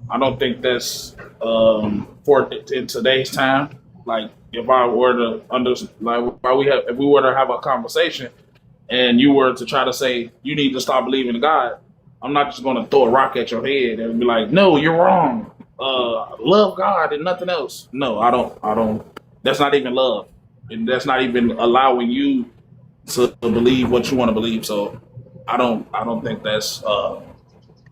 I don't think that's for in today's time. Like if I were to if we were to have a conversation and you were to try to say you need to stop believing in God, I'm not just going to throw a rock at your head and be like, no, you're wrong. Love God and nothing else. No, I don't. That's not even love, and that's not even allowing you to believe what you want to believe. So I don't think that's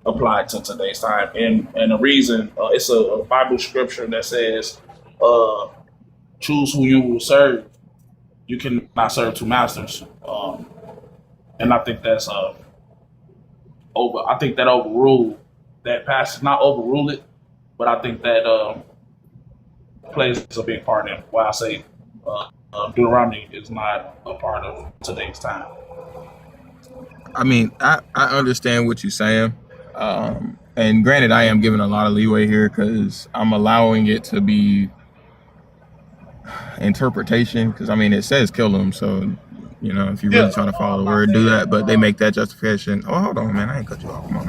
applied to today's time. And the reason it's a Bible scripture that says, choose who you will serve. You cannot serve two masters. And I think that's I think that overruled that passage. Not overrule it, but I think that plays a big part in why I say Deuteronomy is not a part of today's time. I mean, I understand what you're saying. And granted, I am giving a lot of leeway here because I'm allowing it to be interpretation. Because I mean, it says kill them, so you know, if you're really trying to follow the word, do that. But they make that justification. Oh, hold on, man, I ain't cut you off. Come on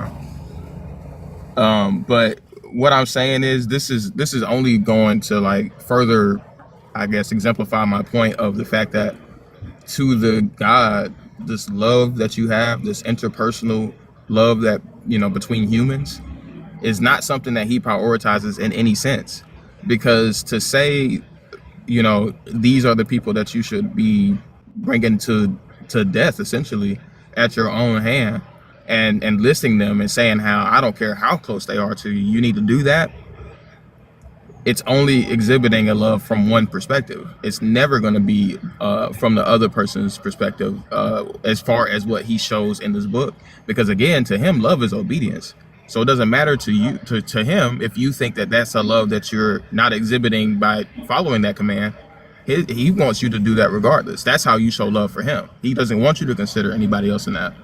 now. But what I'm saying is, this is only going to like further, I guess, exemplify my point of the fact that to the God, this love that you have, this interpersonal love that, you know, between humans is not something that he prioritizes in any sense. Because to say, you know, these are the people that you should be bringing to death essentially at your own hand and listing them and saying how I don't care how close they are to you, you need to do that. It's only exhibiting a love from one perspective. It's never going to be from the other person's perspective as far as what he shows in this book. Because again, to him, love is obedience. So it doesn't matter to you, to him, if you think that that's a love that you're not exhibiting by following that command. He wants you to do that regardless. That's how you show love for him. He doesn't want you to consider anybody else in that.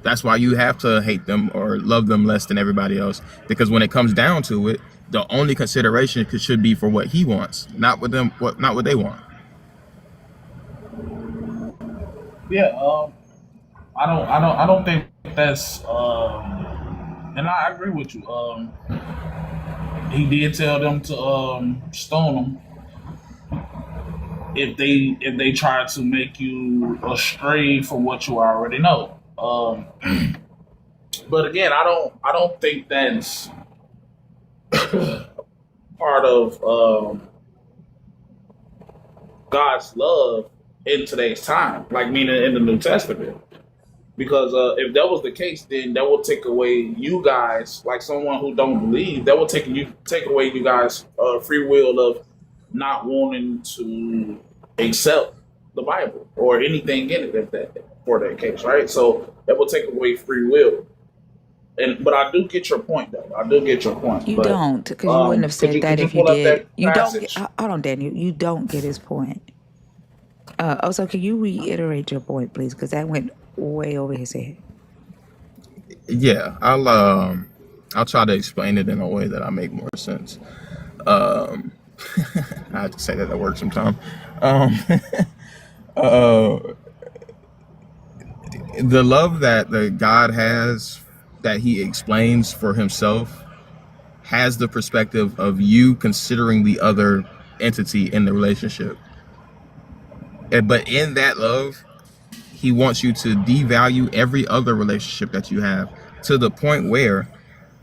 That's why you have to hate them or love them less than everybody else. Because when it comes down to it, the only consideration should be for what he wants, not what they want. Yeah, I don't think that's and I agree with you. He did tell them to stone him if they try to make you astray from what you already know. But again, I don't think that's part of God's love in today's time, like meaning in the New Testament. Because if that was the case, then that will take away you guys, like someone who don't believe, that will take away you guys' free will of not wanting to accept the Bible or anything in it for that case, right? So that will take away free will. But I do get your point, though. I do get your point. You but, don't, because you wouldn't have said that if you did. You don't. Hold on, Daniel. You don't get his point. Also, can you reiterate your point, please? Because that went way over his head. Yeah, I'll try to explain it in a way that I make more sense. I have to say that at work sometime. The love that the God has, that he explains for himself, has the perspective of you considering the other entity in the relationship. But in that love, he wants you to devalue every other relationship that you have, to the point where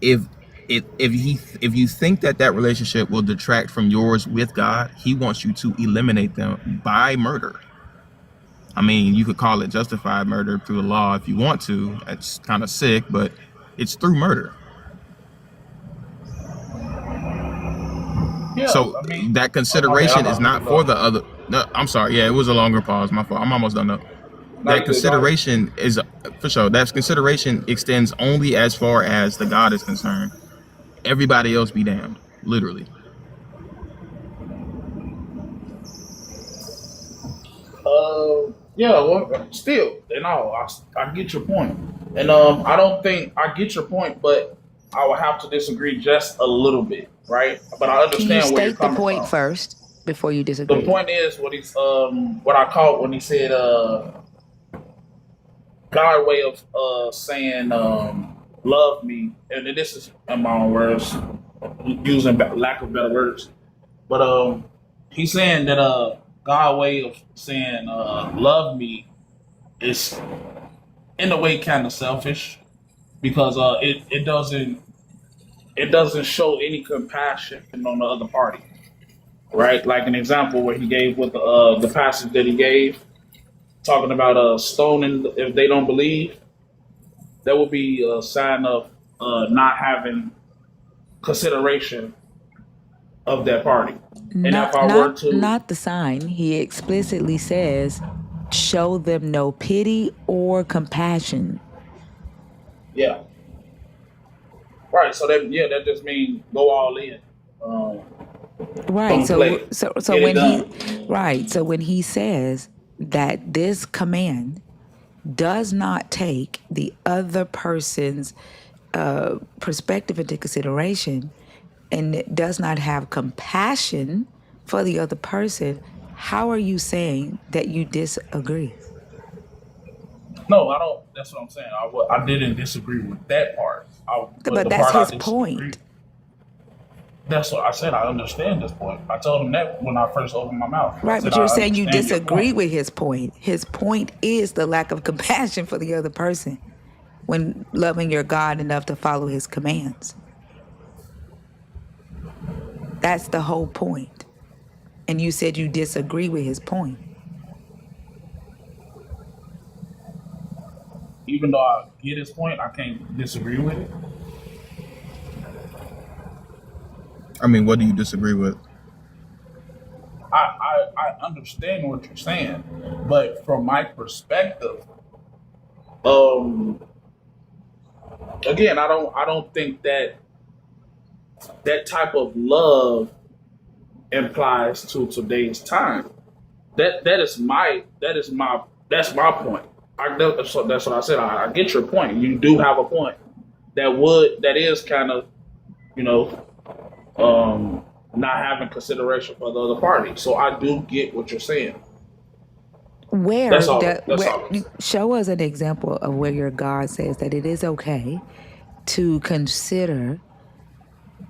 if you think that relationship will detract from yours with God, he wants you to eliminate them by murder. I mean, you could call it justified murder through the law if you want to. That's kind of sick, but it's through murder. Yeah, so I mean, that consideration is not for the other. No, I'm sorry. Yeah, it was a longer pause. My fault. I'm almost done up. That consideration is, for sure, that consideration extends only as far as the God is concerned. Everybody else be damned, literally. Yeah, well, still, and all, I get your point. And I don't think I get your point, but I would have to disagree just a little bit, right? But I Can you understand where you're state the coming point from. first before you The disagree? point is what I caught when he said God way of saying love me, and this is in my own words, using lack of better words, but he's saying that God way of saying love me is in a way kind of selfish because it doesn't show any compassion on the other party, right? Like an example where he gave with the passage that he gave, talking about stoning if they don't believe. That would be a sign of not having consideration of that party. And if I were to, Not the sign. He explicitly says, show them no pity or compassion. yeah, right. So that just means go all in. Right. Don't play. So Get it when done. so when he says that this command does not take the other person's perspective into consideration and it does not have compassion for the other person, how are you saying that you disagree? No, I don't. That's what I'm saying. I didn't disagree with that part. But The that's part I his disagree. point. That's what I said. I understand this point. I told him that when I first opened my mouth. I Right, said, but you're I saying you understand your disagree point. with his point. His point is the lack of compassion for the other person when loving your God enough to follow his commands. That's the whole point. And you said you disagree with his point. Even though I get his point, I can't disagree with it. I mean, what do you disagree with? I understand what you're saying, but from my perspective, again, I don't think that type of love implies to today's time. That's my point. That's what I said. I get your point. You do have a point. That is kind of, you know, not having consideration for the other party. So I do get what you're saying. That's all. Show us an example of where your God says that it is okay to consider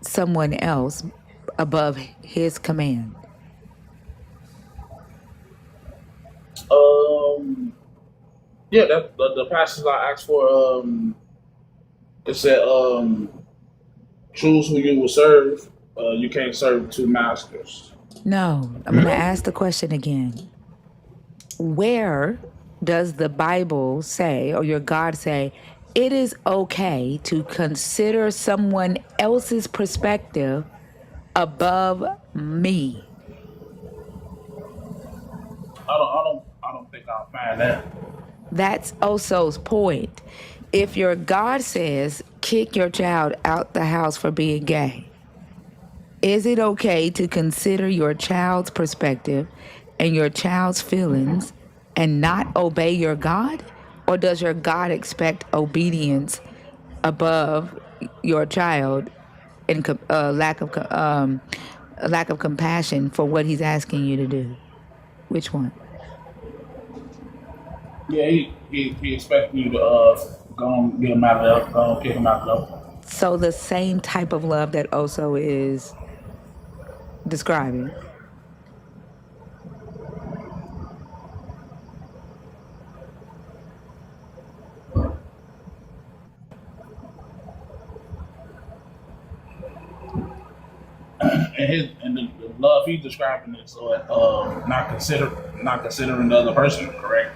someone else above his command. Yeah, that the passage I asked for. It said, choose who you will serve. You can't serve two masters. No, I'm going to ask the question again. Where does the Bible say, or your God say, it is okay to consider someone else's perspective above me? I don't think I'll find that. That's Oso's point. If your God says, kick your child out the house for being gay, is it okay to consider your child's perspective and your child's feelings and not obey your God? Or does your God expect obedience above your child and lack of compassion for what he's asking you to do? Which one? Yeah, he expects you to go and get him out of there, go and kick him out of there. So the same type of love that Oso is describing. And the love he's describing is not considering the other person, correct?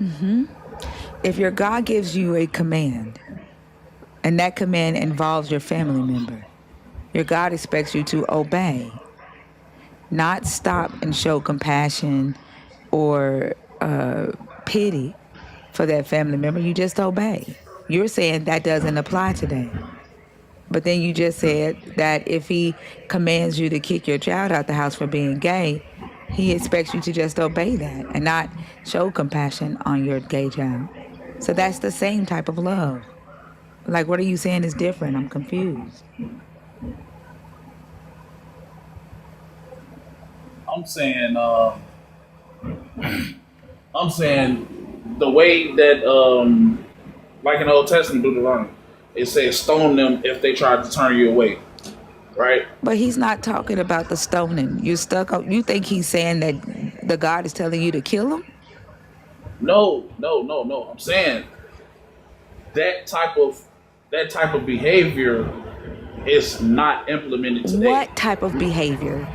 Mm-hmm. If your God gives you a command, and that command involves your family member, your God expects you to obey, not stop and show compassion or pity for that family member. You just obey. You're saying that doesn't apply today. But then you just said that if he commands you to kick your child out the house for being gay, he expects you to just obey that and not show compassion on your gay child. So that's the same type of love. Like, what are you saying is different? I'm confused. I'm saying the way that like in the Old Testament Deuteronomy, it says stone them if they try to turn you away. Right? But he's not talking about the stoning. You're stuck on, you think he's saying that the God is telling you to kill him? No. I'm saying that type of behavior is not implemented today. What type of behavior?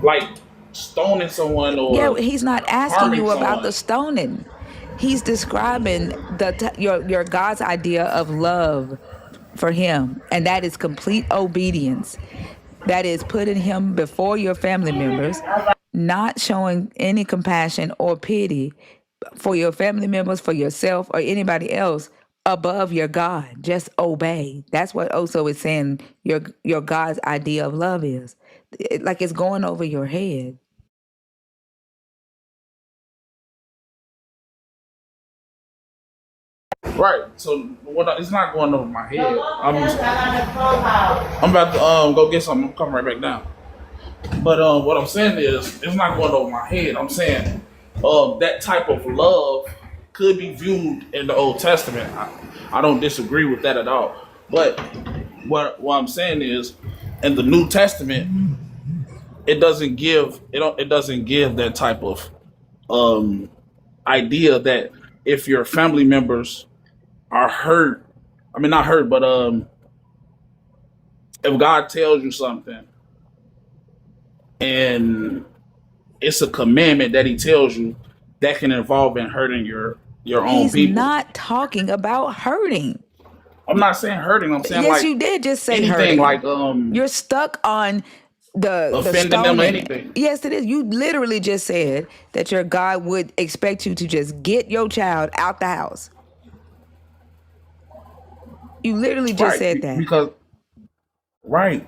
Like stoning someone or Yeah, he's not asking you about someone. the stoning. He's describing your God's idea of love for him, and that is complete obedience. That is putting him before your family members, not showing any compassion or pity for your family members, for yourself, or anybody else above your God. Just obey. That's what Oso is saying your God's idea of love is. Like it's going over your head. Right. So it's not going over my head. I'm about to go get something. I'm coming right back down. But what I'm saying is it's not going over my head. I'm saying that type of love could be viewed in the Old Testament. I don't disagree with that at all. But what I'm saying is in the New Testament, it doesn't give that type of idea that if your family members are hurt, I mean not hurt, but if God tells you something and it's a commandment that he tells you, that can involve in hurting your own people. He's not talking about hurting. I'm not saying hurting. I'm saying yes, like you did just say anything hurting. like you're stuck on the offending them or anything. Yes, it is. You literally just said that your God would expect you to just get your child out the house. You literally just said that. Because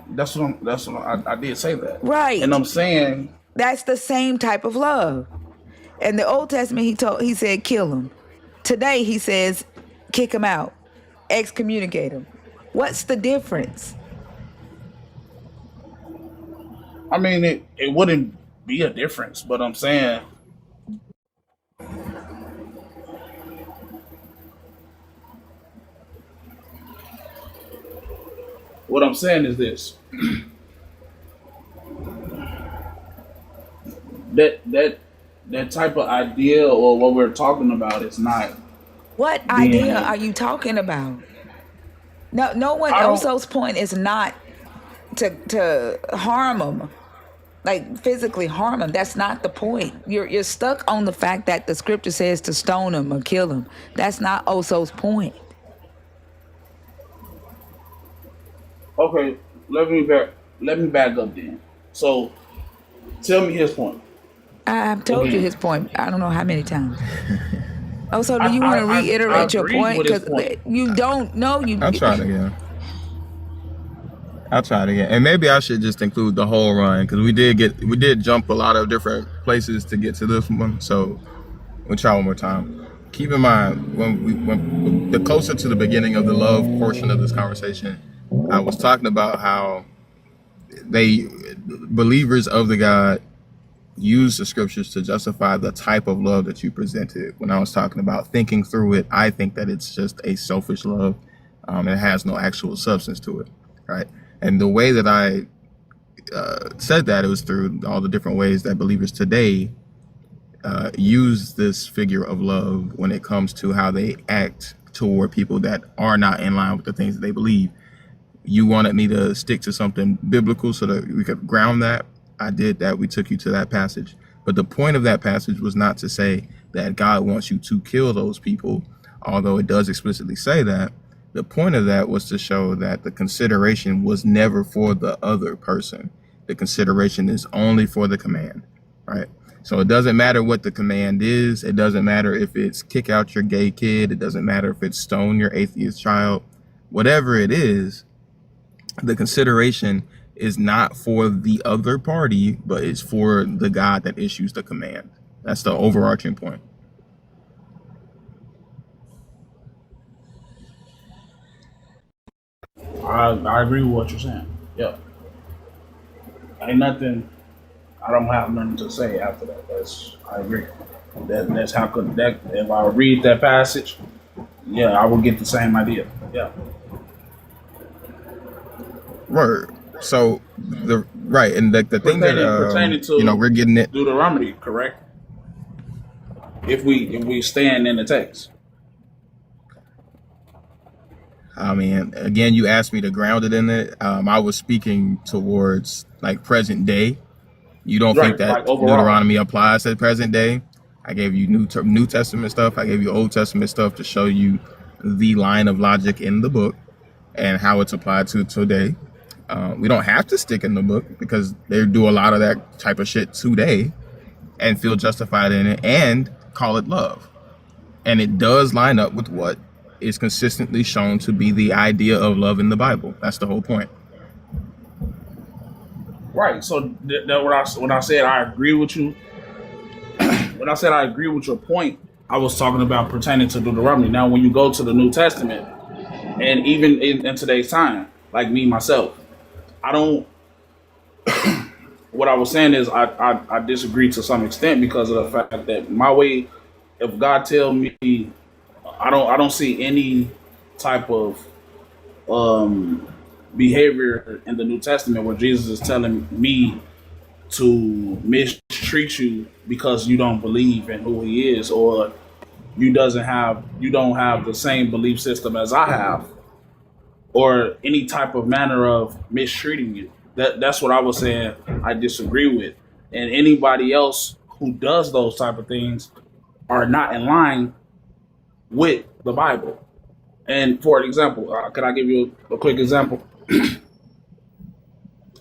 that's what I did say that. Right. And I'm saying that's the same type of love. In the Old Testament, he said kill him. Today he says kick him out, excommunicate him. What's the difference? I mean, it wouldn't be a difference, but I'm saying what I'm saying is this. that type of idea or what we're talking about is not. What idea are you talking about? No one else's point is not to harm them, like physically harm them. That's not the point. You're stuck on the fact that the scripture says to stone them or kill them. That's not Oso's point. Okay, let me back up then. So, tell me his point. I've told you his point. I don't know how many times. So do you want to reiterate your point? Because you don't know. I'll try it again. And maybe I should just include the whole run because we did jump a lot of different places to get to this one. So we'll try one more time. Keep in mind when the closer to the beginning of the love portion of this conversation, I was talking about how believers of the God use the scriptures to justify the type of love that you presented. When I was talking about thinking through it, I think that it's just a selfish love. It has no actual substance to it, right? And the way that I said that, it was through all the different ways that believers today use this figure of love when it comes to how they act toward people that are not in line with the things that they believe. You wanted me to stick to something biblical so that we could ground that. I did that. We took you to that passage. But the point of that passage was not to say that God wants you to kill those people, although it does explicitly say that. The point of that was to show that the consideration was never for the other person. The consideration is only for the command, right? So it doesn't matter what the command is. It doesn't matter if it's kick out your gay kid. It doesn't matter if it's stone your atheist child. Whatever it is, the consideration is not for the other party, but it's for the God that issues the command. That's the overarching point. I agree with what you're saying. Yeah. Ain't nothing. I don't have nothing to say after that. I agree. That's how could that. If I read that passage, yeah, I will get the same idea. Yeah. Word. So and the thing that Pertaining to we're getting it. Deuteronomy, correct? If we stand in the text. I mean, again, you asked me to ground it in it. I was speaking towards like present day. You don't think that like overall. Deuteronomy applies to present day? I gave you New Testament stuff. I gave you Old Testament stuff to show you the line of logic in the book and how it's applied to today. We don't have to stick in the book because they do a lot of that type of shit today and feel justified in it and call it love. And it does line up with what is consistently shown to be the idea of love in the Bible. That's the whole point. Right. So when I said I agree with you, when I said I agree with your point, I was talking about pertaining to Deuteronomy. Now, when you go to the New Testament, and even in today's time, like me myself, I don't. What I was saying is I disagree to some extent because of the fact that my way, if God tell me, I don't see any type of behavior in the New Testament where Jesus is telling me to mistreat you because you don't believe in who He is, or you don't have the same belief system as I have, or any type of manner of mistreating you. That's what I was saying I disagree with. And anybody else who does those type of things are not in line with the Bible. And for example, could I give you a quick example?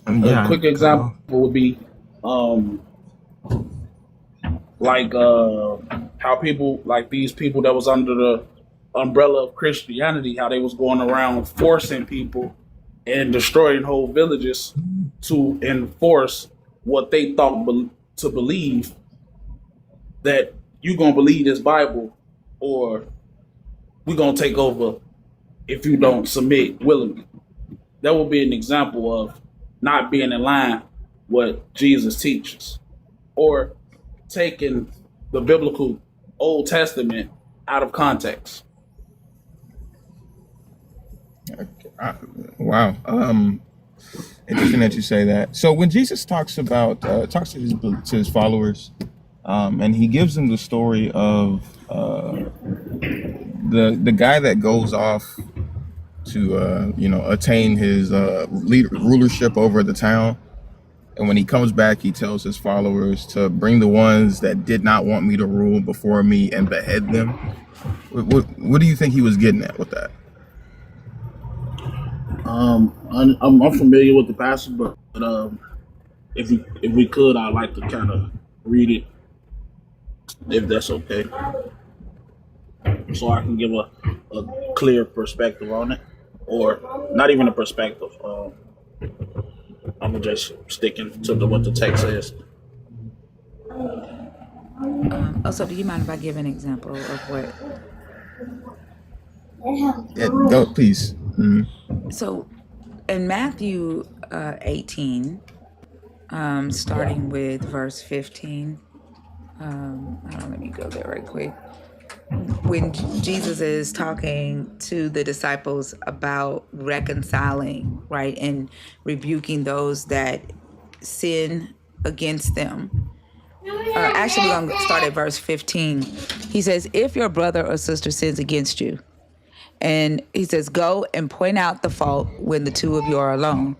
A quick example would be how people, like these people that was under the umbrella of Christianity, how they was going around forcing people and destroying whole villages to enforce what they thought to believe, that you gonna believe this Bible or we gonna take over if you don't submit willingly. That would be an example of not being in line what Jesus teaches, or taking the biblical Old Testament out of context. Wow. Interesting that you say that. So when Jesus talks to his followers, and he gives them the story of the guy that goes off to attain his rulership over the town, and when he comes back, he tells his followers to bring the ones that did not want me to rule before me and behead them. What do you think he was getting at with that? I'm familiar with the passage, but if we could, I'd like to kind of read it, if that's okay, so I can give a clear perspective on it, or not even a perspective. I'm just sticking to what the text says. Also, do you mind if I give an example of what? Yeah, go, please. Mm-hmm. So, in Matthew 18, starting with verse 15, let me go there right quick. When Jesus is talking to the disciples about reconciling, right, and rebuking those that sin against them. Actually, we're going to start at verse 15. He says, if your brother or sister sins against you, and he says, go and point out the fault when the two of you are alone.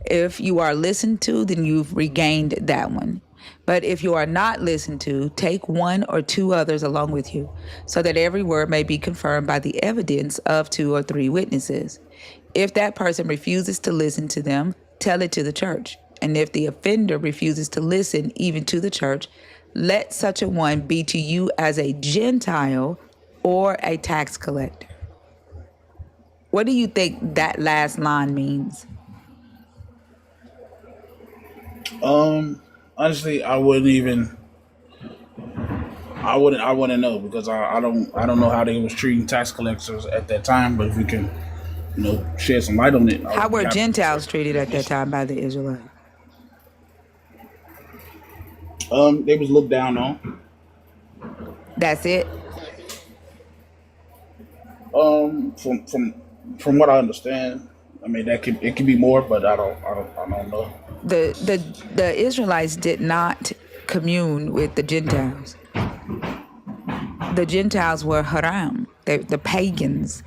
If you are listened to, then you've regained that one. But if you are not listened to, take one or two others along with you, so that every word may be confirmed by the evidence of 2 or 3 witnesses. If that person refuses to listen to them, tell it to the church. And if the offender refuses to listen even to the church, let such a one be to you as a Gentile or a tax collector. What do you think that last line means? Honestly, I wouldn't know, because I don't know how they was treating tax collectors at that time. But if shed some light on it, I How would be were happy to. Gentiles treated at that time by the Israelites? They was looked down on. That's it. From what I understand, I mean it could be more, but I don't know. The Israelites did not commune with the Gentiles. The Gentiles were haram, the pagans.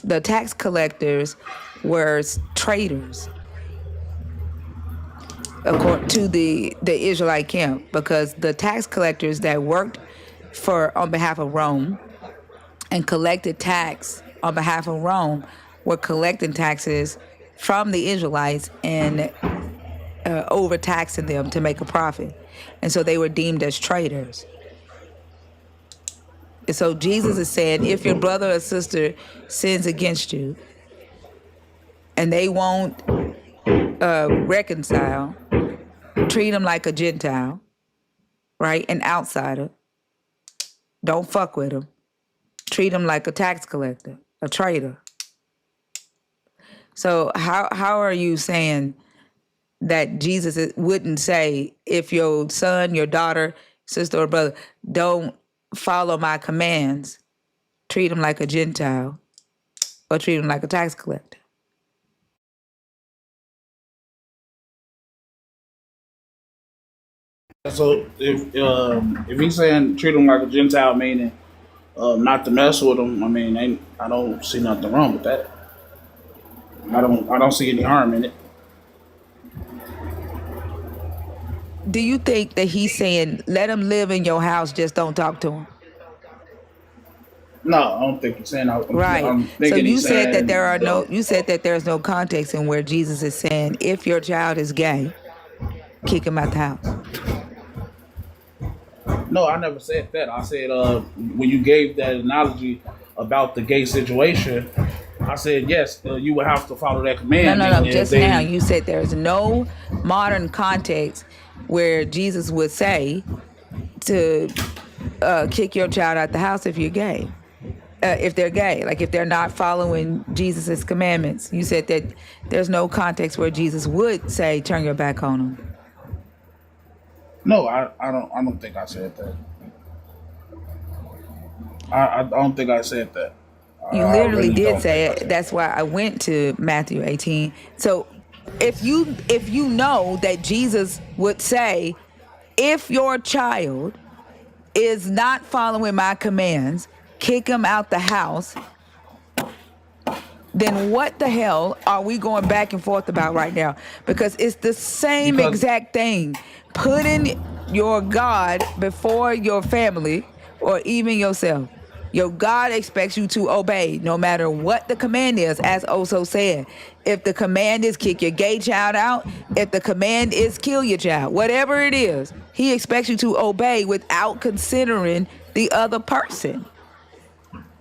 The tax collectors were traitors, according to the Israelite camp, because the tax collectors that worked on behalf of Rome and collected tax on behalf of Rome were collecting taxes from the Israelites and overtaxing them to make a profit. And so they were deemed as traitors. And so Jesus is saying, if your brother or sister sins against you and they won't reconcile, treat them like a Gentile, right? An outsider. Don't fuck with them. Treat them like a tax collector, a traitor. So how are you saying that Jesus wouldn't say, if your son, your daughter, sister, or brother don't follow my commands, treat them like a Gentile or treat them like a tax collector? So if he's saying treat them like a Gentile, meaning not to mess with them, I mean, I don't see nothing wrong with that. I don't see any harm in it. Do you think that he's saying, let them live in your house, just don't talk to them? No, I don't think he's saying that. Right. I'm So thinking you he's said that saying, you said that there's no context in where Jesus is saying, if your child is gay, kick him out the house. No, I never said that. I said when you gave that analogy about the gay situation, I said yes, you would have to follow that command. No. Just now you said there's no modern context where Jesus would say to kick your child out the house if you're gay. If they're gay, like if they're not following Jesus's commandments. You said that there's no context where Jesus would say, turn your back on them. No, I don't think I said that. I don't think I said that. You literally did say it. That's why I went to Matthew 18. So if you know that Jesus would say, if your child is not following my commands, kick him out the house, then what the hell are we going back and forth about right now? Because it's the same exact thing. Putting your God before your family or even yourself. Your God expects you to obey no matter what the command is, as Oso said. If the command is kick your gay child out, if the command is kill your child, whatever it is, he expects you to obey without considering the other person.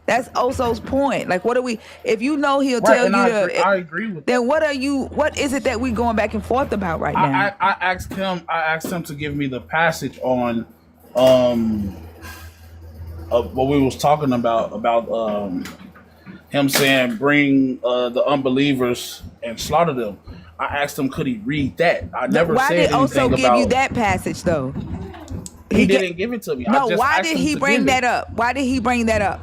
That's Oso's point. Like, what are we, if you know he'll tell you I agree with then that. What is it that we going back and forth about right now? I asked him to give me the passage on what we was talking about him saying bring the unbelievers and slaughter them. I asked him, could he read that? I never Why said did anything Oso give about you that passage though? He didn't give it to me. No, why did he bring that up? Why did he bring that up?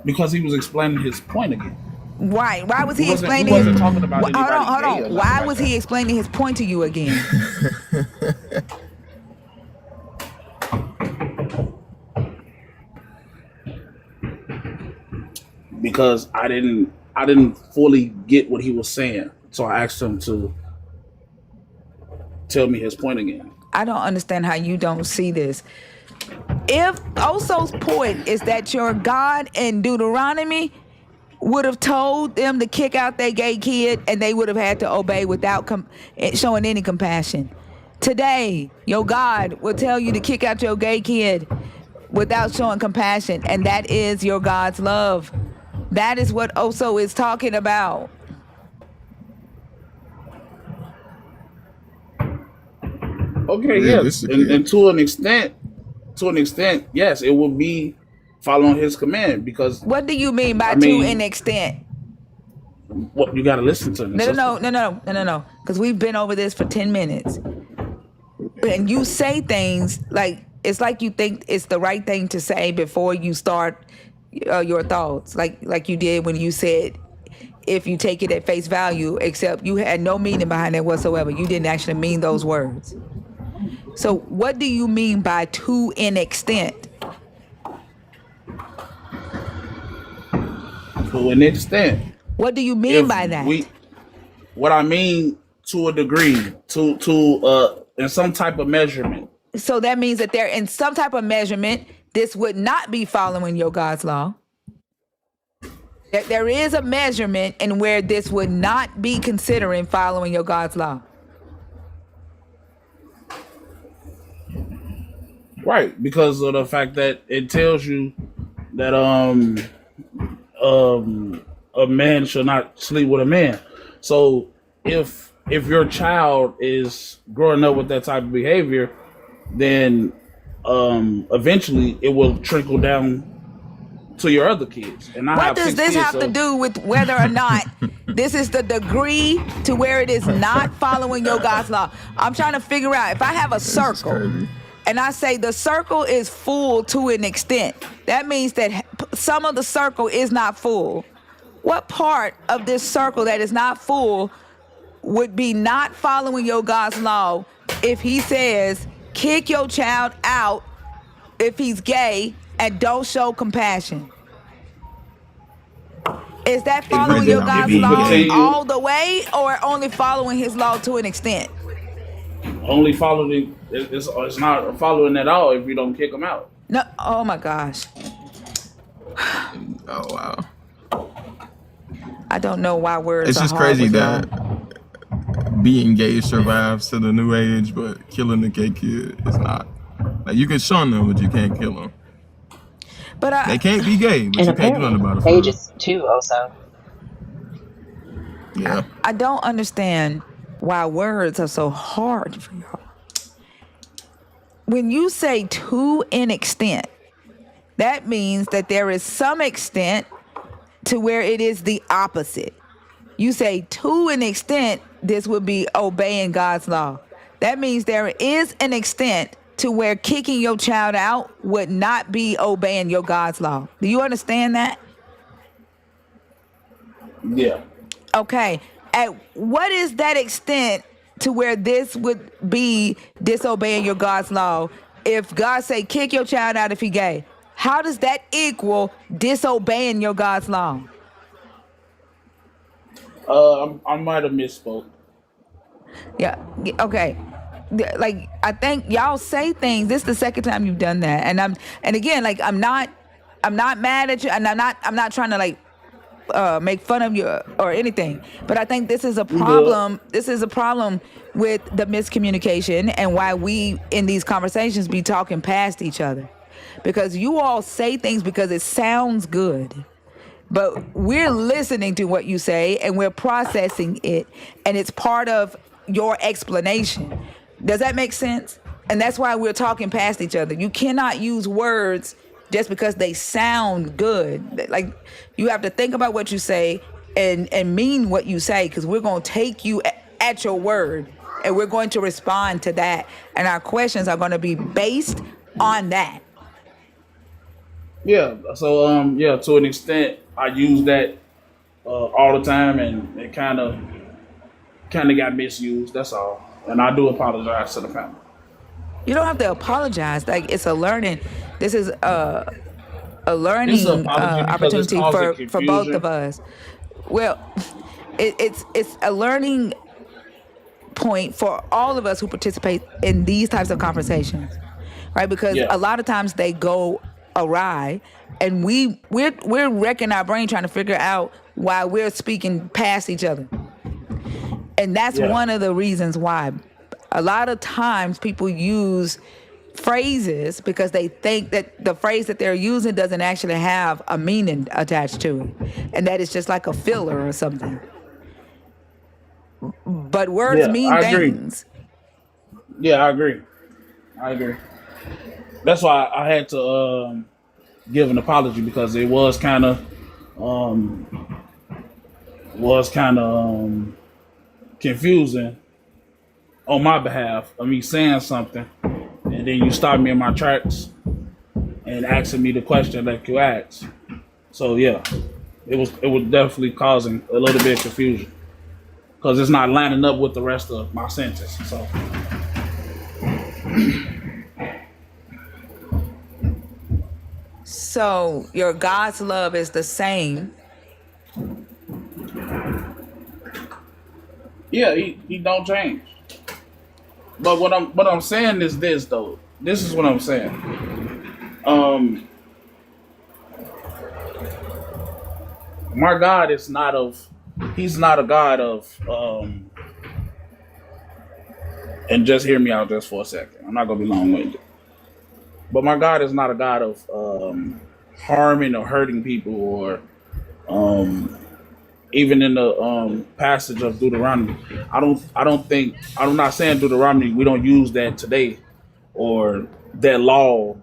Because he was explaining his point again. Why? Why was he explaining? He wasn't talking about hold on. Why was he explaining his point to you again? Because I didn't fully get what he was saying, so I asked him to tell me his point again. I don't understand how you don't see this. If Oso's point is that your God in Deuteronomy would have told them to kick out their gay kid and they would have had to obey without showing any compassion. Today, your God will tell you to kick out your gay kid without showing compassion, and that is your God's love. That is what Oso is talking about. Okay, yes, and to an extent, to an extent, yes, it would be following his command because What do you mean by I to an mean, extent? what you got to listen to me, sister. No. Because we've been over this for 10 minutes. And you say things like, it's like you think it's the right thing to say before you start your thoughts. Like you did when you said, if you take it at face value, except you had no meaning behind it whatsoever. You didn't actually mean those words. So what do you mean by to an extent? To an extent. What do you mean by that? What I mean, to a degree, to in some type of measurement. So that means that they're in some type of measurement, this would not be following your God's law. That there is a measurement in where this would not be considering following your God's law. Right, because of the fact that it tells you that a man shall not sleep with a man. So if your child is growing up with that type of behavior, then eventually it will trickle down to your other kids. And What does this have to do with whether or not this is the degree to where it is not following your God's law? I'm trying to figure out if I have a circle and I say the circle is full to an extent, that means that some of the circle is not full. What part of this circle that is not full would be not following your God's law if he says, kick your child out if he's gay and don't show compassion? Is that following your God's law all the way or only following his law to an extent? Only following, it's not following at all if you don't kick them out. No, oh my gosh. Oh wow. I don't know why words It's are just hard crazy with that y'all. being gay survives to the new age, but killing the gay kid is not. Like you can shun them, but you can't kill them. But they can't be gay, but And you can't do nothing about it. ages too, also. Yeah. I don't understand why words are so hard for y'all. When you say to an extent, that means that there is some extent to where it is the opposite. You say to an extent, this would be obeying God's law. That means there is an extent to where kicking your child out would not be obeying your God's law. Do you understand that? Yeah. Okay. At what is that extent to where this would be disobeying your God's law? If God say kick your child out if he gay, how does that equal disobeying your God's law? I might have misspoke. Yeah. Okay. Like I think y'all say things. This is the second time you've done that, and again, like I'm not mad at you, and I'm not trying to like make fun of you or anything. But I think this is a problem. This is a problem with the miscommunication and why we in these conversations be talking past each other, because you all say things because it sounds good. But we're listening to what you say and we're processing it, and it's part of your explanation. Does that make sense? And that's why we're talking past each other. You cannot use words just because they sound good. Like you have to think about what you say and mean what you say, because we're going to take you at your word and we're going to respond to that. And our questions are going to be based on that. Yeah. So yeah, to an extent, I use that all the time, and it kind of got misused. That's all. And I do apologize to the family. You don't have to apologize. Like it's a learning. This is a learning It's an apology because it's opportunity causing for both confusion. of us. Well, it's a learning point for all of us who participate in these types of conversations, right? Because Yeah. a lot of times they go awry, and we're wrecking our brain trying to figure out why we're speaking past each other. And that's Yeah. one of the reasons why a lot of times people use phrases because they think that the phrase that they're using doesn't actually have a meaning attached to it. And that is just like a filler or something. But words Yeah, mean I agree. things. Yeah, I agree. that's why I had to give an apology because it was kind of confusing on my behalf of me saying something, and then you stopped me in my tracks and asking me the question that you asked. So yeah, it was definitely causing a little bit of confusion because it's not lining up with the rest of my sentence. So So your God's love is the same. yeah, he don't change. But what I'm saying is this though. This is what I'm saying. My God is not of. He's not a God of. And just hear me out just for a second. I'm not gonna be long-winded. But my God is not a God of harming or hurting people, or even in the passage of Deuteronomy. I'm not saying Deuteronomy. We don't use that today, or that law.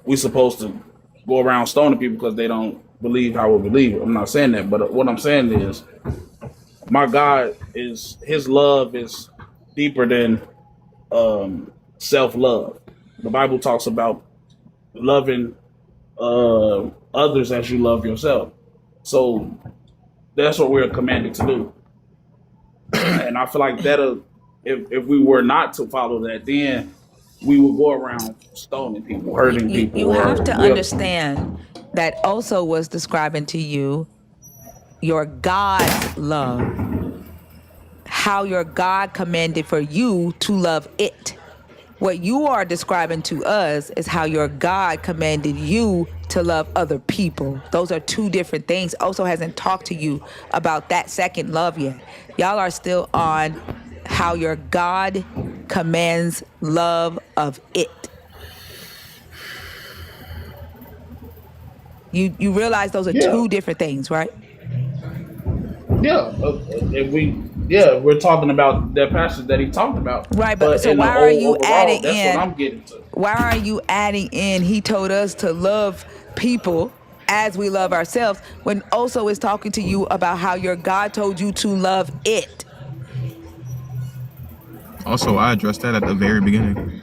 We're supposed to go around stoning people because they don't believe how we believe. I'm not saying that, but what I'm saying is, my God is His love is deeper than self-love. The Bible talks about loving others as you love yourself. So that's what we're commanded to do. And I feel like that if we were not to follow that, then we would go around stoning people, hurting people. You have to understand that also was describing to you your God's love. How your God commanded for you to love it. What you are describing to us is how your God commanded you to love other people. Those are two different things. Also hasn't talked to you about that second love yet. Y'all are still on how your God commands love of it. You realize those are two different things, right? Yeah, we're talking about that passage that he talked about. Right, but so why are you adding that's in? what I'm getting to. Why are you adding in? He told us to love people as we love ourselves, when also is talking to you about how your God told you to love it. Also, I addressed that at the very beginning.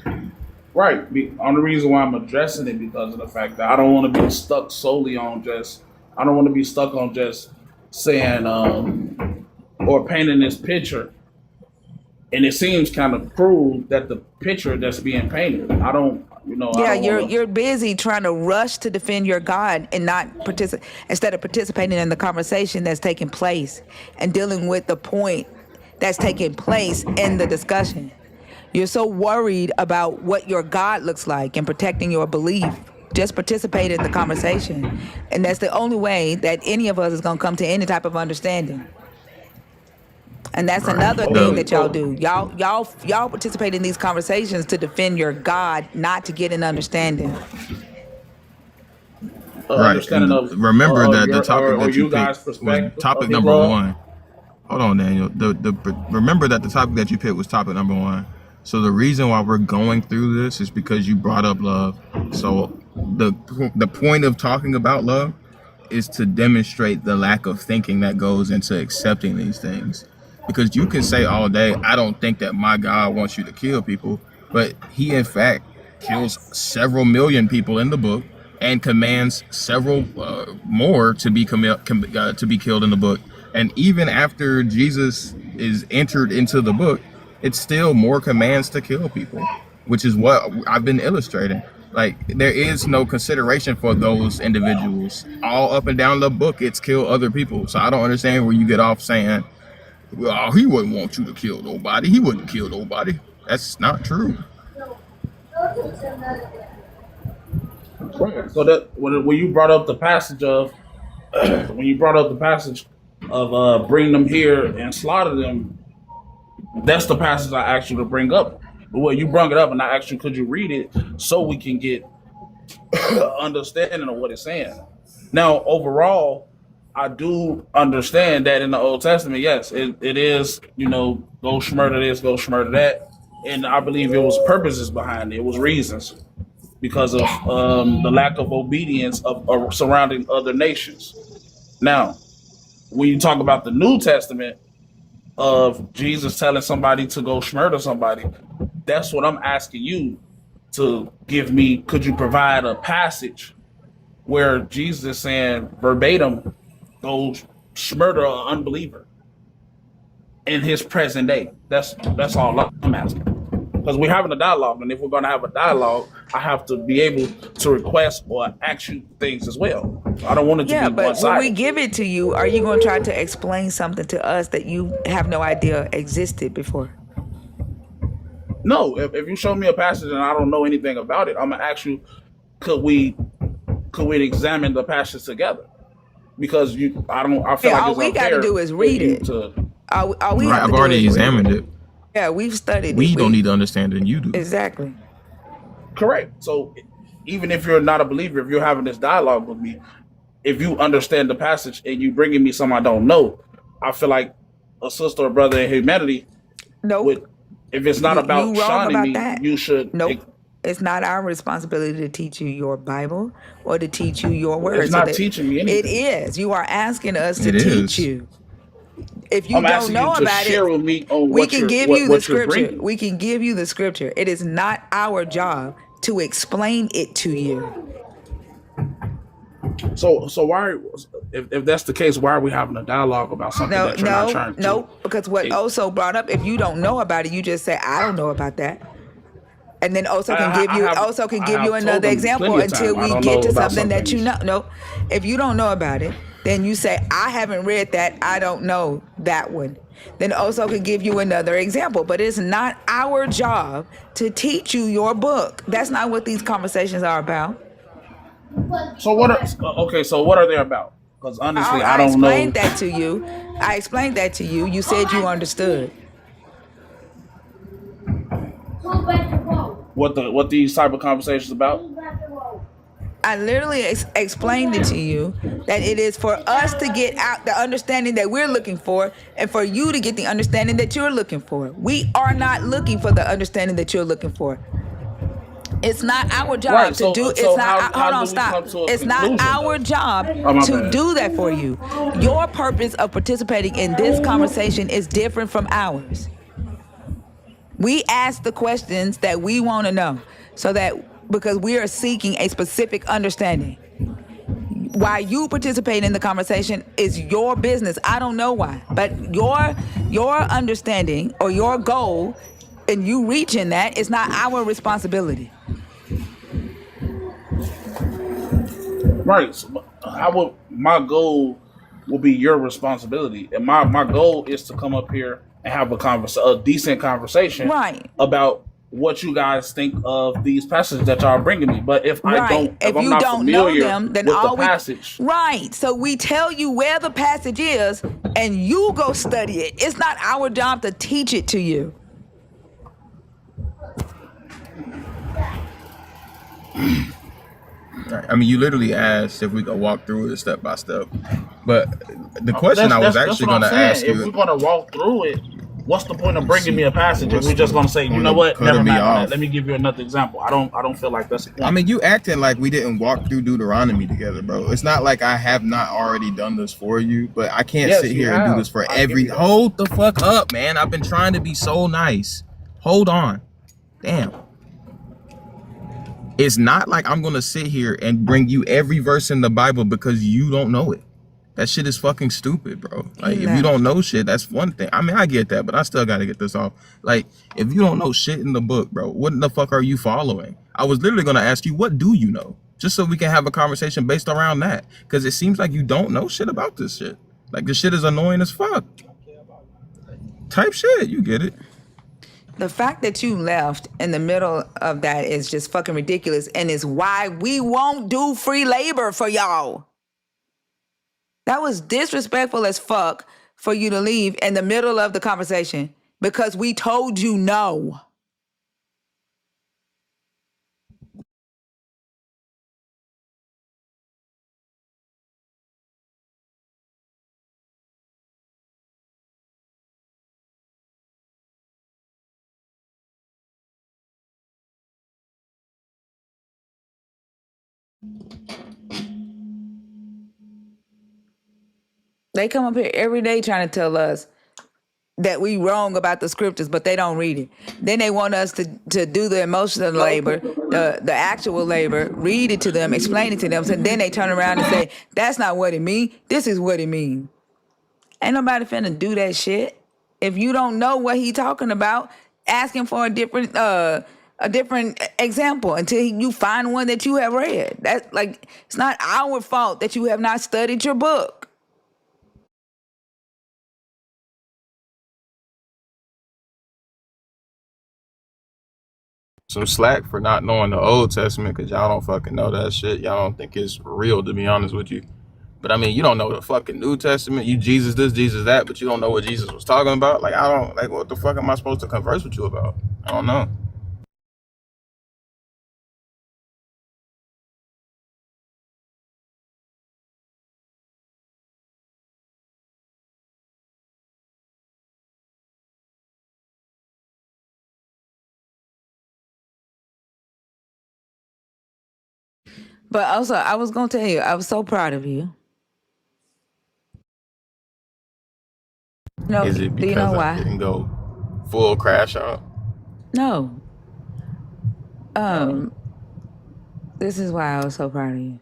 Right. The only reason why I'm addressing it because of the fact that I don't want to be stuck solely on just. I don't want to be stuck on just saying or painting this picture, and it seems kind of cruel that the picture that's being painted. I don't. Yeah, you're busy trying to rush to defend your God and not instead of participating in the conversation that's taking place and dealing with the point that's taking place in the discussion. You're so worried about what your God looks like and protecting your belief. Just participate in the conversation. And that's the only way that any of us is going to come to any type of understanding. And that's another thing that y'all do. Y'all participate in these conversations to defend your God, not to get an understanding. Right. Remember that the topic that you picked was topic number one. Hold on, Daniel. Remember that the topic that you picked was topic number one. So the reason why we're going through this is because you brought up love. So the point of talking about love is to demonstrate the lack of thinking that goes into accepting these things. Because you can say all day, I don't think that my God wants you to kill people, but he in fact kills several million people in the book and commands several more to be killed in the book. And even after Jesus is entered into the book, it's still more commands to kill people, which is what I've been illustrating. Like, there is no consideration for those individuals. All up and down the book, it's kill other people. So I don't understand where you get off saying, well, he wouldn't want you to kill nobody. He wouldn't kill nobody. That's not true. Right. So that when you brought up the passage of bring them here and slaughter them, that's the passage I asked you to bring up. Well, you brought it up, and I asked you, could you read it so we can get understanding of what it's saying. Now, overall, I do understand that in the Old Testament, yes, it is, go murder this, go murder that. And I believe it was purposes behind it. It was reasons. because of the lack of obedience of surrounding other nations. Now, when you talk about the New Testament of Jesus telling somebody to go murder somebody, that's what I'm asking you to give me. Could you provide a passage where Jesus is saying verbatim, go murder an unbeliever in his present day? That's all I'm asking. Because we're having a dialogue, and if we're going to have a dialogue, I have to be able to request or ask you things as well. I don't want it to Yeah, be but when we one-sided. give it to you, are you going to try to explain something to us that you have no idea existed before? No, if you show me a passage and I don't know anything about it, I'm gonna ask you, could we examine the passage together? Because I feel Yeah, like all it's we got to unfair do is for read you it. to. All we Right, have I've to do already is read examined it. it. Yeah, we've studied We it. don't need to understand it than you do. Exactly. Correct. So even if you're not a believer, if you're having this dialogue with me, if you understand the passage and you bringing me something I don't know, I feel like a sister or brother in humanity Nope. would. If it's not about You wrong shining about me, that. you should. Nope. It's not our responsibility to teach you your Bible or to teach you your It's words. not teaching me It anything. is. You are asking us to It teach is. you. If you I'm don't asking you know to about it, share with me on we what can you're give you the what you're scripture. bringing. We can give you the scripture. It is not our job to explain it to you. So why, if that's the case, why are we having a dialogue about something that you're not trying to? Because what Oso brought up, if you don't know about it, you just say, I don't know about that. And then Oso can give you I have told another them example plenty of until time I we don't get know to about something some that you things. know. No, if you don't know about it, then you say, I haven't read that. I don't know that one. Then Oso can give you another example. But it's not our job to teach you your book. That's not what these conversations are about. So what are okay? So what are they about? Because honestly, I I don't know explained that to you. I explained that to you. You said you understood. what these type of conversations about. I literally explained it to you that it is for us to get out the understanding that we're looking for and for you to get the understanding that you're looking for. We are not looking for the understanding that you're looking for. It's not our job Right. to do. It's So not. how Hold on, do we stop. come to a It's not conclusion our though? job Oh my to bad. do that for you. Your purpose of participating in this conversation is different from ours. We ask the questions that we want to know, so that because we are seeking a specific understanding. Why you participate in the conversation is your business. I don't know why, but your understanding or your goal and you reaching that is not our responsibility. Right. So my goal will be your responsibility, and my goal is to come up here and have a decent conversation, Right. about what you guys think of these passages that y'all are bringing me. But if Right. If I'm you not don't know familiar them, then with the all we passage, right. So we tell you where the passage is, and you go study it. It's not our job to teach it to you. I mean, you literally asked if we could walk through it step by step. But the question I was that's actually what I'm going to saying. ask If you, we're gonna walk through it, what's the point of bringing me a passage if what's we're just the gonna say, you point know of what, never cutting me mind on that. off? Let me give you another example. I don't feel like that's the point. I mean, you acting like we didn't walk through Deuteronomy together, bro. It's not like I have not already done this for you, but I can't Yes, sit you here and do have. this for I give every. you that. Hold the fuck up, man. I've been trying to be so nice. Hold on. Damn. It's not like I'm gonna sit here and bring you every verse in the Bible because you don't know it. That shit is fucking stupid, bro. Like, if you don't know shit, that's one thing. I mean, I get that, but I still gotta get this off. Like, if you don't know shit in the book, bro, what the fuck are you following? I was literally gonna ask you, what do you know? Just so we can have a conversation based around that. Because it seems like you don't know shit about this shit. Like, this shit is annoying as fuck. Type shit, you get it. The fact that you left in the middle of that is just fucking ridiculous, and is why we won't do free labor for y'all. That was disrespectful as fuck for you to leave in the middle of the conversation because we told you no. They come up here every day trying to tell us that we wrong about the scriptures, but they don't read it. Then they want us to do the emotional labor, the actual labor, read it to them, explain it to them. So then they turn around and say, that's not what it means. This is what it means. Ain't nobody finna do that shit. If you don't know what he talking about, ask him for a different example until you find one that you have read. That's like, it's not our fault that you have not studied your book. Some slack for not knowing the Old Testament because y'all don't fucking know that shit. Y'all don't think it's real, to be honest with you. But I mean, you don't know the fucking New Testament. You Jesus this, Jesus that, but you don't know what Jesus was talking about. Like, I don't, like, what the fuck am I supposed to converse with you about? I don't know. But also, I was gonna tell you, I was so proud of you. No, Is it do you because know I why? didn't go full crash out? No. This is why I was so proud of you.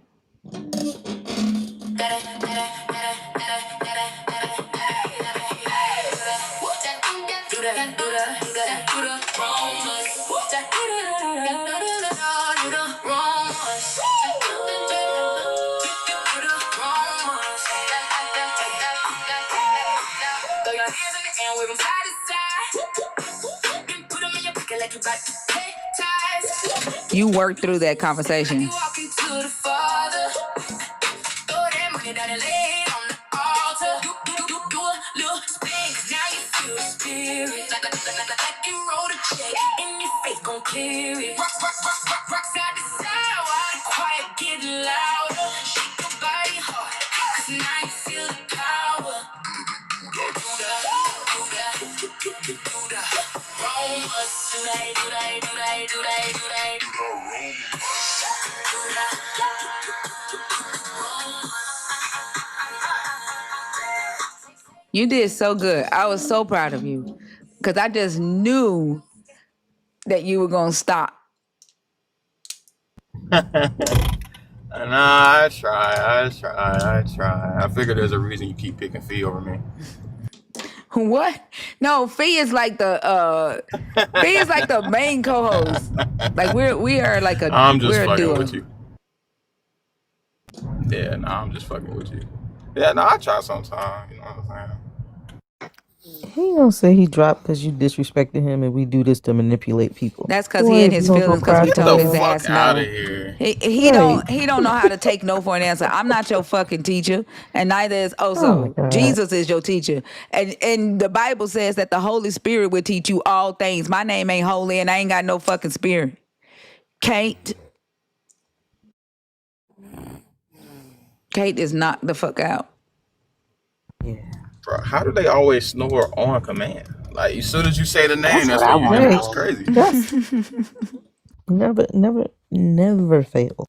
You worked through that conversation. You did so good. I was so proud of you because I just knew that you were going to stop. Nah, I try. I figure there's a reason you keep picking Fee over me. What? No, Fee is like the main co-host. Like we are like a I'm just we're a fucking duo. with you. Yeah, nah, I'm just fucking with you. Yeah, nah, I try sometimes. You know what I'm saying? He gonna say he dropped because you disrespected him and we do this to manipulate people. That's because Boy, he in if you his gonna go feelings because we crash told on his me, ass Fuck out of no. here. He right? don't know how to take no for an answer. I'm not your fucking teacher, and neither is Oh my Oso. God. Jesus is your teacher, and the Bible says that the Holy Spirit will teach you all things. My name ain't holy, and I ain't got no fucking spirit. Kate is knocked the fuck out. Bro, how do they always snore on command? Like, as soon as you say the name, That's that's what I when you want do to it. Right. It's know. crazy. That's never fail.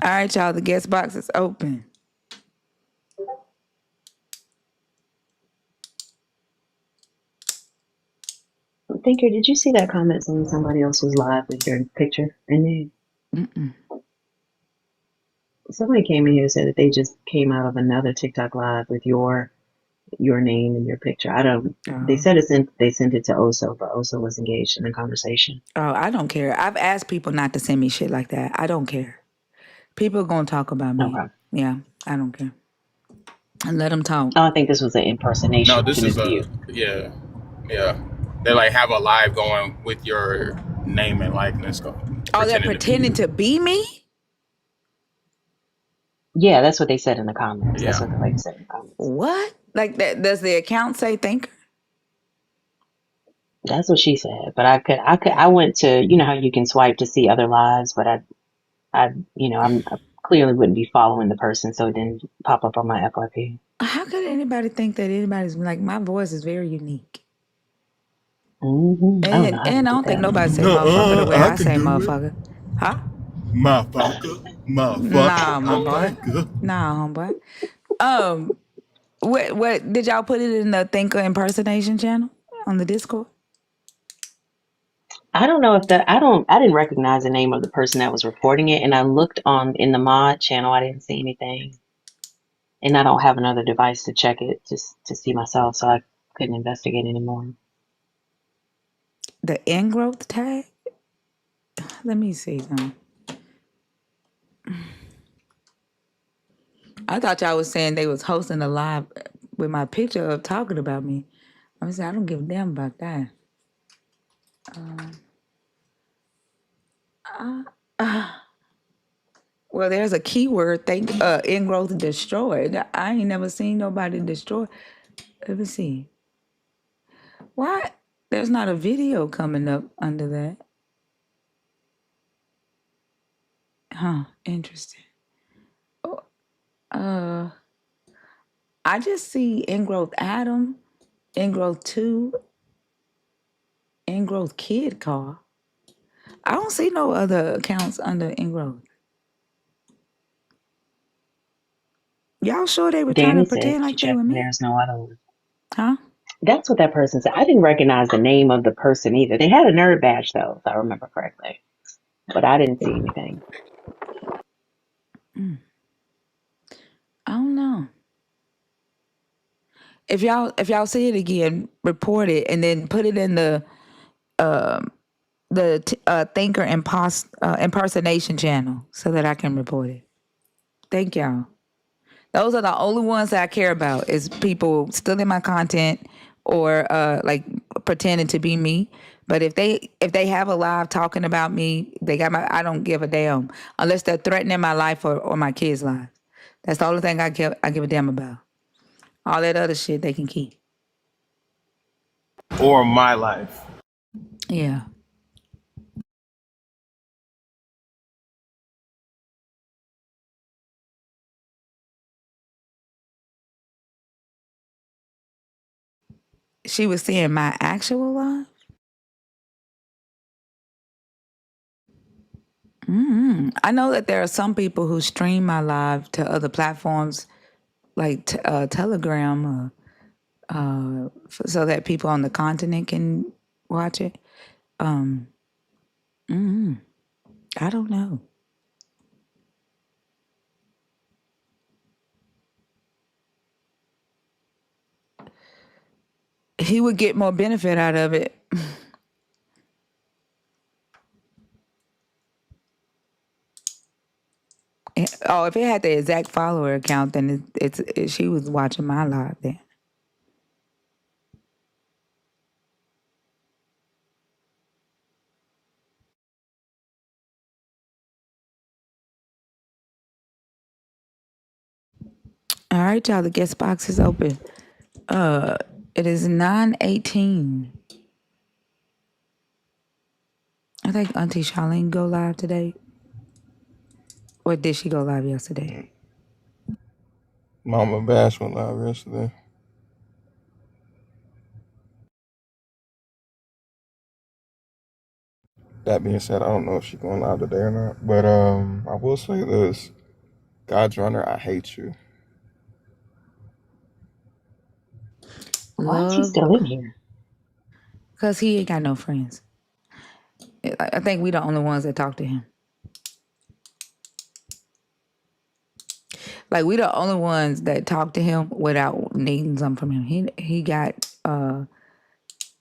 All right, y'all. The guest box is open. Thinker, did you see that comment saying somebody else was live with your picture in there? Somebody came in here and said that they just came out of another TikTok live with your name and your picture. I don't. They said they sent it to Oso, but Oso was engaged in a conversation. Oh, I don't care. I've asked people not to send me shit like that. I don't care. People are gonna talk about me. Okay. Yeah, I don't care. And let them talk. I think this was an No, impersonation this to is Miss View. yeah. They like have a live going with your name and likeness. Oh, they're pretending to be me? Yeah, that's what they said in the comments. Yeah. That's what the lady said in the comments. What? Like that? Does the account say Thinker? That's what she said. But I went to, you know how you can swipe to see other lives, but I clearly wouldn't be following the person, so it didn't pop up on my FYP. How could anybody think that anybody's like, my voice is very unique? I don't know how to And I do don't think that. nobody say No, motherfucker the way I I can say do it. motherfucker. Huh? Nah, Motherfucker. my boy. Okay, good. Nah, homeboy. What did y'all put it in the Thinker impersonation channel on the Discord? I don't know if I didn't recognize the name of the person that was reporting it, and I looked in the mod channel. I didn't see anything, and I don't have another device to check it just to see myself, so I couldn't investigate anymore. The ingrowth tag? Let me see something. I thought y'all was saying they was hosting a live with my picture up talking about me. I'm saying I don't give a damn about that. Well, there's a keyword thing, ingrowth destroyed. I ain't never seen nobody destroy. Let me see. Why? There's not a video coming up under that. Huh, interesting. I just see ingrowth Adam, ingrowth 2, ingrowth kid car. I don't see no other accounts under ingrowth. Y'all sure they were trying to Danny said pretend to like they check, were and me? there's no other one. Huh? That's what that person said. I didn't recognize the name of the person either. They had a nerd badge though, if I remember correctly, but I didn't see anything. I don't know. If y'all see it again, report it and then put it in the Thinker impersonation channel so that I can report it. Thank y'all. Those are the only ones that I care about is people stealing my content or like pretending to be me. But if they have a live talking about me, I don't give a damn unless they're threatening my life or my kids' lives. That's the only thing I give a damn about. All that other shit they can keep. Or my life. Yeah. She was seeing my actual life? I know that there are some people who stream my live to other platforms like Telegram so that people on the continent can watch it. I don't know. He would get more benefit out of it. Oh, if it had the exact follower account, then she was watching my live then. All right, y'all. The guest box is open. It is 9:18. I think Auntie Charlene go live today. Or did she go live yesterday? Mama Bash went live yesterday. That being said, I don't know if she's going live today or not. But I will say this. God's runner, I hate you. Why is he still in here? Because he ain't got no friends. I think we the only ones that talk to him. Like we the only ones that talk to him without needing something from him.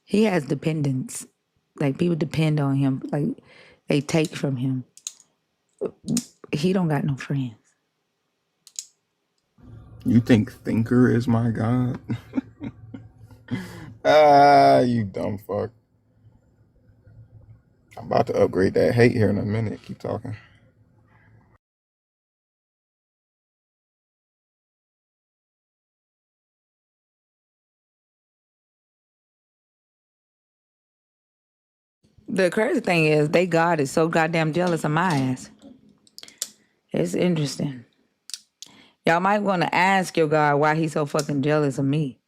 He has dependents. Like people depend on him. Like they take from him. He don't got no friends. You think Thinker is my God? You dumb fuck. I'm about to upgrade that hate here in a minute. Keep talking. The crazy thing is, they God is so goddamn jealous of my ass. It's interesting. Y'all might want to ask your God why he's so fucking jealous of me.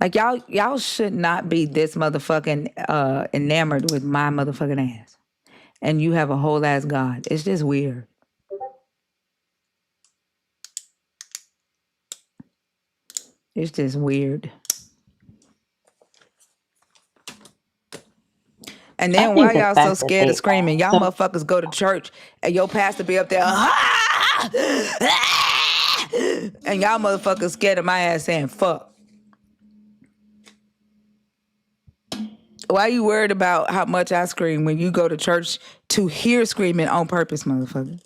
Like y'all should not be this motherfucking enamored with my motherfucking ass. And you have a whole ass God. It's just weird. It's just weird. And I then think why the y'all so fact that scared of they screaming? Y'all also, motherfuckers go to church and your pastor be up there, and y'all motherfuckers scared of my ass saying fuck. Why you worried about how much I scream when you go to church to hear screaming on purpose, motherfucker?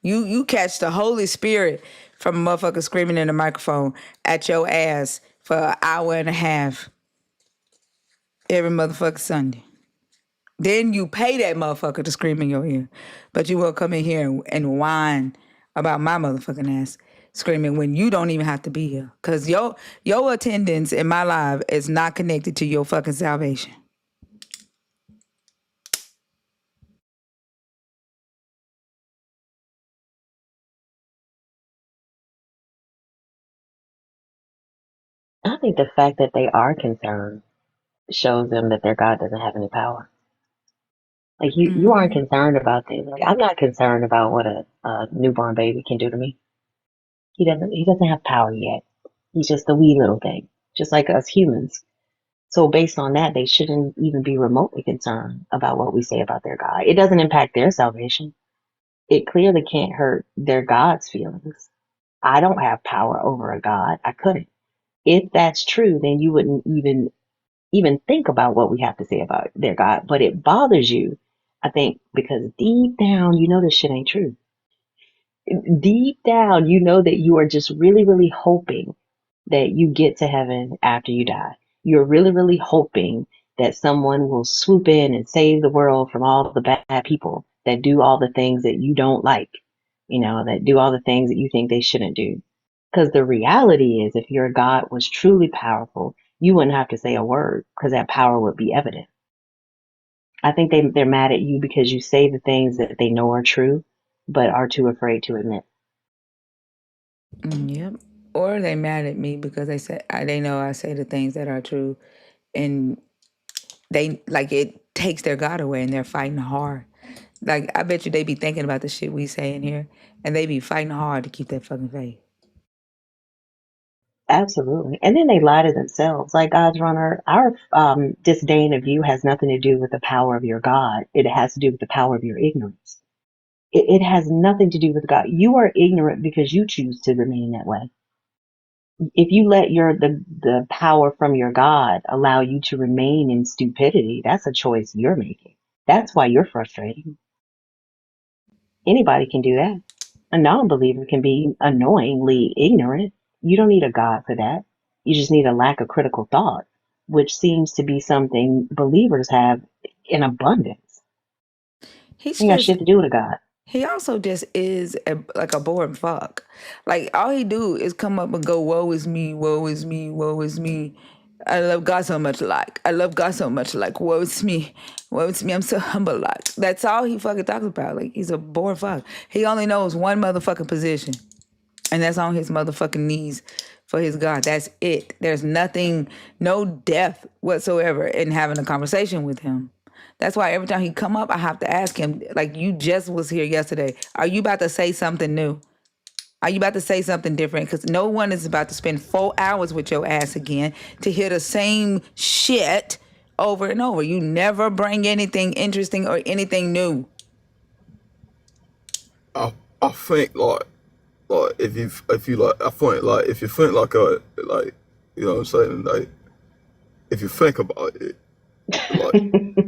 You catch the Holy Spirit from a motherfucker screaming in the microphone at your ass for an hour and a half every motherfucking Sunday. Then you pay that motherfucker to scream in your ear. But you will come in here and whine about my motherfucking ass screaming when you don't even have to be here. Cause your attendance in my life is not connected to your fucking salvation. I think the fact that they are concerned shows them that their God doesn't have any power. Like you aren't concerned about things. Like I'm not concerned about what a newborn baby can do to me. He doesn't have power yet. He's just a wee little thing, just like us humans. So based on that, they shouldn't even be remotely concerned about what we say about their God. It doesn't impact their salvation. It clearly can't hurt their God's feelings. I don't have power over a God. I couldn't. If that's true, then you wouldn't even think about what we have to say about their God. But it bothers you, I think, because deep down you know this shit ain't true. Deep down you know that you are just really, really hoping that you get to heaven after you die. You're really, really hoping that someone will swoop in and save the world from all the bad people that do all the things that you don't like, that do all the things that you think they shouldn't do. Because the reality is, if your God was truly powerful, you wouldn't have to say a word because that power would be evident. I think they're mad at you because you say the things that they know are true, but are too afraid to admit. Yep. Or they mad at me because they know I say the things that are true, and they like it takes their God away, and they're fighting hard. Like I bet you they be thinking about the shit we say in here, and they be fighting hard to keep that fucking faith. Absolutely. And then they lie to themselves. Like God's runner, our disdain of you has nothing to do with the power of your God. It has to do with the power of your ignorance. It has nothing to do with God. You are ignorant because you choose to remain that way. If you let the power from your God allow you to remain in stupidity, that's a choice you're making. That's why you're frustrated. Anybody can do that. A non-believer can be annoyingly ignorant. You don't need a God for that. You just need a lack of critical thought, which seems to be something believers have in abundance. He's You got just shit to do with a God. He also just is like a boring fuck. Like all he do is come up and go, "Woe is me, woe is me, woe is me." I love God so much, like I love God so much, like woe is me, woe is me. I'm so humble, like that's all he fucking talks about. Like he's a boring fuck. He only knows one motherfucking position, and that's on his motherfucking knees for his God. That's it. There's nothing, no depth whatsoever in having a conversation with him. That's why every time he come up, I have to ask him, like, you just was here yesterday. Are you about to say something new? Are you about to say something different? Because no one is about to spend 4 hours with your ass again to hear the same shit over and over. You never bring anything interesting or anything new. I think like if you like I think like if you think like you know what I'm saying, like if you think about it, like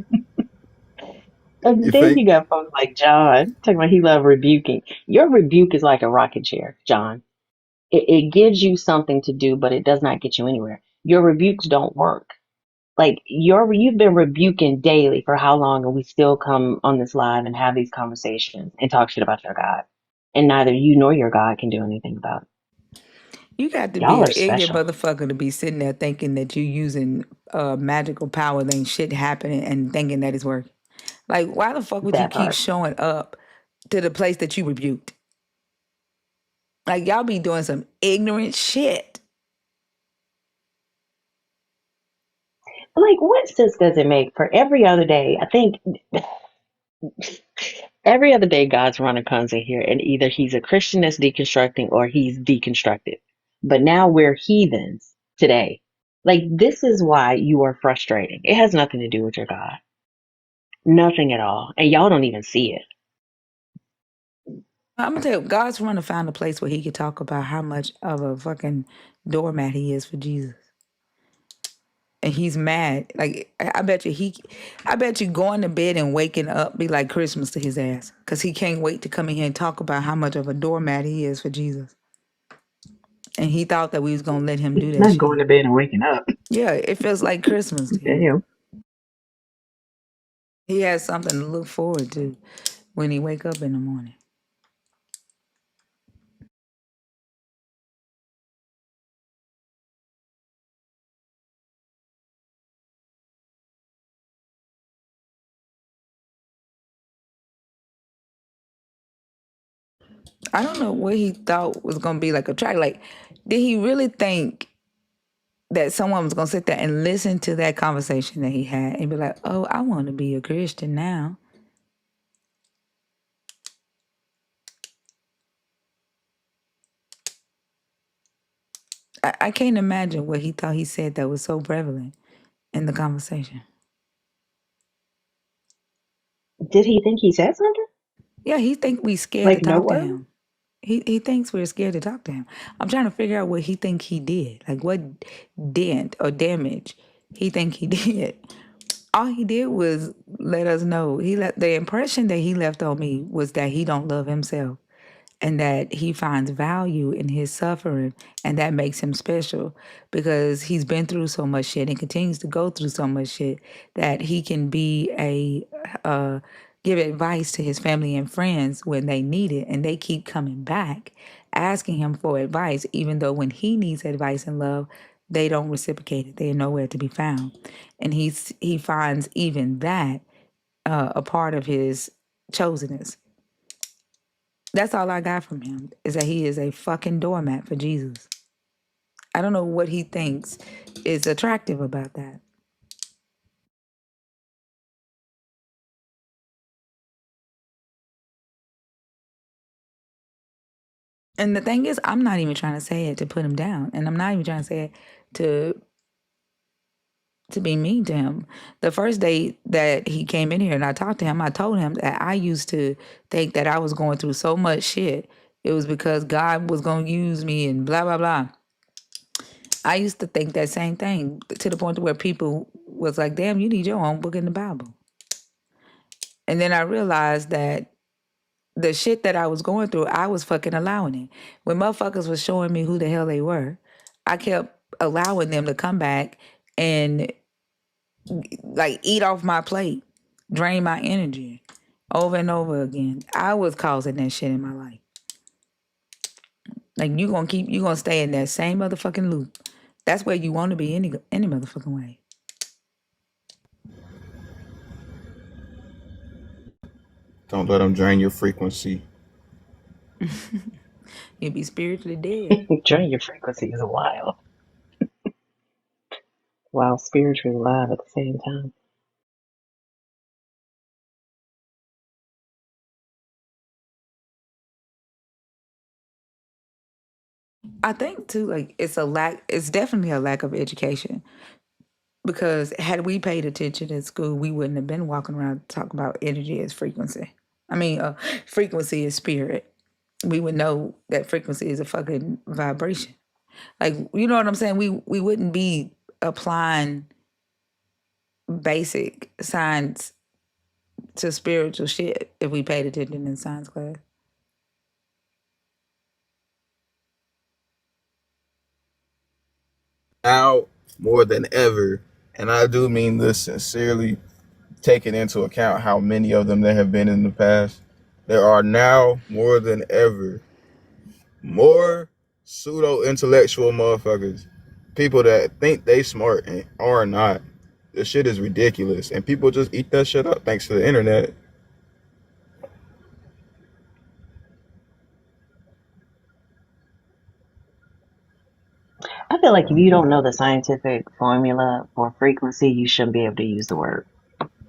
And you then think you got folks like John talking about he love rebuking. Your rebuke is like a rocket chair, John. It gives you something to do, but it does not get you anywhere. Your rebukes don't work. Like you've been rebuking daily for how long, and we still come on this live and have these conversations and talk shit about your God, and neither you nor your God can do anything about it. You got to be Y'all an are ignorant special. motherfucker to be sitting there thinking that you using magical power, then shit happening, and thinking that it's working. Like, why the fuck would you That keep part. showing up to the place that you rebuked? Like y'all be doing some ignorant shit. Like, what sense does it make for every other day? I think every other day God's runner comes in here and either he's a Christian that's deconstructing or he's deconstructed. But now we're heathens today. Like, this is why you are frustrating. It has nothing to do with your God. Nothing at all. And y'all don't even see it. I'm gonna tell you, God's trying to find a place where he could talk about how much of a fucking doormat he is for Jesus. And he's mad. Like I bet you going to bed and waking up be like Christmas to his ass. Cause he can't wait to come in here and talk about how much of a doormat he is for Jesus. And he thought that we was gonna let him do that Not shit. going to bed and waking up. Yeah, it feels like Christmas to him. Damn. He has something to look forward to when he wake up in the morning. I don't know what he thought was gonna be like a track. Like, did he really think that someone was gonna sit there and listen to that conversation that he had and be like, "Oh, I want to be a Christian now"? I can't imagine what he thought he said that was so prevalent in the conversation. Did he think he said something? Yeah, he think we scared Like, to no talk to word? him. He thinks we're scared to talk to him. I'm trying to figure out what he think he did. Like what dent or damage he think he did. All he did was let us know. The impression that he left on me was that he don't love himself and that he finds value in his suffering and that makes him special because he's been through so much shit and continues to go through so much shit that he can be give advice to his family and friends when they need it and they keep coming back asking him for advice even though when he needs advice and love they don't reciprocate it. They're nowhere to be found. And he finds even that a part of his chosenness. That's all I got from him, is that he is a fucking doormat for Jesus. I don't know what he thinks is attractive about that. And the thing is, I'm not even trying to say it to put him down. And I'm not even trying to say it to be mean to him. The first day that he came in here and I talked to him, I told him that I used to think that I was going through so much shit. It was because God was going to use me and blah, blah, blah. I used to think that same thing to the point where people was like, damn, you need your own book in the Bible. And then I realized that the shit that I was going through, I was fucking allowing it. When motherfuckers was showing me who the hell they were, I kept allowing them to come back and like eat off my plate, drain my energy over and over again. I was causing that shit in my life. Like you gonna stay in that same motherfucking loop. That's where you want to be any motherfucking way. Don't let them drain your frequency. You'll be spiritually dead. Drain your frequency is wild. While spiritually alive at the same time. I think too, like it's definitely a lack of education. Because had we paid attention in school, we wouldn't have been walking around talking about energy as frequency. I mean, frequency is spirit. We would know that frequency is a fucking vibration. Like, you know what I'm saying? We wouldn't be applying basic science to spiritual shit if we paid attention in science class. Now more than ever, and I do mean this sincerely, taking into account how many of them there have been in the past, there are now more than ever more pseudo-intellectual motherfuckers, people that think they smart and are not. This shit is ridiculous, and people just eat that shit up thanks to the internet. I feel like if you don't know the scientific formula for frequency, you shouldn't be able to use the word.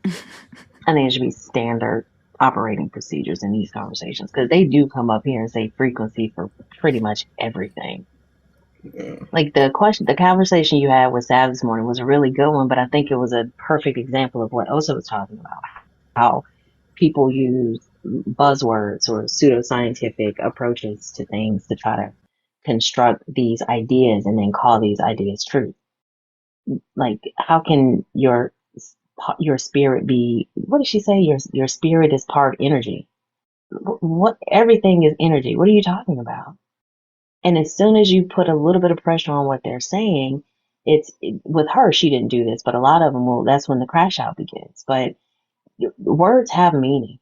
I think it should be standard operating procedures in these conversations because they do come up here and say frequency for pretty much everything. Like the conversation you had with Sav this morning was a really good one, but I think it was a perfect example of what Osa was talking about. How people use buzzwords or pseudoscientific approaches to things to try to construct these ideas and then call these ideas truth. Like, how can your spirit be? What did she say? Your spirit is part energy. What? Everything is energy. What are you talking about? And as soon as you put a little bit of pressure on what they're saying, with her, she didn't do this, but a lot of them will. That's when the crash out begins. But words have meaning.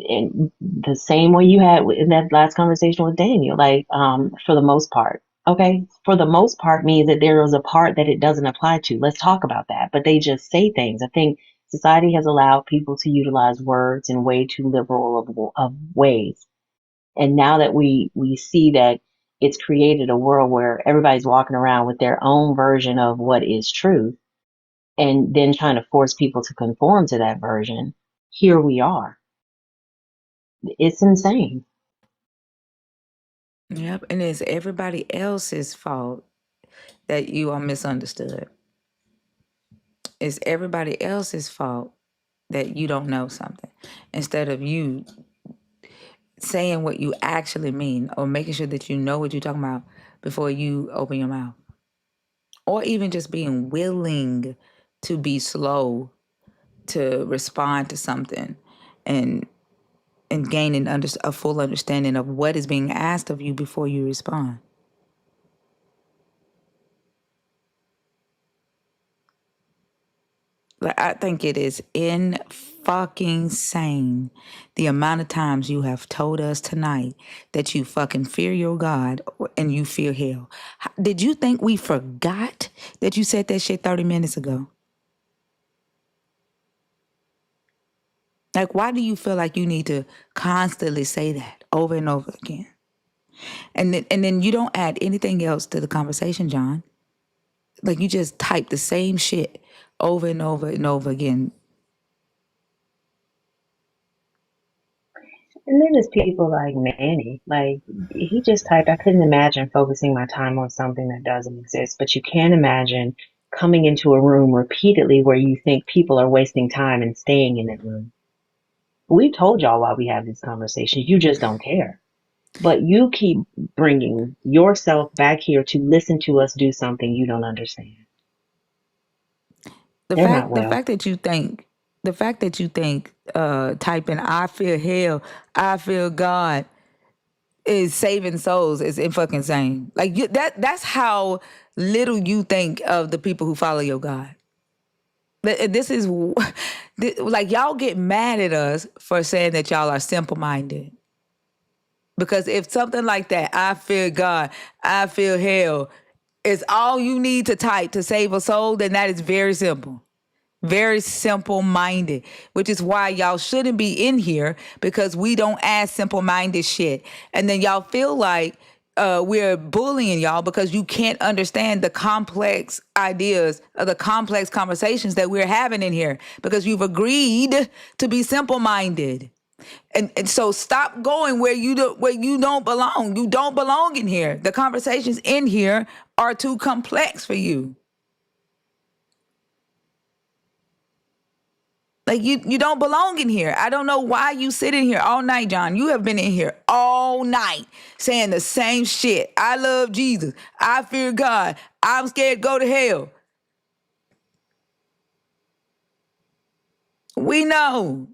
And the same way you had in that last conversation with Daniel, like, for the most part, okay, for the most part means that there is a part that it doesn't apply to. Let's talk about that. But they just say things. I think society has allowed people to utilize words in way too liberal of ways. And now that we see that it's created a world where everybody's walking around with their own version of what is truth and then trying to force people to conform to that version, here we are. It's insane. Yep, and it's everybody else's fault that you are misunderstood. It's everybody else's fault that you don't know something, instead of you saying what you actually mean or making sure that you know what you're talking about before you open your mouth. Or even just being willing to be slow to respond to something and gaining a full understanding of what is being asked of you before you respond. But I think it is fucking sane the amount of times you have told us tonight that you fucking fear your God and you fear hell. Did you think we forgot that you said that shit 30 minutes ago? Like, why do you feel like you need to constantly say that over and over again? And then you don't add anything else to the conversation, John. Like, you just type the same shit over and over and over again. And then there's people like Manny. Like, he just typed, I couldn't imagine focusing my time on something that doesn't exist. But you can imagine coming into a room repeatedly where you think people are wasting time and staying in that room. We've told y'all why we have these conversations. You just don't care. But you keep bringing yourself back here to listen to us do something you don't understand. The fact that you think typing "I fear hell, I fear God" is saving souls is fucking insane. Like, that's how little you think of the people who follow your God. This is like, y'all get mad at us for saying that y'all are simple-minded. Because if something like that, "I fear God, I fear hell," is all you need to type to save a soul, then that is very simple. Very simple-minded, which is why y'all shouldn't be in here, because we don't ask simple-minded shit. And then y'all feel like we're bullying y'all because you can't understand the complex ideas or the complex conversations that we're having in here, because you've agreed to be simple-minded. And so stop going where you don't belong. You don't belong in here. The conversations in here are too complex for you. Like, you don't belong in here. I don't know why you sit in here all night, John. You have been in here all night saying the same shit. I love Jesus. I fear God. I'm scared to go to hell. We know.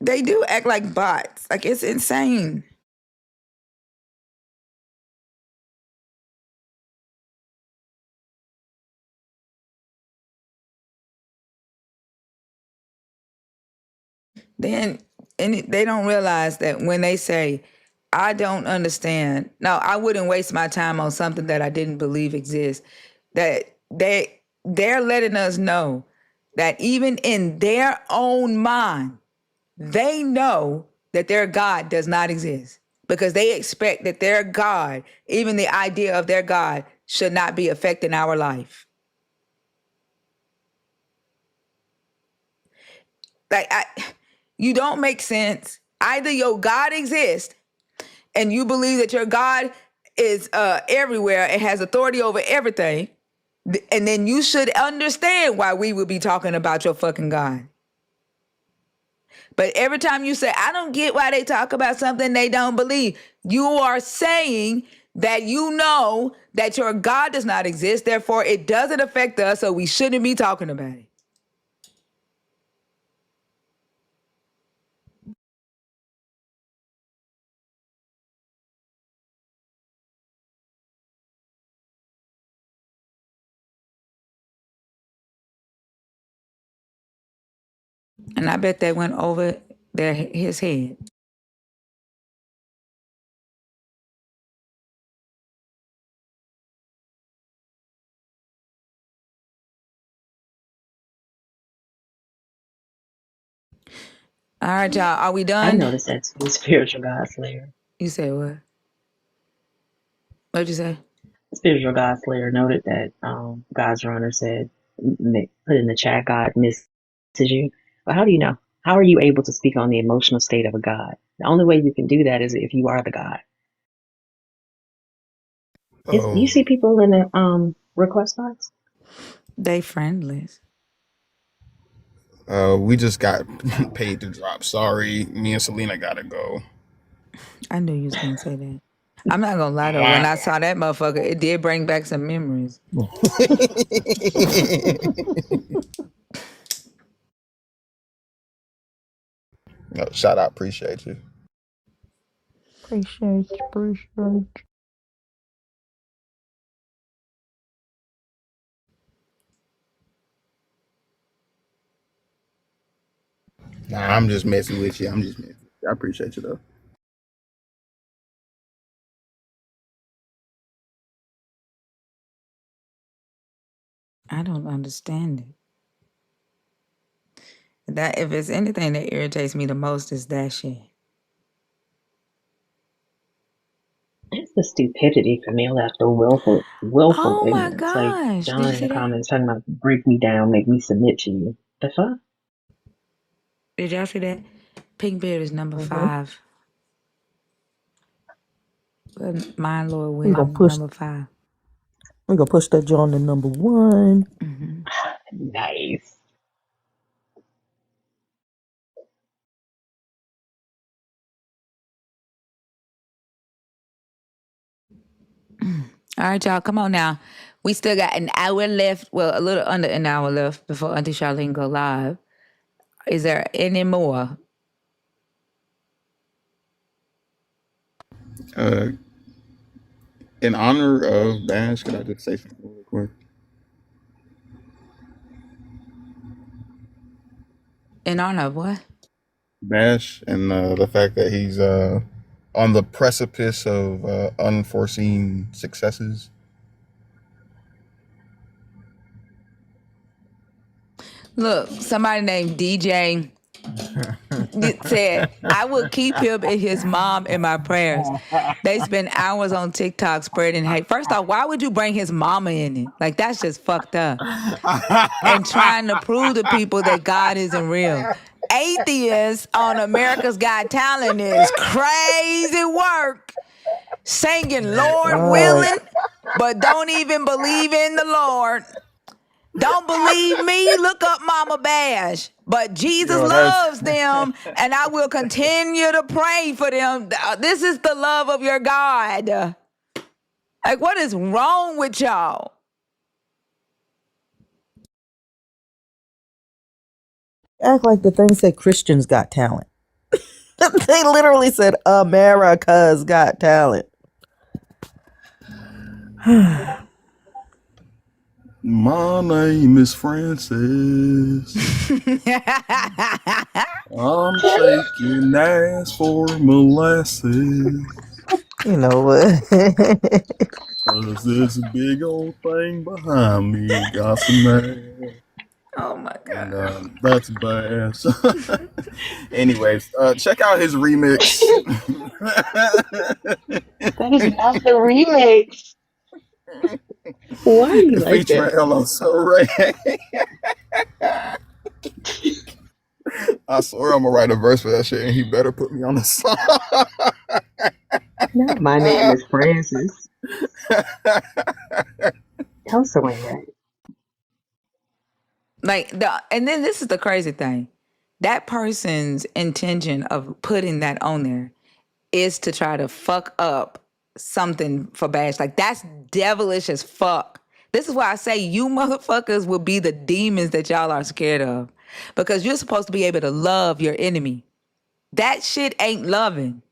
They do act like bots. Like, it's insane. Then, they don't realize that when they say, "I don't understand." No, I wouldn't waste my time on something that I didn't believe exists. That they're letting us know that even in their own mind, they know that their God does not exist because they expect that their God, even the idea of their God, should not be affecting our life. Like, you don't make sense. Either your God exists and you believe that your God is everywhere and has authority over everything, and then you should understand why we would be talking about your fucking God. But every time you say, I don't get why they talk about something they don't believe, you are saying that you know that your God does not exist, therefore it doesn't affect us, so we shouldn't be talking about it. And I bet that went over his head. All right, y'all. Are we I done? noticed that too, spiritual God Slayer. You say what? What'd you say? Spiritual God Slayer noted that God's runner said, put in the chat, God misses you. But how do you know? How are you able to speak on the emotional state of a God? The only way you can do that is if you are the God. You see people in the request box? They friendless. We just got paid to drop. Sorry, me and Selena gotta go. I knew you was gonna say that. I'm not gonna lie though, when I saw that motherfucker, it did bring back some memories. No, shout out, appreciate you. Appreciate you. Nah, I'm just messing with you. I'm just messing with you. I appreciate you though. I don't understand it. That if it's anything that irritates me the most is that shit. It's the stupidity, Camille, after willful Oh my ignorance. Like gosh. Did John you in see the that? comments talking about break me down, make me submit to you. The fuck? Did y'all see that? Pink Beard is number 5. But Mine Lord We gonna William, push. number 5. We gonna push that John to number 1. Nice. All right, y'all, come on now. We still got an hour left. Well, a little under an hour left before Auntie Charlene go live. Is there any more? In honor of Bash, could I just say something real quick? In honor of what? Bash and the fact that he's on the precipice of unforeseen successes. Look, somebody named DJ said, I will keep him and his mom in my prayers. They spend hours on TikTok spreading hate. First off, why would you bring his mama in it? Like, that's just fucked up. And trying to prove to people that God isn't real. Atheists on America's Got Talent is crazy work. Singing Lord willing, but don't even believe in the Lord. Don't believe me? Look up Mama Bash. But Jesus loves them, and I will continue to pray for them. This is the love of your God. Like, what is wrong with y'all? Act like the thing said Christians got talent. They literally said America's got talent. My name is Francis. I'm shaking ass for molasses. You know what? Cause there's a big old thing behind me, got some ass. Oh my And god. that's bad. So, anyways, check out his remix. That is not the remix. Why are you like Featuring that? Elo Ray. I swear I'm gonna write a verse for that shit, and he better put me on the song. Not my name is Francis. Also ain't right. Like and then this is the crazy thing. That person's intention of putting that on there is to try to fuck up something for Bash. Like that's devilish as fuck. This is why I say you motherfuckers will be the demons that y'all are scared of. Because you're supposed to be able to love your enemy. That shit ain't loving.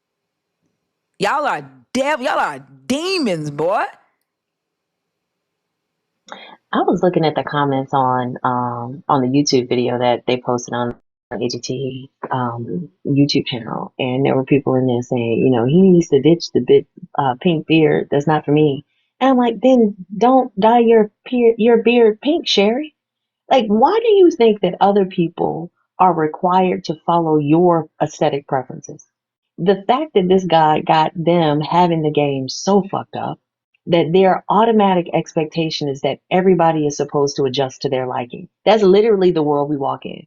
Y'all are y'all are demons, boy. I was looking at the comments on the YouTube video that they posted on AGT YouTube channel, and there were people in there saying, you know, he needs to ditch the pink beard. That's not for me. And I'm like, then don't dye your beard pink, Sherry. Like, why do you think that other people are required to follow your aesthetic preferences? The fact that this guy got them having the game so fucked up that their automatic expectation is that everybody is supposed to adjust to their liking. That's literally the world we walk in.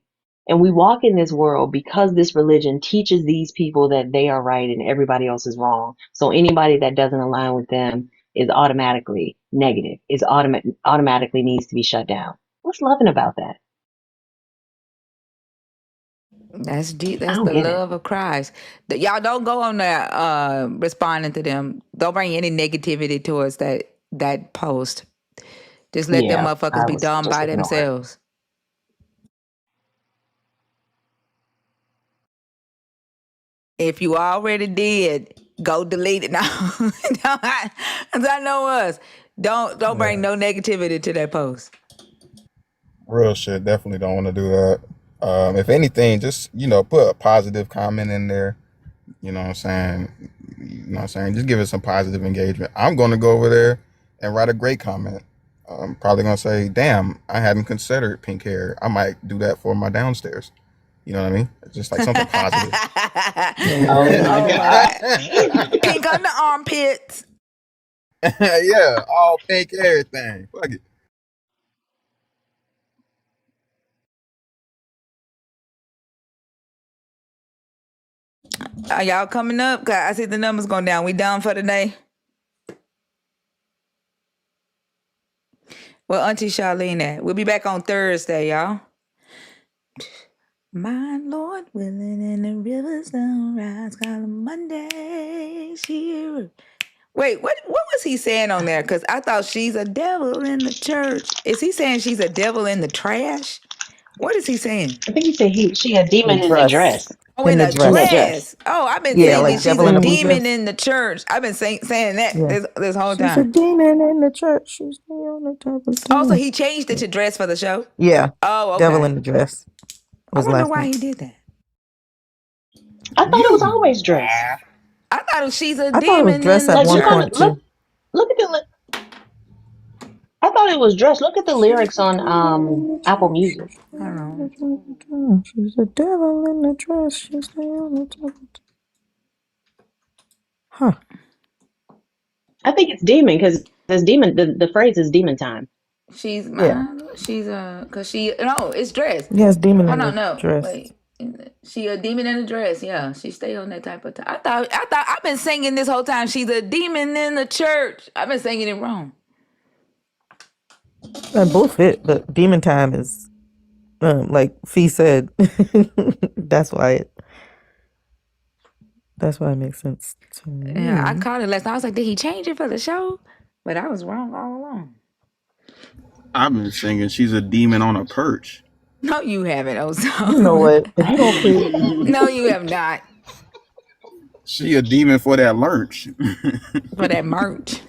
And we walk in this world because this religion teaches these people that they are right and everybody else is wrong. So anybody that doesn't align with them is automatically negative, is automatically needs to be shut down. What's loving about that? That's deep. I That's don't the get it. love of Christ. Y'all don't go on there responding to them. Don't bring any negativity towards that post. Just let them Yeah, motherfuckers I be was dumb just by ignoring. themselves. If you already did, go delete it now. I know us. Don't bring Yeah, no negativity to that post. real shit. Definitely don't want to do that. If anything, just put a positive comment in there. You know what I'm saying? You know what I'm saying? Just give it some positive engagement. I'm gonna go over there and write a great comment. I'm probably gonna say, "Damn, I hadn't considered pink hair. I might do that for my downstairs." You know what I mean? It's just like something positive. Oh my Oh God. my. Pink on the armpits. Yeah, all pink everything. Fuck it. Are y'all coming up? 'Cause I see the numbers going down. We done for today. Well, Auntie Charlene at? We'll be back on Thursday, y'all. My Lord willing and the rivers don't rise. Call Monday. Wait, what was he saying on there? Because I thought she's a devil in the church. Is he saying she's a devil in the trash? What is he saying? I think he said she a The demon in the dress. dress. Oh, In in the a In that dress. dress. dress. Oh, I've been Yeah, saying like that Yeah. she's devil a in the blue demon dress. in the church. I've been saying that Yeah. this whole She's a time. demon in the church. She's on the top of Oh, so the he changed it to dress for the show? Yeah. Oh, Devil okay. in the dress I was wonder last why night. he did that. I thought it was You always dress. lie. I thought she's a I thought it was demon dress in the at Like one look on point church. too. look at the I thought it was dress. Look at the She's lyrics a on devil in the Apple church. Music. I don't know. She's a devil in the dress. She's on the top of Huh. I think it's demon because there's demon. The phrase is demon time. She's Yeah. cause she no, it's dress. Yes, demon in Hold on, the no, dress. wait. She a demon in a dress. Yeah, she stay on that type of time. I thought I've been singing this whole time. She's a demon in the church. I've been singing it wrong. And both fit, but demon time is like Fee said. That's why it makes sense to Yeah, I me. caught it last night. I was like, did he change it for the show? But I was wrong all along. I've been singing "She's a Demon on a Perch." No, you haven't, You know Ozone. what? If you don't quit, No, you have not. She a demon for that lunch. For that merch.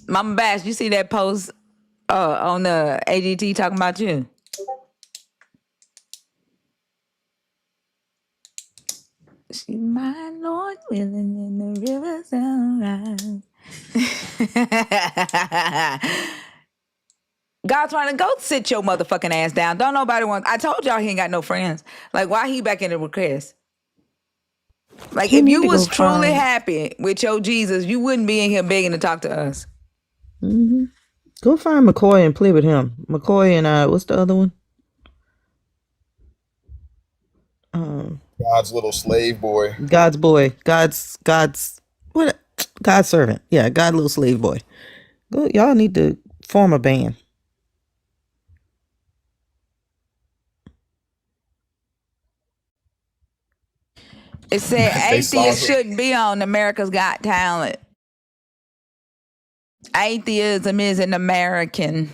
Mama Bash, you see that post on the AGT talking about you? She's my Lord willing in the river sunrise. God trying to go sit your motherfucking ass down. Don't nobody want. I told y'all he ain't got no friends. Like, why he back in the request? Like, He if need you to go was truly find. happy with your Jesus, you wouldn't be in here begging to talk to us. Mm-hmm. Go find McCoy and play with him. McCoy and what's the other one? God's little slave boy. God's boy. God's what? God's servant. Yeah, God little slave boy. Go, y'all need to form a band. It said They saw atheists shouldn't be on America's Got Talent. Atheism is an American.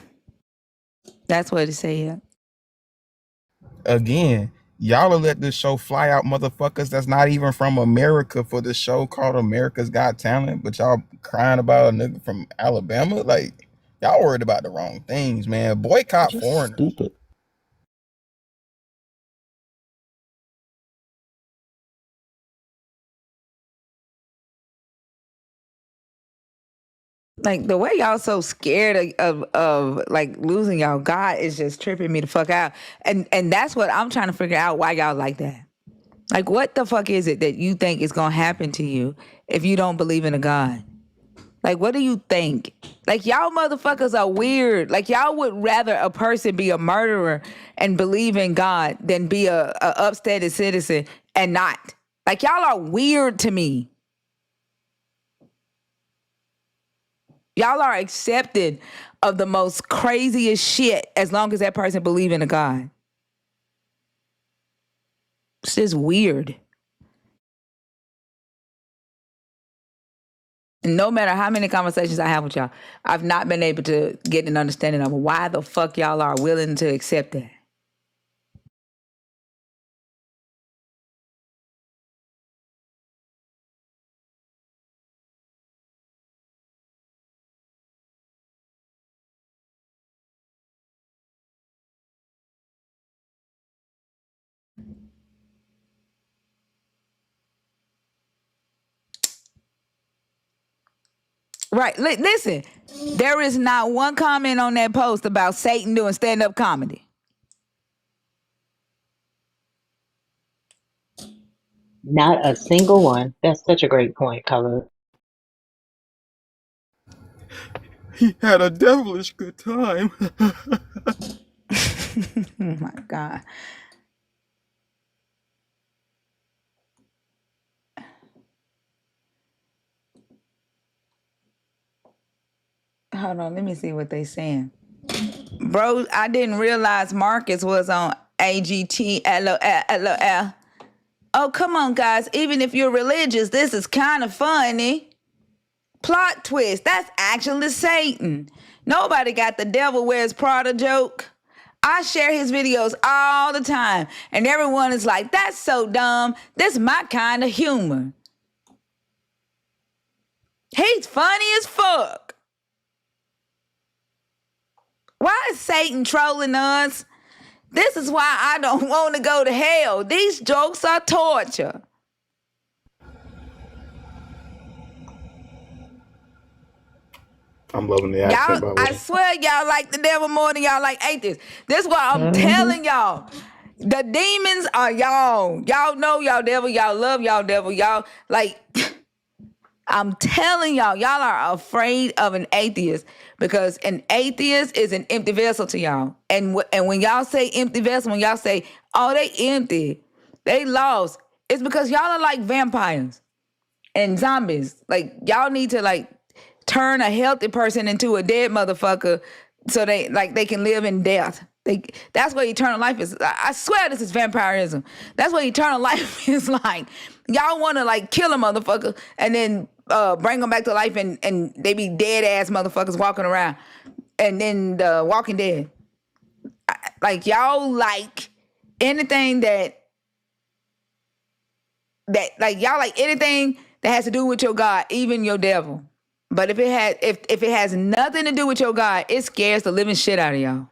That's what it said. Again, y'all will let this show fly out motherfuckers that's not even from America for this show called America's Got Talent, but y'all crying about a nigga from Alabama. Like, y'all worried about the wrong things, man. Boycott Just foreigners. stupid. Like, the way y'all so scared of like losing y'all God is just tripping me the fuck out. And that's what I'm trying to figure out, why y'all like that. Like, what the fuck is it that you think is gonna happen to you if you don't believe in a God? Like, what do you think? Like, y'all motherfuckers are weird. Like, y'all would rather a person be a murderer and believe in God than be a upstated citizen and not. Like, y'all are weird to me. Y'all are accepted of the most craziest shit as long as that person believe in a God. It's just weird. And no matter how many conversations I have with y'all, I've not been able to get an understanding of why the fuck y'all are willing to accept that. Right. Listen, there is not one comment on that post about Satan doing stand-up comedy. Not a single one. That's such a great point, Color. He had a devilish good time. Oh my God. Hold on, let me see what they saying. Bro, I didn't realize Marcus was on AGT. Oh, come on, guys. Even if you're religious, this is kind of funny. Plot twist. That's actually Satan. Nobody got the devil wears Prada joke. I share his videos all the time, and everyone is like, that's so dumb. This is my kind of humor. He's funny as fuck. Why is Satan trolling us? This is why I don't want to go to hell. These jokes are torture. I'm loving the Y'all, accent, by the I way. swear y'all like the devil more than y'all like atheists. This is why I'm telling y'all. The demons are y'all. Y'all know y'all devil. Y'all love y'all devil. Y'all, like, I'm telling y'all, y'all are afraid of an atheist because an atheist is an empty vessel to y'all. And when y'all say empty vessel, when y'all say, oh, they empty, they lost, it's because y'all are like vampires and zombies. Like, y'all need to, like, turn a healthy person into a dead motherfucker so they can live in death. That's what eternal life is. I swear this is vampirism. That's what eternal life is like. Y'all want to, like, kill a motherfucker and then bring them back to life and they be dead ass motherfuckers walking around. And then the Walking Dead. Like, y'all like anything that like, y'all like anything that has to do with your God, even your devil. But if it has nothing to do with your God, it scares the living shit out of y'all.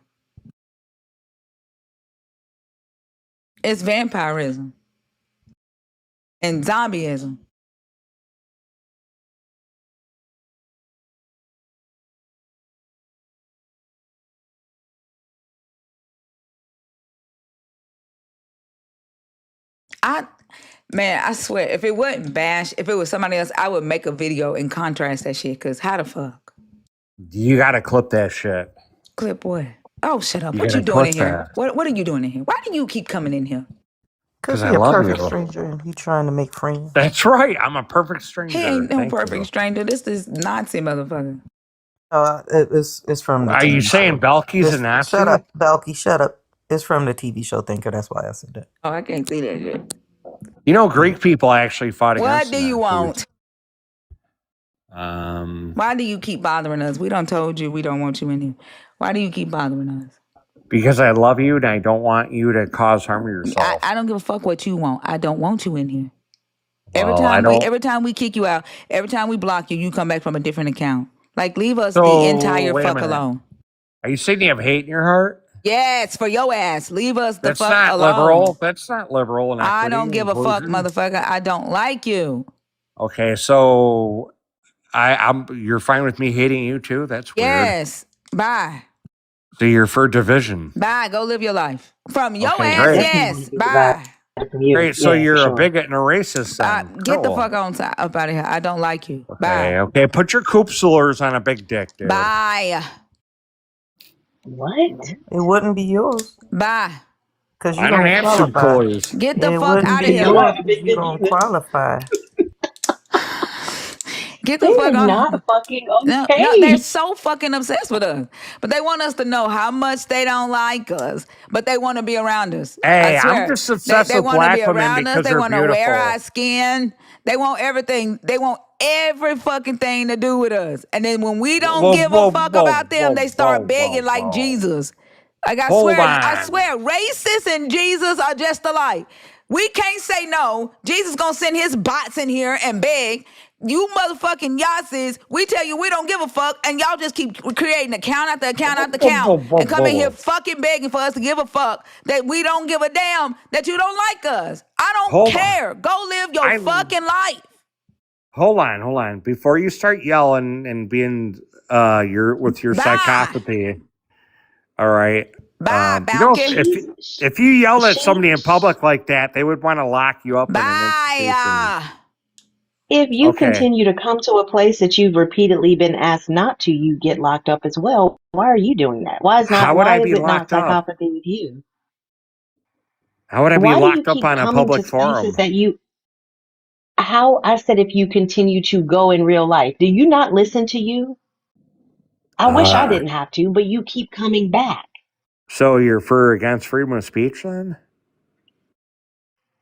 It's vampirism. and zombieism. I swear, if it wasn't Bash, if it was somebody else, I would make a video and contrast that shit. Cause how the fuck? You gotta clip that shit. Clip what? Oh, shut up! You What gotta you doing in clip here? that. What are you doing in here? Why do you keep coming in here? Because I he a love perfect you. stranger and he trying to make friends. That's right. I'm a perfect stranger. He ain't no Thank perfect you. stranger. This is Nazi motherfucker. It's from the Are you TV saying show. Belky's a Nazi? Shut up, Belky, shut up. It's from the TV show Thinker. That's why I said that. Oh, I can't see that shit. You know, Greek people actually fought What against do the you Nazis. want? Why do you keep bothering us? We done told you we don't want you in here. Why do you keep bothering us? Because I love you and I don't want you to cause harm to yourself. I don't give a fuck what you want. I don't want you in here. Well, Every time we kick you out, every time we block you, you come back from a different account. Like, leave us the entire wait a fuck minute. alone. Are you saying you have hate in your heart? Yes, for your ass. Leave us the That's fuck not alone. liberal. That's not liberal and equity. I don't give a fuck, motherfucker. I don't like you. Okay, so you're fine with me hating you too? That's weird. Yes. Bye. So you're for division. Bye. Go live your life. From your Okay, ass, great. yes. Bye. Great. So you're a bigot and a racist then. Get the Cool. fuck on up out of here. I don't like you. Okay, Bye. okay. Put your coopsulers on a big dick, dude. Bye. What? It wouldn't be yours. Bye. Because you I don't have soup qualify. coolers. Get the It fuck wouldn't out be of here. yours because you don't qualify. Get the This fuck is on. not fucking No, okay. they're so fucking obsessed with us. But they want us to know how much they don't like us. But they want to be around us. Hey, I swear. I'm just obsessed They with want to be black women around us. because They they're want to wear beautiful. our skin. They want everything. They want every fucking thing to do with us. And then when we don't give a fuck about them, they start begging like Jesus. Like I Hold swear, on. racists and Jesus are just alike. We can't say no. Jesus gonna send his bots in here and beg. You motherfucking Yasis, we tell you we don't give a fuck, and y'all just keep creating account after account after account and come in here fucking begging for us to give a fuck that we don't give a damn that you don't like us. I don't Hold on. care. Go live your fucking life. Hold on. Before you start yelling and being your psychopathy. All right. Bye, You know, Balky. if you yelled at somebody in public like that, they would want to lock you up in an institution. Bye. If you Okay. continue to come to a place that you've repeatedly been asked not to, you get locked up as well. Why are you doing that? Why is How would I it be not locked up? psychopathy with you? How would I be Why do you locked up keep on a coming to public forum? spaces that you? How I said if you continue to go in real life, do you not listen to you? I wish I didn't have to, but you keep coming back. So you're for or against freedom of speech then?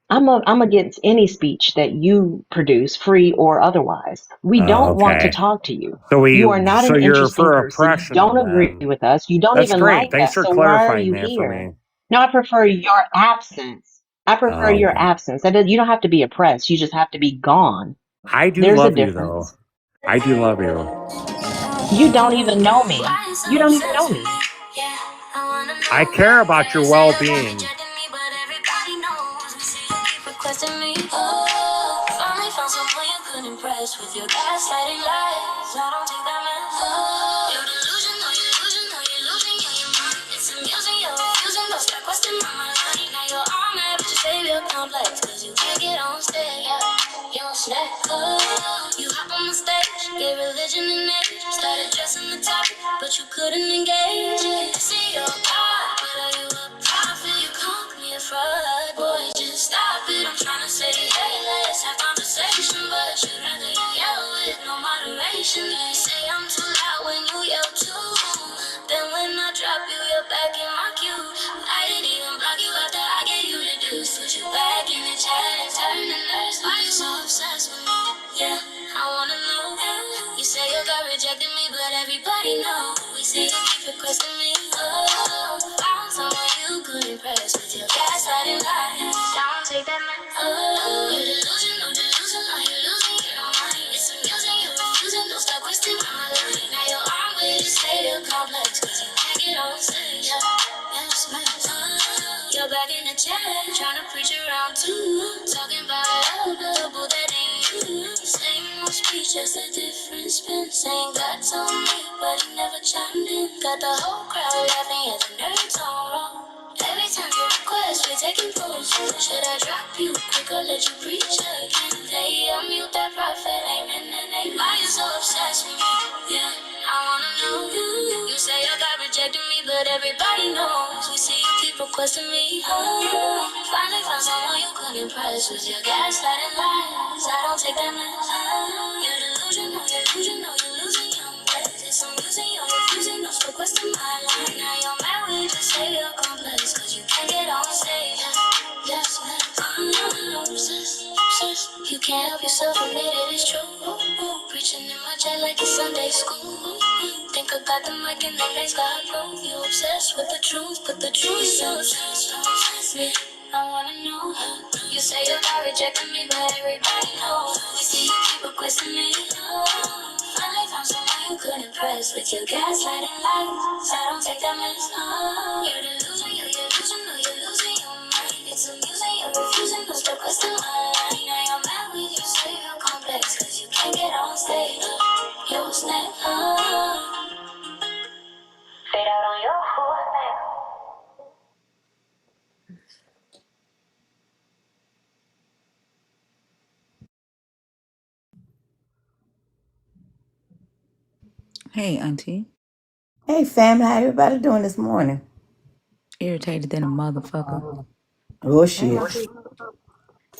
I'm against any speech that you produce, free or otherwise. We don't want to Okay. talk to you. So You are not an you're interesting for person. You oppression don't agree then. with us. You don't That's even great. like Thanks us. for So why are clarifying you that for here? me. No, I prefer your absence. I prefer your Okay. absence. You don't have to be oppressed. You just have to be gone. I do There's a love you though. difference. I do love you. You don't even know me. You don't even know me. I care about your well-being. You hop on the stage, gave religion an age, started dressing the topic, but you couldn't engage it. See your God, but are you a prophet? You called me a fraud, boy, just stop it. I'm trying to say, hey, let's have conversation, but you'd rather you yell with no moderation. You say I'm too loud when you yell too. Then when I drop you, you're back in my queue. I didn't even block you after I gave you the deuce. Put you back in the chat and turn the nurse. Why you so obsessed with me? Yeah, I wanna know. You say you got rejected me, but everybody knows. We say you keep requesting me. Oh, found someone you could impress with your gaslighting lies. Don't take that man. Oh, you're delusional, are you losing your mind? It's amusing, you're refusing, don't stop wasting my life. Now you're on with the stadium complex, cause you can't get on stage. Yes, man. You're back in the chat, trying to preach around too. Talking about love, Just a different spin, saying God told me, but he never chimed in. Got the whole crowd laughing at the nerds on roll. Every time you request, we taking photos. Should I drop you quick or let you preach again? They mute that prophet, amen, and amen. Why you so obsessed with me? Yeah, I wanna know you. You say your God rejected me, but everybody knows. We see you keep requesting me. Oh, finally found someone you could impress with your gaslighting lies. I don't take that mess. You're delusional, you're losing your breath. It's amusing, you're refusing, no requesting my line. Now you're mad, we just say you're complex, cause you can't get on stage. Yes, I'm obsessed, obsessed. You can't help yourself, admit it is true. Preaching in my chat like it's Sunday school. Think I got the mic and the next God proof. You obsessed with the truth, but the truth is so obsessed. Me, I wanna know. You say you got rejected me, but everybody knows. We see you keep requesting me. Finally found someone you could impress with your gaslighting lies. I don't take that mess. You're delusional, you're losing your mind. It's amusing, you're refusing, no stop questing my line. Now you're mad with you, say you're complex, cause you can't get on stage. You're snap. Fade out on your whole snap. Hey, Auntie. Hey, family, how everybody doing this morning? Irritated than a motherfucker. Oh, shit.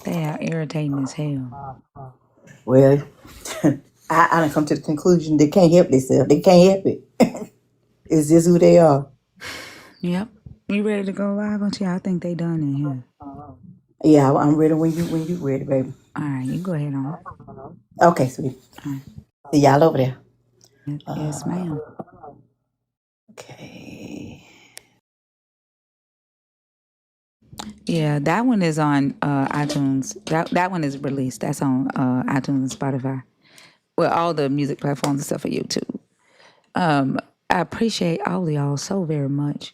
They are irritating as hell. Well, I done come to the conclusion they can't help themselves. They can't help it. It's just who they are. Yep. You ready to go live, Auntie? I think they done in here. Yeah, I'm ready when you ready, baby. All right, you go ahead on. Okay, sweet. All right. See y'all over there. Yes, ma'am. Okay. Yeah, that one is on iTunes. That one is released. That's on iTunes and Spotify. Well, all the music platforms and stuff for YouTube. I appreciate all of y'all so very much.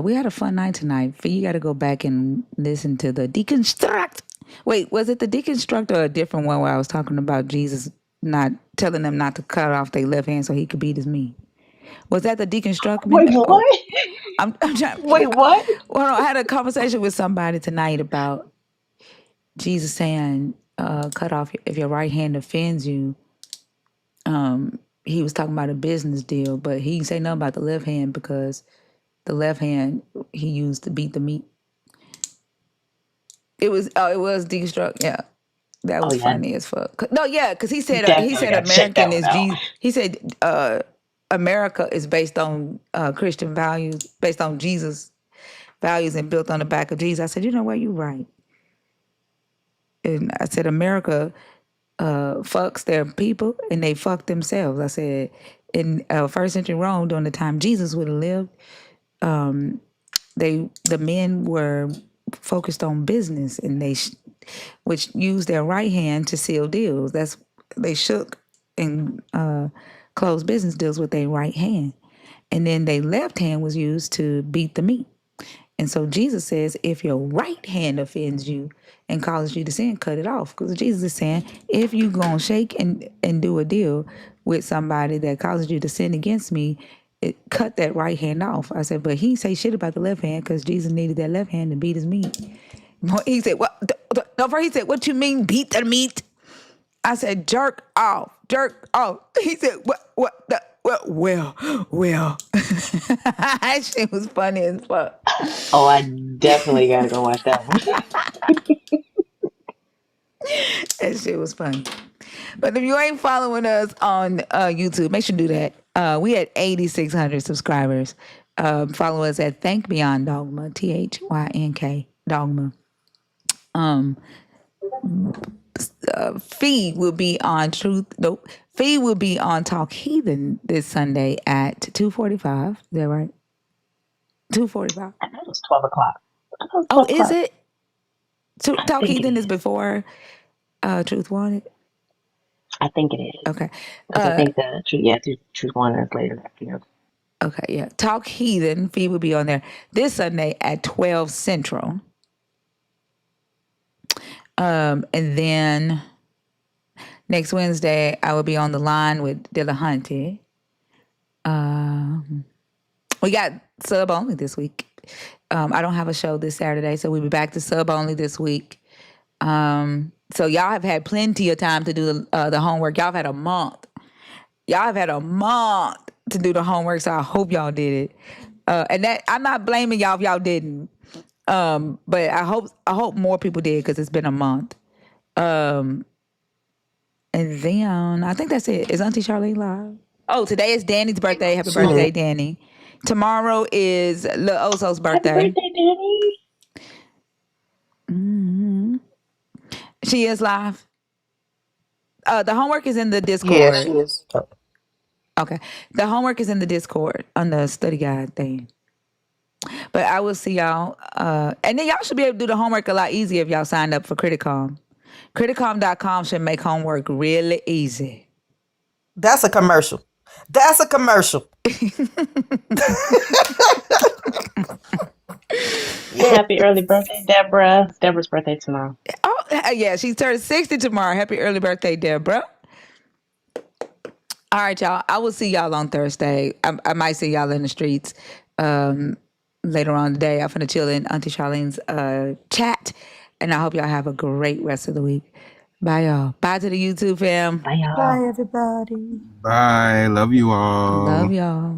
We had a fun night tonight. You got to go back and listen to the Deconstruct. Wait, was it the Deconstruct or a different one where I was talking about Jesus not telling them not to cut off their left hand so he could beat his meat? Was that the Deconstruct? Wait, what? I'm trying. Wait, what? Well, I had a conversation with somebody tonight about Jesus saying, cut off if your right hand offends you. He was talking about a business deal, but he didn't say nothing about the left hand because the left hand he used to beat the meat. It was Deconstruct. Yeah, that was funny as fuck. No, yeah, because he said American is Jesus. He said America is based on Christian values, based on Jesus values, and built on the back of Jesus. I said, you know what, you're right. And I said, America fucks their people and they fuck themselves. I said, in first century Rome, during the time Jesus would have lived, the men were focused on business and which used their right hand to seal deals. They shook and closed business deals with their right hand. And then their left hand was used to beat the meat. And so Jesus says, if your right hand offends you and causes you to sin, cut it off. Because Jesus is saying, if you going to shake and do a deal with somebody that causes you to sin against me, cut that right hand off. I said, but he didn't say shit about the left hand because Jesus needed that left hand to beat his meat. He said, what? He said, what you mean beat the meat? I said, jerk off. He said, what? Well. That shit was funny as fuck. Oh, I definitely gotta go watch that one. That shit was funny. But if you ain't following us on YouTube, make sure to do that. We had 8,600 subscribers. Follow us at Think Beyond Dogma, THYNK Dogma. Feed will be on Feed will be on Talk Heathen this Sunday at 2:45. Is that right? 2:45. I know it's 12 o'clock. Oh, is it? Talk Heathen is before Truth Wanted? I think it is. Okay. Because I think the Truth Wanted is later that year. Okay, yeah. Talk Heathen, Feed will be on there this Sunday at 12 Central. And then Next Wednesday, I will be on the line with Dillahunty. We got sub only this week. I don't have a show this Saturday, so we'll be back to sub only this week. So y'all have had plenty of time to do the homework. Y'all have had a month. Y'all have had a month to do the homework, so I hope y'all did it. And that I'm not blaming y'all if y'all didn't. But I hope more people did because it's been a month. And then I think that's it. Is Auntie Charlene live? Oh, today is Danny's birthday. Happy birthday, Danny. Tomorrow is Lil Oso's birthday. Happy birthday, Danny. Mm-hmm. She is live. The homework is in the Discord. Yeah, she is. Okay. The homework is in the Discord on the study guide thing. But I will see y'all. And then y'all should be able to do the homework a lot easier if y'all signed up for Criticom. Criticom.com should make homework really easy. That's a commercial. That's a commercial. Happy early birthday, Deborah. Deborah's birthday tomorrow. Oh, yeah. She turns 60 tomorrow. Happy early birthday, Deborah. All right, y'all. I will see y'all on Thursday. I might see y'all in the streets later on today. I'm finna chill in Auntie Charlene's chat. And I hope y'all have a great rest of the week. Bye, y'all. Bye to the YouTube fam. Bye, y'all. Bye, everybody. Bye. Love you all. Love y'all.